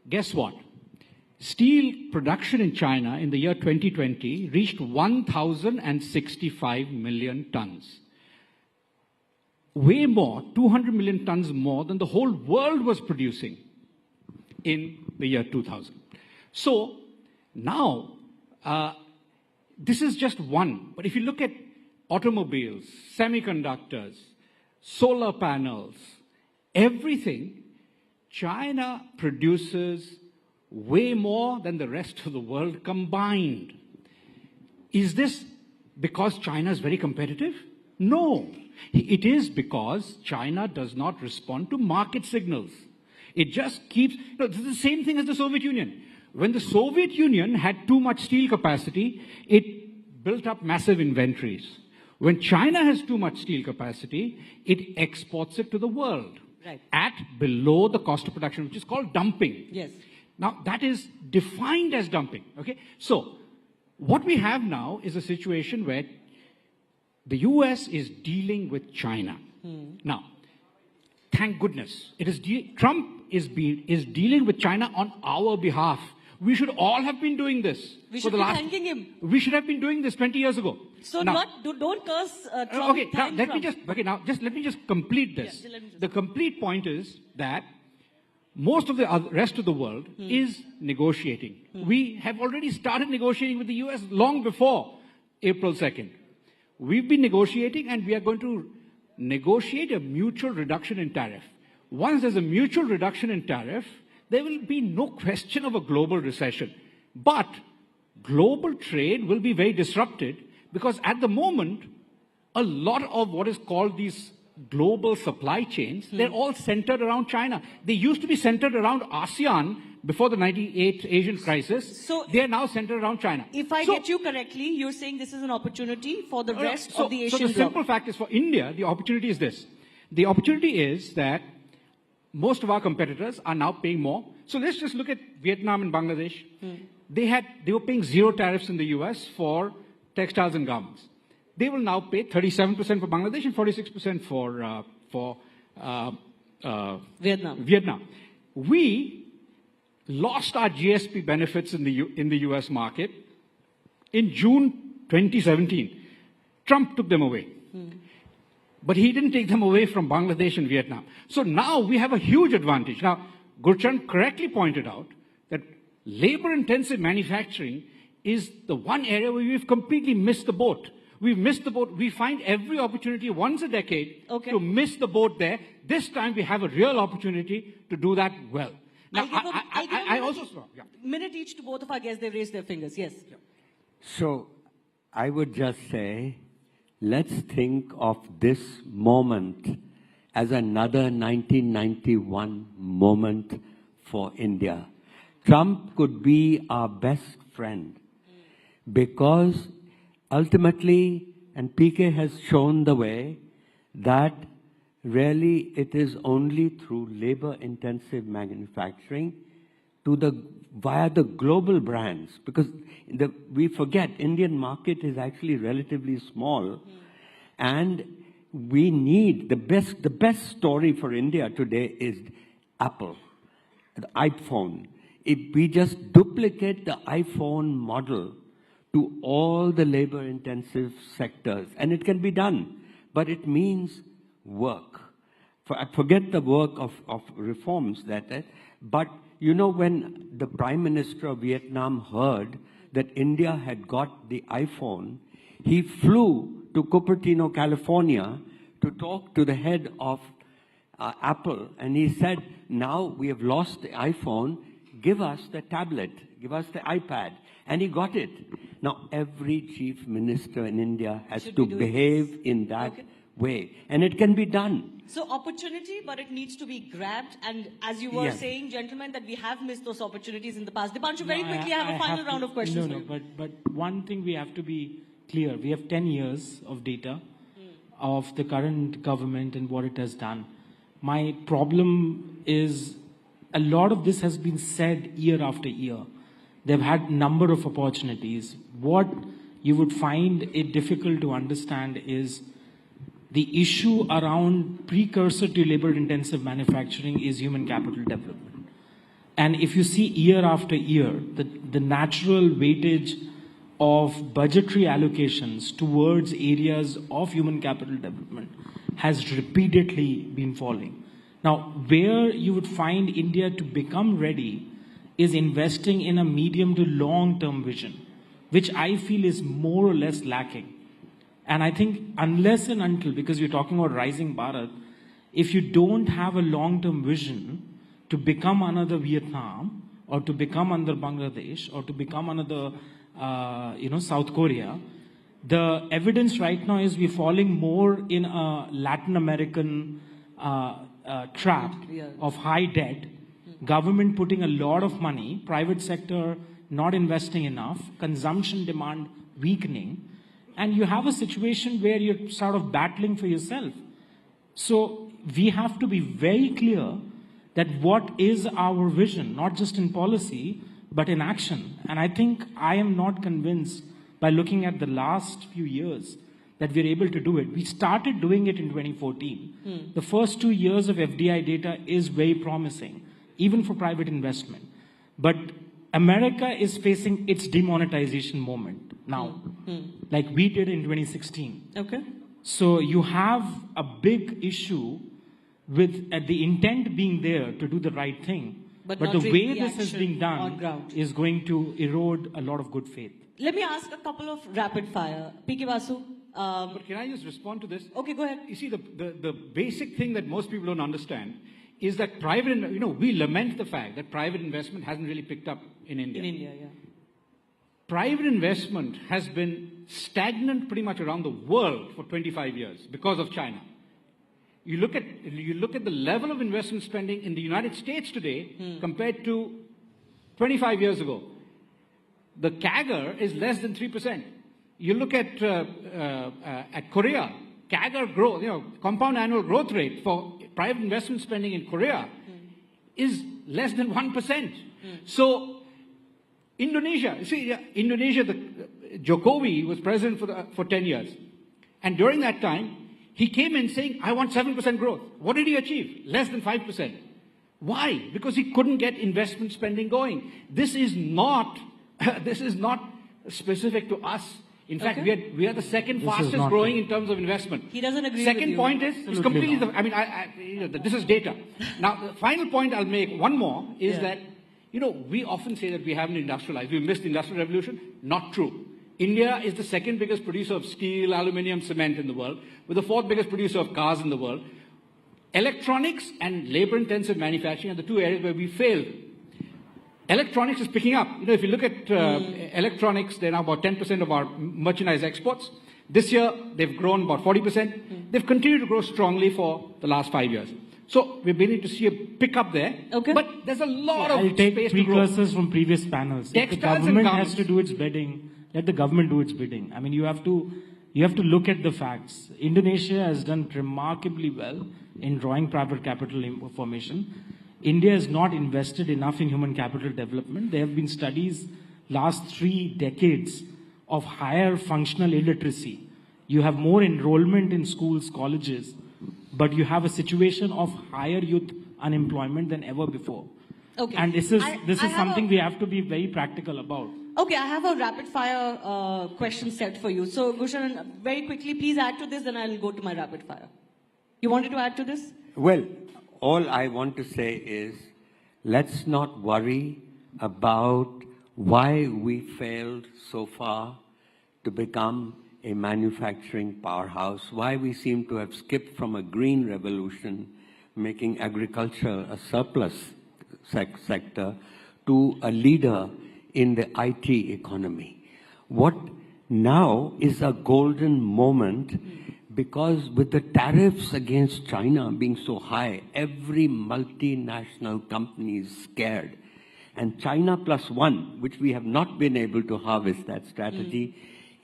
Guess what? Steel production in China in the year 2020 reached 1,065 million tons. Way more, 200 million tons more than the whole world was producing in the year 2000. So now, this is just one. But if you look at automobiles, semiconductors, solar panels, everything, China produces way more than the rest of the world combined. Is this because China is very competitive? No. It is because China does not respond to market signals. It just keeps... this is the same thing as the Soviet Union. When the Soviet Union had too much steel capacity, it built up massive inventories. When China has too much steel capacity, it exports it to the world at below the cost of production, which is called dumping. Yes. Now, that is defined as dumping. Okay? So, what we have now is a situation where the US is dealing with China. Now, thank goodness, Trump is dealing with China on our behalf. We should all have been doing this. We should be thanking him. We should have been doing this 20 years ago. So now, don't curse Trump. Okay, now let me just complete this. Yeah, the complete point is that most of the rest of the world is negotiating. We have already started negotiating with the US long before April 2nd. We've been negotiating, and we are going to negotiate a mutual reduction in tariff. Once there's a mutual reduction in tariff, there will be no question of a global recession. But global trade will be very disrupted because at the moment, a lot of what is called these global supply chains, they're all centered around China. They used to be centered around ASEAN before the 98 Asian crisis. So they are now centered around China. If I get you correctly, you're saying this is an opportunity for the rest of the Asian bloc. So the simple fact is, for India, the opportunity is this. The opportunity is that most of our competitors are now paying more. So let's just look at Vietnam and Bangladesh. They were paying 0 tariffs in the US for textiles and garments. They will now pay 37% for Bangladesh and 46% for Vietnam. We lost our GSP benefits in the US market in June 2017. Trump took them away. But he didn't take them away from Bangladesh and Vietnam. So now we have a huge advantage. Now, Gurchand correctly pointed out that labor-intensive manufacturing is the one area where we've completely missed the boat. We've missed the boat. We find every opportunity once a decade to miss the boat there. This time we have a real opportunity to do that well. Now, I also... Minute each to both of our guests. They've raised their fingers. Yes. So, I would just say, let's think of this moment as another 1991 moment for India. Trump could be our best friend because ultimately, and PK has shown the way, that really it is only through labor-intensive manufacturing via the global brands, because we forget Indian market is actually relatively small, and we need the best story for India today is Apple, the iPhone. If we just duplicate the iPhone model to all the labor-intensive sectors, and it can be done, but it means work. Forget the work of reforms but you know, when the Prime Minister of Vietnam heard that India had got the iPhone, he flew to Cupertino, California to talk to the head of Apple, and he said, now we have lost the iPhone, give us the tablet, give us the iPad. And he got it. Now, every chief minister in India has to behave in that way. And it can be done. So opportunity, but it needs to be grabbed. And as you were saying, gentlemen, that we have missed those opportunities in the past. Dipanshu, very quickly, I have a final round of questions. But one thing we have to be clear. We have 10 years of data of the current government and what it has done. My problem is a lot of this has been said year after year. They've had number of opportunities. What you would find it difficult to understand is the issue around precursor to labor-intensive manufacturing is human capital development. And if you see year after year, the natural weightage of budgetary allocations towards areas of human capital development has repeatedly been falling. Now, where you would find India to become ready is investing in a medium to long-term vision, which I feel is more or less lacking. And I think unless and until, because you're talking about rising Bharat, if you don't have a long-term vision to become another Vietnam, or to become another Bangladesh, or to become another, South Korea, the evidence right now is we're falling more in a Latin American trap of high debt, government putting a lot of money, private sector not investing enough, consumption demand weakening, and you have a situation where you're sort of battling for yourself. So we have to be very clear that what is our vision, not just in policy, but in action. And I think I am not convinced by looking at the last few years that we're able to do it. We started doing it in 2014. The first 2 years of FDI data is very promising, even for private investment. But America is facing its demonetization moment now, like we did in 2016. Okay. So you have a big issue with the intent being there to do the right thing. But the way this is being done is going to erode a lot of good faith. Let me ask a couple of rapid fire. P.K. Vasu. But can I just respond to this? Okay, go ahead. You see, the basic thing that most people don't understand is that we lament the fact that private investment hasn't really picked up in India. In India, yeah. Private investment has been stagnant pretty much around the world for 25 years because of China. You look at the level of investment spending in the United States today compared to 25 years ago. The CAGR is less than 3%. You look at Korea, CAGR growth, compound annual growth rate for private investment spending in Korea is less than 1%. So Indonesia, Jokowi was president for 10 years. And during that time, he came in saying, I want 7% growth. What did he achieve? Less than 5%. Why? Because he couldn't get investment spending going. This is not specific to us. In fact, we are the second fastest growing in terms of investment. He doesn't agree Second with you. point is, it's completely, this is data. Now, the final point I'll make, one more, is that, we often say that we haven't industrialized. We missed the industrial revolution. Not true. India is the second biggest producer of steel, aluminium, cement in the world. We're the fourth biggest producer of cars in the world. Electronics and labor-intensive manufacturing are the two areas where we failed. Electronics is picking up. If you look at electronics, they're now about 10% of our merchandise exports. This year, they've grown about 40%. They've continued to grow strongly for the last 5 years. So we're beginning to see a pickup there. Okay. But there's a lot of I'll take space to grow. precursors from previous panels. If the Textiles and government garments. has to do its bidding, let the government do its bidding. I mean, you have to look at the facts. Indonesia has done remarkably well in drawing private capital formation. India has not invested enough in human capital development. There have been studies last 3 decades of higher functional illiteracy. You have more enrollment in schools, colleges, but you have a situation of higher youth unemployment than ever before. Okay. And this is something a- we have to be very practical about. Okay, I have a rapid fire question set for you. So, Gushan, very quickly, please add to this, then I'll go to my rapid fire. You wanted to add to this? Well, all I want to say is, let's not worry about why we failed so far to become a manufacturing powerhouse, why we seem to have skipped from a green revolution, making agriculture a surplus sector, to a leader in the IT economy. What now is a golden moment, because with the tariffs against China being so high, every multinational company is scared. And China plus one, which we have not been able to harvest that strategy,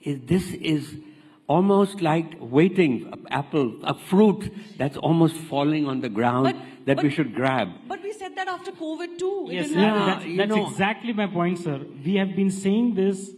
this is almost like waiting, a fruit that's almost falling on the ground that we should grab. But we said that after COVID too. It Yes, didn't happen. that's exactly my point, sir. We have been saying this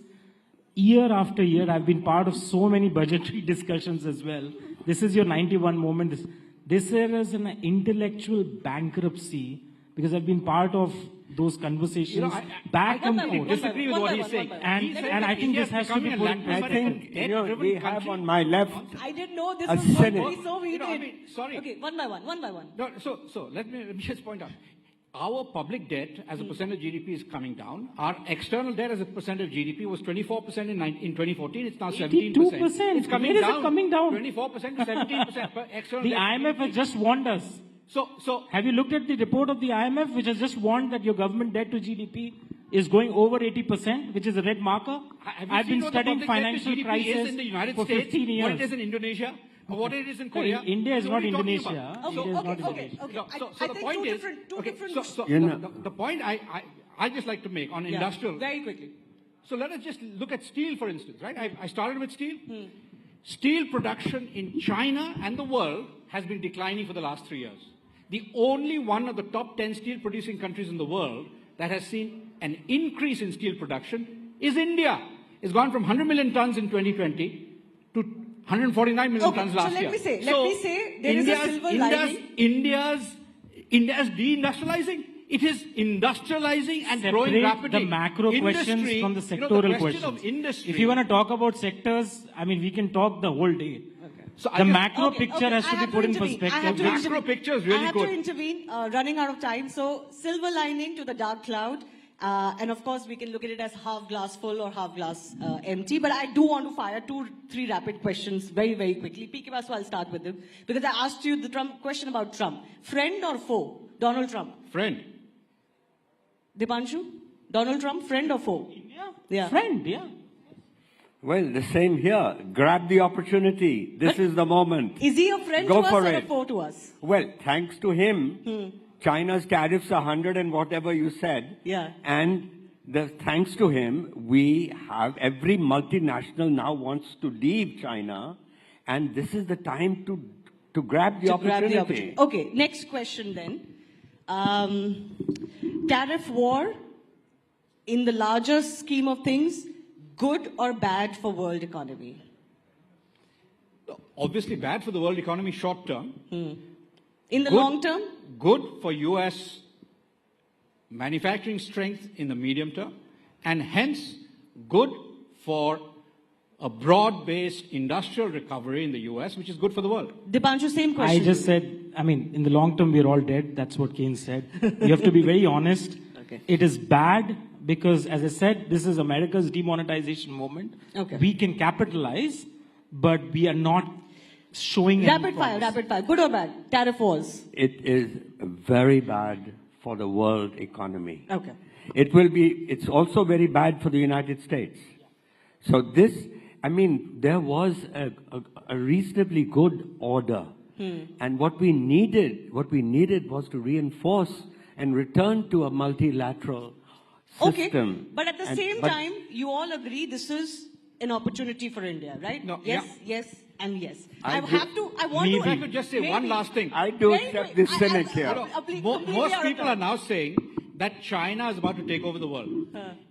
year after year. I've been part of so many budgetary discussions as well. This is your 91 moment. This is an intellectual bankruptcy, because I've been part of those conversations back and forth. Disagree with what he's saying. And I think this has to be put in I think we have on my left I didn't know this a was going to Senate. be so heated. Sorry. Okay, one by one. No, so let me just point out. Our public debt as a percent of GDP is coming down. Our external debt as a percent of GDP was 24% in 2014. It's now 17%. 82%. It's coming Where down. is it coming down? 24% to 17%. External The debt. IMF has just warned us. So have you looked at the report of the IMF, which has just warned that your government debt to GDP is going over 80%, which is a red marker? I've been studying financial crisis in the United for States, 15 years. what it is in Indonesia, or what it is in Korea. India is So not what are you talking Indonesia. about? India is not Indonesia. So the point is, the point I just like to make on industrial. Very quickly. So let us just look at steel, for instance, right? I started with steel. Steel production in China and the world has been declining for the last 3 years. The only one of the top 10 steel producing countries in the world that has seen an increase in steel production is India. It's gone from 100 million tons in 2020 to 149 million tons last year. Let me say, there is a silver lining. India's deindustrializing. It is industrializing and growing rapidly. The macro questions from the sectoral questions. If you want to talk about sectors, I mean, we can talk the whole day. So the macro picture has to be put in intervene. perspective. I have to macro picture is really I have good. to intervene, running out of time. So, silver lining to the dark cloud. And of course, we can look at it as half glass full or half glass empty. But I do want to fire 2-3 rapid questions very, very quickly. PK Basu, I'll start with them. Because I asked you the question about Trump. Friend or foe? Donald Trump. Friend. Dipanshu? Donald Trump, friend or foe? Yeah. Friend, yeah. Well, the same here. Grab the opportunity. This is the moment. Is he a friend Go to us for or it. a foe to us? Well, thanks to him, China's tariffs are 100 and whatever you said. Yeah. And thanks to him, we have every multinational now wants to leave China, and this is the time to grab the opportunity. Okay, next question then. Tariff war, in the larger scheme of things, good or bad for world economy? Obviously bad for the world economy short term. In the long term? Good for US manufacturing strength in the medium term, and hence good for a broad-based industrial recovery in the US, which is good for the world. Dipanshu, same question. I just said, I mean, in the long term, we're all dead. That's what Keynes said. You have to be very honest. Okay. It is bad because, as I said, this is America's demonetization moment. Okay. We can capitalize, but we are not showing any Rapid promise. fire. Good or bad? Tariff wars. It is very bad for the world economy. Okay. It's also very bad for the United States. So this, I mean, there was a reasonably good order. And what we needed was to reinforce and return to a multilateral system. But at the same time, you all agree this is an opportunity for India, right? No, yes, yeah. yes, and yes. I want to just say one last thing. I do accept this cynic here. Most people are now saying that China is about to take over the world.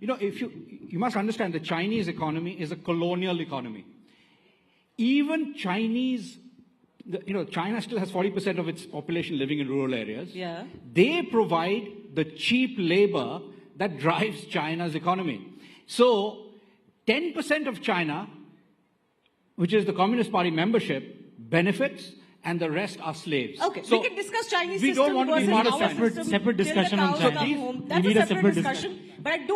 You know, you must understand the Chinese economy is a colonial economy. Even China still has 40% of its population living in rural areas. Yeah. They provide the cheap labor that drives China's economy. So 10% of China, which is the Communist Party membership, benefits, and the rest are slaves. Okay, so we can discuss Chinese we system don't want to be versus part of our China. system separate till the discussion on cows China. come We home. need That's a a separate separate discussion. But I did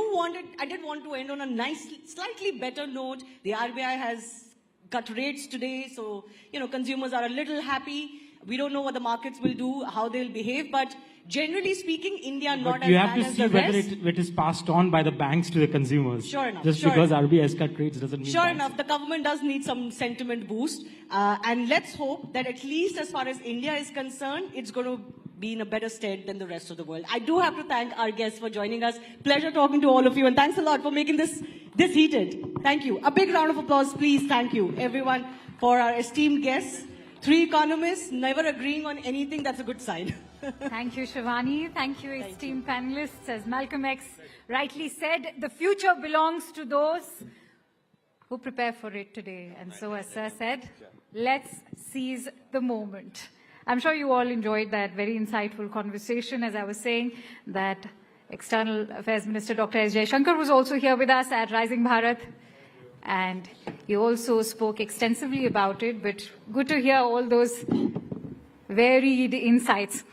want to end on a nice, slightly better note. The RBI has cut rates today, so consumers are a little happy. We don't know what the markets will do, how they'll behave, but generally speaking, India not as you have bad to as see the whether rest. it is passed on by the banks to the consumers. Sure enough. Just sure because enough. RBI has cut rates doesn't mean Sure banks. enough, the government does need some sentiment boost. And let's hope that at least as far as India is concerned, it's going to be in a better stead than the rest of the world. I do have to thank our guests for joining us. Pleasure talking to all of you, and thanks a lot for making this heated. Thank you. A big round of applause, please. Thank you, everyone, for our esteemed guests. 3 economists never agreeing on anything, that's a good sign. Thank you, Shivani. Thank you, esteemed panelists. As Malcolm X rightly said, the future belongs to those who prepare for it today. And so, as Sir said, let's seize the moment. I'm sure you all enjoyed that very insightful conversation. As I was saying, that External Affairs Minister Dr. S. Jaishankar was also here with us at Rising Bharat. And he also spoke extensively about it, but good to hear all those varied insights.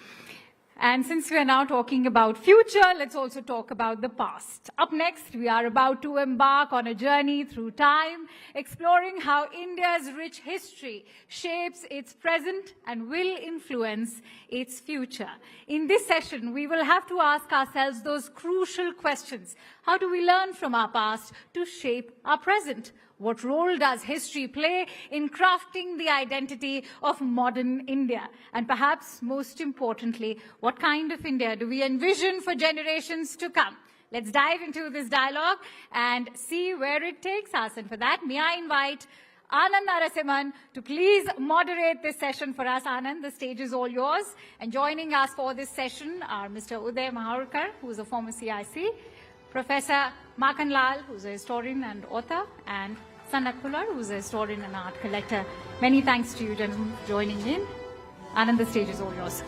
And since we are now talking about future, let's also talk about the past. Up next, we are about to embark on a journey through time, exploring how India's rich history shapes its present and will influence its future. In this session, we will have to ask ourselves those crucial questions. How do we learn from our past to shape our present? What role does history play in crafting the identity of modern India? And perhaps most importantly, what kind of India do we envision for generations to come? Let's dive into this dialogue and see where it takes us. And for that, may I invite Anand Narasimhan to please moderate this session for us. Anand, the stage is all yours. And joining us for this session are Mr. Uday Maharkar, who is a former CIC, Professor Makan Lal, who's a historian and author, and Sanat Pular, who's a historian and art collector. Many thanks to you, gentlemen, for joining in. Anand, the stage is all yours.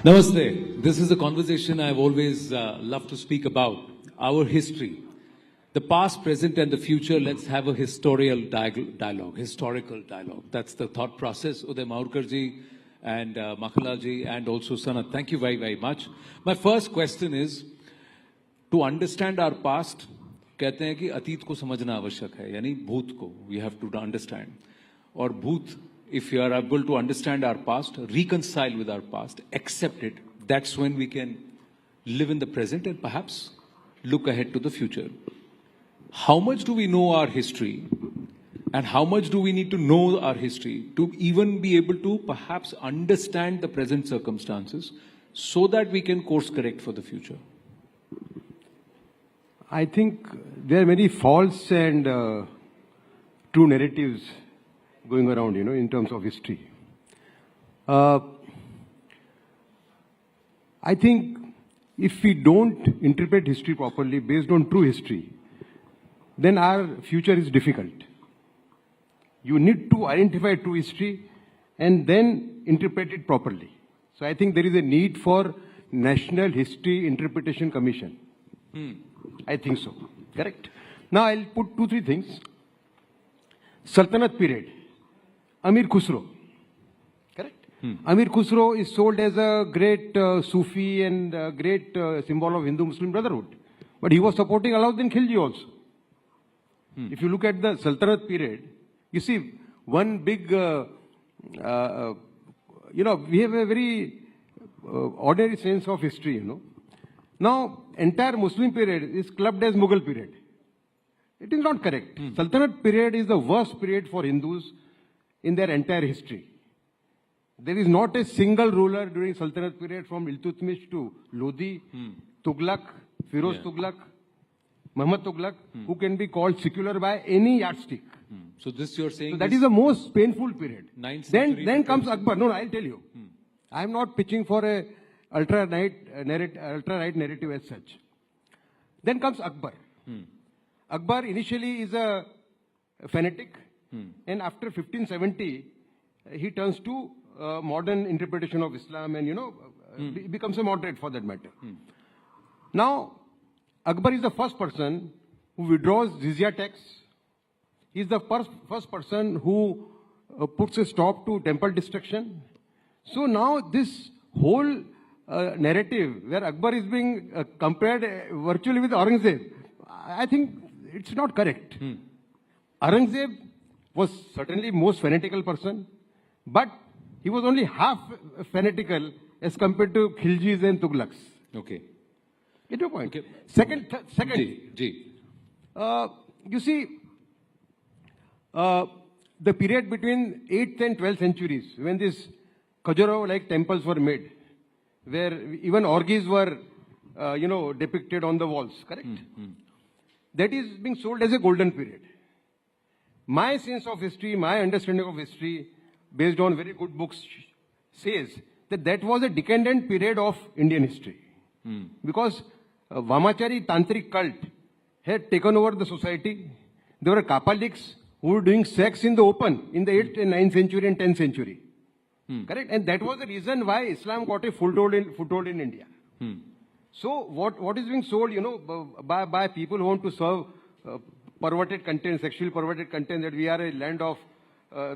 Namaste. This is a conversation I've always loved to speak about, our history. The past, present, and the future, let's have a historical dialogue. That's the thought process. Uday Maharkar ji and Makanlal ji and also Sanat, thank you very, very much. My first question is, to understand our past, कहते हैं कि अतीत को समझना आवश्यक है, यानी भूत को, we have to understand. और भूत, if you are able to understand our past, reconcile with our past, accept it, that's when we can live in the present and perhaps look ahead to the future. How much do we know our history? And how much do we need to know our history to even be able to perhaps understand the present circumstances so that we can course correct for the future? I think there are many false and true narratives going around, in terms of history. I think if we don't interpret history properly based on true history, then our future is difficult. You need to identify true history and then interpret it properly. So I think there is a need for National History Interpretation Commission. I think so. Correct. Now I'll put 2-3 things. Sultanate period. Amir Khusro. Correct. Amir Khusro is sold as a great Sufi and great symbol of Hindu-Muslim brotherhood. But he was supporting Alauddin Khilji also. If you look at the Sultanate period, you see one big, we have a very ordinary sense of history, Now, entire Muslim period is clubbed as Mughal period. It is not correct. Sultanate period is the worst period for Hindus in their entire history. There is not a single ruler during Sultanate period from Iltutmish to Lodi, Tughlaq, Firoz Tughlaq, Muhammad Tughlaq, who can be called secular by any yardstick. So this you're saying... So that is the most painful period. Then comes Akbar. No, I'll tell you. I am not pitching for a ultra-right narrative as such. Then comes Akbar. Akbar initially is a fanatic, and after 1570, he turns to modern interpretation of Islam and, becomes a moderate for that matter. Now, Akbar is the first person who withdraws jizya tax. He is the first person who puts a stop to temple destruction. So now this whole narrative where Akbar is being compared virtually with Aurangzeb, I think it's not correct. Aurangzeb was certainly most fanatical person, but he was only half fanatical as compared to Khiljis and Tughlaqs. Okay. Get your point. Okay. Second, you see, the period between 8th and 12th centuries, when these Khajuraho-like temples were made, where even orgies were, depicted on the walls, correct? That is being sold as a golden period. My sense of history, my understanding of history, based on very good books, says that that was a decadent period of Indian history. Because Vamachari Tantric cult had taken over the society. There were Kapaliks who were doing sex in the open in the 8th and 9th century and 10th century. Correct? And that was the reason why Islam got a foothold in India. So what is being sold, by people who want to serve perverted content, sexually perverted content, that we are a land of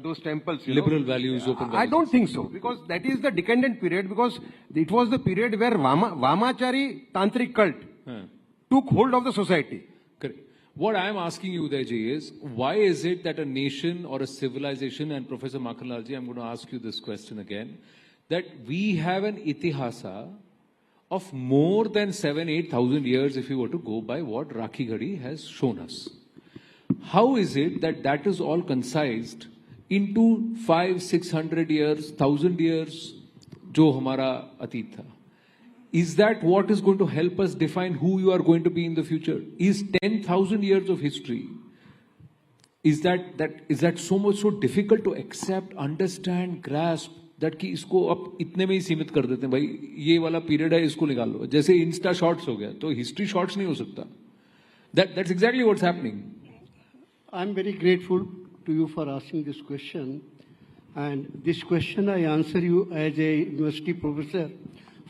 those temples. Liberal values, open values. I don't think so, because that is the decadent period, because it was the period where Vamachari Tantric cult took hold of the society. Correct. What I am asking you, Udayji, is why is it that a nation or a civilization, and Professor Makhanlalji, I'm going to ask you this question again, that we have an itihasa of more than 7,000-8,000 years if you were to go by what Rakhi Ghadi has shown us. How is it that that is all concised into 500-600 years, 1,000 years, jo hamara atit tha? Is that what is going to help us define who you are going to be in the future? Is 10,000 years of history, is that so difficult to accept, understand, grasp, that कि इसको अब इतने में ही सीमित कर देते हैं, भाई ये वाला पीरियड है, इसको निकाल लो, जैसे इंस्टा शॉर्ट्स हो गया, तो हिस्ट्री शॉर्ट्स नहीं हो सकता. That's exactly what's happening. I'm very grateful to you for asking this question, and this question I answer you as a university professor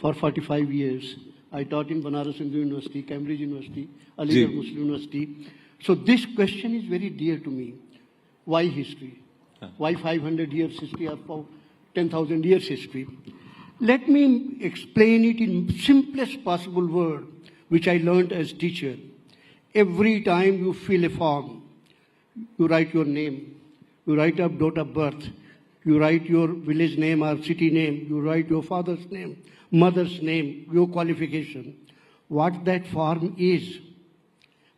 for 45 years. I taught in Banaras Hindu University, Cambridge University, Aligarh Muslim University. So this question is very dear to me. Why history? Why 500 years history or 10,000 years history? Let me explain it in simplest possible word, which I learned as teacher. Every time you fill a form, you write your name, you write a date of birth, you write your village name or city name, you write your father's name, mother's name, your qualification. What that form is,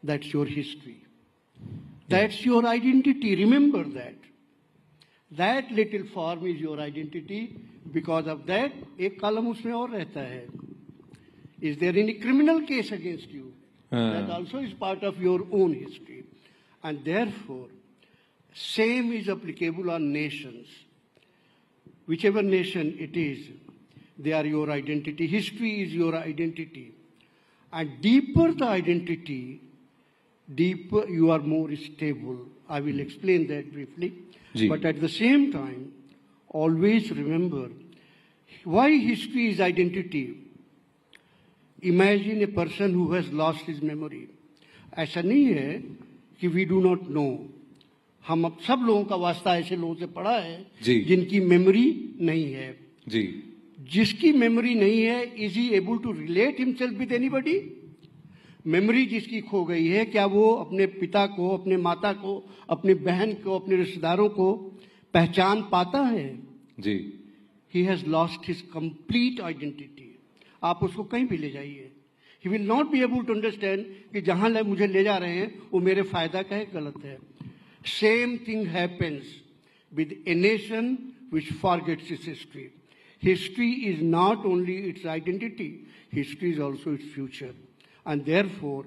that's your history. That's your identity. Remember that. That little form is your identity. Because of that, एक कलम उसमें और रहता है. Is there any criminal case against you? That also is part of your own history. And therefore, same is applicable on nations. Whichever nation it is, they are your identity. History is your identity. And deeper the identity, deeper you are more stable. I will explain that briefly. But at the same time, always remember, why history is identity? Imagine a person who has lost his memory. ऐसा नहीं है कि we do not know. हम सब लोगों का वास्ता ऐसे लोगों से पढ़ा है जिनकी मेमोरी नहीं है. जी. जिसकी मेमोरी नहीं है, is he able to relate himself with anybody? Memory जिसकी खो गई है, क्या वो अपने पिता को, अपने माता को, अपनी बहन को, अपने रिश्तेदारों को पहचान पाता है? जी. He has lost his complete identity. आप उसको कहीं भी ले जाइए, he will not be able to understand कि जहां मुझे ले जा रहे हैं वो मेरे फायदा का है, गलत है. Same thing happens with a nation which forgets its history. History is not only its identity, history is also its future. And therefore,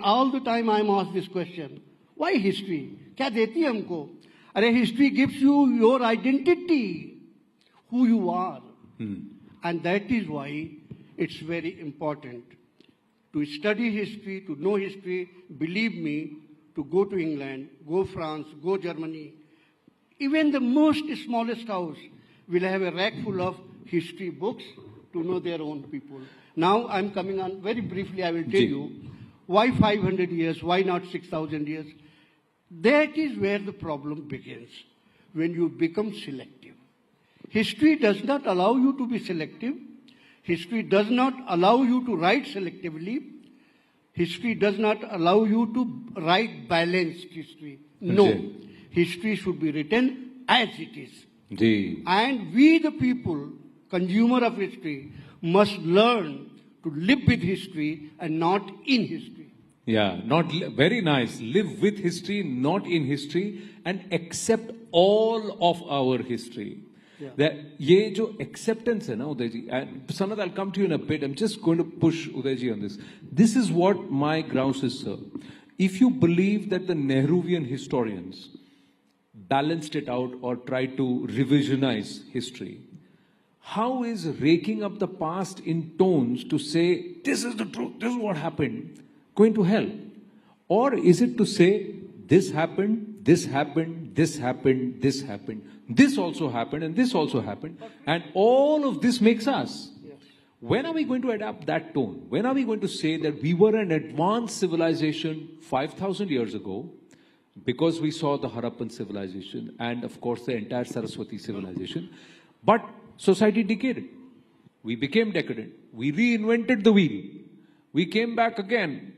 all the time I am asked this question, why history? क्या देती है हमको? अरे history gives you your identity, who you are. And that is why it's very important to study history, to know history. Believe me, to go to England, go France, go Germany. Even the most smallest house will have a rack full of history books to know their own people. Now I'm coming on very briefly, I will tell you why 500 years, why not 6,000 years? That is where the problem begins, when you become selective. History does not allow you to be selective. History does not allow you to write selectively. History does not allow you to write balanced history. No, history should be written as it is. And we the people, consumer of history, must learn to live with history and not in history. Yeah, very nice. Live with history, not in history, and accept all of our history. ये जो acceptance है ना उदय जी, and Sanad, I'll come to you in a bit. I'm just going to push Uday ji on this. This is what my grounds is, sir. If you believe that the Nehruvian historians balanced it out or tried to revisionize history, how is raking up the past in tones to say, this is the truth, this is what happened, going to help? Or is it to say, this happened, this happened, this happened, this happened, this also happened, and this also happened, and all of this makes us? When are we going to adapt that tone? When are we going to say that we were an advanced civilization 5,000 years ago, because we saw the Harappan civilization and of course the entire Saraswati civilization, but society decayed. We became decadent. We reinvented the wheel. We came back again.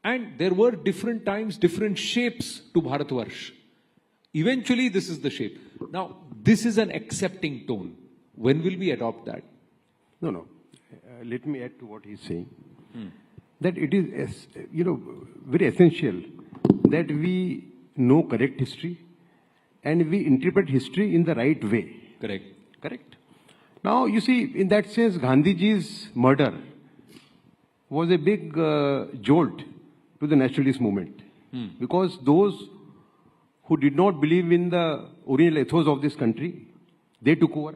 And there were different times, different shapes to Bharatvarsh. Eventually, this is the shape. Now, this is an accepting tone. When will we adopt that? No. Let me add to what he's saying. That it is, very essential that we know correct history and we interpret history in the right way. Correct. Now, you see, in that sense, Gandhiji's murder was a big jolt to the nationalist movement. Because those who did not believe in the original ethos of this country, they took over.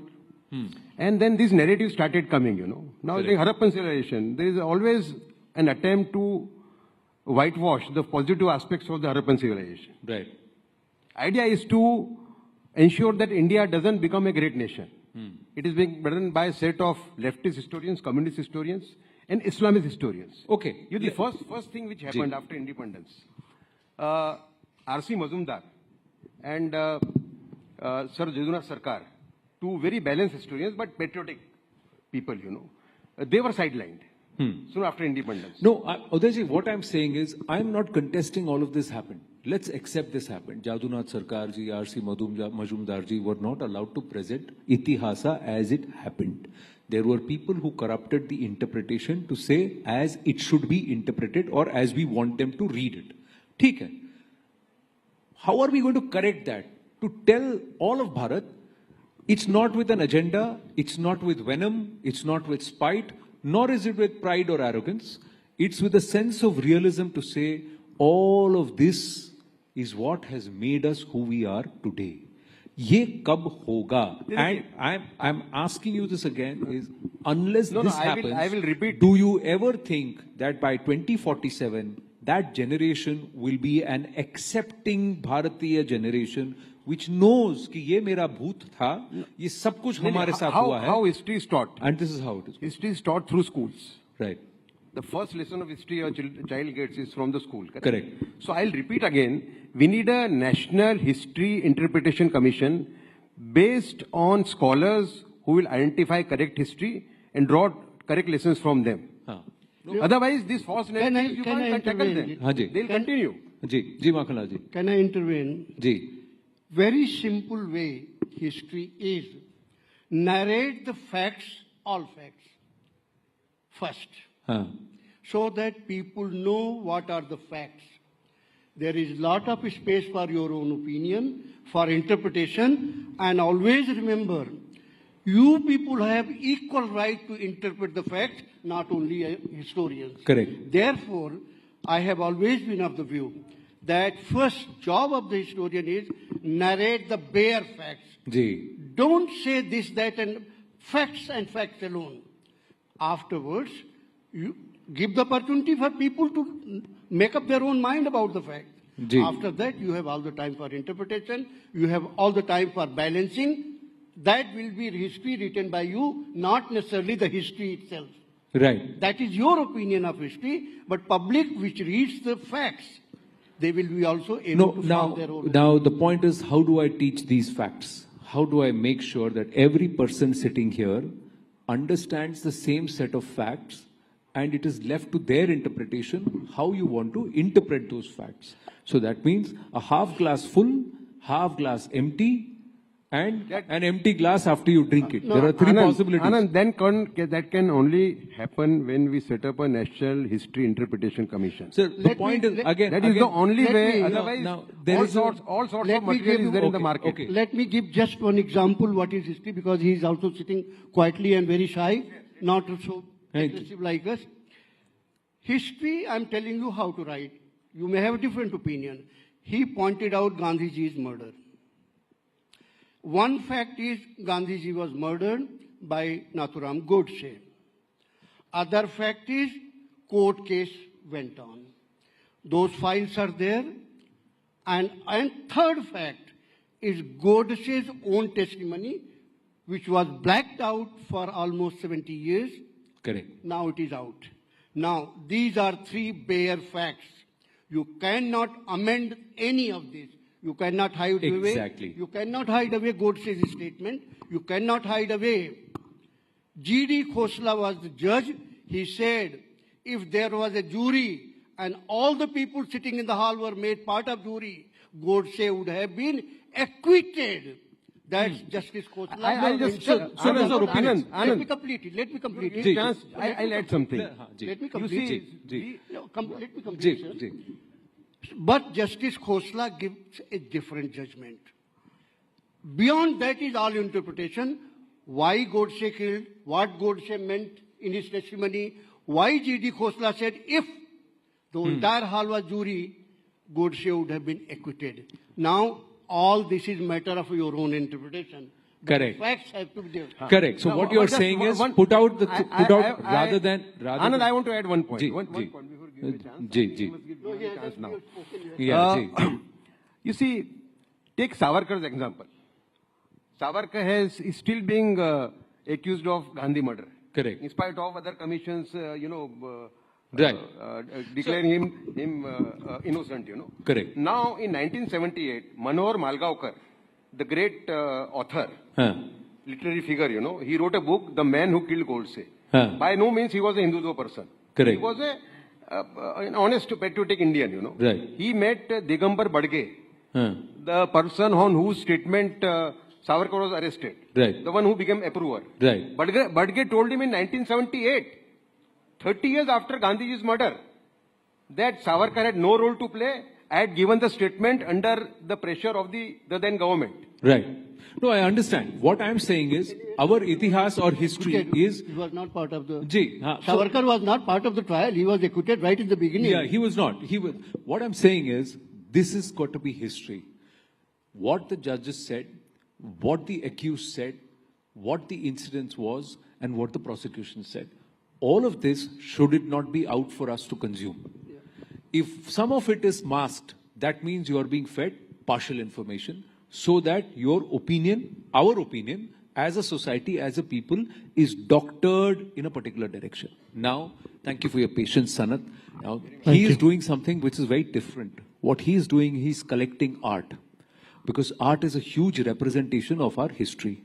And then this narrative started coming, Now, the Harappan civilization, there is always an attempt to whitewash the positive aspects of the Harappan civilization. Right. Idea is to ensure that India doesn't become a great nation. It is being done by a set of leftist historians, communist historians, and Islamist historians. Okay. The first thing which happened after independence, R.C. Mazumdar and Sir Jadunath Sarkar, two very balanced historians but patriotic people, they were sidelined soon after independence. No, Udayji, what I'm saying is, I'm not contesting all of this happened. Let's accept this happened. Jadunath Sarkar ji, R.C. Majumdar ji were not allowed to present Itihasa as it happened. There were people who corrupted the interpretation to say as it should be interpreted or as we want them to read it. ठीक है. How are we going to correct that? To tell all of Bharat, it's not with an agenda, it's not with venom, it's not with spite, nor is it with pride or arrogance. It's with a sense of realism to say all of this is what has made us who we are today. ये कब होगा? And I'm asking you this again, is unless this happens, I will repeat. Do you ever think that by 2047, that generation will be an accepting Bharatiya generation which knows कि ये मेरा भूत था, ये सब कुछ हमारे साथ हुआ है? How history is taught? And this is how it is. History is taught through schools. Right. The first lesson of history a child gets is from the school. Correct. So I'll repeat again. We need a National History Interpretation Commission based on scholars who will identify correct history and draw correct lessons from them. Otherwise, these false narratives, you can't tackle them. They'll continue. Ji Makhanlal ji. Can I intervene? Ji. Very simple way history is narrate the facts, all facts, first, so that people know what are the facts. There is lot of space for your own opinion, for interpretation, and always remember, you people have equal right to interpret the facts, not only historians. Correct. Therefore, I have always been of the view that first job of the historian is narrate the bare facts. Ji. Don't say this, that, and facts alone. Afterwards, you give the opportunity for people to make up their own mind about the fact. Ji. After that, you have all the time for interpretation. You have all the time for balancing. That will be history written by you, not necessarily the history itself. Right. That is your opinion of history, but public which reads the facts, they will be also able to form their own. Now the point is, how do I teach these facts? How do I make sure that every person sitting here understands the same set of facts and it is left to their interpretation how you want to interpret those facts? So that means a half glass full, half glass empty, and an empty glass after you drink it. There are three possibilities. Anand, that can only happen when we set up a National History Interpretation Commission. Sir, the point is, again, that is the only way. Otherwise, now, all sorts of material is there in the market. Okay. Let me give just one example what is history, because he is also sitting quietly and very shy, not so aggressive like us. History, I'm telling you how to write. You may have a different opinion. He pointed out Gandhiji's murder. One fact is Gandhiji was murdered by Nathuram Godse. Other fact is court case went on. Those files are there. And third fact is Godse's own testimony, which was blacked out for almost 70 years. Correct. Now it is out. Now, these are three bare facts. You cannot amend any of this. You cannot hide away. Exactly. You cannot hide away Godse's statement. You cannot hide away. G.D. Khosla was the judge. He said, if there was a jury and all the people sitting in the hall were made part of jury, Godse would have been acquitted. That's Justice Khosla. I'll just... Anand, let me complete it. Let me complete it. I'll add something. Let me complete it. Let me complete it. But Justice Khosla gives a different judgment. Beyond that is all interpretation. Why Godse killed, what Godse meant in his testimony, why G.D. Khosla said if the entire hall was jury, Godse would have been acquitted. Now, all this is matter of your own interpretation. Correct. Facts have to be there. Correct. So what you are saying is put out rather than. Anand, I want to add one point. One point before giving a chance now. You see, take Savarkar's example. Savarkar is still being accused of Gandhi murder. Correct. In spite of other commissions, right. Declaring him innocent, Correct. Now, in 1978, Manohar Malgaonkar, the great author, literary figure, he wrote a book, The Man Who Killed Godse. By no means he was a Hindutva person. Correct. He was an honest, patriotic Indian, Right. He met Digambar Badge, the person on whose statement Savarkar was arrested. Right. The one who became approver. Right. Badge told him in 1978, 30 years after Gandhiji's murder, that Savarkar had no role to play, had given the statement under the pressure of the then government. Right. No, I understand. What I'm saying is, our itihas or history is... He was not part of the... Savarkar was not part of the trial. He was acquitted right in the beginning. Yeah, he was not. What I'm saying is, this has got to be history. What the judges said, what the accused said, what the incident was, and what the prosecution said. All of this, should it not be out for us to consume? Yeah. If some of it is masked, that means you are being fed partial information, so that your opinion, our opinion, as a society, as a people, is doctored in a particular direction. Now, thank you for your patience, Sanat. Now, he is doing something which is very different. What he is doing, he is collecting art. Because art is a huge representation of our history.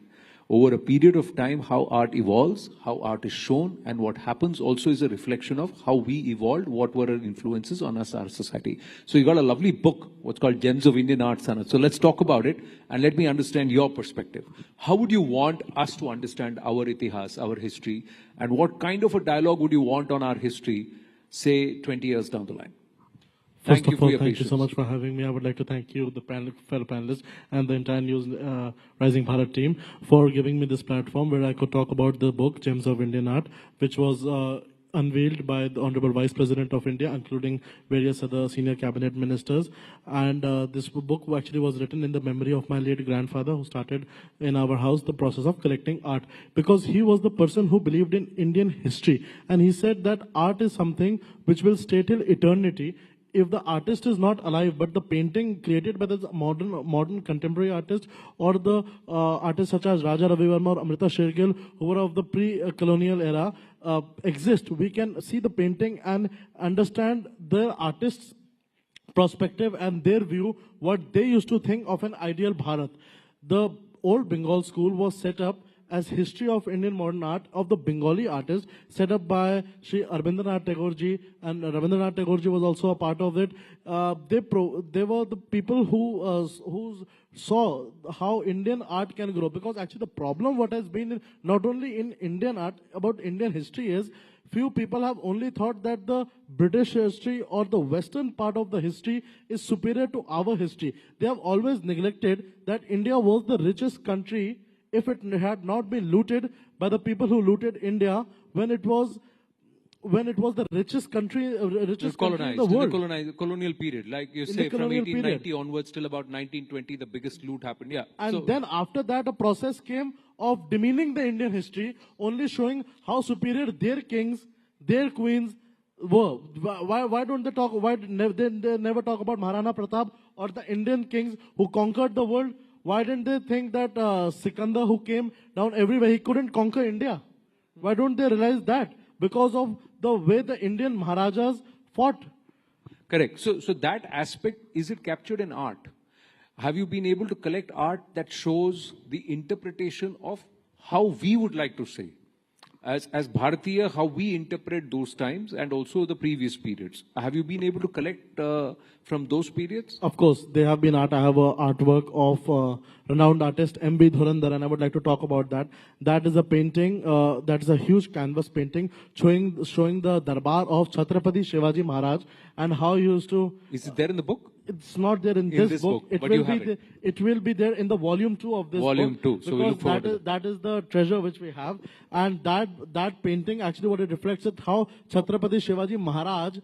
over a period of time, how art evolves, how art is shown, and what happens also is a reflection of how we evolved, what were our influences on us, our society. So you got a lovely book, what's called Gems of Indian Art, Sanat. So let's talk about it, and let me understand your perspective. How would you want us to understand our itihas, our history, and what kind of a dialogue would you want on our history, say 20 years down the line? First of all, thank you so much for having me. I would like to thank you, the fellow panelists, and the entire News Rising Bharat team for giving me this platform where I could talk about the book, Gems of Indian Art, which was unveiled by the Honorable Vice President of India, including various other senior cabinet ministers. And this book actually was written in the memory of my late grandfather, who started in our house the process of collecting art, because he was the person who believed in Indian history. And he said that art is something which will stay till eternity. If the artist is not alive, but the painting created by the modern contemporary artist, or the artists such as Raja Ravi Verma or Amrita Shergill, who were of the pre-colonial era, exist, we can see the painting and understand the artist's perspective and their view, what they used to think of an ideal Bharat. The old Bengal school was set up as History of Indian Modern Art of the Bengali artists, set up by Sri Rabindranath Tagore ji, and Rabindranath Tagore ji was also a part of it. They were the people who saw how Indian art can grow. Because actually the problem what has been not only in Indian art, about Indian history is, few people have only thought that the British history or the Western part of the history is superior to our history. They have always neglected that India was the richest country if it had not been looted by the people who looted India when it was the richest country, country in the world. In the colonial period, like you say, from 1890 onwards till about 1920, the biggest loot happened. Yeah. And then after that, a process came of demeaning the Indian history, only showing how superior their kings, their queens were. Why don't they talk? Why they never talk about Maharana Pratap or the Indian kings who conquered the world? Why didn't they think that Sikandar, who came down everywhere, he couldn't conquer India? Why don't they realize that? Because of the way the Indian Maharajas fought. Correct. So that aspect, is it captured in art? Have you been able to collect art that shows the interpretation of how we would like to say? As Bharatiya, how we interpret those times and also the previous periods. Have you been able to collect from those periods? Of course, they have been art. I have an artwork of renowned artist M.B. Dhurandhar, and I would like to talk about that. That is a painting, that is a huge canvas painting showing the Darbar of Chhatrapati Shivaji Maharaj and how he used to... Is it there in the book? It's not there in this book. It will be there in the volume 2 of this volume book. Volume 2. So we look forward to that is the treasure which we have. And that painting, actually what it reflects is how Chhatrapati Shivaji Maharaj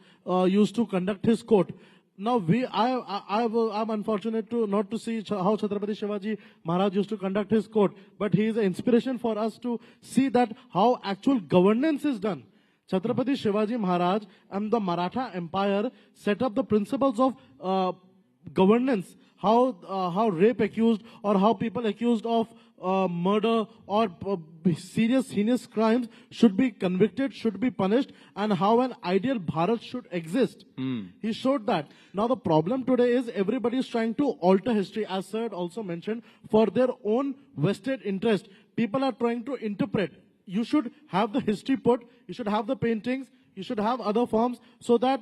used to conduct his court. Now I'm unfortunate not to see how Chhatrapati Shivaji Maharaj used to conduct his court, but he is an inspiration for us to see that how actual governance is done. Chhatrapati Shivaji Maharaj and the Maratha Empire set up the principles of governance, how rape accused or how people accused of murder or serious heinous crimes should be convicted, should be punished, and how an ideal Bharat should exist. He showed that. Now the problem today is everybody is trying to alter history, as Sir also mentioned, for their own vested interest. People are trying to interpret. You should have the history put, you should have the paintings, you should have other forms so that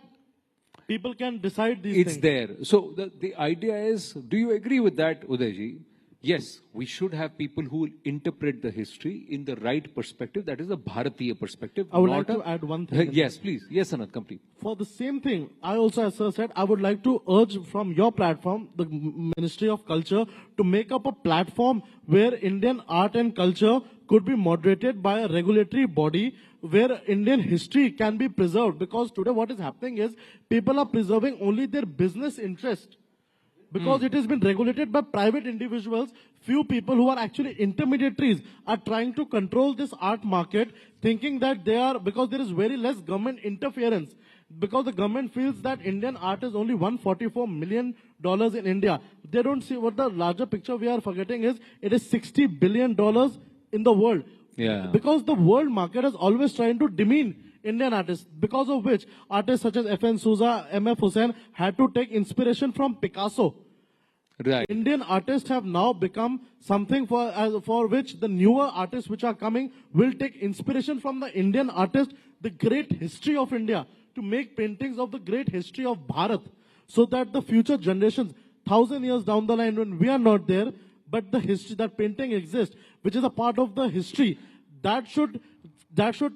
people can decide these things. It's there. So the idea is, do you agree with that, Udayji? Yes, we should have people who interpret the history in the right perspective. That is a Bharatiya perspective. I would like to add one thing. Yes, please. Yes, Anand, complete. For the same thing, I also, as Sir said, I would like to urge from your platform, the Ministry of Culture, to make up a platform where Indian art and culture could be moderated by a regulatory body where Indian history can be preserved. Because today what is happening is people are preserving only their business interest. Because it has been regulated by private individuals, few people who are actually intermediaries are trying to control this art market, thinking that they are, because there is very less government interference. Because the government feels that Indian art is only $144 million in India. They don't see what the larger picture we are forgetting is, it is $60 billion in the world. Yeah. Because the world market is always trying to demean Indian artists, because of which artists such as F.N. Souza, M.F. Hussain had to take inspiration from Picasso. Right. Indian artists have now become something for which the newer artists which are coming will take inspiration from the Indian artist, the great history of India, to make paintings of the great history of Bharat, so that the future generations, 1,000 years down the line when we are not there, but the history, that painting exists, which is a part of the history, that should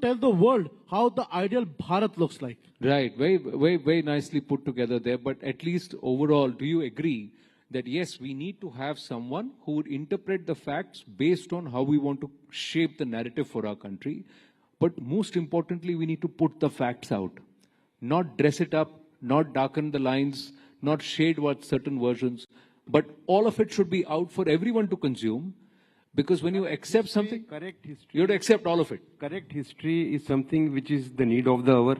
tell the world how the ideal Bharat looks like. Right. Very nicely put together there. But at least overall, do you agree that yes, we need to have someone who would interpret the facts based on how we want to shape the narrative for our country? But most importantly, we need to put the facts out, not dress it up, not darken the lines, not shade what certain versions, but all of it should be out for everyone to consume. Because when you accept something, you have to accept all of it. Correct history is something which is the need of the hour.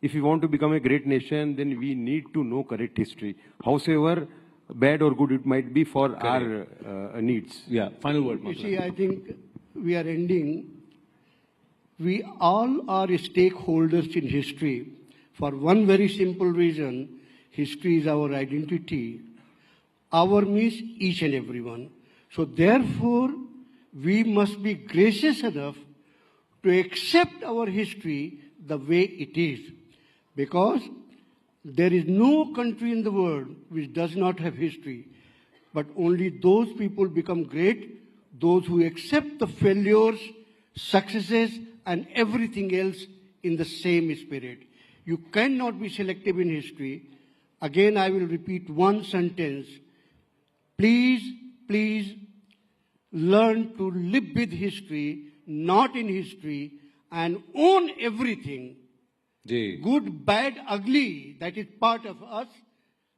If we want to become a great nation, then we need to know correct history. Howsoever bad or good it might be for our needs. Yeah, final word. You see, I think we are ending. We all are stakeholders in history for one very simple reason. History is our identity. Our means each and everyone. So therefore, we must be gracious enough to accept our history the way it is. Because there is no country in the world which does not have history. But only those people become great, those who accept the failures, successes, and everything else in the same spirit. You cannot be selective in history. Again, I will repeat one sentence. Please learn to live with history, not in history, and own everything. Good, bad, ugly, that is part of us.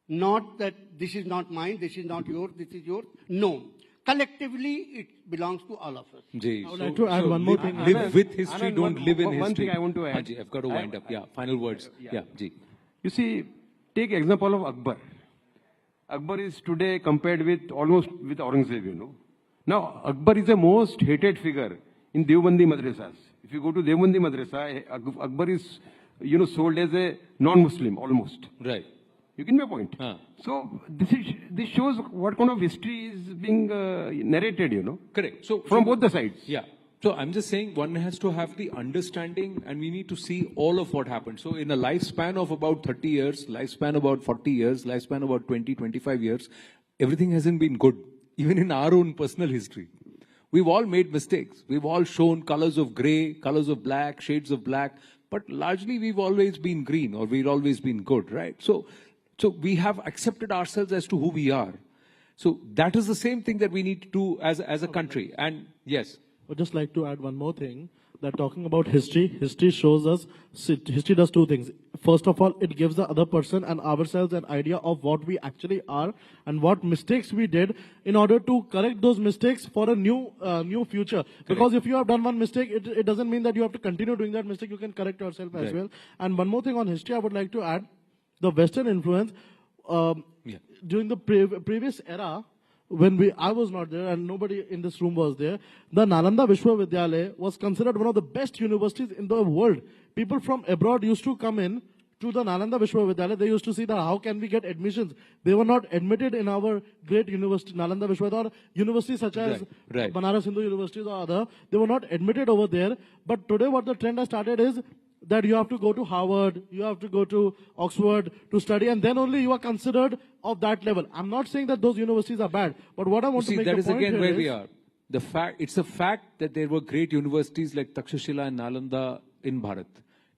Not that this is not mine, this is not yours, this is yours. No. Collectively, it belongs to all of us. I would like to add one more thing. Live with history, don't live in history. One thing I want to add. I've got to wind up. Yeah, final words. Yeah, Ji. You see, take example of Akbar. Akbar is today compared with almost with Aurangzeb, you know. Now, Akbar is the most hated figure in Deobandi madrasas. If you go to Deobandi madrasa, Akbar is, you know, sold as a non-Muslim almost. Right. You get my point? So this shows what kind of history is being narrated, you know. Correct. So from both the sides. Yeah. So I'm just saying one has to have the understanding and we need to see all of what happened. So in a lifespan of about 30 years, lifespan about 40 years, lifespan about 20, 25 years, everything hasn't been good, even in our own personal history. We've all made mistakes. We've all shown colors of gray, colors of black, shades of black, but largely we've always been green or we've always been good, right? So we have accepted ourselves as to who we are. So that is the same thing that we need to do as a country. And yes. I would just like to add one more thing, that talking about history shows us, history does two things. First of all, it gives the other person and ourselves an idea of what we actually are and what mistakes we did in order to correct those mistakes for a new future. Because if you have done one mistake, it doesn't mean that you have to continue doing that mistake. You can correct yourself as well. And one more thing on history, I would like to add, the Western influence during the previous era, when I was not there and nobody in this room was there, the Nalanda Vishwavidyalaya was considered one of the best universities in the world. People from abroad used to come in to the Nalanda Vishwavidyalaya. They used to see that how can we get admissions. They were not admitted in our great university, Nalanda Vishwavidyalaya, or universities such as Banaras Hindu universities or other. They were not admitted over there. But today what the trend has started is that you have to go to Harvard, you have to go to Oxford to study, and then only you are considered of that level. I'm not saying that those universities are bad, but what I want to make the point here is... that is again where we are. It's a fact that there were great universities like Takshashila and Nalanda in Bharat.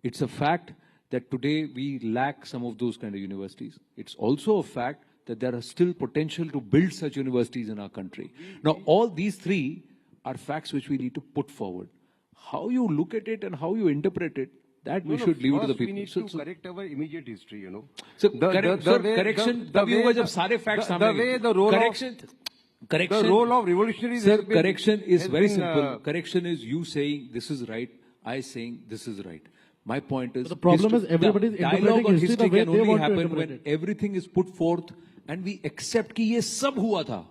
It's a fact that today we lack some of those kind of universities. It's also a fact that there are still potential to build such universities in our country. Now, all these three are facts which we need to put forward. How you look at it and how you interpret it, that we should leave it to the people. We need to correct our immediate history, you know. So correction, तभी होगा जब सारे facts सामने. The role of revolutionaries. Sir, correction is very simple. Correction is you saying this is right, I saying this is right. My point is, the problem is everybody's dialogue on history the way can they only want to happen when everything is put forth and we accept कि ये सब हुआ था.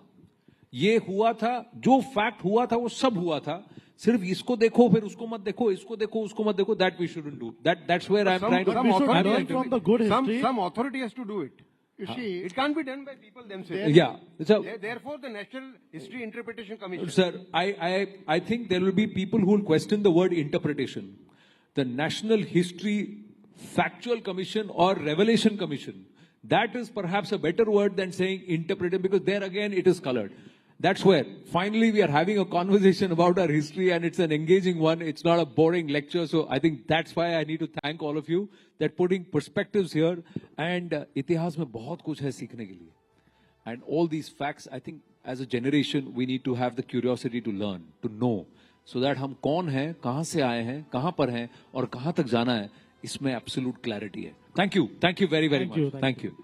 ये हुआ था, जो fact हुआ था वो सब हुआ था. सिर्फ इसको देखो फिर उसको मत देखो, इसको देखो उसको मत देखो. That we shouldn't do. That's where I'm trying to. Some authority has to do it. You see, it can't be done by people themselves. Yeah. So, Therefore, the National History Interpretation Commission. sir, I think there will be people who will question the word interpretation. The National History Factual Commission or Revelation Commission, that is perhaps a better word than saying interpreted, because there again it is colored. That's where finally we are having a conversation about our history, and it's an engaging one. It's not a boring lecture. So I think that's why I need to thank all of you that putting perspectives here. And itihas mein bahut kuch hai seekhne ke liye. And all these facts, I think as a generation, we need to have the curiosity to learn, to know, so that हम कौन हैं, कहाँ से आए हैं, कहाँ पर हैं और कहाँ तक जाना है, इसमें absolute clarity है. Thank you very much. Thank you.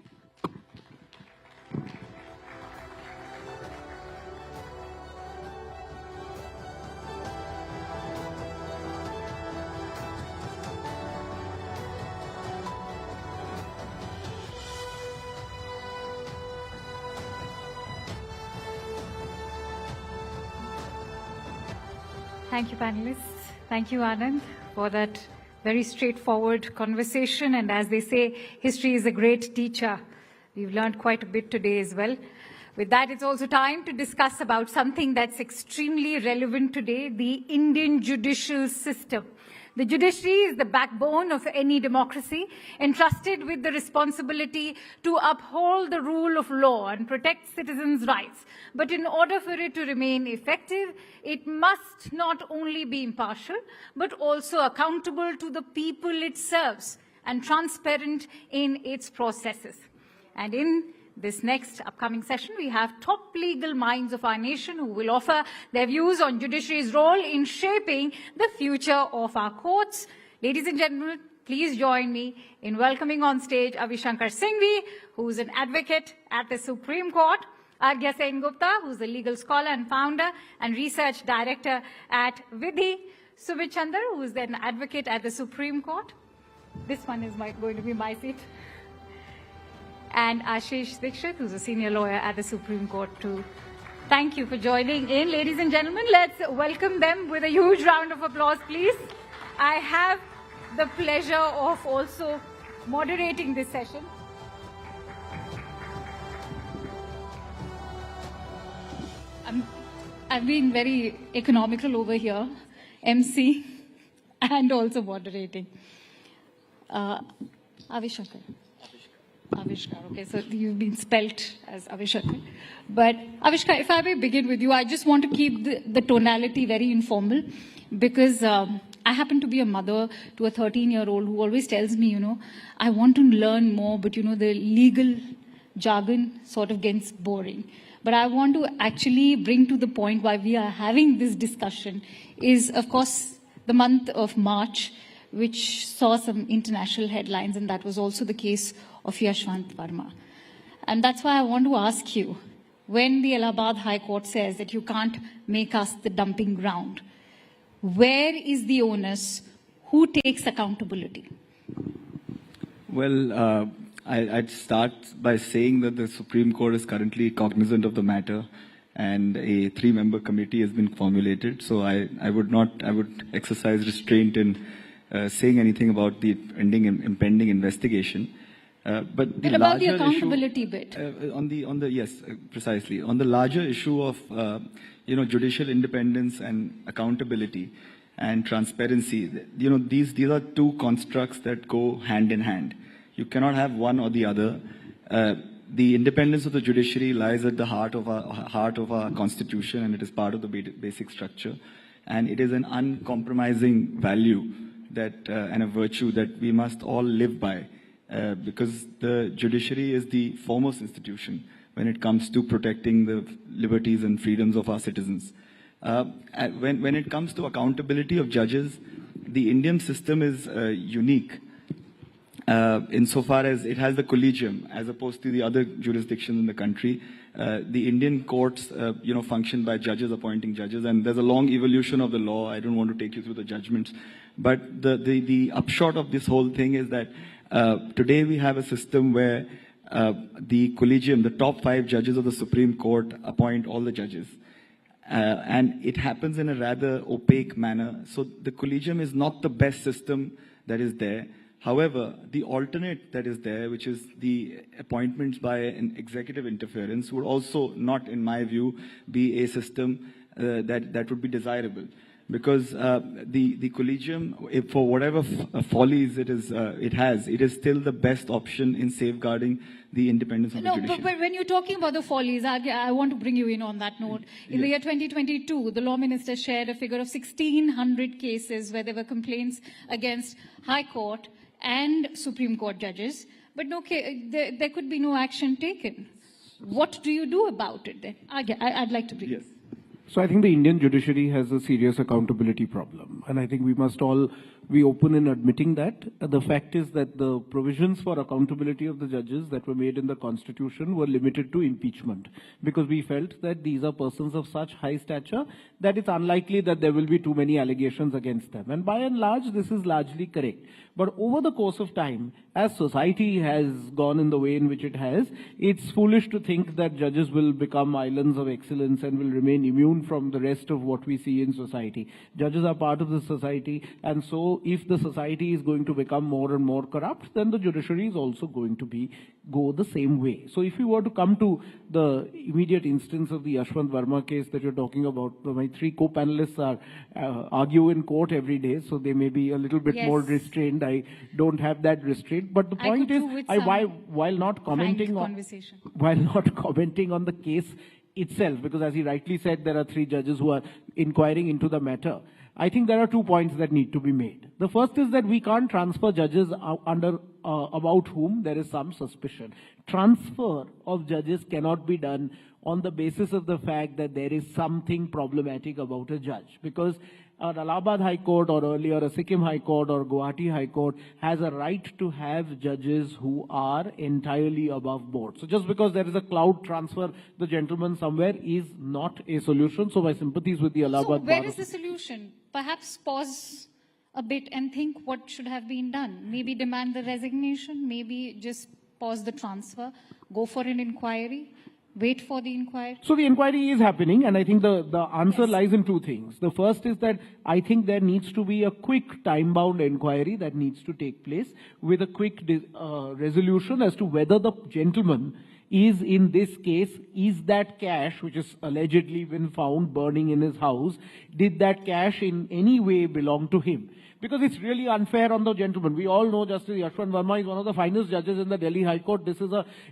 Thank you, panelists. Thank you, Anand, for that very straightforward conversation. And as they say, history is a great teacher. We've learned quite a bit today as well. With that, it's also time to discuss about something that's extremely relevant today, the Indian judicial system. The judiciary is the backbone of any democracy, entrusted with the responsibility to uphold the rule of law and protect citizens' rights. But in order for it to remain effective, it must not only be impartial, but also accountable to the people it serves and transparent in its processes. And in this next upcoming session, we have top legal minds of our nation who will offer their views on judiciary's role in shaping the future of our courts. Ladies and gentlemen, please join me in welcoming on stage Avishankar Singhvi, who is an advocate at the Supreme Court, Arghya Sen Gupta, who is a legal scholar and founder and research director at Vidhi, Sumit Chandar, who is an advocate at the Supreme Court. This one is going to be my seat. And Ashish Dikshit, who's a senior lawyer at the Supreme Court too. Thank you for joining in. Ladies and gentlemen, let's welcome them with a huge round of applause, please. I have the pleasure of also moderating this session. I've been very economical over here, MC, and also moderating. Avishankar. Avishkar, okay, so you've been spelt as Avishkar. But Avishkar, if I may begin with you, I just want to keep the tonality very informal, because I happen to be a mother to a 13-year-old who always tells me, I want to learn more, but the legal jargon sort of gets boring. But I want to actually bring to the point why we are having this discussion is, of course, the month of March, which saw some international headlines, and that was also the case of Yashwant Verma. And that's why I want to ask you, when the Allahabad High Court says that you can't make us the dumping ground, where is the onus? Who takes accountability? Well, I'd start by saying that the Supreme Court is currently cognizant of the matter, and a 3-member committee has been formulated. So I would exercise restraint in saying anything about the impending investigation. But the about the larger accountability issue, bit. Yes, precisely. On the larger issue of judicial independence and accountability and transparency, these are two constructs that go hand in hand. You cannot have one or the other. The independence of the judiciary lies at the heart of our constitution, and it is part of the basic structure. And it is an uncompromising value that and a virtue that we must all live by, because the judiciary is the foremost institution when it comes to protecting the liberties and freedoms of our citizens. When it comes to accountability of judges, the Indian system is unique insofar as it has the collegium as opposed to the other jurisdictions in the country. The Indian courts, function by judges appointing judges, and there's a long evolution of the law. I don't want to take you through the judgments, but the upshot of this whole thing is that today we have a system where the collegium, the top 5 judges of the Supreme Court, appoint all the judges. And it happens in a rather opaque manner. So the collegium is not the best system that is there. However, the alternate that is there, which is the appointments by an executive interference, would also not, in my view, be a system that would be desirable. Because the collegium, for whatever follies it is still the best option in safeguarding the independence of the judiciary. But when you're talking about the follies, I want to bring you in on that note. In the year 2022, the law minister shared a figure of 1,600 cases where there were complaints against High Court and Supreme Court judges, but there could be no action taken. What do you do about it then? I'd like to bring Yes. So I think the Indian judiciary has a serious accountability problem. And I think we must all be open in admitting that. The fact is that the provisions for accountability of the judges that were made in the Constitution were limited to impeachment, because we felt that these are persons of such high stature that it's unlikely that there will be too many allegations against them. And by and large, this is largely correct. But over the course of time, as society has gone in the way in which it has, it's foolish to think that judges will become islands of excellence and will remain immune from the rest of what we see in society. Judges are part of the society, and so if the society is going to become more and more corrupt, then the judiciary is also going to go the same way. So if we were to come to the immediate instance of the Yashwant Verma case that you're talking about, my three co-panelists argue in court every day, so they may be a little bit more restrained. I don't have that restraint. But the point is, while not commenting on the case itself, because as he rightly said, there are three judges who are inquiring into the matter, I think there are 2 points that need to be made. The first is that we can't transfer judges about whom there is some suspicion. Transfer of judges cannot be done on the basis of the fact that there is something problematic about a judge, because an Allahabad High Court or earlier a Sikkim High Court or Guwahati High Court has a right to have judges who are entirely above board. So just because there is a cloud transfer, the gentleman somewhere, is not a solution. So my sympathies with the Allahabad Bar. So where is the solution? Perhaps pause a bit and think what should have been done. Maybe demand the resignation, maybe just pause the transfer, go for an inquiry. Wait for the inquiry? So the inquiry is happening, and I think the answer lies in 2 things. The first is that I think there needs to be a quick time-bound inquiry that needs to take place with a quick resolution as to whether the gentleman is, in this case, is that cash, which is allegedly been found burning in his house, did that cash in any way belong to him? Because it's really unfair on the gentleman. We all know Justice Yashwant Verma is one of the finest judges in the Delhi High Court.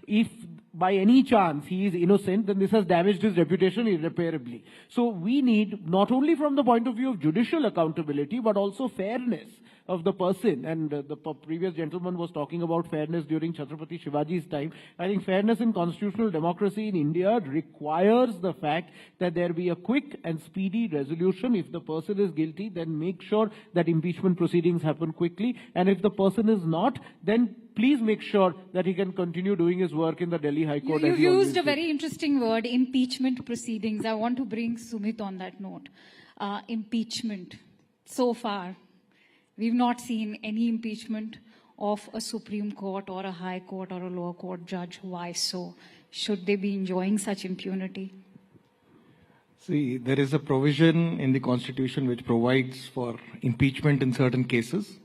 If by any chance he is innocent, then this has damaged his reputation irreparably. So we need, not only from the point of view of judicial accountability, but also fairness of the person. And the previous gentleman was talking about fairness during Chhatrapati Shivaji's time. I think fairness in constitutional democracy in India requires the fact that there be a quick and speedy resolution. If the person is guilty, then make sure that impeachment proceedings happen quickly. And if the person is not, then please make sure that he can continue doing his work in the Delhi High Court. You used a very interesting word, impeachment proceedings. I want to bring Sumit on that note. Impeachment. So far, we've not seen any impeachment of a Supreme Court or a High Court or a lower court judge. Why so? Should they be enjoying such impunity? See, there is a provision in the Constitution which provides for impeachment in certain cases.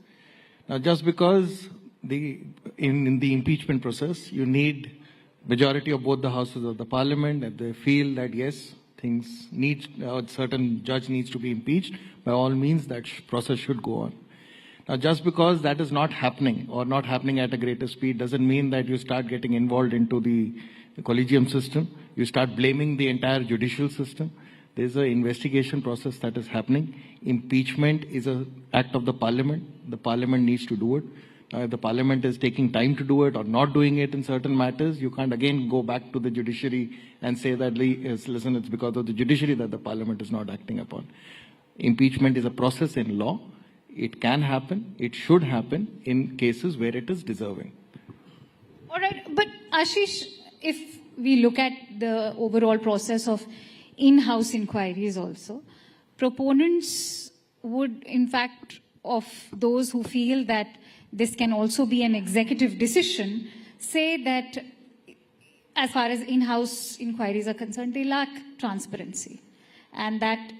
Now, just because in the impeachment process, you need majority of both the houses of the parliament, if they feel that yes, a certain judge needs to be impeached, by all means that process should go on. Now, just because that is not happening or not happening at a greater speed doesn't mean that you start getting involved into the collegium system. You start blaming the entire judicial system. There's an investigation process that is happening. Impeachment is an act of the parliament. The parliament needs to do it. If the parliament is taking time to do it or not doing it in certain matters, you can't again go back to the judiciary and say that, listen, it's because of the judiciary that the parliament is not acting upon. Impeachment is a process in law. It can happen. It should happen in cases where it is deserving. All right. But Ashish, if we look at the overall process of in-house inquiries also, proponents would, in fact, of those who feel that this can also be an executive decision, say that as far as in-house inquiries are concerned, they lack transparency. And that,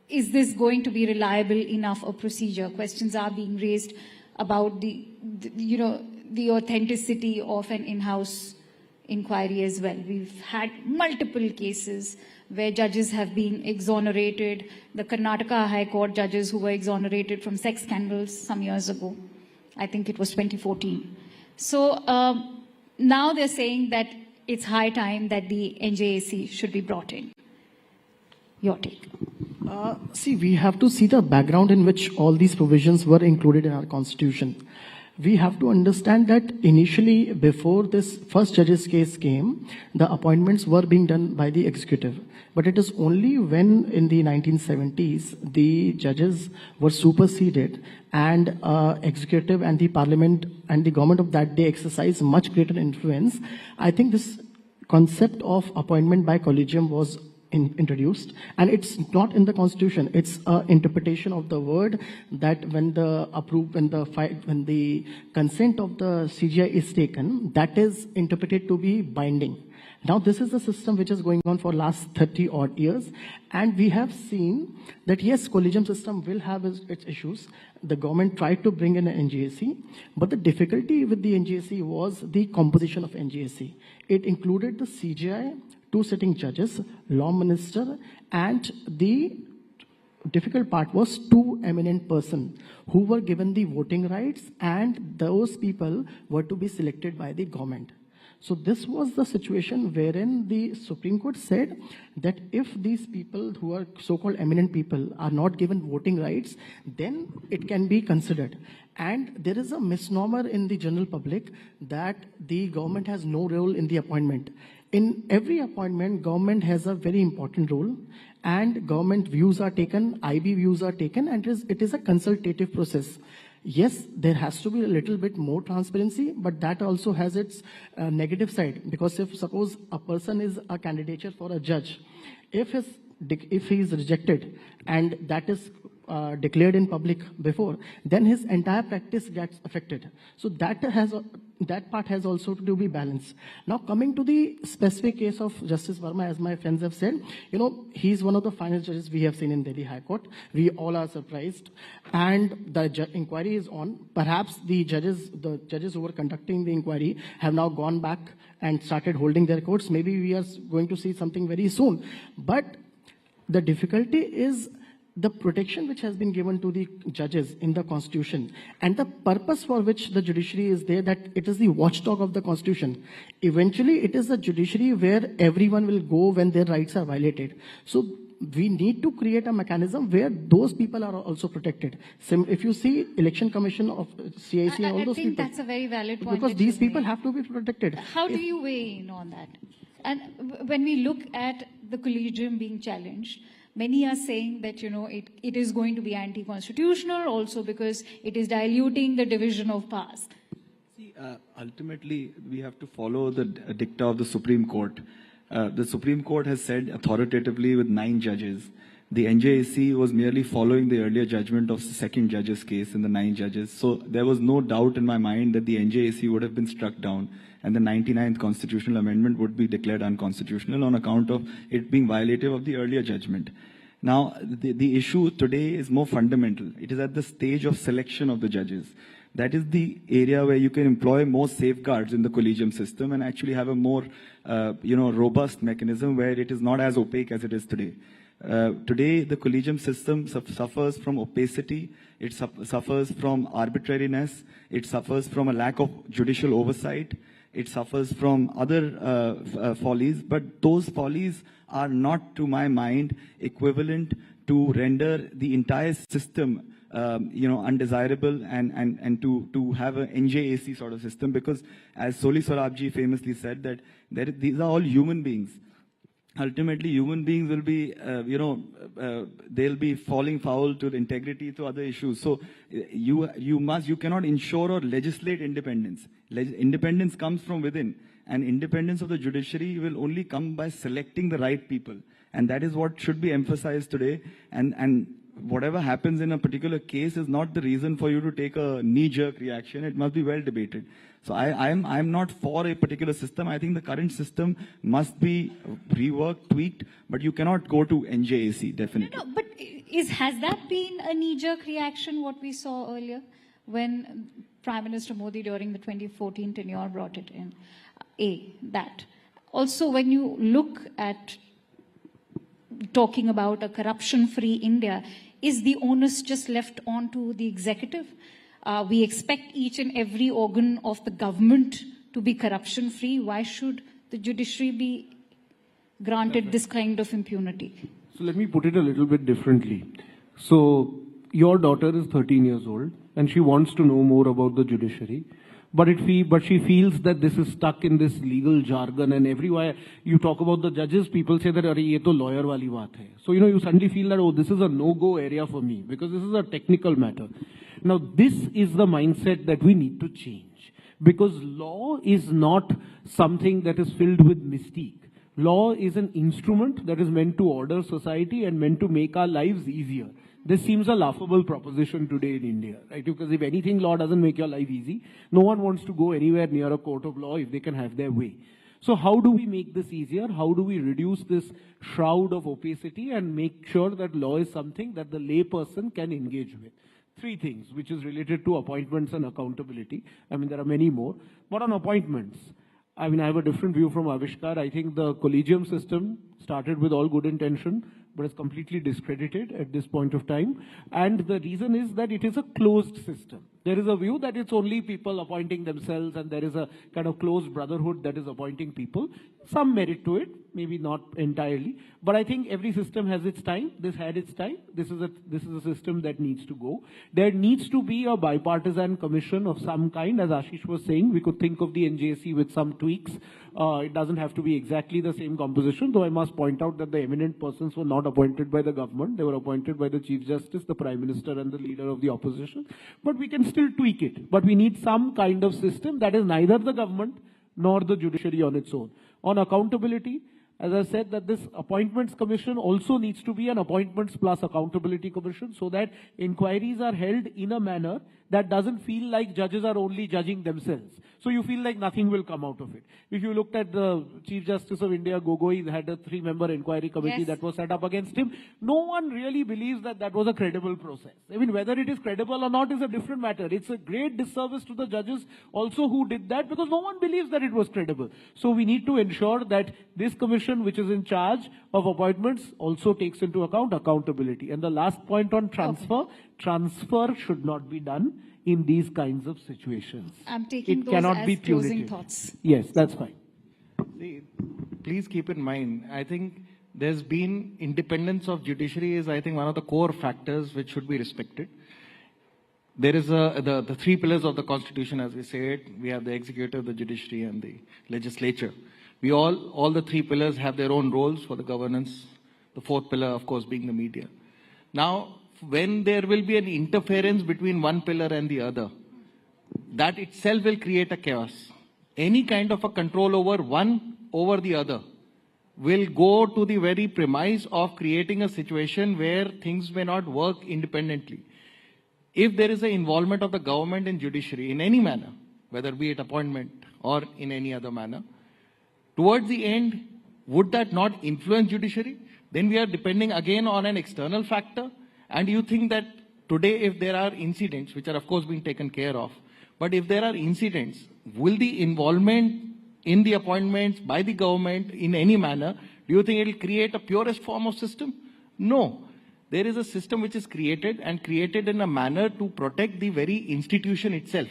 is this going to be reliable enough a procedure? Questions are being raised about the authenticity of an in-house inquiry as well. We've had multiple cases where judges have been exonerated. The Karnataka High Court judges who were exonerated from sex scandals some years ago. I think it was 2014. So now they're saying that it's high time that the NJAC should be brought in. Your take. See, we have to see the background in which all these provisions were included in our constitution. We have to understand that initially, before this first judge's case came, the appointments were being done by the executive. But it is only when in the 1970s, the judges were superseded and executive and the parliament and the government of that day exercised much greater influence. I think this concept of appointment by collegium was introduced, and it's not in the constitution. It's an interpretation of the word that when the consent of the CGI is taken, that is interpreted to be binding. Now this is the system which is going on for last 30 odd years, and we have seen that yes, collegium system will have its issues. The government tried to bring in an NGAC, but the difficulty with the NGAC was the composition of NGAC. It included the CGI, 2 sitting judges, law minister, and the difficult part was 2 eminent persons who were given the voting rights, and those people were to be selected by the government. So this was the situation wherein the Supreme Court said that if these people who are so-called eminent people are not given voting rights, then it can be considered. And there is a misnomer in the general public that the government has no role in the appointment. In every appointment, government has a very important role, and government views are taken, IB views are taken, and it is a consultative process. Yes, there has to be a little bit more transparency, but that also has its negative side. Because if suppose a person is a candidature for a judge, if he is rejected and that is declared in public before, then his entire practice gets affected. So that part has also to be balanced. Now coming to the specific case of Justice Verma, as my friends have said, he's one of the finest judges we have seen in Delhi High Court. We all are surprised, and the inquiry is on. Perhaps the judges who were conducting the inquiry have now gone back and started holding their courts. Maybe we are going to see something very soon. But the difficulty is the protection which has been given to the judges in the constitution, and the purpose for which the judiciary is there, that it is the watchdog of the constitution. Eventually, it is the judiciary where everyone will go when their rights are violated. So we need to create a mechanism where those people are also protected. If you see election commission of CIC and all those people. I think that's a very valid point. Because these people have to be protected. How do you weigh in on that? And when we look at the collegium being challenged, many are saying that, it is going to be anti-constitutional also because it is diluting the division of powers. See, ultimately, we have to follow the dicta of the Supreme Court. The Supreme Court has said authoritatively with 9 judges. The NJAC was merely following the earlier judgment of the second judge's case in the 9 judges. So there was no doubt in my mind that the NJAC would have been struck down and the 99th constitutional amendment would be declared unconstitutional on account of it being violative of the earlier judgment. Now, the issue today is more fundamental. It is at the stage of selection of the judges. That is the area where you can employ more safeguards in the collegium system and actually have a more, robust mechanism where it is not as opaque as it is today. Today, the collegium system suffers from opacity, it suffers from arbitrariness, it suffers from a lack of judicial oversight, it suffers from other follies, but those follies are not, to my mind, equivalent to render the entire system undesirable and to have an NJAC sort of system, because as Soli Sorabji famously said that these are all human beings. Ultimately, human beings will be, they'll be falling foul to the integrity, to other issues. So you cannot ensure or legislate independence. Independence comes from within, and independence of the judiciary will only come by selecting the right people. And that is what should be emphasized today. And whatever happens in a particular case is not the reason for you to take a knee-jerk reaction. It must be well debated. So I'm not for a particular system. I think the current system must be reworked, tweaked, but you cannot go to NJAC, definitely. No, but has that been a knee-jerk reaction, what we saw earlier? when Prime Minister Modi during the 2014 tenure brought it in. That. Also, when you look at talking about a corruption-free India, is the onus just left on to the executive? We expect each and every organ of the government to be corruption-free. Why should the judiciary be granted this kind of impunity? So let me put it a little bit differently. So your daughter is 13 years old and she wants to know more about the judiciary. But she feels that this is stuck in this legal jargon, and everywhere you talk about the judges, people say that ye to lawyer wali baat hai. So you suddenly feel that, oh, this is a no-go area for me because this is a technical matter. Now this is the mindset that we need to change, because law is not something that is filled with mystique. Law is an instrument that is meant to order society and meant to make our lives easier. This seems a laughable proposition today in India, right? Because if anything, law doesn't make your life easy. No one wants to go anywhere near a court of law if they can have their way. So how do we make this easier? How do we reduce this shroud of opacity and make sure that law is something that the lay person can engage with? Three things, which is related to appointments and accountability. I mean, there are many more. But on appointments, I mean, I have a different view from Avishkar. I think the collegium system started with all good intention, but is completely discredited at this point of time. And the reason is that it is a closed system. There is a view that it's only people appointing themselves, and there is a kind of closed brotherhood that is appointing people. Some merit to it, maybe not entirely. But I think every system has its time. This had its time. This is a system that needs to go. There needs to be a bipartisan commission of some kind. As Ashish was saying, we could think of the NJC with some tweaks. It doesn't have to be exactly the same composition, though I must point out that the eminent persons were not appointed by the government. They were appointed by the Chief Justice, the Prime Minister, and the leader of the opposition. But we can still tweak it. But we need some kind of system that is neither the government nor the judiciary on its own. On accountability, as I said, that this appointments commission also needs to be an appointments plus accountability commission, so that inquiries are held in a manner that doesn't feel like judges are only judging themselves. So you feel like nothing will come out of it. If you looked at the Chief Justice of India, Gogoi, had a 3-member inquiry committee that was set up against him. No one really believes that that was a credible process. I mean, whether it is credible or not is a different matter. It's a great disservice to the judges also who did that, because no one believes that it was credible. So we need to ensure that this commission, which is in charge of appointments, also takes into account accountability. And the last point on transfer, transfer should not be done in these kinds of situations. I'm taking it those cannot as be closing punitive. thoughts. Yes, that's fine. See, please keep in mind, I think there's been independence of judiciary is, I think, one of the core factors which should be respected. There is the 3 pillars of the Constitution, as we say it. We have the executive, the judiciary, and the legislature. We all the 3 pillars have their own roles for the governance. The 4th pillar, of course, being the media. Now, when there will be an interference between one pillar and the other, that itself will create a chaos. Any kind of a control over one over the other will go to the very premise of creating a situation where things may not work independently. If there is an involvement of the government in judiciary in any manner, whether be it appointment or in any other manner, towards the end, would that not influence judiciary? Then we are depending again on an external factor. And you think that today, if there are incidents, which are of course being taken care of, but if there are incidents, will the involvement in the appointments by the government in any manner, do you think it will create a purest form of system? No. There is a system which is created and created in a manner to protect the very institution itself.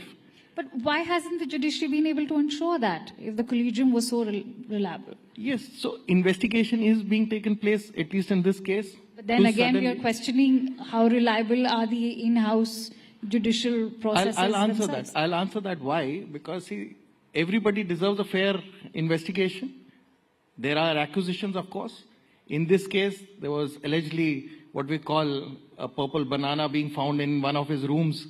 But why hasn't the judiciary been able to ensure that, if the collegium was so reliable? Yes, so investigation is being taken place, at least in this case. But then again, we are questioning how reliable are the in-house judicial processes I'll answer themselves. that. I'll answer that. Why? Because see, everybody deserves a fair investigation. There are accusations, of course. In this case, there was allegedly what we call a purple banana being found in one of his rooms.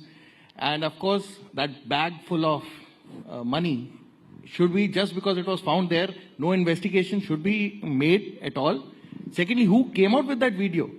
And of course, that bag full of money, should be, just because it was found there, no investigation should be made at all. Secondly, who came out with that video?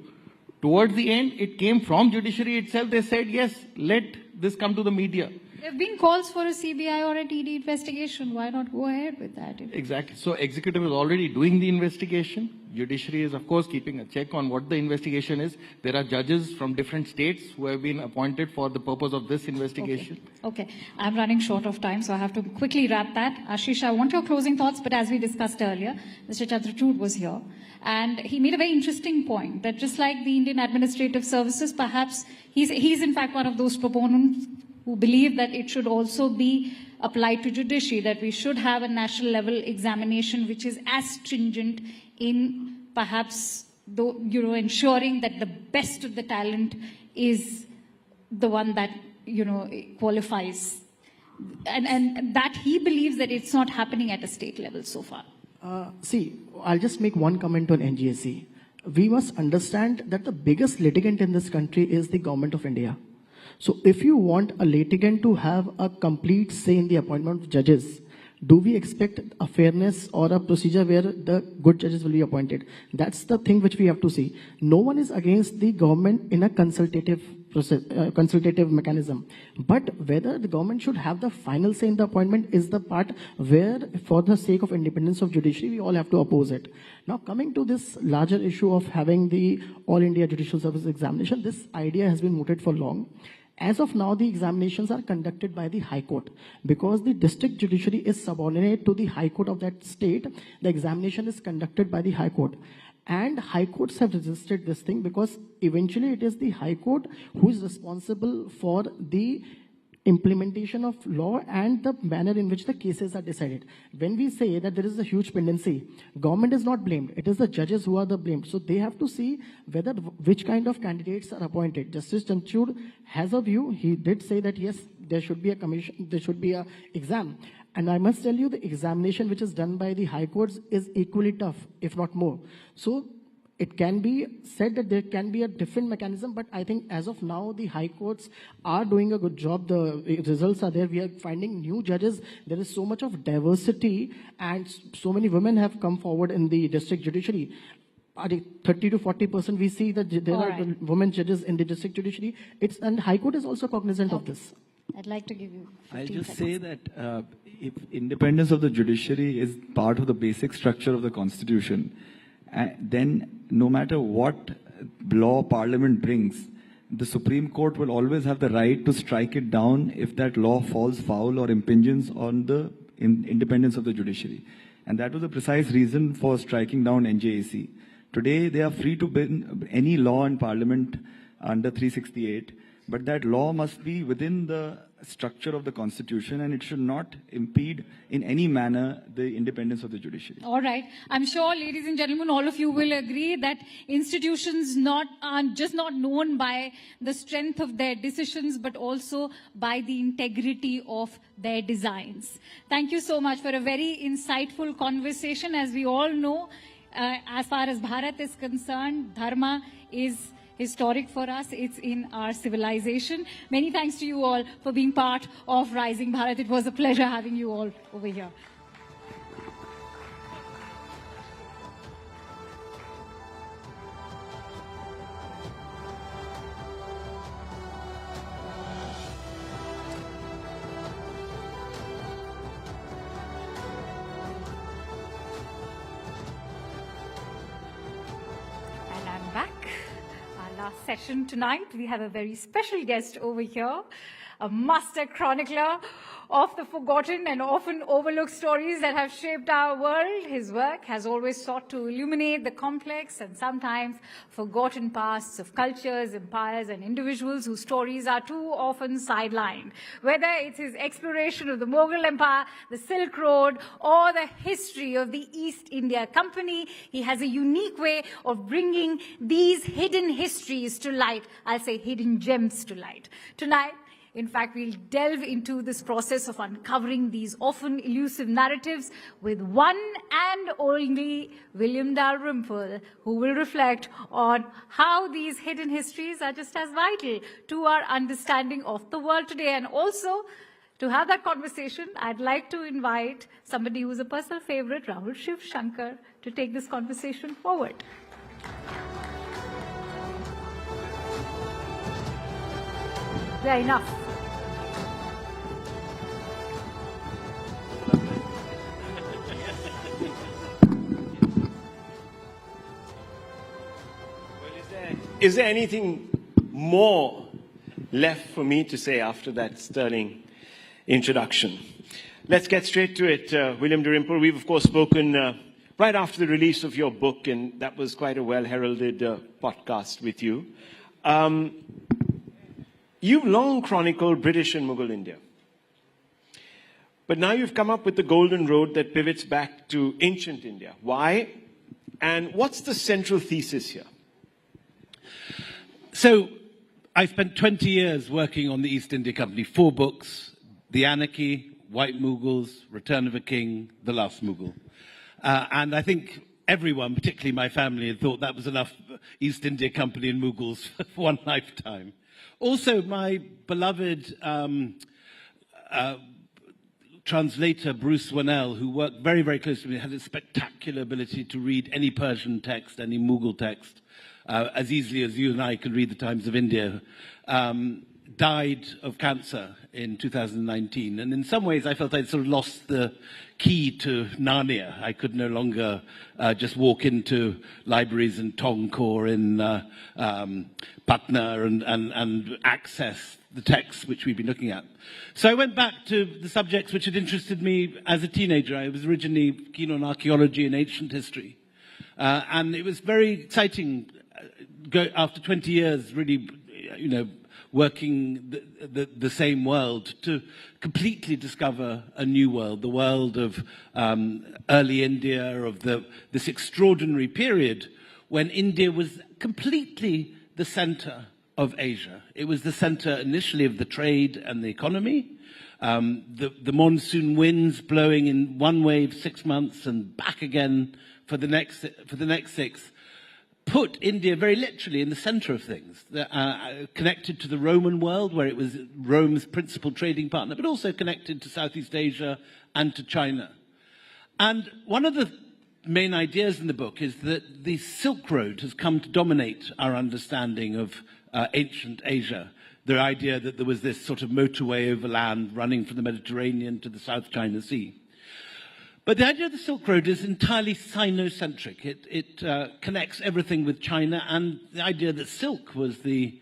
Towards the end, it came from judiciary itself. They said, yes, let this come to the media. There have been calls for a CBI or a TD investigation. Why not go ahead with that? Exactly. So executive is already doing the investigation. Judiciary is, of course, keeping a check on what the investigation is. There are judges from different states who have been appointed for the purpose of this investigation. Okay. I'm running short of time, so I have to quickly wrap that. Ashish, I want your closing thoughts, but as we discussed earlier, Mr. Chandrachud was here, and he made a very interesting point that just like the Indian Administrative Services, perhaps he's in fact one of those proponents who believe that it should also be applied to judiciary, that we should have a national level examination which is as stringent in perhaps ensuring that the best of the talent is the one that qualifies, and that he believes that it's not happening at a state level so far. See, I'll just make one comment on NGSE. We must understand that the biggest litigant in this country is the government of India. So if you want a litigant to have a complete say in the appointment of judges, do we expect a fairness or a procedure where the good judges will be appointed? That's the thing which we have to see. No one is against the government in a consultative process, consultative mechanism. But whether the government should have the final say in the appointment is the part where, for the sake of independence of judiciary, we all have to oppose it. Now, coming to this larger issue of having the All India Judicial Service examination, this idea has been mooted for long. As of now, the examinations are conducted by the High Court. Because the district judiciary is subordinate to the High Court of that state, the examination is conducted by the High Court. And High Courts have resisted this thing because eventually it is the High Court who is responsible for the implementation of law and the manner in which the cases are decided. When we say that there is a huge pendency, government is not blamed. It is the judges who are the blamed. So they have to see whether which kind of candidates are appointed. Justice Chandrachud has a view. He did say that yes, there should be a commission, there should be a exam. And I must tell you, the examination which is done by the High Courts is equally tough, if not more. So it can be said that there can be a different mechanism, but I think as of now, the High Courts are doing a good job. The results are there. We are finding new judges. There is so much of diversity, and so many women have come forward in the district judiciary. 30 to 40% we see that there are women judges in the district judiciary. And High Court is also cognizant of this. I'd like to give you 15 I'll just seconds. say that if independence of the judiciary is part of the basic structure of the Constitution, then no matter what law Parliament brings, the Supreme Court will always have the right to strike it down if that law falls foul or impinges on the independence of the judiciary. And that was the precise reason for striking down NJAC. Today, they are free to bring any law in Parliament under 368, but that law must be within the structure of the Constitution, and it should not impede in any manner the independence of the judiciary. All right. I'm sure, ladies and gentlemen, all of you will agree that institutions are just not known by the strength of their decisions, but also by the integrity of their designs. Thank you so much for a very insightful conversation. As we all know, as far as Bharat is concerned, dharma is historic for us. It's in our civilization. Many thanks to you all for being part of Rising Bharat. It was a pleasure having you all over here. And I'm back. Last session tonight, we have a very special guest over here, a master chronicler of the forgotten and often overlooked stories that have shaped our world. His work has always sought to illuminate the complex and sometimes forgotten pasts of cultures, empires, and individuals whose stories are too often sidelined. Whether it's his exploration of the Mughal Empire, the Silk Road, or the history of the East India Company, he has a unique way of bringing these hidden histories to light. I'll say hidden gems to light. Tonight, in fact, we'll delve into this process of uncovering these often elusive narratives with one and only William Dalrymple, who will reflect on how these hidden histories are just as vital to our understanding of the world today. And also, to have that conversation, I'd like to invite somebody who's a personal favorite, Rahul Shiv Shankar, to take this conversation forward. Yeah, enough. is there anything more left for me to say after that sterling introduction? Let's get straight to it. William Dalrymple, we've of course spoken right after the release of your book, and that was quite a well-heralded podcast with you. You've long chronicled British and Mughal India. But now you've come up with the golden road that pivots back to ancient India. Why? And what's the central thesis here? So, I spent 20 years working on the East India Company, 4 books: The Anarchy, White Mughals, Return of a King, The Last Mughal. And I think everyone, particularly my family, had thought that was enough East India Company and Mughals for one lifetime. Also, my beloved translator, Bruce Wannell, who worked very, very closely with me, had a spectacular ability to read any Persian text, any Mughal text, as easily as you and I can read the Times of India, died of cancer in 2019. And in some ways, I felt I'd sort of lost the key to Narnia. I could no longer just walk into libraries in Tongkor, in Patna, and access the texts which we've been looking at. So I went back to the subjects which had interested me as a teenager. I was originally keen on archaeology and ancient history. And it was very exciting, after 20 years, really, working the same world, to completely discover a new world, the world of early India, of this extraordinary period when India was completely the center of Asia. It was the center initially of the trade and the economy. The monsoon winds blowing in one wave 6 months and back again for the next 6 put India very literally in the center of things, connected to the Roman world, where it was Rome's principal trading partner, but also connected to Southeast Asia and to China. And one of the main ideas in the book is that the Silk Road has come to dominate our understanding of ancient Asia. The idea that there was this sort of motorway over land running from the Mediterranean to the South China Sea. But the idea of the Silk Road is entirely Sino-centric. It connects everything with China, and the idea that silk was the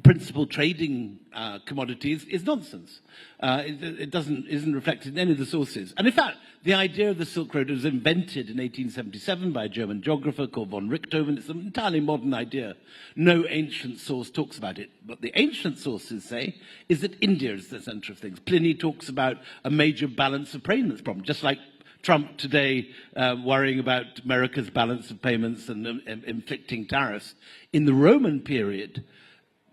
principal trading commodities is nonsense. It isn't reflected in any of the sources. And in fact, the idea of the Silk Road was invented in 1877 by a German geographer called von Richthofen. It's an entirely modern idea. No ancient source talks about it. What the ancient sources say is that India is the center of things. Pliny talks about a major balance of payments problem, just like Trump today worrying about America's balance of payments and inflicting tariffs. In the Roman period,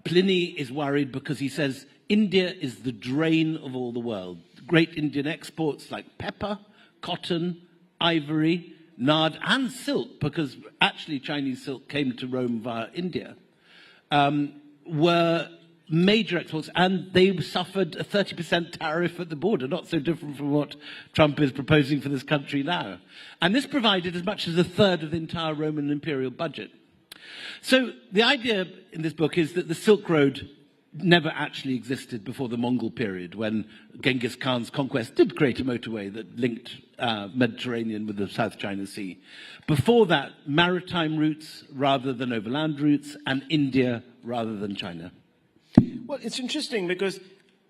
Pliny is worried because he says India is the drain of all the world. Great Indian exports like pepper, cotton, ivory, nard, and silk, because actually Chinese silk came to Rome via India, were major exports, and they suffered a 30% tariff at the border, not so different from what Trump is proposing for this country now. And this provided as much as a third of the entire Roman imperial budget. So the idea in this book is that the Silk Road never actually existed before the Mongol period, when Genghis Khan's conquest did create a motorway that linked Mediterranean with the South China Sea. Before that, maritime routes rather than overland routes, and India rather than China. Well, it's interesting because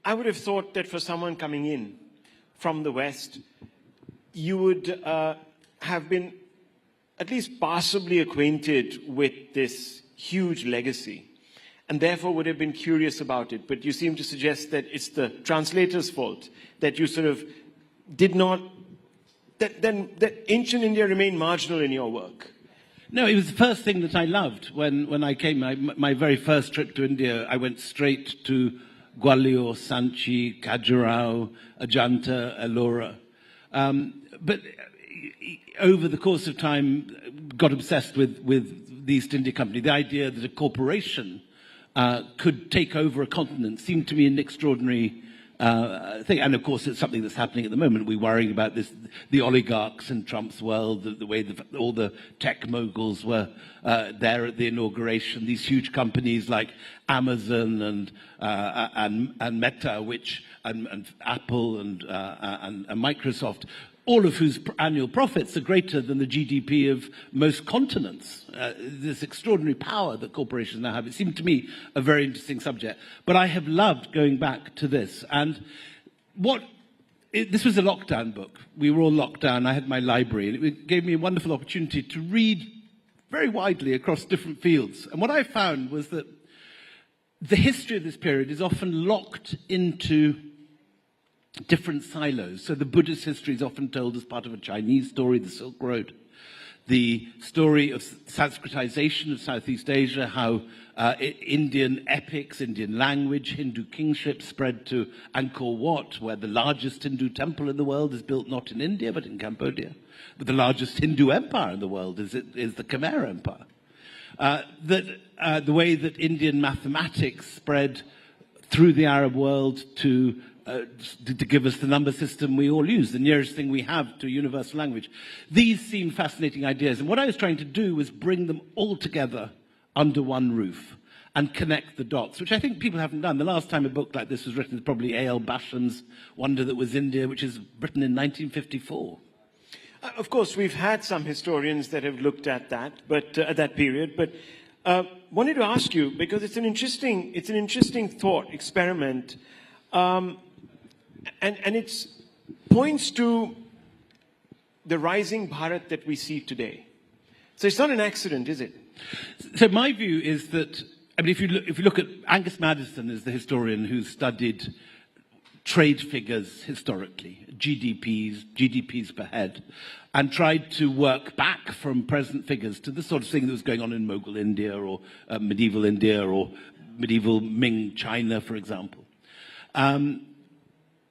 I would have thought that for someone coming in from the West, you would have been at least passably acquainted with this huge legacy, and therefore would have been curious about it. But you seem to suggest that it's the translator's fault, that you sort of did not, that ancient India remained marginal in your work. No, it was the first thing that I loved when I came. My very first trip to India, I went straight to Gwalior, Sanchi, Khajuraho, Ajanta, Ellora. But over the course of time, got obsessed with the East India Company. The idea that a corporation could take over a continent seemed to me an extraordinary thing. And of course, it's something that's happening at the moment. We're worrying about this, the oligarchs in Trump's world, the way all the tech moguls were there at the inauguration. These huge companies like Amazon and Meta, and Apple and Microsoft, all of whose annual profits are greater than the GDP of most continents. This extraordinary power that corporations now have. It seemed to me a very interesting subject. But I have loved going back to this. And this was a lockdown book. We were all locked down. I had my library, and it gave me a wonderful opportunity to read very widely across different fields. And what I found was that the history of this period is often locked into different silos. So the Buddhist history is often told as part of a Chinese story, the Silk Road. The story of Sanskritization of Southeast Asia, how Indian epics, Indian language, Hindu kingship spread to Angkor Wat, where the largest Hindu temple in the world is built not in India, but in Cambodia. But the largest Hindu empire in the world is the Khmer Empire. The way that Indian mathematics spread through the Arab world to give us the number system we all use, the nearest thing we have to a universal language. These seem fascinating ideas. And what I was trying to do was bring them all together under one roof and connect the dots, which I think people haven't done. The last time a book like this was written is probably A.L. Basham's Wonder That Was India, which is written in 1954. Of course, we've had some historians that have looked at that, at that period. But wanted to ask you, because it's an interesting thought experiment, and it points to the rising Bharat that we see today. So it's not an accident, is it? So my view is that, I mean, if you look at Angus Maddison is the historian who studied trade figures historically, GDPs per head, and tried to work back from present figures to the sort of thing that was going on in Mughal India or medieval India or medieval Ming China, for example.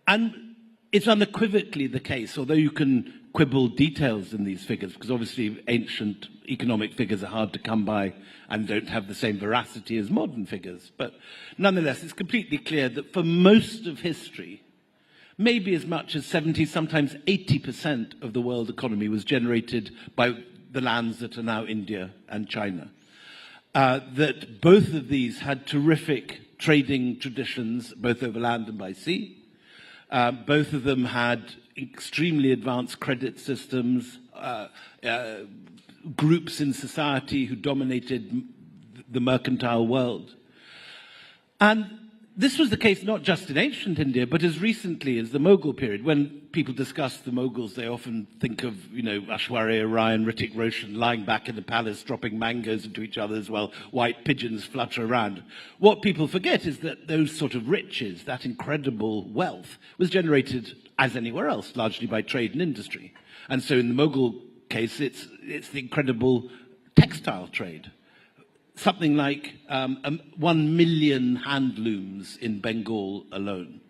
And it's unequivocally the case, although you can quibble details in these figures, because obviously ancient economic figures are hard to come by and don't have the same veracity as modern figures. But nonetheless, it's completely clear that for most of history, maybe as much as 70, sometimes 80% of the world economy was generated by the lands that are now India and China. That both of these had terrific trading traditions, both over land and by sea. Both of them had extremely advanced credit systems, groups in society who dominated the mercantile world. And this was the case not just in ancient India, but as recently as the Mughal period. When people discuss the Mughals, they often think of, Aishwarya Rai and Hrithik Roshan lying back in the palace, dropping mangoes into each other's while white pigeons flutter around. What people forget is that those sort of riches, that incredible wealth, was generated, as anywhere else, largely by trade and industry. And so in the Mughal case, it's the incredible textile trade. Something like 1 million handlooms in Bengal alone,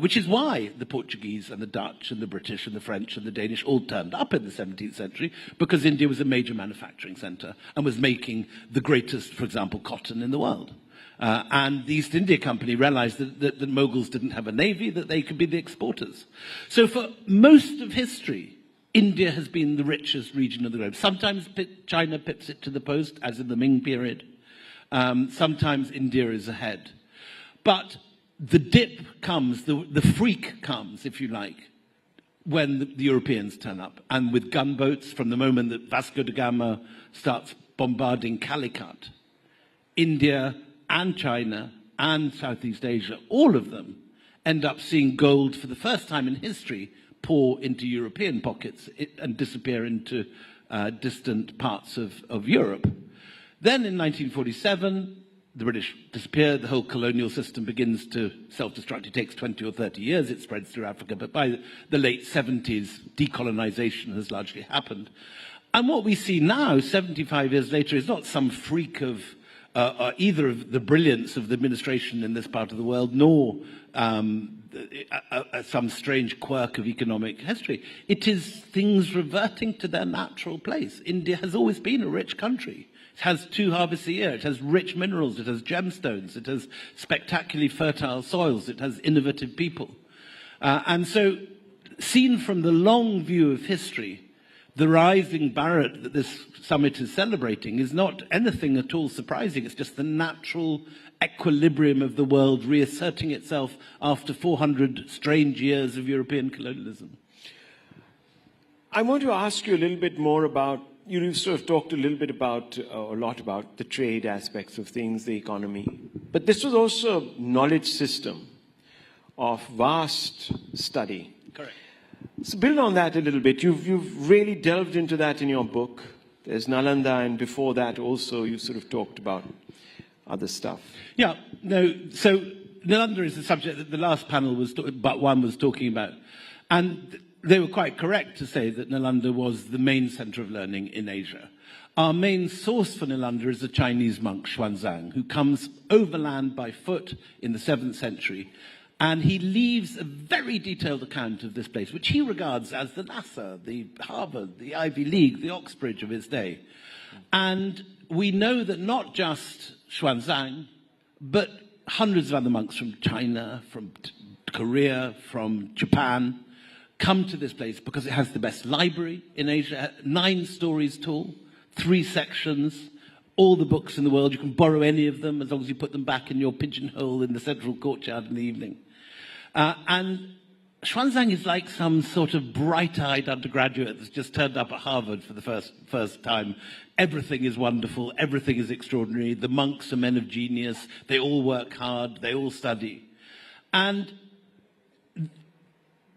which is why the Portuguese and the Dutch and the British and the French and the Danish all turned up in the 17th century, because India was a major manufacturing center and was making the greatest, for example, cotton in the world. And the East India Company realized that the Mughals didn't have a navy, that they could be the exporters. So for most of history, India has been the richest region of the globe. Sometimes China pips it to the post, as in the Ming period. Sometimes India is ahead. But the dip comes, the freak comes, if you like, when the Europeans turn up. And with gunboats, from the moment that Vasco da Gama starts bombarding Calicut, India and China and Southeast Asia, all of them end up seeing gold for the first time in history pour into European pockets and disappear into distant parts of Europe. Then in 1947, the British disappear, the whole colonial system begins to self-destruct. It takes 20 or 30 years, it spreads through Africa, but by the late 70s, decolonization has largely happened. And what we see now, 75 years later, is not some freak of either of the brilliance of the administration in this part of the world, nor some strange quirk of economic history. It is things reverting to their natural place. India has always been a rich country. It has 2 harvests a year. It has rich minerals. It has gemstones. It has spectacularly fertile soils. It has innovative people. And so, seen from the long view of history, the rising Bharat that this summit is celebrating is not anything at all surprising. It's just the natural equilibrium of the world reasserting itself after 400 strange years of European colonialism. I want to ask you a little bit more about, you sort of talked a little bit about, a lot about the trade aspects of things, the economy. But this was also a knowledge system of vast study. Correct. So build on that a little bit. You've really delved into that in your book. There's Nalanda, and before that also you sort of talked about other stuff. Yeah, no, so Nalanda is the subject that the last panel but one was talking about. And they were quite correct to say that Nalanda was the main center of learning in Asia. Our main source for Nalanda is a Chinese monk, Xuanzang, who comes overland by foot in the 7th century. And he leaves a very detailed account of this place, which he regards as the NASA, the Harvard, the Ivy League, the Oxbridge of his day. And we know that not just Xuanzang, but hundreds of other monks from China, from Korea, from Japan, come to this place because it has the best library in Asia, 9 stories tall, 3 sections, all the books in the world. You can borrow any of them as long as you put them back in your pigeonhole in the central courtyard in the evening. And Xuanzang is like some sort of bright-eyed undergraduate that's just turned up at Harvard for the first time. Everything is wonderful, everything is extraordinary. The monks are men of genius, they all work hard, they all study. And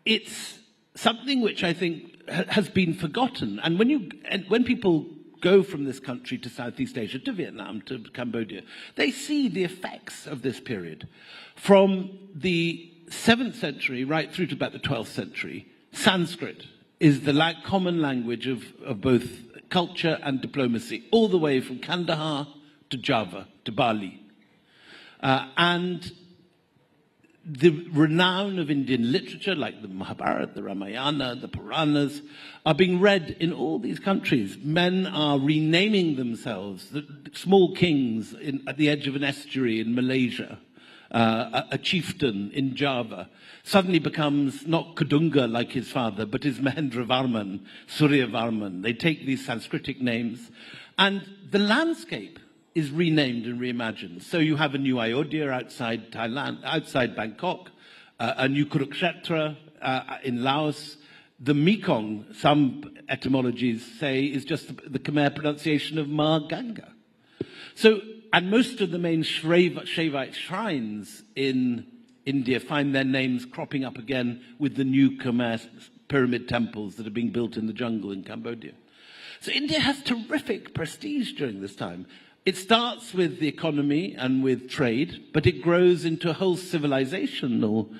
it's something which I think has been forgotten. And when people go from this country to Southeast Asia, to Vietnam, to Cambodia, they see the effects of this period. From the 7th century right through to about the 12th century, Sanskrit is the common language of both culture and diplomacy, all the way from Kandahar to Java to Bali. And the renown of Indian literature, like the Mahabharata, the Ramayana, the Puranas, are being read in all these countries. Men are renaming themselves, the small kings at the edge of an estuary in Malaysia. A chieftain in Java suddenly becomes not Kadunga like his father, but is Mahendravarman, Suryavarman. They take these Sanskritic names, and the landscape is renamed and reimagined. So you have a new Ayodhya outside Thailand, outside Bangkok, a new Kurukshetra in Laos. The Mekong, some etymologies say, is just the Khmer pronunciation of Ma Ganga. So, and most of the main Shaivite shrines in India find their names cropping up again with the new Khmer pyramid temples that are being built in the jungle in Cambodia. So India has terrific prestige during this time. It starts with the economy and with trade, but it grows into a whole civilizational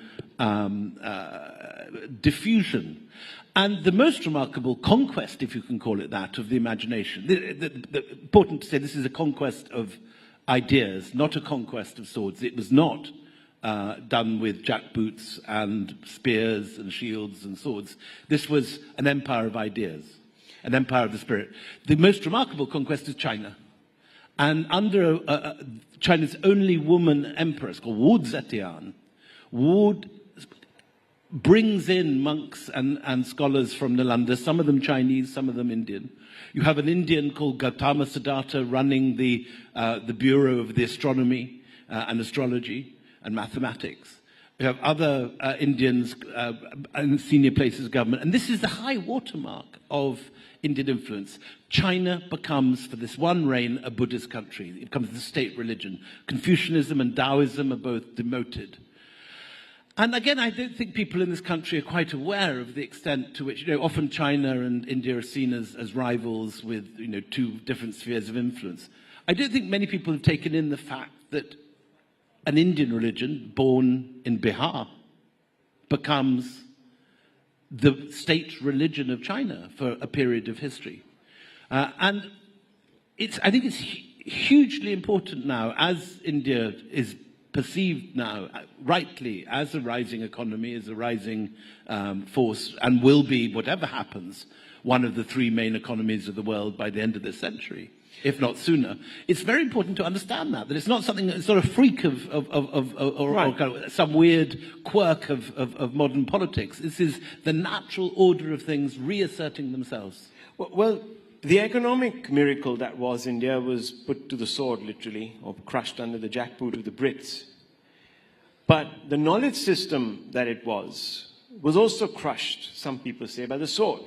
diffusion. And the most remarkable conquest, if you can call it that, of the imagination, important to say this is a conquest of ideas, not a conquest of swords. It was not done with jackboots and spears and shields and swords. This was an empire of ideas, an empire of the spirit. The most remarkable conquest is China. And under China's only woman empress, called Wu Zetian, Wu brings in monks and scholars from Nalanda, some of them Chinese, some of them Indian. You have an Indian called Gautama Siddhartha running the Bureau of the Astronomy and Astrology and Mathematics. You have other Indians in senior places of government. And this is the high watermark of Indian influence. China becomes, for this one reign, a Buddhist country. It becomes the state religion. Confucianism and Taoism are both demoted. And again, I don't think people in this country are quite aware of the extent to which, often China and India are seen as rivals with, two different spheres of influence. I don't think many people have taken in the fact that an Indian religion born in Bihar becomes the state religion of China for a period of history. And I think it's hugely important now, as India is perceived now, rightly, as a rising economy, as a rising force, and will be, whatever happens, one of the 3 main economies of the world by the end of this century, if not sooner. It's very important to understand that it's not something that's sort of freak or kind of some weird quirk of modern politics. This is the natural order of things reasserting themselves. Well, the economic miracle that was India was put to the sword, literally, or crushed under the jackboot of the Brits. But the knowledge system that it was also crushed, some people say, by the sword.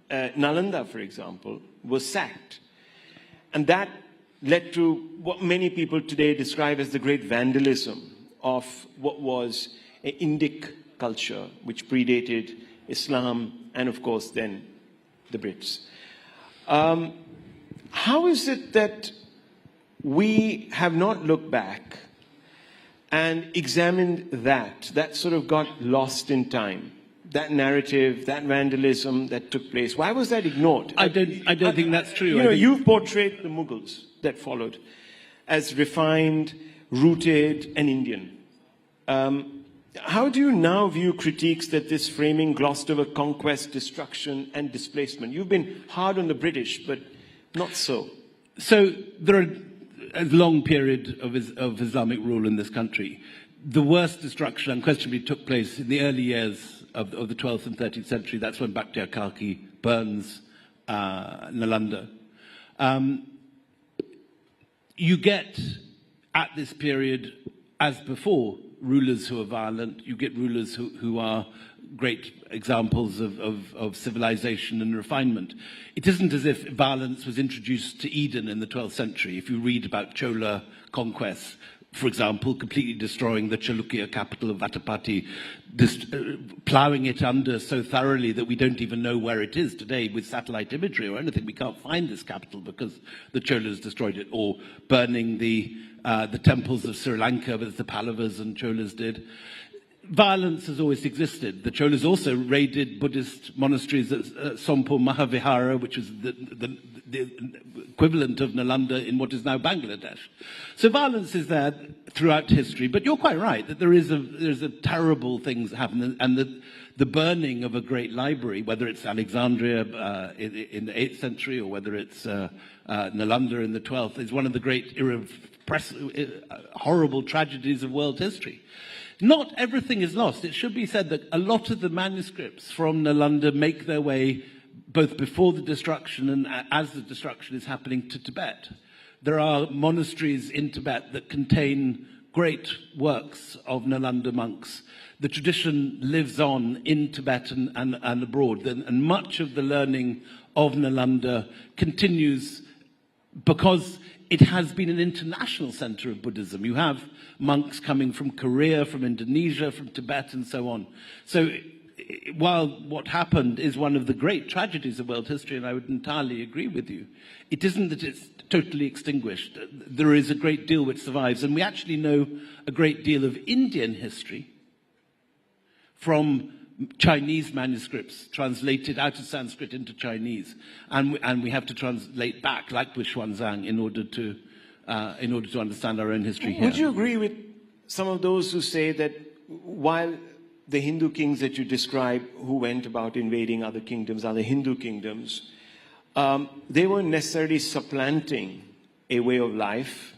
Nalanda, for example, was sacked. And that led to what many people today describe as the great vandalism of what was an Indic culture, which predated Islam and, of course, then the Brits. How is it that we have not looked back and examined that sort of got lost in time? That narrative, that vandalism that took place, why was that ignored? I don't think that's true. You know, you've portrayed the Mughals that followed as refined, rooted, and Indian. How do you now view critiques that this framing glossed over conquest, destruction, and displacement? You've been hard on the British, but not so. So there are a long period of Islamic rule in this country. The worst destruction unquestionably took place in the early years of the 12th and 13th century. That's when Bakhtiar Khalki burns Nalanda. You get, at this period, as before, rulers who are violent. You get rulers who are great examples of civilization and refinement. It isn't as if violence was introduced to Eden in the 12th century. If you read about Chola conquests, for example, completely destroying the Chalukya capital of Vatapati, ploughing it under so thoroughly that we don't even know where it is today with satellite imagery or anything. We can't find this capital because the Cholas destroyed it, or burning the temples of Sri Lanka, as the Pallavas and Cholas did. Violence has always existed. The Cholas also raided Buddhist monasteries at Sompo Mahavihara, which is the equivalent of Nalanda in what is now Bangladesh. So violence is there throughout history, but you're quite right that there's a terrible things that happen, and the burning of a great library, whether it's Alexandria in the 8th century or whether it's Nalanda in the 12th, is one of the great horrible tragedies of world history. Not everything is lost. It should be said that a lot of the manuscripts from Nalanda make their way both before the destruction and as the destruction is happening to Tibet. There are monasteries in Tibet that contain great works of Nalanda monks. The tradition lives on in Tibet and abroad, and much of the learning of Nalanda continues because it has been an international center of Buddhism. You have monks coming from Korea, from Indonesia, from Tibet, and so on. So while what happened is one of the great tragedies of world history, and I would entirely agree with you, it isn't that it's totally extinguished. There is a great deal which survives, and we actually know a great deal of Indian history from Chinese manuscripts translated out of Sanskrit into Chinese, and we have to translate back, like with Xuanzang, in order to understand our own history here. Would you agree with some of those who say that while the Hindu kings that you describe who went about invading other kingdoms, other Hindu kingdoms, they weren't necessarily supplanting a way of life?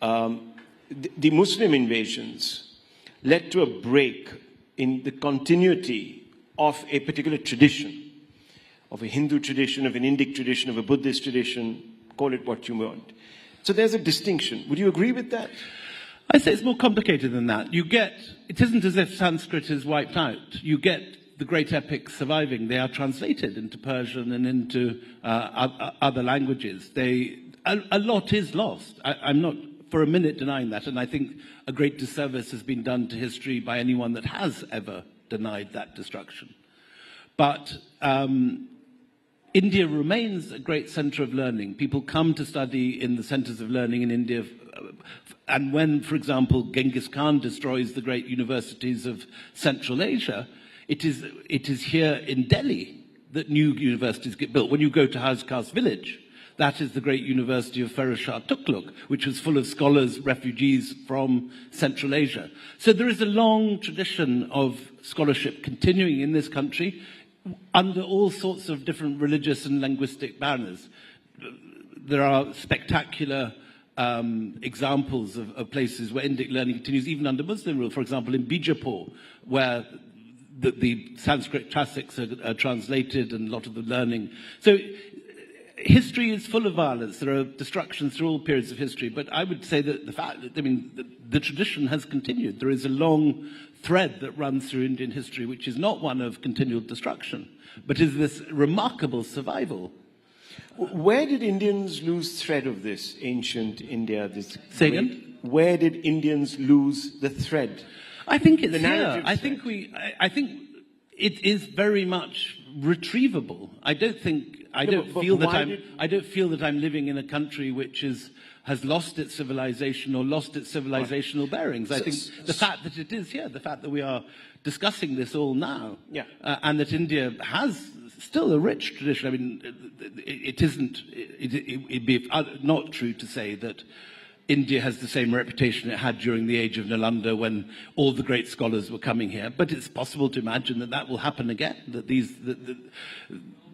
The Muslim invasions led to a break in the continuity of a particular tradition, of a Hindu tradition, of an Indic tradition, of a Buddhist tradition, call it what you want. So there's a distinction. Would you agree with that? I say it's more complicated than that. It isn't as if Sanskrit is wiped out. You get the great epics surviving. They are translated into Persian and into other languages. A lot is lost. I'm not for a minute denying that, and I think a great disservice has been done to history by anyone that has ever denied that destruction. But India remains a great center of learning. People come to study in the centers of learning in India. And when, for example, Genghis Khan destroys the great universities of Central Asia, it is here in Delhi that new universities get built. When you go to House Khas village, that is the great university of Firoz Shah Tughlaq, which was full of scholars, refugees from Central Asia. So there is a long tradition of scholarship continuing in this country under all sorts of different religious and linguistic banners. There are spectacular examples of places where Indic learning continues even under Muslim rule. For example, in Bijapur, where the Sanskrit classics are translated and a lot of the learning. So history is full of violence. There are destructions through all periods of history. But I would say that the tradition has continued. There is a long thread that runs through Indian history, which is not one of continual destruction, but is this remarkable survival. Where did Indians lose thread of this ancient India? Say again? Where did Indians lose the thread? I think it's here. I think it is very much retrievable. I don't feel that I'm living in a country which has lost its civilization or lost its civilizational bearings. I think the fact that it is here, the fact that we are discussing this all now, and that India has still a rich tradition. I mean, it'd be not true to say that India has the same reputation it had during the age of Nalanda when all the great scholars were coming here. But it's possible to imagine that that will happen again, that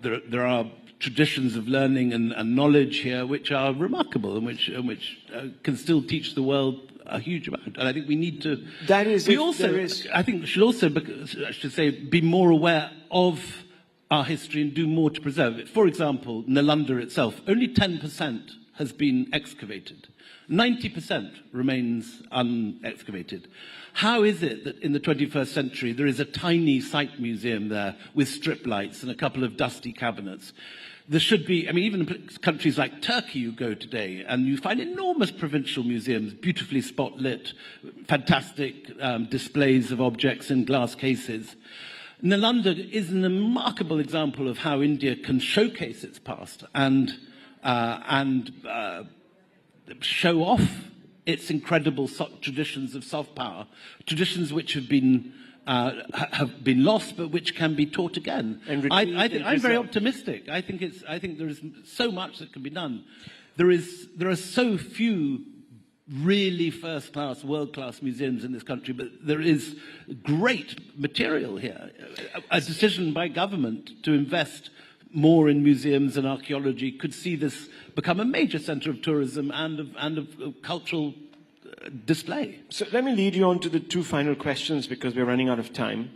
there are traditions of learning and knowledge here which are remarkable and which can still teach the world a huge amount. And I think we need to... I think we should also, I should say, be more aware of our history and do more to preserve it. For example, Nalanda itself, only 10% has been excavated. 90% remains unexcavated. How is it that in the 21st century there is a tiny site museum there with strip lights and a couple of dusty cabinets? There should be, I mean, even in countries like Turkey you go today and you find enormous provincial museums, beautifully spot-lit, fantastic displays of objects in glass cases. Nalanda is a remarkable example of how India can showcase its past and show off its incredible traditions of soft power, traditions which have been lost, but which can be taught again. I'm very optimistic. I think there is so much that can be done. There are so few really first-class, world-class museums in this country, but there is great material here. A decision by government to invest more in museums and archaeology could see this become a major centre of tourism and of cultural display. So let me lead you on to the two final questions because we're running out of time.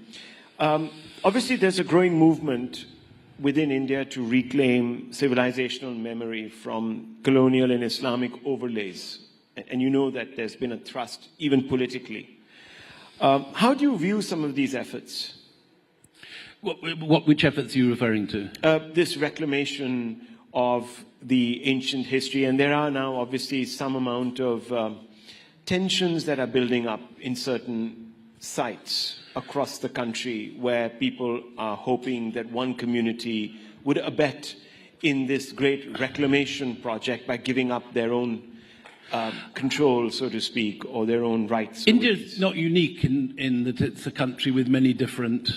Obviously, there's a growing movement within India to reclaim civilizational memory from colonial and Islamic overlays. And you know that there's been a thrust, even politically. How do you view some of these efforts? Which efforts are you referring to? This reclamation of the ancient history. And there are now obviously some amount of tensions that are building up in certain sites across the country where people are hoping that one community would abet in this great reclamation project by giving up their own control, so to speak, or their own rights. India is not unique in that it's a country with many different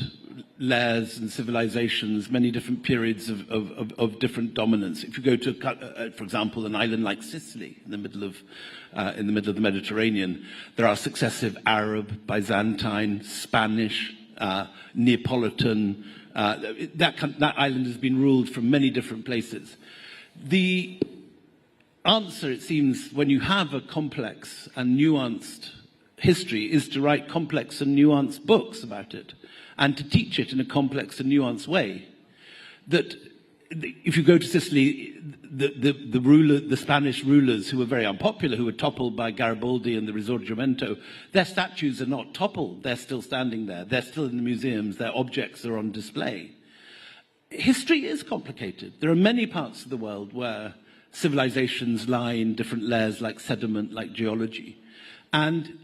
layers and civilizations, many different periods of different dominance. If you go to, for example, an island like Sicily in the middle of the Mediterranean, there are successive Arab, Byzantine, Spanish, Neapolitan. That island has been ruled from many different places. The answer, it seems, when you have a complex and nuanced history, is to write complex and nuanced books about it, and to teach it in a complex and nuanced way. That if you go to Sicily, the Spanish rulers who were very unpopular, who were toppled by Garibaldi and the Risorgimento, their statues are not toppled, they're still standing there, they're still in the museums, their objects are on display. History is complicated. There are many parts of the world where civilizations lie in different layers like sediment, like geology. And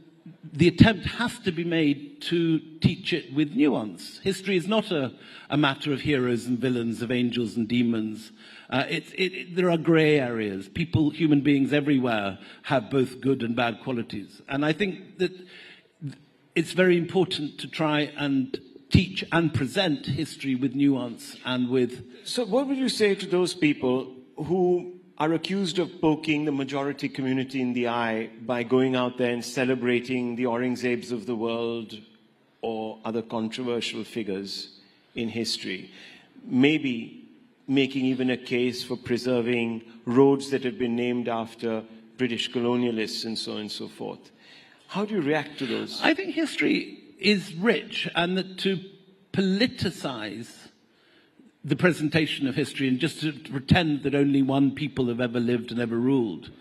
the attempt has to be made to teach it with nuance. History is not a matter of heroes and villains, of angels and demons. There are grey areas. People, human beings everywhere have both good and bad qualities. And I think that it's very important to try and teach and present history with nuance and with... So what would you say to those people who are accused of poking the majority community in the eye by going out there and celebrating the Aurangzebs of the world or other controversial figures in history, maybe making even a case for preserving roads that have been named after British colonialists and so on and so forth? How do you react to those? I think history is rich, and that to politicize the presentation of history and just to pretend that only one people have ever lived and ever ruled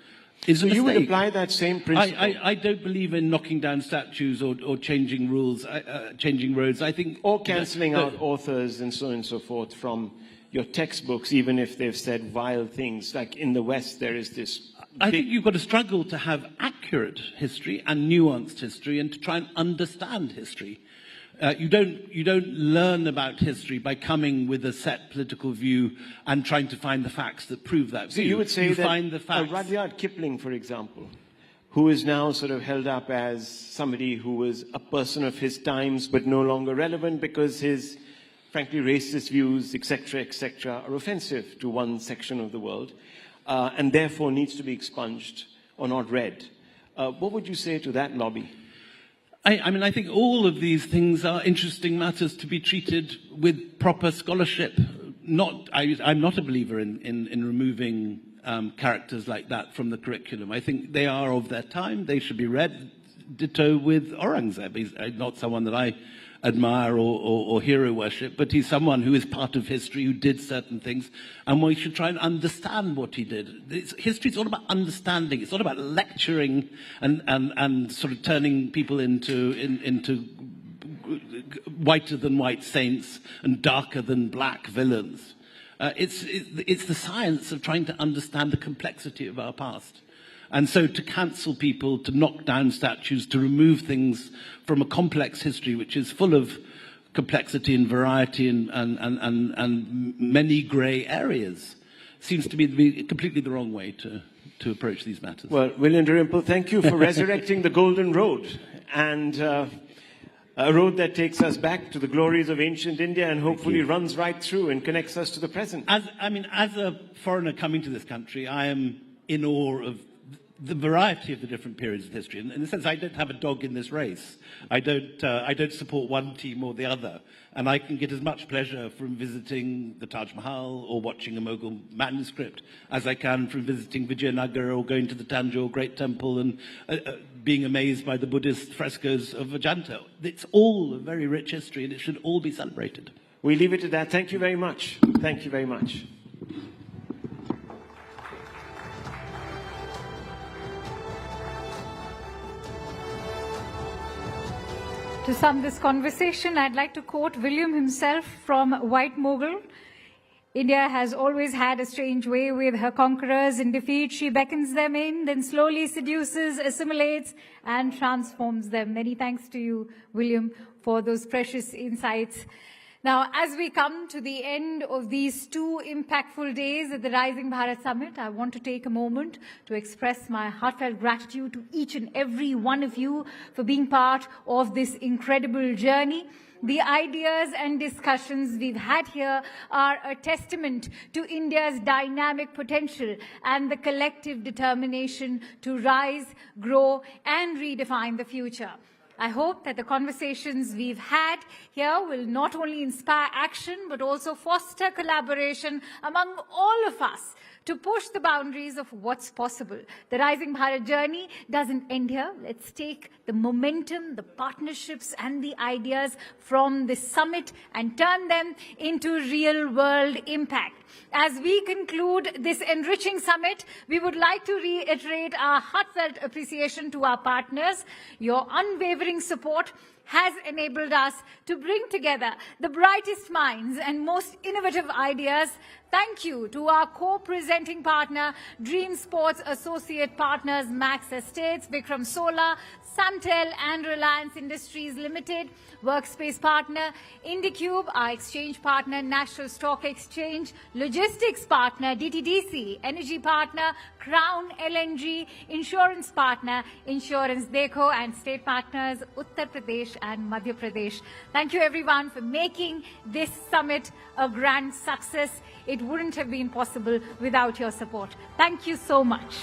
is a So you would mistake. apply that same principle? I don't believe in knocking down statues or changing rules, changing roads. I think or cancelling out authors and so on and so forth from your textbooks, even if they've said vile things. Like in the West, there is this. I think you've got to struggle to have accurate history and nuanced history, and to try and understand history. You don't learn about history by coming with a set political view and trying to find the facts that prove that So view. you would say that find the facts. Rudyard Kipling, for example, who is now sort of held up as somebody who was a person of his times but no longer relevant because his, frankly, racist views, etc., are offensive to one section of the world, and therefore needs to be expunged or not read. What would you say to that lobby? I mean, I think all of these things are interesting matters to be treated with proper scholarship. I'm not a believer in removing characters like that from the curriculum. I think they are of their time. They should be read. Ditto with Aurangzeb. He's not someone that I admire or hero worship, but he's someone who is part of history, who did certain things, and we should try and understand what he did. History is all about understanding. It's not about lecturing and sort of turning people into whiter than white saints and darker than black villains. It's the science of trying to understand the complexity of our past. And so to cancel people, to knock down statues, to remove things from a complex history which is full of complexity and variety and many grey areas seems to be completely the wrong way to approach these matters. Well, William Dalrymple, thank you for resurrecting the Golden Road, and a road that takes us back to the glories of ancient India and hopefully runs right through and connects us to the present. As a foreigner coming to this country, I am in awe of the variety of the different periods of history. In the sense, I don't have a dog in this race. I don't support one team or the other. And I can get as much pleasure from visiting the Taj Mahal or watching a Mughal manuscript as I can from visiting Vijayanagar or going to the Tanjore Great Temple and being amazed by the Buddhist frescoes of Ajanta. It's all a very rich history, and it should all be celebrated. We leave it at that. Thank you very much. Thank you very much. To sum this conversation, I'd like to quote William himself from White Mughal. India has always had a strange way with her conquerors. In defeat, she beckons them in, then slowly seduces, assimilates, and transforms them. Many thanks to you, William, for those precious insights. Now, as we come to the end of these 2 impactful days at the Rising Bharat Summit, I want to take a moment to express my heartfelt gratitude to each and every one of you for being part of this incredible journey. The ideas and discussions we've had here are a testament to India's dynamic potential and the collective determination to rise, grow, and redefine the future. I hope that the conversations we've had here will not only inspire action, but also foster collaboration among all of us to push the boundaries of what's possible. The Rising Bharat journey doesn't end here. Let's take the momentum, the partnerships, and the ideas from this summit and turn them into real-world impact. As we conclude this enriching summit, we would like to reiterate our heartfelt appreciation to our partners. Your unwavering support has enabled us to bring together the brightest minds and most innovative ideas. Thank you to our co-presenting partner, Dream Sports Associate Partners, Max Estates, Vikram Solar, Samtel and Reliance Industries Limited, Workspace Partner, IndiCube, our exchange partner, National Stock Exchange, Logistics Partner, DTDC, Energy Partner, Crown LNG, Insurance Partner, Insurance Dekho, and State Partners, Uttar Pradesh and Madhya Pradesh. Thank you everyone for making this summit a grand success. It wouldn't have been possible without your support. Thank you so much.